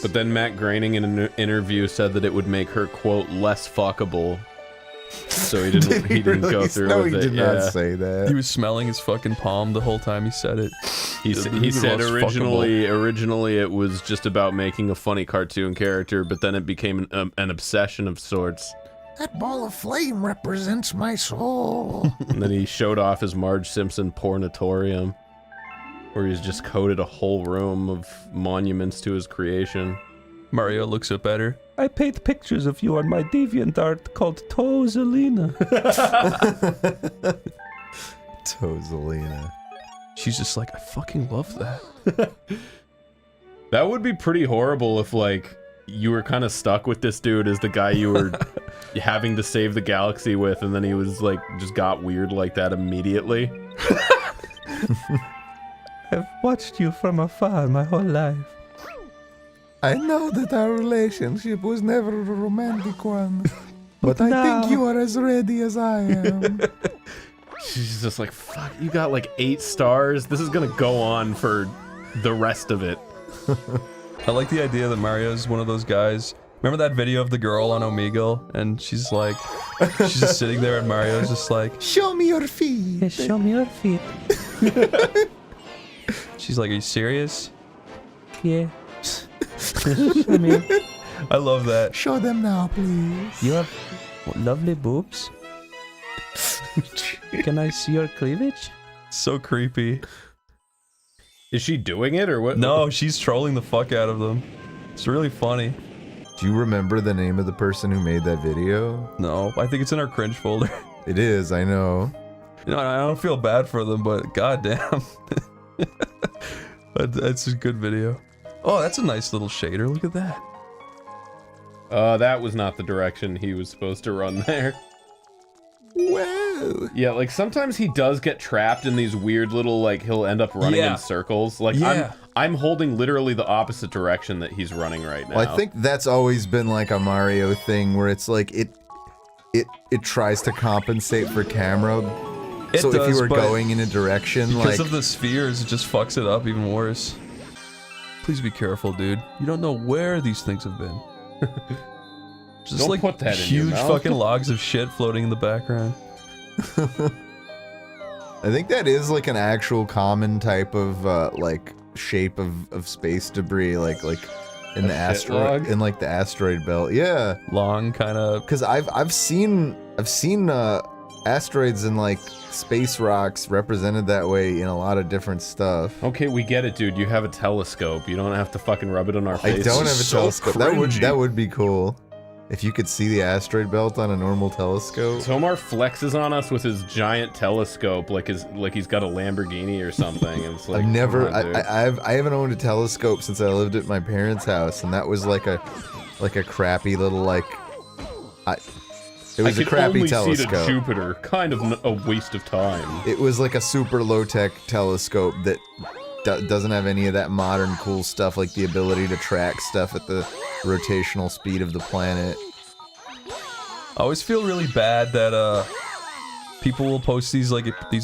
But then Matt Groening in an interview said that it would make her, quote, less fuckable. So he didn't go through with it. He did not say that. He was smelling his fucking palm the whole time he said it. He said originally it was just about making a funny cartoon character, but then it became an obsession of sorts. That ball of flame represents my soul. And then he showed off his Marge Simpson pornatorium, where he's just coated a whole room of monuments to his creation. Mario looks up at her. I paint pictures of you on my DeviantArt called Tozelina. Tozelina. She's just like, I fucking love that. That would be pretty horrible if, like, you were kind of stuck with this dude as the guy you were having to save the galaxy with, and then he was, like, just got weird like that immediately. I've watched you from afar my whole life. I know that our relationship was never a romantic one, but I now- think you are as ready as I am. She's just like, fuck, you got like 8 stars? This is gonna go on for the rest of it. I like the idea that Mario's one of those guys. Remember that video of the girl on Omegle? And she's like, she's just sitting there and Mario's just like, Show me your feet. yeah, show me your feet. She's like, are you serious? Yeah. Show me. I love that. Show them now, please. What lovely boobs. Can I see your cleavage? So creepy. Is she doing it or what? No, she's trolling the fuck out of them. It's really funny. Do you remember the name of the person who made that video? No, I think it's in our cringe folder. It is, I know. You know, I don't feel bad for them, but goddamn. That's a good video. Oh, that's a nice little shader. Look at that. That was not the direction he was supposed to run there. Whoa. Yeah, like sometimes he does get trapped in these weird little, like, he'll end up running in circles. Like, I'm holding literally the opposite direction that he's running right now. Well, I think that's always been like a Mario thing where it's like it tries to compensate for camera. So if you were going in a direction because like of the spheres, it just fucks it up even worse. Please be careful, dude. You don't know where these things have been. Just Don't like put that in huge your mouth. fucking logs of shit floating in the background. I think that is like an actual common type of like shape of space debris, like in the asteroid, in like the asteroid belt. Yeah, long kind of. Because I've seen asteroids and like space rocks represented that way in a lot of different stuff. Okay, we get it, dude. You have a telescope. You don't have to fucking rub it on our face. I don't have a telescope. That would be cool. If you could see the asteroid belt on a normal telescope. Tomar flexes on us with his giant telescope like he's got a Lamborghini or something. And it's like, I've never, come on, dude. I haven't owned a telescope since I lived at my parents' house, and that was like a crappy little like. It was a crappy telescope. I can only see to Jupiter. Kind of a waste of time. It was like a super low-tech telescope that doesn't have any of that modern cool stuff, like the ability to track stuff at the rotational speed of the planet. I always feel really bad that people will post these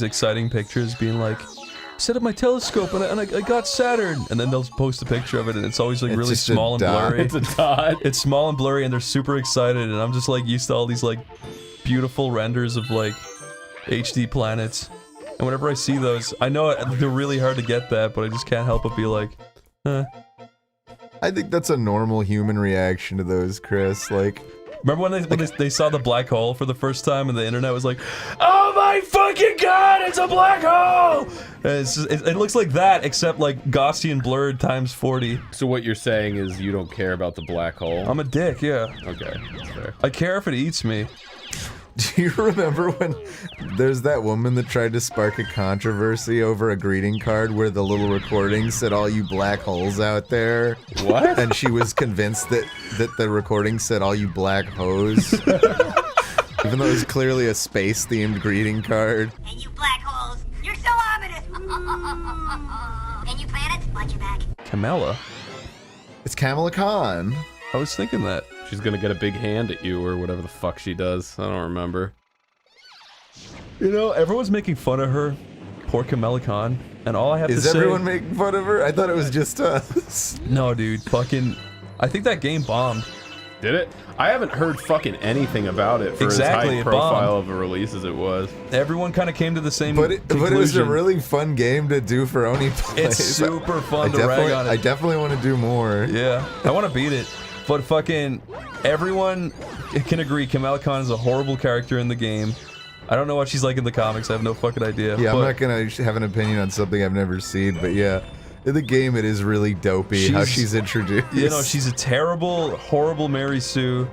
exciting pictures, being like, "Set up my telescope and I got Saturn," and then they'll post a picture of it and it's always like really small and blurry. It's a dot. It's small and blurry and they're super excited, and I'm just like used to all these like beautiful renders of like HD planets. And whenever I see those, I know they're really hard to get that, but I just can't help but be like, eh. I think that's a normal human reaction to those, Chris. Like, remember when they saw the black hole for the first time and the internet was like, "Oh my fucking god, it's a black hole!" And it looks like that, except like Gaussian blurred times 40. So what you're saying is you don't care about the black hole? I'm a dick, yeah. Okay, that's fair. I care if it eats me. Do you remember when there's that woman that tried to spark a controversy over a greeting card where the little recording said "all you black holes out there"? What? And she was convinced that the recording said "all you black hoes," even though it was clearly a space-themed greeting card. And you black holes, you're so ominous. And you planets, watch your back. Kamala? It's Kamala Khan. I was thinking that. She's gonna get a big hand at you or whatever the fuck she does. I don't remember. You know, everyone's making fun of her. Poor Kamala Khan. And all I have to say... Is everyone making fun of her? I thought it was just us. No, dude. Fucking... I think that game bombed. Did it? I haven't heard fucking anything about it for as high profile of a release as it was. Everyone kind of came to the same But it was a really fun game to do for OneyPlays. It's super fun to rag on it. I definitely want to do more. Yeah, I want to beat it. But fucking everyone can agree Kamala Khan is a horrible character in the game. I don't know what she's like in the comics. I have no fucking idea. Yeah, I'm not gonna have an opinion on something I've never seen, but yeah. In the game, it is really dopey how she's introduced. You know, she's a terrible, horrible Mary Sue.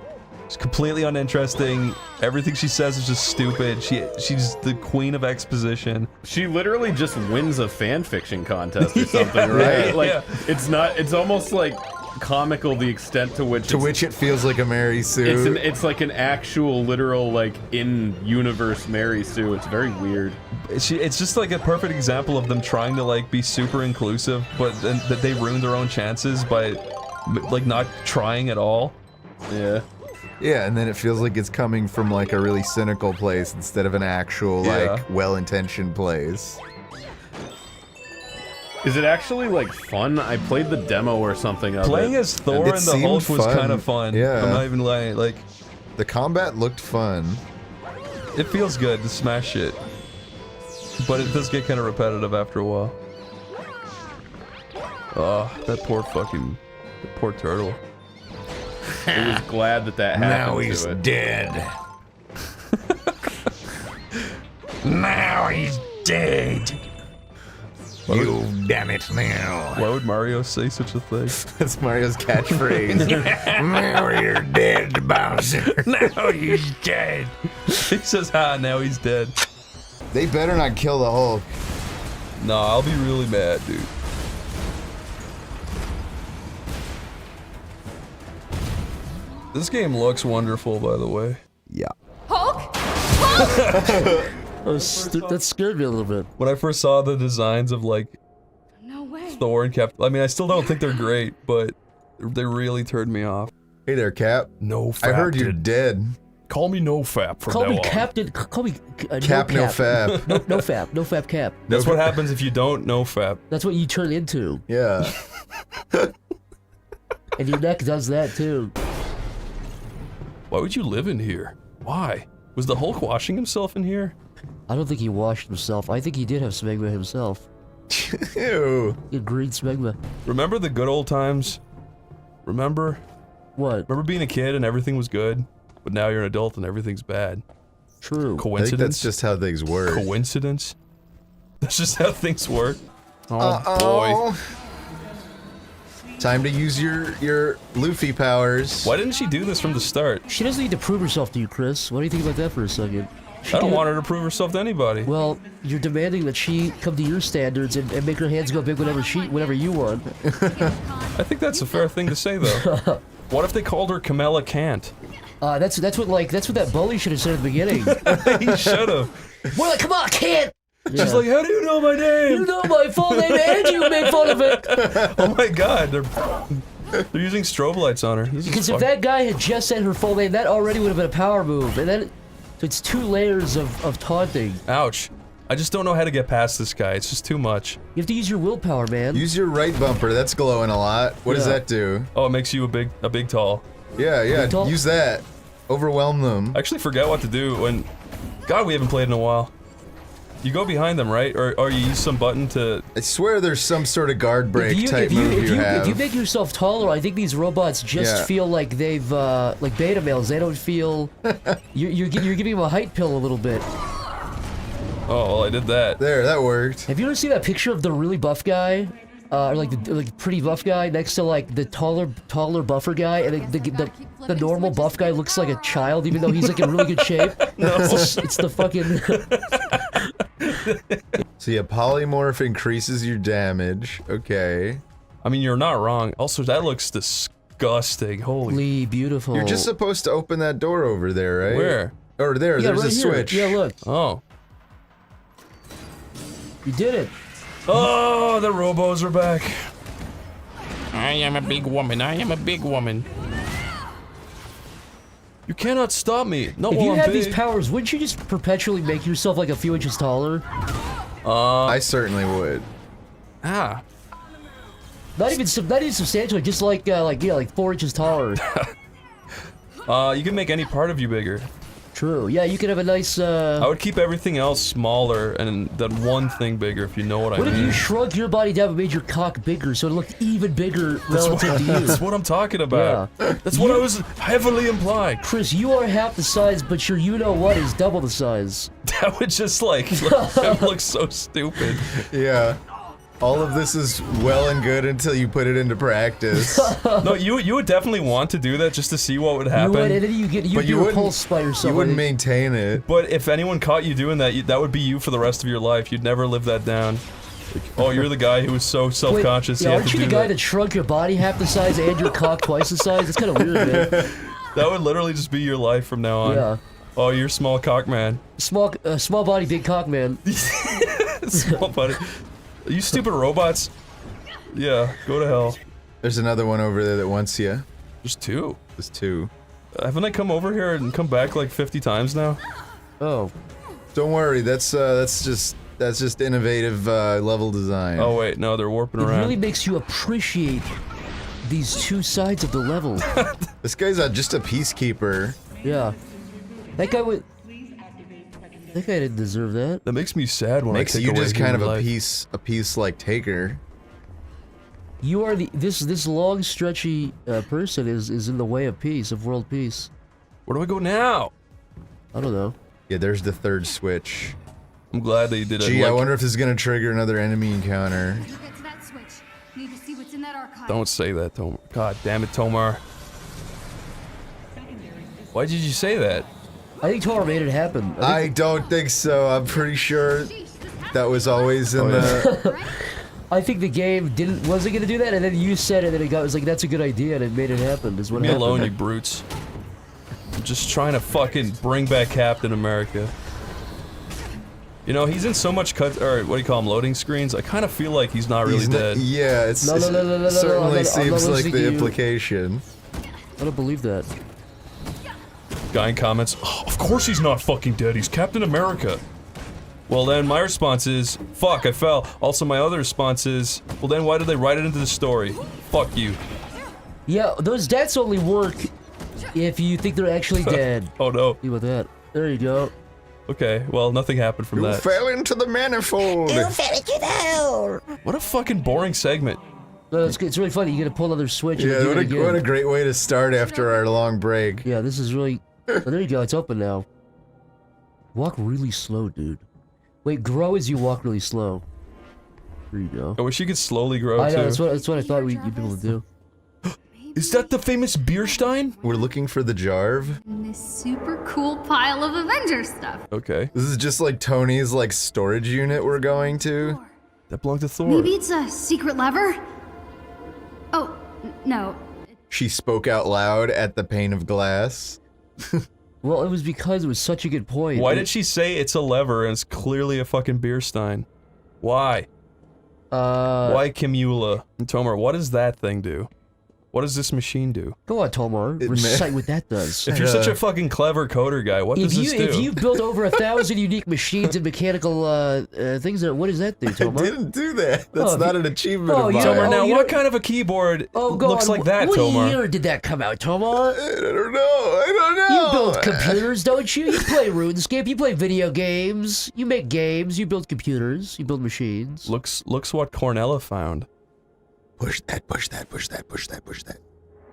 She's completely uninteresting. Everything she says is just stupid. She's the queen of exposition. She literally just wins a fan fiction contest or something, right? Yeah, like, yeah. It's almost like comical the extent to which it feels like a Mary Sue. It's like an actual literal like in-universe Mary Sue. It's very weird. It's just like a perfect example of them trying to like be super inclusive, but then that they ruin their own chances by like not trying at all. Yeah. Yeah, and then it feels like it's coming from like a really cynical place instead of an actual like well-intentioned place. Is it actually like fun? I played the demo or something of Playing it. as Thor and the Hulk was kind of fun. Yeah. I'm not even lying. Like, the combat looked fun. It feels good to smash shit, but it does get kind of repetitive after a while. Oh, that poor turtle. He was glad that happened. Now he's to it. dead. Now he's dead. You damn it now. Why would Mario say such a thing? That's Mario's catchphrase. Now you're dead, Bowser. Now he's dead. He says, "Ha! Now he's dead." They better not kill the Hulk. No, I'll be really mad, dude. This game looks wonderful, by the way. Yeah. Hulk? That scared me a little bit. When I first saw the designs of like No way. Thor and Cap, I mean, I still don't think they're great, but they really turned me off. Hey there, Cap. No Fap. I heard you're dead. Call me No Fap from Call now me on. Captain. Call me Cap, no Fap. No Fap. No Fap Cap. That's what happens if you don't know Fap. That's what you turn into. Yeah. And your neck does that too. Why would you live in here? Why? Was the Hulk washing himself in here? I don't think he washed himself. I think he did have smegma himself. Ew. He had green smegma. Remember the good old times? Remember? What? Remember being a kid and everything was good, but now you're an adult and everything's bad? True. Coincidence? I think that's just how things work. Coincidence? That's just how things work? Oh Uh-oh. boy. Time to use your Luffy powers. Why didn't she do this from the start? She doesn't need to prove herself to you, Chris. What do you think about that for a second? I don't want her to prove herself to anybody. Well, you're demanding that she come to your standards and make her hands go big whenever you want. I think that's a fair thing to say, though. What if they called her Kamala Kant? That's what that bully should have said at the beginning. He should have. We're like, come on, kid! She's like, how do you know my name? You know my full name and you make fun of it! Oh my god, they're using strobe lights on her. Because if that guy had just said her full name, that already would have been a power move. And then, so it's 2 layers of taunting. Ouch. I just don't know how to get past this guy. It's just too much. You have to use your willpower, man. Use your right bumper. That's glowing a lot. What does that do? Oh, it makes you a big tall. Yeah, yeah. Big tall? Use that. Overwhelm them. I actually forget what to do when... God, we haven't played in a while. You go behind them, right? Or you use some button to... I swear the's some sort of guard break type move you have. If you make yourself taller, I think these robots just feel like they've, like beta males. They don't feel... you're giving them a height pill a little bit. Oh, well, I did that. There, that worked. Have you ever seen that picture of the really buff guy? Or like the pretty buff guy next to like the taller buffer guy, and the normal buff guy looks like a child, even though he's like in really good shape. No. It's the fucking. So yeah, polymorph increases your damage. Okay. I mean, you're not wrong. Also, that looks disgusting. Holy. Beautiful. You're just supposed to open that door over there, right? Where? Or there. Yeah, there's right a here. switch. Yeah, look. Oh. You did it. Oh, the robos are back. I am a big woman. I am a big woman. You cannot stop me. Not If while you I'm had big. these powers, wouldn't you just perpetually make yourself like a few inches taller? I certainly would. Ah. Not even substantially, just like 4 inches taller. You can make any part of you bigger. True. Yeah, you could have a nice. I would keep everything else smaller and then one thing bigger, if you know what I mean. What if you shrunk your body down and made your cock bigger so it looked even bigger relative to you? That's what I'm talking about. Yeah. That's what I was heavily implying. Chris, you are half the size, but your you-know-what is double the size. That would just that looks so stupid. Yeah. All of this is well and good until you put it into practice. No, you would definitely want to do that just to see what would happen. You would, and then you'd be repulsed by yourself. You wouldn't maintain it. But if anyone caught you doing that, that would be you for the rest of your life. You'd never live that down. Like, oh, you're the guy who was so self-conscious. Yeah, aren't you the guy that shrunk your body half the size and your cock twice the size? It's kind of weird, man. That would literally just be your life from now on. Yeah. Oh, you're small cock man. Small body, big cock man. Small body. You stupid robots. Yeah, go to hell. There's another one over there that wants you. There's 2. There's 2. Haven't I come over here and come back like 50 times now? Oh. Don't worry, that's just innovative level design. Oh wait, no, they're warping It around. really makes you appreciate these 2 sides of the level. This guy's just a peacekeeper. Yeah. That guy didn't deserve that. That makes me sad when Makes I take you away just kind of human a life. peace like taker. You are this long stretchy person is in the way of peace, of world peace. Where do I go now? I don't know. Yeah, there's the 3rd switch. I'm glad they did it. Gee, I wonder if this is gonna trigger another enemy encounter. Get to that switch. Need to see what's in that archive. Don't say that, Tomar. God damn it, Tomar. Why did you say that? I think Tomar made it happen. I don't think so. I'm pretty sure that was always in the... I think the game wasn't gonna do that, and then you said it, and it was like, that's a good idea, and it made it happen, is what Leave me happened. alone, you brutes. I'm just trying to fucking bring back Captain America. You know, he's in so much what do you call them, loading screens? I kind of feel like he's not really dead. Yeah, it certainly seems like the implication. I don't believe that. Guy in comments, oh, of course he's not fucking dead, he's Captain America. Well then, my response is, fuck, I fell. Also, my other response is, well then why did they write it into the story? Fuck you. Yeah, those deaths only work if you think they're actually dead. Oh no. See with that. There you go. Okay, well, nothing happened from that. fell into the manifold! You fell into the hole! What a fucking boring segment. No, it's really funny, you gotta pull another switch and Yeah, do it again. what a great way to start after our long break. Yeah, this is really... Oh, there you go, it's open now. Walk really slow, dude. Wait, grow as you walk really slow. There you go. I wish you could slowly grow, I know, too. that's what I thought you'd be able to do. Is that the famous Bierstein? We're looking for the Jarv. In this super cool pile of Avengers stuff. Okay. This is just like Tony's like storage unit we're going to. That belonged to Thor. Maybe it's a secret lever? Oh, no. She spoke out loud at the pane of glass. Well, it was because it was such a good point. Why did she say it's a lever and it's clearly a fucking Bierstein? Why? Why Kimula? And Tomar, what does that thing do? What does this machine do? Go on, Tomar. Recite what that does. If you're such a fucking clever coder guy, what does this do? If you built over 1,000 unique machines and mechanical things, what does that do, Tomar? I didn't do that. That's not an achievement of mine. Tomar, now what kind of a keyboard looks like that, Tomar? What year did that come out, Tomar? I don't know. You build computers, don't you? You play RuneScape, you play video games, you make games, you build computers, you build machines. Looks what Cornella found. Push that, push that, push that, push that, push that.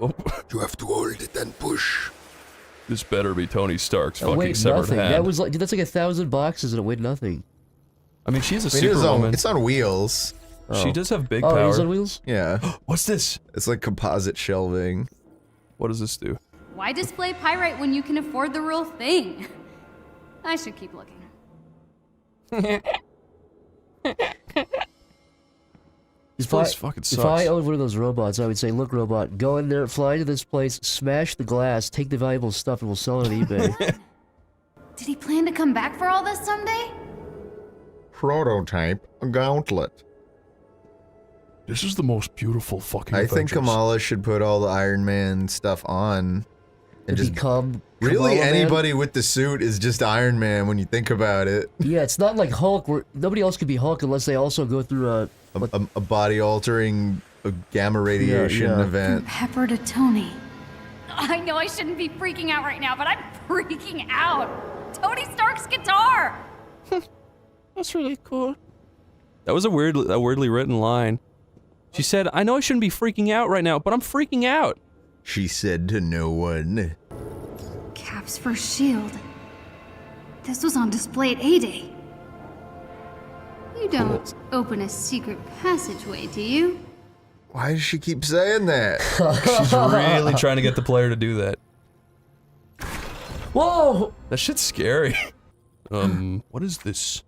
Oh. You have to hold it and push. This better be Tony Stark's fucking weighed severed nothing. hand. That was like, dude, that's like 1,000 boxes and it weighed nothing. I mean, she's a superwoman. It's on wheels. She does have big Oh, power. it is on wheels? Yeah. What's this? It's like composite shelving. What does this do? Why display pyrite when you can afford the real thing? I should keep looking. If I owned one of those robots, I would say, look, robot, go in there, fly to this place, smash the glass, take the valuable stuff, and we'll sell it on eBay. Did he plan to come back for all this someday? Prototype gauntlet. This is the most beautiful fucking I think Avengers. Kamala should put all the Iron Man stuff on. And just become really Kamala Man? anybody with the suit is just Iron Man when you think about it. Yeah, it's not like Hulk, where nobody else could be Hulk unless they also go through a body-altering gamma radiation event. Pepper to Tony. I know I shouldn't be freaking out right now, but I'm freaking out. Tony Stark's guitar. That's really cool. That was a weirdly written line. She said, I know I shouldn't be freaking out right now, but I'm freaking out. She said to no one. Cap's first shield. This was on display at A-Day. You don't open a secret passageway, do you? Why does she keep saying that? She's really trying to get the player to do that. Whoa! That shit's scary. What is this?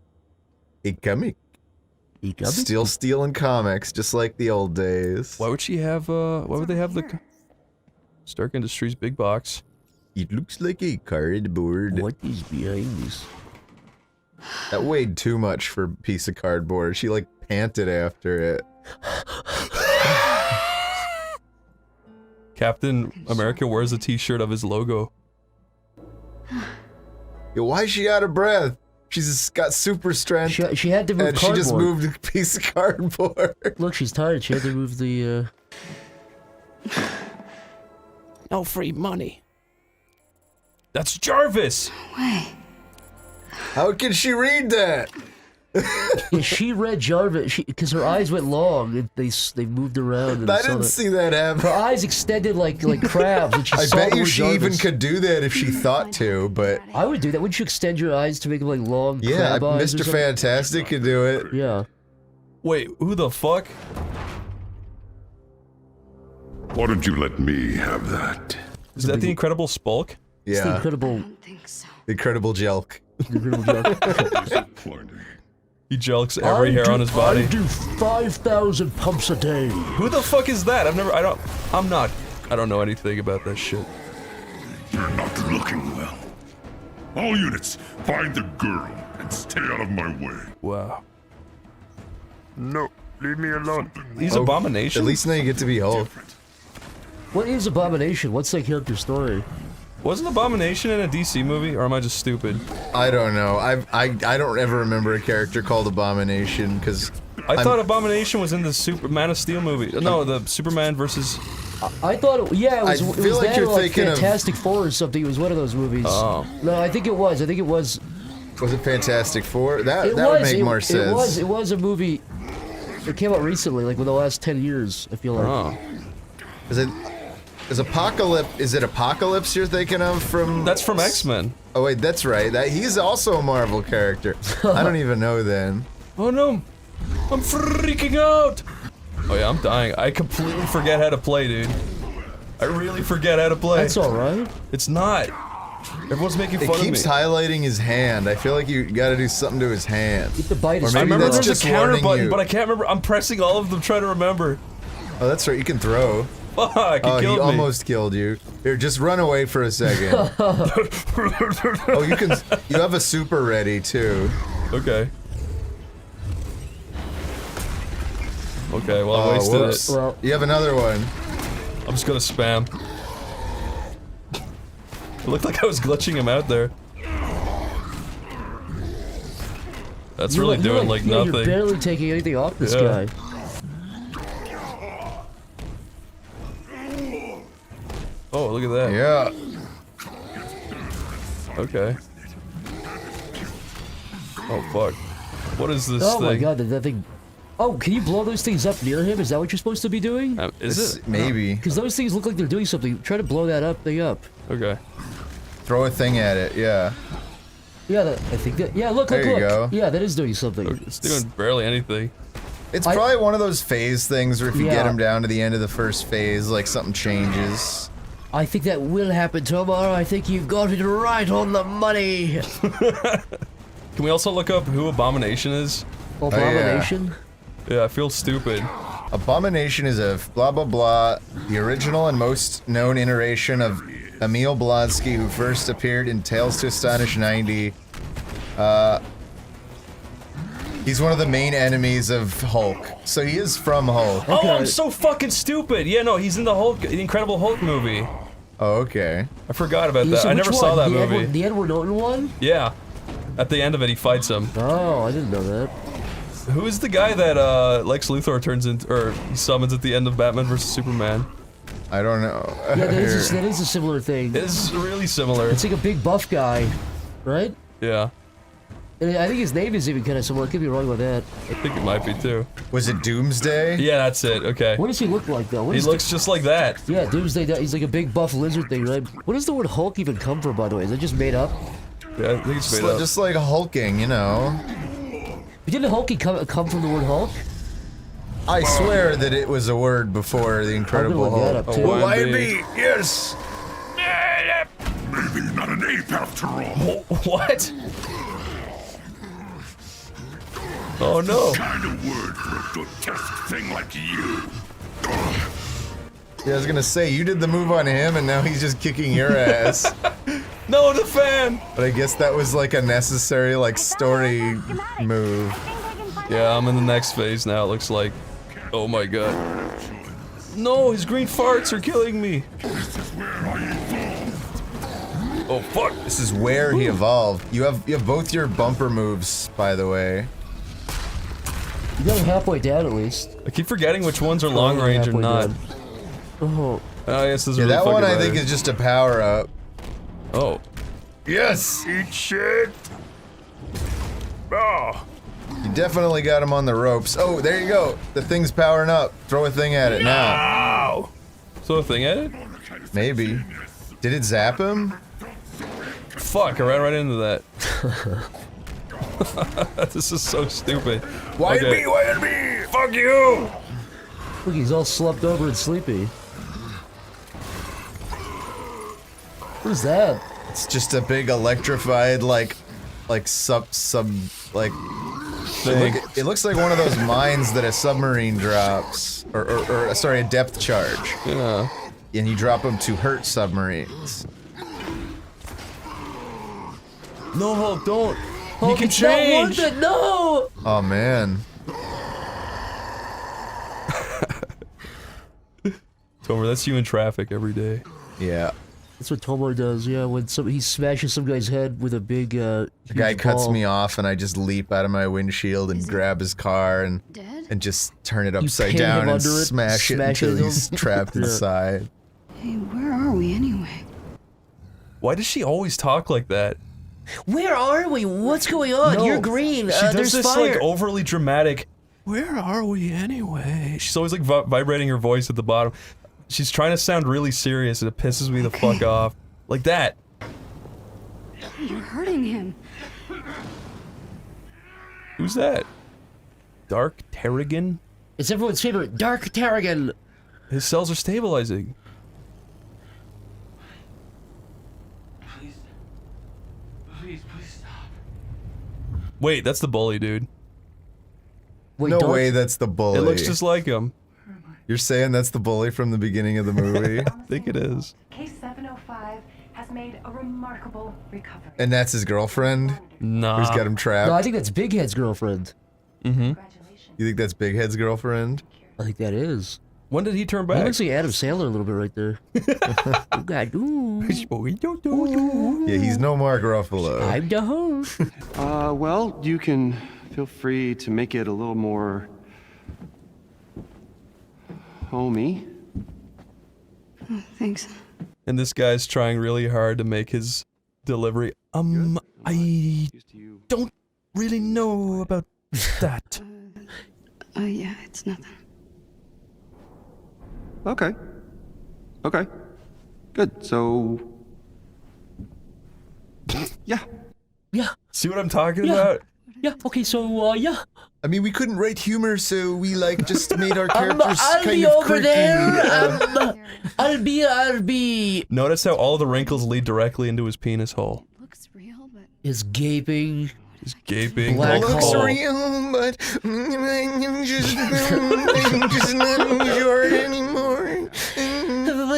A comic. Still stealing comics, just like the old days. Why would she have, why would they have the Stark Industries big box? It looks like a cardboard. What is behind this? That weighed too much for a piece of cardboard. She like panted after it. Captain America wears a t-shirt of his logo. Yo, why is she out of breath? She's got super strength. She had to move and cardboard. she just moved a piece of cardboard. Look, she's tired. She had to move the, No free money. That's Jarvis! Way. How can she read that? Yeah, she read Jarvis because her eyes went long and they moved around. And I didn't see that happen. Her eyes extended like crabs, and she I saw bet the you word she Jarvis. even could do that if she thought to, but I would do that. Wouldn't you extend your eyes to make them like long yeah, crab eyes? Mr. Fantastic could do it. Yeah. Wait, who the fuck? Why don't you let me have that? Is that the Incredible Spulk? Yeah. It's the Incredible. The Incredible Jelk. He jelks every hair on his body. I do 5,000 pumps a day. Who the fuck is that? I don't know anything about that shit. You're not looking well. All units, find the girl and stay out of my way. Wow. No, leave me alone. He's Abomination? At least now you get to be Hulk. What is Abomination? What's that character's story? Wasn't Abomination in a DC movie, or am I just stupid? I don't know. I don't ever remember a character called Abomination because I thought Abomination was in the Man of Steel movie. No, the Superman versus. I thought it, yeah, it was, I it feel was like that you're or like thinking of- Fantastic Four or something. It was one of those movies. Oh. No, I think it was. Was it Fantastic Four? That It would was, make more sense. It was a movie. It came out recently, like within the last 10 years. I feel like. Oh. Is it Apocalypse you're thinking of from? That's from X-Men. Oh wait, that's right. He's also a Marvel character. I don't even know then. Oh no, I'm freaking out. Oh yeah, I'm dying. I completely forget how to play, dude. I really forget how to play. That's all right. It's not. Everyone's making fun of me. It keeps highlighting his hand. I feel like you got to do something to his hand. Get the bite. Or I maybe remember that's there's just a counter warning button, you. but I can't remember. I'm pressing all of them trying to remember. Oh, that's right. You can throw. Fuck, he he killed me. almost killed you. Here, just run away for a second. Oh, you have a super ready too. Okay. Okay, well I wasted whoops. it. Well, You have another one. I'm just gonna spam. It looked like I was glitching him out there. That's really doing like yeah, nothing. You're barely taking anything off this Yeah. guy. Oh, look at that. Yeah. Okay. Oh fuck. What is this Oh thing? my god, that thing. Oh, can you blow those things up near him? Is that what you're supposed to be doing? Is it? Maybe. Because those things look like they're doing something. Try to blow that thing up. Okay. Throw a thing at it. Yeah. Yeah, I think that. Yeah, look, There look. you go. Yeah, that is doing something. It's doing barely anything. It's probably one of those phase things where if you Yeah. get him down to the end of the first phase, like something changes. I think that will happen tomorrow. I think you've got it right on the money. Can we also look up who Abomination is? Abomination? Yeah, I feel stupid. Abomination is a blah blah blah, the original and most known iteration of Emil Blonsky, who first appeared in Tales to Astonish 90. He's one of the main enemies of Hulk, so he is from Hulk. Oh, I'm so fucking stupid. Yeah, no, he's in the Incredible Hulk movie. Oh, okay. I forgot about Yeah, that. so I which never saw one? that movie. The Edward Norton one? Yeah. At the end of it, he fights him. Oh, I didn't know that. Who is the guy that Lex Luthor turns into, or he summons at the end of Batman vs Superman? I don't know. Yeah, that is a similar thing. It's really similar. It's like a big buff guy, right? Yeah. And I think his name is even kind of similar. I could be wrong with that. I think it might be too. Was it Doomsday? Yeah, that's it. Okay. What does he look like though? He looks just like that. Yeah, Doomsday. He's like a big buff lizard thing, right? What does the word Hulk even come from, by the way? Is it just made up? Yeah, I think it's made up. Just like hulking, you know. But didn't Hulky come from the word Hulk? I swear that it was a word before the Incredible look that Hulk. up, too. Well, why YB. be? Yes. Maybe not an ape after all. What? Oh no. Kind of word for a grotesque thing like you. Yeah, I was gonna say, you did the move on him and now he's just kicking your ass. No, the fan! But I guess that was like a necessary, like, story move. Yeah, I'm in the next phase now, it looks like. Oh my god. No, his green farts are killing me. Oh fuck. This is where he evolved. You have both your bumper moves, by the way. You got him halfway down at least. I keep forgetting which ones are long range or halfway not. down. Oh. Oh, yes, this is Yeah, really that fucking one I matter. think is just a power up. Oh. Yes! Eat shit. Oh. You You definitely got him on the ropes. Oh, there you go. The thing's powering up. Throw a thing at it now. Throw a thing at it? Maybe. Did it zap him? Fuck, I ran right into that. This is so stupid. Why me? Why me? Fuck you! Look, he's all slumped over and sleepy. What is that? It's just a big electrified, like thing. It looks like one of those mines that a submarine drops, or sorry, a depth charge. Yeah. And you drop them to hurt submarines. No, Hulk, don't. Hulk, He can it's change. not worth it, no! Oh man. Tomer, that's human traffic every day. Yeah. That's what Tomo does, yeah, when he smashes some guy's head with a big, The guy cuts me off and I just leap out of my windshield and grab his car and just turn it upside pin down him and under it, smash it smash until it he's trapped Yeah. inside. Hey, where are we anyway? Why does she always talk like that? Where are we? What's going on? No, You're green. She does There's this fire. like overly dramatic. Where are we anyway? She's always like vibrating her voice at the bottom. She's trying to sound really serious and it pisses me the fuck off. Like that. You're hurting him. Who's that? Dark Terrigan? It's everyone's favorite, Dark Terrigan. His cells are stabilizing. Please stop. Wait, that's the bully, dude. Wait, no don't- way that's the bully. It looks just like him. You're saying that's the bully from the beginning of the movie? I think it is. Case 705 has made a remarkable recovery. And that's his girlfriend? Nah. Who's got him trapped? No, I think that's Big Head's girlfriend. Mm-hmm. You think that's Big Head's girlfriend? I think that is. When did he turn That back? looks like Adam Sandler a little bit right there. Oh God, ooh. Yeah, he's no Mark Ruffalo. I'm the host. Well, you can feel free to make it a little more homey. Oh, thanks. And this guy's trying really hard to make his delivery. I don't really know about that. Yeah, it's nothing. Okay. Okay. Good. So. Yeah. Yeah. See what I'm talking Yeah. about? Yeah, okay, so, yeah. I mean, we couldn't write humor, so we, like, just made our characters I'll kind be of over quirky. there. I'll be. Notice how all the wrinkles lead directly into his penis hole. Looks real, but Is gaping. He's gaping. Black hole. hole. real, but I'm just not sure anymore.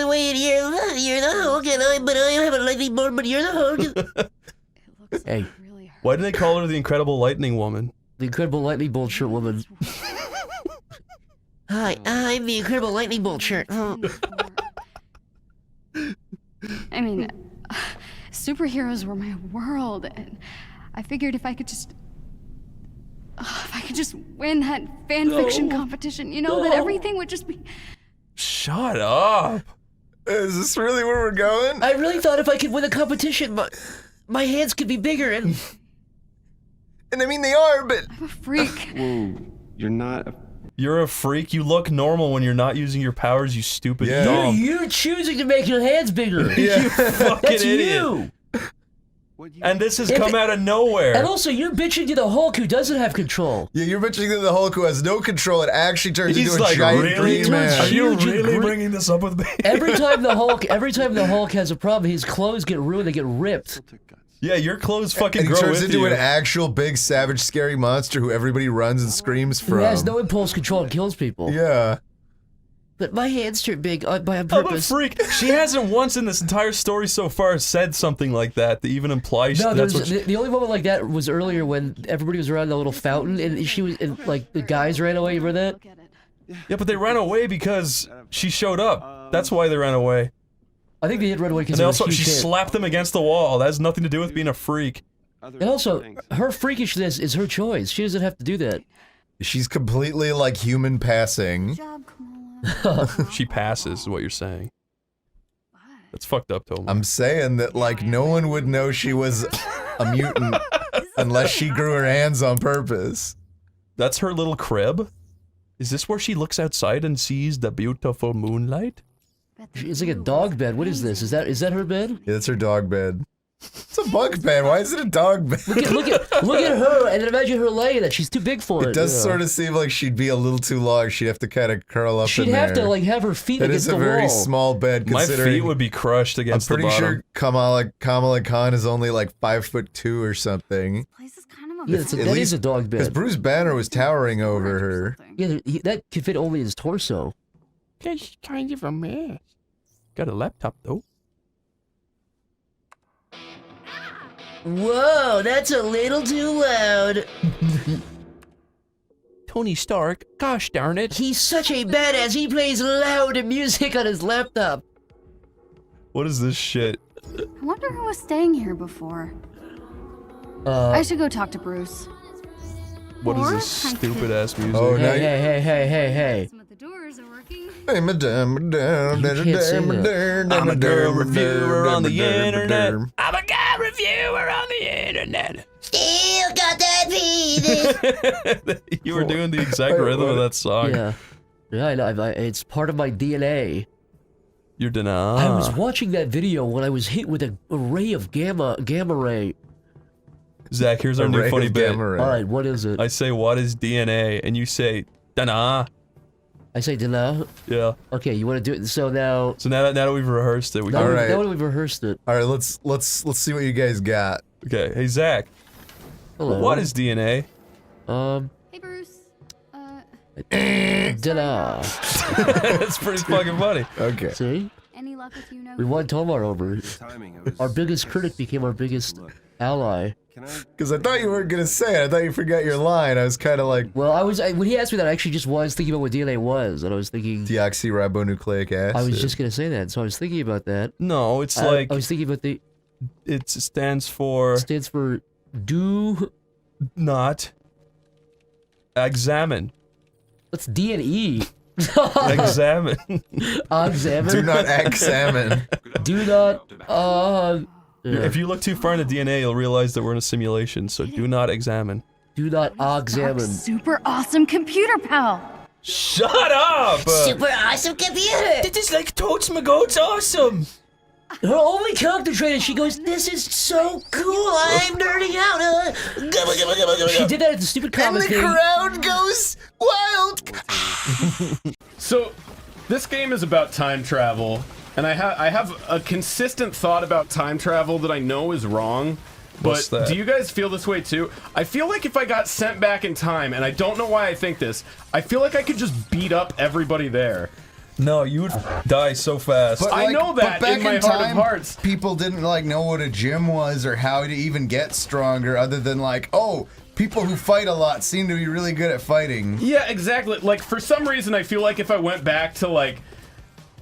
Wait, you're the Hulk, but I haven't liked you more, but you're the Hulk. Hey, Why do they call her the Incredible Lightning Woman? the Incredible Lightning Bolt shirt woman. Hi, I'm the Incredible Lightning Bolt shirt. I mean, superheroes were my world, and I figured if I could just win that fan fiction competition, you know, that everything would just be. Shut up. Is this really where we're going? I really thought if I could win a competition, my hands could be bigger and. And I mean, they are, but. I'm a freak. Whoa. You're not a. You're a freak. You look normal when you're not using your powers, you stupid dog. You're choosing to make your hands bigger. You fucking That's idiot. you. And this has come out of nowhere. And also, you're bitching to the Hulk who doesn't have control. Yeah, you're mentioning that the Hulk who has no control. It actually turns He's into a like, giant really? green man. Are you Huge and really green. bringing this up with me? Every time the Hulk has a problem, his clothes get ruined, they get ripped. Yeah, your clothes fucking And he grow turns with into you. an actual big, savage, scary monster who everybody runs and screams Who from. has no impulse control and kills people. Yeah. But my hands turn big on I'm a purpose. freak. She hasn't once in this entire story so far said something like that even implies No, that's what the only moment like that was earlier when everybody was around the little fountain and she was, and like the guys ran away. You remember that? Yeah, but they ran away because she showed up. That's why they ran away. I think they did run away because And it was also, huge she hit. slapped them against the wall. That has nothing to do with being a freak. And also, her freakishness is her choice. She doesn't have to do that. She's completely like human passing. She passes, is what you're saying. That's fucked up, Tomo. I'm saying that like no one would know she was a mutant unless she grew her hands on purpose. That's her little crib? Is this where she looks outside and sees the beautiful moonlight? It's like a dog bed. What is this? Is that her bed? Yeah, that's her dog bed. It's a bug bed. Why is it a dog bed? Look at her, and then imagine her laying that. She's too big for it. It does sort of seem like she'd be a little too long. She'd have to kind of curl up She'd in there. have to like have her feet against the wall. It is a very small bed. My Considering feet would be crushed against the I'm bottom. pretty sure Kamala Khan is only like 5'2" or something. Yeah, that is a dog bed. Because Bruce Banner was towering over her. Yeah, that could fit only his torso. That's kind of a mess. Got a laptop though. Whoa, that's a little too loud. Tony Stark, gosh darn it. He's such a badass, he plays loud music on his laptop. What is this shit? I wonder who was staying here before. I should go talk to Bruce. What is this stupid ass music? Oh, hey. Some of the doors are working. Hey, madame. I'm a girl reviewer on the internet. I'm a guy reviewer on the internet. Still got that feeling. You were doing the exact rhythm of that song. Yeah, I know. It's part of my DNA. You're denying. I was watching that video when I was hit with a ray of gamma ray. Zach, here's our new funny bit. Alright, what is it? I say, what is DNA? And you say, dana. I say, dana? Yeah. Okay, you want to do it? So now that we've rehearsed it, we now, can... now that we've rehearsed it. Alright, let's see what you guys got. Okay, hey Zach. Hello. What is DNA? Hey Bruce. Dana. That's pretty fucking funny. Okay. See? Any luck with you, no? We won Tomar over. Our biggest critic became our biggest ally. Because I thought you weren't gonna say it. I thought you forgot your line. I was kind of like, well, when he asked me that, I actually just was thinking about what DNA was, and I was thinking deoxyribonucleic acid. I was just gonna say that, so I was thinking about that. No, it's like I was thinking about the. It stands for. Stands for do not examine. What's D and E? Examine. Examine. Do not examine. Do not. Yeah. If you look too far into DNA, you'll realize that we're in a simulation, so do not examine. Do not examine. Super awesome computer pal. Shut up! Super awesome computer! This is like Toads McGoat's awesome! Her only character trait is she goes, "This is so cool, I'm nerding out." She did that at the stupid comic thing. And the crowd goes wild! So, this game is about time travel. And I have a consistent thought about time travel that I know is wrong, but do you guys feel this way too? I feel like if I got sent back in time, and I don't know why I think this, I feel like I could just beat up everybody there. No, you would die so fast. But I know that but back in my heart of hearts. People didn't like know what a gym was or how to even get stronger, other than like, oh, people who fight a lot seem to be really good at fighting. Yeah, exactly. Like, for some reason, I feel like if I went back to, like,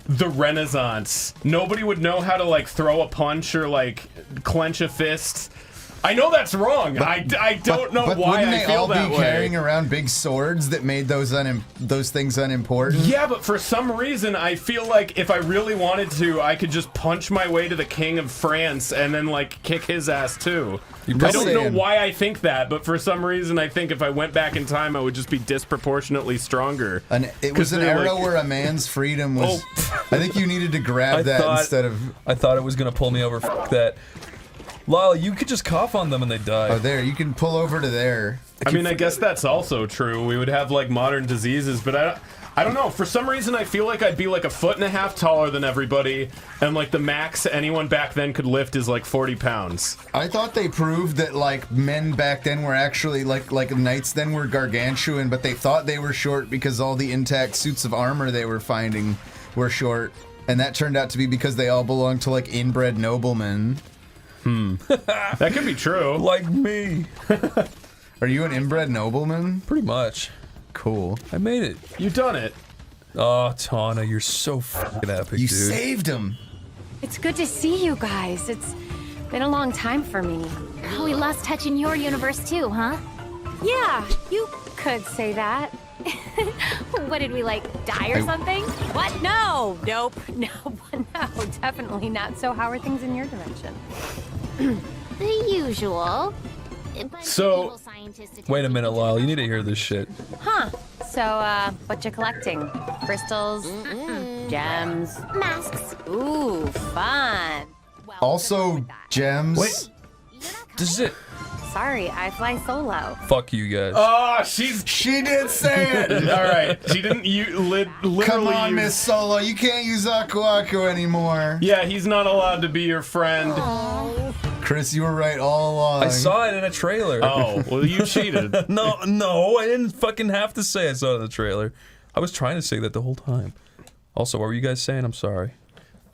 the Renaissance, nobody would know how to, like, throw a punch or, like, clench a fist. I know that's wrong. I don't know why I feel that way. Wouldn't they all be carrying around big swords that made those things unimportant? Yeah, but for some reason, I feel like if I really wanted to, I could just punch my way to the King of France and then, like, kick his ass, too. I don't know why I think that, but for some reason, I think if I went back in time, I would just be disproportionately stronger. And it was an era where a man's freedom was... I think you needed to grab that instead of... I thought it was going to pull me over. Fuck that. Lyle, you could just cough on them and they die. Oh, there. You can pull over to there. I mean, I guess that's also true. We would have, like, modern diseases, but I don't know. For some reason, I feel like I'd be, like, 1.5 feet taller than everybody, and, like, the max anyone back then could lift is, like, 40 pounds. I thought they proved that, like, men back then were actually, like knights then were gargantuan, but they thought they were short because all the intact suits of armor they were finding were short, and that turned out to be because they all belonged to, like, inbred noblemen. That could be true. Like me. Are you an inbred nobleman? Pretty much. Cool. I made it. You've done it. Oh, Tana, you're so fucking epic, You dude. saved him. It's good to see you guys. It's been a long time for me. We lost touch in your universe too, huh? Yeah, you could say that. What did we, like, die or something? What? No, nope, no, definitely not. So how are things in your dimension? The usual. So, wait a minute, Lyle. You need to hear this shit. Huh. So, what you collecting? Crystals? Gems? Masks? Ooh, fun. Also, gems. Wait. Does it? Sorry, I fly solo. Fuck you guys. Oh, she did say it. All right, she didn't literally. Come on, use... Miss Solo, you can't use Aku Aku anymore. Yeah, he's not allowed to be your friend. Chris, you were right all along. I saw it in a trailer. Oh, well, you cheated. No, I didn't fucking have to say I saw it in the trailer. I was trying to say that the whole time. Also, what were you guys saying? I'm sorry.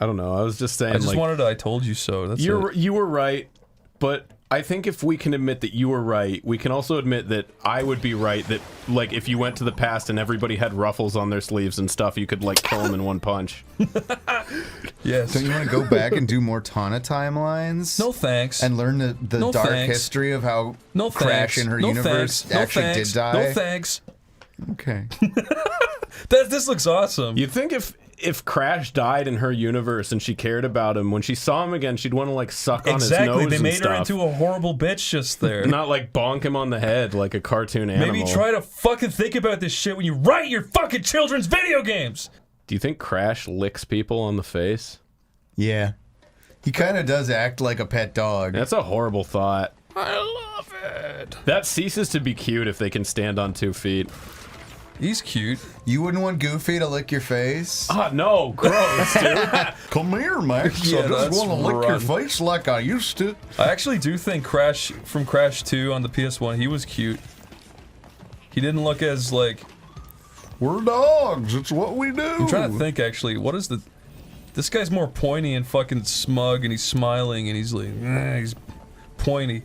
I don't know. I was just saying. I just wanted to. I told you so. That's it. You were right, but I think if we can admit that you were right, we can also admit that I would be right. That like if you went to the past and everybody had ruffles on their sleeves and stuff, you could like kill them in one punch. Yes. Don't you want to go back and do more Tana timelines? No thanks. And learn the No dark thanks. history of how No Crash thanks. in her No universe thanks. No actually thanks. did die. No thanks. Okay. This looks awesome. You'd think if Crash died in her universe and she cared about him, when she saw him again, she'd want to like suck on his nose. Exactly. They and made stuff. her into a horrible bitch just there. Not like bonk him on the head like a cartoon animal. Maybe try to fucking think about this shit when you write your fucking children's video games. Do you think Crash licks people on the face? Yeah. He kind of does act like a pet dog. That's a horrible thought. I love it. That ceases to be cute if they can stand on 2 feet. He's cute. You wouldn't want Goofy to lick your face? Ah, no, gross, dude. Come here, Max. Yeah, I just that's want to lick your rough. face like I used to. I actually do think Crash from Crash 2 on the PS1, he was cute. He didn't look as like... We're dogs. It's what we do. I'm trying to think actually, what is the... This guy's more pointy and fucking smug and he's smiling and he's like... he's pointy.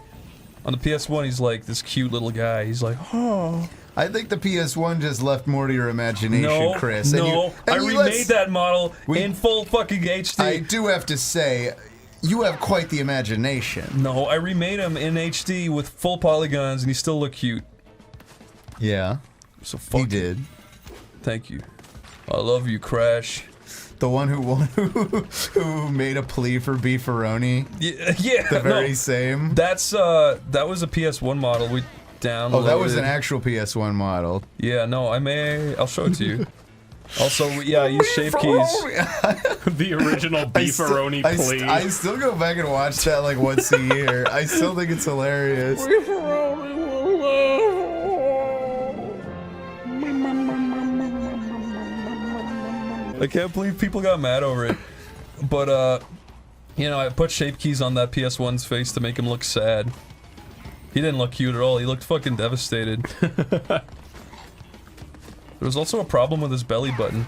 On the PS1, he's like this cute little guy. He's like, oh... I think the PS1 just left more to your imagination, No, Chris. no, I remade that model in full fucking HD. I do have to say, you have quite the imagination. No, I remade him in HD with full polygons and he still looked cute. Yeah. So fuck he did. Thank you. I love you, Crash. The one who made a plea for beefaroni. Yeah, The very same. That's that was a PS1 model. We downloaded. Oh, that was an actual PS1 model. Yeah, no, I'll show it to you. Also, yeah, I use shave keys. The original beefaroni plea. I still go back and watch that like once a year. I still think it's hilarious. I can't believe people got mad over it. But, you know, I put shape keys on that PS1's face to make him look sad. He didn't look cute at all. He looked fucking devastated. There was also a problem with his belly button.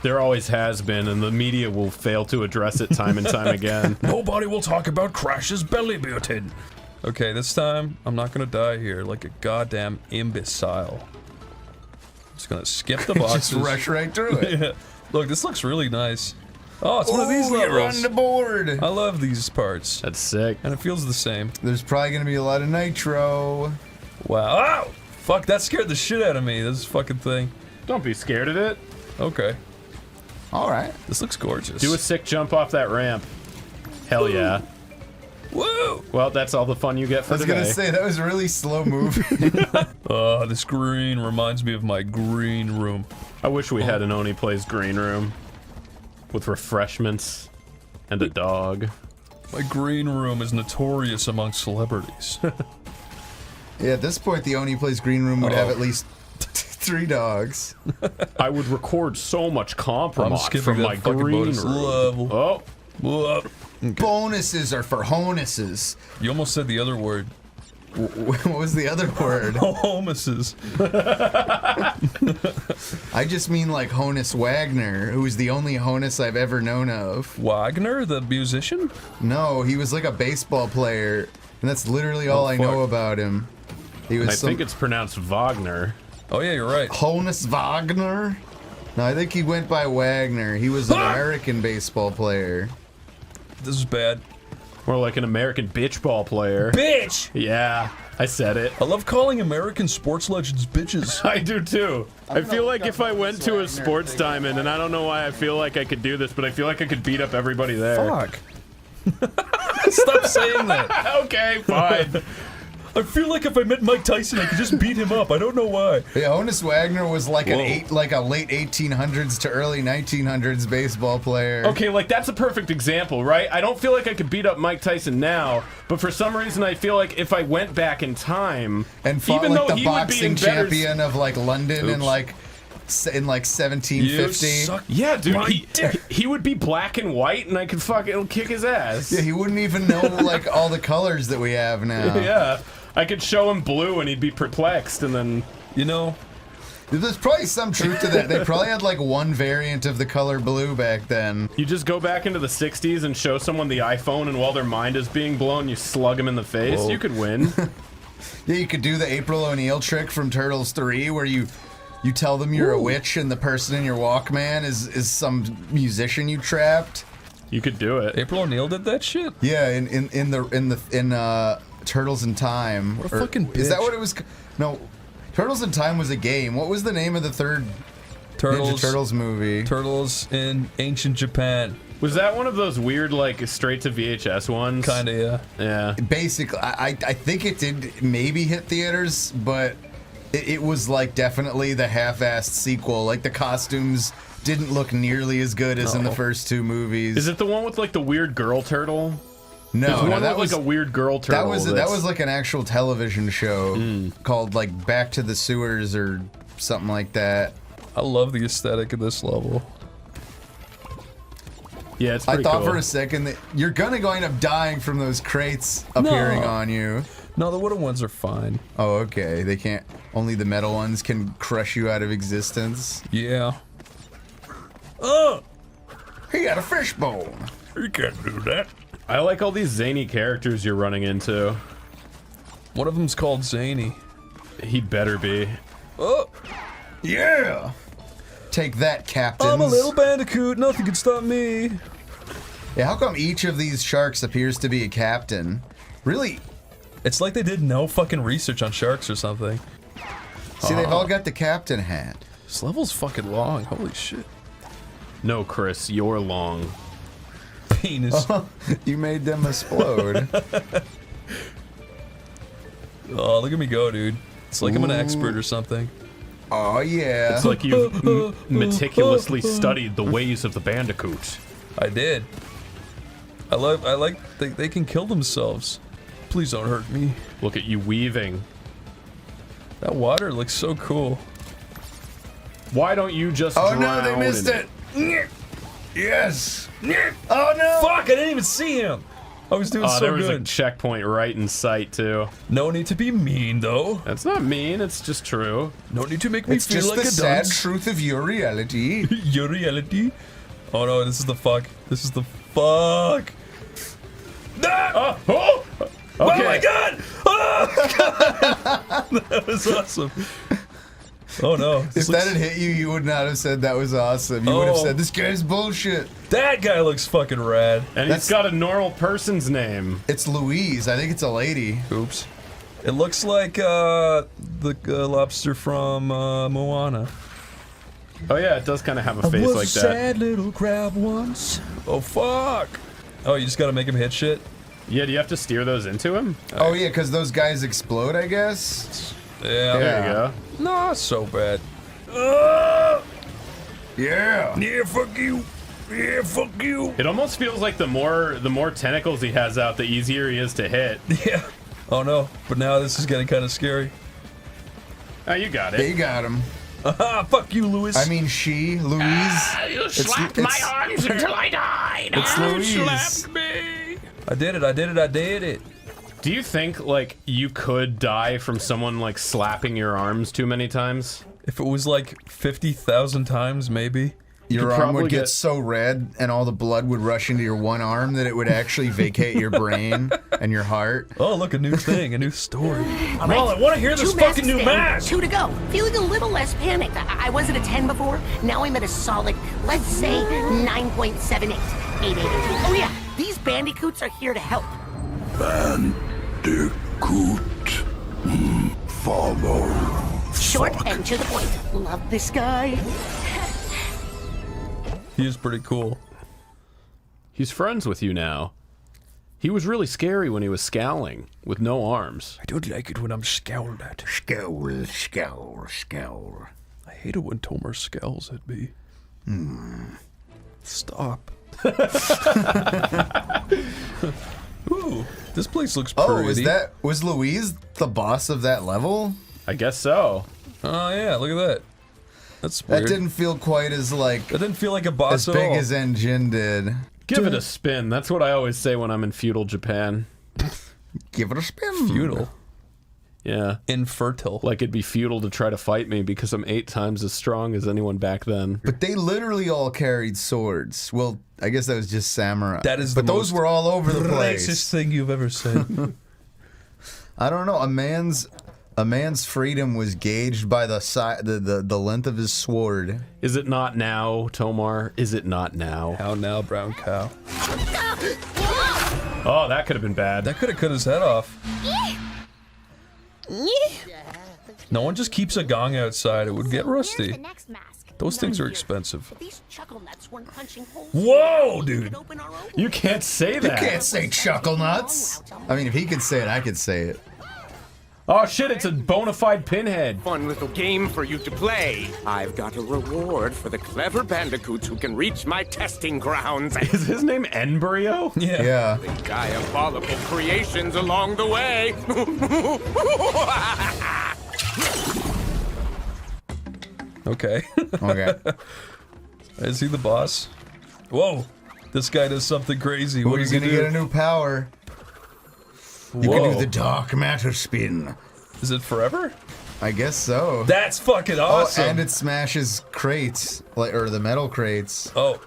There always has been, and the media will fail to address it time and time again. Nobody will talk about Crash's belly button. Okay, this time, I'm not gonna die here like a goddamn imbecile. I'm just gonna skip the boxes. Just rush right through it. Yeah. Look, this looks really nice. Oh, it's one of these you're levels. on the board. I love these parts. That's sick. And it feels the same. There's probably gonna be a lot of nitro. Wow. Ow! Fuck, that scared the shit out of me, this fucking thing. Don't be scared of it. Okay. Alright. This looks gorgeous. Do a sick jump off that ramp. Hell yeah. Woo! Well, that's all the fun you get for I was today. gonna say, that was really slow moving. Oh, this green reminds me of my green room. I wish we had an OneyPlays green room. With refreshments and a dog. My green room is notorious among celebrities. Yeah, at this point, the OneyPlays green room would have at least 3 dogs. I would record so much compromise from my green room. Level. Oh. Whoop. Okay. Bonuses are for honuses. You almost said the other word. What was the other word? Homuses. I just mean like Honus Wagner, who is the only Honus I've ever known of. Wagner, the musician? No, he was like a baseball player, and that's literally all I know about him. He was. I think it's pronounced Wagner. Oh yeah, you're right. Honus Wagner. No, I think he went by Wagner. He was an American baseball player. This is bad. More like an American bitch ball player. Bitch! Yeah, I said it. I love calling American sports legends bitches. I do too. I feel like if I went to a sports diamond, and I don't know why I feel like I could do this, but I feel like I could beat up everybody there. Fuck. Stop saying that. Okay, fine. I feel like if I met Mike Tyson, I could just beat him up. I don't know why. Yeah, Honus Wagner was like a late 1800s to early 1900s baseball player. Okay, like that's a perfect example, right? I don't feel like I could beat up Mike Tyson now, but for some reason I feel like if I went back in time and fought even like though the he would be boxing in better champion of like London in like 1750. Yeah, dude, he would be black and white, and I could fucking kick his ass. Yeah, he wouldn't even know like all the colors that we have now. Yeah, I could show him blue, and he'd be perplexed, and then there's probably some truth to that. They probably had like one variant of the color blue back then. You just go back into the 60s and show someone the iPhone, and while their mind is being blown, you slug him in the face. Whoa. You could win. Yeah, you could do the April O'Neil trick from Turtles 3, where you tell them you're a witch and the person in your Walkman is some musician you trapped. You could do it. April O'Neil did that shit? Yeah, in Turtles in Time. What a fucking bitch. Is that what it was? No, Turtles in Time was a game. What was the name of the third Ninja Turtles movie? Turtles in Ancient Japan. Was that one of those weird, like, straight to VHS ones? Kinda, yeah. Yeah. Basically, I think it did maybe hit theaters, but it was like definitely the half-assed sequel. Like the costumes didn't look nearly as good as in the first two movies. Is it the one with like the weird girl turtle? No, one that with was like a weird girl turtle. That was like an actual television show called like Back to the Sewers or something like that. I love the aesthetic of this level. Yeah, it's I pretty thought cool. for a second that you're gonna go end up dying from those crates appearing on you. No, the wooden ones are fine. Oh, okay. They can't. Only the metal ones can crush you out of existence. Yeah. Oh! He got a fishbone. You can't do that. I like all these zany characters you're running into. One of them's called Zany. He better be. Oh! Yeah! Take that, Captains. I'm a little Bandicoot. Nothing can stop me. Yeah, how come each of these sharks appears to be a captain? Really? It's like they did no fucking research on sharks or something. See, they've all got the captain hat. This level's fucking long. Holy shit. No, Chris, you're long. Penis. You made them explode. Oh, look at me go, dude. It's like I'm an expert or something. Oh, yeah. It's like you've meticulously studied the ways of the Bandicoot. I did. I like they can kill themselves. Please don't hurt me. Look at you weaving. That water looks so cool. Why don't you just Oh drown no, they missed in it. Yes. Oh no. Fuck, I didn't even see him. I was doing so there was good. a checkpoint right in sight too. No need to be mean though. That's not mean, it's just true. No need to make me It's feel just like the a sad dunce. truth of your reality. Your reality? Oh no, this is the fuck. This is the fuck. Ah! Oh! Okay. Oh my god! Oh! That was awesome. Oh no. If that had hit you, you would not have said that was awesome. You would have said, this guy's bullshit. That guy looks fucking rad. And he's got a normal person's name. It's Louise. I think it's a lady. Oops. It looks like the lobster from Moana. Oh yeah, it does kind of have a face like that. Sad little crab once. Oh fuck. Oh, you just gotta make him hit shit? Yeah, do you have to steer those into him? Oh yeah, because those guys explode, I guess. Yeah. There you go. Not so bad. Yeah. Yeah, fuck you. Yeah, fuck you. It almost feels like the more tentacles he has out, the easier he is to hit. Yeah. Oh no, but now this is getting kind of scary. Oh, you got it. They got him. Aha, fuck you, Louis. I mean, Louise. You slapped my arms until I died. It's Louise. Slapped me. I did it, I did it, I did it. Do you think, like, you could die from someone, like, slapping your arms too many times? If it was like 50,000 times, maybe. Your arm would get so red and all the blood would rush into your one arm that it would actually vacate your brain and your heart. Oh, look, a new thing, a new story. All right, Well, I want to hear this fucking new mask. 2 to go. Feeling a little less panicked. I was at a 10 before. Now I'm at a solid, let's say, 9.78. Oh yeah, these bandicoots are here to help. Bandicoot. Follow. Short and to the point. Love this guy. He is pretty cool. He's friends with you now. He was really scary when he was scowling with no arms. I don't like it when I'm scowled at. Scowl, scowl, scowl. I hate it when Tomer scowls at me. Stop. Ooh, this place looks pretty. Oh, was Louise the boss of that level? I guess so. Oh yeah, look at that. That's weird. That didn't feel quite as like. That didn't feel like a boss as big as Engine did. Give it a spin. That's what I always say when I'm in feudal Japan. Give it a spin. Feudal. Yeah. Infertile. Like it'd be futile to try to fight me because I'm 8 times as strong as anyone back then. But they literally all carried swords. Well, I guess that was just samurai. That is but the those most were all over the place. racist thing you've ever said. I don't know. A man's freedom was gauged by the length of his sword. Is it not now, Tomar? Is it not now? How now, brown cow? Oh, that could have been bad. That could have cut his head off. No one just keeps a gong outside. It would get rusty. Those things are expensive. Whoa, dude! You can't say that. You can't say chuckle nuts. I mean, if he could say it, I could say it. Oh shit, it's a bona fide pinhead. Fun little game for you to play. I've got a reward for the clever bandicoots who can reach my testing grounds. Is his name Embryo? Yeah. The diabolical creations along the way. Okay. Okay. Is he the boss? Whoa! This guy does something crazy. Well, What you're does he gonna do? get a new power. You Whoa. can do the dark matter spin. Is it forever? I guess so. That's fucking awesome. Oh, and it smashes crates, or the metal crates. Oh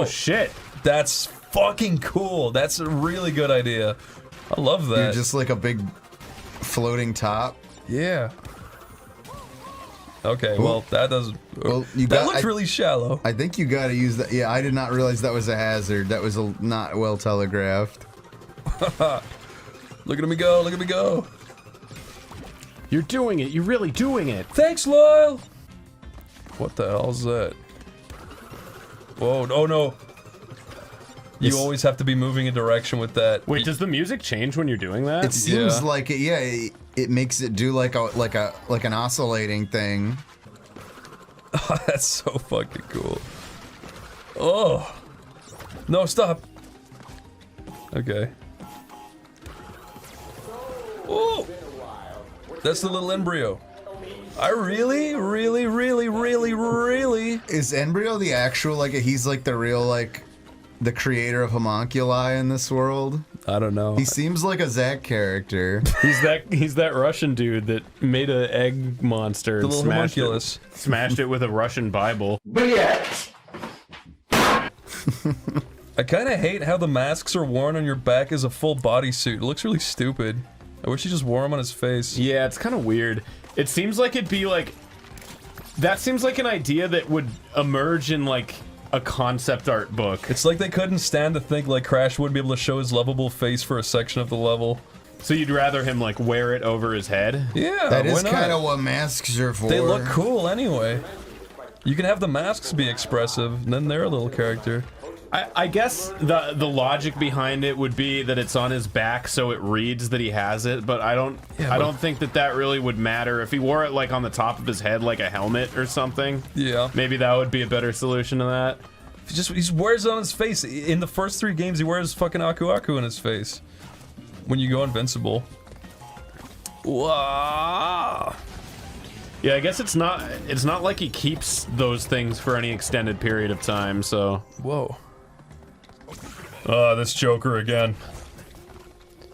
shit. That's fucking cool. That's a really good idea. I love that. You're just like a big floating top. Yeah. Okay, well, that doesn't... Well, that looks really shallow. I think you gotta use that. Yeah, I did not realize that was a hazard. That was not well telegraphed. Look at me go, look at me go. You're doing it, you're really doing it. Thanks, Lyle. What the hell's that? Whoa, oh no. You always have to be moving a direction with that. Wait, does the music change when you're doing that? It seems like it. Yeah, it makes it do like an oscillating thing. That's so fucking cool. Oh. No, stop. Okay. Oh. That's the little embryo. I really. Is Embryo the actual, like, he's like the real, like, the creator of homunculi in this world? I don't know. He seems like a Zack character. He's that Russian dude that made an egg monster The and little homunculus. smashed it with a Russian Bible. I kind of hate how the masks are worn on your back as a full bodysuit. It looks really stupid. I wish he just wore them on his face. Yeah, it's kind of weird. It seems like it'd be like... That seems like an idea that would emerge in, like, a concept art book. It's like they couldn't stand to think like Crash wouldn't be able to show his lovable face for a section of the level. So you'd rather him, like, wear it over his head? Yeah, That is why not? kind of what masks are for. They look cool anyway. You can have the masks be expressive, and then they're a little character. I guess the logic behind it would be that it's on his back, so it reads that he has it. But I don't think that really would matter if he wore it like on the top of his head, like a helmet or something. Yeah, maybe that would be a better solution to that. He wears it on his face. In the first 3 games, he wears fucking Aku Aku in his face when you go invincible. Wow. Yeah, I guess it's not like he keeps those things for any extended period of time. So whoa. This Joker again.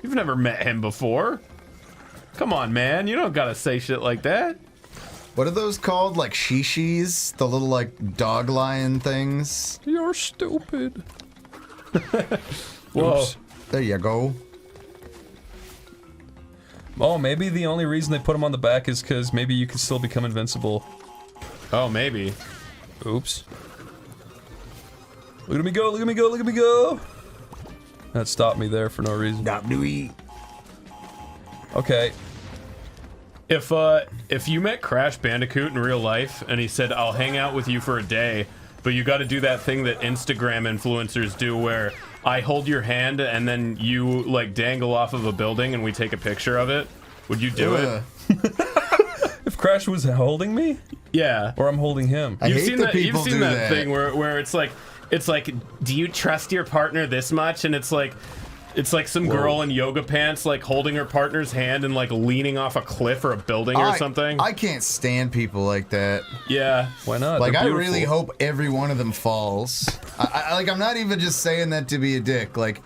You've never met him before. Come on, man. You don't gotta say shit like that. What are those called? Like shishis? The little, like, dog lion things? You're stupid. Whoa. Oops. There you go. Oh, maybe the only reason they put him on the back is because maybe you can still become invincible. Oh, maybe. Oops. Look at me go, look at me go, look at me go! That stopped me there for no reason. Okay. If you met Crash Bandicoot in real life and he said, I'll hang out with you for a day, but you gotta do that thing that Instagram influencers do where I hold your hand and then you like dangle off of a building and we take a picture of it, would you do it? If Crash was holding me? Yeah. Or I'm holding him. I hate that people You've seen do that thing where it's like, do you trust your partner this much? And it's like some girl in yoga pants like holding her partner's hand and like leaning off a cliff or a building or something. I can't stand people like that. Yeah. Why not? Like, I really hope every one of them falls. I'm not even just saying that to be a dick. Like,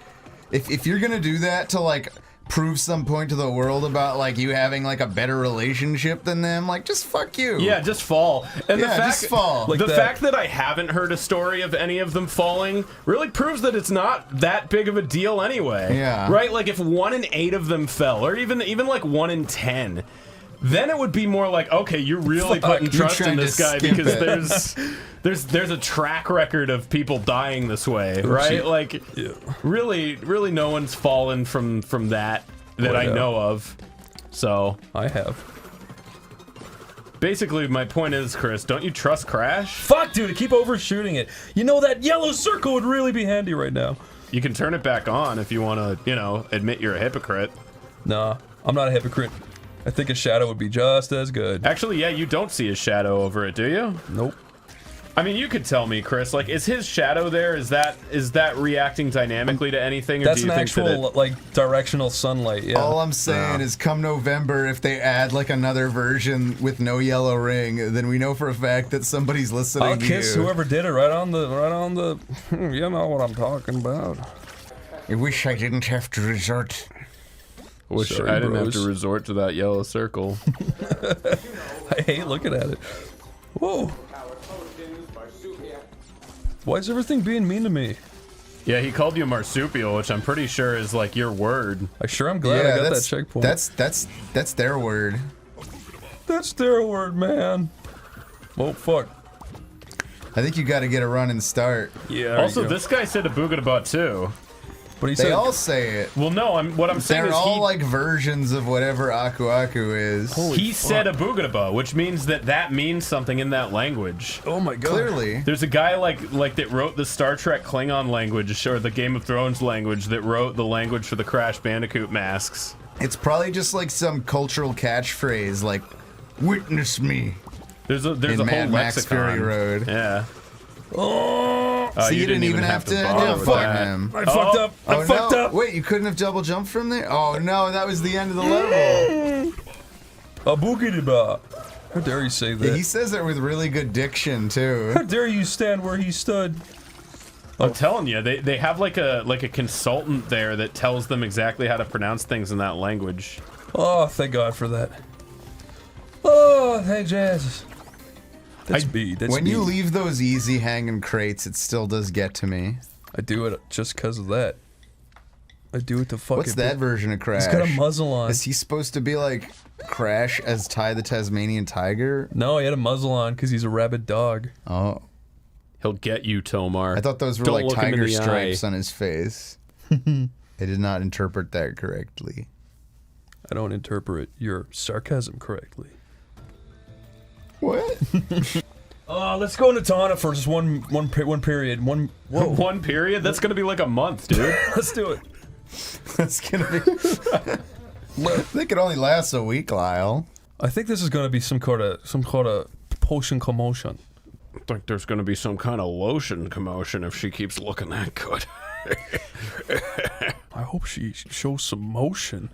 if you're gonna do that to like prove some point to the world about like you having like a better relationship than them, like just fuck you. Yeah, just fall. And just fall. The fact that I haven't heard a story of any of them falling really proves that it's not that big of a deal anyway. Yeah. Right? Like if 1 in 8 of them fell, or even like 1 in 10, then it would be more like, okay, you're really putting trust in this guy because there's a track record of people dying this way, right? Like, really, no one's fallen from that I know of. So I have. Basically, my point is, Chris, don't you trust Crash? Fuck, dude, I keep overshooting it. You know, that yellow circle would really be handy right now. You can turn it back on if you want to, admit you're a hypocrite. Nah, I'm not a hypocrite. I think a shadow would be just as good. Actually, yeah, you don't see a shadow over it, do you? Nope. I mean, you could tell me, Chris. Like, is his shadow there? Is that reacting dynamically to anything? Or That's do you an think actual like directional sunlight. Yeah. All I'm saying is, come November, if they add like another version with no yellow ring, then we know for a fact that somebody's listening. I'll to kiss you. whoever did it right on the. You know what I'm talking about. I wish I didn't have to resort. Wish I didn't have to resort to that yellow circle. I hate looking at it. Whoa. Why is everything being mean to me? Yeah, he called you marsupial, which I'm pretty sure is like your word. I'm glad I got that checkpoint. That's their word. That's their word, man. Oh fuck. I think you got to get a running start. Yeah. Also, this guy said a Boogadabot too. But they all say it. Well, no, what I'm saying They're is all like versions of whatever Aku Aku is. He said a Boogadaba, which means that means something in that language. Oh my god. Clearly. There's a guy like that wrote the Star Trek Klingon language, or the Game of Thrones language, that wrote the language for the Crash Bandicoot masks. It's probably just like some cultural catchphrase like, witness me. There's a whole Mad Max lexicon. Fury Road. Yeah. Oh, so you didn't even have to jump on him. I fucked up. I fucked up. Wait, you couldn't have double jumped from there? Oh no, that was the end of the level. A boogity-ba. How dare you say that? Yeah, he says it with really good diction too. How dare you stand where he stood? I'm telling you, they have like a consultant there that tells them exactly how to pronounce things in that language. Oh, thank God for that. Oh, thank Jesus. That's B. That's when B. you leave those easy hanging crates, it still does get to me. I do it just because of that. I do it to fucking. What's that version of Crash? He's got a muzzle on. Is he supposed to be like Crash as Ty the Tasmanian Tiger? No, he had a muzzle on because he's a rabid dog. Oh. He'll get you, Tomar. I thought those were like tiger stripes on his face. I did not interpret that correctly. I don't interpret your sarcasm correctly. What? Let's go into Tana for just one period. One period? That's gonna be like a month, dude. Let's do it. That's gonna be. They could only last a week, Lyle. I think this is gonna be some kind of potion commotion. I think there's gonna be some kind of lotion commotion if she keeps looking that good. I hope she shows some motion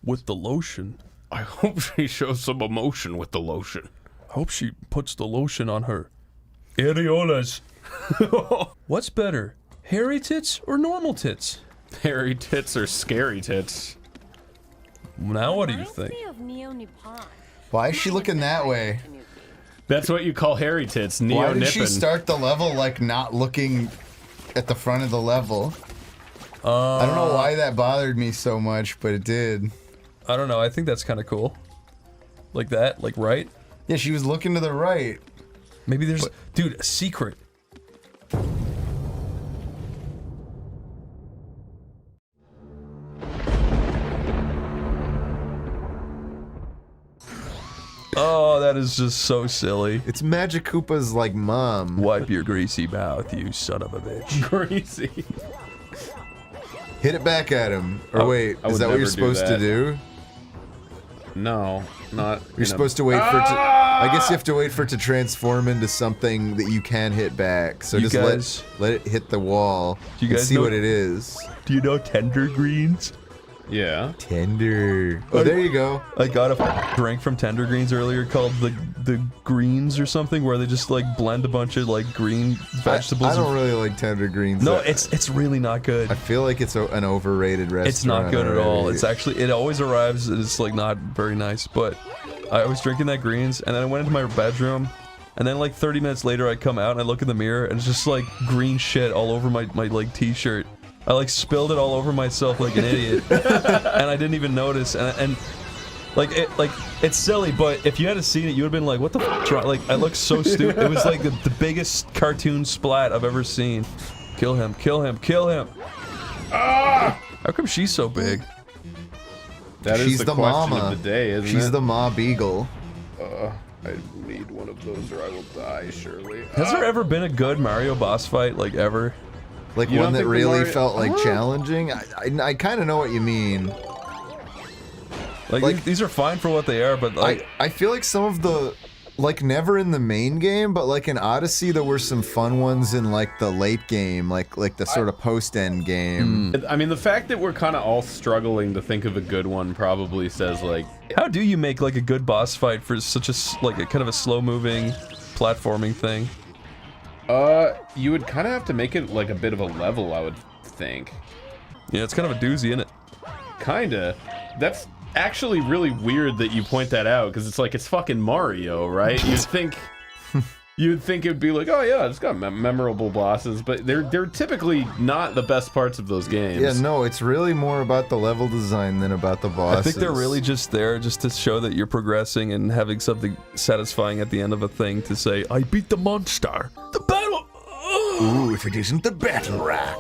with the lotion. I hope she shows some emotion with the lotion. I hope she puts the lotion on her areolas. What's better, hairy tits or normal tits? Hairy tits or scary tits? Now what do you think? Why is she looking that way? That's what you call hairy tits, Why neo-nippin'. did she start the level like not looking at the front of the level? I don't know why that bothered me so much, but it did. I don't know, I think that's kind of cool. Like that, like right? Yeah, she was looking to the right. Maybe there's, dude, a secret. Oh, that is just so silly. It's Magic Koopa's like mom. Wipe your greasy mouth, you son of a bitch. Greasy. Hit it back at him. Or wait, I is would that what never you're supposed do to do? No, not. You're supposed to wait for it to... I guess you have to wait for it to transform into something that you can hit back. So You just guys- let it hit the wall Do you and guys see know- what it is. Do you know Tender Greens? Yeah. Tender. Oh, there you go. I got a drink from Tender Greens earlier called the Greens or something, where they just like blend a bunch of like green vegetables. I don't really like Tender Greens. No, it's really not good. I feel like it's an overrated restaurant. It's not good at all. already. It's actually, it always arrives, it's like not very nice, but I was drinking that Greens, and then I went into my bedroom, and then like 30 minutes later I come out and I look in the mirror, and it's just like green shit all over my like t-shirt. I like spilled it all over myself like an idiot, and I didn't even notice, and like it's silly, but if you had seen it, you would have been like, what the f***'s wrong? Like, I looked so stupid. It was like the biggest cartoon splat I've ever seen. Kill him, kill him, kill him. Ah! How come she's so big? That is She's the the question mama. of the day, isn't it? She's the Ma Beagle. I need one of those or I will die, surely. Has there ever been a good Mario boss fight, like, ever? Like You one don't that think the really Mario- felt like Huh? challenging? I kind of know what you mean. Like, these are fine for what they are, but like... I feel like some of the... Like, never in the main game, but like in Odyssey, there were some fun ones in like the late game, like the sort of post-end game. I mean, the fact that we're kind of all struggling to think of a good one probably says, like... How do you make, like, a good boss fight for such a kind of a slow-moving platforming thing? You would kind of have to make it, like, a bit of a level, I would think. Yeah, it's kind of a doozy, isn't it? Kinda. That's actually really weird that you point that out, because it's like, it's fucking Mario, right? You'd think it'd be like, oh yeah, it's got memorable bosses, but they're typically not the best parts of those games. Yeah, no, it's really more about the level design than about the bosses. I think they're really just there just to show that you're progressing and having something satisfying at the end of a thing to say, I beat the monster. The battle... Ooh, if it isn't the battle rack.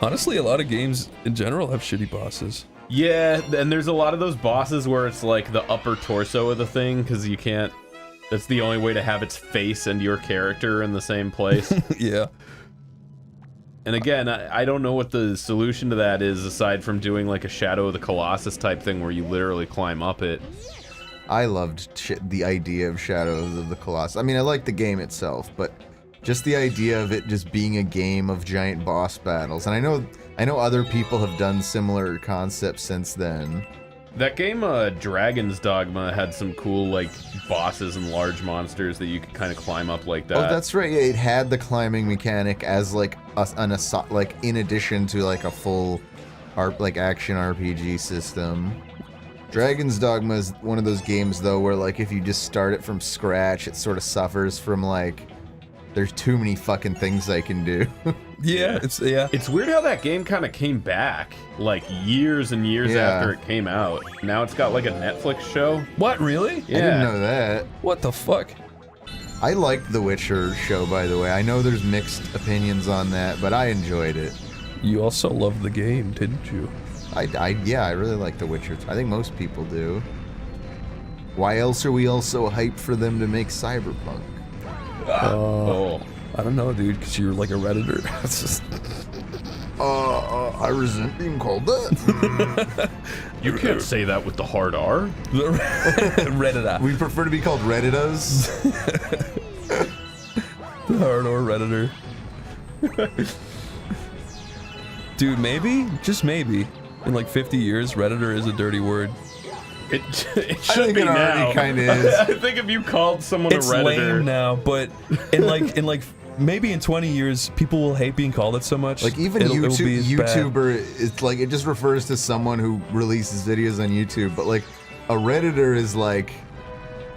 Honestly, a lot of games in general have shitty bosses. Yeah, and there's a lot of those bosses where it's like the upper torso of the thing, because you can't... That's the only way to have its face and your character in the same place. Yeah. And again, I don't know what the solution to that is, aside from doing like a Shadow of the Colossus type thing where you literally climb up it. I loved the idea of Shadows of the Colossus. I mean, I like the game itself, but just the idea of it just being a game of giant boss battles. And I know other people have done similar concepts since then. That game, Dragon's Dogma, had some cool, like, bosses and large monsters that you could kind of climb up like that. Oh, that's right. Yeah, it had the climbing mechanic as like in addition to like a full action RPG system. Dragon's Dogma is one of those games though where like if you just start it from scratch, it sort of suffers from like there's too many fucking things I can do. Yeah, it's weird how that game kind of came back like years and years after it came out. Now it's got like a Netflix show. What, really? Yeah. I didn't know that. What the fuck? I liked the Witcher show, by the way. I know there's mixed opinions on that, but I enjoyed it. You also loved the game, didn't you? Yeah, I really like The Witcher. I think most people do. Why else are we all so hyped for them to make Cyberpunk? I don't know, dude, because you're like a Redditor. It's just... I resent being called that. You can't say that with the hard R. Redditor. We prefer to be called Redditas. The hard or Redditor. Dude, maybe, just maybe, in like 50 years, Redditor is a dirty word. It should be it now. already kind of is. I think if you called someone It's a Redditor... lame now, but in like maybe in 20 years, people will hate being called it so much. Like even it'll be as bad. YouTuber, it's like it just refers to someone who releases videos on YouTube, but like a Redditor is like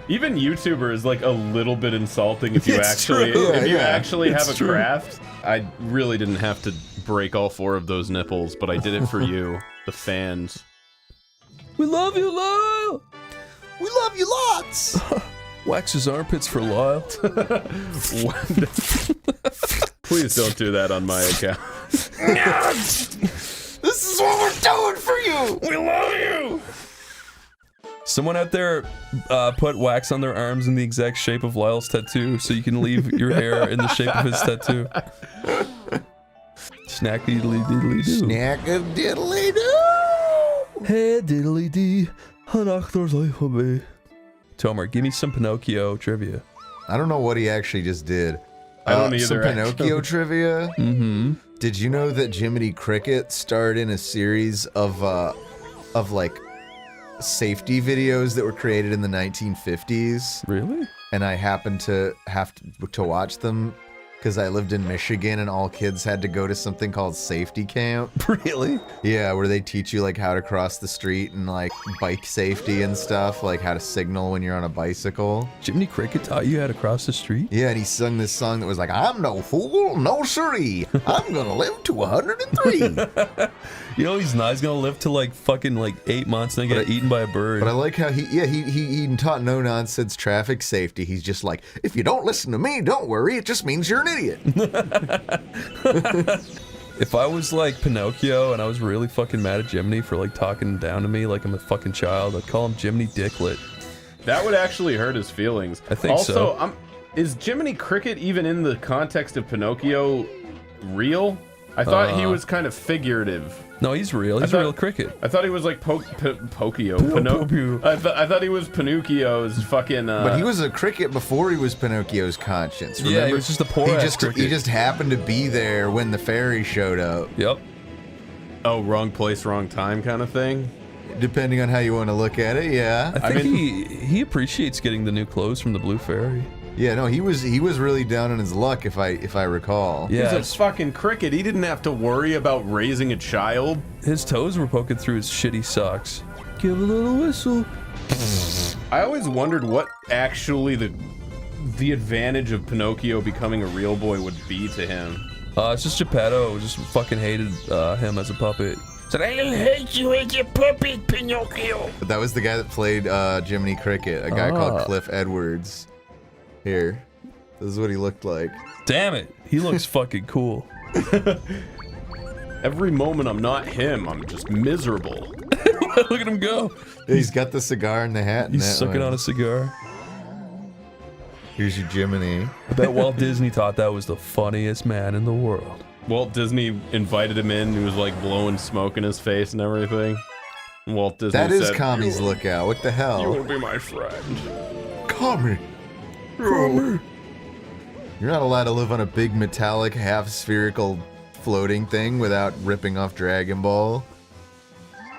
Even YouTuber is like a little bit insulting if you It's actually true. if you Yeah, actually have it's a true. craft. I really didn't have to break all 4 of those nipples, but I did it for you, the fans. We love you, Lyle. we love you lots. Wax his armpits for Lyle. Please don't do that on my account. This is what we're doing for you. We love you. Someone out there put wax on their arms in the exact shape of Lyle's tattoo, so you can leave your hair in the shape of his tattoo. Snacky diddly diddly doo. Snack of diddly doo. Hey diddly dee. Tomer, give me some Pinocchio trivia. I don't know what he actually just did. I don't either. Some Pinocchio actually. trivia. Mm-hmm. Did you know that Jiminy Cricket starred in a series of like safety videos that were created in the 1950s? Really? And I happened to have to watch them because I lived in Michigan and all kids had to go to something called safety camp. Really? Yeah, where they teach you like how to cross the street and like bike safety and stuff, like how to signal when you're on a bicycle. Jiminy Cricket taught you how to cross the street? Yeah, and he sung this song that was like, I'm no fool, no siree. I'm gonna live to 103. You know he's not. He's gonna live to like fucking like 8 months and then get eaten by a bird. But I like how he taught no nonsense traffic safety. He's just like, if you don't listen to me, don't worry. It just means you're an idiot. If I was like Pinocchio and I was really fucking mad at Jiminy for like talking down to me like I'm a fucking child, I'd call him Jiminy Dicklet. That would actually hurt his feelings. I think so. Also, is Jiminy Cricket even in the context of Pinocchio real? I thought he was kind of figurative. No, he's real. He's a real cricket. I thought he was like Pinocchio. Pinocchio. I thought he was Pinocchio's fucking. But he was a cricket before he was Pinocchio's conscience. Remember? Yeah, he was just a poor ass cricket. He just happened to be there when the fairy showed up. Yep. Oh, wrong place, wrong time kind of thing? Depending on how you want to look at it, yeah. I think he appreciates getting the new clothes from the Blue Fairy. Yeah, no, he was really down on his luck if I recall. Yeah, he's a fucking cricket. He didn't have to worry about raising a child. His toes were poking through his shitty socks. Give a little whistle. I always wondered what actually the advantage of Pinocchio becoming a real boy would be to him. It's just Geppetto just fucking hated him as a puppet. Said, I'll hate you as a puppet, Pinocchio. But that was the guy that played Jiminy Cricket, a guy called Cliff Edwards. Here, this is what he looked like. Damn it, he looks fucking cool. Every moment I'm not him, I'm just miserable. Look at him go. Yeah, he's got the cigar and the hat. He's sucking on a cigar. Here's your Jiminy. I bet Walt Disney thought that was the funniest man in the world. Walt Disney invited him in. He was like blowing smoke in his face and everything. And Walt Disney That said, is Kami's lookout. What the hell? You will be my friend. Kami. Kami. You're not allowed to live on a big metallic half spherical floating thing without ripping off Dragon Ball.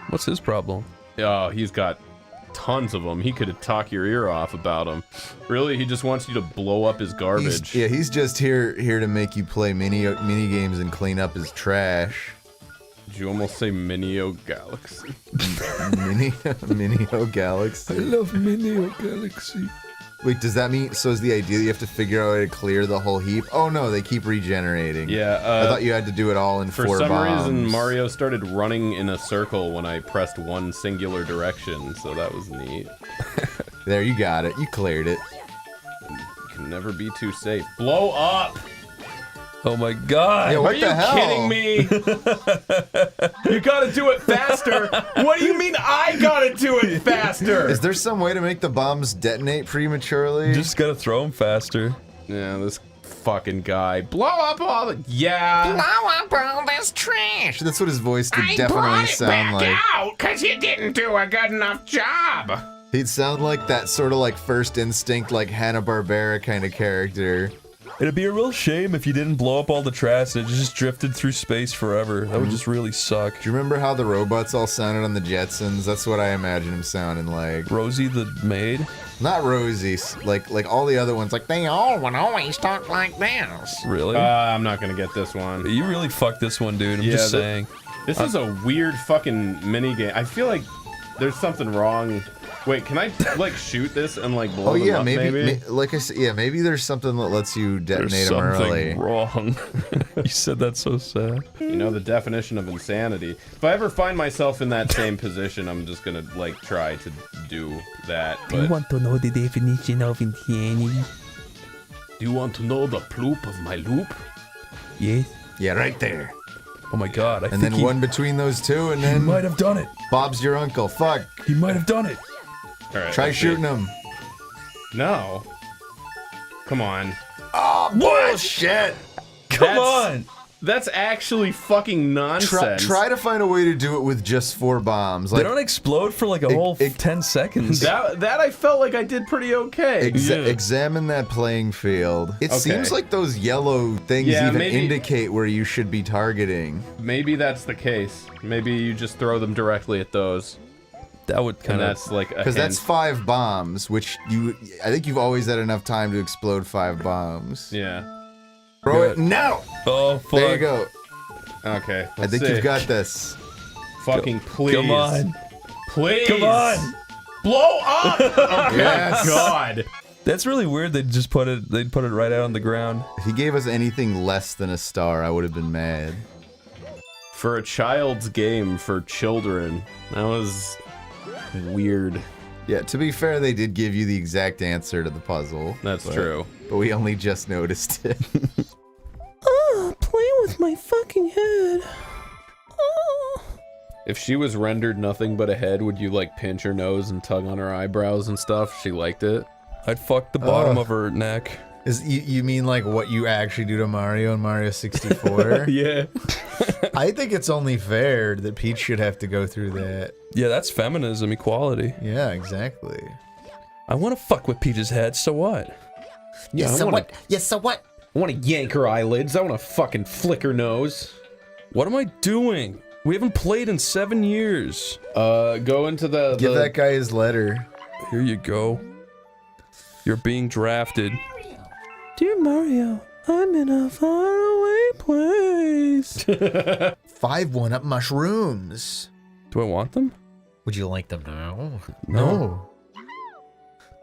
What's his problem? Oh, he's got tons of them. He could talk your ear off about them. Really, he just wants you to blow up his garbage. He's just here to make you play mini games and clean up his trash. Did you almost say Minio Galaxy? Minio Galaxy. I love Minio Galaxy. Wait, does that mean, so is the idea that you have to figure out how to clear the whole heap? Oh no, they keep regenerating. Yeah, I thought you had to do it all in 4 bombs. For some reason, Mario started running in a circle when I pressed one singular direction, so that was neat. There, you got it. You cleared it. You can never be too safe. Blow up! Oh my god! Yeah, what Are the you hell? kidding me? You gotta do it faster! What do you mean I gotta do it faster? Is there some way to make the bombs detonate prematurely? You just gotta throw them faster. Yeah, this fucking guy. Blow up all the... Yeah! Blow up all this trash. That's what his voice would I definitely brought it sound back like. out because you didn't do a good enough job. He'd sound like that sort of like First Instinct, like Hanna-Barbera kind of character. It'd be a real shame if you didn't blow up all the trash and it just drifted through space forever. That would just really suck. Do you remember how the robots all sounded on the Jetsons? That's what I imagine him sounding like. Rosie the maid? Not Rosie, like all the other ones, like they all would always talk like this. Really? I'm not gonna get this one. You really fucked this one, dude. I'm just saying. This is a weird fucking minigame. I feel like there's something wrong. Wait, can I like shoot this and like blow them up, maybe? Like I said, yeah, maybe there's something that lets you detonate them early. Wrong. You said that so sad. You know the definition of insanity. If I ever find myself in that same position, I'm just gonna like try to do that. Do you want to know the definition of insanity? Do you want to know the ploop of my loop? Yes. Yeah, right there. Oh my god, I and think then one between those two, and then he might have done it. Bob's your uncle. Fuck. He might have done it. All right, try shooting him. No. Come on. Oh, bullshit. Come on. That's actually fucking nonsense. Try to find a way to do it with just 4 bombs. Like, they don't explode for like a whole 10 seconds. That I felt like I did pretty okay. Examine that playing field. It seems like those yellow things even indicate where you should be targeting. Maybe that's the case. Maybe you just throw them directly at those. That would kind of... that's like a because that's 5 bombs, which I think you've always had enough time to explode 5 bombs. Yeah. Throw it now! Oh, fuck. There you go. Okay, I think you've got this. Fucking please. Come on. Please. Come on. Blow up! Oh Yes. God. That's really weird. They'd put it right out on the ground. If he gave us anything less than a star, I would have been mad. For a child's game for children, that was weird. Yeah, to be fair, they did give you the exact answer to the puzzle. That's true. But we only just noticed it. Play with my fucking head. If she was rendered nothing but a head, would you like pinch her nose and tug on her eyebrows and stuff? She liked it. I'd fuck the bottom of her neck. You mean like what you actually do to Mario in Mario 64? Yeah. I think it's only fair that Peach should have to go through that. Yeah, that's feminism, equality. Yeah, exactly. I want to fuck with Peach's head, so what? Yeah, so what? Yes, so what? I want to yank her eyelids. I want to fucking flick her nose. What am I doing? We haven't played in 7 years. Go into the... Give that guy his letter. Here you go. You're being drafted. Dear Mario, I'm in a faraway place. 5 1-up mushrooms. Do I want them? Would you like them now? No.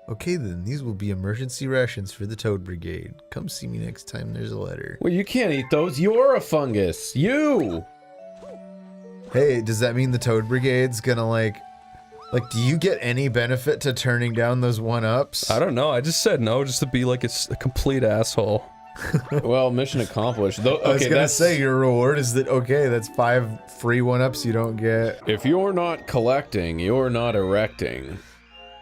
Okay then, these will be emergency rations for the Toad Brigade. Come see me next time there's a letter. Well, you can't eat those. You're a fungus. You! Hey, does that mean the Toad Brigade's gonna like, do you get any benefit to turning down those 1-ups? I don't know. I just said no just to be like a complete asshole. Well, mission accomplished. Though, okay, I was gonna say your reward is that, okay, that's 5 free 1-ups you don't get. If you're not collecting, you're not erecting.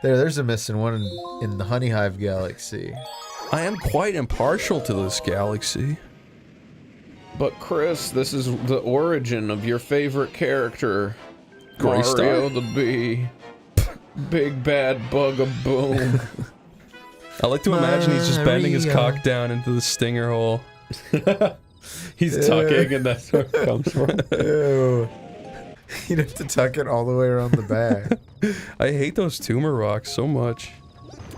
There's a missing one in the Honey Hive Galaxy. I am quite impartial to this galaxy. But Chris, this is the origin of your favorite character. Graystar? Mario the Bee. Big bad bug-a-boom. I like to imagine he's just bending his cock down into the stinger hole. He's tucking and that's where it comes from. Ew. You'd have to tuck it all the way around the back. I hate those tumor rocks so much.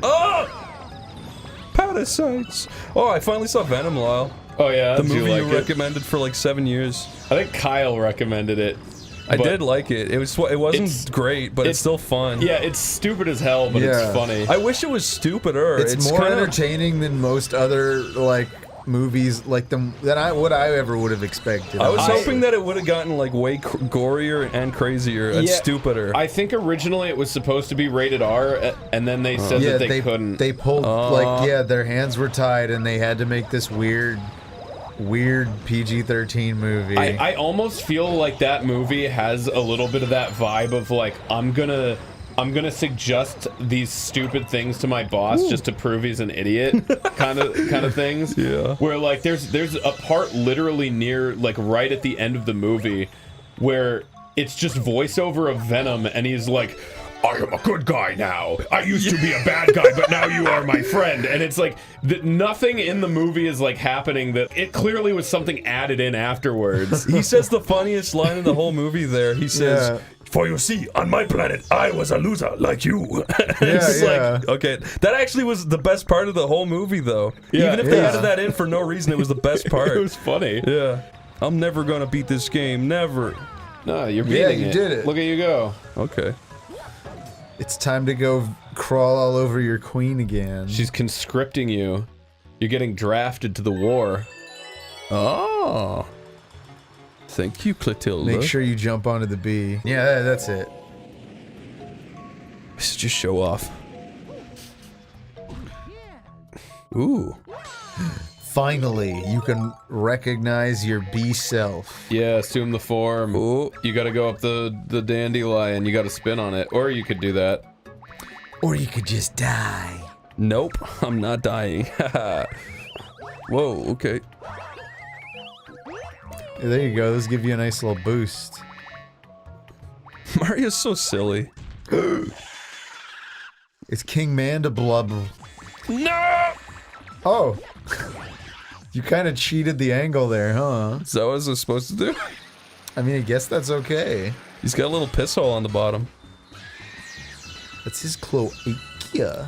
Oh! Parasites! Oh, I finally saw Venom, Lyle. Oh yeah? The movie you recommended for like 7 years. I think Kyle recommended it. I did like it. It wasn't great, but it's still fun. Yeah, it's stupid as hell, but it's funny. I wish it was stupider. It's more entertaining than most other like movies like what I ever would have expected. I was hoping that it would have gotten like way gorier and crazier and stupider. I think originally it was supposed to be rated R, and then they said that they couldn't. They pulled their hands were tied and they had to make this weird PG-13 movie. I almost feel like that movie has a little bit of that vibe of like I'm gonna suggest these stupid things to my boss just to prove he's an idiot kind of things. Yeah. Where like there's a part literally near like right at the end of the movie where it's just voiceover of Venom and he's like, I am a good guy now. I used to be a bad guy, but now you are my friend. And it's like nothing in the movie is like happening. That it clearly was something added in afterwards. He says the funniest line in the whole movie there. He says, "For you see, on my planet, I was a loser like you." It's like, okay, that actually was the best part of the whole movie, though. Yeah, even if they added that in for no reason, it was the best part. It was funny. Yeah, I'm never gonna beat this game. Never. No, you're beating you did it. Look at you go. Okay. It's time to go crawl all over your queen again. She's conscripting you. You're getting drafted to the war. Oh. Thank you, Clotilda. Make sure you jump onto the bee. Yeah, that's it. This is just show off. Ooh. Finally, you can recognize your bee self. Yeah, assume the form. Ooh. You gotta go up the dandelion. You gotta spin on it. Or you could do that. Or you could just die. Nope, I'm not dying. Whoa, okay. Yeah, there you go. Those give you a nice little boost. Mario's so silly. It's King Mandablub. No! Oh. You kind of cheated the angle there, huh? Is that what I was supposed to do? I mean, I guess that's okay. He's got a little piss hole on the bottom. That's his cloacia.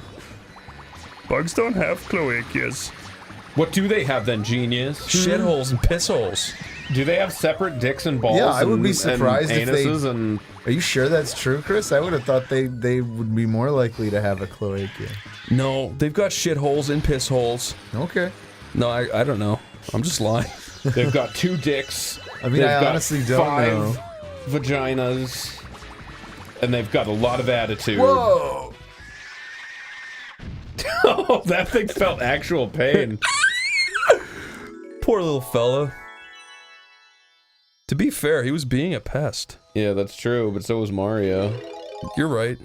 Bugs don't have cloacias. What do they have then, genius? Shitholes and piss holes. Do they have separate dicks and balls? Yeah, I would be surprised if they. And... Are you sure that's true, Chris? I would have thought they would be more likely to have a cloacia. No, they've got shitholes and piss holes. Okay. No, I don't know. I'm just lying. They've got 2 dicks. I mean, I honestly don't 5 know. vaginas. And they've got a lot of attitude. Whoa! Oh, that thing felt actual pain. Poor little fella. To be fair, he was being a pest. Yeah, that's true, but so was Mario. You're right.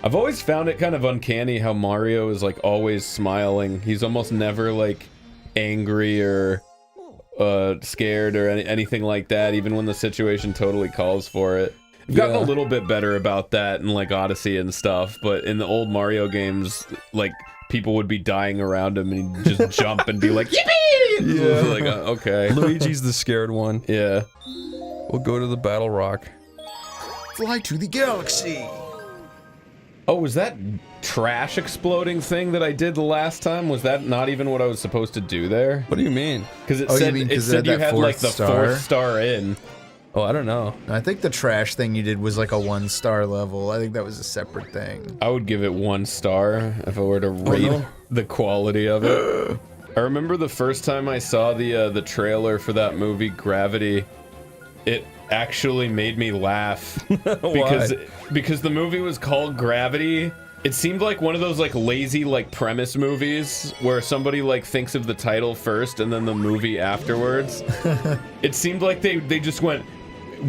I've always found it kind of uncanny how Mario is like always smiling. He's almost never like angry or scared or anything like that, even when the situation totally calls for it. I've gotten a little bit better about that in like Odyssey and stuff, but in the old Mario games, like people would be dying around him and he'd just jump and be like, yippee! Yeah. Like, okay. Luigi's the scared one. Yeah. We'll go to the Battle Rock. Fly to the galaxy. Oh, was that trash exploding thing that I did the last time? Was that not even what I was supposed to do there? What do you mean? Because it said you had like the 4th star in. Oh, I don't know. I think the trash thing you did was like a 1-star level. I think that was a separate thing. I would give it 1 star if I were to rate the quality of it. I remember the first time I saw the trailer for that movie Gravity. It actually made me laugh because the movie was called Gravity. It seemed like one of those like lazy like premise movies where somebody like thinks of the title first and then the movie afterwards. It seemed like they just went,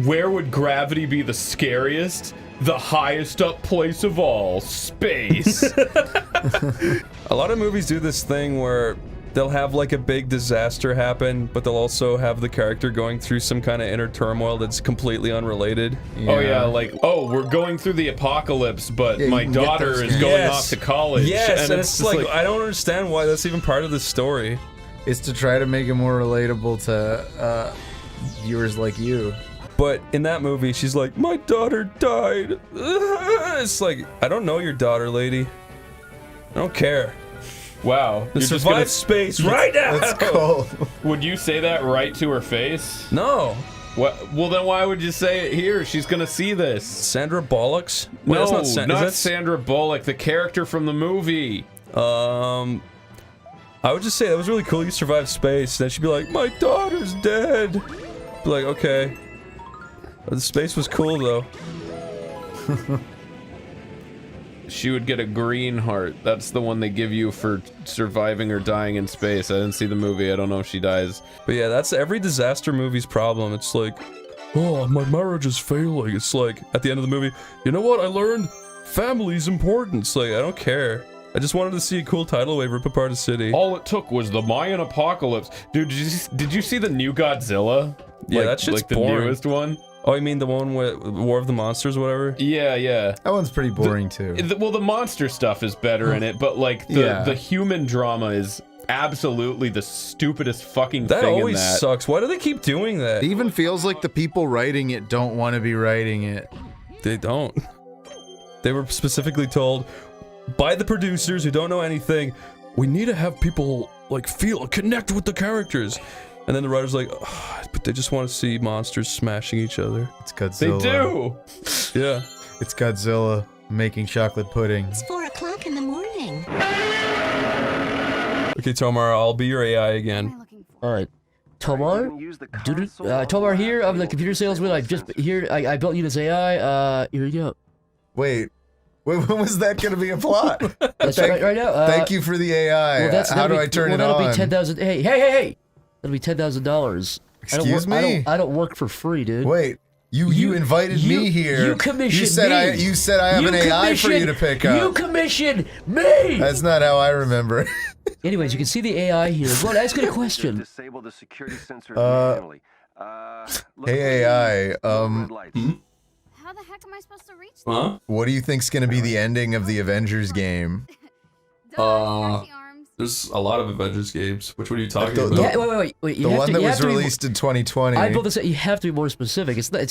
where would gravity be the scariest? The highest up place of all, space. A lot of movies do this thing where they'll have like a big disaster happen, but they'll also have the character going through some kind of inner turmoil that's completely unrelated. Oh yeah, like, oh, we're going through the apocalypse, but my daughter is going off to college. Yes, and it's like, I don't understand why that's even part of the story. It's to try to make it more relatable to viewers like you. But in that movie, she's like, my daughter died. It's like, I don't know your daughter, lady. I don't care. Wow. You're survive space right now. Let's go. Would you say that right to her face? No. What? Well, then why would you say it here? She's gonna see this. Sandra Bullock's? Wait, no, not Sandra Bullock, the character from the movie. I would just say that was really cool. You survived space. Then she'd be like, my daughter's dead. Be like, okay. The space was cool though. She would get a green heart. That's the one they give you for surviving or dying in space. I didn't see the movie. I don't know if she dies. But yeah, that's every disaster movie's problem. It's like, oh, my marriage is failing. It's like, at the end of the movie, you know what I learned? Family's important. It's like, I don't care. I just wanted to see a cool tidal wave rip apart a city. All it took was the Mayan apocalypse. Dude, did you see the new Godzilla? Yeah, that shit's like the boring. newest one. Oh, you mean the one with War of the Monsters, whatever? Yeah, yeah. That one's pretty boring too. Well, the monster stuff is better in it, but like the human drama is absolutely the stupidest fucking thing in that. That always sucks. Why do they keep doing that? It even feels like the people writing it don't want to be writing it. They don't. They were specifically told by the producers who don't know anything, we need to have people like connect with the characters. And then the writer's like, oh, but they just want to see monsters smashing each other. It's Godzilla. They do! Yeah. It's Godzilla making chocolate pudding. It's 4 o'clock in the morning. Okay, Tomar, I'll be your AI again. Alright. Tomar? Tomar here, I'm the computer salesman. I built you this AI. Here you go. Wait, when was that going to be a plot? That's right now. Thank you for the AI. Well, How do I turn it on? That'll be 10,000. Hey! That'll be $10,000. Excuse me? I don't work for free, dude. Wait, you invited me here. You commissioned me. You said I have an AI for you to pick up. You commissioned me. That's not how I remember. Anyways, you can see the AI here. Go on, ask it a question. Disable the security sensors manually. Hey AI, How the heck am I supposed to reach them? Huh? what do you think's gonna be the ending of the Avengers game? There's a lot of Avengers games. Which one are you talking about? Yeah, wait. The one that was released in 2020. I built this. You have to be more specific. It's not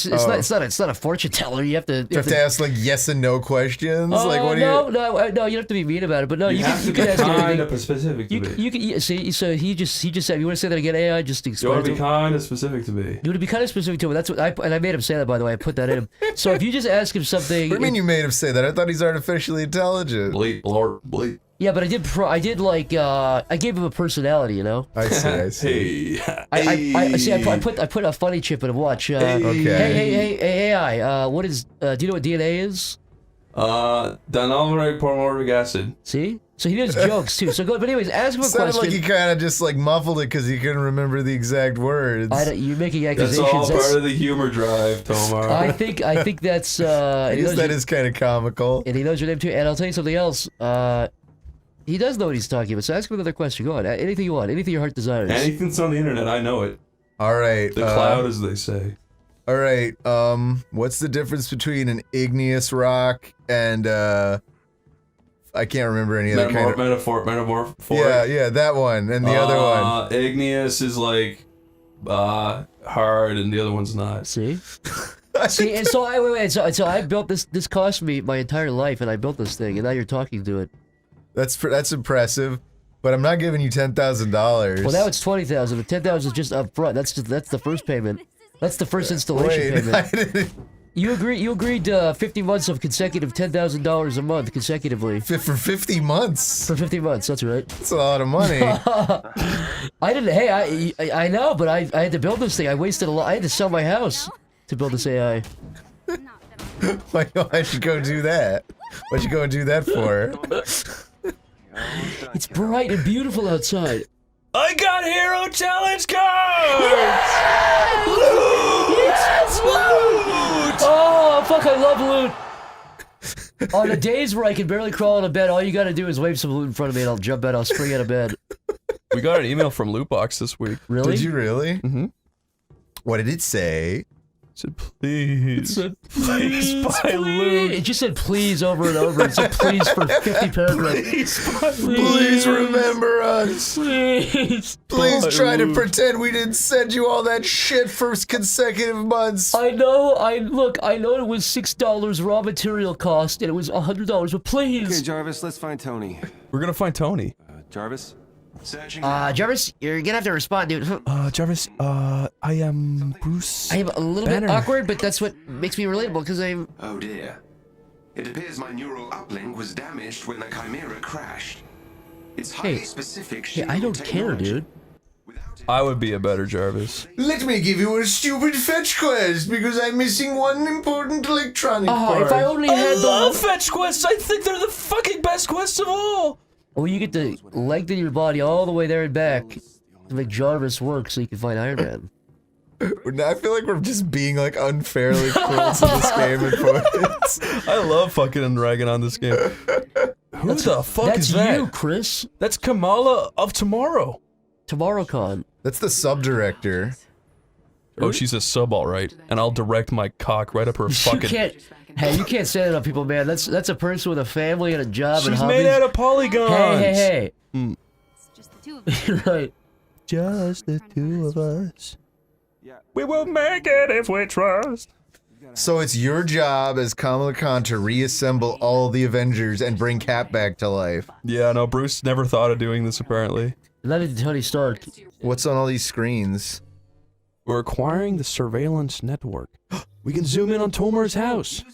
a fortune teller. You have to. You have to ask like yes and no questions. Like what do you? No. You don't have to be mean about it. But no, you have can to be ask kind anything. of specific to me. You can see. So he just said, you want to say that again? AI just You explain. want to be kind of specific to me. You want to be kind of specific to him. That's what I made him say that, by the way. I put that in him. So if you just ask him something. What do you mean you made him say that? I thought he's artificially intelligent. Bleep. Yeah, but I gave him a personality, you know. I see. I put a funny chip in him. Watch. Okay. Hey, AI. What is? Do you know what DNA is? Dinomeric acid. See? So he does jokes too. So go. But anyways, ask him a Sounded question. like he kind of just like muffled it because he couldn't remember the exact words. You're making accusations. That's all part of the humor drive, Tomar. I think that's. I guess that is kind of comical. And he knows your name too. And I'll tell you something else. He does know what he's talking about. So ask him another question. Go on. Anything you want. Anything your heart desires. Anything's on the internet. I know it. All right. The cloud, as they say. All right. What's the difference between an igneous rock and I can't remember any other kind of metamorph. Yeah, that one and the other one. Igneous is like hard, and the other one's not. See. See, and so I built this. This cost me my entire life, and I built this thing, and now you're talking to it. That's impressive, but I'm not giving you $10,000. Well, now it's $20,000. The $10,000 is just up front. That's the first payment. That's the first installation payment. You agreed to 50 months of consecutive $10,000 a month consecutively. For 50 months. For 50 months, that's right. That's a lot of money. I didn't. Hey, I know, but I had to build this thing. I wasted a lot. I had to sell my house to build this AI. Why'd you go do that? What'd you go and do that for? It's bright and beautiful outside. I got Hero Challenge cards! Yes! Loot! Oh, fuck, I love loot. On the days where I can barely crawl out of bed, all you gotta do is wave some loot in front of me and I'll jump out, I'll spring out of bed. We got an email from Lootbox this week. Really? Did you really? Mm-hmm. What did it say? It said, please. It said, please buy loot. It just said please over and over. It said please for 50 paragraphs. Please remember us. Please try to loot. pretend we didn't send you all that shit for consecutive months. I know, I know it was $6 raw material cost and it was $100, but please. Okay, Jarvis, let's find Tony. We're gonna find Tony. Jarvis? Searching. Jarvis, you're gonna have to respond, dude. Jarvis, I am Bruce. I am a little Banner. bit awkward, but that's what makes me relatable, because I'm... Oh dear. It appears my neural uplink was damaged when the Chimera crashed. It's highly specific. Hey, I don't care, dude. I would be a better Jarvis. Let me give you a stupid fetch quest because I'm missing one important electronic part. If I only had I love fetch quests. I think they're the fucking best quests of all. Well, you get to lengthen your body all the way there and back to make Jarvis work so you can find Iron Man. I feel like we're just being like unfairly cruel to this game at points. I love fucking ragging on this game. Who the fuck is that? That's you, Chris. That's Kamala of Tomorrow. TomorrowCon. That's the sub-director. Oh, she's a sub, all right. And I'll direct my cock right up her fucking... You can't say that on people, man. That's a person with a family and a job and She's hobbies. made out of polygons. Hey. It's just the two of us. Right. Just the two of us. We will make it if we trust. So it's your job as Kamala Khan to reassemble all the Avengers and bring Cap back to life. Yeah, no, Bruce never thought of doing this, apparently. Not even Tony Stark. What's on all these screens? We're acquiring the surveillance network. We can zoom in on Tomar's house.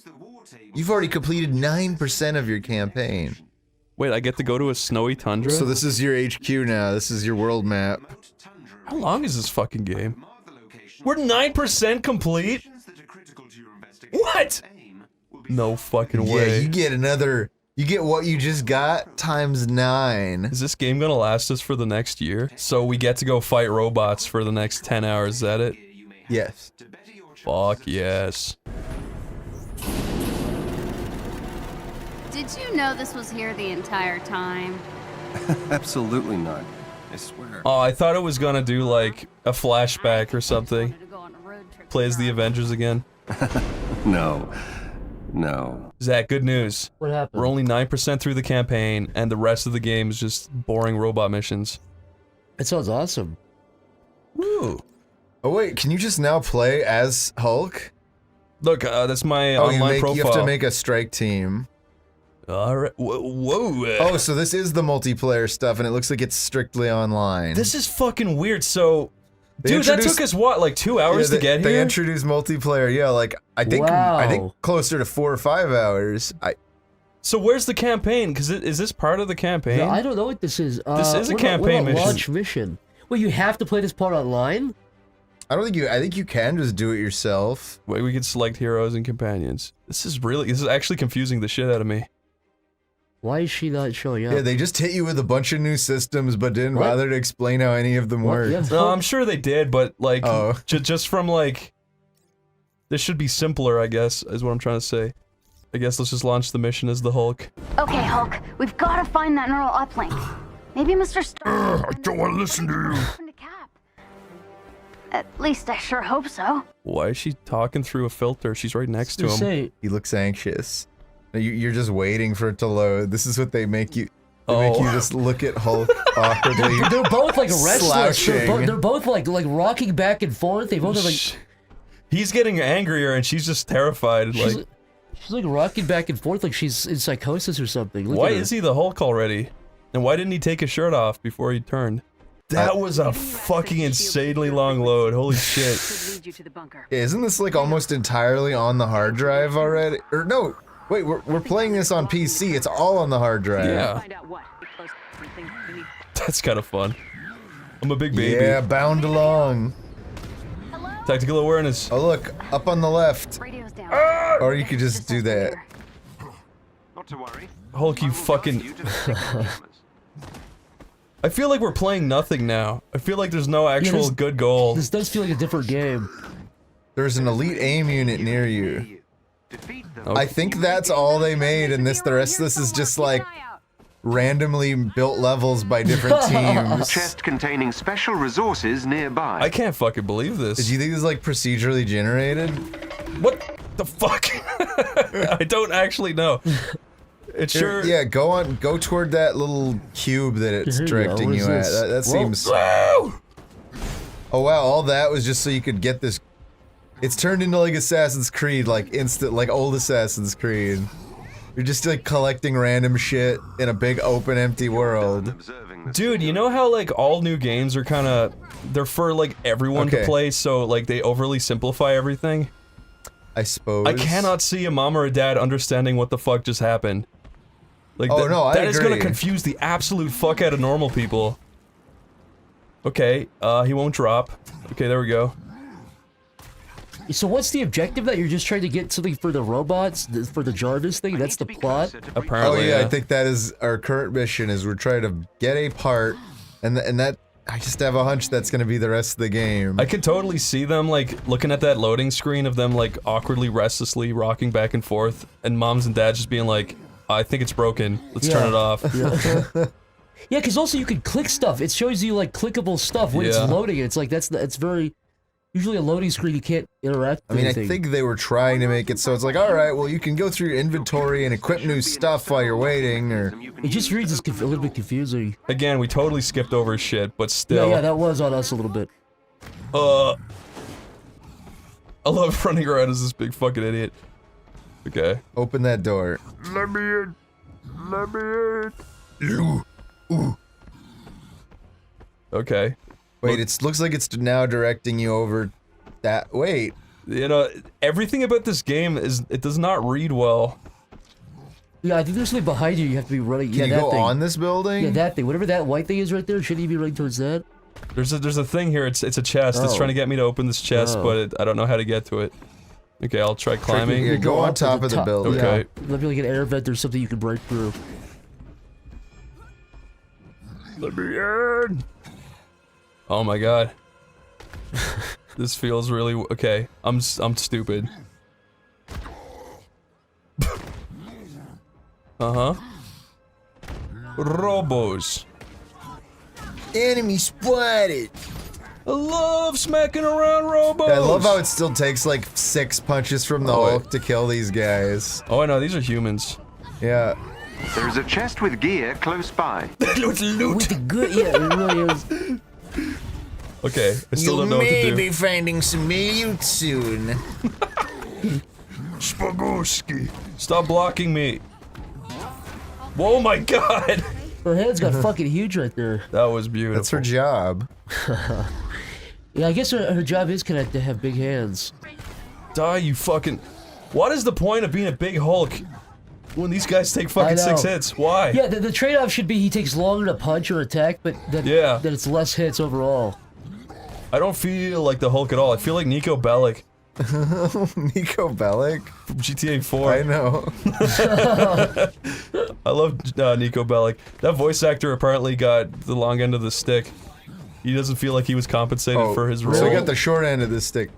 You've already completed 9% of your campaign. Wait, I get to go to a snowy tundra? So this is your HQ now. This is your world map. How long is this fucking game? We're 9% complete? What? No fucking way. Yeah, you get another... You get what you just got times 9. Is this game gonna last us for the next year? So we get to go fight robots for the next 10 hours, is that it? Yes. Fuck yes. Did you know this was here the entire time? Absolutely not. I swear. Oh, I thought it was gonna do like a flashback or something. Play as the Avengers again. No. No. Zach, good news. What happened? We're only 9% through the campaign, and the rest of the game is just boring robot missions. It sounds awesome. Woo. Oh wait, can you just now play as Hulk? Look, that's my online profile. You have to make a strike team. Alright, whoa. Oh, so this is the multiplayer stuff, and it looks like it's strictly online. This is fucking weird, so... Dude, that took us, what, like 2 hours to get here? They introduced multiplayer, yeah, like, I think closer to 4 or 5 hours. So where's the campaign? Because is this part of the campaign? I don't know what this is. This is a campaign mission. Launch mission. Well, you have to play this part online? I think you can just do it yourself. Wait, we can select heroes and companions. This is actually confusing the shit out of me. Why is she not showing up? Yeah, they just hit you with a bunch of new systems, but didn't bother to explain how any of them work. Yeah, no, I'm sure they did, but like, just from like, this should be simpler, I guess, is what I'm trying to say. I guess let's just launch the mission as the Hulk. Okay, Hulk, we've got to find that neural uplink. Maybe Mr. Stark. I don't want to listen to you. At least I sure hope so. Why is she talking through a filter? She's right next to him. He looks anxious. You're just waiting for it to load. This is what they make you. They make you just look at Hulk awkwardly. They're both like restless. Slouching. They're both like rocking back and forth. They both are like. He's getting angrier and she's just terrified. She's like rocking back and forth like she's in psychosis or something. Look why at her. is he the Hulk already? And why didn't he take his shirt off before he turned? That was a fucking insanely long load. Holy shit. Isn't this like almost entirely on the hard drive already? Or no. Wait, we're playing this on PC. It's all on the hard drive. Yeah. That's kind of fun. I'm a big baby. Yeah, bound along. Tactical awareness. Oh look, up on the left. Or you could just do that. Not to worry. Hulk, you fucking... I feel like we're playing nothing now. I feel like there's no actual good goal. This does feel like a different game. There's an elite aim unit near you. I think that's all they made, and the rest of this is just like randomly built levels by different teams. Chest containing special resources nearby. I can't fucking believe this. Did you think this is like procedurally generated? What the fuck? I don't actually know. It's sure. Yeah, go toward that little cube that it's directing you at. That seems. Whoa! Oh wow, all that was just so you could get this. It's turned into like Assassin's Creed, like old Assassin's Creed. You're just like collecting random shit in a big open empty world. Dude, you know how like all new games are kinda, they're for like everyone to play, so like they overly simplify everything? I suppose. I cannot see a mom or a dad understanding what the fuck just happened. Like that is gonna confuse the absolute fuck out of normal people. Okay, he won't drop. Okay, there we go. So what's the objective? That you're just trying to get something for the robots, for the Jarvis thing? That's the plot? Apparently, oh yeah, I think that is our current mission, is we're trying to get a part, and that, I just have a hunch that's gonna be the rest of the game. I could totally see them, like, looking at that loading screen of them, like, awkwardly, restlessly rocking back and forth, and moms and dads just being like, I think it's broken, let's turn it off. Yeah, because also you can click stuff. It shows you, like, clickable stuff when it's loading. It's like, it's very... Usually a loading screen, you can't interact with anything. I think they were trying to make it so it's like, alright, well, you can go through your inventory and equip new stuff while you're waiting, or... It just reads as a little bit confusing. Again, we totally skipped over shit, but still... Yeah, that was on us a little bit. I love running around as this big fucking idiot. Okay. Open that door. Let me in. Let me in. You. Ooh. Okay. Wait, it looks like it's now directing you over that. Wait. You know, everything about this game it does not read well. Yeah, I think there's something behind you. You have to be running. Can you that go thing. on this building? Yeah, that thing. Whatever that white thing is right there, shouldn't you be running towards that? There's a thing here. It's a chest. It's trying to get me to open this chest, but I don't know how to get to it. Okay, I'll try climbing. Yeah, go on top of the building. Okay. Yeah, there'll be like an air vent or something you can break through. Let me in. Oh my god. This feels really okay. I'm stupid. Robos. Enemy spotted. I love smacking around Robos. I love how it still takes like 6 punches from the Hulk to kill these guys. Oh, I know, these are humans. Yeah. There's a chest with gear close by. Loot. With the good, yeah, it really is. Okay, I still don't know what to do. You may be finding some loot soon. Spagoski. Stop blocking me. Whoa, my god. Her head's got fucking huge right there. That was beautiful. That's her job. Yeah, I guess her job is kind of to have big hands. Die, you fucking... What is the point of being a big Hulk when these guys take fucking 6 hits? Why? Yeah, the trade-off should be he takes longer to punch or attack, but that it's less hits overall. I don't feel like the Hulk at all. I feel like Nico Bellic. Nico Bellic? From GTA 4. I know. I love Nico Bellic. That voice actor apparently got the long end of the stick. He doesn't feel like he was compensated for his role. So he got the short end of the stick.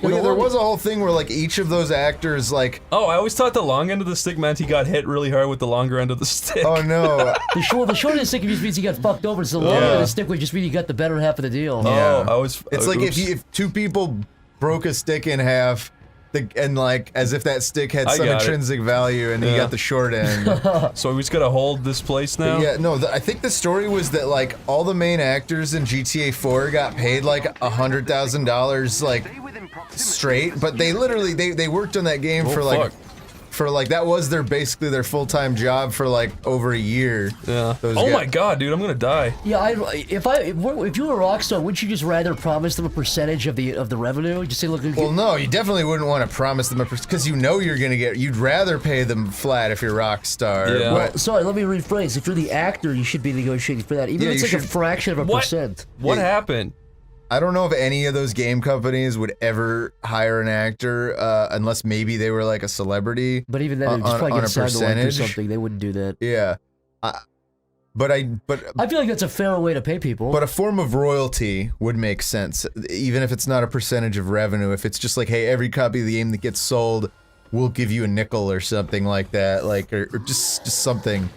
Well, yeah, there was a whole thing where like each of those actors like... Oh, I always thought the long end of the stick meant he got hit really hard with the longer end of the stick. Oh no. The short end of the stick just means he got fucked over, so the longer end of the stick would just mean you got the better half of the deal. Yeah. Oh, I was... It's like if 2 people broke a stick in half, and like as if that stick had some intrinsic value, and he got the short end. So we just gotta hold this place now? But yeah, no, I think the story was that like all the main actors in GTA 4 got paid like $100,000 like straight, but they literally they worked on that game for like that was basically their full-time job for like over a year. Yeah. Oh my god, dude, I'm gonna die. Yeah, if you were a Rockstar, wouldn't you just rather promise them a percentage of the revenue? Just say, look. Well, no, you definitely wouldn't want to promise them a because you know you're gonna get. You'd rather pay them flat if you're Rockstar. Yeah. Well, sorry, let me rephrase. If you're the actor, you should be negotiating for that, even if it's like a fraction of a percent. What happened? I don't know if any of those game companies would ever hire an actor unless maybe they were like a celebrity. But even then, it's probably get signed away or something. They wouldn't do that. Yeah, but I feel like that's a fair way to pay people. But a form of royalty would make sense, even if it's not a percentage of revenue. If it's just like, hey, every copy of the game that gets sold, we'll give you a nickel or something like that, like or just something.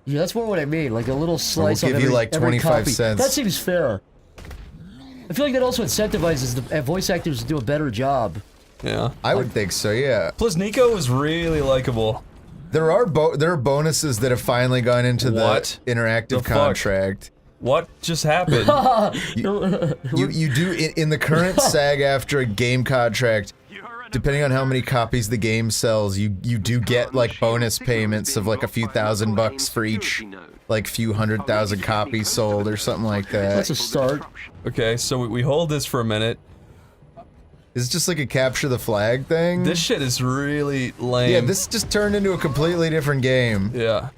Yeah, that's more what I mean. Like a little slice. We'll give you like 25 cents. That seems fair. I feel like that also incentivizes the voice actors to do a better job. Yeah. I would think so, yeah. Plus, Nico is really likable. There are bonuses that have finally gone into the interactive contract. What just happened? you do in the current SAG-AFTRA game contract, depending on how many copies the game sells, you do get like bonus payments of like a few $1,000 for each like few 100,000 copies sold or something like that. That's a start. Okay, so we hold this for a minute. It's just like a capture the flag thing. This shit is really lame. Yeah, this just turned into a completely different game. Yeah.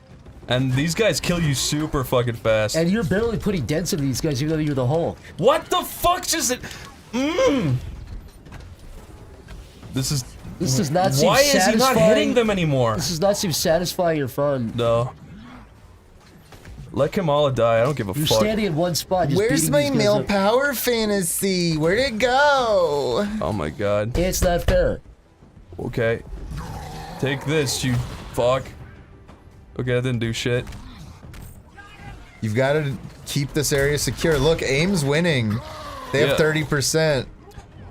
And these guys kill you super fucking fast. And you're barely putting dents into these guys even though you're the Hulk. What the fuck just it? This does not seem Why satisfying. Is he not hitting them anymore? This does not seem satisfying or fun. No. Let Kamala die. I don't give a You're fuck. standing in one spot. Just Where's my male power fantasy? Where'd it go? Oh my god. It's not fair. Okay. Take this, you fuck. Okay, that didn't do shit. You've got to keep this area secure. Look, AIM's winning. They have 30%.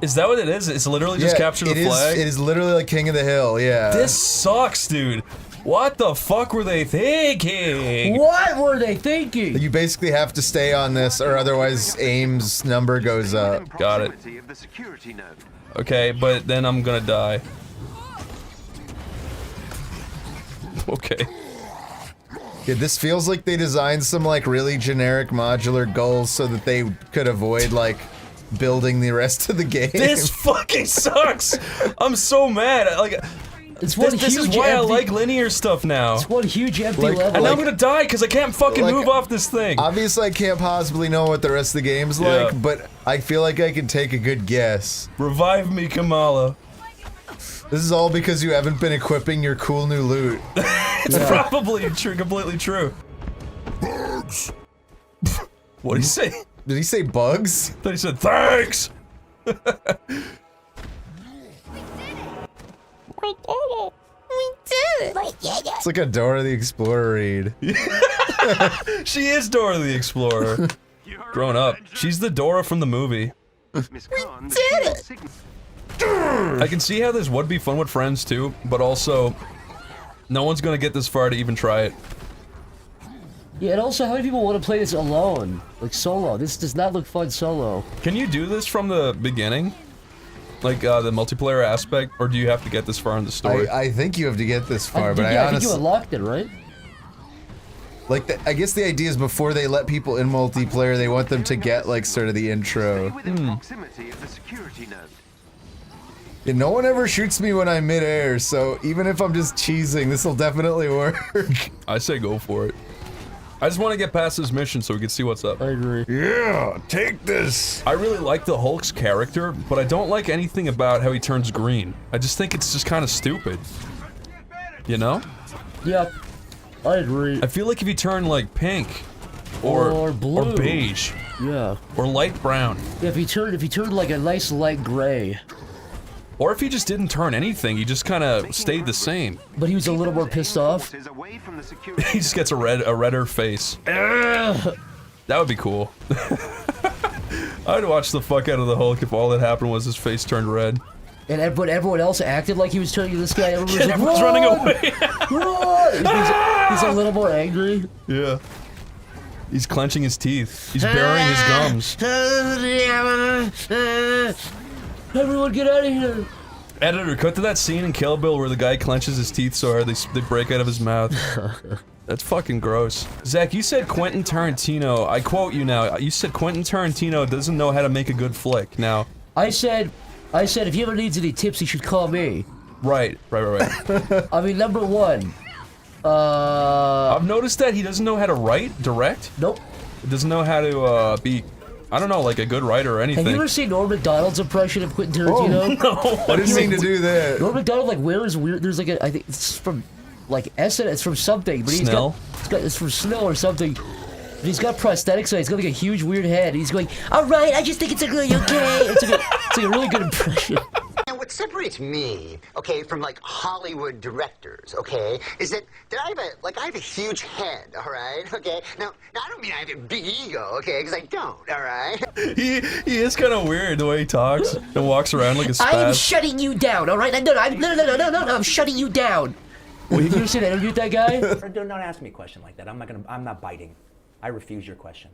Is that what it is? It's literally just capture the flag? It is literally like King of the Hill, yeah. This sucks, dude. What the fuck were they thinking? What were they thinking? You basically have to stay on this, or otherwise AIM's number goes up. Got it. Okay, but then I'm gonna die. Okay. Yeah, this feels like they designed some like really generic modular goals so that they could avoid like building the rest of the game. This fucking sucks. I'm so mad. Like, it's one this is why I like linear stuff now. It's one huge empty level. And now I'm gonna die because I can't fucking move off this thing. Obviously, I can't possibly know what the rest of the game's like, but I feel like I can take a good guess. Revive me, Kamala. This is all because you haven't been equipping your cool new loot. It's probably true, completely true. Bugs. What did he say? Did he say bugs? I thought he said thanks. We did it. It's like a Dora the Explorer read. She is Dora the Explorer. Grown up. She's the Dora from the movie. We did it. I can see how this would be fun with friends too, but also, no one's gonna get this far to even try it. Yeah, and also, how many people want to play this alone? Like, solo. This does not look fun solo. Can you do this from the beginning? Like, the multiplayer aspect, or do you have to get this far in the story? I think you have to get this far, but I think you unlocked it, right? Like, I guess the idea is before they let people in multiplayer, they want them to get, like, sort of the intro. Yeah, no one ever shoots me when I'm midair, so even if I'm just cheesing, this will definitely work. I say go for it. I just want to get past this mission so we can see what's up. I agree. Yeah, take this. I really like the Hulk's character, but I don't like anything about how he turns green. I just think it's just kind of stupid. You know? Yeah, I agree. I feel like if he turned like pink, or blue, or beige, yeah, or light brown. Yeah, if he turned like a nice light gray. Or if he just didn't turn anything, he just kind of stayed the same. But he was a little more pissed off. He just gets a redder face. That would be cool. I'd watch the fuck out of the Hulk if all that happened was his face turned red. And everyone else acted like he was turning to this guy. Everyone's running away. He's a little more angry. Yeah. He's clenching his teeth. He's burying his gums. Everyone get out of here! Editor, cut to that scene in Kill Bill where the guy clenches his teeth so hard they break out of his mouth. That's fucking gross. Zach, you said Quentin Tarantino, I quote you now, you said Quentin Tarantino doesn't know how to make a good flick. Now... I said if he ever needs any tips, he should call me. Right. I mean, number one, I've noticed that he doesn't know how to direct? Nope. He doesn't know how to, be... I don't know, like a good writer or anything. Have you ever seen Norm Macdonald's impression of Quentin Tarantino? Oh, no. I didn't mean to do that. Norm Macdonald, like, wears weird, there's like I think it's from, like, it's from something, but it's from Snell or something. But he's got prosthetics on, he's got like a huge weird head, and he's going, alright, I just think it's really okay. It's like a really good impression. And what separates me, okay, from like Hollywood directors, okay, is that I have a huge head, all right, okay. Now I don't mean I have a big ego, okay, because I don't, all right. He is kind of weird the way he talks and walks around like a spaz. I am shutting you down, all right? No, I'm shutting you down. Wait, have you ever seen an interview with that guy? Don't ask me a question like that. I'm not biting. I refuse your question.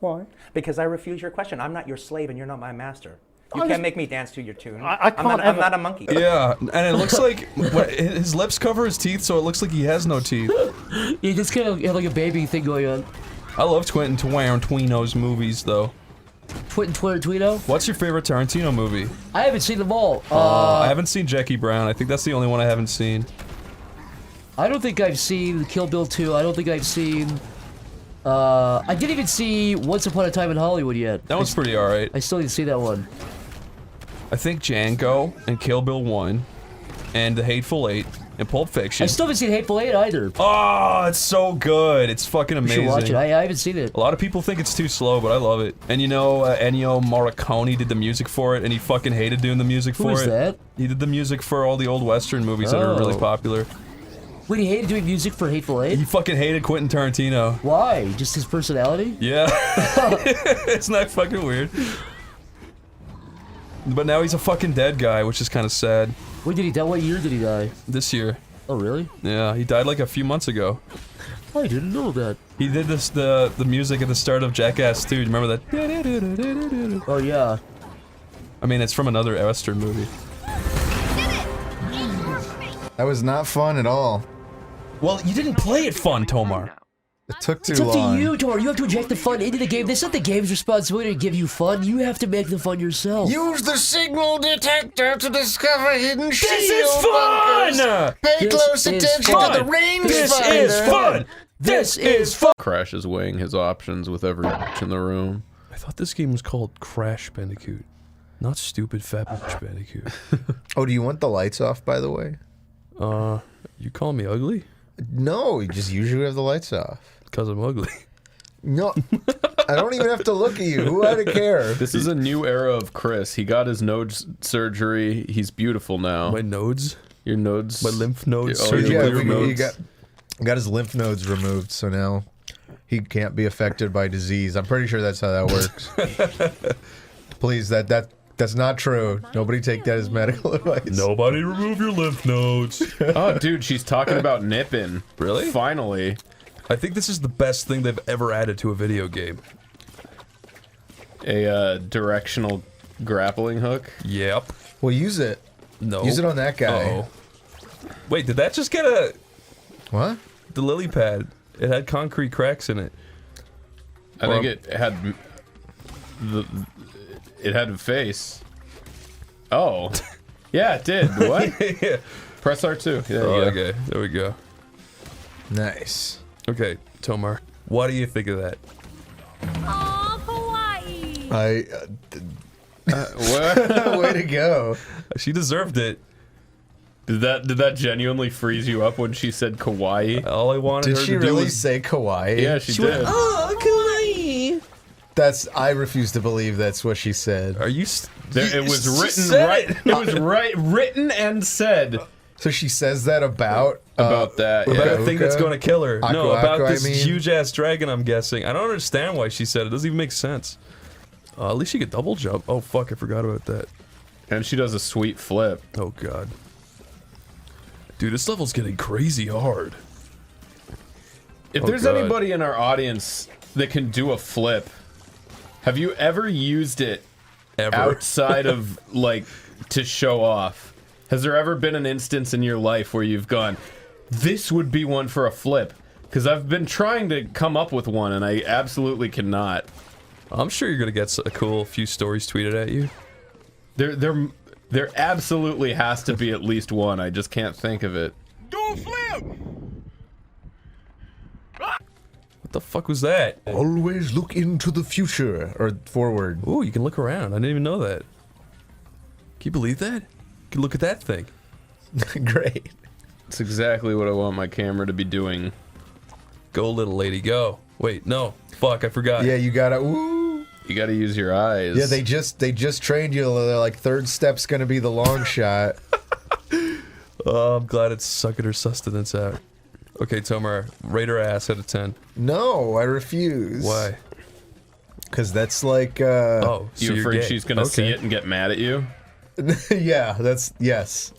Why? Because I refuse your question. I'm not your slave and you're not my master. You can't make me dance to your tune. I'm not a monkey. Yeah, and it looks like his lips cover his teeth, so it looks like he has no teeth. You just kind of have like a baby thing going on. I love Quentin Tarantino's movies, though. Quentin Tarantino? What's your favorite Tarantino movie? I haven't seen them all. I haven't seen Jackie Brown. I think that's the only one I haven't seen. I don't think I've seen Kill Bill 2. I don't think I've seen... I didn't even see Once Upon a Time in Hollywood yet. That one's pretty alright. I still need to see that one. I think Django and Kill Bill 1 and The Hateful Eight and Pulp Fiction. I still haven't seen Hateful Eight either. Oh, it's so good. It's fucking amazing. You should watch it. I haven't seen it. A lot of people think it's too slow, but I love it. And you know, Ennio Morricone did the music for it, and he fucking hated doing the music for it. Who is that? He did the music for all the old Western movies that are really popular. Wait, he hated doing music for Hateful Eight? He fucking hated Quentin Tarantino. Why? Just his personality? Yeah. Isn't that fucking weird? But now he's a fucking dead guy, which is kind of sad. When did he die? What year did he die? This year. Oh, really? Yeah, he died like a few months ago. I didn't know that. He did the music at the start of Jackass 2. Do you remember that? Oh, yeah. I mean, it's from another Western movie. That was not fun at all. Well, you didn't play it fun, Tomar. It took too It's long. up to you, Tomar. You have to inject the fun into the game. This is not the game's responsibility to give you fun. You have to make the fun yourself. Use the signal detector to discover hidden shield This is fun! bunkers. Pay close attention to the rangefinder. This is fun! This is fun! Crash is weighing his options with every bitch in the room. I thought this game was called Crash Bandicoot, not Stupid Fat Bitch Bandicoot. Oh, do you want the lights off, by the way? You call me ugly? No, you just usually have the lights off. Because I'm ugly. No, I don't even have to look at you. Who had to care? This is a new era of Chris. He got his nose surgery. He's beautiful now. My nodes? Your nodes. My lymph nodes. He got his lymph nodes removed, so now he can't be affected by disease. I'm pretty sure that's how that works. Please, that's not true. Nobody take that as medical advice. Nobody remove your lymph nodes. Oh, dude, she's talking about nipping. Really? Finally. I think this is the best thing they've ever added to a video game. A directional grappling hook? Yep. Well, use it. No. Use it on that guy. Uh-oh. Wait, did that just get a... What? The lily pad. It had concrete cracks in it. I think it had... It had a face. Oh. Yeah, it did. What? Yeah. Press R2. Yeah, okay, there we go. Nice. Okay, Tomar, what do you think of that? Aw, kawaii. Way to go. She deserved it. Did that genuinely freeze you up when she said kawaii? All I wanted Did her she to do really was... say kawaii? Yeah, she did. Went, oh, kawaii. I refuse to believe that's what she said. Are you... It was written right. It was written and said. So she says that about that. About a thing that's going to kill her. No, about Aku, this huge-ass dragon, I'm guessing. I don't understand why she said it. It doesn't even make sense. At least she could double jump. Oh, fuck, I forgot about that. And she does a sweet flip. Oh, God. Dude, this level's getting crazy hard. If there's anybody in our audience that can do a flip, have you ever used it outside of, like, to show off? Has there ever been an instance in your life where you've gone, this would be one for a flip? Because I've been trying to come up with one, and I absolutely cannot. I'm sure you're going to get a cool few stories tweeted at you. There absolutely has to be at least one. I just can't think of it. Do a flip! What the fuck was that? Always look into the future, or forward. Ooh, you can look around. I didn't even know that. Can you believe that? You can look at that thing. Great. It's exactly what I want my camera to be doing. Go, little lady, go. Wait, no. Fuck, I forgot. Yeah, you gotta... Ooh. You gotta use your eyes. Yeah, they just trained you. They're like, third step's gonna be the long shot. Oh, I'm glad it's sucking her sustenance out. Okay, Tomar, rate her ass out of 10. No, I refuse. Why? Because that's like, Oh, so you afraid she's gonna see it and get mad at you? Yeah, yes.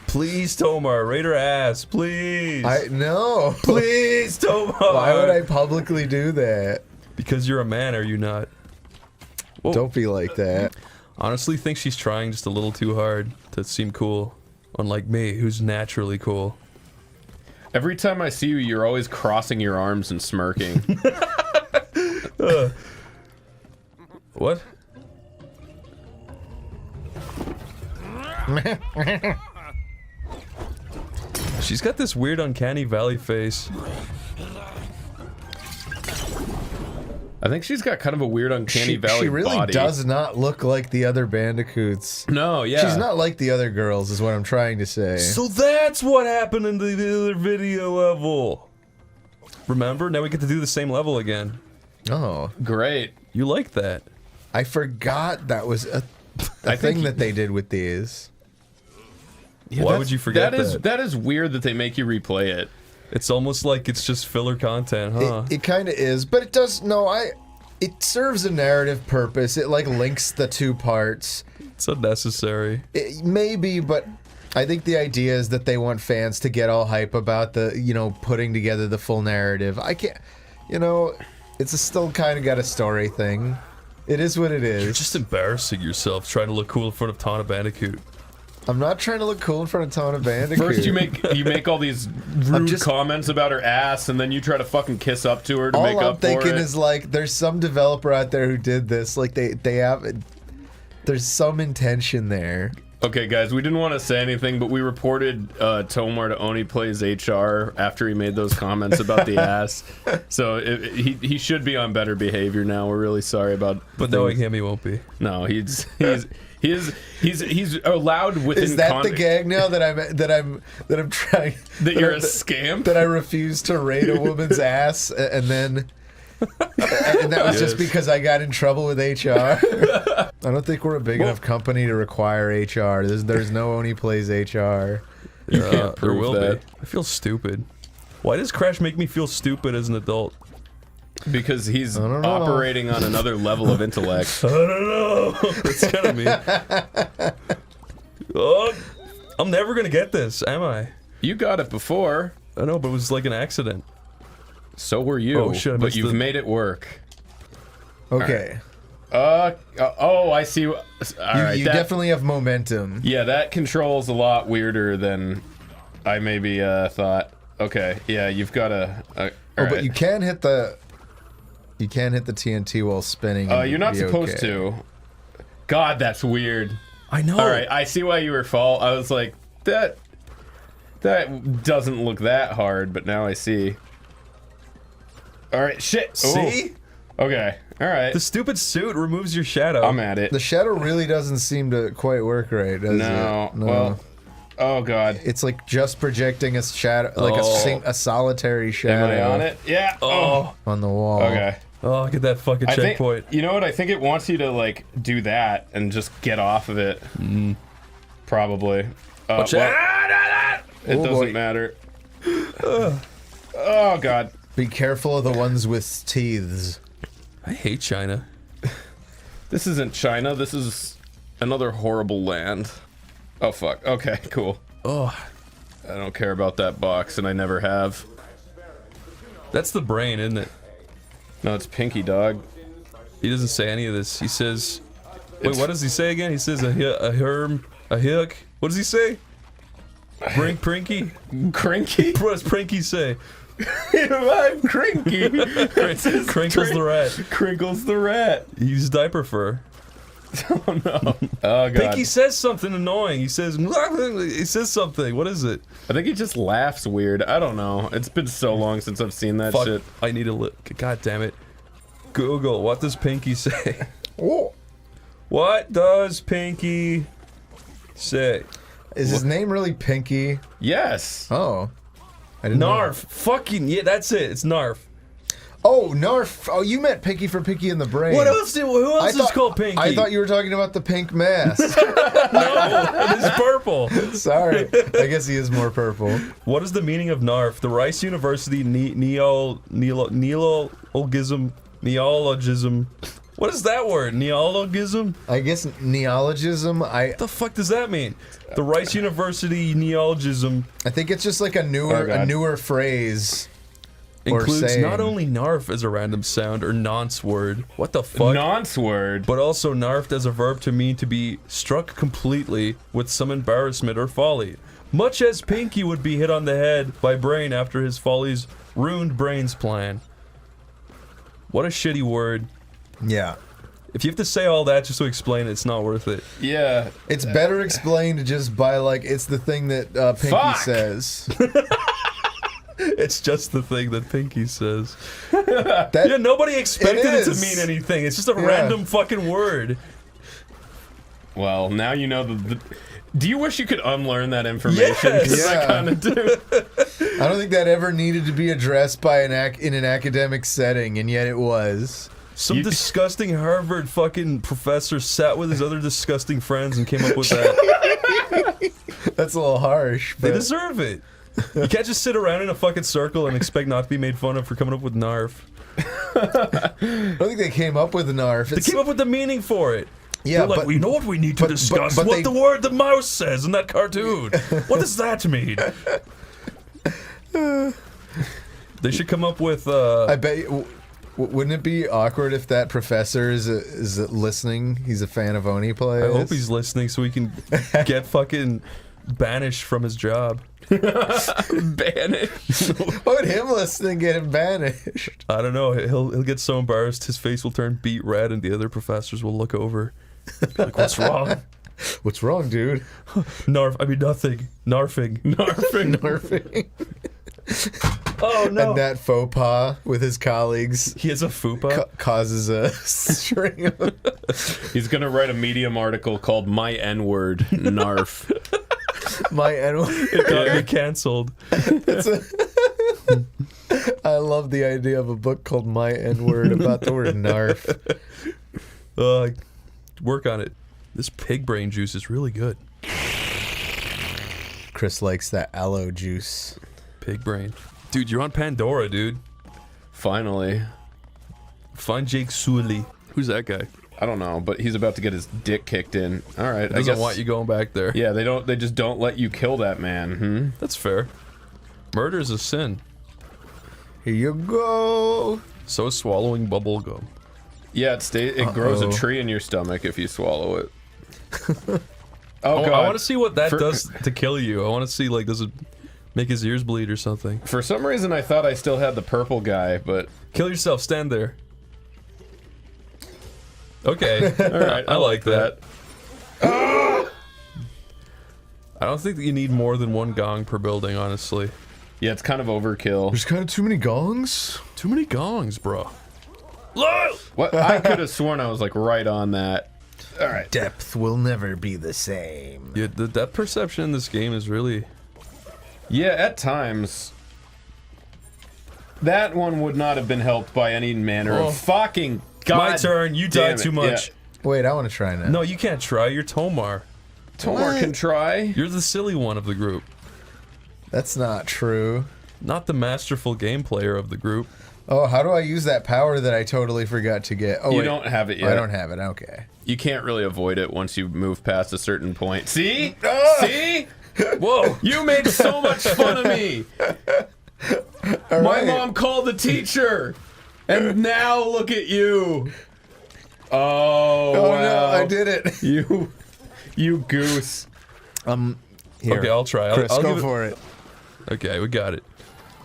Please, Tomar, rate her ass, please. No. Please, Tomar. Why would I publicly do that? Because you're a man, are you not? Whoa. Don't be like that. Honestly, think she's trying just a little too hard to seem cool. Unlike me, who's naturally cool. Every time I see you, you're always crossing your arms and smirking. What? She's got this weird uncanny valley face. I think she's got kind of a weird uncanny valley She really body. does not look like the other bandicoots. No, yeah. She's not like the other girls, is what I'm trying to say. So that's what happened in the other video level. Remember? Now we get to do the same level again. Oh. Great. You like that. I forgot that was a thing that they did with these. Yeah, why would you forget that? That is weird that they make you replay it. It's almost like it's just filler content, huh? It kind of is, but it does. No, it serves a narrative purpose. It like links the two parts. It's unnecessary. Maybe, but I think the idea is that they want fans to get all hype about the, putting together the full narrative. I can't, it's still kind of got a story thing. It is what it is. You're just embarrassing yourself trying to look cool in front of Tana Bandicoot. I'm not trying to look cool in front of Tana Bandicoot. First you make all these rude comments about her ass, and then you try to fucking kiss up to her to make up for it. All I'm thinking is like, there's some developer out there who did this. Like they have, there's some intention there. Okay, guys, we didn't want to say anything, but we reported Tomar to OneyPlays HR after he made those comments about the ass. So he should be on better behavior now. We're really sorry about. But knowing him, he won't be. No, he's allowed within. Is that the gag now that I'm trying? That you're a scamp? That I refuse to rate a woman's ass, and then. And that was just because I got in trouble with HR. I don't think we're a big enough company to require HR. There's no OneyPlays HR. You can't there prove will that. be. I feel stupid. Why does Crash make me feel stupid as an adult? Because he's operating on another level of intellect. I don't know. It's gotta be. Oh, I'm never gonna get this, am I? You got it before. I know, but it was like an accident. So were you. Oh shit! But you've made it work. Okay. Oh, I see. All right. You definitely have momentum. Yeah, that control's a lot weirder than I maybe thought. Okay. Yeah, you've got a. But you can hit the. You can hit the TNT while spinning. You're not supposed to. God, that's weird. I know. All right, I see why you were I was like, that doesn't look that hard, but now I see. All right, shit. See? Ooh. Okay. All right. The stupid suit removes your shadow. I'm at it. The shadow really doesn't seem to quite work right, does it? No. Well. Oh god. It's like just projecting a shadow, like a solitary shadow. Am I on it? Yeah. Oh. On the wall. Okay. Oh, look at that fucking checkpoint. You know what? I think it wants you to like do that and just get off of it. Probably. Watch out! It doesn't matter. Oh god. Be careful of the ones with teeths. I hate China. This isn't China. This is another horrible land. Oh fuck. Okay, cool. Oh. I don't care about that box, and I never have. That's the brain, isn't it? No, it's Pinky, dog. He doesn't say any of this. He says... Wait, what does he say again? He says a hook. What does he say? Prinky? Crinky? What does Prinky say? I'm Crinky. Crinkles the rat. Crinkles the rat. He's diaper fur. Oh no. Oh god. Pinky says something annoying. He says something. What is it? I think he just laughs weird. I don't know. It's been so long since I've seen that shit. I need to look. God damn it. Google, what does Pinky say? Oh. What does Pinky say? Is his name really Pinky? Yes. Oh. I didn't Narf. know. Fucking yeah, that's it. It's Narf. Oh, Narf. Oh, you meant Pinky for Pinky in the Brain. What else? Who else is called Pinky? I thought you were talking about the pink mask. No, it is purple. Sorry. I guess he is more purple. What is the meaning of Narf? The Rice University neologism. What is that word? Neologism? I guess neologism. What the fuck does that mean? The Rice University neologism. I think it's just like a newer phrase. Includes not only narf as a random sound or nonce word. What the fuck? Nonce word. But also narfed as a verb to mean to be struck completely with some embarrassment or folly. Much as Pinky would be hit on the head by Brain after his follies ruined Brain's plan. What a shitty word. Yeah. If you have to say all that just to explain it, it's not worth it. Yeah. It's better explained just by, like, it's the thing that Pinky says. It's just the thing that Pinky says. Yeah, nobody expected it to mean anything. It's just a random fucking word. Well, now you know do you wish you could unlearn that information? Yes. I kind of do. I don't think that ever needed to be addressed by in an academic setting, and yet it was. Some disgusting Harvard fucking professor sat with his other disgusting friends and came up with that. That's a little harsh. They deserve it. You can't just sit around in a fucking circle and expect not to be made fun of for coming up with narf. I don't think they came up with narf. They came up with the meaning for it. Yeah, They're like, but we know what we need to discuss. What the word the mouse says in that cartoon. What does that mean? They should come up with. I bet you. Wouldn't it be awkward if that professor is listening? He's a fan of OneyPlays. I hope he's listening so he can get fucking banished from his job. Banished? Why would him listening get him banished? I don't know. He'll get so embarrassed his face will turn beet red and the other professors will look over. Be like, what's wrong? What's wrong, dude? Nothing. Narfing. Narfing. Oh no! And that faux pas with his colleagues. He has a faux pas? Causes a string of... He's gonna write a Medium article called "My N-Word Narf." My N-Word. It got me canceled. I love the idea of a book called My N-Word about the word narf. Work on it. This pig brain juice is really good. Chris likes that aloe juice. Pig brain. Dude, you're on Pandora, dude. Finally. Find Jake Sully. Who's that guy? I don't know, but he's about to get his dick kicked in. All right, He doesn't want you going back there. Yeah, they just don't let you kill that man. That's fair. Murder is a sin. Here you go. So is swallowing bubble gum. Yeah, it grows a tree in your stomach if you swallow it. Oh, God. I want to see what that does to kill you. I want to see, like, does it make his ears bleed or something? For some reason, I thought I still had the purple guy, but... Kill yourself, stand there. Okay. Alright, I like that. I don't think that you need more than one gong per building, honestly. Yeah, it's kind of overkill. There's kind of too many gongs? Too many gongs, bro. What? I could have sworn I was, like, right on that. Alright. Depth will never be the same. Yeah, the depth perception in this game is really... Yeah, at times... That one would not have been helped by any manner of fucking... God my turn, you died too much. Yeah. Wait, I want to try now. No, you can't try, you're Tomar. Tomar can try. You're the silly one of the group. That's not true. Not the masterful game player of the group. Oh, how do I use that power that I totally forgot to get? Oh, you wait. don't have it yet. I don't have it, okay. You can't really avoid it once you move past a certain point. See? See? Whoa. You made so much fun of me. My mom called the teacher. And now look at you. Oh, wow. No, I did it. You goose. Here. Okay, I'll try. Chris, I'll go give it... for it. Okay, we got it.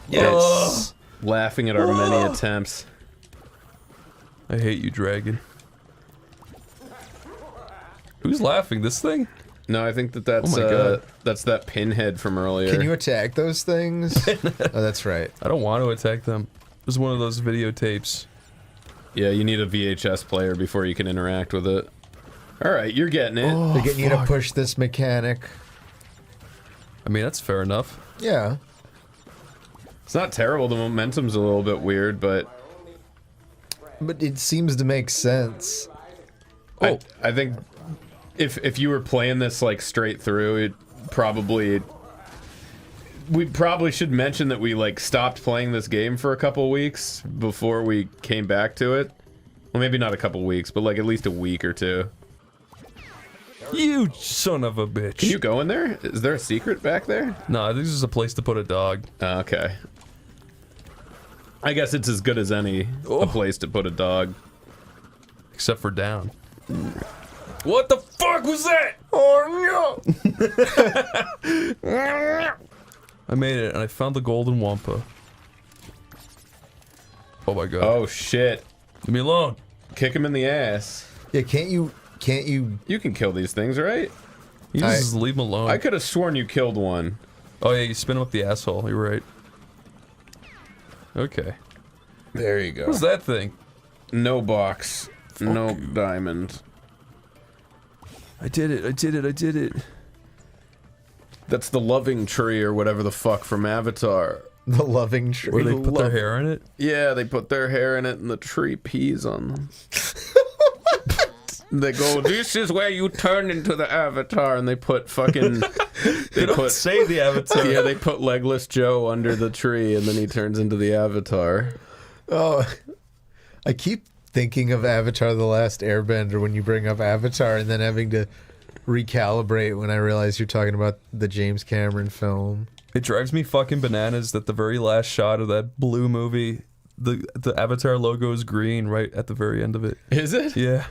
Yes. Laughing at our many attempts. I hate you, dragon. Who's laughing? This thing? No, I think that's Oh my God. That's that pinhead from earlier. Can you attack those things? Oh, that's right. I don't want to attack them. This is one of those videotapes. Yeah, you need a VHS player before you can interact with it. Alright, you're getting it. They're getting you to push this mechanic. I mean, that's fair enough. Yeah. It's not terrible. The momentum's a little bit weird, but it seems to make sense. Oh, I think if you were playing this like straight through, it probably we probably should mention that we like stopped playing this game for a couple weeks before we came back to it. Well, maybe not a couple weeks, but like at least a week or two. You son of a bitch. Can you go in there? Is there a secret back there? No, this is a place to put a dog. Okay. I guess it's as good as any a place to put a dog. Except for down. What the fuck was that? Oh no! I made it and I found the golden wampa. Oh my god. Oh shit. Leave me alone. Kick him in the ass. Yeah, can't you... You can kill these things, right? You just leave them alone. I could have sworn you killed one. Oh yeah, you spin him up the asshole. You're right. Okay. There you go. What's that thing? No box. Fuck no you. diamond. I did it. I did it. I did it. That's the loving tree or whatever the fuck from Avatar. The loving tree. Where they put their hair in it? Yeah, they put their hair in it and the tree pees on them. They go, this is where you turn into the Avatar, and they put fucking... They don't say the Avatar. Yeah, they put Legless Joe under the tree, and then he turns into the Avatar. Oh, I keep thinking of Avatar The Last Airbender when you bring up Avatar and then having to recalibrate when I realize you're talking about the James Cameron film. It drives me fucking bananas that the very last shot of that blue movie, the Avatar logo is green right at the very end of it. Is it? Yeah.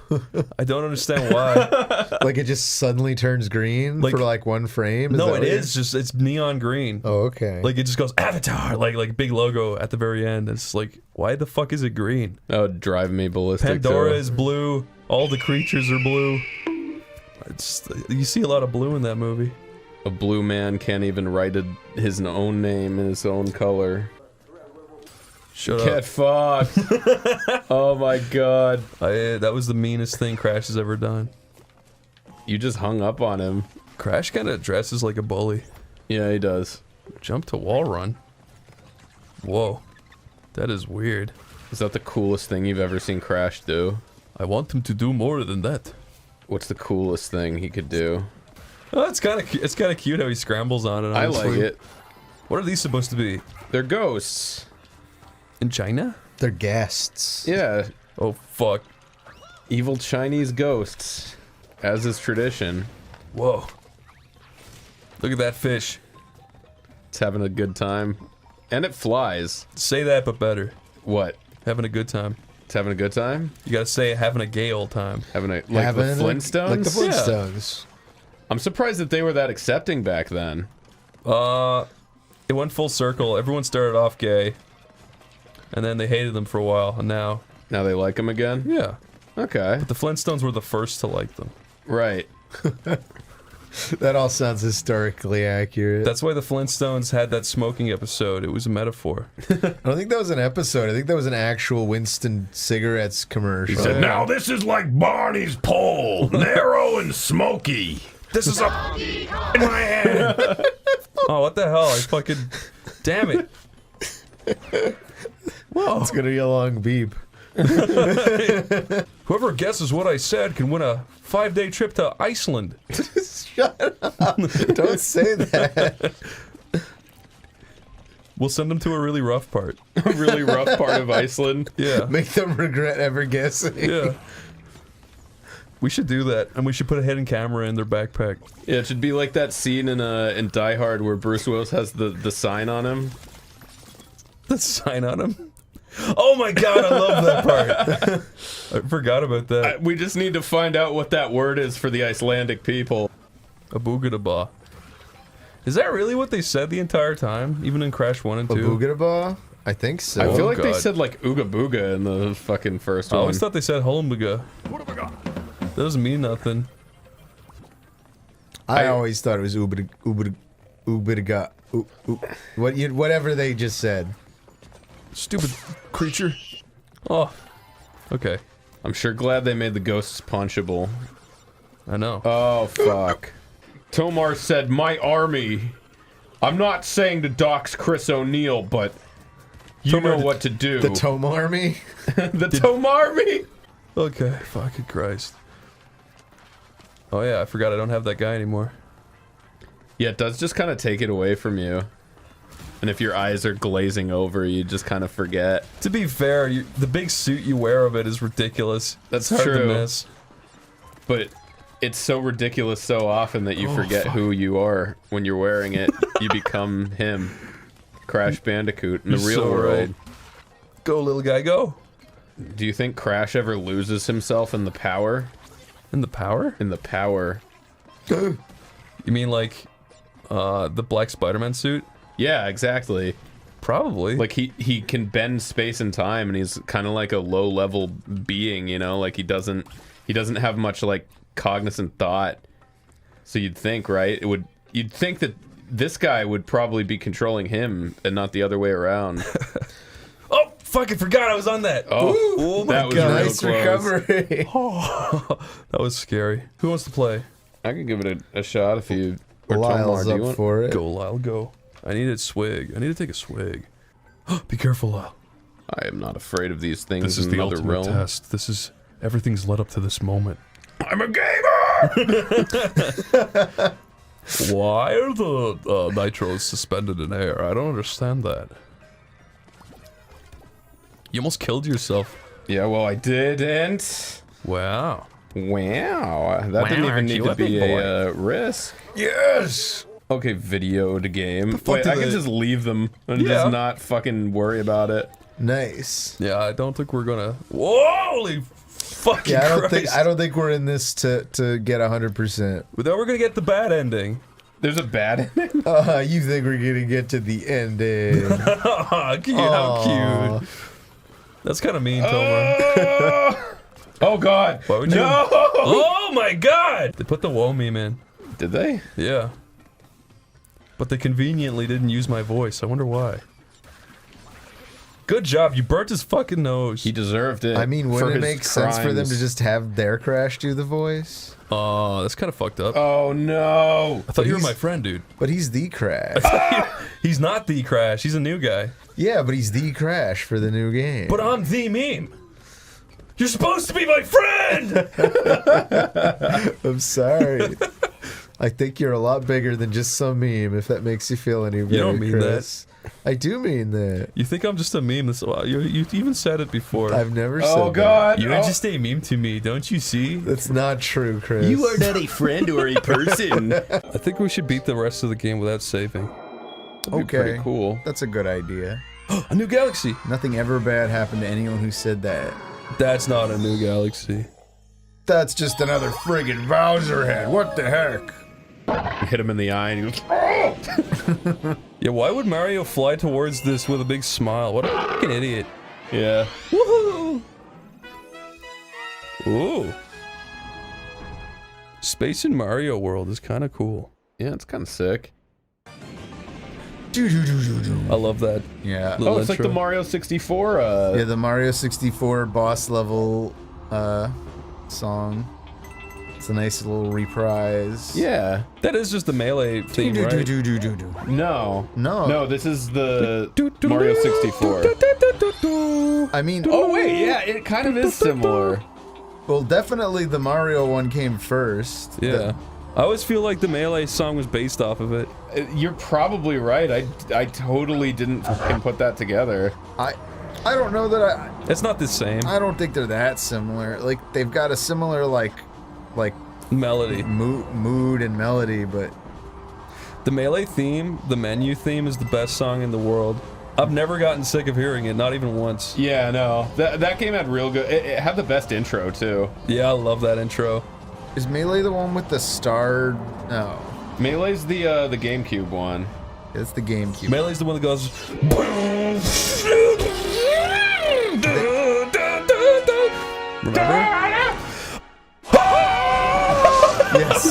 I don't understand why. Like it just suddenly turns green for like one frame? No, it is just, it's neon green. Oh, okay. Like it just goes Avatar, like big logo at the very end. It's like, why the fuck is it green? That would drive me ballistic. Pandora too. is blue. All the creatures are blue. It's, you see a lot of blue in that movie. A blue man can't even write his own name in his own color. Shut Get up. fucked. Oh my god. That was the meanest thing Crash has ever done. You just hung up on him. Crash kind of dresses like a bully. Yeah, he does. Jump to wall run. Whoa. That is weird. Is that the coolest thing you've ever seen Crash do? I want him to do more than that. What's the coolest thing he could do? Oh, it's kind of cute how he scrambles on it. Honestly. I like it. What are these supposed to be? They're ghosts. In China? They're guests. Yeah. Oh fuck. Evil Chinese ghosts, as is tradition. Whoa. Look at that fish. It's having a good time. And it flies. Say that, but better. What? Having a good time. It's having a good time? You gotta say having a gay old time. Having a, like the Flintstones? Like the Flintstones. Yeah. I'm surprised that they were that accepting back then. It went full circle. Everyone started off gay. And then they hated them for a while, and now... Now they like them again? Yeah. Okay. But the Flintstones were the first to like them. Right. That all sounds historically accurate. That's why the Flintstones had that smoking episode. It was a metaphor. I don't think that was an episode. I think that was an actual Winston cigarettes commercial. He said, now this is like Barney's pole, narrow and smoky. This is a in my hand. Oh, what the hell? I fucking... Damn it. Whoa. It's gonna be a long beep. Whoever guesses what I said can win a 5-day trip to Iceland. Shut up. Don't say that. We'll send them to a really rough part. A really rough part of Iceland? Yeah. Make them regret ever guessing. Yeah. We should do that, and we should put a hidden camera in their backpack. Yeah, it should be like that scene in Die Hard where Bruce Willis has the sign on him. The sign on him? Oh my god, I love that part. I forgot about that. We just need to find out what that word is for the Icelandic people. A boogadaba. Is that really what they said the entire time? Even in Crash 1 and 2? A boogadaba? I think so. I feel like they said like ooga booga in the fucking first I one. always thought they said holmbuga. That doesn't mean nothing. I always thought it was ubadiga. Whatever they just said. Stupid creature. Oh. Okay. I'm sure glad they made the ghosts punchable. I know. Oh, fuck. Tomar said, my army. I'm not saying to dox Chris O'Neill, but you know what to do. The Tom Army? The Tom Army? Okay, fucking Christ. Oh yeah, I forgot I don't have that guy anymore. Yeah, it does just kind of take it away from you. And if your eyes are glazing over, you just kind of forget. To be fair, the big suit you wear of it is ridiculous. That's it's hard true. to miss. But it's so ridiculous so often that you forget who you are when you're wearing it. You become him. Crash Bandicoot in the You're real so world. right. Go, little guy, go. Do you think Crash ever loses himself in the power? In the power? In the power. You mean like the black Spider-Man suit? Yeah, exactly. Probably. Like he can bend space and time, and he's kind of like a low-level being, you know? Like he doesn't have much like cognizant thought. So you'd think, right? You'd think that this guy would probably be controlling him and not the other way around. Oh, fucking forgot I was on that. Oh, my that was god. real Nice close. recovery. That was scary. Who wants to play? I can give it a shot if you... Or Lyle's Tomar, do up you want? for it. Go, Lyle, go. I need a swig. I need to take a swig. Be careful, Lyle. I am not afraid of these things This is in the another ultimate realm. test. This is... Everything's led up to this moment. I'm a gamer! Why are the nitros suspended in air? I don't understand that. You almost killed yourself. Yeah, well, I didn't. Wow. Wow. That Wow, didn't even aren't need you to a big be boy? a risk. Yes! Okay, video to game. fuck Wait, do I can they- just leave them and Yeah. just not fucking worry about it. Nice. Yeah, I don't think we're gonna... Holy fucking Yeah, Christ. I don't think we're in this to get 100%. But then we're gonna get the bad ending. There's a bad ending? You think we're gonna get to the ending? How cute. That's kind of mean, Tomer. Oh god. Why would you? No! Oh my god! They put the woe meme in. Did they? Yeah. But they conveniently didn't use my voice. I wonder why. Good job. You burnt his fucking nose. He deserved it. I mean, for wouldn't it his make sense for them to crimes. just have their Crash do the voice? Oh, that's kind of fucked up. Oh no. I thought you were my friend, dude. But he's the Crash. He's not the Crash. He's a new guy. Yeah, but he's the Crash for the new game. But I'm the meme. You're supposed to be my friend! I'm sorry. I think you're a lot bigger than just some meme, if that makes you feel any better, You don't mean Chris. I do mean that. You think I'm just a meme? You even said it before. I've never said Oh God! You're just a meme to me, don't you see? That's not true, Chris. You are not a friend or a person. I think we should beat the rest of the game without saving. Okay. Pretty cool. That's a good idea. A new galaxy! Nothing ever bad happened to anyone who said that. That's not a new galaxy. That's just another friggin' Bowser head. What the heck? Hit him in the eye and he goes, Yeah, why would Mario fly towards this with a big smile? What a fucking idiot. Yeah. Woohoo! Ooh. Space in Mario World is kind of cool. Yeah, it's kind of sick. I love that. Yeah. Oh, it's like the Mario 64. Yeah, the Mario 64 boss level song. It's a nice little reprise. Yeah. That is just the Melee theme, right? No. No. No, this is the Mario 64. I mean... Oh, wait, yeah, it kind of is similar. Well, definitely the Mario one came first. Yeah. I always feel like the Melee song was based off of it. You're probably right. I totally didn't fucking put that together. I don't know that It's not the same. I don't think they're that similar. Like, they've got a similar, like melody. Mood and melody, but... The Melee theme, the menu theme, is the best song in the world. I've never gotten sick of hearing it, not even once. Yeah, no. That game had real good... It had the best intro, too. Yeah, I love that intro. Is Melee the one with the star... No. Melee's the GameCube one. It's the GameCube. Melee's the one that goes... Remember? Yes.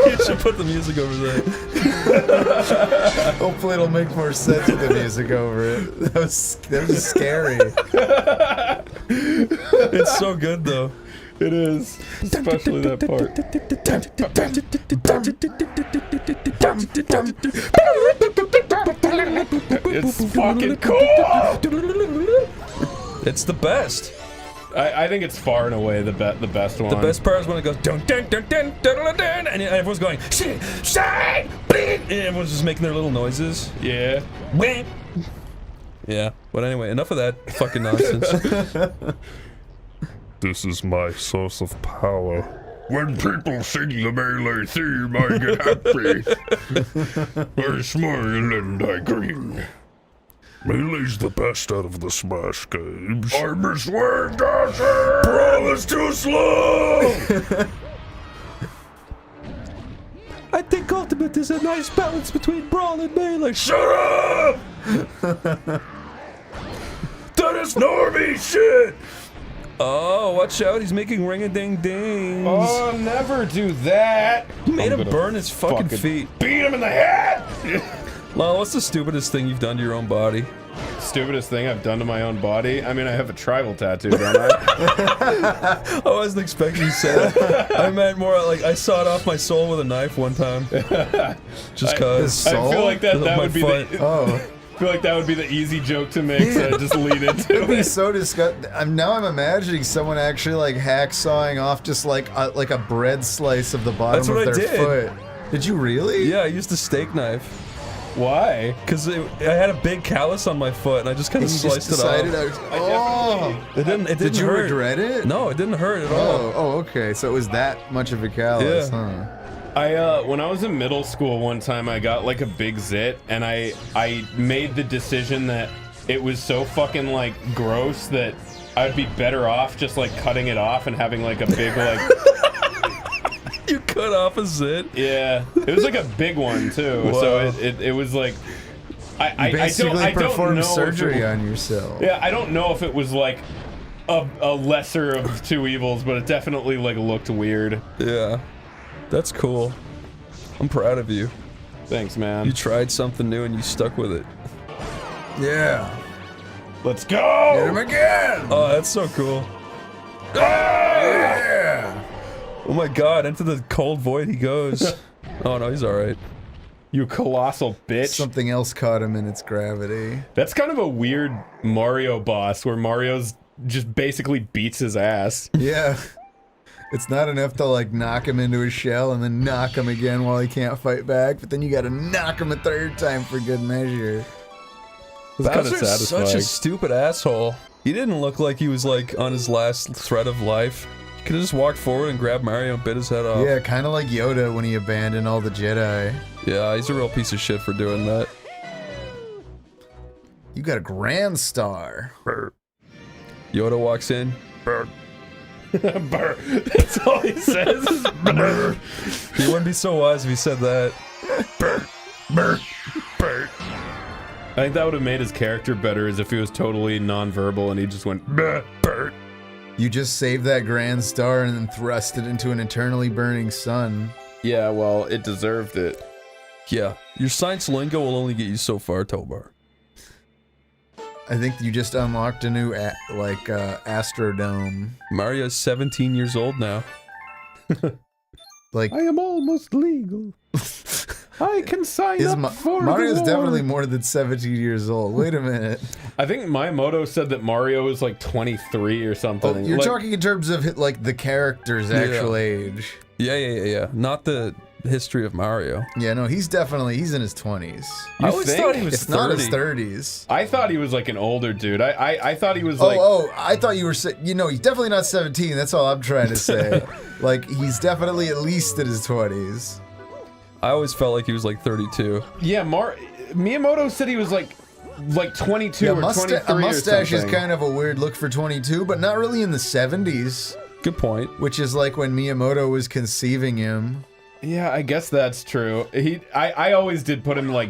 You should put the music over there. Hopefully it'll make more sense with the music over it. That was scary. It's so good, though. It is. Especially that part. It's fucking cool! It's the best. I think it's far and away the best one. The best part is when it goes dun dun dun dun dun dun dun, and everyone's going shit, shine, bleed, and everyone's just making their little noises. Yeah. Yeah. But anyway, enough of that fucking nonsense. This is my source of power. When people sing the Melee theme, I get happy. I smile and I grin. Melee's the best out of the Smash games. I miss Wayne Dawson! Brawl is too slow! I think Ultimate is a nice balance between Brawl and Melee. Shut up! That is normie shit! Oh, watch out, he's making ring-a-ding-dings. Oh, never do that! You made him burn his fucking feet. Beat him in the head! Lol, what's the stupidest thing you've done to your own body? Stupidest thing I've done to my own body? I mean, I have a tribal tattoo, don't I? I wasn't expecting you to say that. I meant more like I sawed off my soul with a knife one time. Just cause. I feel like that would be foot. the... Oh. I feel like that would be the easy joke to make, so I just lead into It'd be it. so disgusting. Now I'm imagining someone actually like hacksawing off just like a bread slice of the bottom That's of what I their did. foot. Did you really? Yeah, I used a steak knife. Why? Because I had a big callus on my foot, and I just kind of sliced it off. It didn't. Did you hurt. regret it? No, it didn't hurt at all. Oh, okay. So it was that much of a callus, huh? When I was in middle school one time, I got like a big zit, and I made the decision that it was so fucking like gross that I'd be better off just like cutting it off and having like a big like... You cut off a zit? Yeah. It was like a big one too, Wow. so it was like... I Basically don't performed know surgery on yourself. Yeah, I don't know if it was like a lesser of two evils, but it definitely like looked weird. Yeah. That's cool. I'm proud of you. Thanks, man. You tried something new and you stuck with it. Yeah. Let's go! Get him again! Oh, that's so cool. Yeah! Oh my god, into the cold void he goes. Oh no, he's alright. You colossal bitch. Something else caught him in its gravity. That's kind of a weird Mario boss where Mario's just basically beats his ass. Yeah. It's not enough to like knock him into a shell and then knock him again while he can't fight back, but then you gotta knock him a third time for good measure. It's kind of Bowser's satisfying. such a stupid asshole. He didn't look like he was like on his last thread of life. He could have just walked forward and grabbed Mario and bit his head off. Yeah, kind of like Yoda when he abandoned all the Jedi. Yeah, he's a real piece of shit for doing that. You got a Grand Star. Yoda walks in. Burr. Burr. That's all he says. Burr. He wouldn't be so wise if he said that. Burr. Burr. Burr. I think that would have made his character better as if he was totally nonverbal and he just went Burr. Burr. You just saved that Grand Star and then thrust it into an eternally burning sun. Yeah, well, it deserved it. Yeah, your science lingo will only get you so far, Tobar. I think you just unlocked a new, Astrodome. Mario's 17 years old now. Like, I am almost legal. I can sign up for Mario's the war. definitely more than 17 years old. Wait a minute. I think Miyamoto said that Mario is like 23 or something. Oh, you're like, talking in terms of like the character's actual age. Yeah. Not the history of Mario. Yeah, no, he's in his 20s. I always thought he was It's 30. not his 30s. I thought he was like an older dude. I thought he was like... I thought you were saying... You know, he's definitely not 17. That's all I'm trying to say. Like, he's definitely at least in his 20s. I always felt like he was like 32. Yeah, Miyamoto said he was like 22 Yeah, or 23 a mustache or is something. kind of a weird look for 22, but not really in the 70s. Good point. Which is like when Miyamoto was conceiving him. Yeah, I guess that's true. I always did put him like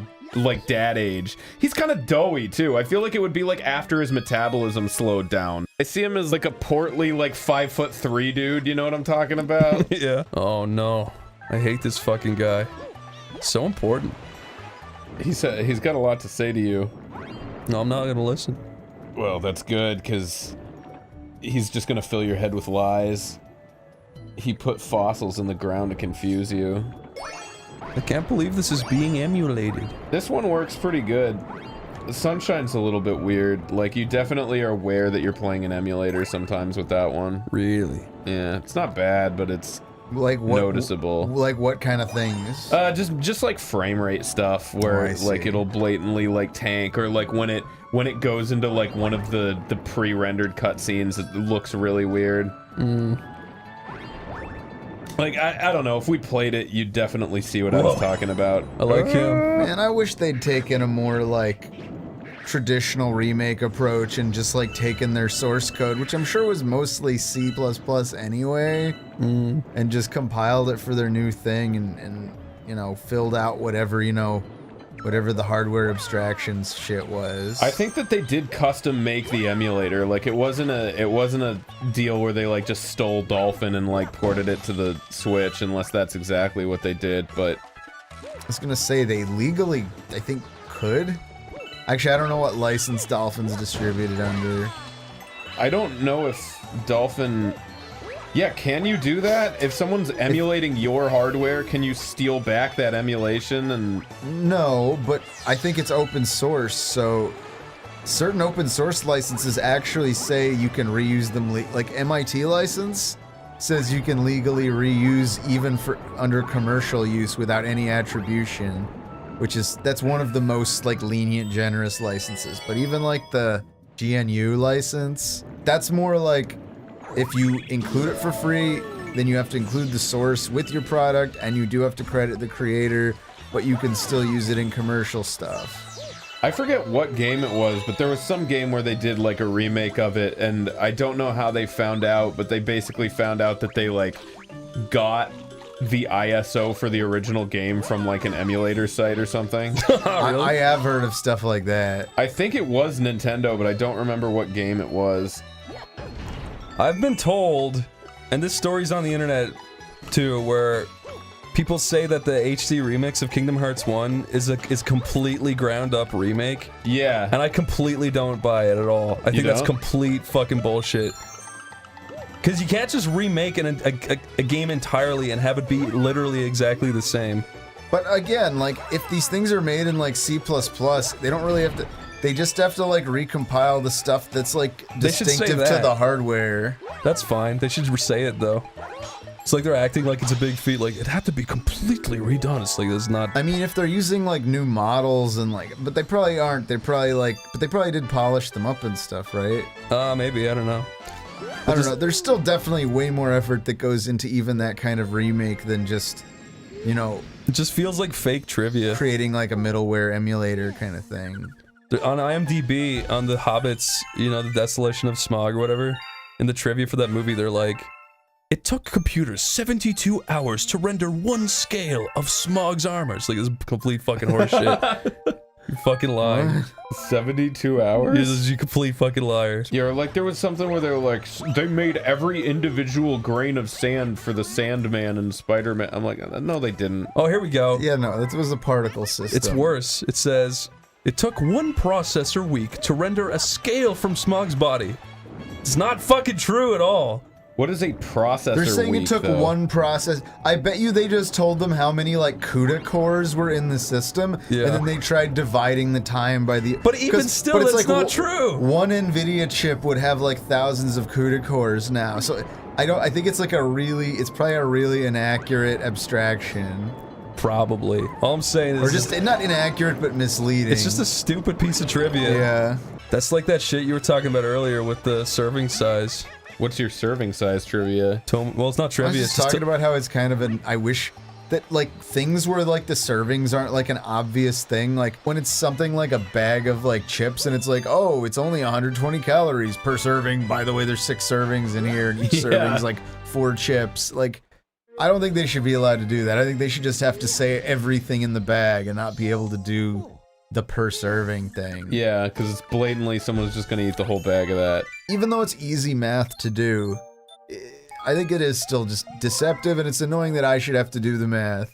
dad age. He's kind of doughy too. I feel like it would be like after his metabolism slowed down. I see him as like a portly like 5'3" dude. You know what I'm talking about? Yeah. Oh no, I hate this fucking guy. So important. He's got a lot to say to you. No, I'm not gonna listen. Well, that's good because he's just gonna fill your head with lies. He put fossils in the ground to confuse you. I can't believe this is being emulated. This one works pretty good. The Sunshine's a little bit weird. Like, you definitely are aware that you're playing an emulator sometimes with that one. Really? Yeah, it's not bad, but it's like what, noticeable. Like what kind of things? Just like frame rate stuff where like it'll blatantly like tank, or like when it goes into like one of the pre-rendered cutscenes, it looks really weird. Like, I don't know, if we played it, you'd definitely see what I was talking about. I like him. Man, I wish they'd taken a more, like, traditional remake approach and just, like, taken their source code, which I'm sure was mostly C++ anyway, and just compiled it for their new thing and, you know, filled out whatever, you know, whatever the hardware abstractions shit was. I think that they did custom make the emulator. Like, it wasn't a deal where they like just stole Dolphin and like ported it to the Switch, unless that's exactly what they did. But I was gonna say they legally, I think, could. Actually, I don't know what license Dolphin's distributed under. I don't know if Dolphin... Yeah, can you do that? If someone's emulating your hardware, can you steal back that emulation and... No, but I think it's open source, so certain open source licenses actually say you can reuse them. Like MIT license says you can legally reuse even for under commercial use without any attribution, that's one of the most like lenient, generous licenses. But even like the GNU license, that's more like, if you include it for free, then you have to include the source with your product, and you do have to credit the creator, but you can still use it in commercial stuff. I forget what game it was, but there was some game where they did like a remake of it, and I don't know how they found out, but they basically found out that they like got the ISO for the original game from like an emulator site or something. I have heard of stuff like that. I think it was Nintendo, but I don't remember what game it was. I've been told, and this story's on the internet too, where people say that the HD remix of Kingdom Hearts 1 is completely ground up remake. Yeah. And I completely don't buy it at all. I think that's complete fucking bullshit. Because you can't just remake a game entirely and have it be literally exactly the same. But again, like, if these things are made in like C++, they don't really have to... They just have to like recompile the stuff that's like distinctive to the hardware. That's fine. They should say it though. It's like they're acting like it's a big feat. Like, it had to be completely redone. It's like, it's not... I mean, if they're using, like, new models and, like... But they probably aren't. They probably, like... But they probably did polish them up and stuff, right? Maybe. I don't know. I don't know. There's still definitely way more effort that goes into even that kind of remake than just, you know... It just feels like fake trivia. Creating, like, a middleware emulator kind of thing. On IMDb, on the Hobbits, you know, the Desolation of Smaug or whatever, in the trivia for that movie, they're like... It took computers 72 hours to render one scale of Smaug's armor. It's like this complete fucking horseshit. You're fucking lying. 72 hours? You complete fucking liar. Yeah, like there was something where they're like, they made every individual grain of sand for the Sandman and Spider-Man. I'm like, no, they didn't. Oh, here we go. Yeah, no, it was a particle system. It's worse. It says, it took one processor week to render a scale from Smaug's body. It's not fucking true at all. What is a processor? They're saying it took one process. I bet you they just told them how many like CUDA cores were in the system, and then they tried dividing the time by the. But even still, that's like, not true. One NVIDIA chip would have like thousands of CUDA cores now, so I think it's like it's probably a really inaccurate abstraction. Probably. All I'm saying is, or just not inaccurate but misleading. It's just a stupid piece of trivia. Yeah. That's like that shit you were talking about earlier with the serving size. What's your serving size trivia? Well, it's not trivia. I was just talking about how it's kind of an. I wish that like things where like the servings aren't like an obvious thing. Like when it's something like a bag of like chips and it's like, oh, it's only 120 calories per serving. By the way, there's 6 servings in here, and each serving's like 4 chips. Like, I don't think they should be allowed to do that. I think they should just have to say everything in the bag and not be able to do the per serving thing. Yeah, because it's blatantly someone's just gonna eat the whole bag of that. Even though it's easy math to do, I think it is still just deceptive, and it's annoying that I should have to do the math.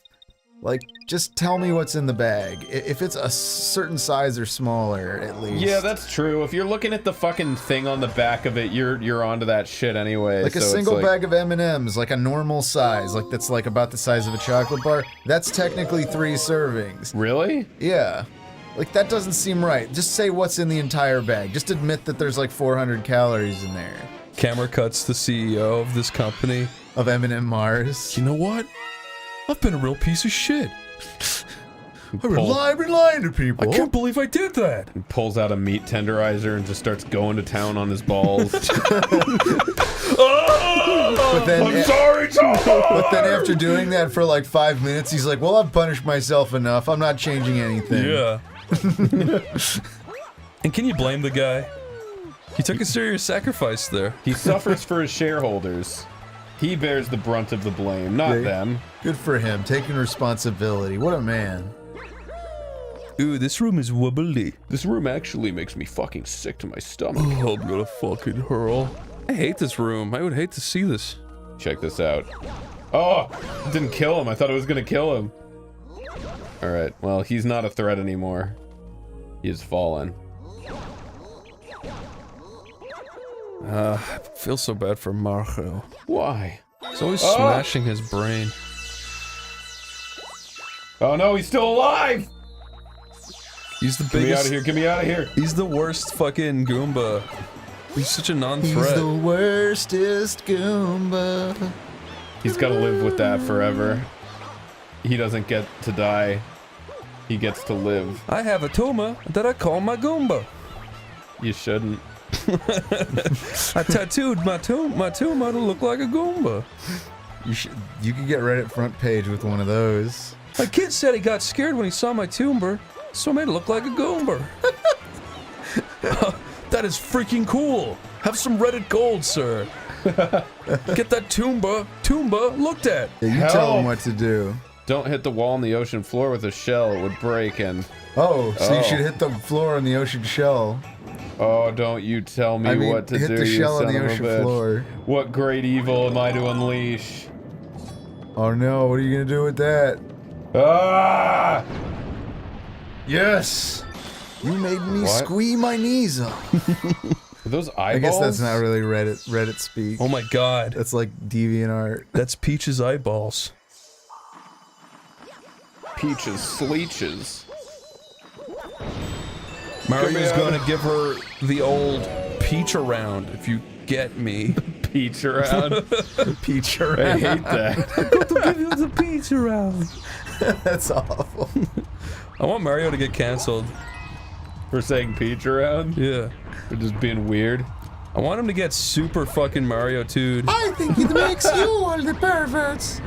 Like, just tell me what's in the bag. If it's a certain size or smaller, at least. Yeah, that's true. If you're looking at the fucking thing on the back of it, you're onto that shit anyway. Like a single bag of M&Ms, like a normal size, like that's like about the size of a chocolate bar. That's technically 3 servings. Really? Yeah. Like, that doesn't seem right. Just say what's in the entire bag. Just admit that there's like 400 calories in there. Camera cuts the CEO of this company. Of M&M Mars. You know what? I've been a real piece of shit. I've been lying to people. I can't believe I did that. He pulls out a meat tenderizer and just starts going to town on his balls. But then, I'm sorry, Tom! But then after doing that for like 5 minutes, he's like, well, I've punished myself enough. I'm not changing anything. Yeah. And can you blame the guy? He took a serious sacrifice there. He suffers for his shareholders. He bears the brunt of the blame, not them. Good for him, taking responsibility. What a man. Ooh, this room is wobbly. This room actually makes me fucking sick to my stomach. Oh, I'm gonna fucking hurl. I hate this room. I would hate to see this. Check this out. Oh, it didn't kill him. I thought it was gonna kill him. Alright, well, he's not a threat anymore. He has fallen. I feel so bad for Marco. Why? He's always smashing his brain. Oh no, he's still alive! He's the biggest. Get me out of here, get me out of here! He's the worst fucking Goomba. He's such a non-threat. He's the worstest Goomba. He's gotta live with that forever. He doesn't get to die. He gets to live. I have a tumor that I call my Goomba. You shouldn't. I tattooed my tumor to look like a Goomba. You could get Reddit front page with one of those. My kid said he got scared when he saw my tumor, so I made it look like a Goomba. That is freaking cool. Have some Reddit gold, sir. Get that Toomba looked at. Yeah, you tell him what to do. Don't hit the wall on the ocean floor with a shell. It would break and... Oh, so you should hit the floor on the ocean shell. Oh, don't you tell me what to do, hit the shell on the you son ocean of a bitch. floor. What great evil am I to unleash? Oh no, what are you gonna do with that? Ah! Yes! You made me squeeze my knees up. Are those eyeballs? I guess that's not really Reddit speak. Oh my god. That's like DeviantArt. That's Peach's eyeballs. Peach's sleeches. Mario's gonna give her the old peach around, if you get me. peach around. Peach around. I hate that. I'm going to give you the peach around. That's awful. I want Mario to get cancelled. For saying peach around? Yeah. For just being weird. I want him to get super fucking Mario 2'd. I think it makes you all the perverts.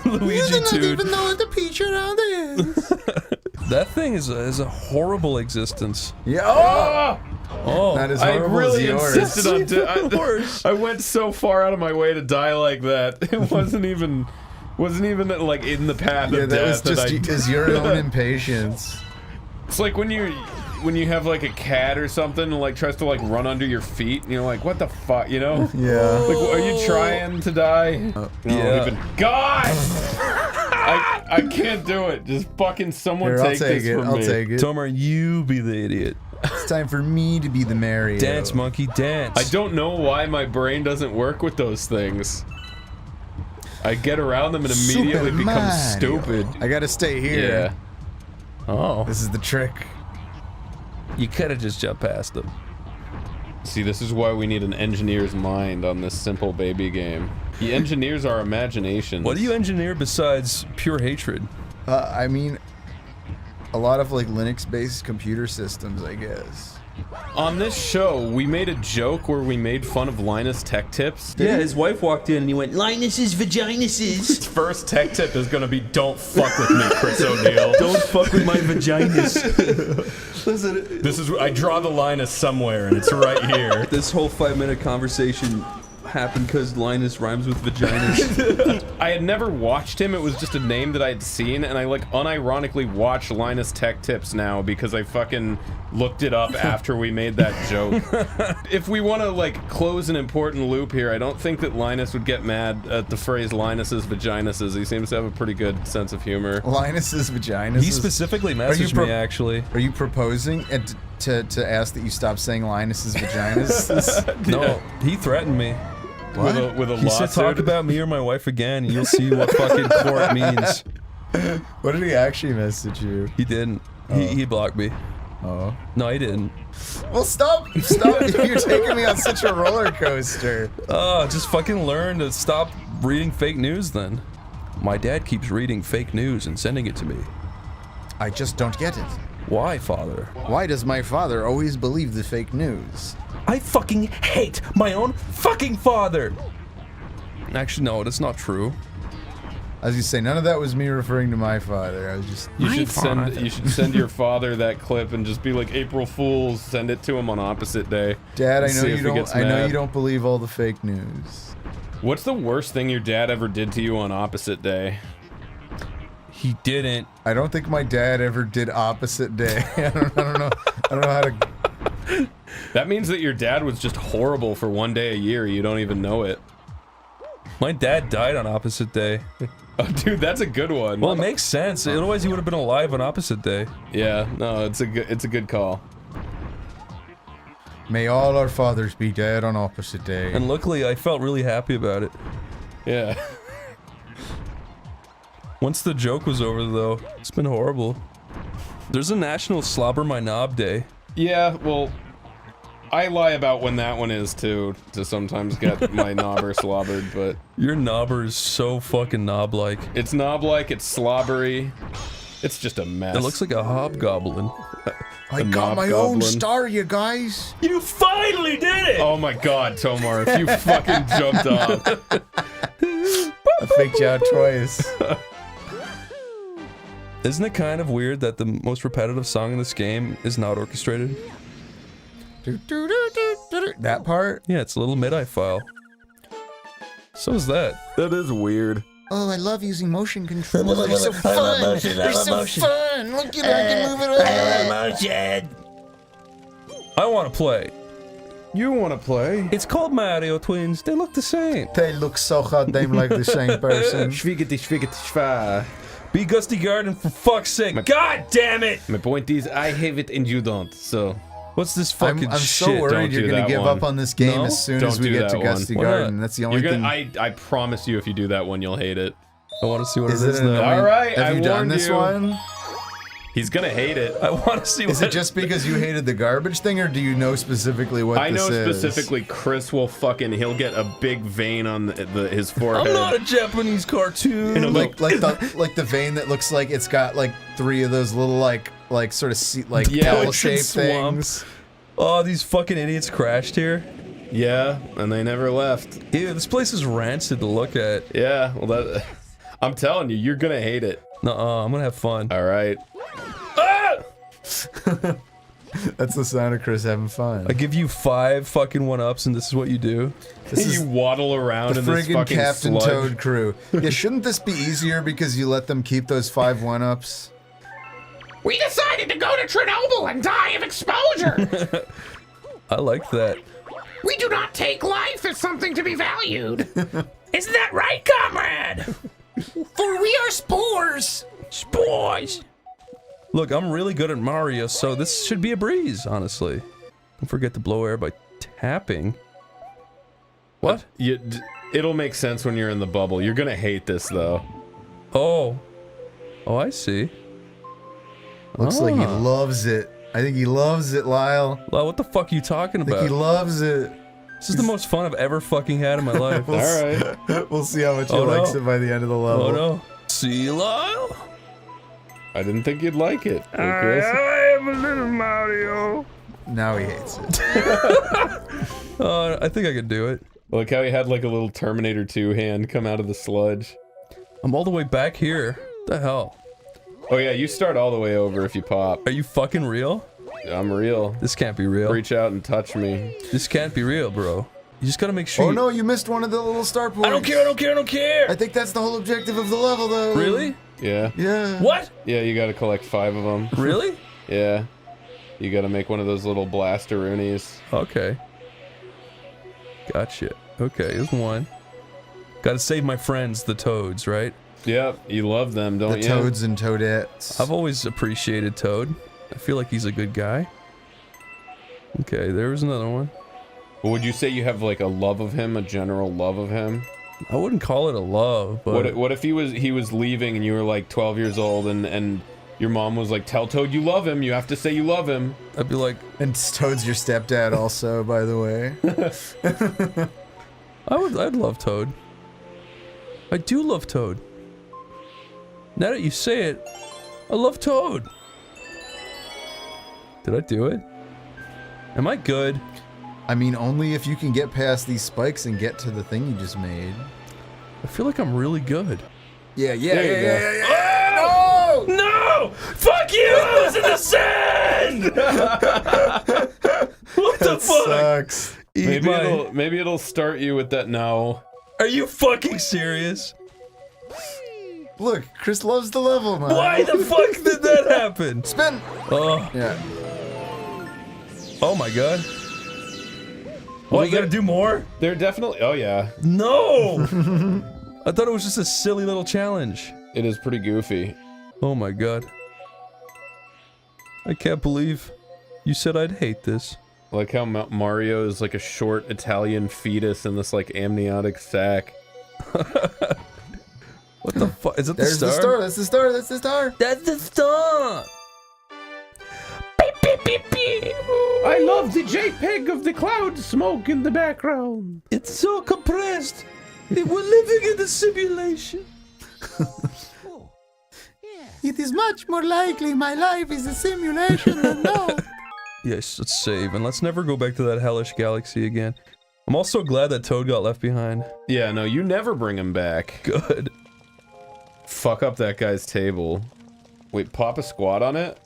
Luigi You do not 2'd. even know what the peach around is. That thing is a horrible existence. Yeah. Oh, Not as I horrible really as yours. insisted on I went so far out of my way to die like that. It wasn't even like in the path Yeah, of that was death. just is your own impatience. It's like when you have like a cat or something and like tries to like run under your feet and you're like, what the fuck, you know? Yeah. Like, are you trying to die? yeah. God! I can't do it. Just fucking someone Here, take this from I'll me. take it. Tomer, you be the idiot. It's time for me to be the Mario. Dance, monkey, dance. I don't know why my brain doesn't work with those things. I get around them and immediately Super become Mario. stupid. I gotta stay here. Yeah. Oh. This is the trick. You could have just jumped past them. See, this is why we need an engineer's mind on this simple baby game. He engineers our imagination. What do you engineer besides pure hatred? I mean, a lot of like Linux-based computer systems, I guess. On this show, we made a joke where we made fun of Linus Tech Tips. Yeah, his wife walked in and he went, Linus's vaginuses. His first tech tip is gonna be, don't fuck with me, Chris O'Neill. Don't fuck with my vaginas. Listen, this is, I draw the Linus somewhere and it's right here. This whole 5-minute conversation happened because Linus rhymes with vaginas. I had never watched him, it was just a name that I had seen, and I like unironically watch Linus Tech Tips now because I fucking looked it up after we made that joke. If we want to like close an important loop here, I don't think that Linus would get mad at the phrase Linus's vaginuses. He seems to have a pretty good sense of humor. Linus's vaginas. He specifically messaged me, actually. Are you proposing to ask that you stop saying Linus's vaginas? No, he threatened me. What? With a He said, talk about me or my wife again, and you'll see what fucking court means. What did he actually message you? He didn't. He blocked me. Oh. No, he didn't. Well, stop! You're taking me on such a roller coaster. Oh, just fucking learn to stop reading fake news then. My dad keeps reading fake news and sending it to me. I just don't get it. Why, father? Why does my father always believe the fake news? I fucking hate my own fucking father! Actually, no, that's not true. As you say, none of that was me referring to my father. I was just You should send your father that clip and just be like, April Fools, send it to him on opposite day. Dad, I and know see you if he don't. gets I know mad. you don't believe all the fake news. What's the worst thing your dad ever did to you on opposite day? He didn't. I don't think my dad ever did opposite day. I don't know. I don't know how to. That means that your dad was just horrible for one day a year. You don't even know it. My dad died on opposite day. Oh, dude, that's a good one. Well, it makes sense. Otherwise, he would have been alive on opposite day. Yeah, no, it's a good call. May all our fathers be dead on opposite day. And luckily, I felt really happy about it. Yeah. Once the joke was over, though, it's been horrible. There's a National Slobber My Knob Day. Yeah, well, I lie about when that one is too, to sometimes get my knobber slobbered, but... Your knobber is so fucking knob-like. It's knob-like, it's slobbery. It's just a mess. It looks like a hobgoblin. I got my own star, you guys. You finally did it! Oh my god, Tomar, if you fucking jumped off. I faked you out twice. Isn't it kind of weird that the most repetitive song in this game is not orchestrated? That part? Yeah, it's a little MIDI file. So is that. That is weird. Oh, I love using motion controls. They're so I love fun. motion, I They're love so motion. fun. Look at I can move it I around. love motion. I want to play. You want to play? It's called Mario Twins. They look the same. They look so goddamn like the same person. Be Gusty Garden for fuck's sake. God damn it! My point is, I have it and you don't, so... What's this fucking I'm shit? so worried Don't you're do gonna that give one. up on this game No? as soon Don't as we do get to that one. Gusty Why Garden. not? That's the only You're thing. gonna, I promise you, if you do that one, you'll hate it. I want to see what Is it it is an now. annoying- All right, Have I you done warned this you. one? He's gonna hate it. I want to see. Is it just because you hated the garbage thing, or do you know specifically what I know this is? specifically Chris will he'll get a big vein on his forehead. I'm not a Japanese cartoon. Like the vein that looks like it's got like 3 of those little like sort of L-shaped things. Oh, these fucking idiots crashed here. Yeah, and they never left. Ew, this place is rancid to look at. Yeah, well I'm telling you, you're gonna hate it. Nuh-uh, I'm gonna have fun. All right. That's the sound of Chris having fun. I give you 5 fucking 1-ups, and this is what you do. This is you waddle around the in this friggin' fucking Captain sludge. Toad crew. Yeah, shouldn't this be easier because you let them keep those 5 1-ups? We decided to go to Chernobyl and die of exposure. I like that. We do not take life as something to be valued. Isn't that right, comrade? For we are spores. Spores. Look, I'm really good at Mario, so this should be a breeze, honestly. Don't forget to blow air by tapping. What? It'll make sense when you're in the bubble. You're gonna hate this, though. Oh. Oh, I see. Looks like he loves it. I think he loves it, Lyle. Lyle, what the fuck are you talking about? I think he loves it. This is the most fun I've ever fucking had in my life. Alright. We'll see how much he likes it by the end of the level. Oh no. See, Lyle? I didn't think you'd like it. Hey, I Chris. am a little Mario. Now he hates it. I think I could do it. Look how he had like a little Terminator 2 hand come out of the sludge. I'm all the way back here. What the hell? Oh yeah, you start all the way over if you pop. Are you fucking real? I'm real. This can't be real. Reach out and touch me. This can't be real, bro. You just gotta make sure. Oh no, you missed one of the little star points. I don't care, I don't care, I don't care! I think that's the whole objective of the level, though. Really? Yeah. Yeah. What? Yeah, you gotta collect 5 of them. Really? Yeah. You gotta make one of those little blasteroonies. Okay. Gotcha. Okay, here's one. Gotta save my friends, the toads, right? Yep, you love them, don't you? The toads and toadettes. I've always appreciated Toad. I feel like he's a good guy. Okay, there was another one. But would you say you have like a love of him, a general love of him? I wouldn't call it a love, but What if he was leaving and you were like 12 years old and your mom was like, tell Toad you love him, you have to say you love him. I'd be like, and Toad's your stepdad also, by the way. I'd love Toad. I do love Toad. Now that you say it, I love Toad. Did I do it? Am I good? I mean, only if you can get past these spikes and get to the thing you just made. I feel like I'm really good. Yeah. Oh! No! Fuck you! I was in the sand! What the fuck? Sucks. Maybe it'll start you with that no. Are you fucking serious? Look, Chris loves the level, man. Why the fuck did that happen? Spin! Oh. Yeah. Oh my god. What, you gotta do more? They're definitely... Oh yeah. No! I thought it was just a silly little challenge. It is pretty goofy. Oh my god. I can't believe you said I'd hate this. Like how Mario is like a short Italian fetus in this like amniotic sack. What the fuck? Is it the There's star? the star. That's the star. That's the star. That's the star! I love the JPEG of the cloud smoke in the background. It's so compressed. We're living in a simulation. It is much more likely my life is a simulation than no. Yes, let's save, and let's never go back to that hellish galaxy again. I'm also glad that Toad got left behind. Yeah, no, you never bring him back. Good. Fuck up that guy's table. Wait, pop a squat on it?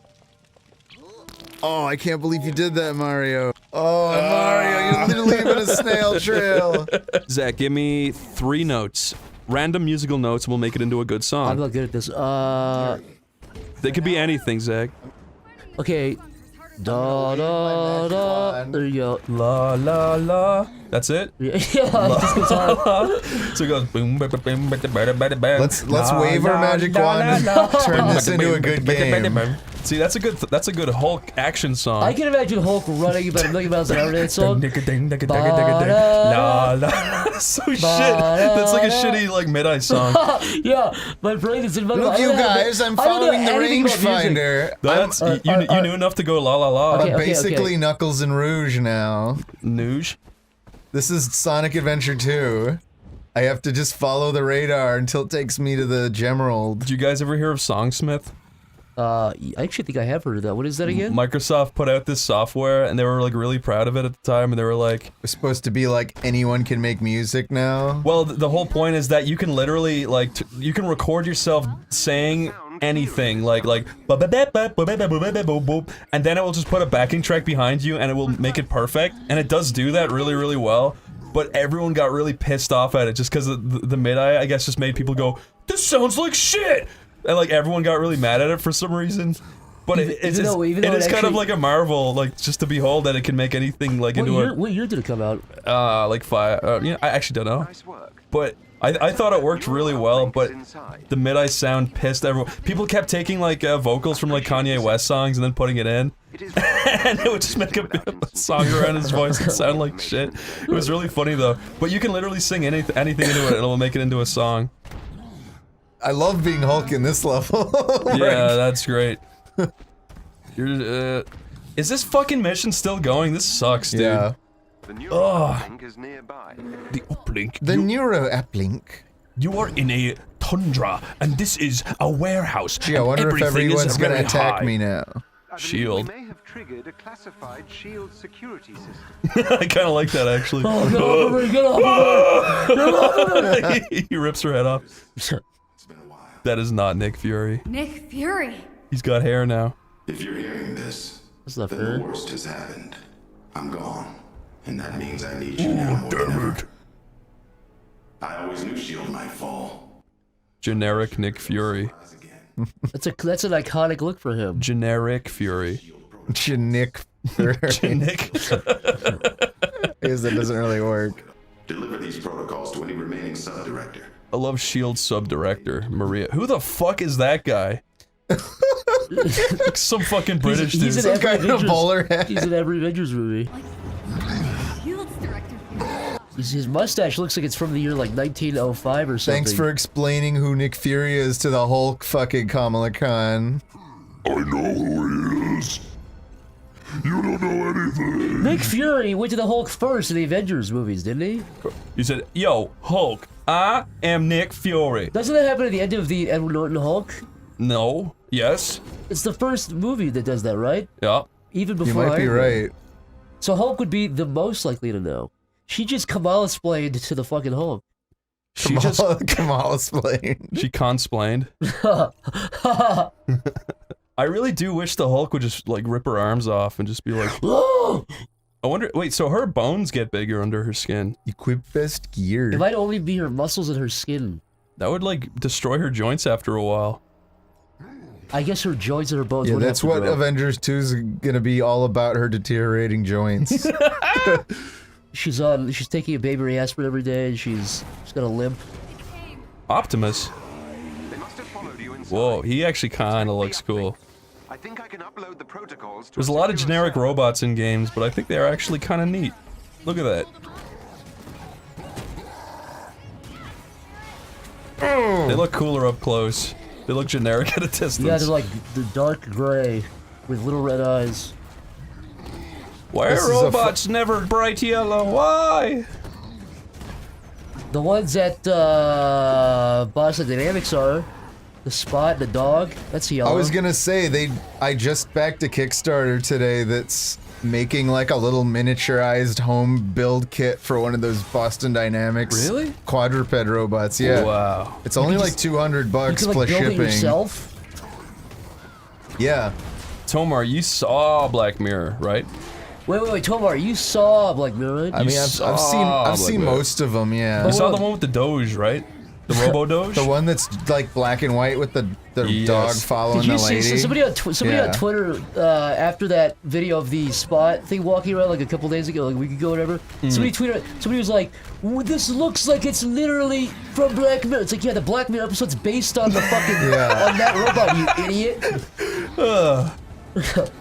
Oh, I can't believe you did that, Mario. Oh, Mario, you're leaving a snail trail. Zach, give me 3 notes. Random musical notes, and we'll make it into a good song. I'm not good at this. They could be anything, Zach. Okay. Da da da. There you go. La la la. That's it? Yeah, it just goes on. So it goes boom, ba, ba, boom, ba, da, ba, da, ba, da, ba. Let's wave our magic wand and turn this into a good game. See, that's a good Hulk action song. I can imagine Hulk running about 1,000,000 miles an hour in that song. La la. so shit. That's like a shitty like mid-eye song. Yeah, my brain is in my Look, you guys, I'm following the rangefinder. That's you knew enough to go la la la. I'm basically Knuckles and Rouge now. Nouge? This is Sonic Adventure 2. I have to just follow the radar until it takes me to the Gemerald. Did you guys ever hear of Songsmith? I actually think I have heard of that. What is that again? Microsoft put out this software, and they were like really proud of it at the time, and they were like, "It's supposed to be like anyone can make music now." Well, the whole point is that you can literally like you can record yourself saying anything, like and then it will just put a backing track behind you, and it will make it perfect, and it does do that really, really well. But everyone got really pissed off at it just because the mid-eye, I guess, just made people go, "This sounds like shit." And like everyone got really mad at it for some reason, but it is kind of like a marvel, like just to behold that it can make anything like into a. What year did it come out? Like 5. You know, I actually don't know, but I thought it worked really well. But the mid-eye sound pissed everyone. People kept taking like vocals from like Kanye West songs and then putting it in, and it would just make a song around his voice and sound like shit. It was really funny though. But you can literally sing anything into it, and it'll make it into a song. I love being Hulk in this level. Yeah, that's great. Is this fucking mission still going? This sucks, dude. Yeah. The neuro uplink is nearby. The uplink. The neuro uplink. You are in a tundra, and this is a warehouse. Gee, I wonder if everyone's gonna attack me now. Shield. We may have triggered a classified shield security system. I kind of like that actually. Oh, get off of me! Get off of me! Get off of me! He rips her head off. That is not Nick Fury. Nick Fury. He's got hair now. If you're hearing this, then the worst has happened. I'm gone, and that means I need you now more than ever. I always knew Shield might fall. Generic Nick Fury. That's an iconic look for him. Generic Fury. Generic Fury. Generic. Because that doesn't really work. Deliver these protocols to any remaining sub-director. I love SHIELD sub-director, Maria. Who the fuck is that guy? Some fucking British dude. He's in every Avengers. He's in every Avengers movie. Shield's director. His mustache looks like it's from the year like 1905 or something. Thanks for explaining who Nick Fury is to the Hulk fucking Kamala Khan. I know who he is. You don't know anything. Nick Fury went to the Hulk first in the Avengers movies, didn't he? He said, "Yo, Hulk, I am Nick Fury." Doesn't that happen at the end of the Edward Norton Hulk? No. Yes. It's the first movie that does that, right? Yeah. Even before You might be right. So Hulk would be the most likely to know. She just Kamala-splained to the fucking Hulk. She just Kamala-splained. She consplained. I really do wish the Hulk would just like rip her arms off and just be like. I wonder. Wait, so her bones get bigger under her skin? Equip best gear. It might only be her muscles and her skin. That would like destroy her joints after a while. I guess her joints and her bones. Yeah, would that's have to what grow. Avengers 2 is gonna be all about. Her deteriorating joints. She's taking a baby aspirin every day, and she's got a limp. Optimus. Whoa, he actually kind of looks cool. I think I can upload the protocols to There's a lot of generic robots in games, but I think they are actually kind of neat. Look at that. They look cooler up close. They look generic at a distance. Yeah, they're like the dark gray with little red eyes. Why are robots never bright yellow? Why? The ones that Boston Dynamics are. The Spot, the dog, that's yellow. I was gonna say, I just backed a Kickstarter today that's making like a little miniaturized home build kit for one of those Boston Dynamics quadruped robots. Yeah. Wow. It's only like $200 plus build shipping. it yourself? Yeah. Tomar, you saw Black Mirror, right? Wait, Tomar, you saw Black Mirror, right? I mean, I've seen most of them. Yeah. You saw the one with the Doge, right? The Robo Doge? The one that's like black and white with the dog following the lady. Did you see somebody on Twitter after that video of the Spot thing walking around like a couple days ago, like a week ago, whatever? Somebody tweeted. Somebody was like, "This looks like it's literally from Black Mirror." It's like, yeah, the Black Mirror episode's based on the fucking on that robot, you idiot.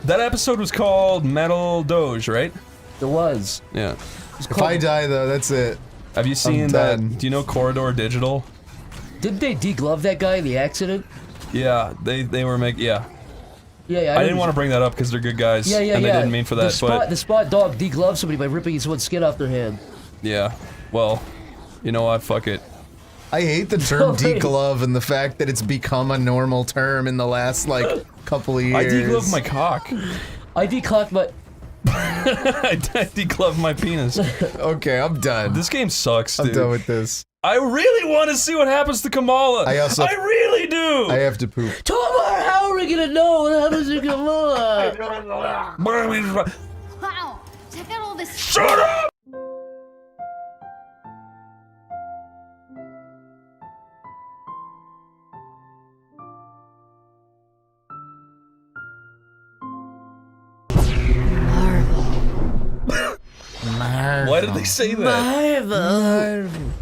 That episode was called Metal Doge, right? It was. Yeah. If I die though, that's it. Have you seen that? Do you know Corridor Digital? Didn't they deglove that guy in the accident? Yeah, they were making, yeah. Yeah, I didn't want to bring that up because they're good guys, and they didn't mean for that, the spot dog degloved somebody by ripping someone's skin off their hand. Yeah, well, you know what, fuck it. I hate the term deglove and the fact that it's become a normal term in the last, like, couple of years. I deglove my cock. I decocked my... I deglove my penis. Okay, I'm done. This game sucks, dude. I'm done with this. I really want to see what happens to Kamala. I really do. I have to poop. Tomar, how are we gonna know what happens to Kamala? Wow, check out all this. Shut up! Why did they say that? Marvel.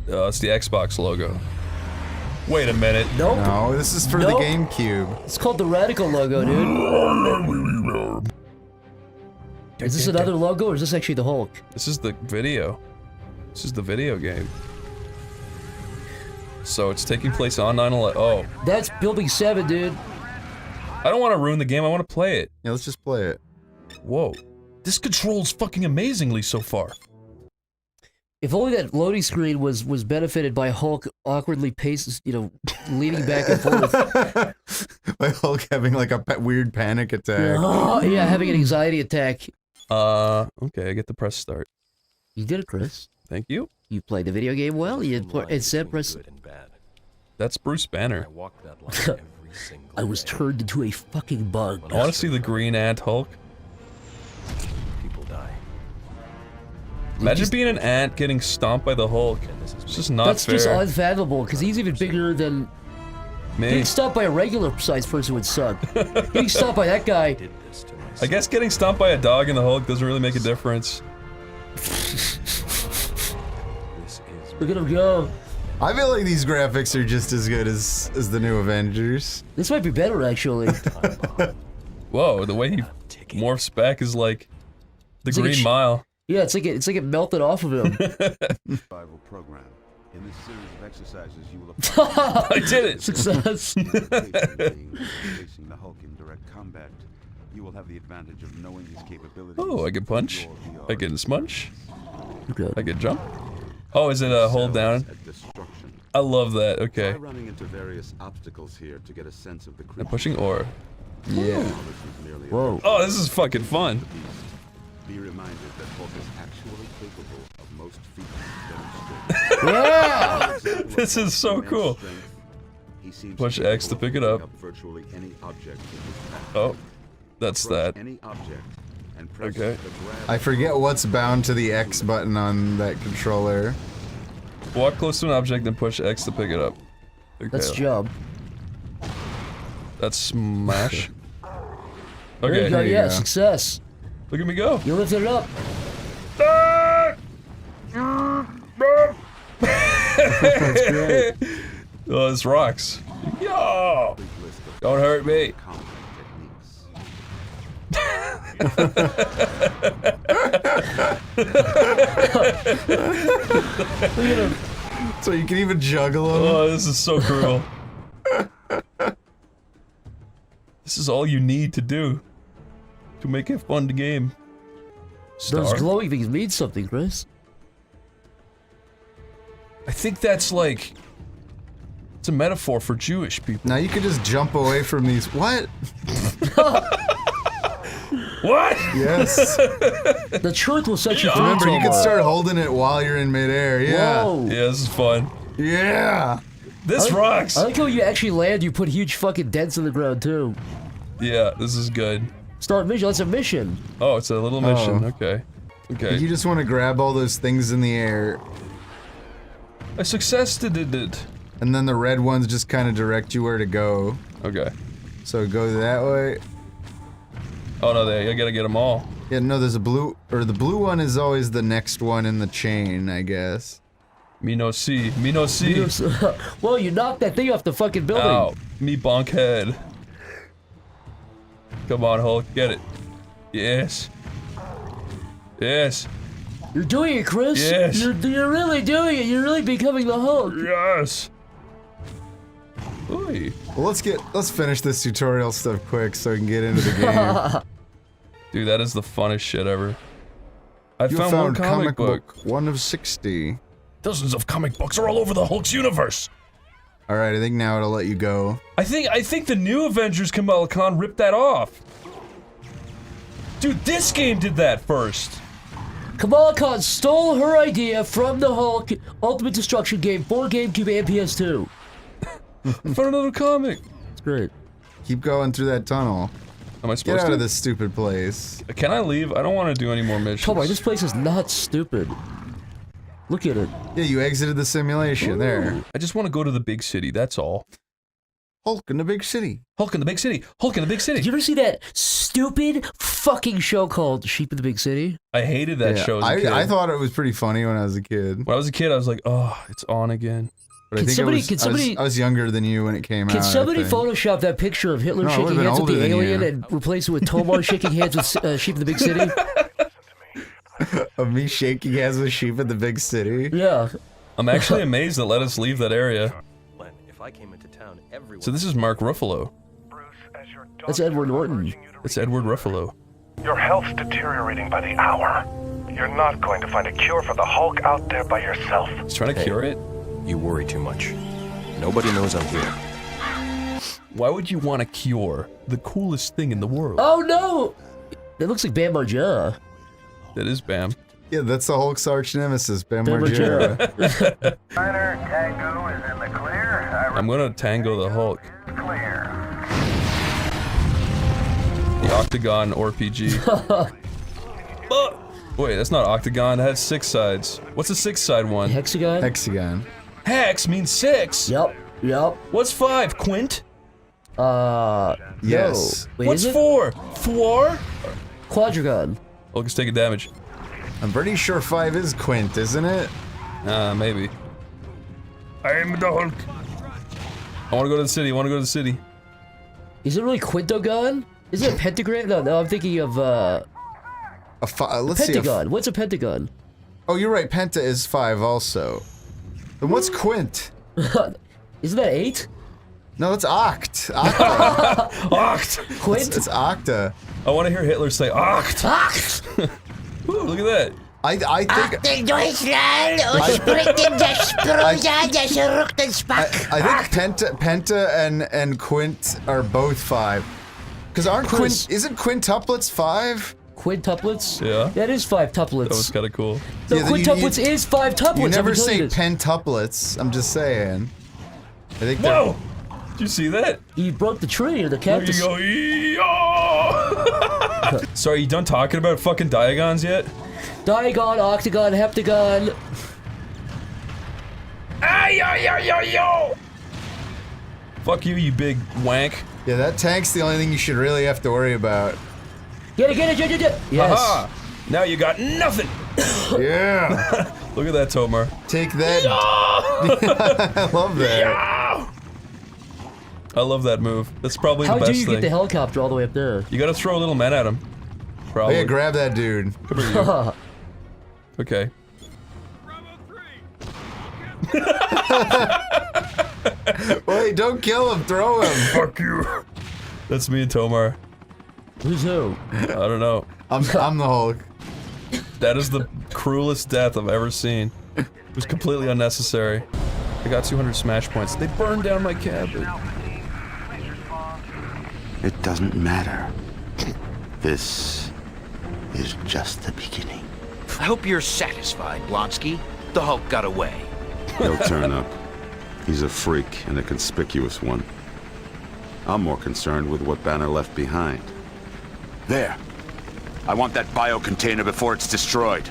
Oh, it's the Xbox logo. Wait a minute. Nope. No, this is for the GameCube. It's called the Radical logo, dude. Is this another logo, or is this actually the Hulk? This is the video. This is the video game. So it's taking place on 9/11. Oh. That's Building 7, dude. I don't want to ruin the game, I want to play it. Yeah, let's just play it. Whoa. This controls fucking amazingly so far. If only that loading screen was benefited by Hulk awkwardly paces, you know, leaning back and forth. By Hulk having like a weird panic attack. Yeah, having an anxiety attack. Okay, I get to press start. You did it, Chris. Thank you. You played the video game well. You said press. That's Bruce Banner. I was turned into a fucking bug. I want to see the green ant Hulk. People die. Imagine being an ant getting stomped by the Hulk. It's just not That's fair. just unfathomable, because he's even bigger than... Me. Getting stomped by a regular-sized person would suck. Getting stomped by that guy... I guess getting stomped by a dog in the Hulk doesn't really make a difference. Look at him go. I feel like these graphics are just as good as the new Avengers. This might be better, actually. Whoa, the way he morphs back is like the It's like Green Mile. Yeah, it's like it melted off of him. Survival program. In this series of exercises, you will apply. I did it. Success. Facing the Hulk in direct combat, you will have the advantage of knowing his capabilities. Oh, I can punch. I can smudge. Okay. I can jump. Oh, is it a hold down? I love that. Okay. Try running into various obstacles here to get a sense of the I'm pushing ore. Yeah. Whoa. Oh, this is fucking fun. Be reminded that Hulk is actually capable of most feats demonstrated. Yeah! This is so cool. Push X to pick it up. Virtually any object in his path. Oh, that's that. Any object and press Okay. the grab. I forget what's bound to the X button on that controller. Walk close to an object and push X to pick it up. Okay. That's jump. That's smash. There Okay. you go, yeah, success. Look at me go. You lifted it up. That's great. Oh, this rocks. Yo! Don't hurt me. So you can even juggle them. Oh, this is so cruel. This is all you need to do to make it fun to game. Those Star? glowing things mean something, Chris. I think that's like... It's a metaphor for Jewish people. Now you can just jump away from these. What? What? Yes. The truth will set you free. Remember, you can Tomar. start holding it while you're in midair. Yeah. Whoa. Yeah, this is fun. Yeah. This rocks. I like how you actually land, you put huge fucking dents in the ground, too. Yeah, this is good. Start mission, that's a mission. Oh, it's a little mission. Oh. Okay. Okay. You just want to grab all those things in the air. I successed it. And then the red ones just kind of direct you where to go. Okay. So go that way. Oh no, I gotta get them all. Yeah, no, there's a blue, or the blue one is always the next one in the chain, I guess. Me no see. Me no see. Well, you knocked that thing off the fucking building. Ow. Me bonk head. Come on, Hulk, get it. Yes. Yes. You're doing it, Chris. Yes. You're really doing it. You're really becoming the Hulk. Yes. Oy. Well, let's finish this tutorial stuff quick so we can get into the game. Dude, that is the funnest shit ever. I You found one comic book. 1 of 60. Dozens of comic books are all over the Hulk's universe. All right, I think now it'll let you go. I think the new Avengers Kamala Khan ripped that off. Dude, this game did that first. Kamala Khan stole her idea from the Hulk Ultimate Destruction game for GameCube and PS2. I found another comic. It's great. Keep going through that tunnel. Am I supposed Get out to? of this stupid place. Can I leave? I don't want to do any more missions. Come on, this place is not stupid. Look at it. Yeah, you exited the simulation. There. I just want to go to the big city, that's all. Hulk in the big city. Hulk in the big city. Hulk in the big city. Did you ever see that stupid fucking show called Sheep in the Big City? I hated that show as a kid. I thought it was pretty funny when I was a kid. When I was a kid, I was like, oh, it's on again. But I was younger than you when it came out. Can somebody I think. Photoshop that picture of Hitler No, I shaking would've been hands with the older than alien you. and replace it with Tomar shaking hands with Sheep in the Big City? Of me shaking hands with sheep in the big city? Yeah. I'm actually amazed that let us leave that area. Len, if I came into town, everyone... So this is Mark Ruffalo. That's Edward Norton. It's Edward Ruffalo. Your health's deteriorating by the hour. You're not going to find a cure for the Hulk out there by yourself. He's trying to cure it? You worry too much. Nobody knows I'm here. Why would you want to cure the coolest thing in the world? Oh no! It looks like Bam Margera. That is Bam. Yeah, that's the Hulk's arch nemesis, Bam Bam Margera. Tango is in the clear. I'm gonna tango the Hulk. Clear. The Octagon RPG. Wait, that's not Octagon. That has 6 sides. What's a 6-side one? Hexagon? Hexagon. Hex means 6. Yep. What's 5? Quint? Yes. No. Wait, What's is it? 4? Thwar? Quadragon. Hulk is taking damage. I'm pretty sure 5 is Quint, isn't it? Maybe. I am the Hulk. I want to go to the city. I want to go to the city. Is it really Quintogon? Is it a pentagram? No, I'm thinking of let's see. Pentagon. What's a pentagon? Oh, you're right. Penta is 5 also. Then what's Quint? Isn't that 8? No, that's Oct. Octa. Oct. Quint? It's Octa. I want to hear Hitler say Oct. Oct. Ooh, look at that. I think. Deutschland, sprechen der Sprüche des Rückenspack. I think Penta and Quint are both 5. Because isn't quintuplets 5? Quintuplets? Yeah. That is 5 tuplets. That was kind of cool. So quintuplets is 5 tuplets. You never I'm telling say you this. pentuplets. I'm just saying. I think Whoa! Did you see that? You broke the tree or the cactus. There you go. So are you done talking about fucking diagons yet? Diagon, octagon, heptagon. Yo! Fuck you, you big wank. Yeah, that tank's the only thing you should really have to worry about. Get it. Yes. Aha! Now you got nothing. Yeah. Look at that, Tomar. Take that. I love that. Yeah! I love that move. That's probably How the best do you thing. get the helicopter all the way up there? You gotta throw little men at him. Oh Probably. yeah, grab that dude. Come here, you. Okay. Wait, don't kill him, throw him. Fuck you. That's me and Tomar. Who's who? I don't know. I'm the Hulk. That is the cruelest death I've ever seen. It was completely unnecessary. I got 200 smash points. They burned down my cabin. It doesn't matter. This is just the beginning. I hope you're satisfied, Blonsky. The Hulk got away. He'll turn up. He's a freak and a conspicuous one. I'm more concerned with what Banner left behind. There. I want that biocontainer before it's destroyed.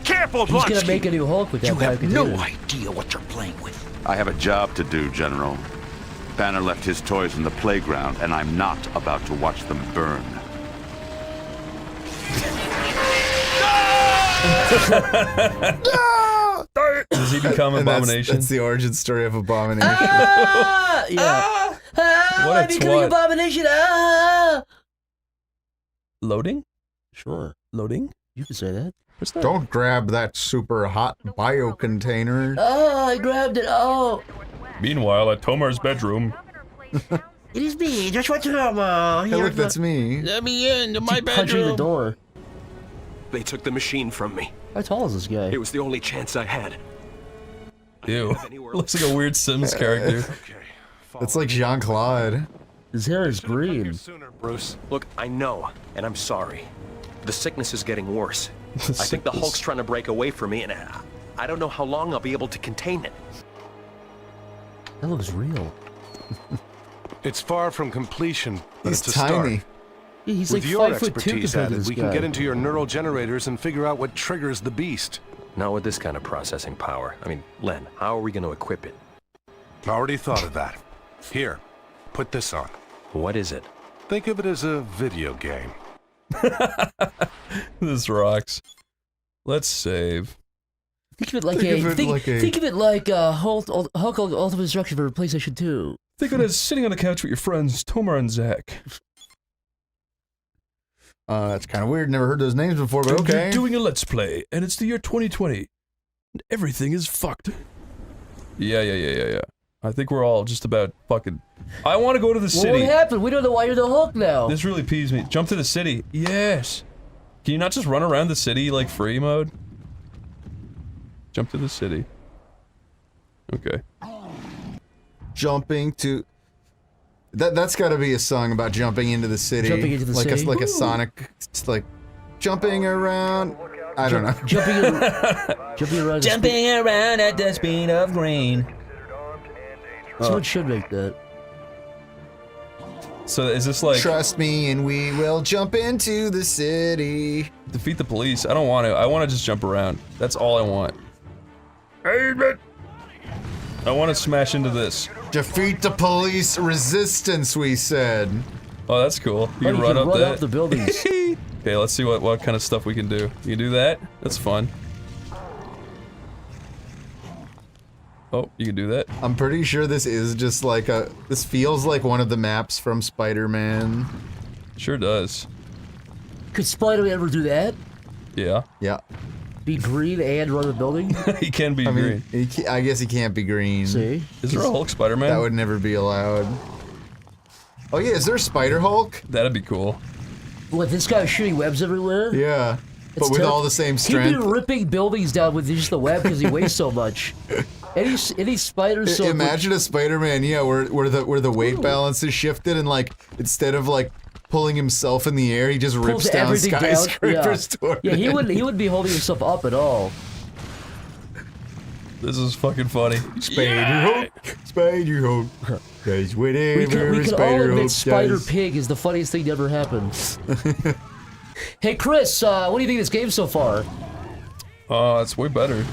Careful, He's Blonsky! gonna make a new Hulk with that. You have no biocontainer. idea what you're playing with. I have a job to do, General. Banner left his toys in the playground, and I'm not about to watch them burn. Does he become And Abomination? That's the origin story of Abomination. Yeah. What a I'm becoming twat. abomination. Loading? Sure. Loading? You can say that. What's that? Don't grab that super hot bio container. Oh, I grabbed it. Oh. Meanwhile, at Tomar's bedroom. It is me, Joshua Tomo. Hey, look, that's me. Let me into my bedroom. Punching the door. They took the machine from me. How tall is this guy? It was the only chance I had. Ew. Looks like a weird Sims character. It's like Jean-Claude. His hair is green. Bruce, look, I know, and I'm sorry. The sickness is getting worse. I think the Hulk's trying to break away from me, and I don't know how long I'll be able to contain it. That looks real. It's far from completion, but He's it's a tiny. start. Yeah, he's With like your 5'2" expertise compared to added, this we guy. can get into your neural generators and figure out what triggers the beast. Not with this kind of processing power. I mean, Len, how are we going to equip it? Already thought of that. Here, put this on. What is it? Think of it as a video game. This rocks. Let's save. Think of it like think of it like Hulk Ultimate Destruction for PlayStation 2. Think of it as sitting on the couch with your friends, Tomar and Zach. It's kind of weird. Never heard those names before, but okay. You're doing a Let's Play, and it's the year 2020. And everything is fucked. Yeah. I think we're all just about fucking... I want to go to the city. Well, what happened? We don't know why you're the Hulk now. This really peeves me. Jump to the city. Yes. Can you not just run around the city like free mode? Jump to the city. Okay. Jumping to... That's got to be a song about jumping into the city. Jumping into the city. Like a Sonic... It's like... Jumping around... I don't know. Jumping around. Jumping around at the speed of green. Someone should make that. So is this like... Trust me and we will jump into the city. Defeat the police. I don't want to. I want to just jump around. That's all I want. I want to smash into this. Defeat the police resistance, we said. Oh, that's cool. You can run up run that. up the buildings. Okay, let's see what kind of stuff we can do. You can do that? That's fun. Oh, you can do that? I'm pretty sure this is just like a... This feels like one of the maps from Spider-Man. Sure does. Could Spider-Man ever do that? Yeah. Yeah. Be green and run the building? He can be green. I guess he can't be green. See? Is there a Hulk Spider-Man? That would never be allowed. Oh yeah, is there a Spider-Hulk? That'd be cool. What, this guy's shooting webs everywhere? Yeah. But with all the same strength. He'd be ripping buildings down with just the web because he weighs so much. Any spiders so Imagine a Spider-Man, yeah, where the weight balance is shifted and like instead of like pulling himself in the air, he just rips down skyscrapers toward Yeah, he wouldn't be holding himself up at all. This is fucking funny. Spider-Hulk, Spider-Hulk. Cause whatever we can all admit Spider-Hulk Spider-Pig is the funniest thing that ever happened. Hey Chris, what do you think of this game so far? It's way better.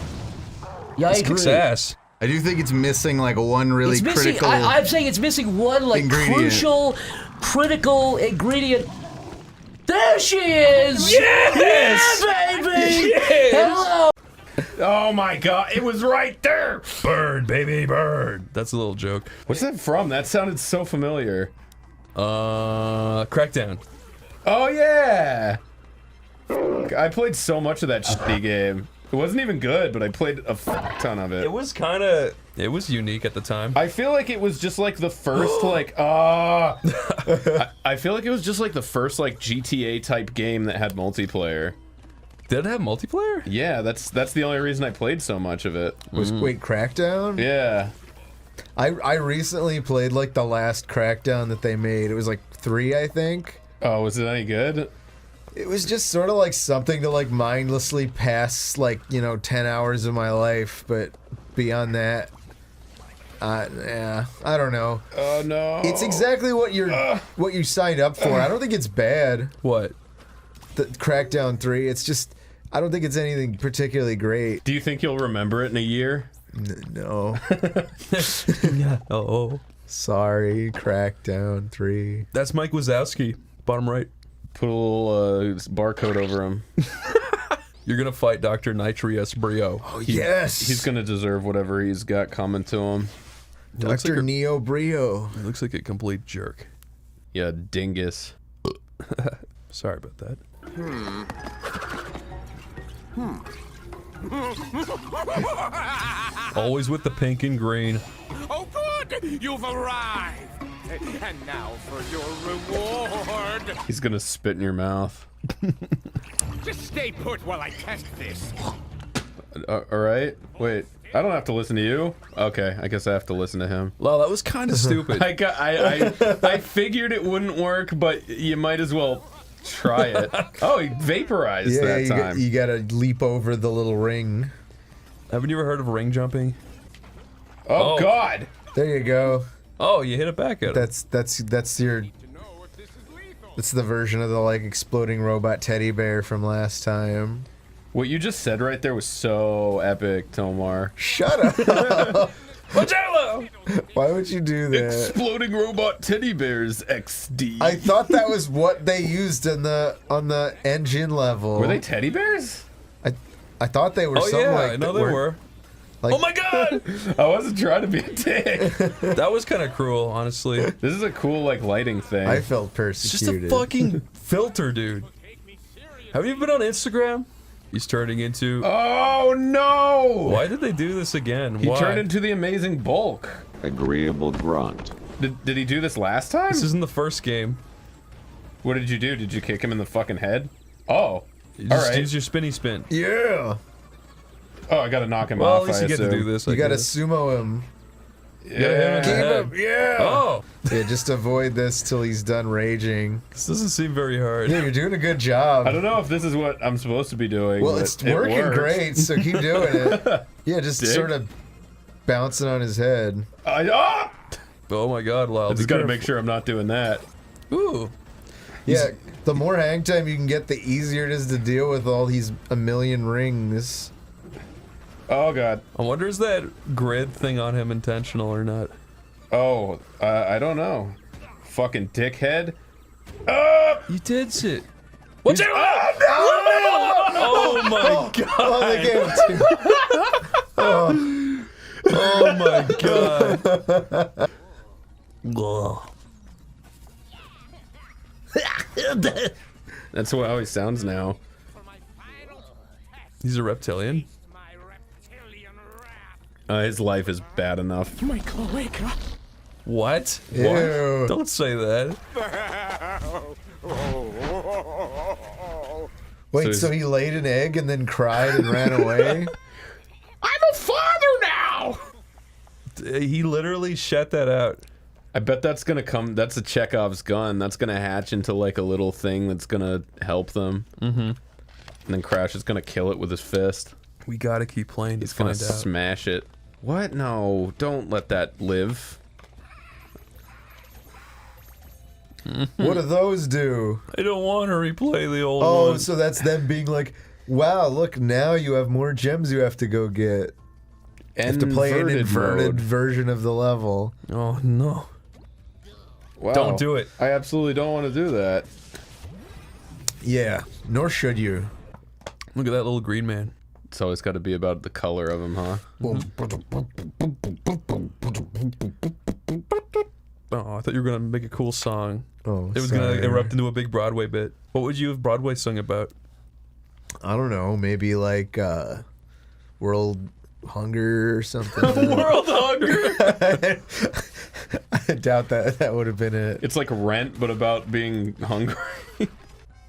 Yeah, I agree. Kicks ass. I do think it's missing like one really critical. I'm saying it's missing one like crucial, critical ingredient. There she is! Yes! Yeah, baby! Yes! Hello! Oh my god, it was right there! Bird, baby, bird. That's a little joke. What's that from? That sounded so familiar. Crackdown. Oh yeah! I played so much of that shitty game. It wasn't even good, but I played a fuck ton of it. It was kinda... It was unique at the time. I feel like it was just like the first like, I feel like it was just like the first like GTA type game that had multiplayer. Did it have multiplayer? Yeah, that's the only reason I played so much of it. Wait, Crackdown? Yeah. I recently played like the last Crackdown that they made. It was like 3, I think. Oh, was it any good? It was just sort of like something to like mindlessly pass like, you know, 10 hours of my life, but beyond that, yeah, I don't know. Oh no. It's exactly what you signed up for. I don't think it's bad. What? The Crackdown 3, it's just, I don't think it's anything particularly great. Do you think you'll remember it in a year? No. Oh. Sorry, Crackdown 3. That's Mike Wazowski, bottom right. Put a little barcode over him. You're gonna fight Dr. Nitrius Brio. Oh, yes! He's gonna deserve whatever he's got coming to him. Dr. Neo Brio. He looks like a complete jerk. Yeah, dingus. Sorry about that. Always with the pink and green. Oh, good! You've arrived! And now for your reward! He's gonna spit in your mouth. Just stay put while I test this. Alright. Wait. I don't have to listen to you? Okay, I guess I have to listen to him. Well, that was kind of stupid. I figured it wouldn't work, but you might as well try it. Oh, he vaporized that time. You gotta leap over the little ring. Haven't you ever heard of ring jumping? Oh, God! There you go. Oh, you hit it back at him. That's your... It's the version of the, like, exploding robot teddy bear from last time. What you just said right there was so epic, Tomar. Shut up! Magello! Why would you do that? Exploding robot teddy bears XD. I thought that was what they used on the engine level. Were they teddy bears? I thought they were something yeah, like I know they were. Like, oh my god! I wasn't trying to be a dick. That was kind of cruel, honestly. This is a cool, like, lighting thing. I felt It's just persecuted. a fucking filter, dude. Have you been on Instagram? He's turning into... Oh, no! Why did they do this again? He Why? turned into the amazing Bulk. Agreeable grunt. Did he do this last time? This isn't the first game. What did you do? Did you kick him in the fucking head? Oh. You just Alright. use your spinny spin. Yeah! Oh, I gotta knock him Well, off, at least I you get to assume. do this, You I gotta guess. sumo him. Yeah. Keep him, yeah! Oh! Yeah, just avoid this till he's done raging. This doesn't seem very hard. Yeah, you're doing a good job. I don't know if this is what I'm supposed to be doing. Well, but it's it working works. great, so keep doing it. Yeah, just Dick. sort of bouncing on his head. Oh my god, Lyle. I just gotta make sure I'm not doing that. Ooh. Yeah, the more hang time you can get, the easier it is to deal with all these a million rings. Oh god. I wonder is that grid thing on him intentional or not? Oh, I don't know. Fucking dickhead. You did sit. What's it? Oh my god! Oh, they gave it to him. Oh my god. That's how he sounds now. He's a reptilian? His life is bad enough. My cloaca. What? Ew. What? Don't say that. Wait, so he laid an egg and then cried and ran away? I'm a father now! He literally shut that out. I bet that's gonna come. That's a Chekhov's gun. That's gonna hatch into like a little thing that's gonna help them. Mm-hmm. And then Crash is gonna kill it with his fist. We gotta keep playing to He's gonna find out. smash it. What? No, don't let that live. What do those do? I don't want to replay the old Oh, one. so that's them being like, wow, look, now you have more gems you have to go get. You have to play an inverted version of the level. Oh, no. Wow. Don't do it. I absolutely don't want to do that. Yeah, nor should you. Look at that little green man. It's always got to be about the color of him, huh? Oh, I thought you were gonna make a cool song. Oh, it was gonna erupt into a big Broadway bit. What would you have Broadway sung about? I don't know, maybe like world hunger or something. World hunger. I doubt that would have been it. It's like Rent, but about being hungry.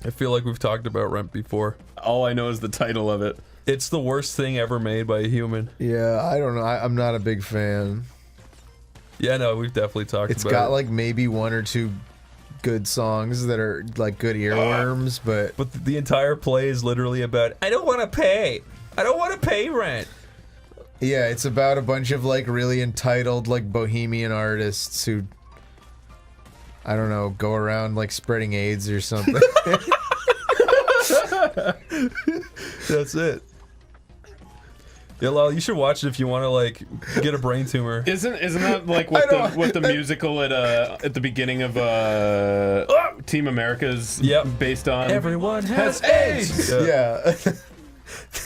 I feel like we've talked about Rent before. All I know is the title of it. It's the worst thing ever made by a human. Yeah, I don't know. I'm not a big fan. Yeah, no, we've definitely talked about it. It's got like maybe one or two good songs that are like good earworms, but the entire play is literally about I don't want to pay. I don't want to pay rent. yeah, it's about a bunch of like really entitled like bohemian artists who I don't know, go around like spreading AIDS or something. That's it. Yeah, Lyle, you should watch it if you want to like get a brain tumor. Isn't that like what the musical at the beginning of Team America's based on? Everyone has AIDS. Yeah.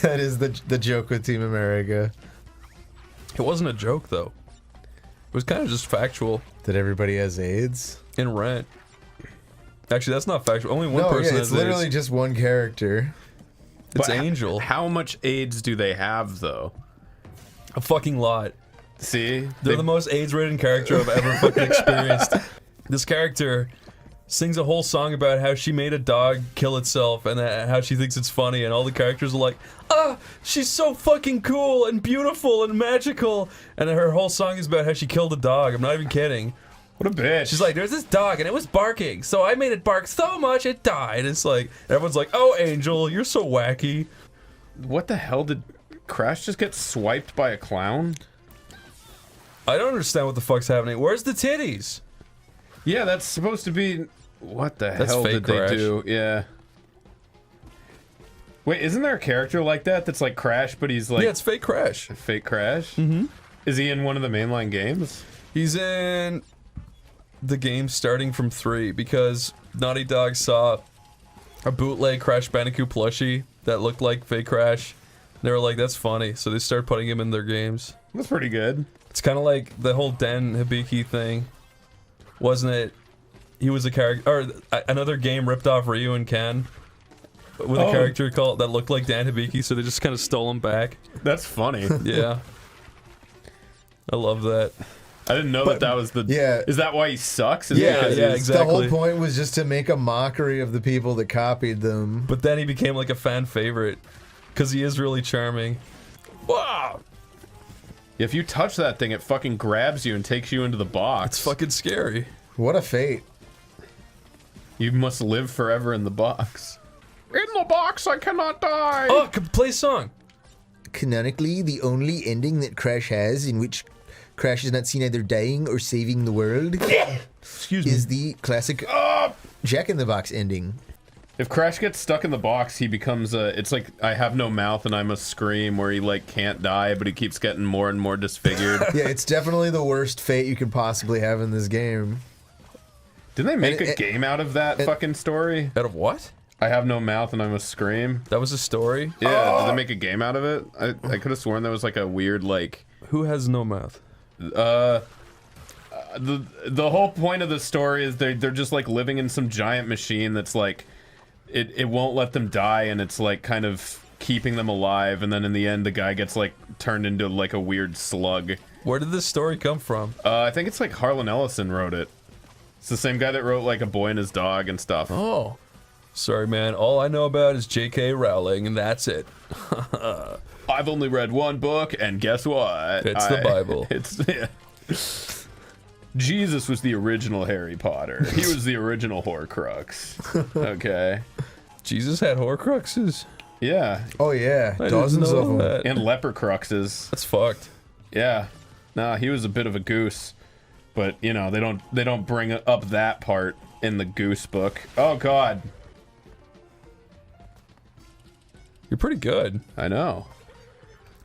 That is the joke with Team America. It wasn't a joke though. It was kind of just factual. That everybody has AIDS? In Rent. Actually, that's not factual. Only one person it's has literally AIDS. just one character. It's Angel. How much AIDS do they have, though? A fucking lot. See? They're the most AIDS-ridden character I've ever fucking experienced. This character sings a whole song about how she made a dog kill itself and how she thinks it's funny, and all the characters are like, ah, she's so fucking cool and beautiful and magical, and her whole song is about how she killed a dog. I'm not even kidding. What a bitch. She's like, there's this dog and it was barking, so I made it bark so much it died. It's like, everyone's like, oh, Angel, you're so wacky. What the hell, did Crash just get swiped by a clown? I don't understand what the fuck's happening. Where's the titties? Yeah, that's supposed to be... What the That's hell fake did Crash. they do? Yeah. Wait, isn't there a character like that that's like Crash, but he's like... Yeah, it's fake Crash. Fake Crash? Mm-hmm. Is he in one of the mainline games? He's in the game starting from 3 because Naughty Dog saw a bootleg Crash Bandicoot plushie that looked like fake Crash. They were like, that's funny, so they started putting him in their games. That's pretty good. It's kind of like the whole Dan Hibiki thing, wasn't it? He was a character, or another game ripped off Ryu and Ken with a character called that looked like Dan Hibiki, so they just kind of stole him back. That's funny. Yeah. I love that. I didn't know that was the... Yeah. Is that why he sucks? Is Yeah, exactly. The whole point was just to make a mockery of the people that copied them. But then he became like a fan favorite, because he is really charming. Wow! If you touch that thing, it fucking grabs you and takes you into the box. It's fucking scary. What a fate. You must live forever in the box. In the box, I cannot die! Oh, play a song! Canonically, the only ending that Crash has in which Crash is not seen either dying or saving the world is the classic Jack-in-the-Box ending. If Crash gets stuck in the box, he becomes a... It's like, I have no mouth and I must scream, where he, like, can't die, but he keeps getting more and more disfigured. Yeah, it's definitely the worst fate you could possibly have in this game. Didn't they make a game out of that fucking story? Out of what? I have no mouth and I must scream. That was a story? Yeah, did they make a game out of it? I could have sworn there was, like, a weird, like... Who has no mouth? The whole point of the story is they're just, like, living in some giant machine that's, like... It won't let them die, and it's like kind of keeping them alive, and then in the end the guy gets like turned into like a weird slug. Where did this story come from? I think it's like Harlan Ellison wrote it. It's the same guy that wrote like A Boy and His Dog and stuff. Oh. Sorry, man. All I know about is J.K. Rowling, and that's it. I've only read one book, and guess what? It's the Bible. Yeah. Jesus was the original Harry Potter. He was the original Horcrux. Okay. Jesus had Horcruxes? Yeah. Oh yeah, I dozens didn't of know them. that. And Lepercruxes. That's fucked. Yeah. Nah, he was a bit of a goose. But, you know, they don't bring up that part in the Goose book. Oh god. You're pretty good. I know.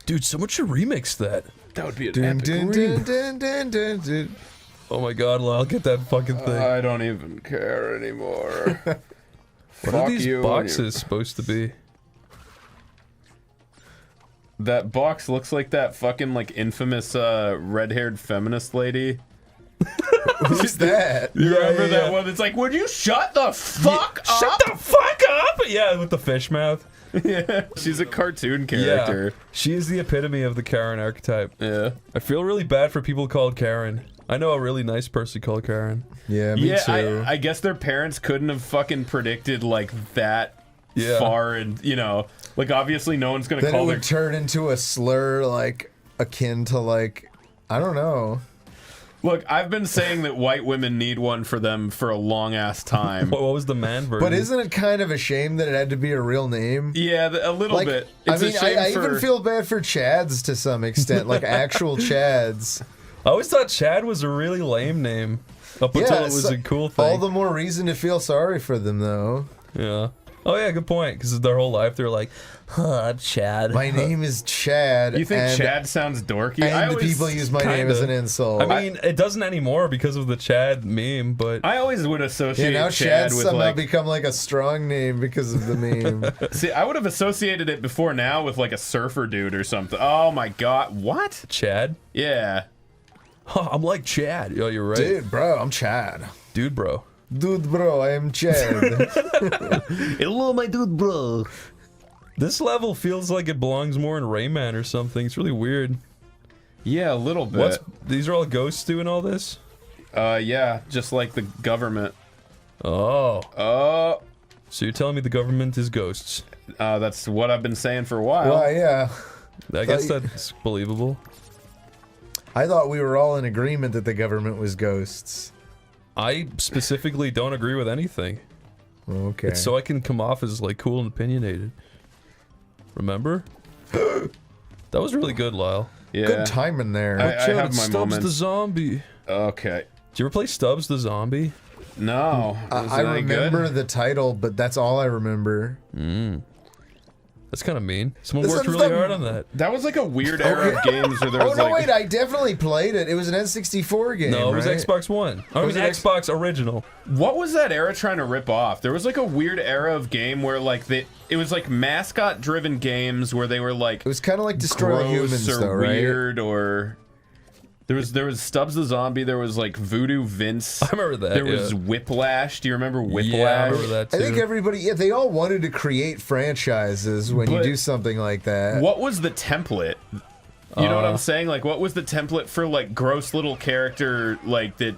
Dude, someone should remix that. That would be an epic remix. Oh my god, Lyle, get that fucking thing. I don't even care anymore. What are these boxes supposed to be? That box looks like that fucking like infamous red-haired feminist lady. Who's that? You remember that one? It's like, would you shut the fuck up? Shut the fuck up! Yeah, with the fish mouth. Yeah, she's a cartoon character. Yeah, she is the epitome of the Karen archetype. Yeah. I feel really bad for people called Karen. I know a really nice person called Karen. Yeah, me too. I guess their parents couldn't have fucking predicted like that far, and you know, like obviously no one's gonna Then call it their would turn into a slur like akin to like, I don't know. Look, I've been saying that white women need one for them for a long ass time. What was the man version? But isn't it kind of a shame that it had to be a real name? Yeah, a little like, bit. I It's mean, a shame I for... even feel bad for Chads to some extent, like actual Chads. I always thought Chad was a really lame name. Up until it was a cool thing. All the more reason to feel sorry for them, though. Yeah. Oh yeah, good point. Because their whole life they're like, huh, Chad. My name is Chad. You think Chad sounds dorky? And the people use my name as an insult. I mean, it doesn't anymore because of the Chad meme, but... I always would associate now Chad Chad's with somehow like... become like a strong name because of the meme. See, I would have associated it before now with like a surfer dude or something. Oh my god, what? Chad? Yeah. Huh, I'm like Chad. Yo, you're right. Dude, bro, I'm Chad. Dude, bro. Dude, bro, I am Chad. Hello, my dude, bro. This level feels like it belongs more in Rayman or something. It's really weird. Yeah, a little bit. These are all ghosts doing all this? Yeah, just like the government. Oh. Oh. So you're telling me the government is ghosts? That's what I've been saying for a while. Well, yeah. I guess that's believable. I thought we were all in agreement that the government was ghosts. I specifically don't agree with anything. Okay. It's so I can come off as like cool and opinionated. Remember? That was really good, Lyle. Yeah. Good timing there. I have my Stubbs moments. the zombie. Okay. Did you ever play Stubbs the zombie? No. I remember the title, but that's all I remember. That's kind of mean. Someone worked really hard on that. That was like a weird era of games where there was wait, I definitely played it. It was an N64 game, No, it was right? Xbox One. Oh, it was Xbox original. What was that era trying to rip off? There was like a weird era of game where like it was like mascot driven games where they were like It was kind of like Destroy All Humans, or though, right? weird or there was Stubbs the Zombie, there was like Voodoo Vince. I remember that. There was Whiplash. Do you remember Whiplash? Yeah, I remember that too. I think everybody, they all wanted to create franchises when you do something like that. What was the template? You know what I'm saying? Like, what was the template for like gross little character like that?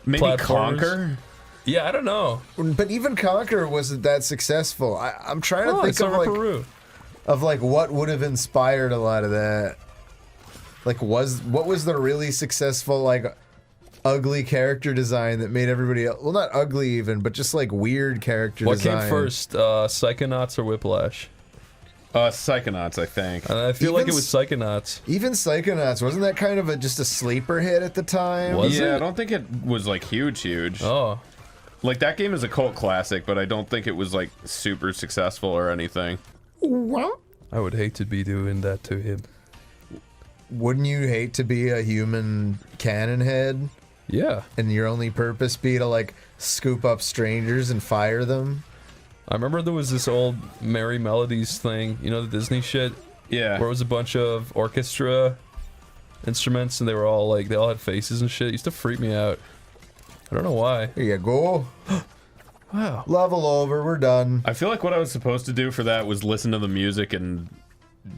Maybe Platformers? Conquer. Yeah, I don't know. But even Conquer wasn't that successful. I'm trying to think of like what would have inspired a lot of that. Like, what was the really successful, like, ugly character design that made everybody else, well, not ugly even, but just like weird character What design? came first, Psychonauts or Whiplash? Psychonauts, I think. I feel like it was Psychonauts. Even Psychonauts, wasn't that kind of just a sleeper hit at the time? I don't think it was like huge. Oh. Like, that game is a cult classic, but I don't think it was like super successful or anything. What? I would hate to be doing that to him. Wouldn't you hate to be a human cannon head? Yeah. And your only purpose be to like scoop up strangers and fire them? I remember there was this old Merry Melodies thing, you know, the Disney shit? Yeah. Where it was a bunch of orchestra instruments and they were all like, they all had faces and shit. It used to freak me out. I don't know why. Here you go. Wow. Level over, we're done. I feel like what I was supposed to do for that was listen to the music and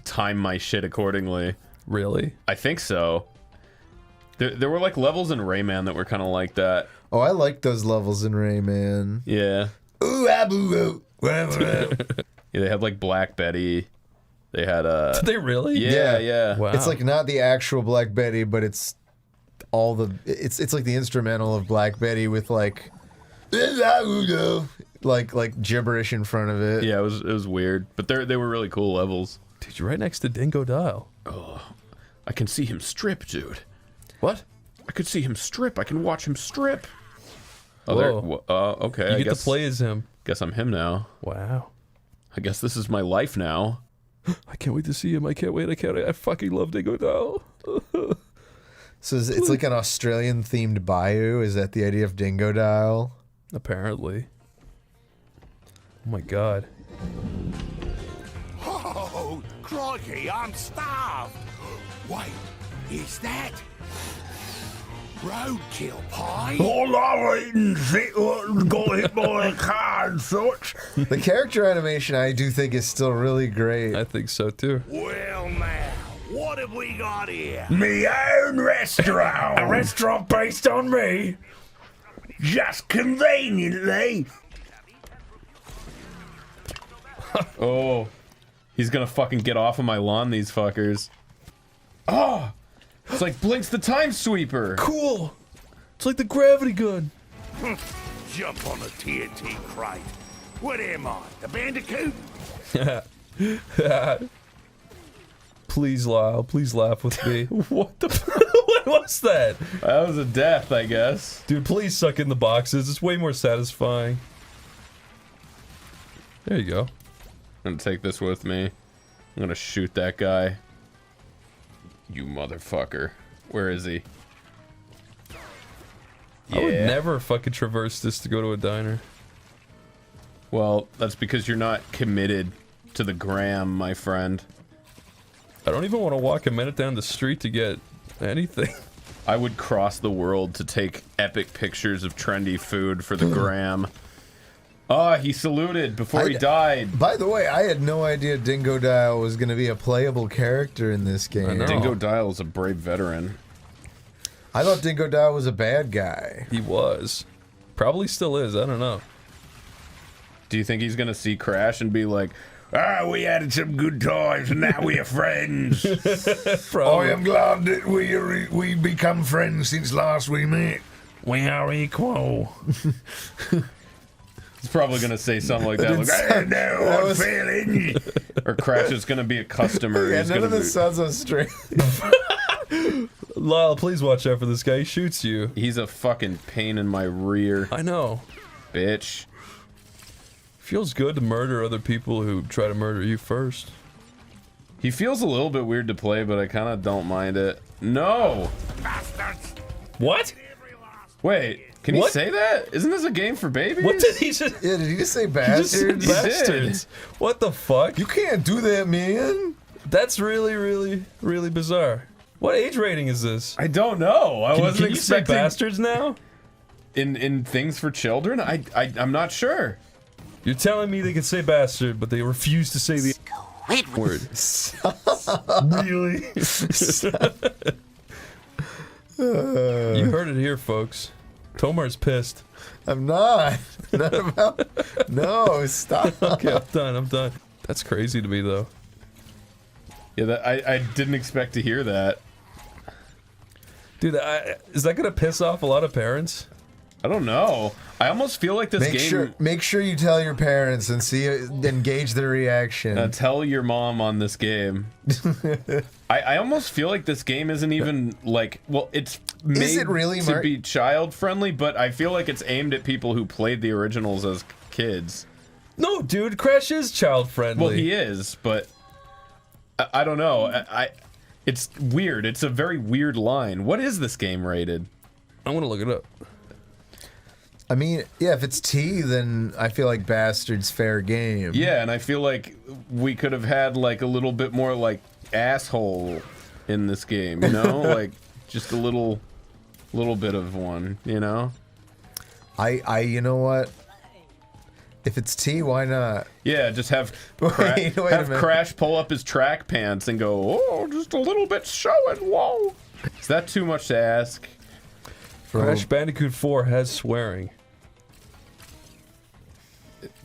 time my shit accordingly. Really? I think so. There were like levels in Rayman that were kind of like that. Oh, I like those levels in Rayman. Yeah. Ooh, aboo, Yeah, they had like Black Betty. They had Did they really? Yeah. Wow. It's like not the actual Black Betty, but it's all the it's like the instrumental of Black Betty with like gibberish in front of it. Yeah, it was weird, but they were really cool levels. Dude, you're right next to Dingo Dial. Oh, I can see him strip, dude. What? I could see him strip. I can watch him strip. Oh, Whoa. okay. You get to play as him. Guess I'm him now. Wow. I guess this is my life now. I can't wait to see him. I can't wait. I fucking love Dingo Dial. So it's like an Australian themed bayou. Is that the idea of Dingo Dial? Apparently. Oh my god. Oh, crikey, I'm starved. Wait, is that roadkill pie? All I've eaten shit got hit by a car and such. The character animation I do think is still really great. I think so too. Well, now, what have we got here? Me own restaurant. A restaurant based on me. Just conveniently. Oh, he's gonna fucking get off of my lawn, these fuckers. Oh, it's like Blink's the Time Sweeper. Cool. It's like the gravity gun. Jump on a TNT crate. What am I, the Bandicoot? Please, Lyle. Please laugh with me. What the? What was that? That was a death, I guess. Dude, please suck in the boxes. It's way more satisfying. There you go. I'm gonna take this with me. I'm gonna shoot that guy. You motherfucker. Where is he? I would never fucking traverse this to go to a diner. Well, that's because you're not committed to the gram, my friend. I don't even want to walk a minute down the street to get anything. I would cross the world to take epic pictures of trendy food for the gram. Oh, he saluted before he died. By the way, I had no idea Dingo Dial was going to be a playable character in this game. Dingo Dial is a brave veteran. I thought Dingo Dial was a bad guy. He was. Probably still is. I don't know. Do you think he's going to see Crash and be like, we had some good times and now we are friends? I am glad that we become friends since last we met. We are equal. He's probably going to say something like that. Like, I don't know, I'm feeling. Or Crash is going to be a customer. Yeah, He's none gonna of this sounds so strange. Lyle, please watch out for this guy. He shoots you. He's a fucking pain in my rear. I know. Bitch. Feels good to murder other people who try to murder you first. He feels a little bit weird to play, but I kind of don't mind it. No! Bastards! What? Wait, can you say that? Isn't this a game for babies? What did he just... Yeah, did he just say bastards? He bastards. What the fuck? You can't do that, man. That's really bizarre. What age rating is this? I don't know. I wasn't expecting... Say bastards now? In things for children? I'm not sure. You're telling me they can say bastard, but they refuse to say the word. Really? You heard it here, folks. Tomar's pissed. I'm not. Not about... No, stop. Okay, I'm done. That's crazy to me, though. Yeah, I didn't expect to hear that. Dude, is that gonna piss off a lot of parents? I don't know. I almost feel like this game... Make sure you tell your parents and engage their reaction. Tell your mom on this game. I almost feel like this game isn't even like... Well, it's made to be child-friendly, but I feel like it's aimed at people who played the originals as kids. No, dude, Crash is child-friendly. Well, he is, but... I don't know. It's weird. It's a very weird line. What is this game rated? I want to look it up. I mean, yeah, if it's T, then I feel like Bastard's fair game. Yeah, and I feel like we could have had like a little bit more like asshole in this game, you know? Like just a little bit of one, you know? You know what? If it's T, why not? Yeah, just have wait a minute. Crash pull up his track pants and go, oh, just a little bit showing, whoa. Is that too much to ask? Crash Bandicoot 4 has swearing.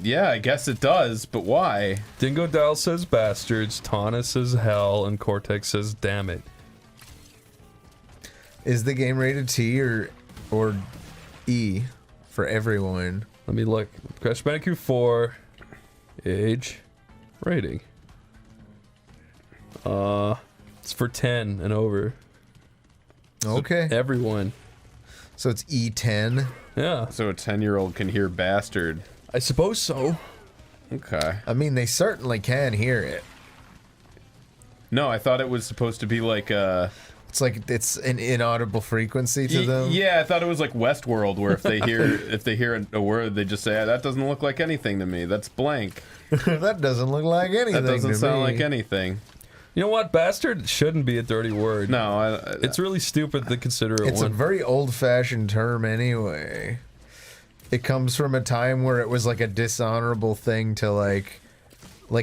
Yeah, I guess it does, but why? Dingo Dial says bastards, Tana says hell, and Cortex says damn it. Is the game rated T or E for everyone? Let me look. Crash Bandicoot 4, age, rating. It's for 10 and over. Okay. So everyone. So it's E10? Yeah. So a 10-year-old can hear bastard. I suppose so. Okay. I mean, they certainly can hear it. No, I thought it was supposed to be like It's like it's an inaudible frequency to them. Yeah, I thought it was like Westworld, where if they hear a word, they just say, "That doesn't look like anything to me. That's blank." That doesn't look like anything. That doesn't to sound me. like anything. You know what? Bastard shouldn't be a dirty word. No, it's really stupid to consider it It's one. a very old-fashioned term anyway. It comes from a time where it was like a dishonorable thing to like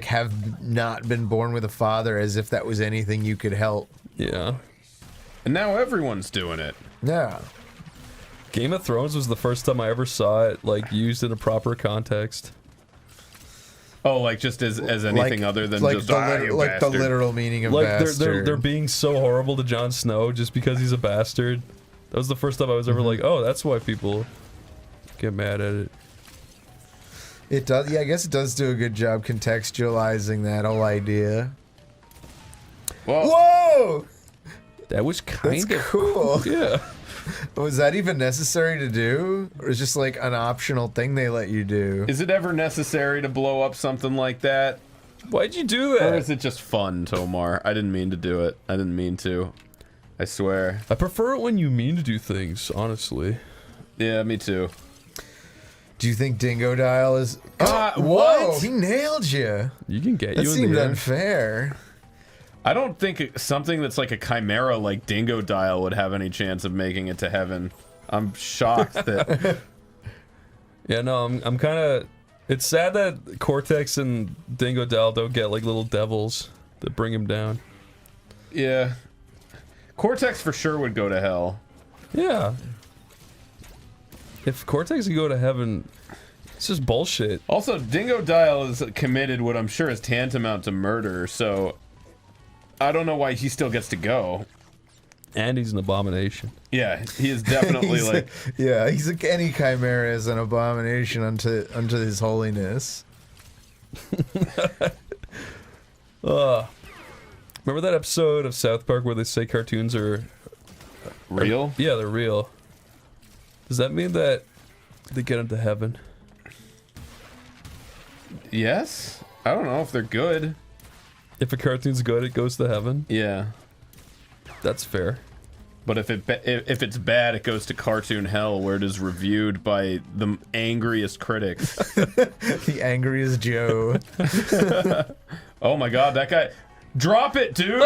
have not been born with a father, as if that was anything you could help. Yeah. And now everyone's doing it. Yeah. Game of Thrones was the first time I ever saw it like used in a proper context. Oh, like just as anything other than like just the bastard. the literal meaning of like bastard. they're being so horrible to Jon Snow just because he's a bastard. That was the first time I was ever like, oh, that's why people get mad at it. It does. Yeah, I guess it does do a good job contextualizing that whole idea. Whoa! That was kind of cool. Yeah. Was that even necessary to do? Or is it just like an optional thing they let you do? Is it ever necessary to blow up something like that? Why'd you do that? Or is it just fun, Tomar? I didn't mean to do it. I didn't mean to. I swear. I prefer it when you mean to do things, honestly. Yeah, me too. Do you think Dingo Dial is... What? Whoa, he nailed you. You can get that you in seemed the air. unfair. I don't think something that's like a chimera like Dingo Dial would have any chance of making it to heaven. I'm shocked that... Yeah, no, I'm kind of... It's sad that Cortex and Dingo Dal don't get like little devils that bring him down. Yeah. Cortex for sure would go to hell. Yeah. If Cortex could go to heaven, it's just bullshit. Also, Dingo Dial is committed what I'm sure is tantamount to murder, so I don't know why he still gets to go. And he's an abomination. Yeah, he is definitely like... Any chimera is an abomination unto his holiness. Remember that episode of South Park where they say cartoons are... real? Yeah, they're real. Does that mean that they get into heaven? Yes? I don't know if they're good. If a cartoon's good, it goes to heaven? Yeah. That's fair. But if it's bad, it goes to cartoon hell, where it is reviewed by the angriest critics. The angriest Joe. Oh my god, that guy... Drop it, dude!